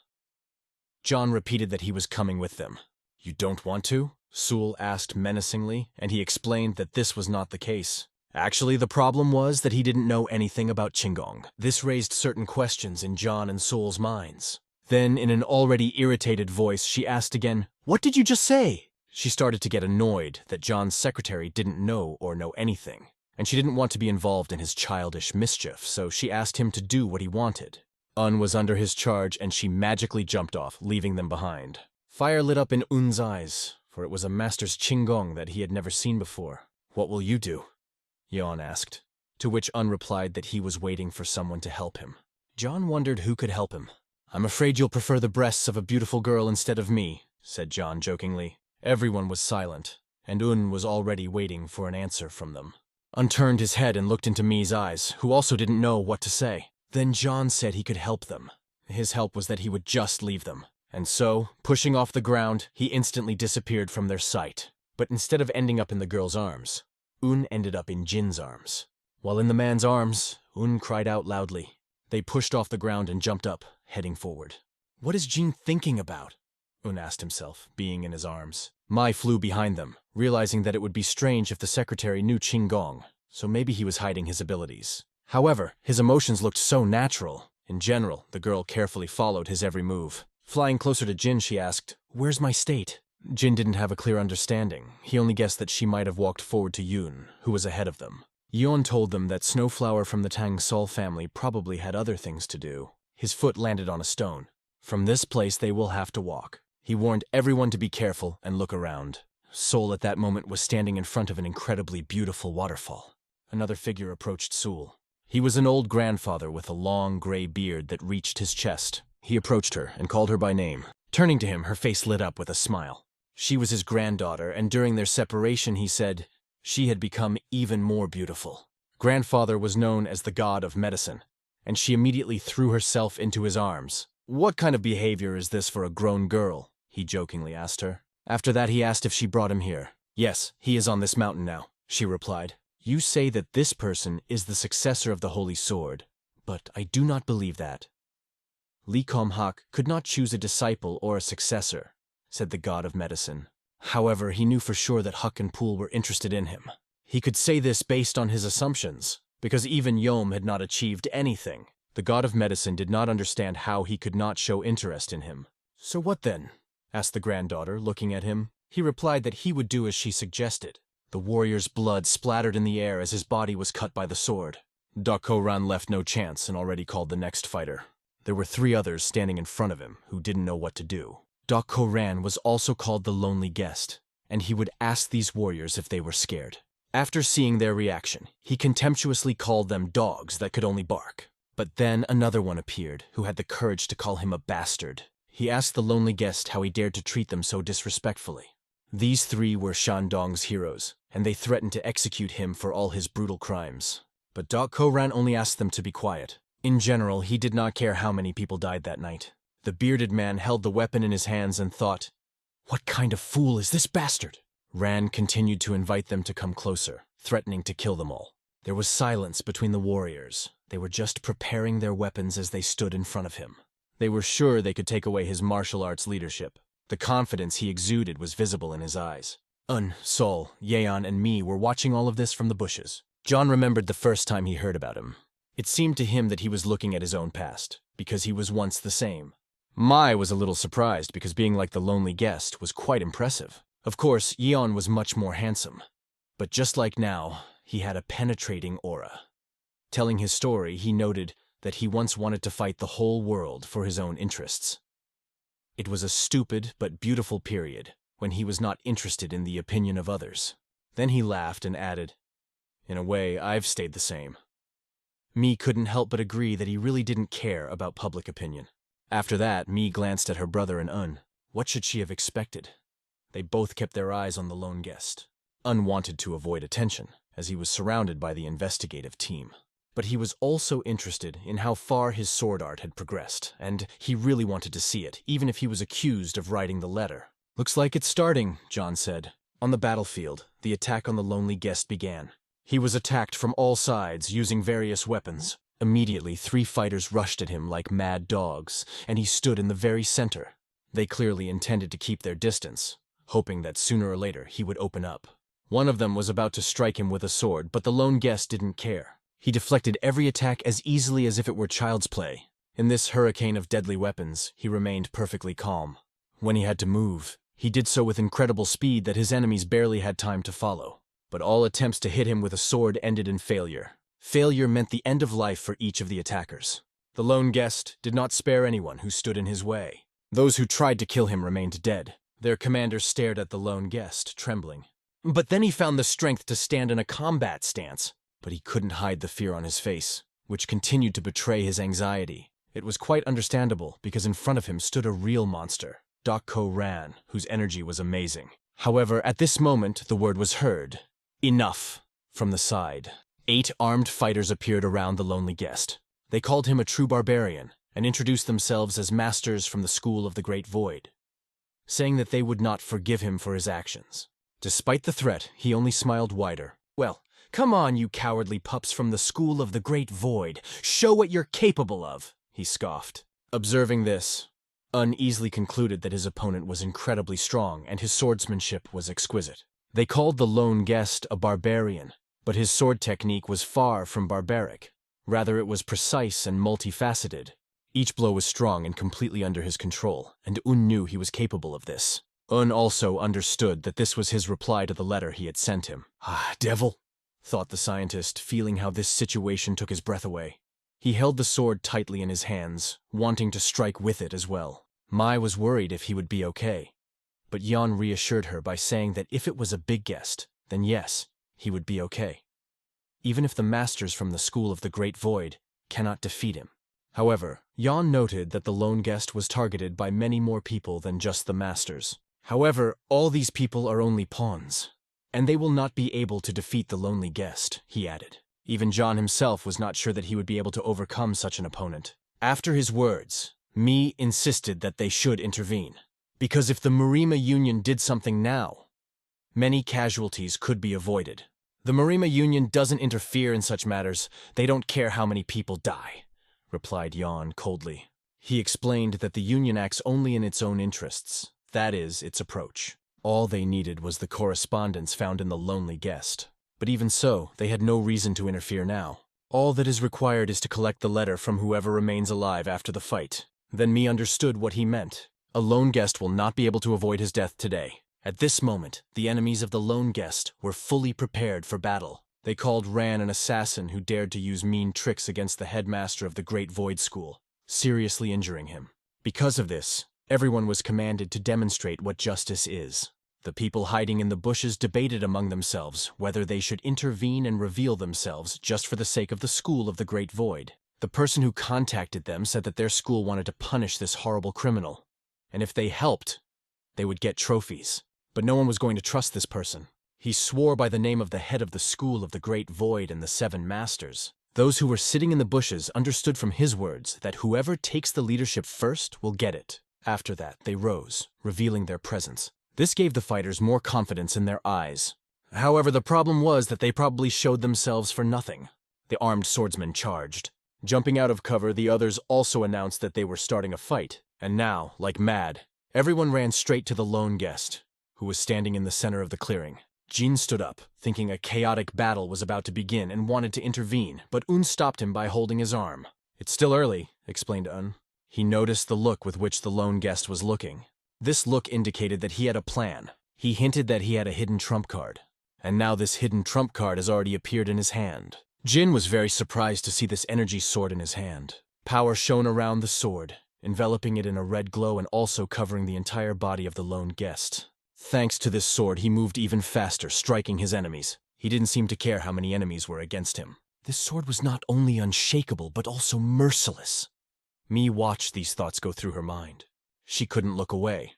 John repeated that he was coming with them. You don't want to? Sul asked menacingly, and he explained that this was not the case. Actually, the problem was that he didn't know anything about Qinggong. This raised certain questions in John and Sul's minds. Then, in an already irritated voice, she asked again, What did you just say? She started to get annoyed that John's secretary didn't know or know anything, and she didn't want to be involved in his childish mischief, so she asked him to do what he wanted. Un was under his charge, and she magically jumped off, leaving them behind. Fire lit up in Un's eyes, for it was a master's Qinggong that he had never seen before. What will you do? Yeon asked, to which Un replied that he was waiting for someone to help him. John wondered who could help him. I'm afraid you'll prefer the breasts of a beautiful girl instead of me, said John jokingly. Everyone was silent, and Un was already waiting for an answer from them. Un turned his head and looked into Mi's eyes, who also didn't know what to say. Then John said he could help them. His help was that he would just leave them. And so, pushing off the ground, he instantly disappeared from their sight. But instead of ending up in the girl's arms, Un ended up in Jin's arms. While in the man's arms, Un cried out loudly. They pushed off the ground and jumped up, heading forward. What is Jin thinking about? Un asked himself, being in his arms. Mai flew behind them, realizing that it would be strange if the secretary knew Qinggong, so maybe he was hiding his abilities. However, his emotions looked so natural. In general, the girl carefully followed his every move. Flying closer to Jin, she asked, Where's my state? Jin didn't have a clear understanding. He only guessed that she might have walked forward to Yoon, who was ahead of them. Yeon told them that Snowflower from the Tang Sol family probably had other things to do. His foot landed on a stone. From this place they will have to walk. He warned everyone to be careful and look around. Sol at that moment was standing in front of an incredibly beautiful waterfall. Another figure approached Sul. He was an old grandfather with a long gray beard that reached his chest. He approached her and called her by name. Turning to him, her face lit up with a smile. She was his granddaughter, and during their separation, he said, she had become even more beautiful. Grandfather was known as the god of medicine, and she immediately threw herself into his arms. What kind of behavior is this for a grown girl? He jokingly asked her. After that, he asked if she brought him here. Yes, he is on this mountain now, she replied. You say that this person is the successor of the Holy Sword, but I do not believe that. Lee Kom-hak could not choose a disciple or a successor, said the god of medicine. However, he knew for sure that Huck and Pool were interested in him. He could say this based on his assumptions, because even Yom had not achieved anything. The god of medicine did not understand how he could not show interest in him. So what then? Asked the granddaughter, looking at him. He replied that he would do as she suggested. The warrior's blood splattered in the air as his body was cut by the sword. Dako Ran left no chance and already called the next fighter. There were 3 others standing in front of him who didn't know what to do. Dako Ran was also called the Lonely Guest, and he would ask these warriors if they were scared. After seeing their reaction, he contemptuously called them dogs that could only bark. But then another one appeared who had the courage to call him a bastard. He asked the Lonely Guest how he dared to treat them so disrespectfully. These three were Shandong's heroes, and they threatened to execute him for all his brutal crimes. But Dr. Ran only asked them to be quiet. In general, he did not care how many people died that night. The bearded man held the weapon in his hands and thought, "What kind of fool is this bastard?" Ran continued to invite them to come closer, threatening to kill them all. There was silence between the warriors. They were just preparing their weapons as they stood in front of him. They were sure they could take away his martial arts leadership. The confidence he exuded was visible in his eyes. Sol, Yeon, and me were watching all of this from the bushes. John remembered the first time he heard about him. It seemed to him that he was looking at his own past, because he was once the same. Mai was a little surprised because being like the lonely guest was quite impressive. Of course, Yeon was much more handsome. But just like now, he had a penetrating aura. Telling his story, he noted that he once wanted to fight the whole world for his own interests. It was a stupid but beautiful period when he was not interested in the opinion of others. Then he laughed and added, "In a way, I've stayed the same." Mi couldn't help but agree that he really didn't care about public opinion. After that, Mi glanced at her brother and What should she have expected? They both kept their eyes on the lone guest. Wanted to avoid attention, as he was surrounded by the investigative team. But he was also interested in how far his sword art had progressed, and he really wanted to see it, even if he was accused of writing the letter. "Looks like it's starting," John said. On the battlefield, the attack on the lonely guest began. He was attacked from all sides, using various weapons. Immediately, 3 fighters rushed at him like mad dogs, and he stood in the very center. They clearly intended to keep their distance, hoping that sooner or later he would open up. One of them was about to strike him with a sword, but the lone guest didn't care. He deflected every attack as easily as if it were child's play. In this hurricane of deadly weapons, he remained perfectly calm. When he had to move, he did so with incredible speed that his enemies barely had time to follow. But all attempts to hit him with a sword ended in failure. Failure meant the end of life for each of the attackers. The lone guest did not spare anyone who stood in his way. Those who tried to kill him remained dead. Their commander stared at the lone guest, trembling. But then he found the strength to stand in a combat stance. But he couldn't hide the fear on his face, which continued to betray his anxiety. It was quite understandable, because in front of him stood a real monster, Dr. Ran, whose energy was amazing. However, at this moment, the word was heard. "Enough!" From the side. 8 armed fighters appeared around the lonely guest. They called him a true barbarian, and introduced themselves as masters from the School of the Great Void, saying that they would not forgive him for his actions. Despite the threat, he only smiled wider. "Well, come on, you cowardly pups from the School of the Great Void. Show what you're capable of," he scoffed. Observing this, easily concluded that his opponent was incredibly strong and his swordsmanship was exquisite. They called the lone guest a barbarian, but his sword technique was far from barbaric. Rather, it was precise and multifaceted. Each blow was strong and completely under his control, and knew he was capable of this. Also understood that this was his reply to the letter he had sent him. "Ah, devil," thought the scientist, feeling how this situation took his breath away. He held the sword tightly in his hands, wanting to strike with it as well. Mai was worried if he would be okay. But Yeon reassured her by saying that if it was a big guest, then yes, he would be okay. Even if the masters from the School of the Great Void cannot defeat him. However, Yeon noted that the lone guest was targeted by many more people than just the masters. However, all these people are only pawns, and they will not be able to defeat the lonely guest, he added. Even John himself was not sure that he would be able to overcome such an opponent. After his words, Mi insisted that they should intervene. Because if the Murima Union did something now, many casualties could be avoided. "The Murima Union doesn't interfere in such matters. They don't care how many people die," replied Yeon coldly. He explained that the Union acts only in its own interests. That is, its approach. All they needed was the correspondence found in the lonely guest. But even so, they had no reason to interfere now. All that is required is to collect the letter from whoever remains alive after the fight. Then Mi understood what he meant. A lone guest will not be able to avoid his death today. At this moment, the enemies of the lone guest were fully prepared for battle. They called Ran an assassin who dared to use mean tricks against the headmaster of the Great Void School, seriously injuring him. Because of this, everyone was commanded to demonstrate what justice is. The people hiding in the bushes debated among themselves whether they should intervene and reveal themselves just for the sake of the School of the Great Void. The person who contacted them said that their school wanted to punish this horrible criminal, and if they helped, they would get trophies. But no one was going to trust this person. He swore by the name of the head of the school of the Great Void and the Seven Masters. Those who were sitting in the bushes understood from his words that whoever takes the leadership first will get it. After that, they rose, revealing their presence. This gave the fighters more confidence in their eyes. However, the problem was that they probably showed themselves for nothing. The armed swordsmen charged. Jumping out of cover, the others also announced that they were starting a fight. And now, like mad, everyone ran straight to the lone guest, who was standing in the center of the clearing. Jin stood up, thinking a chaotic battle was about to begin and wanted to intervene, but Un stopped him by holding his arm. "It's still early," explained Un. He noticed the look with which the lone guest was looking. This look indicated that he had a plan. He hinted that he had a hidden trump card. And now this hidden trump card has already appeared in his hand. Jin was very surprised to see this energy sword in his hand. Power shone around the sword, enveloping it in a red glow and also covering the entire body of the lone guest. Thanks to this sword, he moved even faster, striking his enemies. He didn't seem to care how many enemies were against him. This sword was not only unshakable, but also merciless. Mi watched these thoughts go through her mind. She couldn't look away.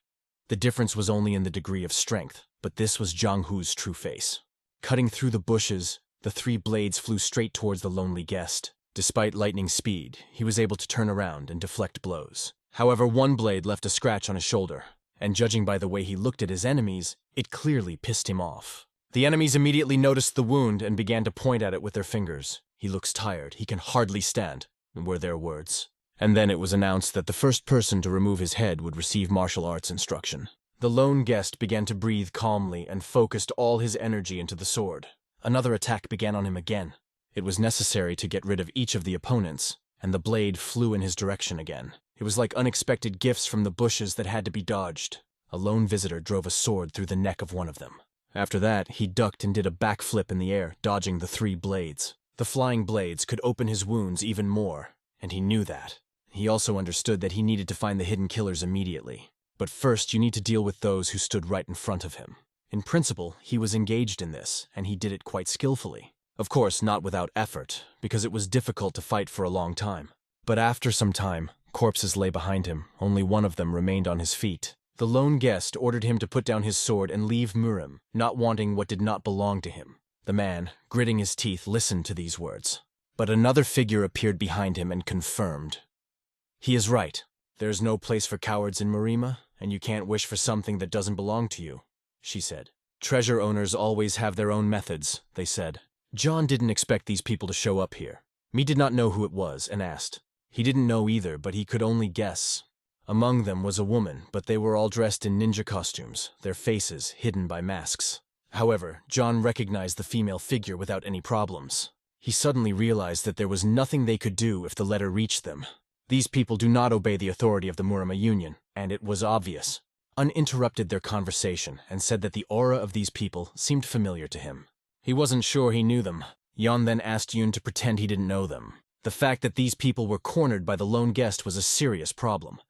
The difference was only in the degree of strength, but this was Jang-Hoo's true face. Cutting through the bushes, the three blades flew straight towards the lonely guest. Despite lightning speed, he was able to turn around and deflect blows. However, one blade left a scratch on his shoulder, and judging by the way he looked at his enemies, it clearly pissed him off. The enemies immediately noticed the wound and began to point at it with their fingers. "He looks tired. He can hardly stand," were their words. And then it was announced that the first person to remove his head would receive martial arts instruction. The lone guest began to breathe calmly and focused all his energy into the sword. Another attack began on him again. It was necessary to get rid of each of the opponents, and the blade flew in his direction again. It was like unexpected gifts from the bushes that had to be dodged. A lone visitor drove a sword through the neck of one of them. After that, he ducked and did a backflip in the air, dodging the three blades. The flying blades could open his wounds even more, and he knew that. He also understood that he needed to find the hidden killers immediately. But first, you need to deal with those who stood right in front of him. In principle, he was engaged in this, and he did it quite skillfully. Of course, not without effort, because it was difficult to fight for a long time. But after some time, corpses lay behind him. Only one of them remained on his feet. The lone guest ordered him to put down his sword and leave Murang, not wanting what did not belong to him. The man, gritting his teeth, listened to these words. But another figure appeared behind him and confirmed. "He is right. There's no place for cowards in Marima, and you can't wish for something that doesn't belong to you," she said. "Treasure owners always have their own methods," they said. John didn't expect these people to show up here. Mi did not know who it was and asked. He didn't know either, but he could only guess. Among them was a woman, but they were all dressed in ninja costumes, their faces hidden by masks. However, John recognized the female figure without any problems. He suddenly realized that there was nothing they could do if the letter reached them. These people do not obey the authority of the Murama Union, and it was obvious. Uninterrupted their conversation and said that the aura of these people seemed familiar to him. He wasn't sure he knew them. Hyun then asked Yoon to pretend he didn't know them. The fact that these people were cornered by the lone guest was a serious problem,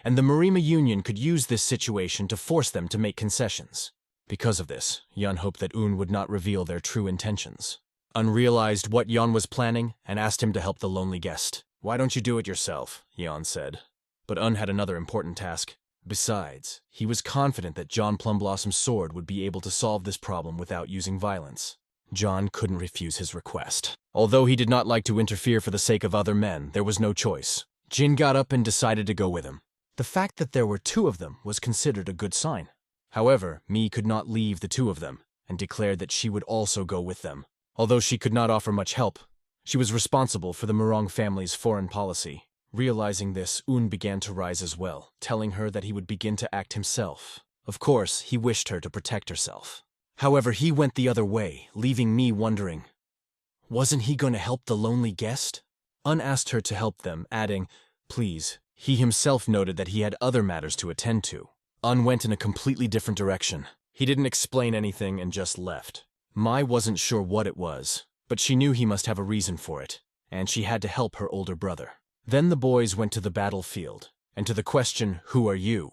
and the Marima Union could use this situation to force them to make concessions. Because of this, Hyun hoped that Un would not reveal their true intentions. Un realized what Hyun was planning and asked him to help the lonely guest. "Why don't you do it yourself?" Hyun said. But Un had another important task. Besides, he was confident that John Plumblossom's sword would be able to solve this problem without using violence. John couldn't refuse his request. Although he did not like to interfere for the sake of other men, there was no choice. Jin got up and decided to go with him. The fact that there were two of them was considered a good sign. However, Mi could not leave the two of them, and declared that she would also go with them. Although she could not offer much help, she was responsible for the Murang family's foreign policy. Realizing this, Un began to rise as well, telling her that he would begin to act himself. Of course, he wished her to protect herself. However, he went the other way, leaving me wondering, wasn't he going to help the lonely guest? Un asked her to help them, adding, "Please." He himself noted that he had other matters to attend to. Un went in a completely different direction. He didn't explain anything and just left. Mai wasn't sure what it was, but she knew he must have a reason for it, and she had to help her older brother. Then the boys went to the battlefield, and to the question, "Who are you?"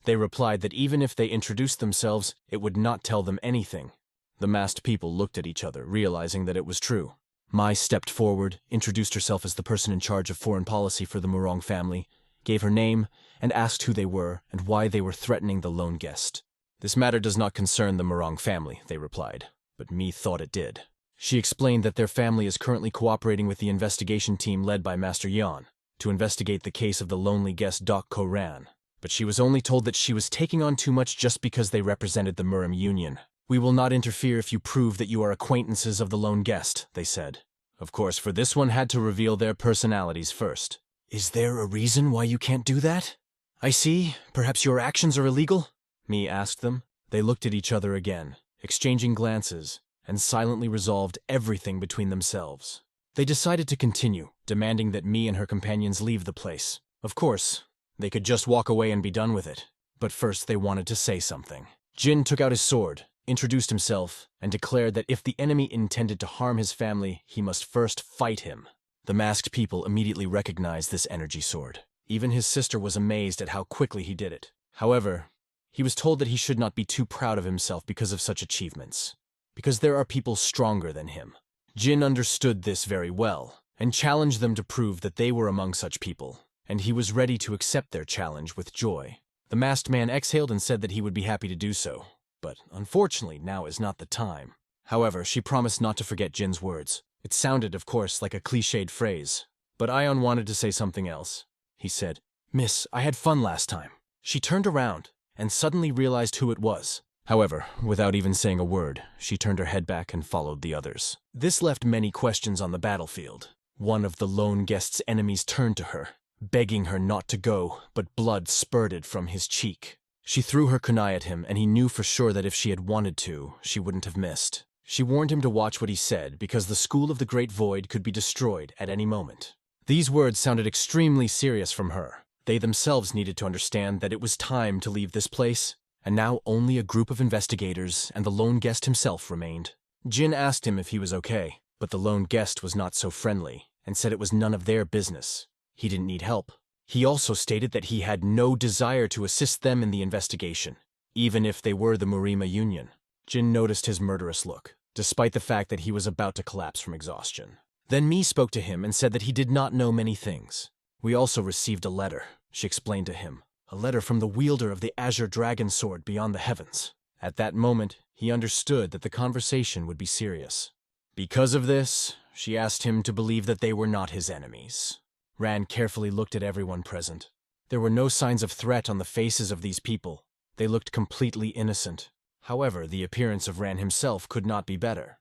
They replied that even if they introduced themselves, it would not tell them anything. The masked people looked at each other, realizing that it was true. Mai stepped forward, introduced herself as the person in charge of foreign policy for the Murang family, gave her name, and asked who they were and why they were threatening the lone guest. This matter does not concern the Murang family, they replied, but me thought it did. She explained that their family is currently cooperating with the investigation team led by Master Hyun to investigate the case of the lonely guest Doc Koran, but she was only told that she was taking on too much just because they represented the Muram Union. We will not interfere if you prove that you are acquaintances of the lone guest, they said. Of course, for this one had to reveal their personalities first. Is there a reason why you can't do that? I see. Perhaps your actions are illegal? Me asked them. They looked at each other again, exchanging glances, and silently resolved everything between themselves. They decided to continue, demanding that me and her companions leave the place. Of course, they could just walk away and be done with it. But first they wanted to say something. Jin took out his sword, introduced himself, and declared that if the enemy intended to harm his family, he must first fight him. The masked people immediately recognized this energy sword. Even his sister was amazed at how quickly he did it. However, he was told that he should not be too proud of himself because of such achievements, because there are people stronger than him. Jin understood this very well, and challenged them to prove that they were among such people, and he was ready to accept their challenge with joy. The masked man exhaled and said that he would be happy to do so, but unfortunately now is not the time. However, she promised not to forget Jin's words. It sounded, of course, like a cliched phrase, but Ion wanted to say something else. He said, "Miss, I had fun last time." She turned around and suddenly realized who it was. However, without even saying a word, she turned her head back and followed the others. This left many questions on the battlefield. One of the lone guest's enemies turned to her, begging her not to go, but blood spurted from his cheek. She threw her kunai at him, and he knew for sure that if she had wanted to, she wouldn't have missed. She warned him to watch what he said, because the School of the Great Void could be destroyed at any moment. These words sounded extremely serious from her. They themselves needed to understand that it was time to leave this place, and now only a group of investigators and the lone guest himself remained. Jin asked him if he was okay, but the lone guest was not so friendly, and said it was none of their business. He didn't need help. He also stated that he had no desire to assist them in the investigation, even if they were the Murima Union. Jin noticed his murderous look, despite the fact that he was about to collapse from exhaustion. Then Mi spoke to him and said that he did not know many things. We also received a letter, she explained to him. A letter from the wielder of the Azure Dragon Sword beyond the heavens. At that moment, he understood that the conversation would be serious. Because of this, she asked him to believe that they were not his enemies. Rand carefully looked at everyone present. There were no signs of threat on the faces of these people. They looked completely innocent. However, the appearance of Rand himself could not be better.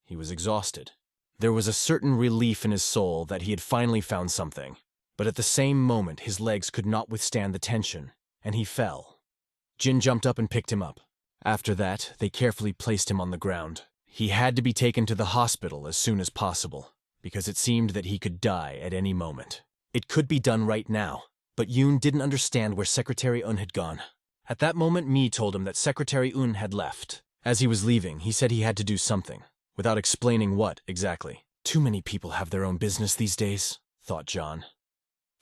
He was exhausted. There was a certain relief in his soul that he had finally found something. But at the same moment, his legs could not withstand the tension, and he fell. Jin jumped up and picked him up. After that, they carefully placed him on the ground. He had to be taken to the hospital as soon as possible, because it seemed that he could die at any moment. It could be done right now, but Yoon didn't understand where Secretary Un had gone. At that moment, Mi told him that Secretary Un had left. As he was leaving, he said he had to do something, without explaining what exactly. Too many people have their own business these days, thought John.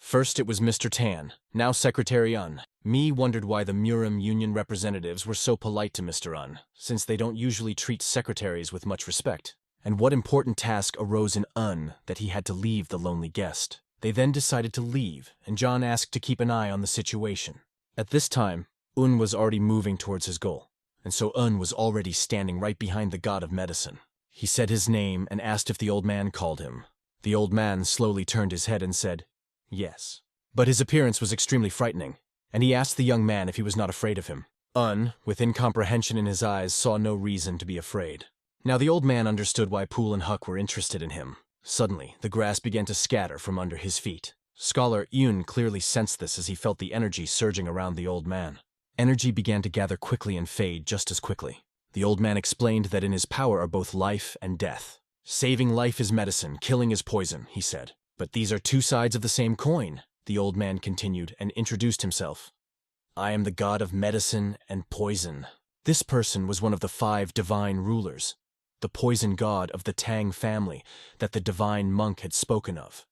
First it was Mr. Tan, now Secretary Un. Mi wondered why the Muram Union representatives were so polite to Mr. Un, since they don't usually treat secretaries with much respect. And what important task arose in Un that he had to leave the lonely guest. They then decided to leave, and John asked to keep an eye on the situation. At this time, Un was already moving towards his goal, and so Un was already standing right behind the god of medicine. He said his name and asked if the old man called him. The old man slowly turned his head and said, "Yes." But his appearance was extremely frightening, and he asked the young man if he was not afraid of him. Un, with incomprehension in his eyes, saw no reason to be afraid. Now the old man understood why Pool and Huck were interested in him. Suddenly, the grass began to scatter from under his feet. Scholar Yoon clearly sensed this as he felt the energy surging around the old man. Energy began to gather quickly and fade just as quickly. The old man explained that in his power are both life and death. Saving life is medicine, killing is poison, he said. But these are two sides of the same coin, the old man continued and introduced himself. I am the god of medicine and poison. This person was one of the 5 divine rulers, the poison god of the Tang family that the divine monk had spoken of.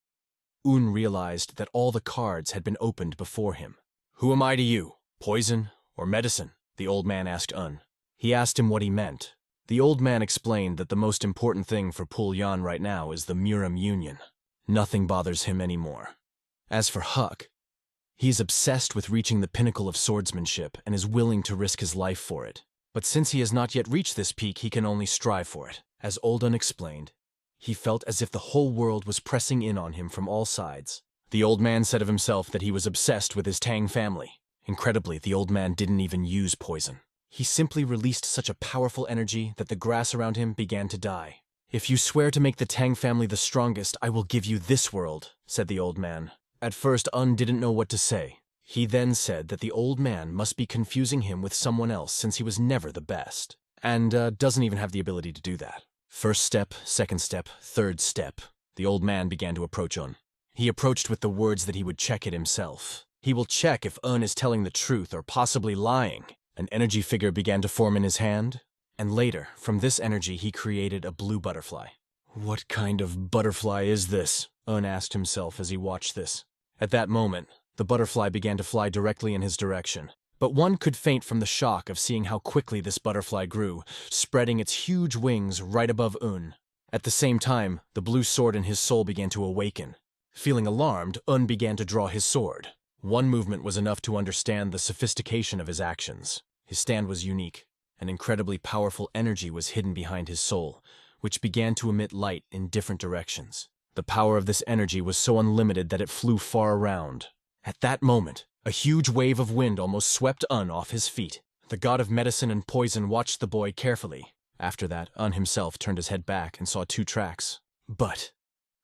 Un realized that all the cards had been opened before him. Who am I to you, poison or medicine? The old man asked Un. He asked him what he meant. The old man explained that the most important thing for Pul Yan right now is the Muram Union. Nothing bothers him anymore. As for Huck, He is obsessed with reaching the pinnacle of swordsmanship and is willing to risk his life for it. But since he has not yet reached this peak, he can only strive for it. As Old Un explained, he felt as if the whole world was pressing in on him from all sides. The old man said of himself that he was obsessed with his Tang family. Incredibly, the old man didn't even use poison. He simply released such a powerful energy that the grass around him began to die. "If you swear to make the Tang family the strongest, I will give you this world," said the old man. At first, Un didn't know what to say. He then said that the old man must be confusing him with someone else since he was never the best, and doesn't even have the ability to do that. First step, second step, third step. The old man began to approach Un. He approached with the words that he would check it himself. He will check if Un is telling the truth or possibly lying. An energy figure began to form in his hand, and later, from this energy, he created a blue butterfly. "What kind of butterfly is this?" Un asked himself as he watched this. At that moment, the butterfly began to fly directly in his direction. But one could faint from the shock of seeing how quickly this butterfly grew, spreading its huge wings right above Un. At the same time, the blue sword in his soul began to awaken. Feeling alarmed, Un began to draw his sword. One movement was enough to understand the sophistication of his actions. His stand was unique. An incredibly powerful energy was hidden behind his soul, which began to emit light in different directions. The power of this energy was so unlimited that it flew far around. At that moment, a huge wave of wind almost swept Un off his feet. The god of medicine and poison watched the boy carefully. After that, Un himself turned his head back and saw 2 tracks. But,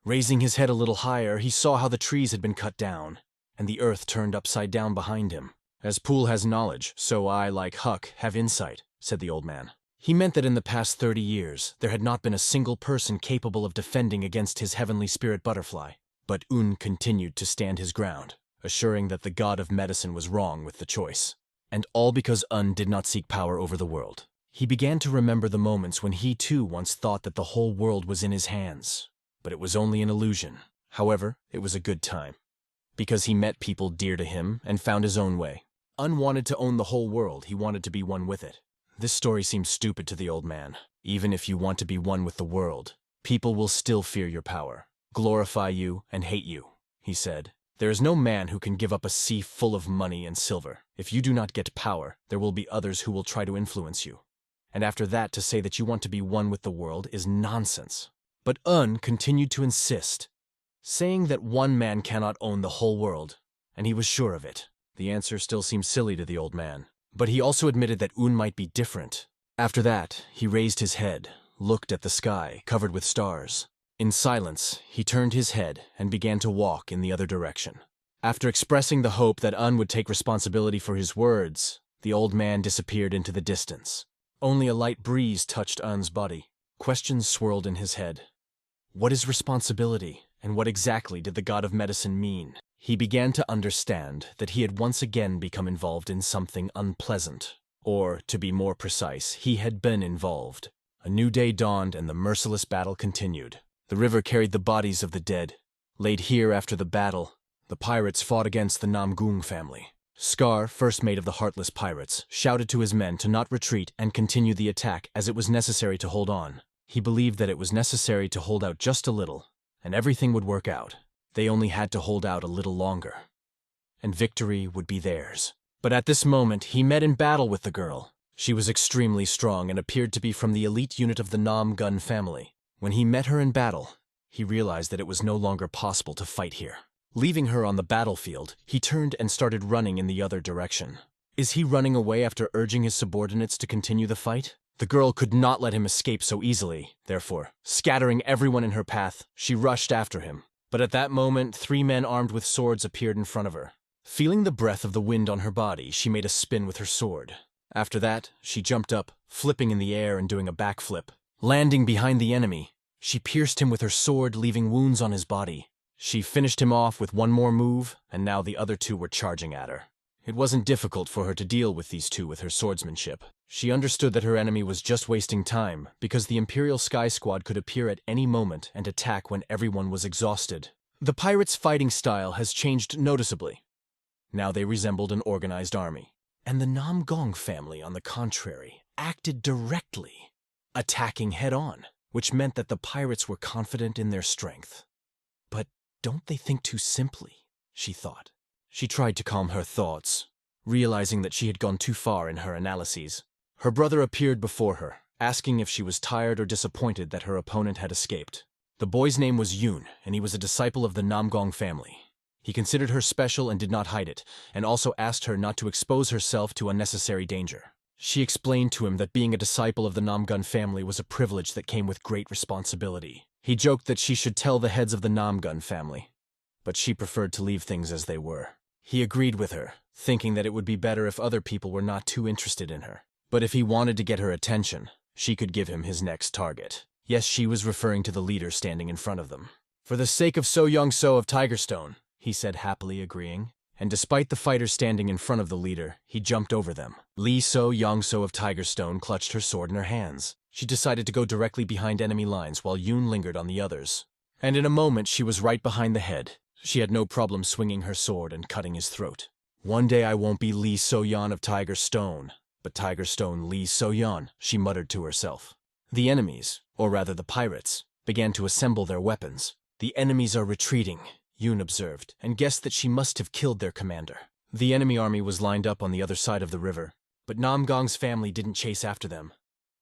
raising his head a little higher, he saw how the trees had been cut down, and the earth turned upside down behind him. "As Poole has knowledge, so I, like Huck, have insight," said the old man. He meant that in the past 30 years, there had not been a single person capable of defending against his heavenly spirit butterfly. But Un continued to stand his ground, assuring that the god of medicine was wrong with the choice. And all because Un did not seek power over the world. He began to remember the moments when he too once thought that the whole world was in his hands. But it was only an illusion. However, it was a good time. Because he met people dear to him and found his own way. Un wanted to own the whole world, he wanted to be one with it. This story seemed stupid to the old man. Even if you want to be one with the world, people will still fear your power, glorify you, and hate you, he said. There is no man who can give up a sea full of money and silver. If you do not get power, there will be others who will try to influence you. And after that, to say that you want to be one with the world is nonsense. But Un continued to insist, saying that one man cannot own the whole world, and he was sure of it. The answer still seemed silly to the old man, but he also admitted that Un might be different. After that, he raised his head, looked at the sky, covered with stars. In silence, he turned his head and began to walk in the other direction. After expressing the hope that Un would take responsibility for his words, the old man disappeared into the distance. Only a light breeze touched Un's body. Questions swirled in his head. What is responsibility, and what exactly did the god of medicine mean? He began to understand that he had once again become involved in something unpleasant. Or, to be more precise, he had been involved. A new day dawned and the merciless battle continued. The river carried the bodies of the dead. Laid here after the battle, the pirates fought against the Namgung family. Scar, first mate of the Heartless Pirates, shouted to his men to not retreat and continue the attack as it was necessary to hold on. He believed that it was necessary to hold out just a little, and everything would work out. They only had to hold out a little longer, and victory would be theirs. But at this moment, he met in battle with the girl. She was extremely strong and appeared to be from the elite unit of the Nam Gun family. When he met her in battle, he realized that it was no longer possible to fight here. Leaving her on the battlefield, he turned and started running in the other direction. Is he running away after urging his subordinates to continue the fight? The girl could not let him escape so easily. Therefore, scattering everyone in her path, she rushed after him. But at that moment, 3 men armed with swords appeared in front of her. Feeling the breath of the wind on her body, she made a spin with her sword. After that, she jumped up, flipping in the air and doing a backflip. Landing behind the enemy, she pierced him with her sword, leaving wounds on his body. She finished him off with one more move, and now the other 2 were charging at her. It wasn't difficult for her to deal with these 2 with her swordsmanship. She understood that her enemy was just wasting time, because the Imperial Sky Squad could appear at any moment and attack when everyone was exhausted. The pirates' fighting style has changed noticeably. Now they resembled an organized army. And the Nam Gong family, on the contrary, acted directly, attacking head-on, which meant that the pirates were confident in their strength. But don't they think too simply, she thought. She tried to calm her thoughts, realizing that she had gone too far in her analyses. Her brother appeared before her, asking if she was tired or disappointed that her opponent had escaped. The boy's name was Hyun, and he was a disciple of the Namgong family. He considered her special and did not hide it, and also asked her not to expose herself to unnecessary danger. She explained to him that being a disciple of the Namgun family was a privilege that came with great responsibility. He joked that she should tell the heads of the Namgun family, but she preferred to leave things as they were. He agreed with her, thinking that it would be better if other people were not too interested in her. But if he wanted to get her attention, she could give him his next target. Yes, she was referring to the leader standing in front of them. For the sake of So Young-so of Tigerstone, he said, happily agreeing. And despite the fighters standing in front of the leader, he jumped over them. Lee So Young-so of Tigerstone clutched her sword in her hands. She decided to go directly behind enemy lines while Yoon lingered on the others. And in a moment she was right behind the head. She had no problem swinging her sword and cutting his throat. One day I won't be Lee So-yeon of Tigerstone, but Tigerstone Lee So-yeon, she muttered to herself. The enemies, or rather the pirates, began to assemble their weapons. The enemies are retreating, Yoon observed, and guessed that she must have killed their commander. The enemy army was lined up on the other side of the river, but Namgong's family didn't chase after them,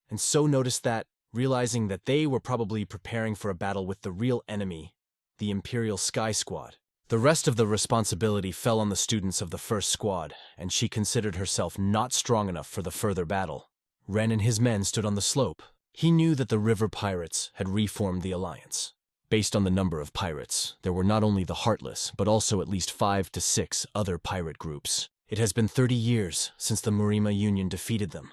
and So noticed that, realizing that they were probably preparing for a battle with the real enemy, the Imperial Sky Squad. The rest of the responsibility fell on the students of the first squad, and she considered herself not strong enough for the further battle. Ren and his men stood on the slope. He knew that the river pirates had reformed the alliance. Based on the number of pirates, there were not only the Heartless, but also at least 5 to 6 other pirate groups. It has been 30 years since the Murima Union defeated them.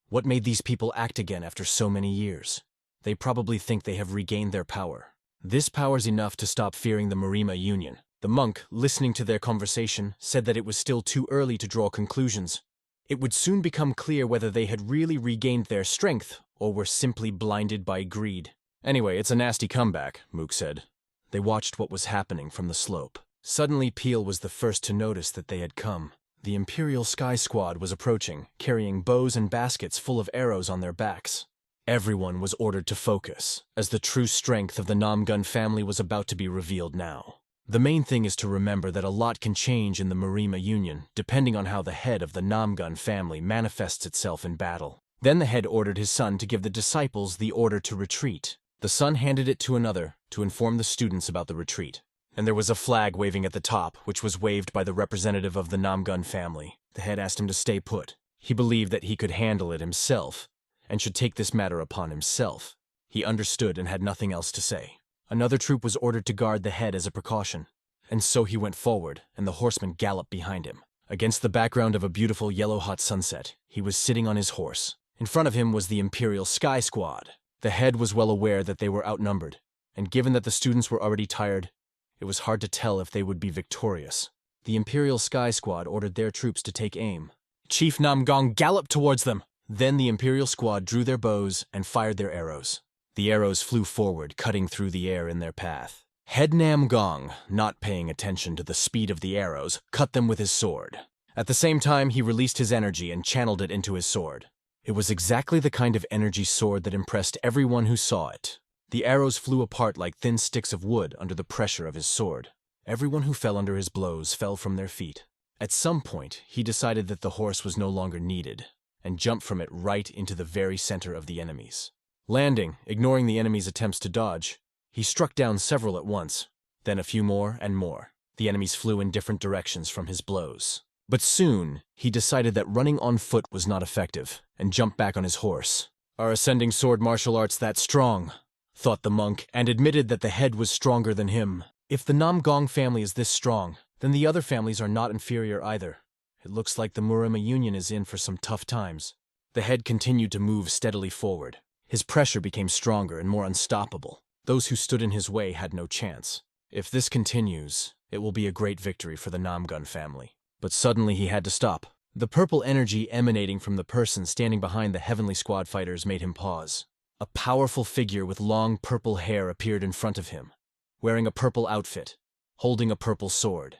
What made these people act again after so many years? They probably think they have regained their power. This power's enough to stop fearing the Murima Union. The monk, listening to their conversation, said that it was still too early to draw conclusions. It would soon become clear whether they had really regained their strength or were simply blinded by greed. Anyway, it's a nasty comeback, Mook said. They watched what was happening from the slope. Suddenly Peel was the first to notice that they had come. The Imperial Sky Squad was approaching, carrying bows and baskets full of arrows on their backs. Everyone was ordered to focus, as the true strength of the Namgun family was about to be revealed now. The main thing is to remember that a lot can change in the Murima Union, depending on how the head of the Namgun family manifests itself in battle. Then the head ordered his son to give the disciples the order to retreat. The son handed it to another to inform the students about the retreat. And there was a flag waving at the top, which was waved by the representative of the Namgun family. The head asked him to stay put. He believed that he could handle it himself, and should take this matter upon himself. He understood and had nothing else to say. Another troop was ordered to guard the head as a precaution, and so he went forward, and the horsemen galloped behind him. Against the background of a beautiful yellow-hot sunset, he was sitting on his horse. In front of him was the Imperial Sky Squad. The head was well aware that they were outnumbered, and given that the students were already tired, it was hard to tell if they would be victorious. The Imperial Sky Squad ordered their troops to take aim. Chief Namgong galloped towards them. Then the Imperial Squad drew their bows and fired their arrows. The arrows flew forward, cutting through the air in their path. Head Namgong, not paying attention to the speed of the arrows, cut them with his sword. At the same time, he released his energy and channeled it into his sword. It was exactly the kind of energy sword that impressed everyone who saw it. The arrows flew apart like thin sticks of wood under the pressure of his sword. Everyone who fell under his blows fell from their feet. At some point, he decided that the horse was no longer needed, and jumped from it right into the very center of the enemies. Landing, ignoring the enemy's attempts to dodge, he struck down several at once, then a few more and more. The enemies flew in different directions from his blows. But soon, he decided that running on foot was not effective, and jumped back on his horse. Are ascending sword martial arts that strong? Thought the monk, and admitted that the head was stronger than him. If the Namgong family is this strong, then the other families are not inferior either. It looks like the Murima Union is in for some tough times. The head continued to move steadily forward. His pressure became stronger and more unstoppable. Those who stood in his way had no chance. If this continues, it will be a great victory for the Namgun family. But suddenly he had to stop. The purple energy emanating from the person standing behind the Heavenly Squad fighters made him pause. A powerful figure with long purple hair appeared in front of him, wearing a purple outfit, holding a purple sword.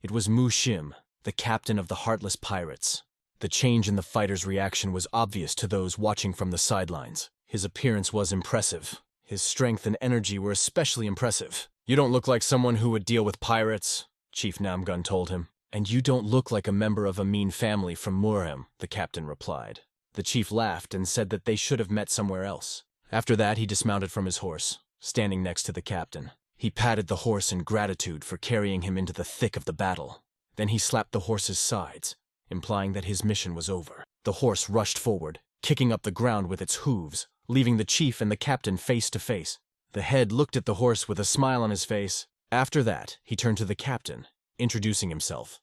It was Mu Shim, the captain of the Heartless Pirates. The change in the fighter's reaction was obvious to those watching from the sidelines. His appearance was impressive. His strength and energy were especially impressive. You don't look like someone who would deal with pirates, Chief Namgun told him. And you don't look like a member of a mean family from Murang, the captain replied. The chief laughed and said that they should have met somewhere else. After that, he dismounted from his horse, standing next to the captain. He patted the horse in gratitude for carrying him into the thick of the battle. Then he slapped the horse's sides, implying that his mission was over. The horse rushed forward, kicking up the ground with its hooves, leaving the chief and the captain face to face. The head looked at the horse with a smile on his face. After that, he turned to the captain, introducing himself.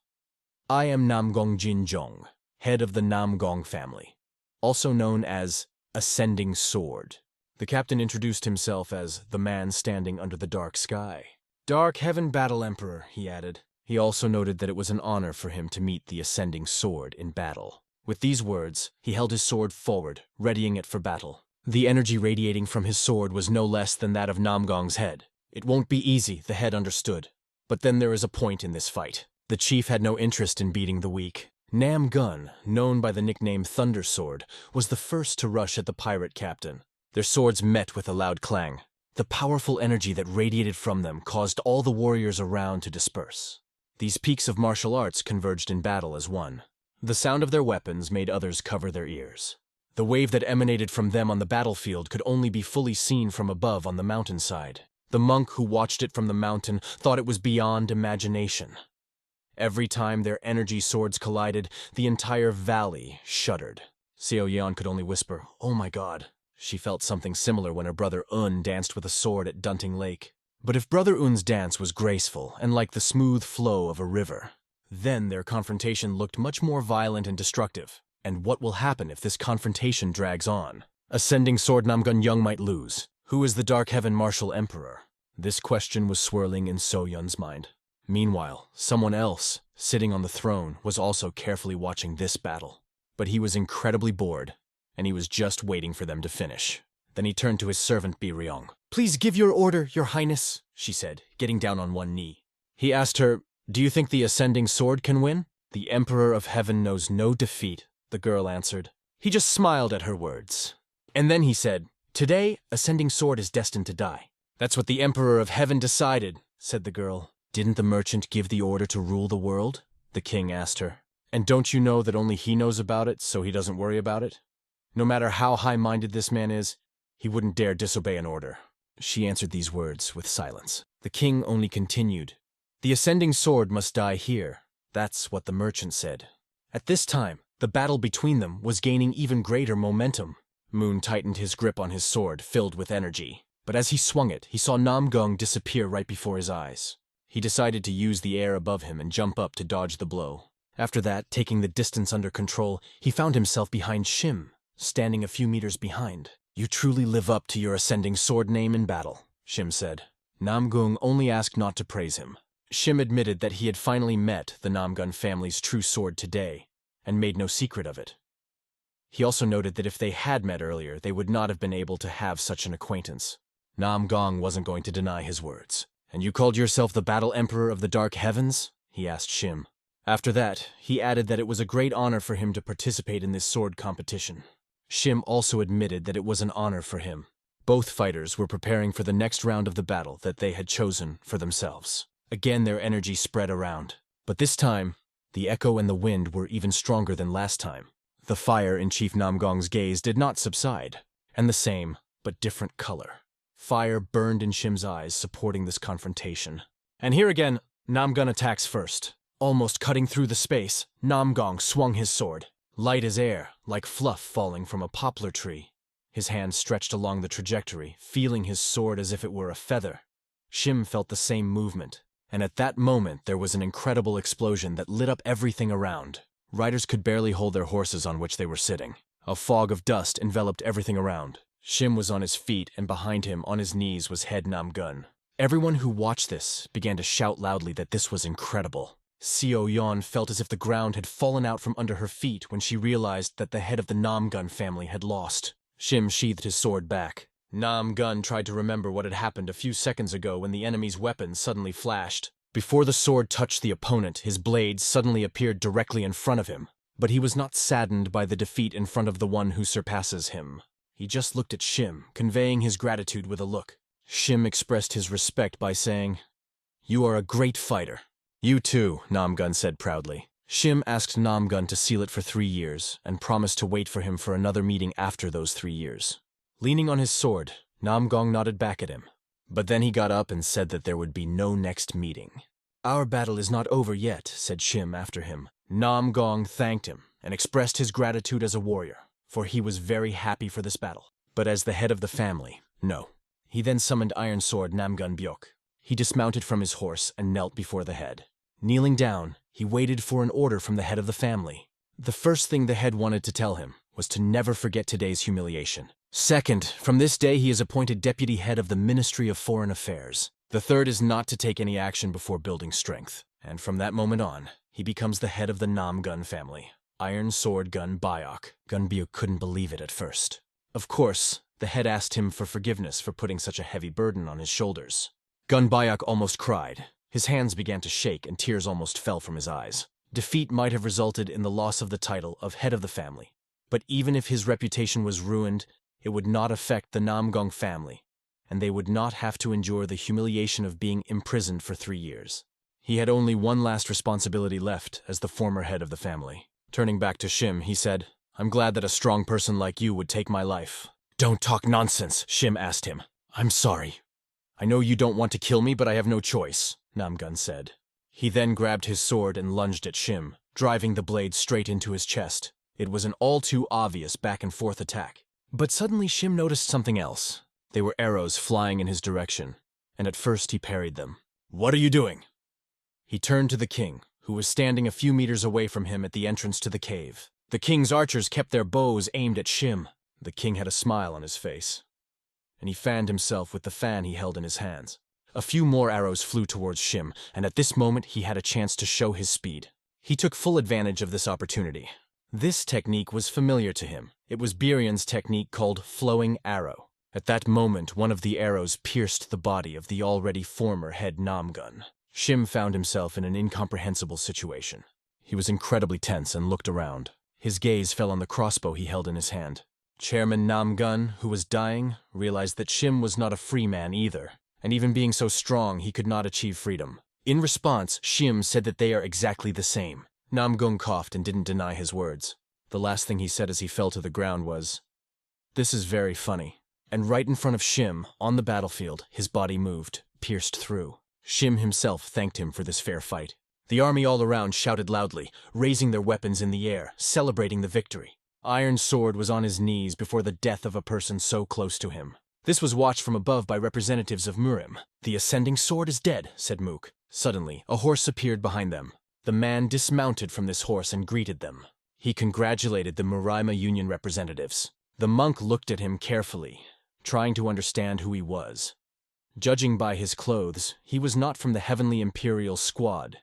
I am Namgong Jinjong, head of the Namgong family, also known as Ascending Sword. The captain introduced himself as the man standing under the dark sky. Dark Heaven Battle Emperor, he added. He also noted that it was an honor for him to meet the Ascending Sword in battle. With these words, he held his sword forward, readying it for battle. The energy radiating from his sword was no less than that of Namgong's head. It won't be easy, the head understood. But then there is a point in this fight. The chief had no interest in beating the weak. Namgun, known by the nickname Thunder Sword, was the first to rush at the pirate captain. Their swords met with a loud clang. The powerful energy that radiated from them caused all the warriors around to disperse. These peaks of martial arts converged in battle as one. The sound of their weapons made others cover their ears. The wave that emanated from them on the battlefield could only be fully seen from above on the mountainside. The monk who watched it from the mountain thought it was beyond imagination. Every time their energy swords collided, the entire valley shuddered. Seo Yeon could only whisper, "Oh my God." She felt something similar when her brother Un danced with a sword at Dunting Lake. But if Brother Un's dance was graceful and like the smooth flow of a river, then their confrontation looked much more violent and destructive. And what will happen if this confrontation drags on? Ascending Sword Namgun Young might lose. Who is the Dark Heaven Martial Emperor? This question was swirling in So Yun's mind. Meanwhile, someone else, sitting on the throne, was also carefully watching this battle. But he was incredibly bored, and he was just waiting for them to finish. Then he turned to his servant Biryong. "Please give your order, your highness," she said, getting down on one knee. He asked her, "Do you think the Ascending Sword can win?" "The Emperor of Heaven knows no defeat," the girl answered. He just smiled at her words. And then he said, "Today, Ascending Sword is destined to die." "That's what the Emperor of Heaven decided," said the girl. "Didn't the merchant give the order to rule the world?" the king asked her. "And don't you know that only he knows about it, so he doesn't worry about it? No matter how high-minded this man is, he wouldn't dare disobey an order." She answered these words with silence. The king only continued, "The Ascending Sword must die here. That's what the merchant said." At this time, the battle between them was gaining even greater momentum. Moon tightened his grip on his sword, filled with energy. But as he swung it, he saw Namgung disappear right before his eyes. He decided to use the air above him and jump up to dodge the blow. After that, taking the distance under control, he found himself behind Shim, standing a few meters behind. "You truly live up to your Ascending Sword name in battle," Shim said. Namgung only asked not to praise him. Shim admitted that he had finally met the Namgun family's true sword today, and made no secret of it. He also noted that if they had met earlier, they would not have been able to have such an acquaintance. Namgung wasn't going to deny his words. "And you called yourself the Battle Emperor of the Dark Heavens?" he asked Shim. After that, he added that it was a great honor for him to participate in this sword competition. Shim also admitted that it was an honor for him. Both fighters were preparing for the next round of the battle that they had chosen for themselves. Again, their energy spread around. But this time, the echo and the wind were even stronger than last time. The fire in Chief Namgong's gaze did not subside, and the same, but different color. Fire burned in Shim's eyes, supporting this confrontation. And here again, Namgun attacks first. Almost cutting through the space, Namgong swung his sword. Light as air, like fluff falling from a poplar tree. His hand stretched along the trajectory, feeling his sword as if it were a feather. Shim felt the same movement, and at that moment there was an incredible explosion that lit up everything around. Riders could barely hold their horses on which they were sitting. A fog of dust enveloped everything around. Shim was on his feet, and behind him, on his knees, was Head Namgun. Everyone who watched this began to shout loudly that this was incredible. Seo Yeon felt as if the ground had fallen out from under her feet when she realized that the head of the Namgun family had lost. Shim sheathed his sword back. Namgun tried to remember what had happened a few seconds ago when the enemy's weapon suddenly flashed. Before the sword touched the opponent, his blade suddenly appeared directly in front of him. But he was not saddened by the defeat in front of the one who surpasses him. He just looked at Shim, conveying his gratitude with a look. Shim expressed his respect by saying, "You are a great fighter. You too, Namgun said proudly. Shim asked Namgun to seal it for 3 years and promised to wait for him for another meeting after those 3 years. Leaning on his sword, Namgong nodded back at him. But then he got up and said that there would be no next meeting. Our battle is not over yet, said Shim after him. Namgong thanked him and expressed his gratitude as a warrior, for he was very happy for this battle. But as the head of the family, no. He then summoned Iron Sword Namgun Byok. He dismounted from his horse and knelt before the head. Kneeling down, he waited for an order from the head of the family. The first thing the head wanted to tell him was to never forget today's humiliation. Second, from this day he is appointed deputy head of the Ministry of Foreign Affairs. The third is not to take any action before building strength. And from that moment on, he becomes the head of the Namgun family. Iron Sword Gun Byok. Gunbyuk couldn't believe it at first. Of course, the head asked him for forgiveness for putting such a heavy burden on his shoulders. Gun Byok almost cried. His hands began to shake and tears almost fell from his eyes. Defeat might have resulted in the loss of the title of head of the family. But even if his reputation was ruined, it would not affect the Namgong family, and they would not have to endure the humiliation of being imprisoned for 3 years. He had only one last responsibility left as the former head of the family. Turning back to Shim, he said, I'm glad that a strong person like you would take my life. Don't talk nonsense, Shim asked him. I'm sorry. I know you don't want to kill me, but I have no choice, Namgun said. He then grabbed his sword and lunged at Shim, driving the blade straight into his chest. It was an all too obvious back and forth attack. But suddenly Shim noticed something else. They were arrows flying in his direction, and at first he parried them. What are you doing? He turned to the king, who was standing a few meters away from him at the entrance to the cave. The king's archers kept their bows aimed at Shim. The king had a smile on his face, and he fanned himself with the fan he held in his hands. A few more arrows flew towards Shim, and at this moment he had a chance to show his speed. He took full advantage of this opportunity. This technique was familiar to him. It was Birion's technique called flowing arrow. At that moment, one of the arrows pierced the body of the already former head Namgun. Shim found himself in an incomprehensible situation. He was incredibly tense and looked around. His gaze fell on the crossbow he held in his hand. Chairman Namgun, who was dying, realized that Shim was not a free man either, and even being so strong, he could not achieve freedom. In response, Shim said that they are exactly the same. Namgung coughed and didn't deny his words. The last thing he said as he fell to the ground was, "This is very funny." And right in front of Shim, on the battlefield, his body moved, pierced through. Shim himself thanked him for this fair fight. The army all around shouted loudly, raising their weapons in the air, celebrating the victory. Iron Sword was on his knees before the death of a person so close to him. This was watched from above by representatives of Murang. The ascending sword is dead, said Mook. Suddenly, a horse appeared behind them. The man dismounted from this horse and greeted them. He congratulated the Murang Union representatives. The monk looked at him carefully, trying to understand who he was. Judging by his clothes, he was not from the Heavenly Imperial Squad,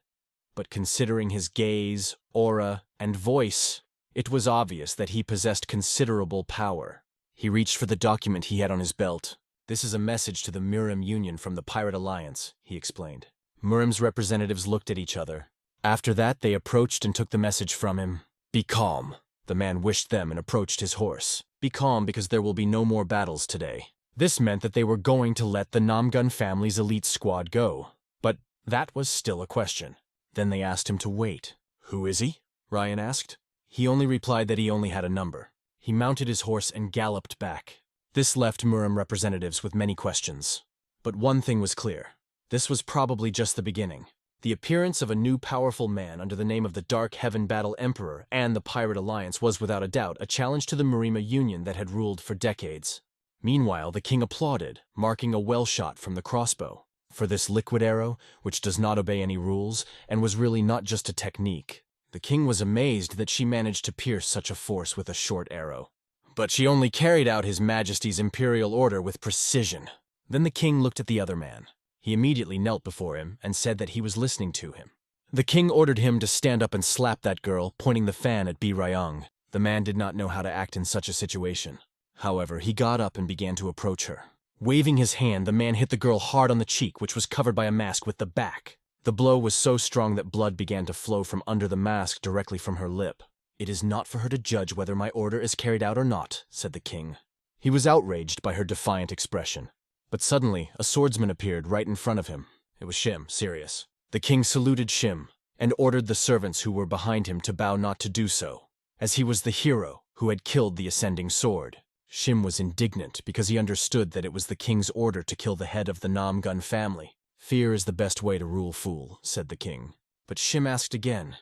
but considering his gaze, aura, and voice, it was obvious that he possessed considerable power. He reached for the document he had on his belt. This is a message to the Murang Union from the Pirate Alliance, he explained. Murang's representatives looked at each other. After that, they approached and took the message from him. Be calm. The man wished them and approached his horse. Be calm because there will be no more battles today. This meant that they were going to let the Namgun family's elite squad go. But that was still a question. Then they asked him to wait. Who is he? Ryan asked. He only replied that he only had a number. He mounted his horse and galloped back. This left Murang representatives with many questions. But one thing was clear. This was probably just the beginning. The appearance of a new powerful man under the name of the Dark Heaven Battle Emperor and the Pirate Alliance was without a doubt a challenge to the Murang Union that had ruled for decades. Meanwhile, the king applauded, marking a well shot from the crossbow. For this liquid arrow, which does not obey any rules, and was really not just a technique. The king was amazed that she managed to pierce such a force with a short arrow. But she only carried out His Majesty's imperial order with precision. Then the king looked at the other man. He immediately knelt before him and said that he was listening to him. The king ordered him to stand up and slap that girl, pointing the fan at Bi Ryong. The man did not know how to act in such a situation. However, he got up and began to approach her. Waving his hand, the man hit the girl hard on the cheek, which was covered by a mask, with the back. The blow was so strong that blood began to flow from under the mask directly from her lip. It is not for her to judge whether my order is carried out or not, said the king. He was outraged by her defiant expression. But suddenly, a swordsman appeared right in front of him. It was Shim, serious. The king saluted Shim and ordered the servants who were behind him to bow not to do so, as he was the hero who had killed the ascending sword. Shim was indignant because he understood that it was the king's order to kill the head of the Namgun family. "Fear is the best way to rule, fool," said the king. But Shim asked again,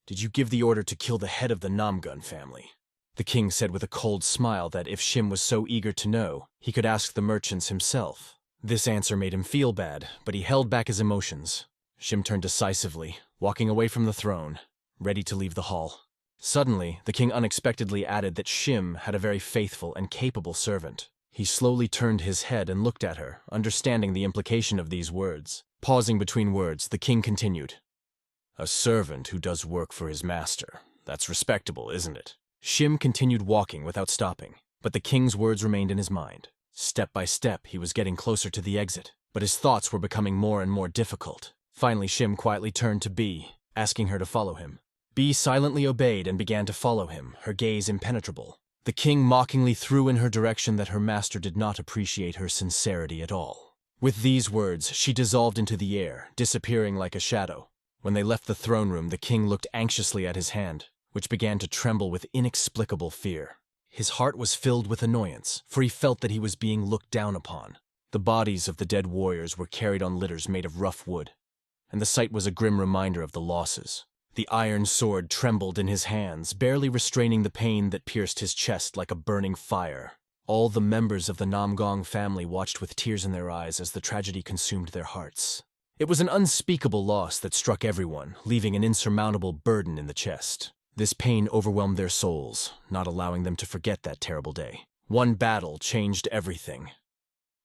"Did you give the order to kill the head of the Namgun family?" The king said with a cold smile that if Shim was so eager to know, he could ask the merchants himself. This answer made him feel bad, but he held back his emotions. Shim turned decisively, walking away from the throne, ready to leave the hall. Suddenly, the king unexpectedly added that Shim had a very faithful and capable servant. He slowly turned his head and looked at her, understanding the implication of these words. Pausing between words, the king continued, "A servant who does work for his master. That's respectable, isn't it?" Shim continued walking without stopping, but the king's words remained in his mind. Step by step, he was getting closer to the exit, but his thoughts were becoming more and more difficult. Finally, Shim quietly turned to Bee, asking her to follow him. Bee silently obeyed and began to follow him, her gaze impenetrable. The king mockingly threw in her direction that her master did not appreciate her sincerity at all. With these words, she dissolved into the air, disappearing like a shadow. When they left the throne room, the king looked anxiously at his hand, which began to tremble with inexplicable fear. His heart was filled with annoyance, for he felt that he was being looked down upon. The bodies of the dead warriors were carried on litters made of rough wood, and the sight was a grim reminder of the losses. The iron sword trembled in his hands, barely restraining the pain that pierced his chest like a burning fire. All the members of the Namgong family watched with tears in their eyes as the tragedy consumed their hearts. It was an unspeakable loss that struck everyone, leaving an insurmountable burden in the chest. This pain overwhelmed their souls, not allowing them to forget that terrible day. One battle changed everything.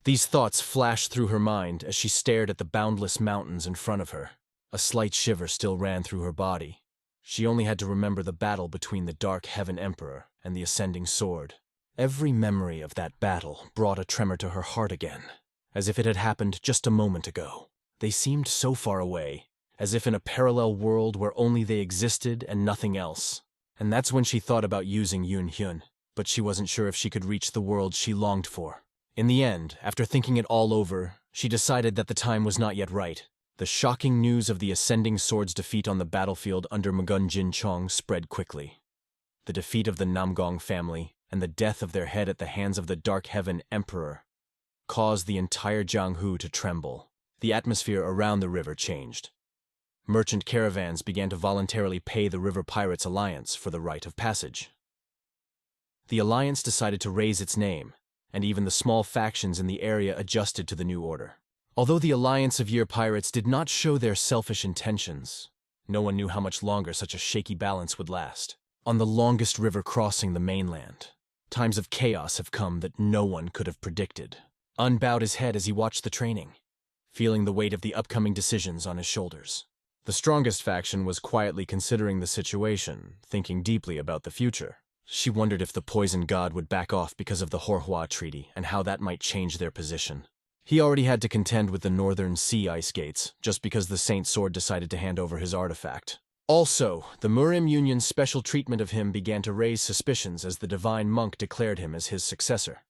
These thoughts flashed through her mind as she stared at the boundless mountains in front of her. A slight shiver still ran through her body. She only had to remember the battle between the Dark Heaven Emperor and the Ascending Sword. Every memory of that battle brought a tremor to her heart again, as if it had happened just a moment ago. They seemed so far away, as if in a parallel world where only they existed and nothing else. And that's when she thought about using Hyun, but she wasn't sure if she could reach the world she longed for. In the end, after thinking it all over, she decided that the time was not yet right. The shocking news of the Ascending Sword's defeat on the battlefield under Magun Jin Chong spread quickly. The defeat of the Namgong family and the death of their head at the hands of the Dark Heaven Emperor caused the entire Jianghu to tremble. The atmosphere around the river changed. Merchant caravans began to voluntarily pay the River Pirates Alliance for the right of passage. The alliance decided to raise its name, and even the small factions in the area adjusted to the new order. Although the alliance of year pirates did not show their selfish intentions, no one knew how much longer such a shaky balance would last. On the longest river crossing the mainland, times of chaos have come that no one could have predicted. Unbowed his head as he watched the training, feeling the weight of the upcoming decisions on his shoulders. The strongest faction was quietly considering the situation, thinking deeply about the future. She wondered if the Poison God would back off because of the Horhua Treaty and how that might change their position. He already had to contend with the Northern Sea ice gates, just because the Saint Sword decided to hand over his artifact. Also, the Murim Union's special treatment of him began to raise suspicions as the Divine Monk declared him as his successor.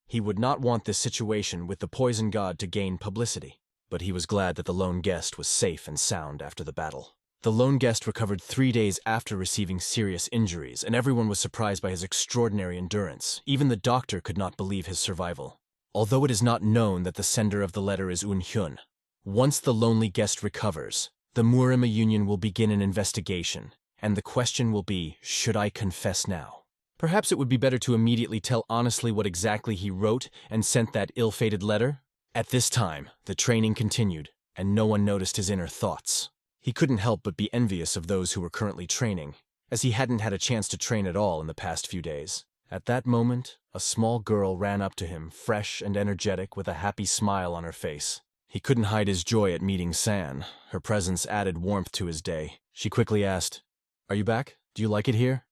He would not want this situation with the Poison God to gain publicity, but he was glad that the lone guest was safe and sound after the battle. The lone guest recovered 3 days after receiving serious injuries, and everyone was surprised by his extraordinary endurance. Even the doctor could not believe his survival. Although it is not known that the sender of the letter is Hyun, once the lonely guest recovers, the Murima Union will begin an investigation, and the question will be, should I confess now? Perhaps it would be better to immediately tell honestly what exactly he wrote and sent that ill-fated letter? At this time, the training continued, and no one noticed his inner thoughts. He couldn't help but be envious of those who were currently training, as he hadn't had a chance to train at all in the past few days. At that moment, a small girl ran up to him, fresh and energetic, with a happy smile on her face. He couldn't hide his joy at meeting San. Her presence added warmth to his day. She quickly asked, "Are you back? Do you like it here?"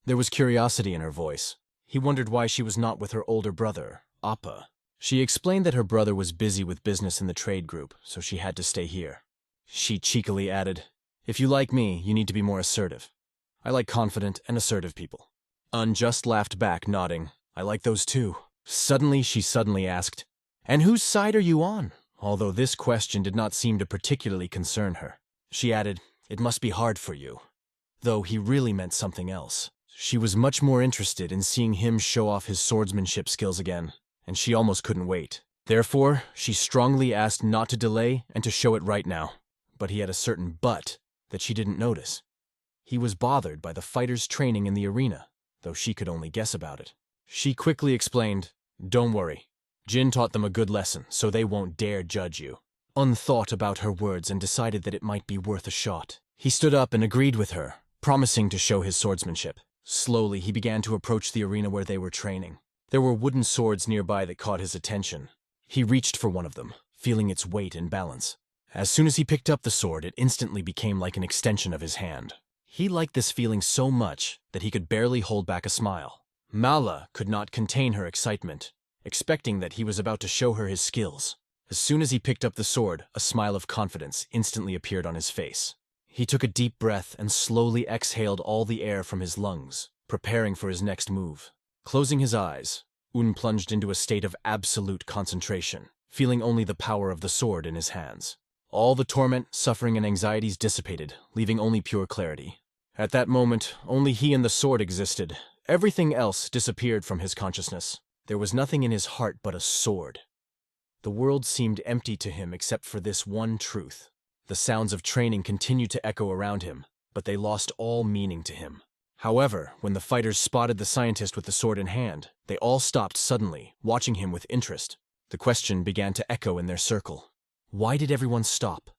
There was curiosity in her voice. He wondered why she was not with her older brother, Appa. She explained that her brother was busy with business in the trade group, so she had to stay here. She cheekily added, "If you like me, you need to be more assertive. I like confident and assertive people." Unjust laughed back, nodding, "I like those too." She suddenly asked, "And whose side are you on? although this question did not seem to particularly concern her. She added, "It must be hard for you." Though he really meant something else. She was much more interested in seeing him show off his swordsmanship skills again, and she almost couldn't wait. Therefore, she strongly asked not to delay and to show it right now. But he had a certain but that she didn't notice. He was bothered by the fighters' training in the arena, though she could only guess about it. She quickly explained, "Don't worry. Jin taught them a good lesson, so they won't dare judge you." Un thought about her words and decided that it might be worth a shot. He stood up and agreed with her, promising to show his swordsmanship. Slowly, he began to approach the arena where they were training. There were wooden swords nearby that caught his attention. He reached for one of them, feeling its weight and balance. As soon as he picked up the sword, it instantly became like an extension of his hand. He liked this feeling so much that he could barely hold back a smile. Mala could not contain her excitement, expecting that he was about to show her his skills. As soon as he picked up the sword, a smile of confidence instantly appeared on his face. He took a deep breath and slowly exhaled all the air from his lungs, preparing for his next move. Closing his eyes, Un plunged into a state of absolute concentration, feeling only the power of the sword in his hands. All the torment, suffering, and anxieties dissipated, leaving only pure clarity. At that moment, only he and the sword existed. Everything else disappeared from his consciousness. There was nothing in his heart but a sword. The world seemed empty to him except for this one truth. The sounds of training continued to echo around him, but they lost all meaning to him. However, when the fighters spotted the scientist with the sword in hand, they all stopped suddenly, watching him with interest. The question began to echo in their circle. Why did everyone stop?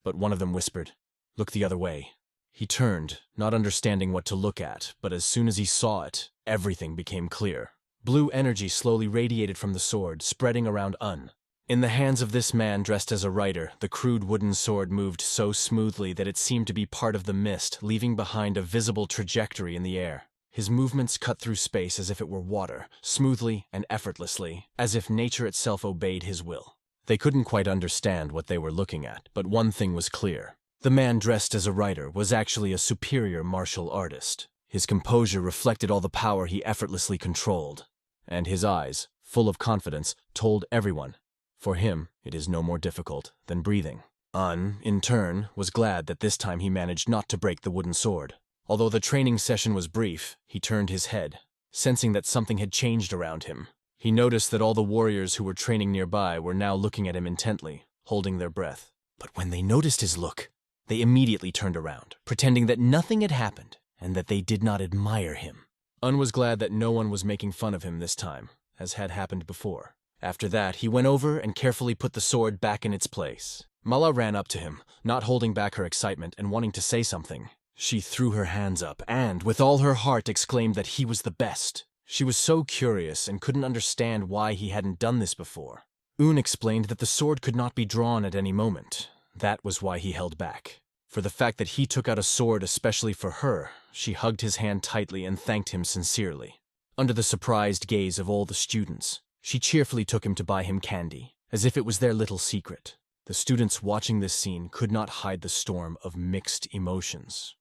But one of them whispered, "Look the other way." He turned, not understanding what to look at, but as soon as he saw it, everything became clear. Blue energy slowly radiated from the sword, spreading around Un. In the hands of this man dressed as a rider, the crude wooden sword moved so smoothly that it seemed to be part of the mist, leaving behind a visible trajectory in the air. His movements cut through space as if it were water, smoothly and effortlessly, as if nature itself obeyed his will. They couldn't quite understand what they were looking at, but one thing was clear. The man dressed as a rider was actually a superior martial artist. His composure reflected all the power he effortlessly controlled, and his eyes, full of confidence, told everyone, for him, it is no more difficult than breathing. Un, in turn, was glad that this time he managed not to break the wooden sword. Although the training session was brief, he turned his head, sensing that something had changed around him. He noticed that all the warriors who were training nearby were now looking at him intently, holding their breath. But when they noticed his look, they immediately turned around, pretending that nothing had happened and that they did not admire him. Un was glad that no one was making fun of him this time, as had happened before. After that, he went over and carefully put the sword back in its place. Mala ran up to him, not holding back her excitement and wanting to say something. She threw her hands up and, with all her heart, exclaimed that he was the best. She was so curious and couldn't understand why he hadn't done this before. Un explained that the sword could not be drawn at any moment. That was why he held back. For the fact that he took out a sword especially for her, she hugged his hand tightly and thanked him sincerely. Under the surprised gaze of all the students, she cheerfully took him to buy him candy, as if it was their little secret. The students watching this scene could not hide the storm of mixed emotions,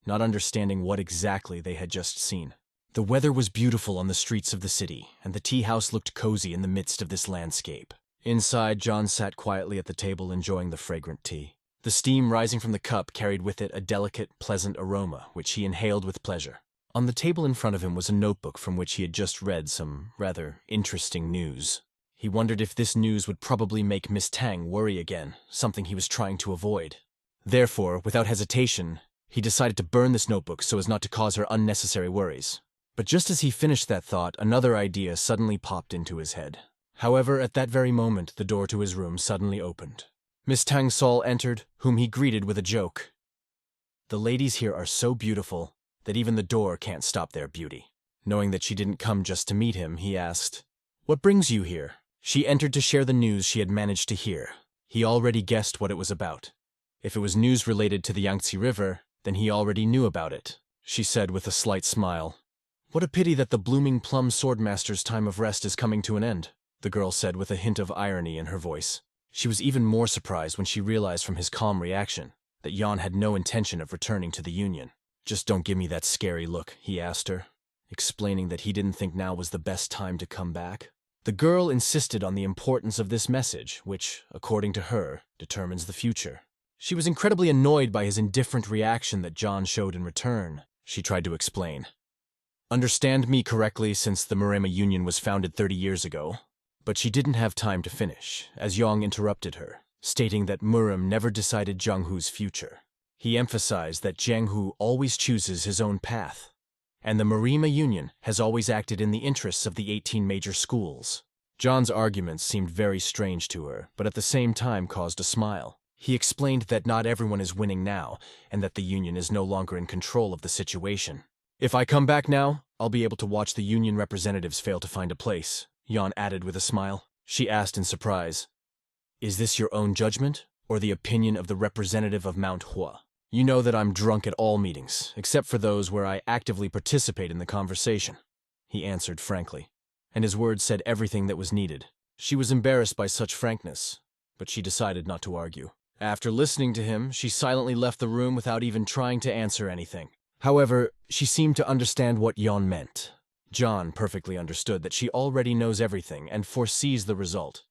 not understanding what exactly they had just seen. The weather was beautiful on the streets of the city, and the tea house looked cozy in the midst of this landscape. Inside, John sat quietly at the table enjoying the fragrant tea. The steam rising from the cup carried with it a delicate, pleasant aroma, which he inhaled with pleasure. On the table in front of him was a notebook from which he had just read some rather interesting news. He wondered if this news would probably make Miss Tang worry again, something he was trying to avoid. Therefore, without hesitation, he decided to burn this notebook so as not to cause her unnecessary worries. But just as he finished that thought, another idea suddenly popped into his head. However, at that very moment, the door to his room suddenly opened. Miss Tang Sol entered, whom he greeted with a joke. "The ladies here are so beautiful that even the door can't stop their beauty." Knowing that she didn't come just to meet him, he asked, "What brings you here?" She entered to share the news she had managed to hear. He already guessed what it was about. If it was news related to the Yangtze River, then he already knew about it, she said with a slight smile. "What a pity that the blooming plum swordmaster's time of rest is coming to an end," the girl said with a hint of irony in her voice. She was even more surprised when she realized from his calm reaction that Yan had no intention of returning to the Union. "Just don't give me that scary look," he asked her, explaining that he didn't think now was the best time to come back. The girl insisted on the importance of this message, which, according to her, determines the future. She was incredibly annoyed by his indifferent reaction that John showed in return. She tried to explain. Understand me correctly, since the Murama Union was founded 30 years ago. But she didn't have time to finish, as Yong interrupted her, stating that Muram never decided Junghu's future. He emphasized that Junghu always chooses his own path, and the Murama Union has always acted in the interests of the 18 major schools. John's arguments seemed very strange to her, but at the same time caused a smile. He explained that not everyone is winning now, and that the Union is no longer in control of the situation. If I come back now, I'll be able to watch the Union representatives fail to find a place, Yon added with a smile. She asked in surprise, Is this your own judgment, or the opinion of the representative of MANHUA? You know that I'm drunk at all meetings, except for those where I actively participate in the conversation, he answered frankly, and his words said everything that was needed. She was embarrassed by such frankness, but she decided not to argue. After listening to him, she silently left the room without even trying to answer anything. However, she seemed to understand what Yon meant. John perfectly understood that she already knows everything and foresees the result,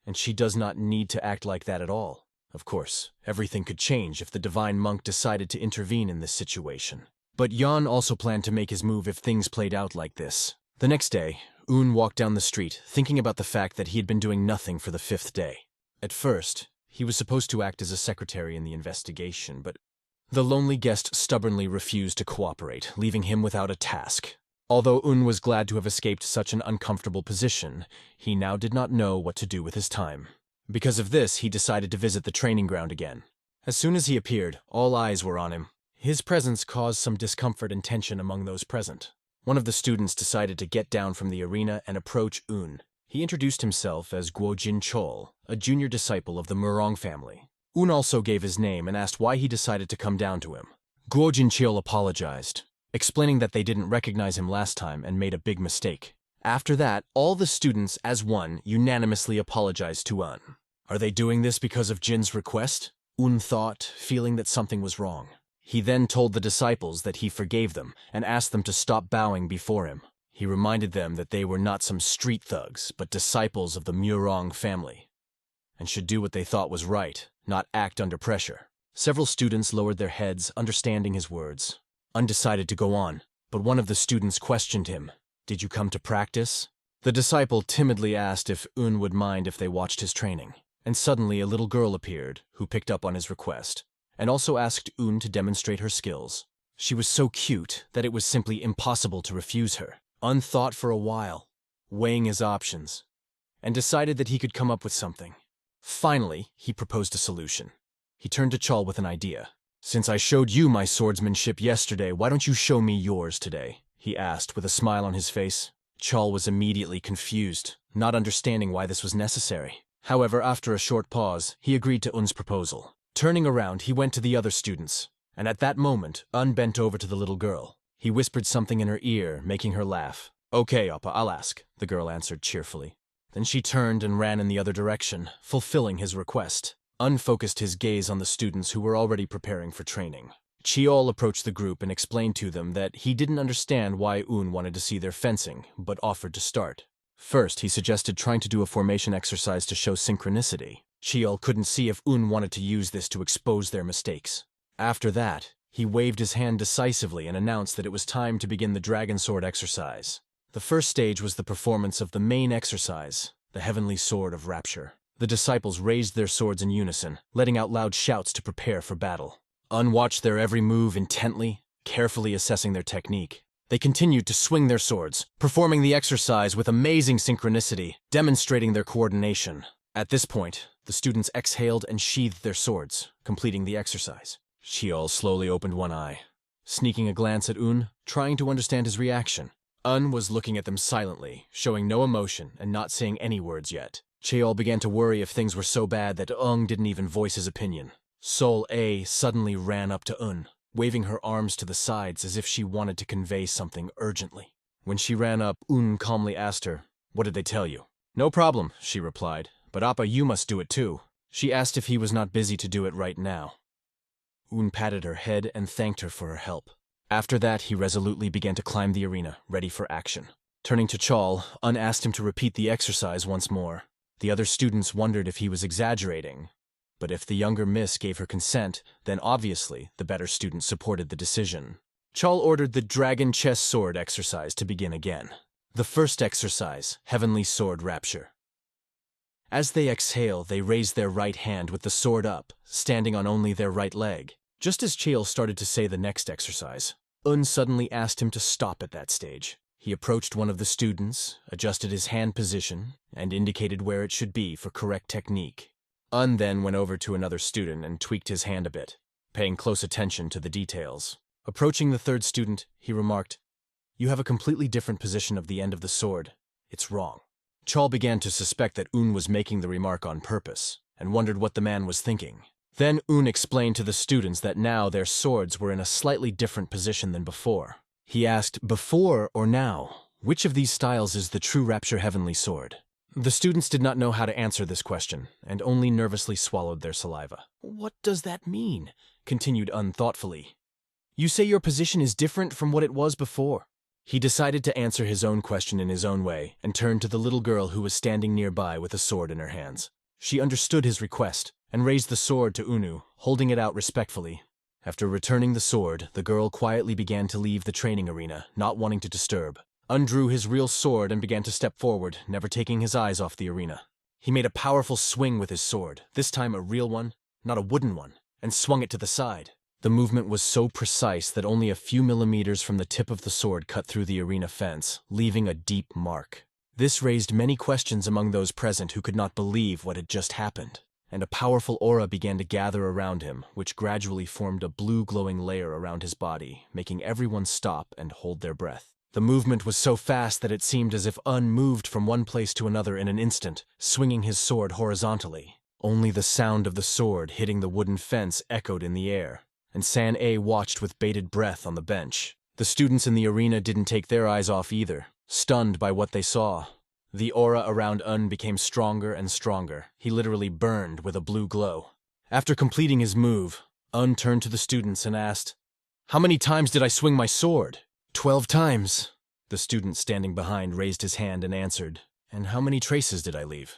and she does not need to act like that at all. Of course, everything could change if the divine monk decided to intervene in this situation. But Yon also planned to make his move if things played out like this. The next day, Un walked down the street, thinking about the fact that he had been doing nothing for the 5th day. At first, he was supposed to act as a secretary in the investigation, but the lonely guest stubbornly refused to cooperate, leaving him without a task. Although Un was glad to have escaped such an uncomfortable position, he now did not know what to do with his time. Because of this, he decided to visit the training ground again. As soon as he appeared, all eyes were on him. His presence caused some discomfort and tension among those present. One of the students decided to get down from the arena and approach Un. He introduced himself as Guojin Chol, a junior disciple of the Murang family. Un also gave his name and asked why he decided to come down to him. Guojin Chol apologized, explaining that they didn't recognize him last time and made a big mistake. After that, all the students, as one, unanimously apologized to Un. Are they doing this because of Jin's request? Un thought, feeling that something was wrong. He then told the disciples that he forgave them and asked them to stop bowing before him. He reminded them that they were not some street thugs, but disciples of the Murang family, and should do what they thought was right, not act under pressure. Several students lowered their heads, understanding his words. Un decided to go on, but one of the students questioned him. Did you come to practice? The disciple timidly asked if Un would mind if they watched his training, and suddenly a little girl appeared, who picked up on his request, and also asked Un to demonstrate her skills. She was so cute that it was simply impossible to refuse her. Un thought for a while, weighing his options, and decided that he could come up with something. Finally, he proposed a solution. He turned to Chol with an idea. Since I showed you my swordsmanship yesterday, why don't you show me yours today? He asked with a smile on his face. Chol was immediately confused, not understanding why this was necessary. However, after a short pause, he agreed to Un's proposal. Turning around, he went to the other students, and at that moment, Un bent over to the little girl. He whispered something in her ear, making her laugh. Okay, Appa, I'll ask, the girl answered cheerfully. Then she turned and ran in the other direction, fulfilling his request. Un focused his gaze on the students who were already preparing for training. Chiol approached the group and explained to them that he didn't understand why Un wanted to see their fencing, but offered to start. First, he suggested trying to do a formation exercise to show synchronicity. Chiol couldn't see if Un wanted to use this to expose their mistakes. After that, he waved his hand decisively and announced that it was time to begin the Dragon Sword exercise. The first stage was the performance of the main exercise, the Heavenly Sword of Rapture. The disciples raised their swords in unison, letting out loud shouts to prepare for battle. Un watched their every move intently, carefully assessing their technique. They continued to swing their swords, performing the exercise with amazing synchronicity, demonstrating their coordination. At this point, the students exhaled and sheathed their swords, completing the exercise. Chiol slowly opened one eye, sneaking a glance at Un, trying to understand his reaction. Un was looking at them silently, showing no emotion and not saying any words yet. Chiol began to worry if things were so bad that Un didn't even voice his opinion. Sol A suddenly ran up to Un, waving her arms to the sides as if she wanted to convey something urgently. When she ran up, Un calmly asked her, "What did they tell you?" "No problem," she replied, "but Appa, you must do it too." She asked if he was not busy to do it right now. Un patted her head and thanked her for her help. After that, he resolutely began to climb the arena, ready for action. Turning to Chol, Un asked him to repeat the exercise once more. The other students wondered if he was exaggerating. But if the younger miss gave her consent, then obviously the better student supported the decision. Chol ordered the Dragon Chess Sword exercise to begin again. The first exercise, Heavenly Sword Rapture. As they exhale, they raise their right hand with the sword up, standing on only their right leg. Just as Chol started to say the next exercise, Un suddenly asked him to stop at that stage. He approached one of the students, adjusted his hand position, and indicated where it should be for correct technique. Un then went over to another student and tweaked his hand a bit, paying close attention to the details. Approaching the third student, he remarked, "You have a completely different position of the end of the sword. It's wrong." Chol began to suspect that Un was making the remark on purpose, and wondered what the man was thinking. Then Un explained to the students that now their swords were in a slightly different position than before. He asked, "Before or now? Which of these styles is the true Rapture Heavenly Sword?" The students did not know how to answer this question, and only nervously swallowed their saliva. "What does that mean?" continued Un thoughtfully. "You say your position is different from what it was before." He decided to answer his own question in his own way, and turned to the little girl who was standing nearby with a sword in her hands. She understood his request, and raised the sword to Unu, holding it out respectfully. After returning the sword, the girl quietly began to leave the training arena, not wanting to disturb. Undrew his real sword and began to step forward, never taking his eyes off the arena. He made a powerful swing with his sword, this time a real one, not a wooden one, and swung it to the side. The movement was so precise that only a few millimeters from the tip of the sword cut through the arena fence, leaving a deep mark. This raised many questions among those present who could not believe what had just happened. And a powerful aura began to gather around him, which gradually formed a blue glowing layer around his body, making everyone stop and hold their breath. The movement was so fast that it seemed as if Un moved from one place to another in an instant, swinging his sword horizontally. Only the sound of the sword hitting the wooden fence echoed in the air, and San-A watched with bated breath on the bench. The students in the arena didn't take their eyes off either, stunned by what they saw. The aura around Un became stronger and stronger. He literally burned with a blue glow. After completing his move, Un turned to the students and asked, "How many times did I swing my sword?" 12 times. The student standing behind raised his hand and answered, "And how many traces did I leave?"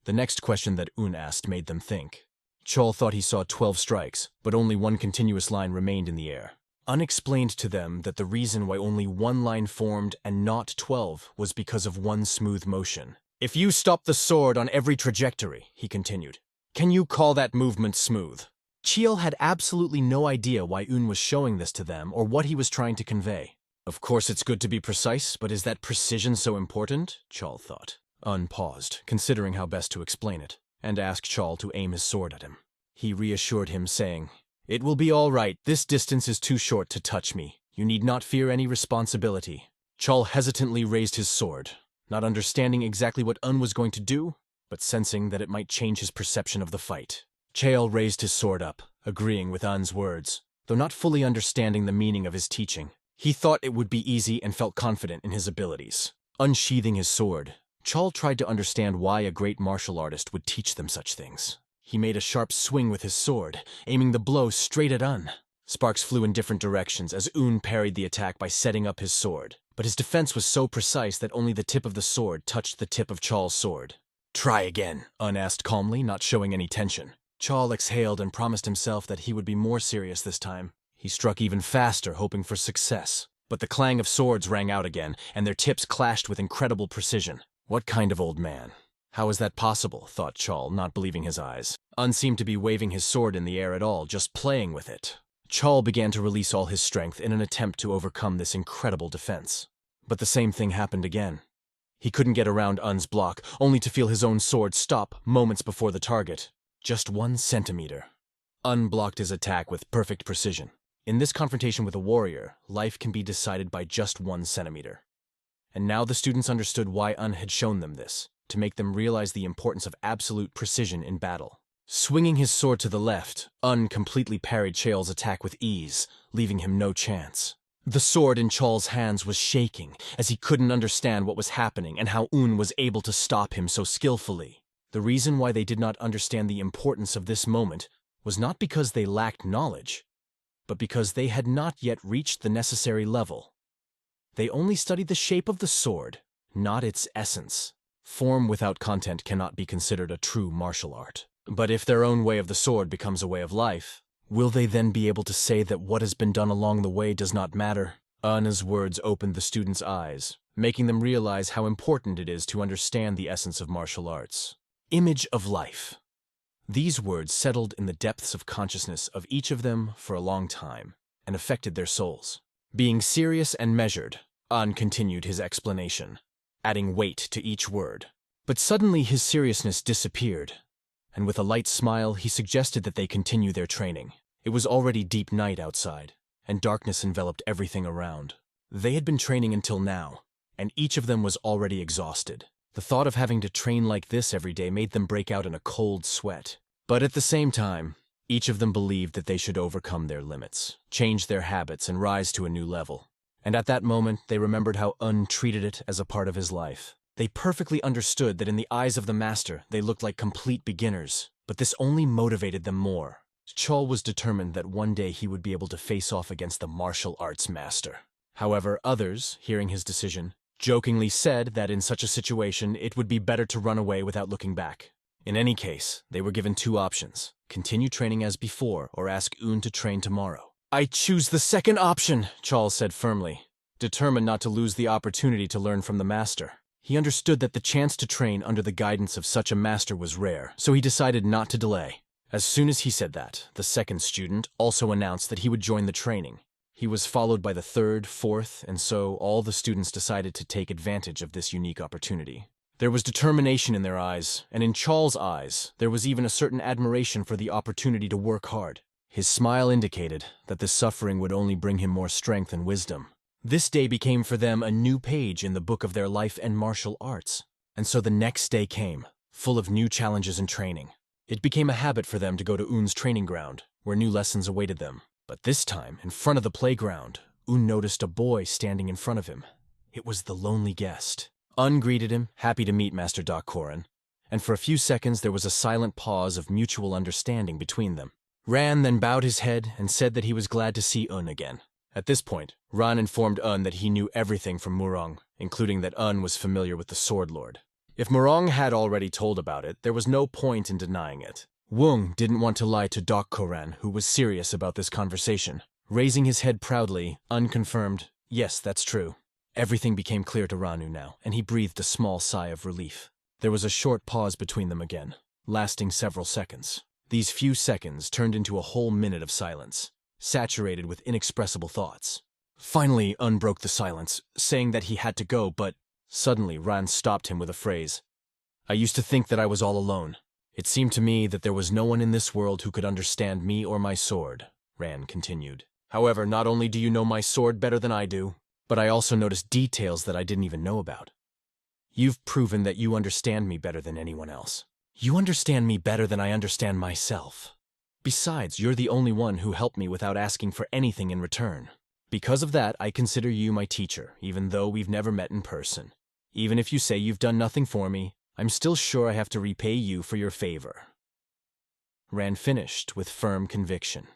The next question that Un asked made them think. Chol thought he saw 12 strikes, but only one continuous line remained in the air. Un explained to them that the reason why only one line formed and not 12 was because of one smooth motion. "If you stop the sword on every trajectory," he continued, "can you call that movement smooth?" Chol had absolutely no idea why Un was showing this to them or what he was trying to convey. Of course it's good to be precise, but is that precision so important? Chol thought. Un paused, considering how best to explain it, and asked Chol to aim his sword at him. He reassured him, saying, "It will be all right. This distance is too short to touch me. You need not fear any responsibility." Chol hesitantly raised his sword, not understanding exactly what Un was going to do, but sensing that it might change his perception of the fight. Chol raised his sword up, agreeing with Un's words, though not fully understanding the meaning of his teaching. He thought it would be easy and felt confident in his abilities. Unsheathing his sword, Chol tried to understand why a great martial artist would teach them such things. He made a sharp swing with his sword, aiming the blow straight at Un. Sparks flew in different directions as Un parried the attack by setting up his sword, but his defense was so precise that only the tip of the sword touched the tip of Chol's sword. "Try again," Un asked calmly, not showing any tension. Chol exhaled and promised himself that he would be more serious this time. He struck even faster, hoping for success. But the clang of swords rang out again, and their tips clashed with incredible precision. What kind of old man? How is that possible? Thought Chol, not believing his eyes. Un seemed to be waving his sword in the air at all, just playing with it. Chol began to release all his strength in an attempt to overcome this incredible defense. But the same thing happened again. He couldn't get around Un's block, only to feel his own sword stop moments before the target. Just 1 centimeter. Un blocked his attack with perfect precision. In this confrontation with a warrior, life can be decided by just 1 centimeter. And now the students understood why Un had shown them this, to make them realize the importance of absolute precision in battle. Swinging his sword to the left, Un completely parried Chol's attack with ease, leaving him no chance. The sword in Chol's hands was shaking, as he couldn't understand what was happening and how Un was able to stop him so skillfully. The reason why they did not understand the importance of this moment was not because they lacked knowledge, but because they had not yet reached the necessary level. They only study the shape of the sword, not its essence. Form without content cannot be considered a true martial art. But if their own way of the sword becomes a way of life, will they then be able to say that what has been done along the way does not matter? Anna's words opened the students' eyes, making them realize how important it is to understand the essence of martial arts. Image of life. These words settled in the depths of consciousness of each of them for a long time and affected their souls. Being serious and measured, An continued his explanation, adding weight to each word. But suddenly his seriousness disappeared, and with a light smile he suggested that they continue their training. It was already deep night outside, and darkness enveloped everything around. They had been training until now, and each of them was already exhausted. The thought of having to train like this every day made them break out in a cold sweat. But at the same time, each of them believed that they should overcome their limits, change their habits, and rise to a new level. And at that moment, they remembered how Un treated it as a part of his life. They perfectly understood that in the eyes of the master, they looked like complete beginners, but this only motivated them more. Chol was determined that one day he would be able to face off against the martial arts master. However, others, hearing his decision, jokingly said that in such a situation, it would be better to run away without looking back. In any case, they were given two options: continue training as before or ask Un to train tomorrow. "I choose the second option," Chol said firmly, determined not to lose the opportunity to learn from the master. He understood that the chance to train under the guidance of such a master was rare, so he decided not to delay. As soon as he said that, the second student also announced that he would join the training. He was followed by the third, fourth, and so all the students decided to take advantage of this unique opportunity. There was determination in their eyes, and in Chol's eyes, there was even a certain admiration for the opportunity to work hard. His smile indicated that this suffering would only bring him more strength and wisdom. This day became for them a new page in the book of their life and martial arts. And so the next day came, full of new challenges and training. It became a habit for them to go to Un's training ground, where new lessons awaited them. But this time, in front of the playground, Un noticed a boy standing in front of him. It was the lonely guest. Un greeted him, happy to meet Master Korin, and for a few seconds there was a silent pause of mutual understanding between them. Ran then bowed his head and said that he was glad to see Un again. At this point, Ran informed Un that he knew everything from Murang, including that Un was familiar with the Sword Lord. If Murang had already told about it, there was no point in denying it. Wung didn't want to lie to Korin, who was serious about this conversation. Raising his head proudly, Un confirmed, "Yes, that's true." Everything became clear to Ranu now, and he breathed a small sigh of relief. There was a short pause between them again, lasting several seconds. These few seconds turned into a whole minute of silence, saturated with inexpressible thoughts. Finally, Un broke the silence, saying that he had to go, but suddenly Ran stopped him with a phrase. "I used to think that I was all alone. It seemed to me that there was no one in this world who could understand me or my sword," Ran continued. "However, not only do you know my sword better than I do, but I also noticed details that I didn't even know about. You've proven that you understand me better than anyone else. You understand me better than I understand myself. Besides, you're the only one who helped me without asking for anything in return. Because of that, I consider you my teacher, even though we've never met in person. Even if you say you've done nothing for me, I'm still sure I have to repay you for your favor." Ran finished with firm conviction.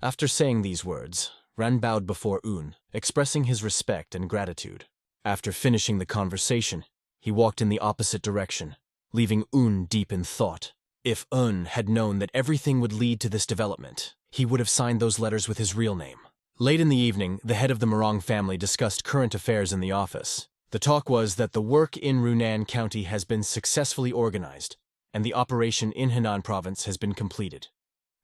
After saying these words, Ran bowed before Un, expressing his respect and gratitude. After finishing the conversation, he walked in the opposite direction, leaving Un deep in thought. If Un had known that everything would lead to this development, he would have signed those letters with his real name. Late in the evening, the head of the Murang family discussed current affairs in the office. The talk was that the work in Runan County has been successfully organized, and the operation in Henan Province has been completed.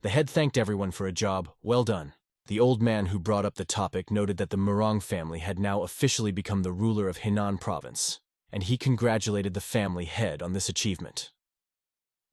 The head thanked everyone for a job well done. The old man who brought up the topic noted that the Murang family had now officially become the ruler of Henan Province, and he congratulated the family head on this achievement.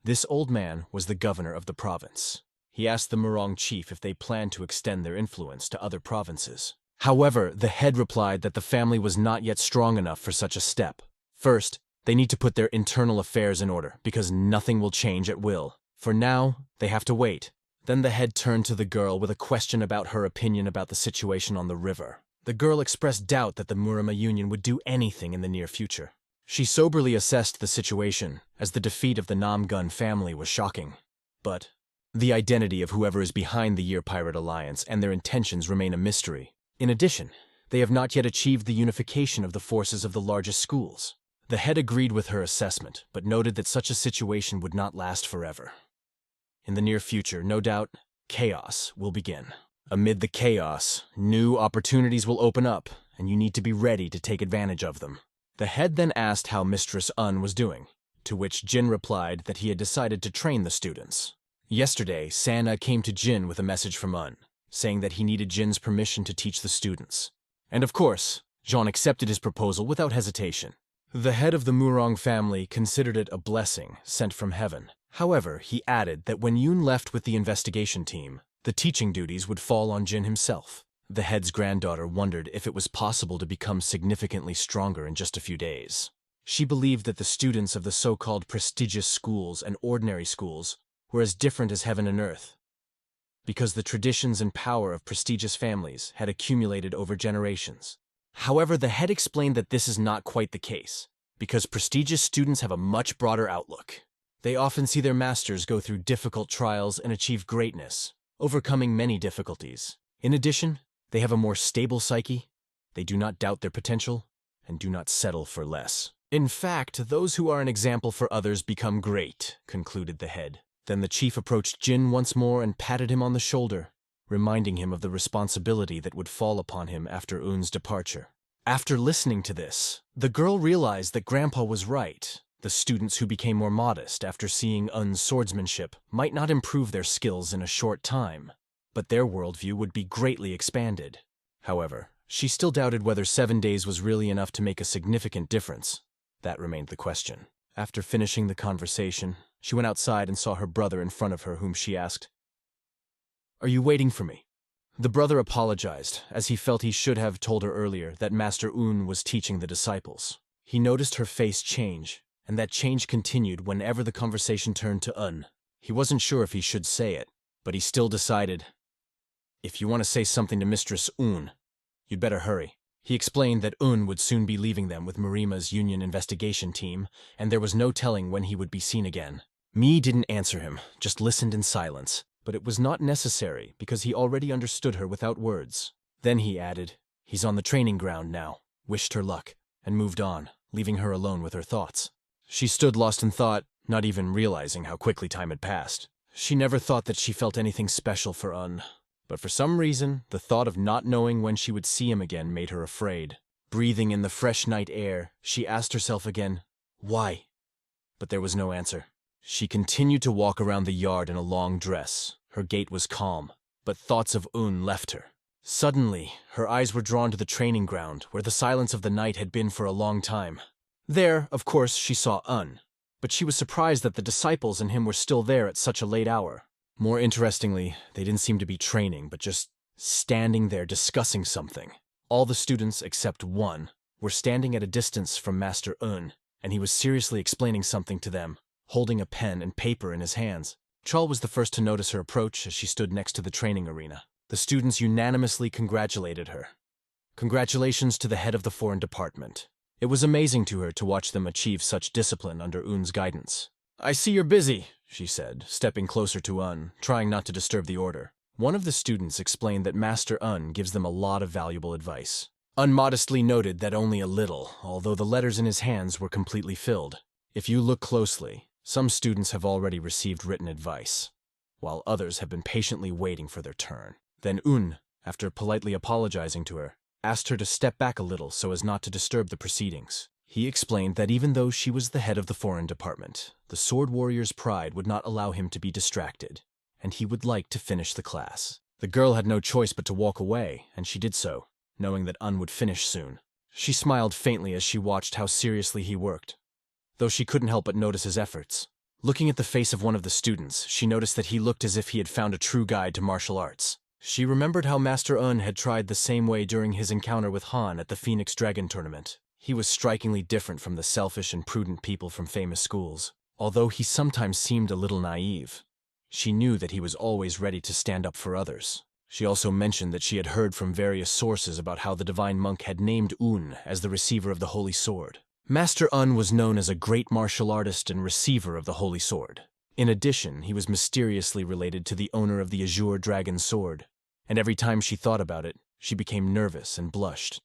This old man was the governor of the province. He asked the Murang chief if they planned to extend their influence to other provinces. However, the head replied that the family was not yet strong enough for such a step. First, they need to put their internal affairs in order, because nothing will change at will. For now, they have to wait. Then the head turned to the girl with a question about her opinion about the situation on the river. The girl expressed doubt that the Murama Union would do anything in the near future. She soberly assessed the situation, as the defeat of the Namgun family was shocking. But the identity of whoever is behind the Year Pirate Alliance and their intentions remain a mystery. In addition, They have not yet achieved the unification of the forces of the largest schools. The head agreed with her assessment, but noted that such a situation would not last forever. In the near future, no doubt, chaos will begin. Amid the chaos, new opportunities will open up, and you need to be ready to take advantage of them. The head then asked how Mistress Un was doing, to which Jin replied that he had decided to train the students. Yesterday, Sana came to Jin with a message from Un, saying that he needed Jin's permission to teach the students. And of course, Jean accepted his proposal without hesitation. The head of the Murang family considered it a blessing sent from heaven. However, he added that when Yun left with the investigation team, the teaching duties would fall on Jin himself. The head's granddaughter wondered if it was possible to become significantly stronger in just a few days. She believed that the students of the so-called prestigious schools and ordinary schools were as different as heaven and earth, because the traditions and power of prestigious families had accumulated over generations. However, the head explained that this is not quite the case, because prestigious students have a much broader outlook. They often see their masters go through difficult trials and achieve greatness, overcoming many difficulties. In addition, they have a more stable psyche, they do not doubt their potential, and do not settle for less. In fact, those who are an example for others become great, concluded the head. Then the chief approached Jin once more and patted him on the shoulder, reminding him of the responsibility that would fall upon him after Un's departure. After listening to this, the girl realized that Grandpa was right. The students who became more modest after seeing Un's swordsmanship might not improve their skills in a short time, but their worldview would be greatly expanded. However, she still doubted whether 7 days was really enough to make a significant difference. That remained the question. After finishing the conversation, she went outside and saw her brother in front of her, whom she asked, "Are you waiting for me?" The brother apologized, as he felt he should have told her earlier that Master Un was teaching the disciples. He noticed her face change, and that change continued whenever the conversation turned to Un. He wasn't sure if he should say it, but he still decided, "If you want to say something to Mistress Un, you'd better hurry." He explained that Un would soon be leaving them with Marima's union investigation team, and there was no telling when he would be seen again. Mi didn't answer him, just listened in silence, but it was not necessary because he already understood her without words. Then he added, "He's on the training ground now," wished her luck, and moved on, leaving her alone with her thoughts. She stood lost in thought, not even realizing how quickly time had passed. She never thought that she felt anything special for Un, but for some reason, the thought of not knowing when she would see him again made her afraid. Breathing in the fresh night air, she asked herself again, "Why?" But there was no answer. She continued to walk around the yard in a long dress. Her gait was calm, but thoughts of Un left her. Suddenly, her eyes were drawn to the training ground, where the silence of the night had been for a long time. There, of course, she saw Un, but she was surprised that the disciples and him were still there at such a late hour. More interestingly, they didn't seem to be training, but just standing there discussing something. All the students, except one, were standing at a distance from Master Un, and he was seriously explaining something to them, holding a pen and paper in his hands. Chol was the first to notice her approach as she stood next to the training arena. The students unanimously congratulated her. Congratulations to the head of the foreign department. It was amazing to her to watch them achieve such discipline under Un's guidance. "I see you're busy," she said, stepping closer to Un, trying not to disturb the order. One of the students explained that Master Un gives them a lot of valuable advice. Un modestly noted that only a little, although the letters in his hands were completely filled. If you look closely, some students have already received written advice, while others have been patiently waiting for their turn. Then Un, after politely apologizing to her, asked her to step back a little so as not to disturb the proceedings. He explained that even though she was the head of the foreign department, the sword warrior's pride would not allow him to be distracted, and he would like to finish the class. The girl had no choice but to walk away, and she did so, knowing that Un would finish soon. She smiled faintly as she watched how seriously he worked, though she couldn't help but notice his efforts. Looking at the face of one of the students, she noticed that he looked as if he had found a true guide to martial arts. She remembered how Master Un had tried the same way during his encounter with Han at the Phoenix Dragon tournament. He was strikingly different from the selfish and prudent people from famous schools. Although he sometimes seemed a little naive, she knew that he was always ready to stand up for others. She also mentioned that she had heard from various sources about how the divine monk had named Un as the receiver of the Holy Sword. Master Un was known as a great martial artist and receiver of the Holy Sword. In addition, he was mysteriously related to the owner of the Azure Dragon Sword, and every time she thought about it, She became nervous and blushed,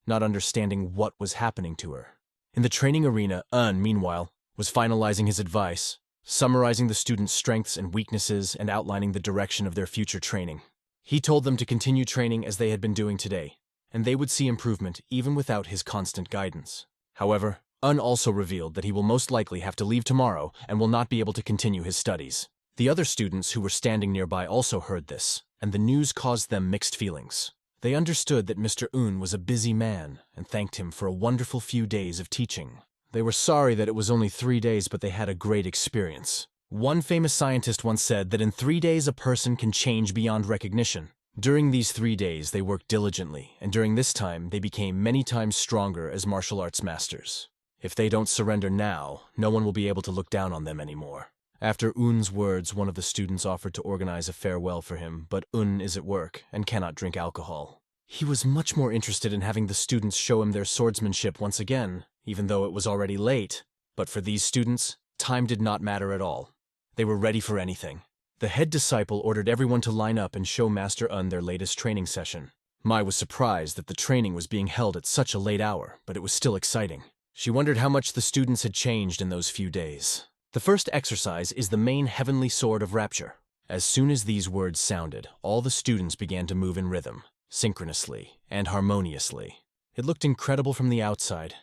not understanding what was happening to her. In the training arena, meanwhile, was finalizing his advice, summarizing the students' strengths and weaknesses and outlining the direction of their future training. He told them to continue training as they had been doing today, and they would see improvement even without his constant guidance. However, also revealed that he will most likely have to leave tomorrow and will not be able to continue his studies. The other students who were standing nearby also heard this, and the news caused them mixed feelings. They understood that Mr. was a busy man and thanked him for a wonderful few days of teaching. They were sorry that it was only 3 days, but they had a great experience. One famous scientist once said that in 3 days a person can change beyond recognition. During these 3 days they worked diligently, and during this time they became many times stronger as martial arts masters. If they don't surrender now, no one will be able to look down on them anymore. After Un's words, one of the students offered to organize a farewell for him, but Un is at work and cannot drink alcohol. He was much more interested in having the students show him their swordsmanship once again, even though it was already late. But for these students, time did not matter at all. They were ready for anything. The head disciple ordered everyone to line up and show Master Un their latest training session. Mai was surprised that the training was being held at such a late hour, but it was still exciting. She wondered how much the students had changed in those few days. The first exercise is the main heavenly sword of rapture. As soon as these words sounded, all the students began to move in rhythm, synchronously and harmoniously. It looked incredible from the outside,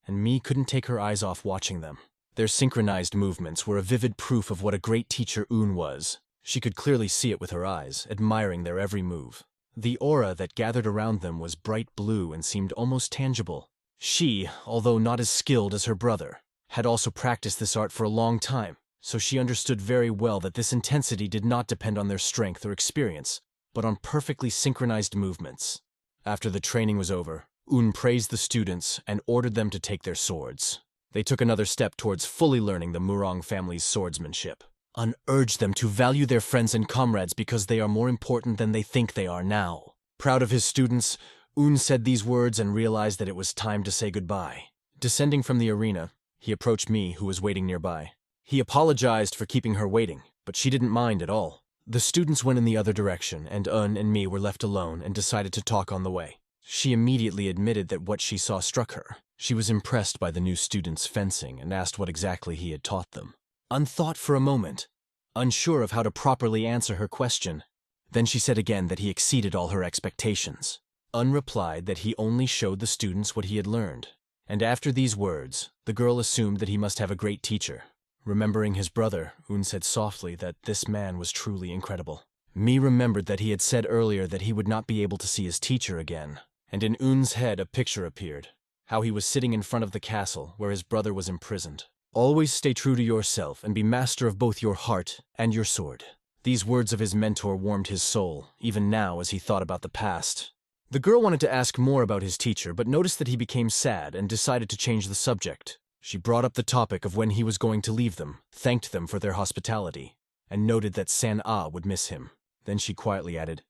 and Mi couldn't take her eyes off watching them. Their synchronized movements were a vivid proof of what a great teacher Un was. She could clearly see it with her eyes, admiring their every move. The aura that gathered around them was bright blue and seemed almost tangible. She, although not as skilled as her brother, had also practiced this art for a long time, so she understood very well that this intensity did not depend on their strength or experience, but on perfectly synchronized movements. After the training was over, Un praised the students and ordered them to take their swords. They took another step towards fully learning the Murang family's swordsmanship. Un urged them to value their friends and comrades because they are more important than they think they are now. Proud of his students, Un said these words and realized that it was time to say goodbye. Descending from the arena, he approached Mi, who was waiting nearby. He apologized for keeping her waiting, but she didn't mind at all. The students went in the other direction, and Un and Mi were left alone and decided to talk on the way. She immediately admitted that what she saw struck her. She was impressed by the new student's fencing and asked what exactly he had taught them. Un thought for a moment, unsure of how to properly answer her question. Then she said again that he exceeded all her expectations. Un replied that he only showed the students what he had learned. And after these words, the girl assumed that he must have a great teacher. Remembering his brother, Un said softly that this man was truly incredible. Mi remembered that he had said earlier that he would not be able to see his teacher again, and in Un's head a picture appeared, how he was sitting in front of the castle where his brother was imprisoned. Always stay true to yourself and be master of both your heart and your sword. These words of his mentor warmed his soul, even now as he thought about the past. The girl wanted to ask more about his teacher, but noticed that he became sad and decided to change the subject. She brought up the topic of when he was going to leave them, thanked them for their hospitality, and noted that San-Ah would miss him. Then she quietly added,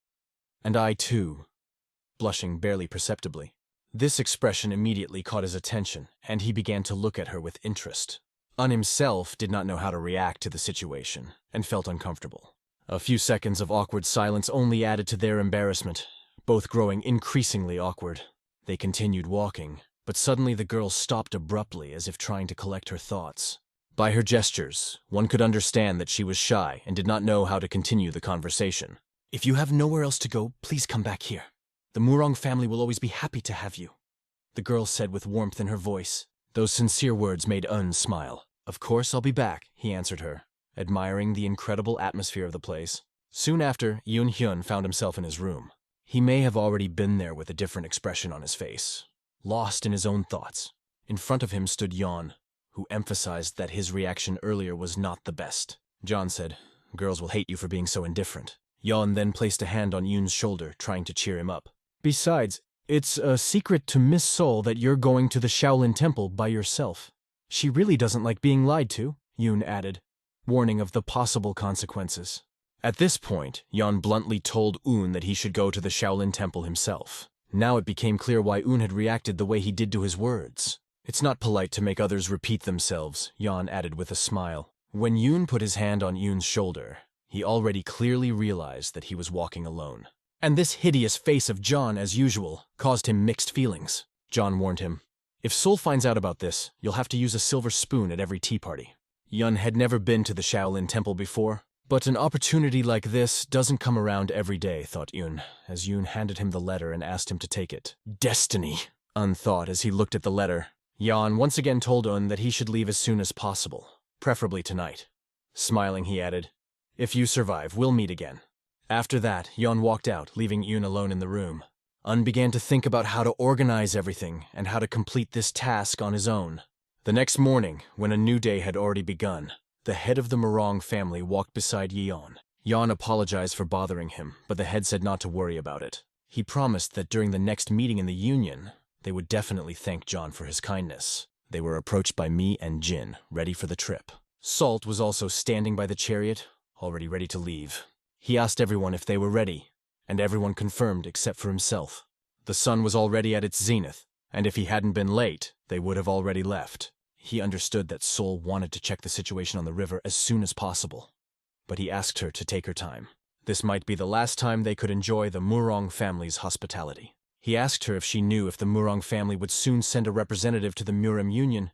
"And I too," blushing barely perceptibly. This expression immediately caught his attention, and he began to look at her with interest. Un himself did not know how to react to the situation, and felt uncomfortable. A few seconds of awkward silence only added to their embarrassment, both growing increasingly awkward. They continued walking, but suddenly the girl stopped abruptly as if trying to collect her thoughts. By her gestures, one could understand that she was shy and did not know how to continue the conversation. "If you have nowhere else to go, please come back here. The Murang family will always be happy to have you," the girl said with warmth in her voice. Those sincere words made Un smile. "Of course I'll be back," he answered her, admiring the incredible atmosphere of the place. Soon after, Hyun found himself in his room. He may have already been there with a different expression on his face, lost in his own thoughts. In front of him stood Yeon, who emphasized that his reaction earlier was not the best. John said, "Girls will hate you for being so indifferent." Yeon then placed a hand on Yoon's shoulder, trying to cheer him up. "Besides, it's a secret to Miss Seoul that you're going to the Shaolin Temple by yourself. She really doesn't like being lied to," Yoon added, warning of the possible consequences. At this point, Yeon bluntly told Un that he should go to the Shaolin Temple himself. Now it became clear why Un had reacted the way he did to his words. "It's not polite to make others repeat themselves," Yeon added with a smile. When Yoon put his hand on Yoon's shoulder, he already clearly realized that he was walking alone. And this hideous face of John, as usual, caused him mixed feelings. John warned him, "If Sol finds out about this, you'll have to use a silver spoon at every tea party." Hyun had never been to the Shaolin Temple before, but an opportunity like this doesn't come around every day, thought Hyun, as Hyun handed him the letter and asked him to take it. Destiny, Un thought as he looked at the letter. Hyun once again told Un that he should leave as soon as possible, preferably tonight. Smiling, he added, "If you survive, we'll meet again." After that, Hyun walked out, leaving Hyun alone in the room. Un began to think about how to organize everything and how to complete this task on his own. The next morning, when a new day had already begun, the head of the Murang family walked beside Hyun. Hyun apologized for bothering him, but the head said not to worry about it. He promised that during the next meeting in the union, they would definitely thank John for his kindness. They were approached by Mi and Jin, ready for the trip. Salt was also standing by the chariot, already ready to leave. He asked everyone if they were ready, and everyone confirmed except for himself. The sun was already at its zenith, and if he hadn't been late, they would have already left. He understood that Sol wanted to check the situation on the river as soon as possible, but he asked her to take her time. This might be the last time they could enjoy the Murang family's hospitality. He asked her if she knew if the Murang family would soon send a representative to the Murang Union,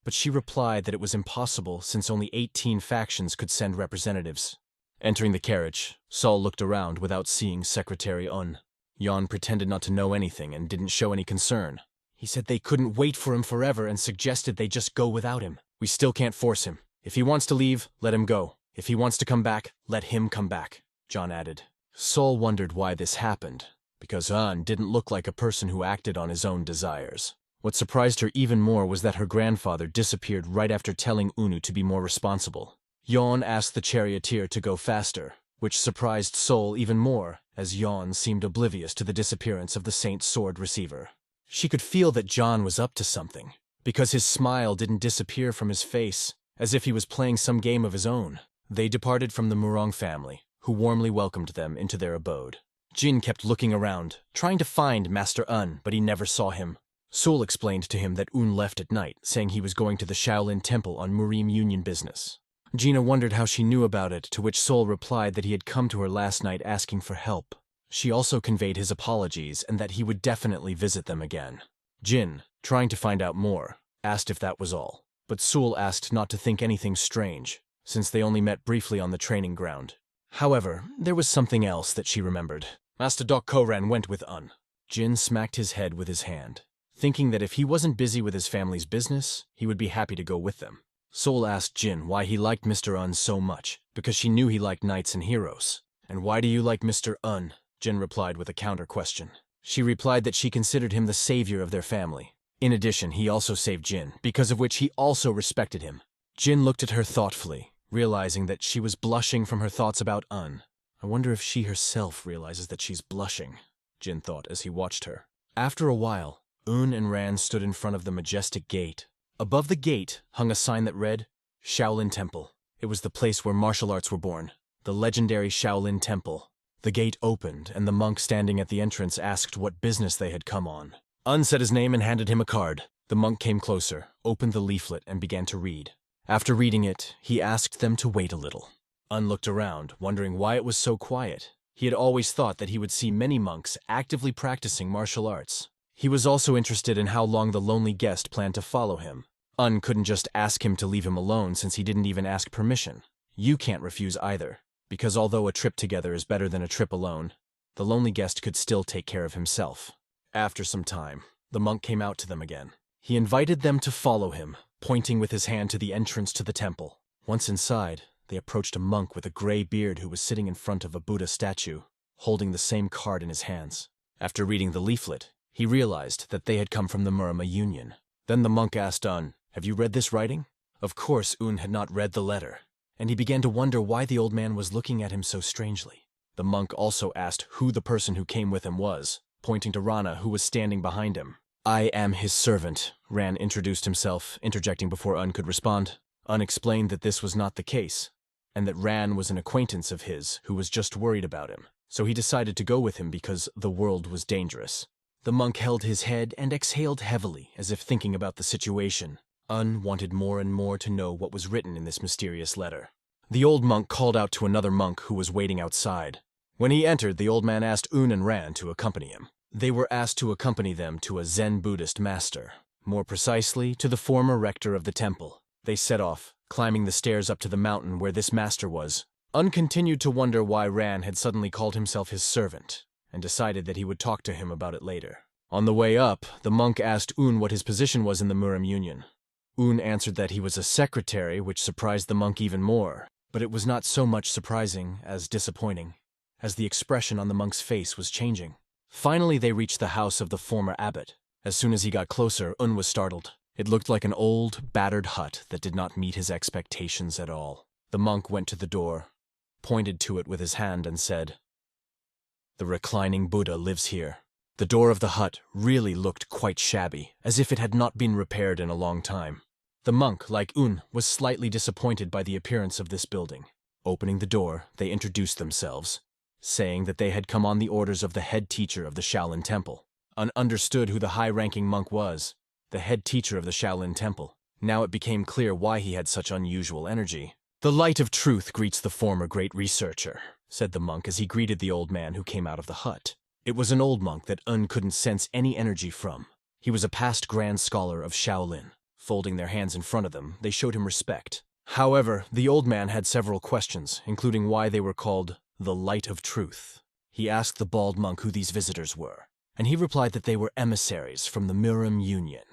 but she replied that it was impossible since only 18 factions could send representatives. Entering the carriage, Sol looked around without seeing Secretary Un. Hyun pretended not to know anything and didn't show any concern. He said they couldn't wait for him forever and suggested they just go without him. "We still can't force him. If he wants to leave, let him go. If he wants to come back, let him come back," John added. Sol wondered why this happened, because Un didn't look like a person who acted on his own desires. What surprised her even more was that her grandfather disappeared right after telling Unu to be more responsible. Hyun asked the charioteer to go faster, which surprised Sol even more, as Hyun seemed oblivious to the disappearance of the Saint's sword receiver. She could feel that John was up to something, because his smile didn't disappear from his face, as if he was playing some game of his own. They departed from the Murang family, who warmly welcomed them into their abode. Jin kept looking around, trying to find Master Un, but he never saw him. Sol explained to him that Un left at night, saying he was going to the Shaolin Temple on Murang Union business. Gina wondered how she knew about it, to which Sol replied that he had come to her last night asking for help. She also conveyed his apologies and that he would definitely visit them again. Jin, trying to find out more, asked if that was all, but Sol asked not to think anything strange, since they only met briefly on the training ground. However, there was something else that she remembered. Master Doc Koran went with Un. Jin smacked his head with his hand, thinking that if he wasn't busy with his family's business, he would be happy to go with them. Sol asked Jin why he liked Mr. Un so much, because she knew he liked knights and heroes. "And why do you like Mr. Un?" Jin replied with a counter-question. She replied that she considered him the savior of their family. In addition, he also saved Jin, because of which he also respected him. Jin looked at her thoughtfully, realizing that she was blushing from her thoughts about Un. I wonder if she herself realizes that she's blushing, Jin thought as he watched her. After a while, Un and Ran stood in front of the majestic gate. Above the gate hung a sign that read, Shaolin Temple. It was the place where martial arts were born, the legendary Shaolin Temple. The gate opened, and the monk standing at the entrance asked what business they had come on. Un said his name and handed him a card. The monk came closer, opened the leaflet, and began to read. After reading it, he asked them to wait a little. Un looked around, wondering why it was so quiet. He had always thought that he would see many monks actively practicing martial arts. He was also interested in how long the lonely guest planned to follow him. Un couldn't just ask him to leave him alone since he didn't even ask permission. You can't refuse either, because although a trip together is better than a trip alone, the lonely guest could still take care of himself. After some time, the monk came out to them again. He invited them to follow him, pointing with his hand to the entrance to the temple. Once inside, they approached a monk with a gray beard who was sitting in front of a Buddha statue, holding the same card in his hands. After reading the leaflet, he realized that they had come from the Murama Union. Then the monk asked Un, "Have you read this writing?" Of course, Un had not read the letter, and he began to wonder why the old man was looking at him so strangely. The monk also asked who the person who came with him was, pointing to Rana, who was standing behind him. "I am his servant," Ran introduced himself, interjecting before Un could respond. Un explained that this was not the case, and that Ran was an acquaintance of his who was just worried about him, so he decided to go with him because the world was dangerous. The monk held his head and exhaled heavily, as if thinking about the situation. Un wanted more and more to know what was written in this mysterious letter. The old monk called out to another monk who was waiting outside. When he entered, the old man asked Un and Ran to accompany him. They were asked to accompany them to a Zen Buddhist master, more precisely, to the former rector of the temple. They set off, climbing the stairs up to the mountain where this master was. Un continued to wonder why Ran had suddenly called himself his servant, and decided that he would talk to him about it later. On the way up, the monk asked Un what his position was in the Murang Union. Un answered that he was a secretary, which surprised the monk even more, but it was not so much surprising as disappointing, as the expression on the monk's face was changing. Finally, they reached the house of the former abbot. As soon as he got closer, Un was startled. It looked like an old, battered hut that did not meet his expectations at all. The monk went to the door, pointed to it with his hand, and said, "The reclining Buddha lives here." The door of the hut really looked quite shabby, as if it had not been repaired in a long time. The monk, like Un, was slightly disappointed by the appearance of this building. Opening the door, they introduced themselves, saying that they had come on the orders of the head teacher of the Shaolin Temple. Un understood who the high-ranking monk was, the head teacher of the Shaolin Temple. Now it became clear why he had such unusual energy. "The light of truth greets the former great researcher," said the monk as he greeted the old man who came out of the hut. It was an old monk that Un couldn't sense any energy from. He was a past grand scholar of Shaolin. Folding their hands in front of them, they showed him respect. However, the old man had several questions, including why they were called the Light of Truth. He asked the bald monk who these visitors were, and he replied that they were emissaries from the Murang Union.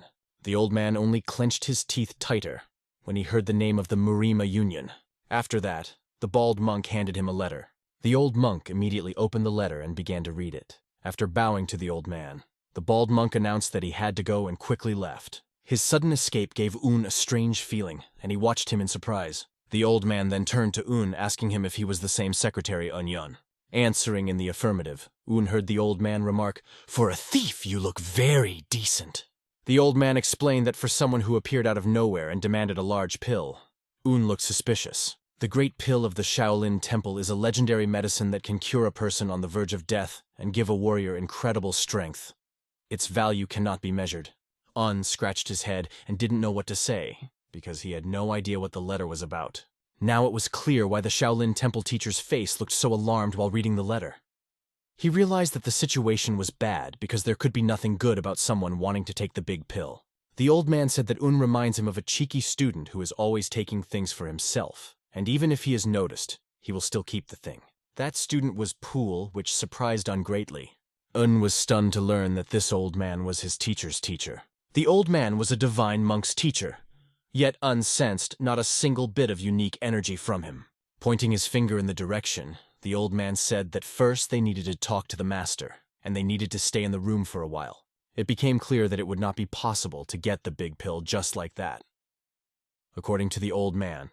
The old man only clenched his teeth tighter when he heard the name of the Murima Union. After that, the bald monk handed him a letter. The old monk immediately opened the letter and began to read it. After bowing to the old man, the bald monk announced that he had to go and quickly left. His sudden escape gave Un a strange feeling, and he watched him in surprise. The old man then turned to Un, asking him if he was the same secretary Un Yun. Answering in the affirmative, Un heard the old man remark, "For a thief, you look very decent." The old man explained that for someone who appeared out of nowhere and demanded a large pill, Un looked suspicious. The Great Pill of the Shaolin Temple is a legendary medicine that can cure a person on the verge of death and give a warrior incredible strength. Its value cannot be measured. Un scratched his head and didn't know what to say, because he had no idea what the letter was about. Now it was clear why the Shaolin Temple teacher's face looked so alarmed while reading the letter. He realized that the situation was bad because there could be nothing good about someone wanting to take the big pill. The old man said that Un reminds him of a cheeky student who is always taking things for himself, and even if he is noticed, he will still keep the thing. That student was Pool, which surprised Un greatly. Un was stunned to learn that this old man was his teacher's teacher. The old man was a divine monk's teacher, yet Un sensed not a single bit of unique energy from him. Pointing his finger in the direction, the old man said that first they needed to talk to the master, and they needed to stay in the room for a while. It became clear that it would not be possible to get the big pill just like that. According to the old man,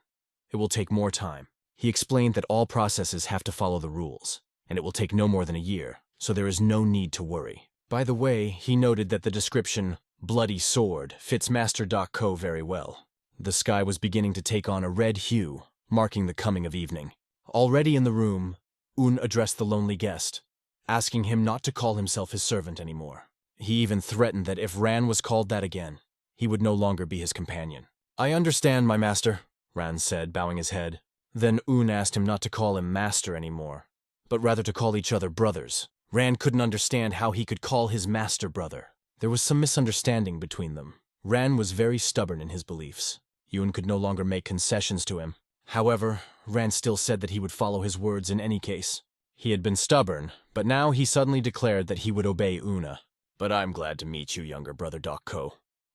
it will take more time. He explained that all processes have to follow the rules, and it will take no more than a year, so there is no need to worry. By the way, he noted that the description, "bloody sword," fits Master Co very well. The sky was beginning to take on a red hue, marking the coming of evening. Already in the room, Un addressed the lonely guest, asking him not to call himself his servant anymore. He even threatened that if Ran was called that again, he would no longer be his companion. "I understand, my master," Ran said, bowing his head. Then Un asked him not to call him master anymore, but rather to call each other brothers. Ran couldn't understand how he could call his master brother. There was some misunderstanding between them. Ran was very stubborn in his beliefs. Un could no longer make concessions to him. However, Ran still said that he would follow his words in any case. He had been stubborn, but now he suddenly declared that he would obey Una. "But I'm glad to meet you, younger brother Co,"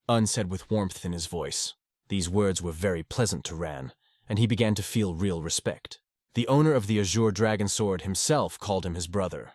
Un said with warmth in his voice. These words were very pleasant to Ran, and he began to feel real respect. The owner of the Azure Dragon Sword himself called him his brother.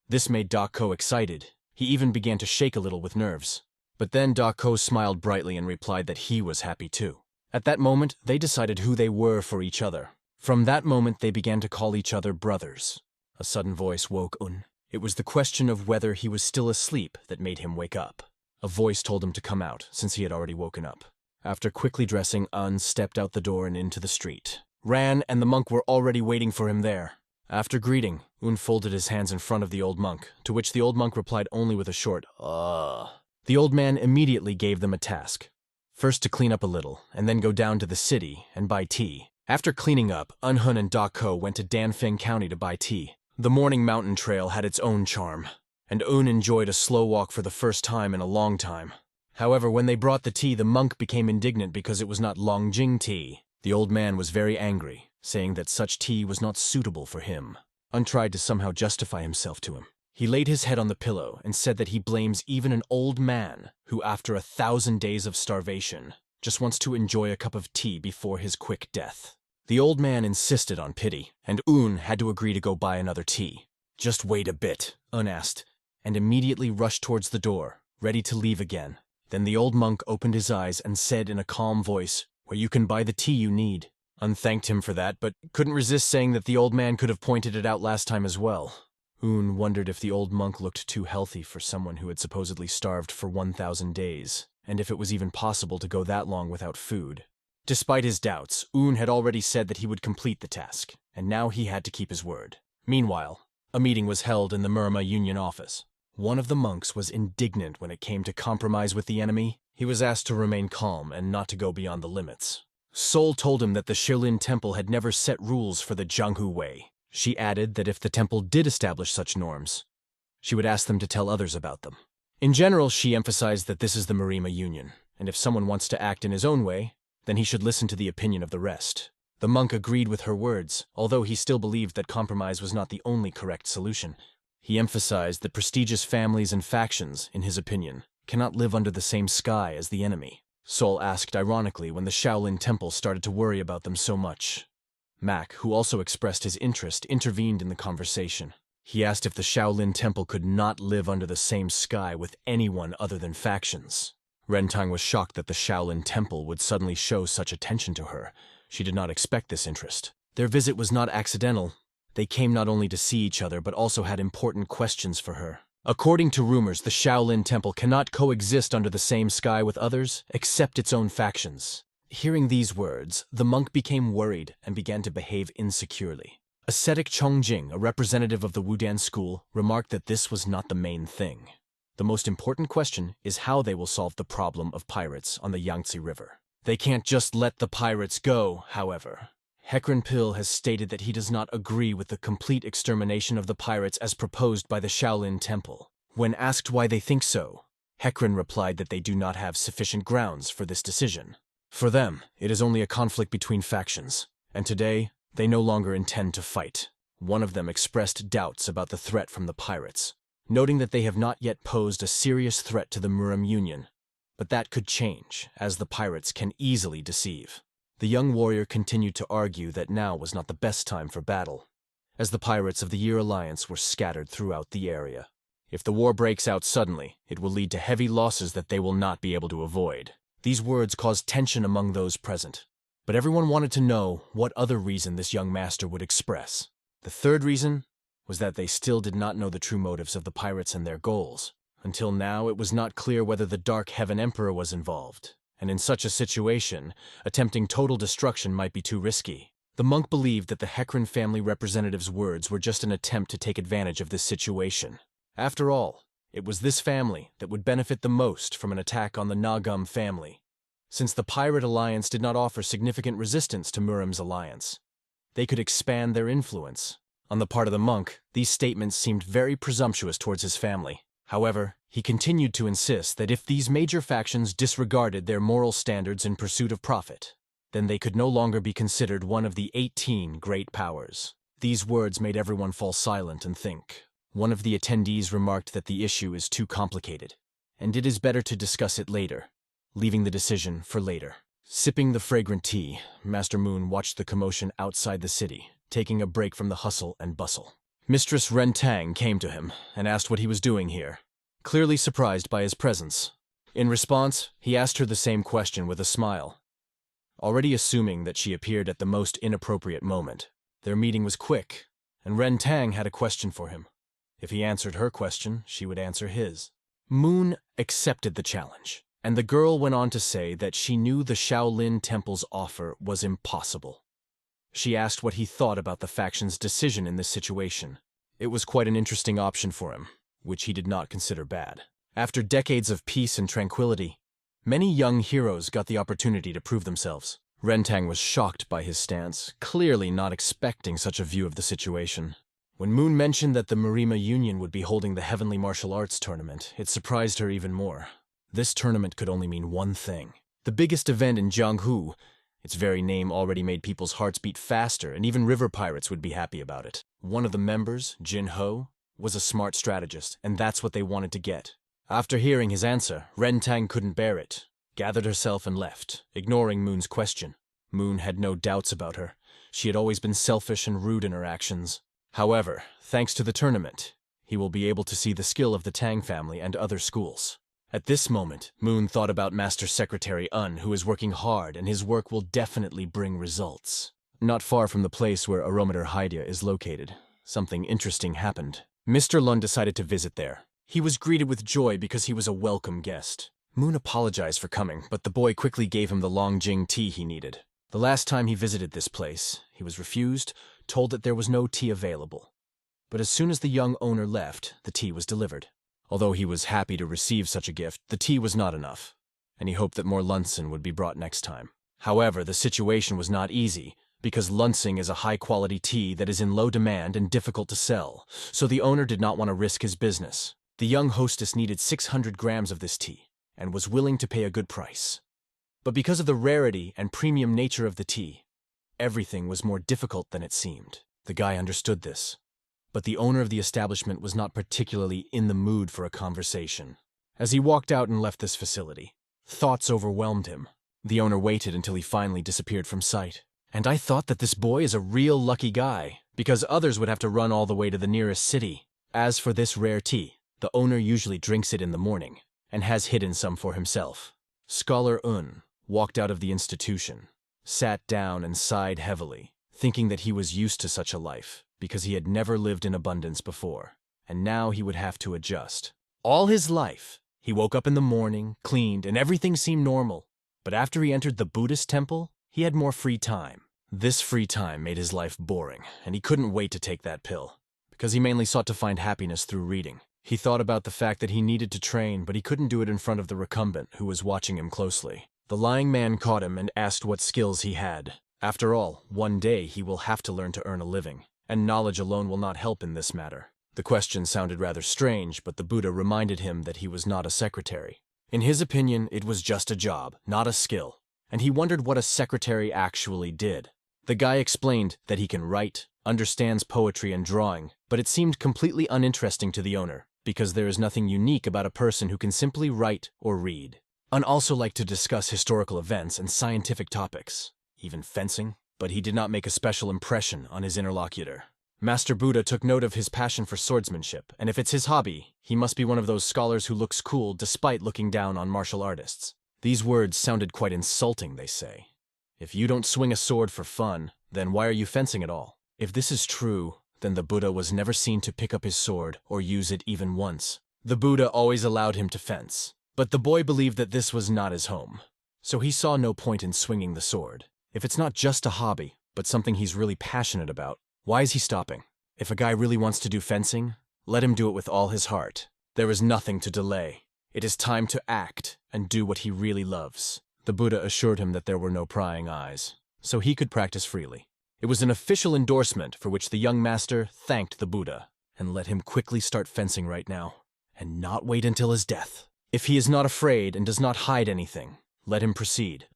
This made Co excited. He even began to shake a little with nerves. But then Co smiled brightly and replied that he was happy too. At that moment, they decided who they were for each other. From that moment, they began to call each other brothers. A sudden voice woke Un. It was the question of whether he was still asleep that made him wake up. A voice told him to come out, since he had already woken up. After quickly dressing, Un stepped out the door and into the street. Ran and the monk were already waiting for him there. After greeting, Un folded his hands in front of the old monk, to which the old monk replied only with a short, The old man immediately gave them a task. First to clean up a little, and then go down to the city and buy tea. After cleaning up, Un and Co went to Danfeng County to buy tea. The morning mountain trail had its own charm, and Un enjoyed a slow walk for the first time in a long time. However, when they brought the tea, the monk became indignant because it was not Longjing tea. The old man was very angry, saying that such tea was not suitable for him. Un tried to somehow justify himself to him. He laid his head on the pillow and said that he blames even an old man who, after 1,000 days of starvation, just wants to enjoy a cup of tea before his quick death. The old man insisted on pity, and Un had to agree to go buy another tea. "Just wait a bit," Un asked, and immediately rushed towards the door, ready to leave again. Then the old monk opened his eyes and said in a calm voice, "Where you can buy the tea you need." Un thanked him for that, but couldn't resist saying that the old man could have pointed it out last time as well. Un wondered if the old monk looked too healthy for someone who had supposedly starved for 1,000 days, and if it was even possible to go that long without food. Despite his doubts, Un had already said that he would complete the task, and now he had to keep his word. Meanwhile, a meeting was held in the Murma Union office. One of the monks was indignant when it came to compromise with the enemy. He was asked to remain calm and not to go beyond the limits. Sol told him that the Shaolin Temple had never set rules for the Jianghu Way. She added that if the temple did establish such norms, she would ask them to tell others about them. In general, she emphasized that this is the Murima Union, and if someone wants to act in his own way, then he should listen to the opinion of the rest. The monk agreed with her words, although he still believed that compromise was not the only correct solution. He emphasized that prestigious families and factions, in his opinion, cannot live under the same sky as the enemy. Sol asked ironically when the Shaolin Temple started to worry about them so much. Mac, who also expressed his interest, intervened in the conversation. He asked if the Shaolin Temple could not live under the same sky with anyone other than factions. Rentang was shocked that the Shaolin Temple would suddenly show such attention to her. She did not expect this interest. Their visit was not accidental. They came not only to see each other, but also had important questions for her. According to rumors, the Shaolin Temple cannot coexist under the same sky with others, except its own factions. Hearing these words, the monk became worried and began to behave insecurely. Ascetic Chongjing, a representative of the Wudan school, remarked that this was not the main thing. The most important question is how they will solve the problem of pirates on the Yangtze River. They can't just let the pirates go, however. Hekren Pil has stated that he does not agree with the complete extermination of the pirates as proposed by the Shaolin Temple. When asked why they think so, Hekren replied that they do not have sufficient grounds for this decision. For them, it is only a conflict between factions, and today, they no longer intend to fight. One of them expressed doubts about the threat from the pirates, noting that they have not yet posed a serious threat to the Murang Union, but that could change, as the pirates can easily deceive. The young warrior continued to argue that now was not the best time for battle, as the pirates of the Year Alliance were scattered throughout the area. If the war breaks out suddenly, it will lead to heavy losses that they will not be able to avoid. These words caused tension among those present, but everyone wanted to know what other reason this young master would express. The third reason was that they still did not know the true motives of the pirates and their goals. Until now, it was not clear whether the Dark Heaven Emperor was involved, and in such a situation, attempting total destruction might be too risky. The monk believed that the Hekren family representative's words were just an attempt to take advantage of this situation. After all, it was this family that would benefit the most from an attack on the Nagum family, since the Pirate Alliance did not offer significant resistance to Muram's alliance. They could expand their influence. On the part of the monk, these statements seemed very presumptuous towards his family. However, he continued to insist that if these major factions disregarded their moral standards in pursuit of profit, then they could no longer be considered one of the 18 great powers. These words made everyone fall silent and think. One of the attendees remarked that the issue is too complicated, and it is better to discuss it later, leaving the decision for later. Sipping the fragrant tea, Master Moon watched the commotion outside the city, taking a break from the hustle and bustle. Mistress Rentang came to him and asked what he was doing here, clearly surprised by his presence. In response, he asked her the same question with a smile, already assuming that she appeared at the most inappropriate moment. Their meeting was quick, and Rentang had a question for him. If he answered her question, she would answer his. Moon accepted the challenge, and the girl went on to say that she knew the Shaolin Temple's offer was impossible. She asked what he thought about the faction's decision in this situation. It was quite an interesting option for him, which he did not consider bad. After decades of peace and tranquility, many young heroes got the opportunity to prove themselves. Rentang was shocked by his stance, clearly not expecting such a view of the situation. When Moon mentioned that the Marima Union would be holding the Heavenly Martial Arts Tournament, it surprised her even more. This tournament could only mean one thing. The biggest event in Jianghu. Its very name already made people's hearts beat faster, and even river pirates would be happy about it. One of the members, Jin Ho, was a smart strategist, and that's what they wanted to get. After hearing his answer, Ren Tang couldn't bear it, gathered herself and left, ignoring Moon's question. Moon had no doubts about her. She had always been selfish and rude in her actions. However, thanks to the tournament, he will be able to see the skill of the Tang family and other schools. At this moment, Moon thought about Master Secretary Un, who is working hard, and his work will definitely bring results. Not far from the place where Arometer Hydia is located, something interesting happened. Mr. Lun decided to visit there. He was greeted with joy because he was a welcome guest. Moon apologized for coming, but the boy quickly gave him the Longjing tea he needed. The last time he visited this place, he was refused, told that there was no tea available. But as soon as the young owner left, the tea was delivered. Although he was happy to receive such a gift, the tea was not enough, and he hoped that more Lunsen would be brought next time. However, the situation was not easy, because Lunsing is a high-quality tea that is in low demand and difficult to sell, so the owner did not want to risk his business. The young hostess needed 600 grams of this tea, and was willing to pay a good price. But because of the rarity and premium nature of the tea, everything was more difficult than it seemed. The guy understood this. But the owner of the establishment was not particularly in the mood for a conversation. As he walked out and left this facility, thoughts overwhelmed him. The owner waited until he finally disappeared from sight. And I thought that this boy is a real lucky guy, because others would have to run all the way to the nearest city. As for this rare tea, the owner usually drinks it in the morning, and has hidden some for himself. Scholar Un walked out of the institution, sat down and sighed heavily, thinking that he was used to such a life, because he had never lived in abundance before, and now he would have to adjust. All his life, he woke up in the morning, cleaned, and everything seemed normal. But after he entered the Buddhist temple, he had more free time. This free time made his life boring, and he couldn't wait to take that pill, because he mainly sought to find happiness through reading. He thought about the fact that he needed to train, but he couldn't do it in front of the recumbent, who was watching him closely. The lying man caught him and asked what skills he had. After all, one day he will have to learn to earn a living, and knowledge alone will not help in this matter. The question sounded rather strange, but the Buddha reminded him that he was not a secretary. In his opinion, it was just a job, not a skill, and he wondered what a secretary actually did. The guy explained that he can write, understands poetry and drawing, but it seemed completely uninteresting to the owner, because there is nothing unique about a person who can simply write or read. Un also liked to discuss historical events and scientific topics, even fencing, but he did not make a special impression on his interlocutor. Master Buddha took note of his passion for swordsmanship, and if it's his hobby, he must be one of those scholars who looks cool despite looking down on martial artists. These words sounded quite insulting, they say. If you don't swing a sword for fun, then why are you fencing at all? If this is true, then the Buddha was never seen to pick up his sword or use it even once. The Buddha always allowed him to fence, but the boy believed that this was not his home, so he saw no point in swinging the sword. If it's not just a hobby, but something he's really passionate about, why is he stopping? If a guy really wants to do fencing, let him do it with all his heart. There is nothing to delay. It is time to act and do what he really loves. The Buddha assured him that there were no prying eyes, so he could practice freely. It was an official endorsement for which the young master thanked the Buddha and let him quickly start fencing right now, and not wait until his death. If he is not afraid and does not hide anything, let him proceed,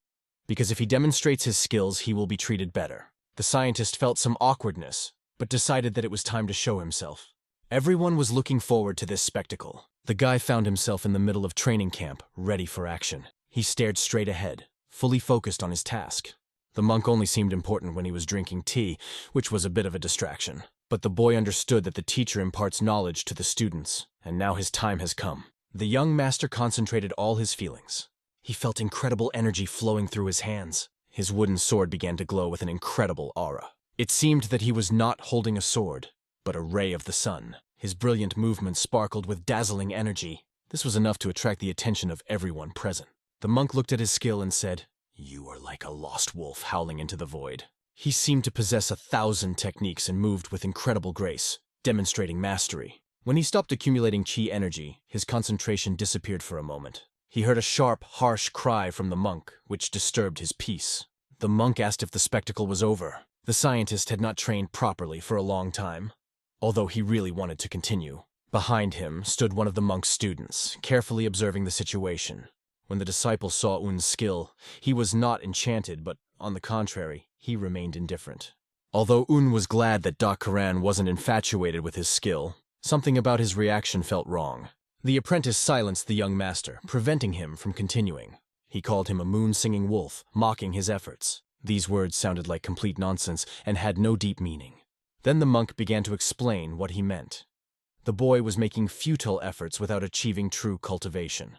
because if he demonstrates his skills, he will be treated better. The scientist felt some awkwardness, but decided that it was time to show himself. Everyone was looking forward to this spectacle. The guy found himself in the middle of training camp, ready for action. He stared straight ahead, fully focused on his task. The monk only seemed important when he was drinking tea, which was a bit of a distraction. But the boy understood that the teacher imparts knowledge to the students, and now his time has come. The young master concentrated all his feelings. He felt incredible energy flowing through his hands. His wooden sword began to glow with an incredible aura. It seemed that he was not holding a sword, but a ray of the sun. His brilliant movements sparkled with dazzling energy. This was enough to attract the attention of everyone present. The monk looked at his skill and said, "You are like a lost wolf howling into the void." He seemed to possess 1,000 techniques and moved with incredible grace, demonstrating mastery. When he stopped accumulating chi energy, his concentration disappeared for a moment. He heard a sharp, harsh cry from the monk, which disturbed his peace. The monk asked if the spectacle was over. The scientist had not trained properly for a long time. although he really wanted to continue. Behind him stood one of the monk's students, carefully observing the situation. When the disciple saw Un's skill, he was not enchanted, but on the contrary, he remained indifferent. Although Un was glad that Karan wasn't infatuated with his skill, something about his reaction felt wrong. The apprentice silenced the young master, preventing him from continuing. He called him a moon-singing wolf, mocking his efforts. These words sounded like complete nonsense and had no deep meaning. Then the monk began to explain what he meant. The boy was making futile efforts without achieving true cultivation.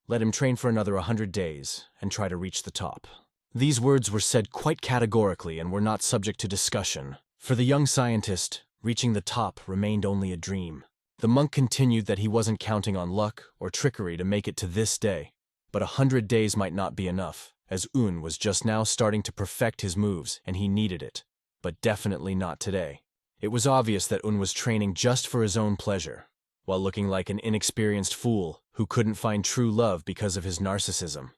Let him train for another 100 days and try to reach the top. These words were said quite categorically and were not subject to discussion. For the young scientist, reaching the top remained only a dream. The monk continued that he wasn't counting on luck or trickery to make it to this day. But 100 days might not be enough, as Un was just now starting to perfect his moves and he needed it. But definitely not today. It was obvious that Un was training just for his own pleasure, while looking like an inexperienced fool who couldn't find true love because of his narcissism.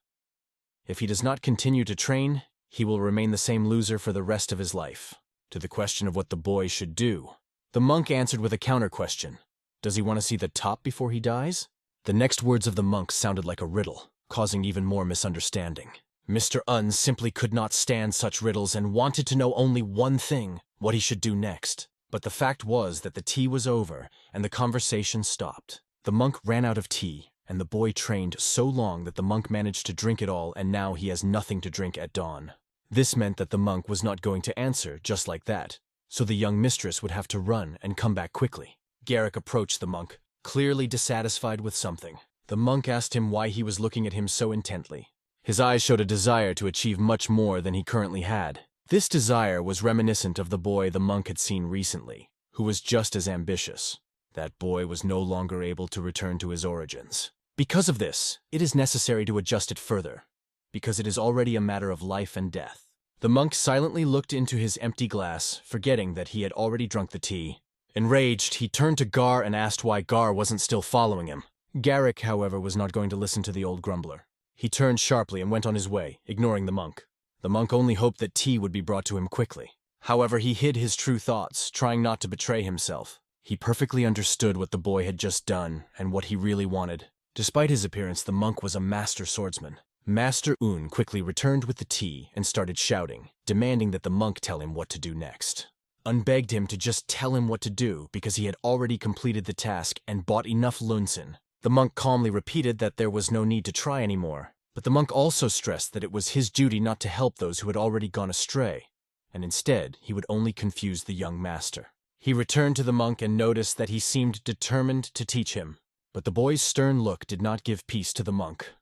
If he does not continue to train, he will remain the same loser for the rest of his life. To the question of what the boy should do, the monk answered with a counter-question. Does he want to see the top before he dies? The next words of the monk sounded like a riddle, causing even more misunderstanding. Mr. Un simply could not stand such riddles and wanted to know only one thing, what he should do next. But the fact was that the tea was over and the conversation stopped. The monk ran out of tea, and the boy trained so long that the monk managed to drink it all, and now he has nothing to drink at dawn. This meant that the monk was not going to answer just like that, so the young mistress would have to run and come back quickly. Garrick approached the monk, clearly dissatisfied with something. The monk asked him why he was looking at him so intently. His eyes showed a desire to achieve much more than he currently had. This desire was reminiscent of the boy the monk had seen recently, who was just as ambitious. That boy was no longer able to return to his origins. Because of this, it is necessary to adjust it further, because it is already a matter of life and death. The monk silently looked into his empty glass, forgetting that he had already drunk the tea. Enraged, he turned to Gar and asked why Gar wasn't still following him. Garrick, however, was not going to listen to the old grumbler. He turned sharply and went on his way, ignoring the monk. The monk only hoped that tea would be brought to him quickly. However, he hid his true thoughts, trying not to betray himself. He perfectly understood what the boy had just done and what he really wanted. Despite his appearance, the monk was a master swordsman. Master Un quickly returned with the tea and started shouting, demanding that the monk tell him what to do next. Un begged him to just tell him what to do because he had already completed the task and bought enough lunsen. The monk calmly repeated that there was no need to try anymore. But the monk also stressed that it was his duty not to help those who had already gone astray, and instead he would only confuse the young master. He returned to the monk and noticed that he seemed determined to teach him, but the boy's stern look did not give peace to the monk.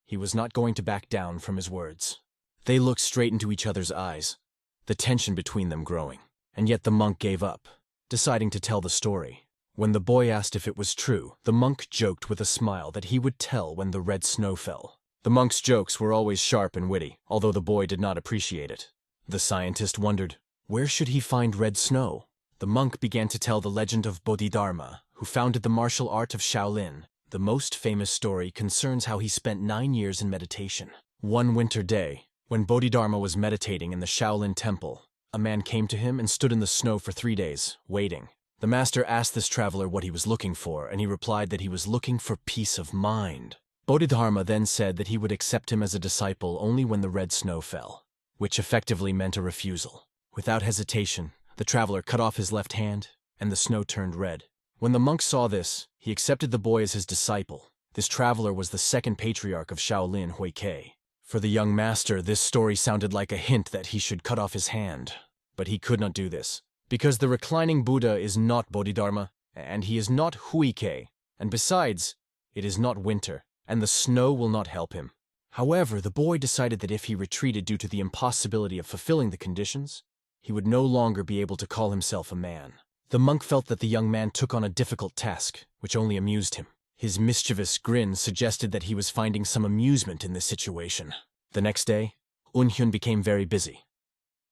He was not going to back down from his words. They looked straight into each other's eyes, the tension between them growing, and yet the monk gave up, deciding to tell the story. When the boy asked if it was true, the monk joked with a smile that he would tell when the red snow fell. The monk's jokes were always sharp and witty, although the boy did not appreciate it. The scientist wondered, where should he find red snow? The monk began to tell the legend of Bodhidharma, who founded the martial art of Shaolin. The most famous story concerns how he spent 9 years in meditation. One winter day, when Bodhidharma was meditating in the Shaolin temple, a man came to him and stood in the snow for 3 days, waiting. The master asked this traveler what he was looking for, and he replied that he was looking for peace of mind. Bodhidharma then said that he would accept him as a disciple only when the red snow fell, which effectively meant a refusal. Without hesitation, the traveler cut off his left hand, and the snow turned red. When the monk saw this, he accepted the boy as his disciple. This traveler was the second patriarch of Shaolin, Huike. For the young master, this story sounded like a hint that he should cut off his hand. But he could not do this, because the reclining Buddha is not Bodhidharma, and he is not Huike, and besides, it is not winter, and the snow will not help him. However, the boy decided that if he retreated due to the impossibility of fulfilling the conditions, he would no longer be able to call himself a man. The monk felt that the young man took on a difficult task, which only amused him. His mischievous grin suggested that he was finding some amusement in this situation. The next day, Hyun became very busy.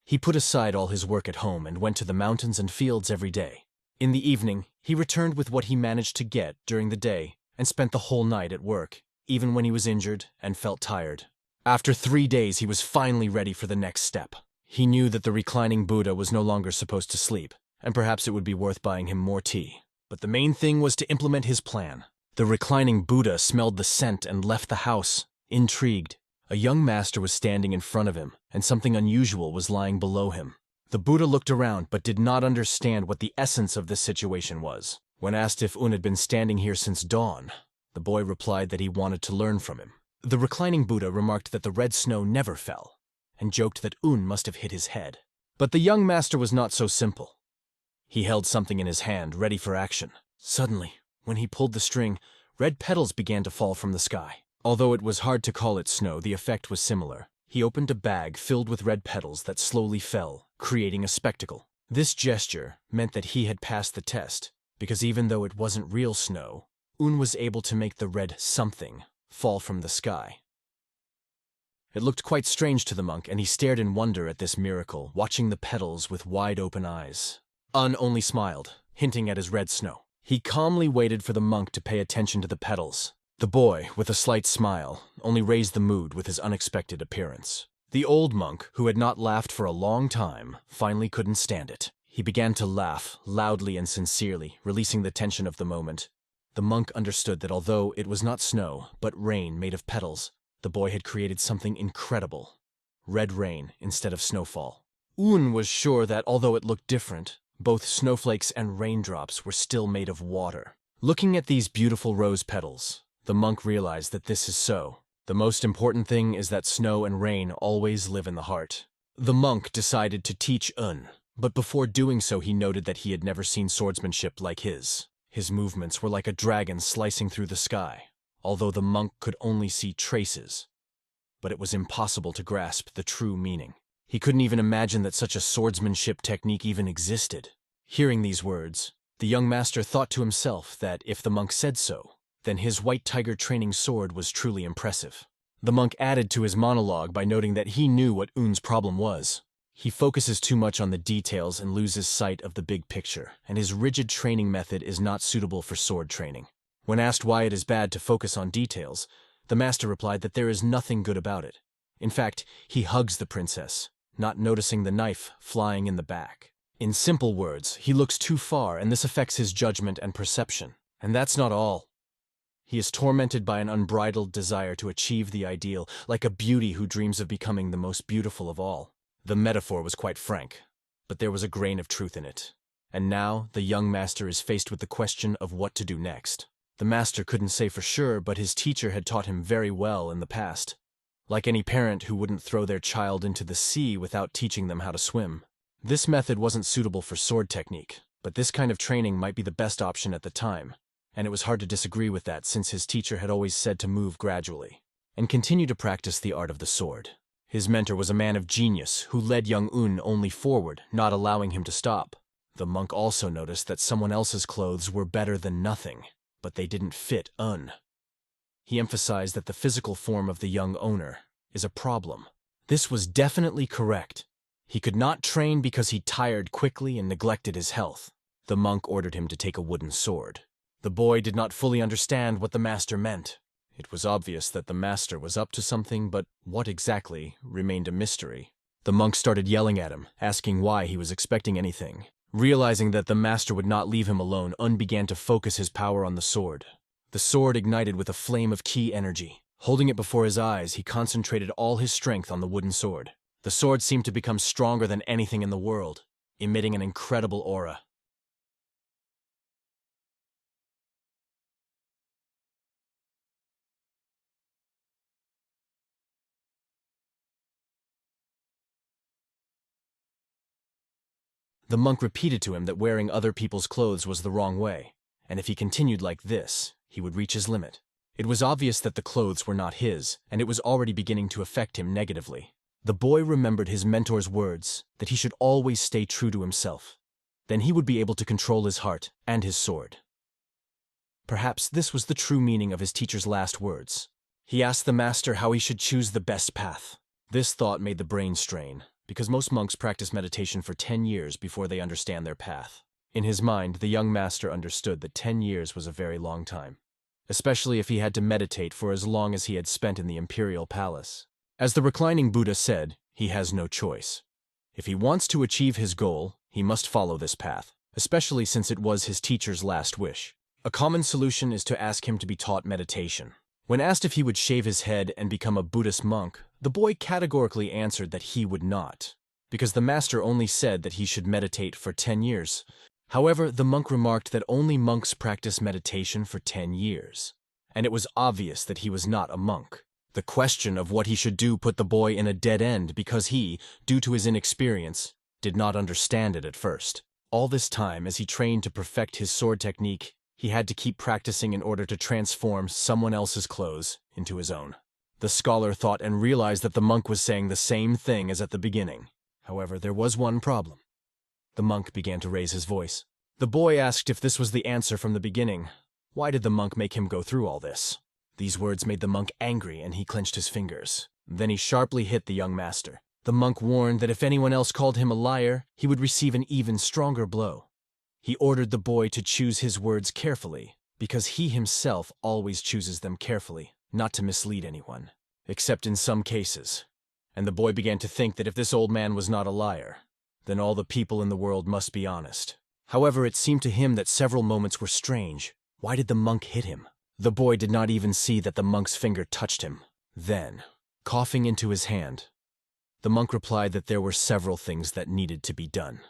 He put aside all his work at home and went to the mountains and fields every day. In the evening, he returned with what he managed to get during the day and spent the whole night at work, even when he was injured and felt tired. After 3 days, he was finally ready for the next step. He knew that the reclining Buddha was no longer supposed to sleep, and perhaps it would be worth buying him more tea. But the main thing was to implement his plan. The reclining Buddha smelled the scent and left the house, intrigued. A young master was standing in front of him, and something unusual was lying below him. The Buddha looked around but did not understand what the essence of this situation was. When asked if Un had been standing here since dawn, the boy replied that he wanted to learn from him. The reclining Buddha remarked that the red snow never fell, and joked that Un must have hit his head. But the young master was not so simple. He held something in his hand, ready for action. Suddenly, when he pulled the string, red petals began to fall from the sky. Although it was hard to call it snow, the effect was similar. He opened a bag filled with red petals that slowly fell, creating a spectacle. This gesture meant that he had passed the test, because even though it wasn't real snow, Un was able to make the red something fall from the sky. It looked quite strange to the monk, and he stared in wonder at this miracle, watching the petals with wide-open eyes. Un only smiled, hinting at his red snow. He calmly waited for the monk to pay attention to the petals. The boy, with a slight smile, only raised the mood with his unexpected appearance. The old monk, who had not laughed for a long time, finally couldn't stand it. He began to laugh, loudly and sincerely, releasing the tension of the moment. The monk understood that although it was not snow, but rain made of petals, the boy had created something incredible. Red rain instead of snowfall. Un was sure that although it looked different, both snowflakes and raindrops were still made of water. Looking at these beautiful rose petals, the monk realized that this is so. The most important thing is that snow and rain always live in the heart. The monk decided to teach Un, but before doing so he noted that he had never seen swordsmanship like his. His movements were like a dragon slicing through the sky, although the monk could only see traces. But it was impossible to grasp the true meaning. He couldn't even imagine that such a swordsmanship technique even existed. Hearing these words, the young master thought to himself that if the monk said so, then his white tiger training sword was truly impressive. The monk added to his monologue by noting that he knew what Un's problem was. He focuses too much on the details and loses sight of the big picture, and his rigid training method is not suitable for sword training. When asked why it is bad to focus on details, the master replied that there is nothing good about it. In fact, he hugs the princess, not noticing the knife flying in the back. In simple words, he looks too far, and this affects his judgment and perception. And that's not all. He is tormented by an unbridled desire to achieve the ideal, like a beauty who dreams of becoming the most beautiful of all. The metaphor was quite frank, but there was a grain of truth in it. And now the young master is faced with the question of what to do next. The master couldn't say for sure, but his teacher had taught him very well in the past. Like any parent who wouldn't throw their child into the sea without teaching them how to swim. This method wasn't suitable for sword technique, but this kind of training might be the best option at the time. And it was hard to disagree with that since his teacher had always said to move gradually and continue to practice the art of the sword. His mentor was a man of genius who led young Un only forward, not allowing him to stop. The monk also noticed that someone else's clothes were better than nothing, but they didn't fit Un. He emphasized that the physical form of the young owner is a problem. This was definitely correct. He could not train because he tired quickly and neglected his health. The monk ordered him to take a wooden sword. The boy did not fully understand what the master meant. It was obvious that the master was up to something, but what exactly remained a mystery. The monk started yelling at him, asking why he was expecting anything. Realizing that the master would not leave him alone, Un began to focus his power on the sword. The sword ignited with a flame of ki energy. Holding it before his eyes, he concentrated all his strength on the wooden sword. The sword seemed to become stronger than anything in the world, emitting an incredible aura. The monk repeated to him that wearing other people's clothes was the wrong way, and if he continued like this, he would reach his limit. It was obvious that the clothes were not his, and it was already beginning to affect him negatively. The boy remembered his mentor's words, that he should always stay true to himself. Then he would be able to control his heart and his sword. Perhaps this was the true meaning of his teacher's last words. He asked the master how he should choose the best path. This thought made the brain strain, because most monks practice meditation for 10 years before they understand their path. In his mind, the young master understood that 10 years was a very long time, especially if he had to meditate for as long as he had spent in the imperial palace. As the reclining Buddha said, he has no choice. If he wants to achieve his goal, He must follow this path, especially since it was his teacher's last wish. A common solution is to ask him to be taught meditation. When asked if he would shave his head and become a Buddhist monk, the boy categorically answered that he would not, because the master only said that he should meditate for 10 years. However, the monk remarked that only monks practice meditation for 10 years, and it was obvious that he was not a monk. The question of what he should do put the boy in a dead end because he, due to his inexperience, did not understand it at first. All this time, as he trained to perfect his sword technique, he had to keep practicing in order to transform someone else's clothes into his own. The scholar thought and realized that the monk was saying the same thing as at the beginning. However, there was one problem. The monk began to raise his voice. The boy asked if this was the answer from the beginning. Why did the monk make him go through all this? These words made the monk angry, and he clenched his fingers. Then he sharply hit the young master. The monk warned that if anyone else called him a liar, he would receive an even stronger blow. He ordered the boy to choose his words carefully, because he himself always chooses them carefully, not to mislead anyone, except in some cases. And the boy began to think that if this old man was not a liar, then all the people in the world must be honest. However, it seemed to him that several moments were strange. Why did the monk hit him? The boy did not even see that the monk's finger touched him. Then, coughing into his hand, the monk replied that there were several things that needed to be done.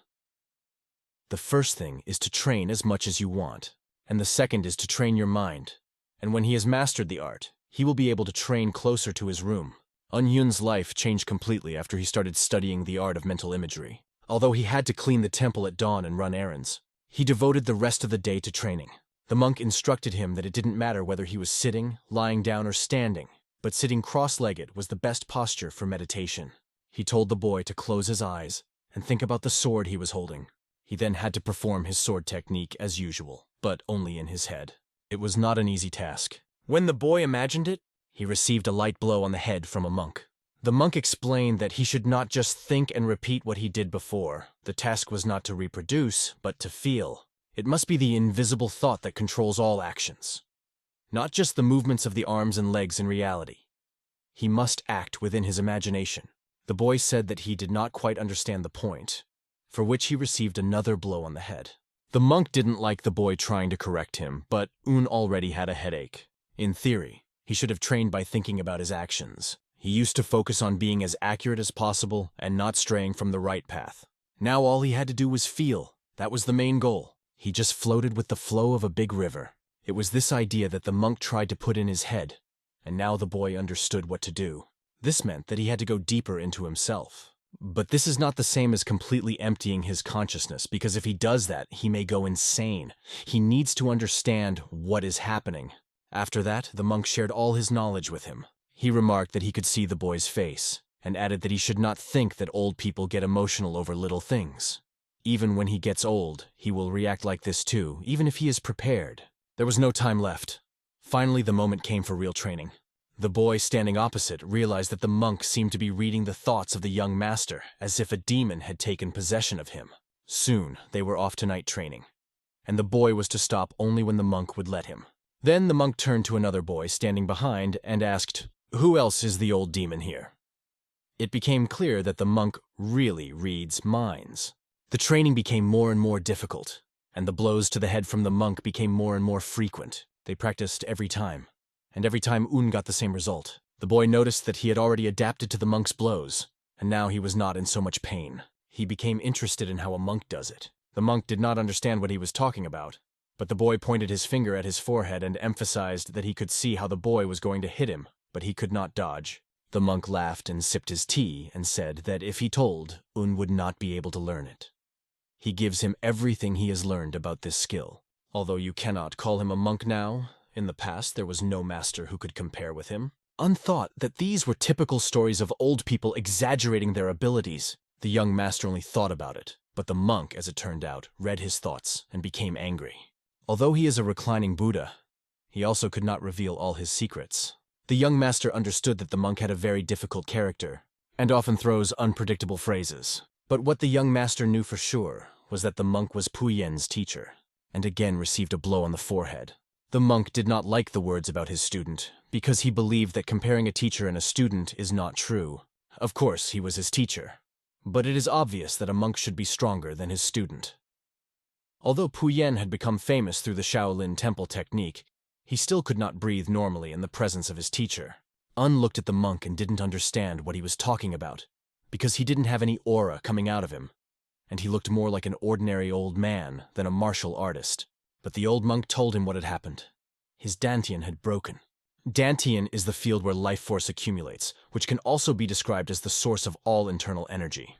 The first thing is to train as much as you want, and the second is to train your mind. And when he has mastered the art, he will be able to train closer to his room. Hyun's life changed completely after he started studying the art of mental imagery. Although he had to clean the temple at dawn and run errands, he devoted the rest of the day to training. The monk instructed him that it didn't matter whether he was sitting, lying down, or standing, but sitting cross-legged was the best posture for meditation. He told the boy to close his eyes and think about the sword he was holding. He then had to perform his sword technique as usual, but only in his head. It was not an easy task. When the boy imagined it, he received a light blow on the head from a monk. The monk explained that he should not just think and repeat what he did before. The task was not to reproduce, but to feel. It must be the invisible thought that controls all actions, not just the movements of the arms and legs in reality. He must act within his imagination. The boy said that he did not quite understand the point, for which he received another blow on the head. The monk didn't like the boy trying to correct him, but Un already had a headache. In theory, he should have trained by thinking about his actions. He used to focus on being as accurate as possible and not straying from the right path. Now all he had to do was feel. That was the main goal. He just floated with the flow of a big river. It was this idea that the monk tried to put in his head, and now the boy understood what to do. This meant that he had to go deeper into himself. But this is not the same as completely emptying his consciousness, because if he does that, he may go insane. He needs to understand what is happening. After that, the monk shared all his knowledge with him. He remarked that he could see the boy's face, and added that he should not think that old people get emotional over little things. Even when he gets old, he will react like this too, even if he is prepared. There was no time left. Finally, the moment came for real training. The boy standing opposite realized that the monk seemed to be reading the thoughts of the young master, as if a demon had taken possession of him. Soon, they were off to night training, and the boy was to stop only when the monk would let him. Then the monk turned to another boy standing behind and asked, "Who else is the old demon here?" It became clear that the monk really reads minds. The training became more and more difficult, and the blows to the head from the monk became more and more frequent. They practiced every time, and every time Un got the same result. The boy noticed that he had already adapted to the monk's blows, and now he was not in so much pain. He became interested in how a monk does it. The monk did not understand what he was talking about, but the boy pointed his finger at his forehead and emphasized that he could see how the boy was going to hit him, but he could not dodge. The monk laughed and sipped his tea and said that if he told, Un would not be able to learn it. He gives him everything he has learned about this skill. Although you cannot call him a monk now, in the past there was no master who could compare with him. Un thought that these were typical stories of old people exaggerating their abilities. The young master only thought about it, but the monk, as it turned out, read his thoughts and became angry. Although he is a reclining Buddha, he also could not reveal all his secrets. The young master understood that the monk had a very difficult character, and often throws unpredictable phrases. But what the young master knew for sure was that the monk was Puyen's teacher, and again received a blow on the forehead. The monk did not like the words about his student, because he believed that comparing a teacher and a student is not true. Of course, he was his teacher, But it is obvious that a monk should be stronger than his student. Although Puyen had become famous through the Shaolin Temple technique, he still could not breathe normally in the presence of his teacher. Un looked at the monk and didn't understand what he was talking about, because he didn't have any aura coming out of him, and he looked more like an ordinary old man than a martial artist. But the old monk told him what had happened. His dantian had broken. Dantian is the field where life force accumulates, which can also be described as the source of all internal energy.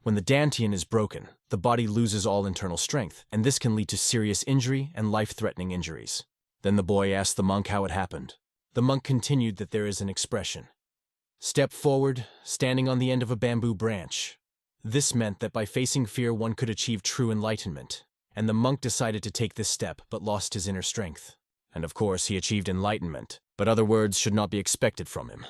When the dantian is broken, the body loses all internal strength, and this can lead to serious injury and life-threatening injuries. Then the boy asked the monk how it happened. The monk continued that there is an expression. Step forward, standing on the end of a bamboo branch. This meant that by facing fear one could achieve true enlightenment, and the monk decided to take this step but lost his inner strength. And of course he achieved enlightenment, but other words should not be expected from him.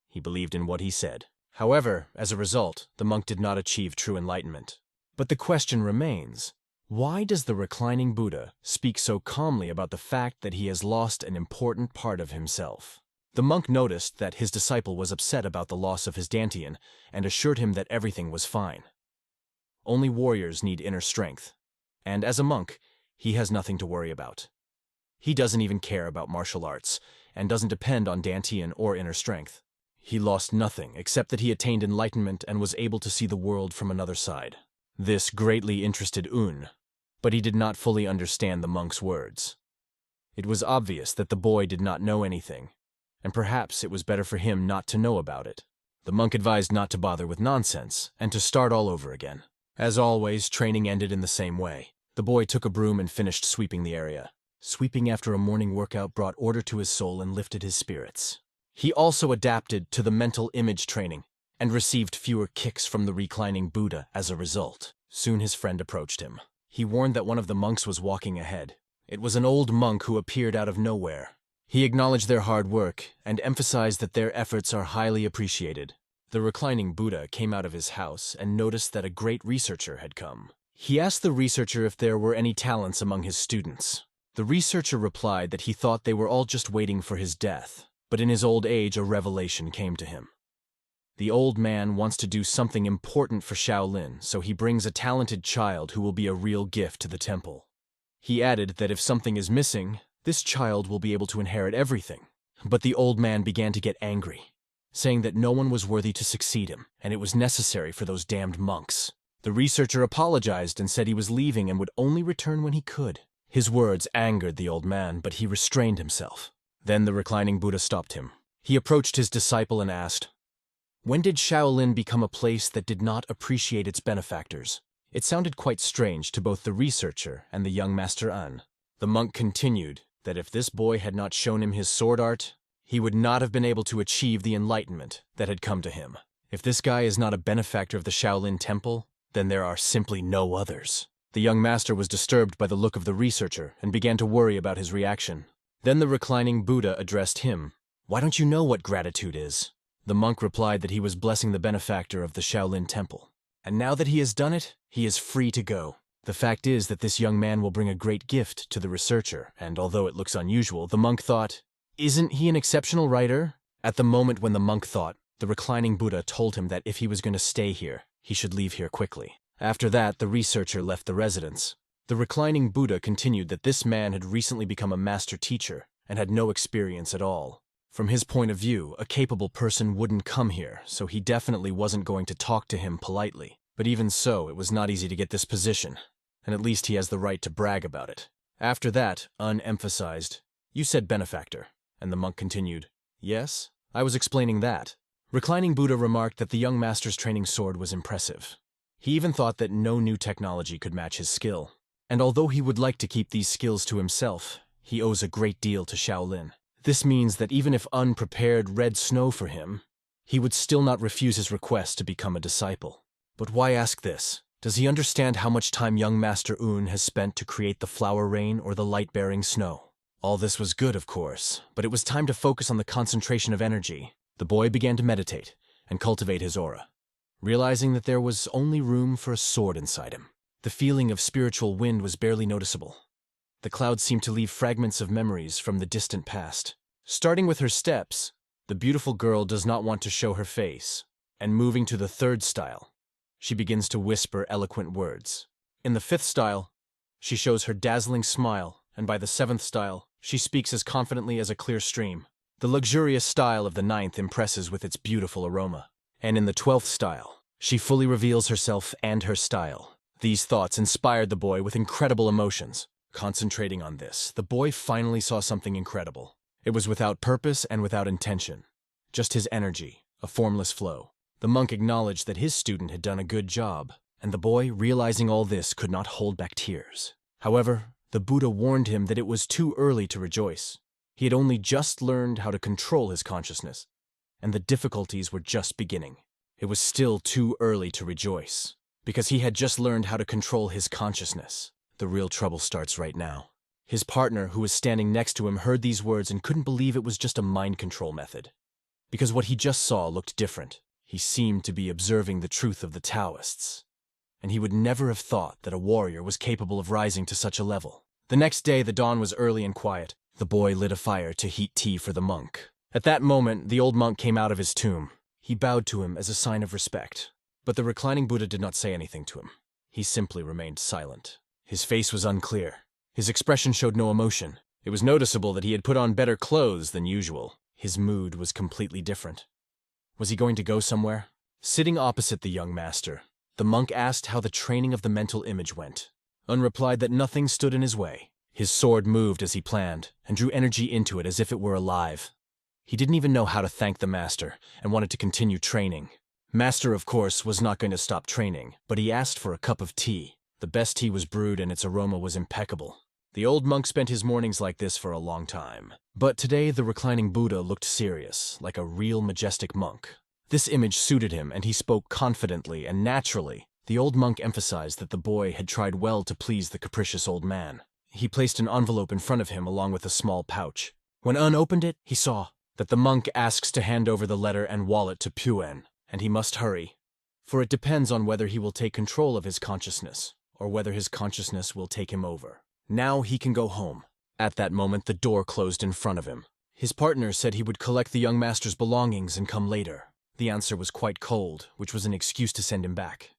He believed in what he said. However, as a result, the monk did not achieve true enlightenment. But the question remains, why does the reclining Buddha speak so calmly about the fact that he has lost an important part of himself? The monk noticed that his disciple was upset about the loss of his dantian and assured him that everything was fine. Only warriors need inner strength, and as a monk, he has nothing to worry about. He doesn't even care about martial arts, and doesn't depend on dantian or inner strength. He lost nothing except that he attained enlightenment and was able to see the world from another side. This greatly interested Un, but he did not fully understand the monk's words. It was obvious that the boy did not know anything, and perhaps it was better for him not to know about it. The monk advised not to bother with nonsense, and to start all over again. As always, training ended in the same way. The boy took a broom and finished sweeping the area. Sweeping after a morning workout brought order to his soul and lifted his spirits. He also adapted to the mental image training, and received fewer kicks from the reclining Buddha as a result. Soon his friend approached him. He warned that one of the monks was walking ahead. It was an old monk who appeared out of nowhere. He acknowledged their hard work, and emphasized that their efforts are highly appreciated. The reclining Buddha came out of his house and noticed that a great researcher had come. He asked the researcher if there were any talents among his students. The researcher replied that he thought they were all just waiting for his death, but in his old age a revelation came to him. The old man wants to do something important for Shaolin, so he brings a talented child who will be a real gift to the temple. He added that if something is missing, this child will be able to inherit everything. But the old man began to get angry, saying that no one was worthy to succeed him, and it was necessary for those damned monks. The researcher apologized and said he was leaving and would only return when he could. His words angered the old man, but he restrained himself. Then the reclining Buddha stopped him. He approached his disciple and asked, "When did Shaolin become a place that did not appreciate its benefactors?" It sounded quite strange to both the researcher and the young Master An. The monk continued that if this boy had not shown him his sword art, he would not have been able to achieve the enlightenment that had come to him. If this guy is not a benefactor of the Shaolin Temple, then there are simply no others. The young master was disturbed by the look of the researcher and began to worry about his reaction. Then the reclining Buddha addressed him. "Why don't you know what gratitude is?" The monk replied that he was blessing the benefactor of the Shaolin Temple. And now that he has done it, he is free to go. The fact is that this young man will bring a great gift to the researcher, and although it looks unusual, the monk thought, "Isn't he an exceptional writer?" At the moment when the monk thought, the reclining Buddha told him that if he was going to stay here, he should leave here quickly. After that, the researcher left the residence. The reclining Buddha continued that this man had recently become a master teacher and had no experience at all. From his point of view, a capable person wouldn't come here, so he definitely wasn't going to talk to him politely. But even so, it was not easy to get this position, and at least he has the right to brag about it. After that, Un emphasized, "You said benefactor," and the monk continued, "Yes, I was explaining that." Reclining Buddha remarked that the young master's training sword was impressive. He even thought that no new technology could match his skill. And although he would like to keep these skills to himself, he owes a great deal to Shaolin. This means that even if Un prepared red snow for him, he would still not refuse his request to become a disciple. But why ask this? Does he understand how much time young Master Un has spent to create the flower rain or the light-bearing snow? All this was good, of course, but it was time to focus on the concentration of energy. The boy began to meditate and cultivate his aura, realizing that there was only room for a sword inside him. The feeling of spiritual wind was barely noticeable. The clouds seemed to leave fragments of memories from the distant past. Starting with her steps, the beautiful girl does not want to show her face, and moving to the third style, she begins to whisper eloquent words. In the 5th style, she shows her dazzling smile, and by the 7th style, she speaks as confidently as a clear stream. The luxurious style of the 9th impresses with its beautiful aroma. And in the 12th style, she fully reveals herself and her style. These thoughts inspired the boy with incredible emotions. Concentrating on this, the boy finally saw something incredible. It was without purpose and without intention. Just his energy, a formless flow. The monk acknowledged that his student had done a good job, and the boy, realizing all this, could not hold back tears. However, the Buddha warned him that it was too early to rejoice. He had only just learned how to control his consciousness, and the difficulties were just beginning. It was still too early to rejoice, because he had just learned how to control his consciousness. The real trouble starts right now. His partner, who was standing next to him, heard these words and couldn't believe it was just a mind control method. Because what he just saw looked different. He seemed to be observing the truth of the Taoists, and he would never have thought that a warrior was capable of rising to such a level. The next day, the dawn was early and quiet. The boy lit a fire to heat tea for the monk. At that moment, the old monk came out of his tomb. He bowed to him as a sign of respect, but the reclining Buddha did not say anything to him. He simply remained silent. His face was unclear. His expression showed no emotion. It was noticeable that he had put on better clothes than usual. His mood was completely different. Was he going to go somewhere? Sitting opposite the young master, the monk asked how the training of the mental image went. Un replied that nothing stood in his way. His sword moved as he planned, and drew energy into it as if it were alive. He didn't even know how to thank the master, and wanted to continue training. Master, of course, was not going to stop training, but he asked for a cup of tea. The best tea was brewed and its aroma was impeccable. The old monk spent his mornings like this for a long time. But today the reclining Buddha looked serious, like a real majestic monk. This image suited him, and he spoke confidently and naturally. The old monk emphasized that the boy had tried well to please the capricious old man. He placed an envelope in front of him along with a small pouch. When Un opened it, he saw that the monk asks to hand over the letter and wallet to Puen, and he must hurry. For it depends on whether he will take control of his consciousness, or whether his consciousness will take him over. Now he can go home. At that moment, the door closed in front of him. His partner said he would collect the young master's belongings and come later. The answer was quite cold, which was an excuse to send him back.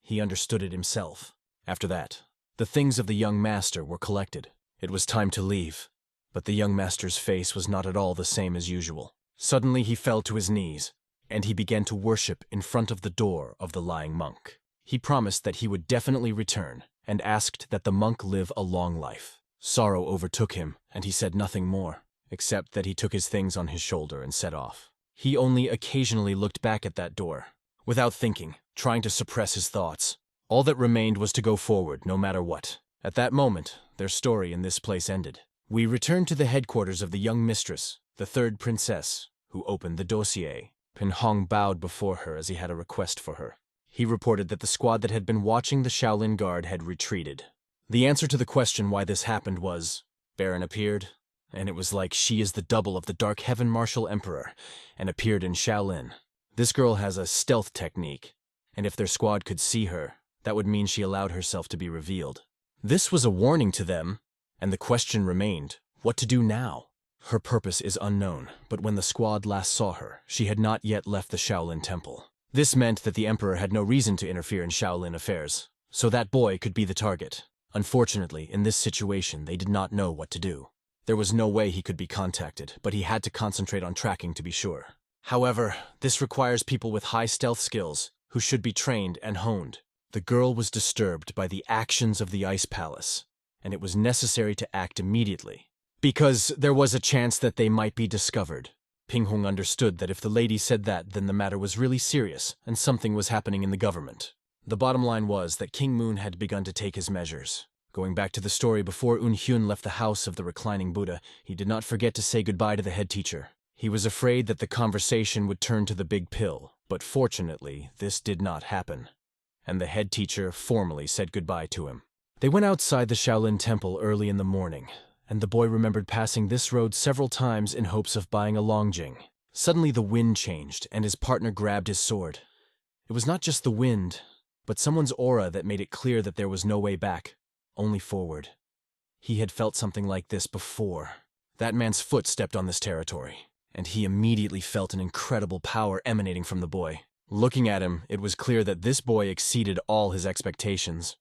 He understood it himself. After that, the things of the young master were collected. It was time to leave. But the young master's face was not at all the same as usual. Suddenly he fell to his knees, and he began to worship in front of the door of the lying monk. He promised that he would definitely return, and asked that the monk live a long life. Sorrow overtook him, and he said nothing more, except that he took his things on his shoulder and set off. He only occasionally looked back at that door, without thinking, trying to suppress his thoughts. All that remained was to go forward, no matter what. At that moment, their story in this place ended. We returned to the headquarters of the young mistress, the 3rd princess, who opened the dossier. Pin Hong bowed before her as he had a request for her. He reported that the squad that had been watching the Shaolin Guard had retreated. The answer to the question why this happened was, Baron appeared, and it was like she is the double of the Dark Heaven Martial Emperor, and appeared in Shaolin. This girl has a stealth technique, and if their squad could see her, that would mean she allowed herself to be revealed. This was a warning to them, and the question remained, what to do now? Her purpose is unknown, but when the squad last saw her, she had not yet left the Shaolin Temple. This meant that the Emperor had no reason to interfere in Shaolin affairs, so that boy could be the target. Unfortunately, in this situation, they did not know what to do. There was no way he could be contacted, but he had to concentrate on tracking to be sure. However, this requires people with high stealth skills, who should be trained and honed. The girl was disturbed by the actions of the Ice Palace, and it was necessary to act immediately, because there was a chance that they might be discovered. Ping Hong understood that if the lady said that, then the matter was really serious, and something was happening in the government. The bottom line was that King Moon had begun to take his measures. Going back to the story, before Hyun left the house of the reclining Buddha, he did not forget to say goodbye to the head teacher. He was afraid that the conversation would turn to the big pill, but fortunately, this did not happen, and the head teacher formally said goodbye to him. They went outside the Shaolin Temple early in the morning, and the boy remembered passing this road several times in hopes of buying a longjing. Suddenly the wind changed, and his partner grabbed his sword. It was not just the wind, but someone's aura that made it clear that there was no way back, only forward. He had felt something like this before. That man's foot stepped on this territory, and he immediately felt an incredible power emanating from the boy. Looking at him, it was clear that this boy exceeded all his expectations.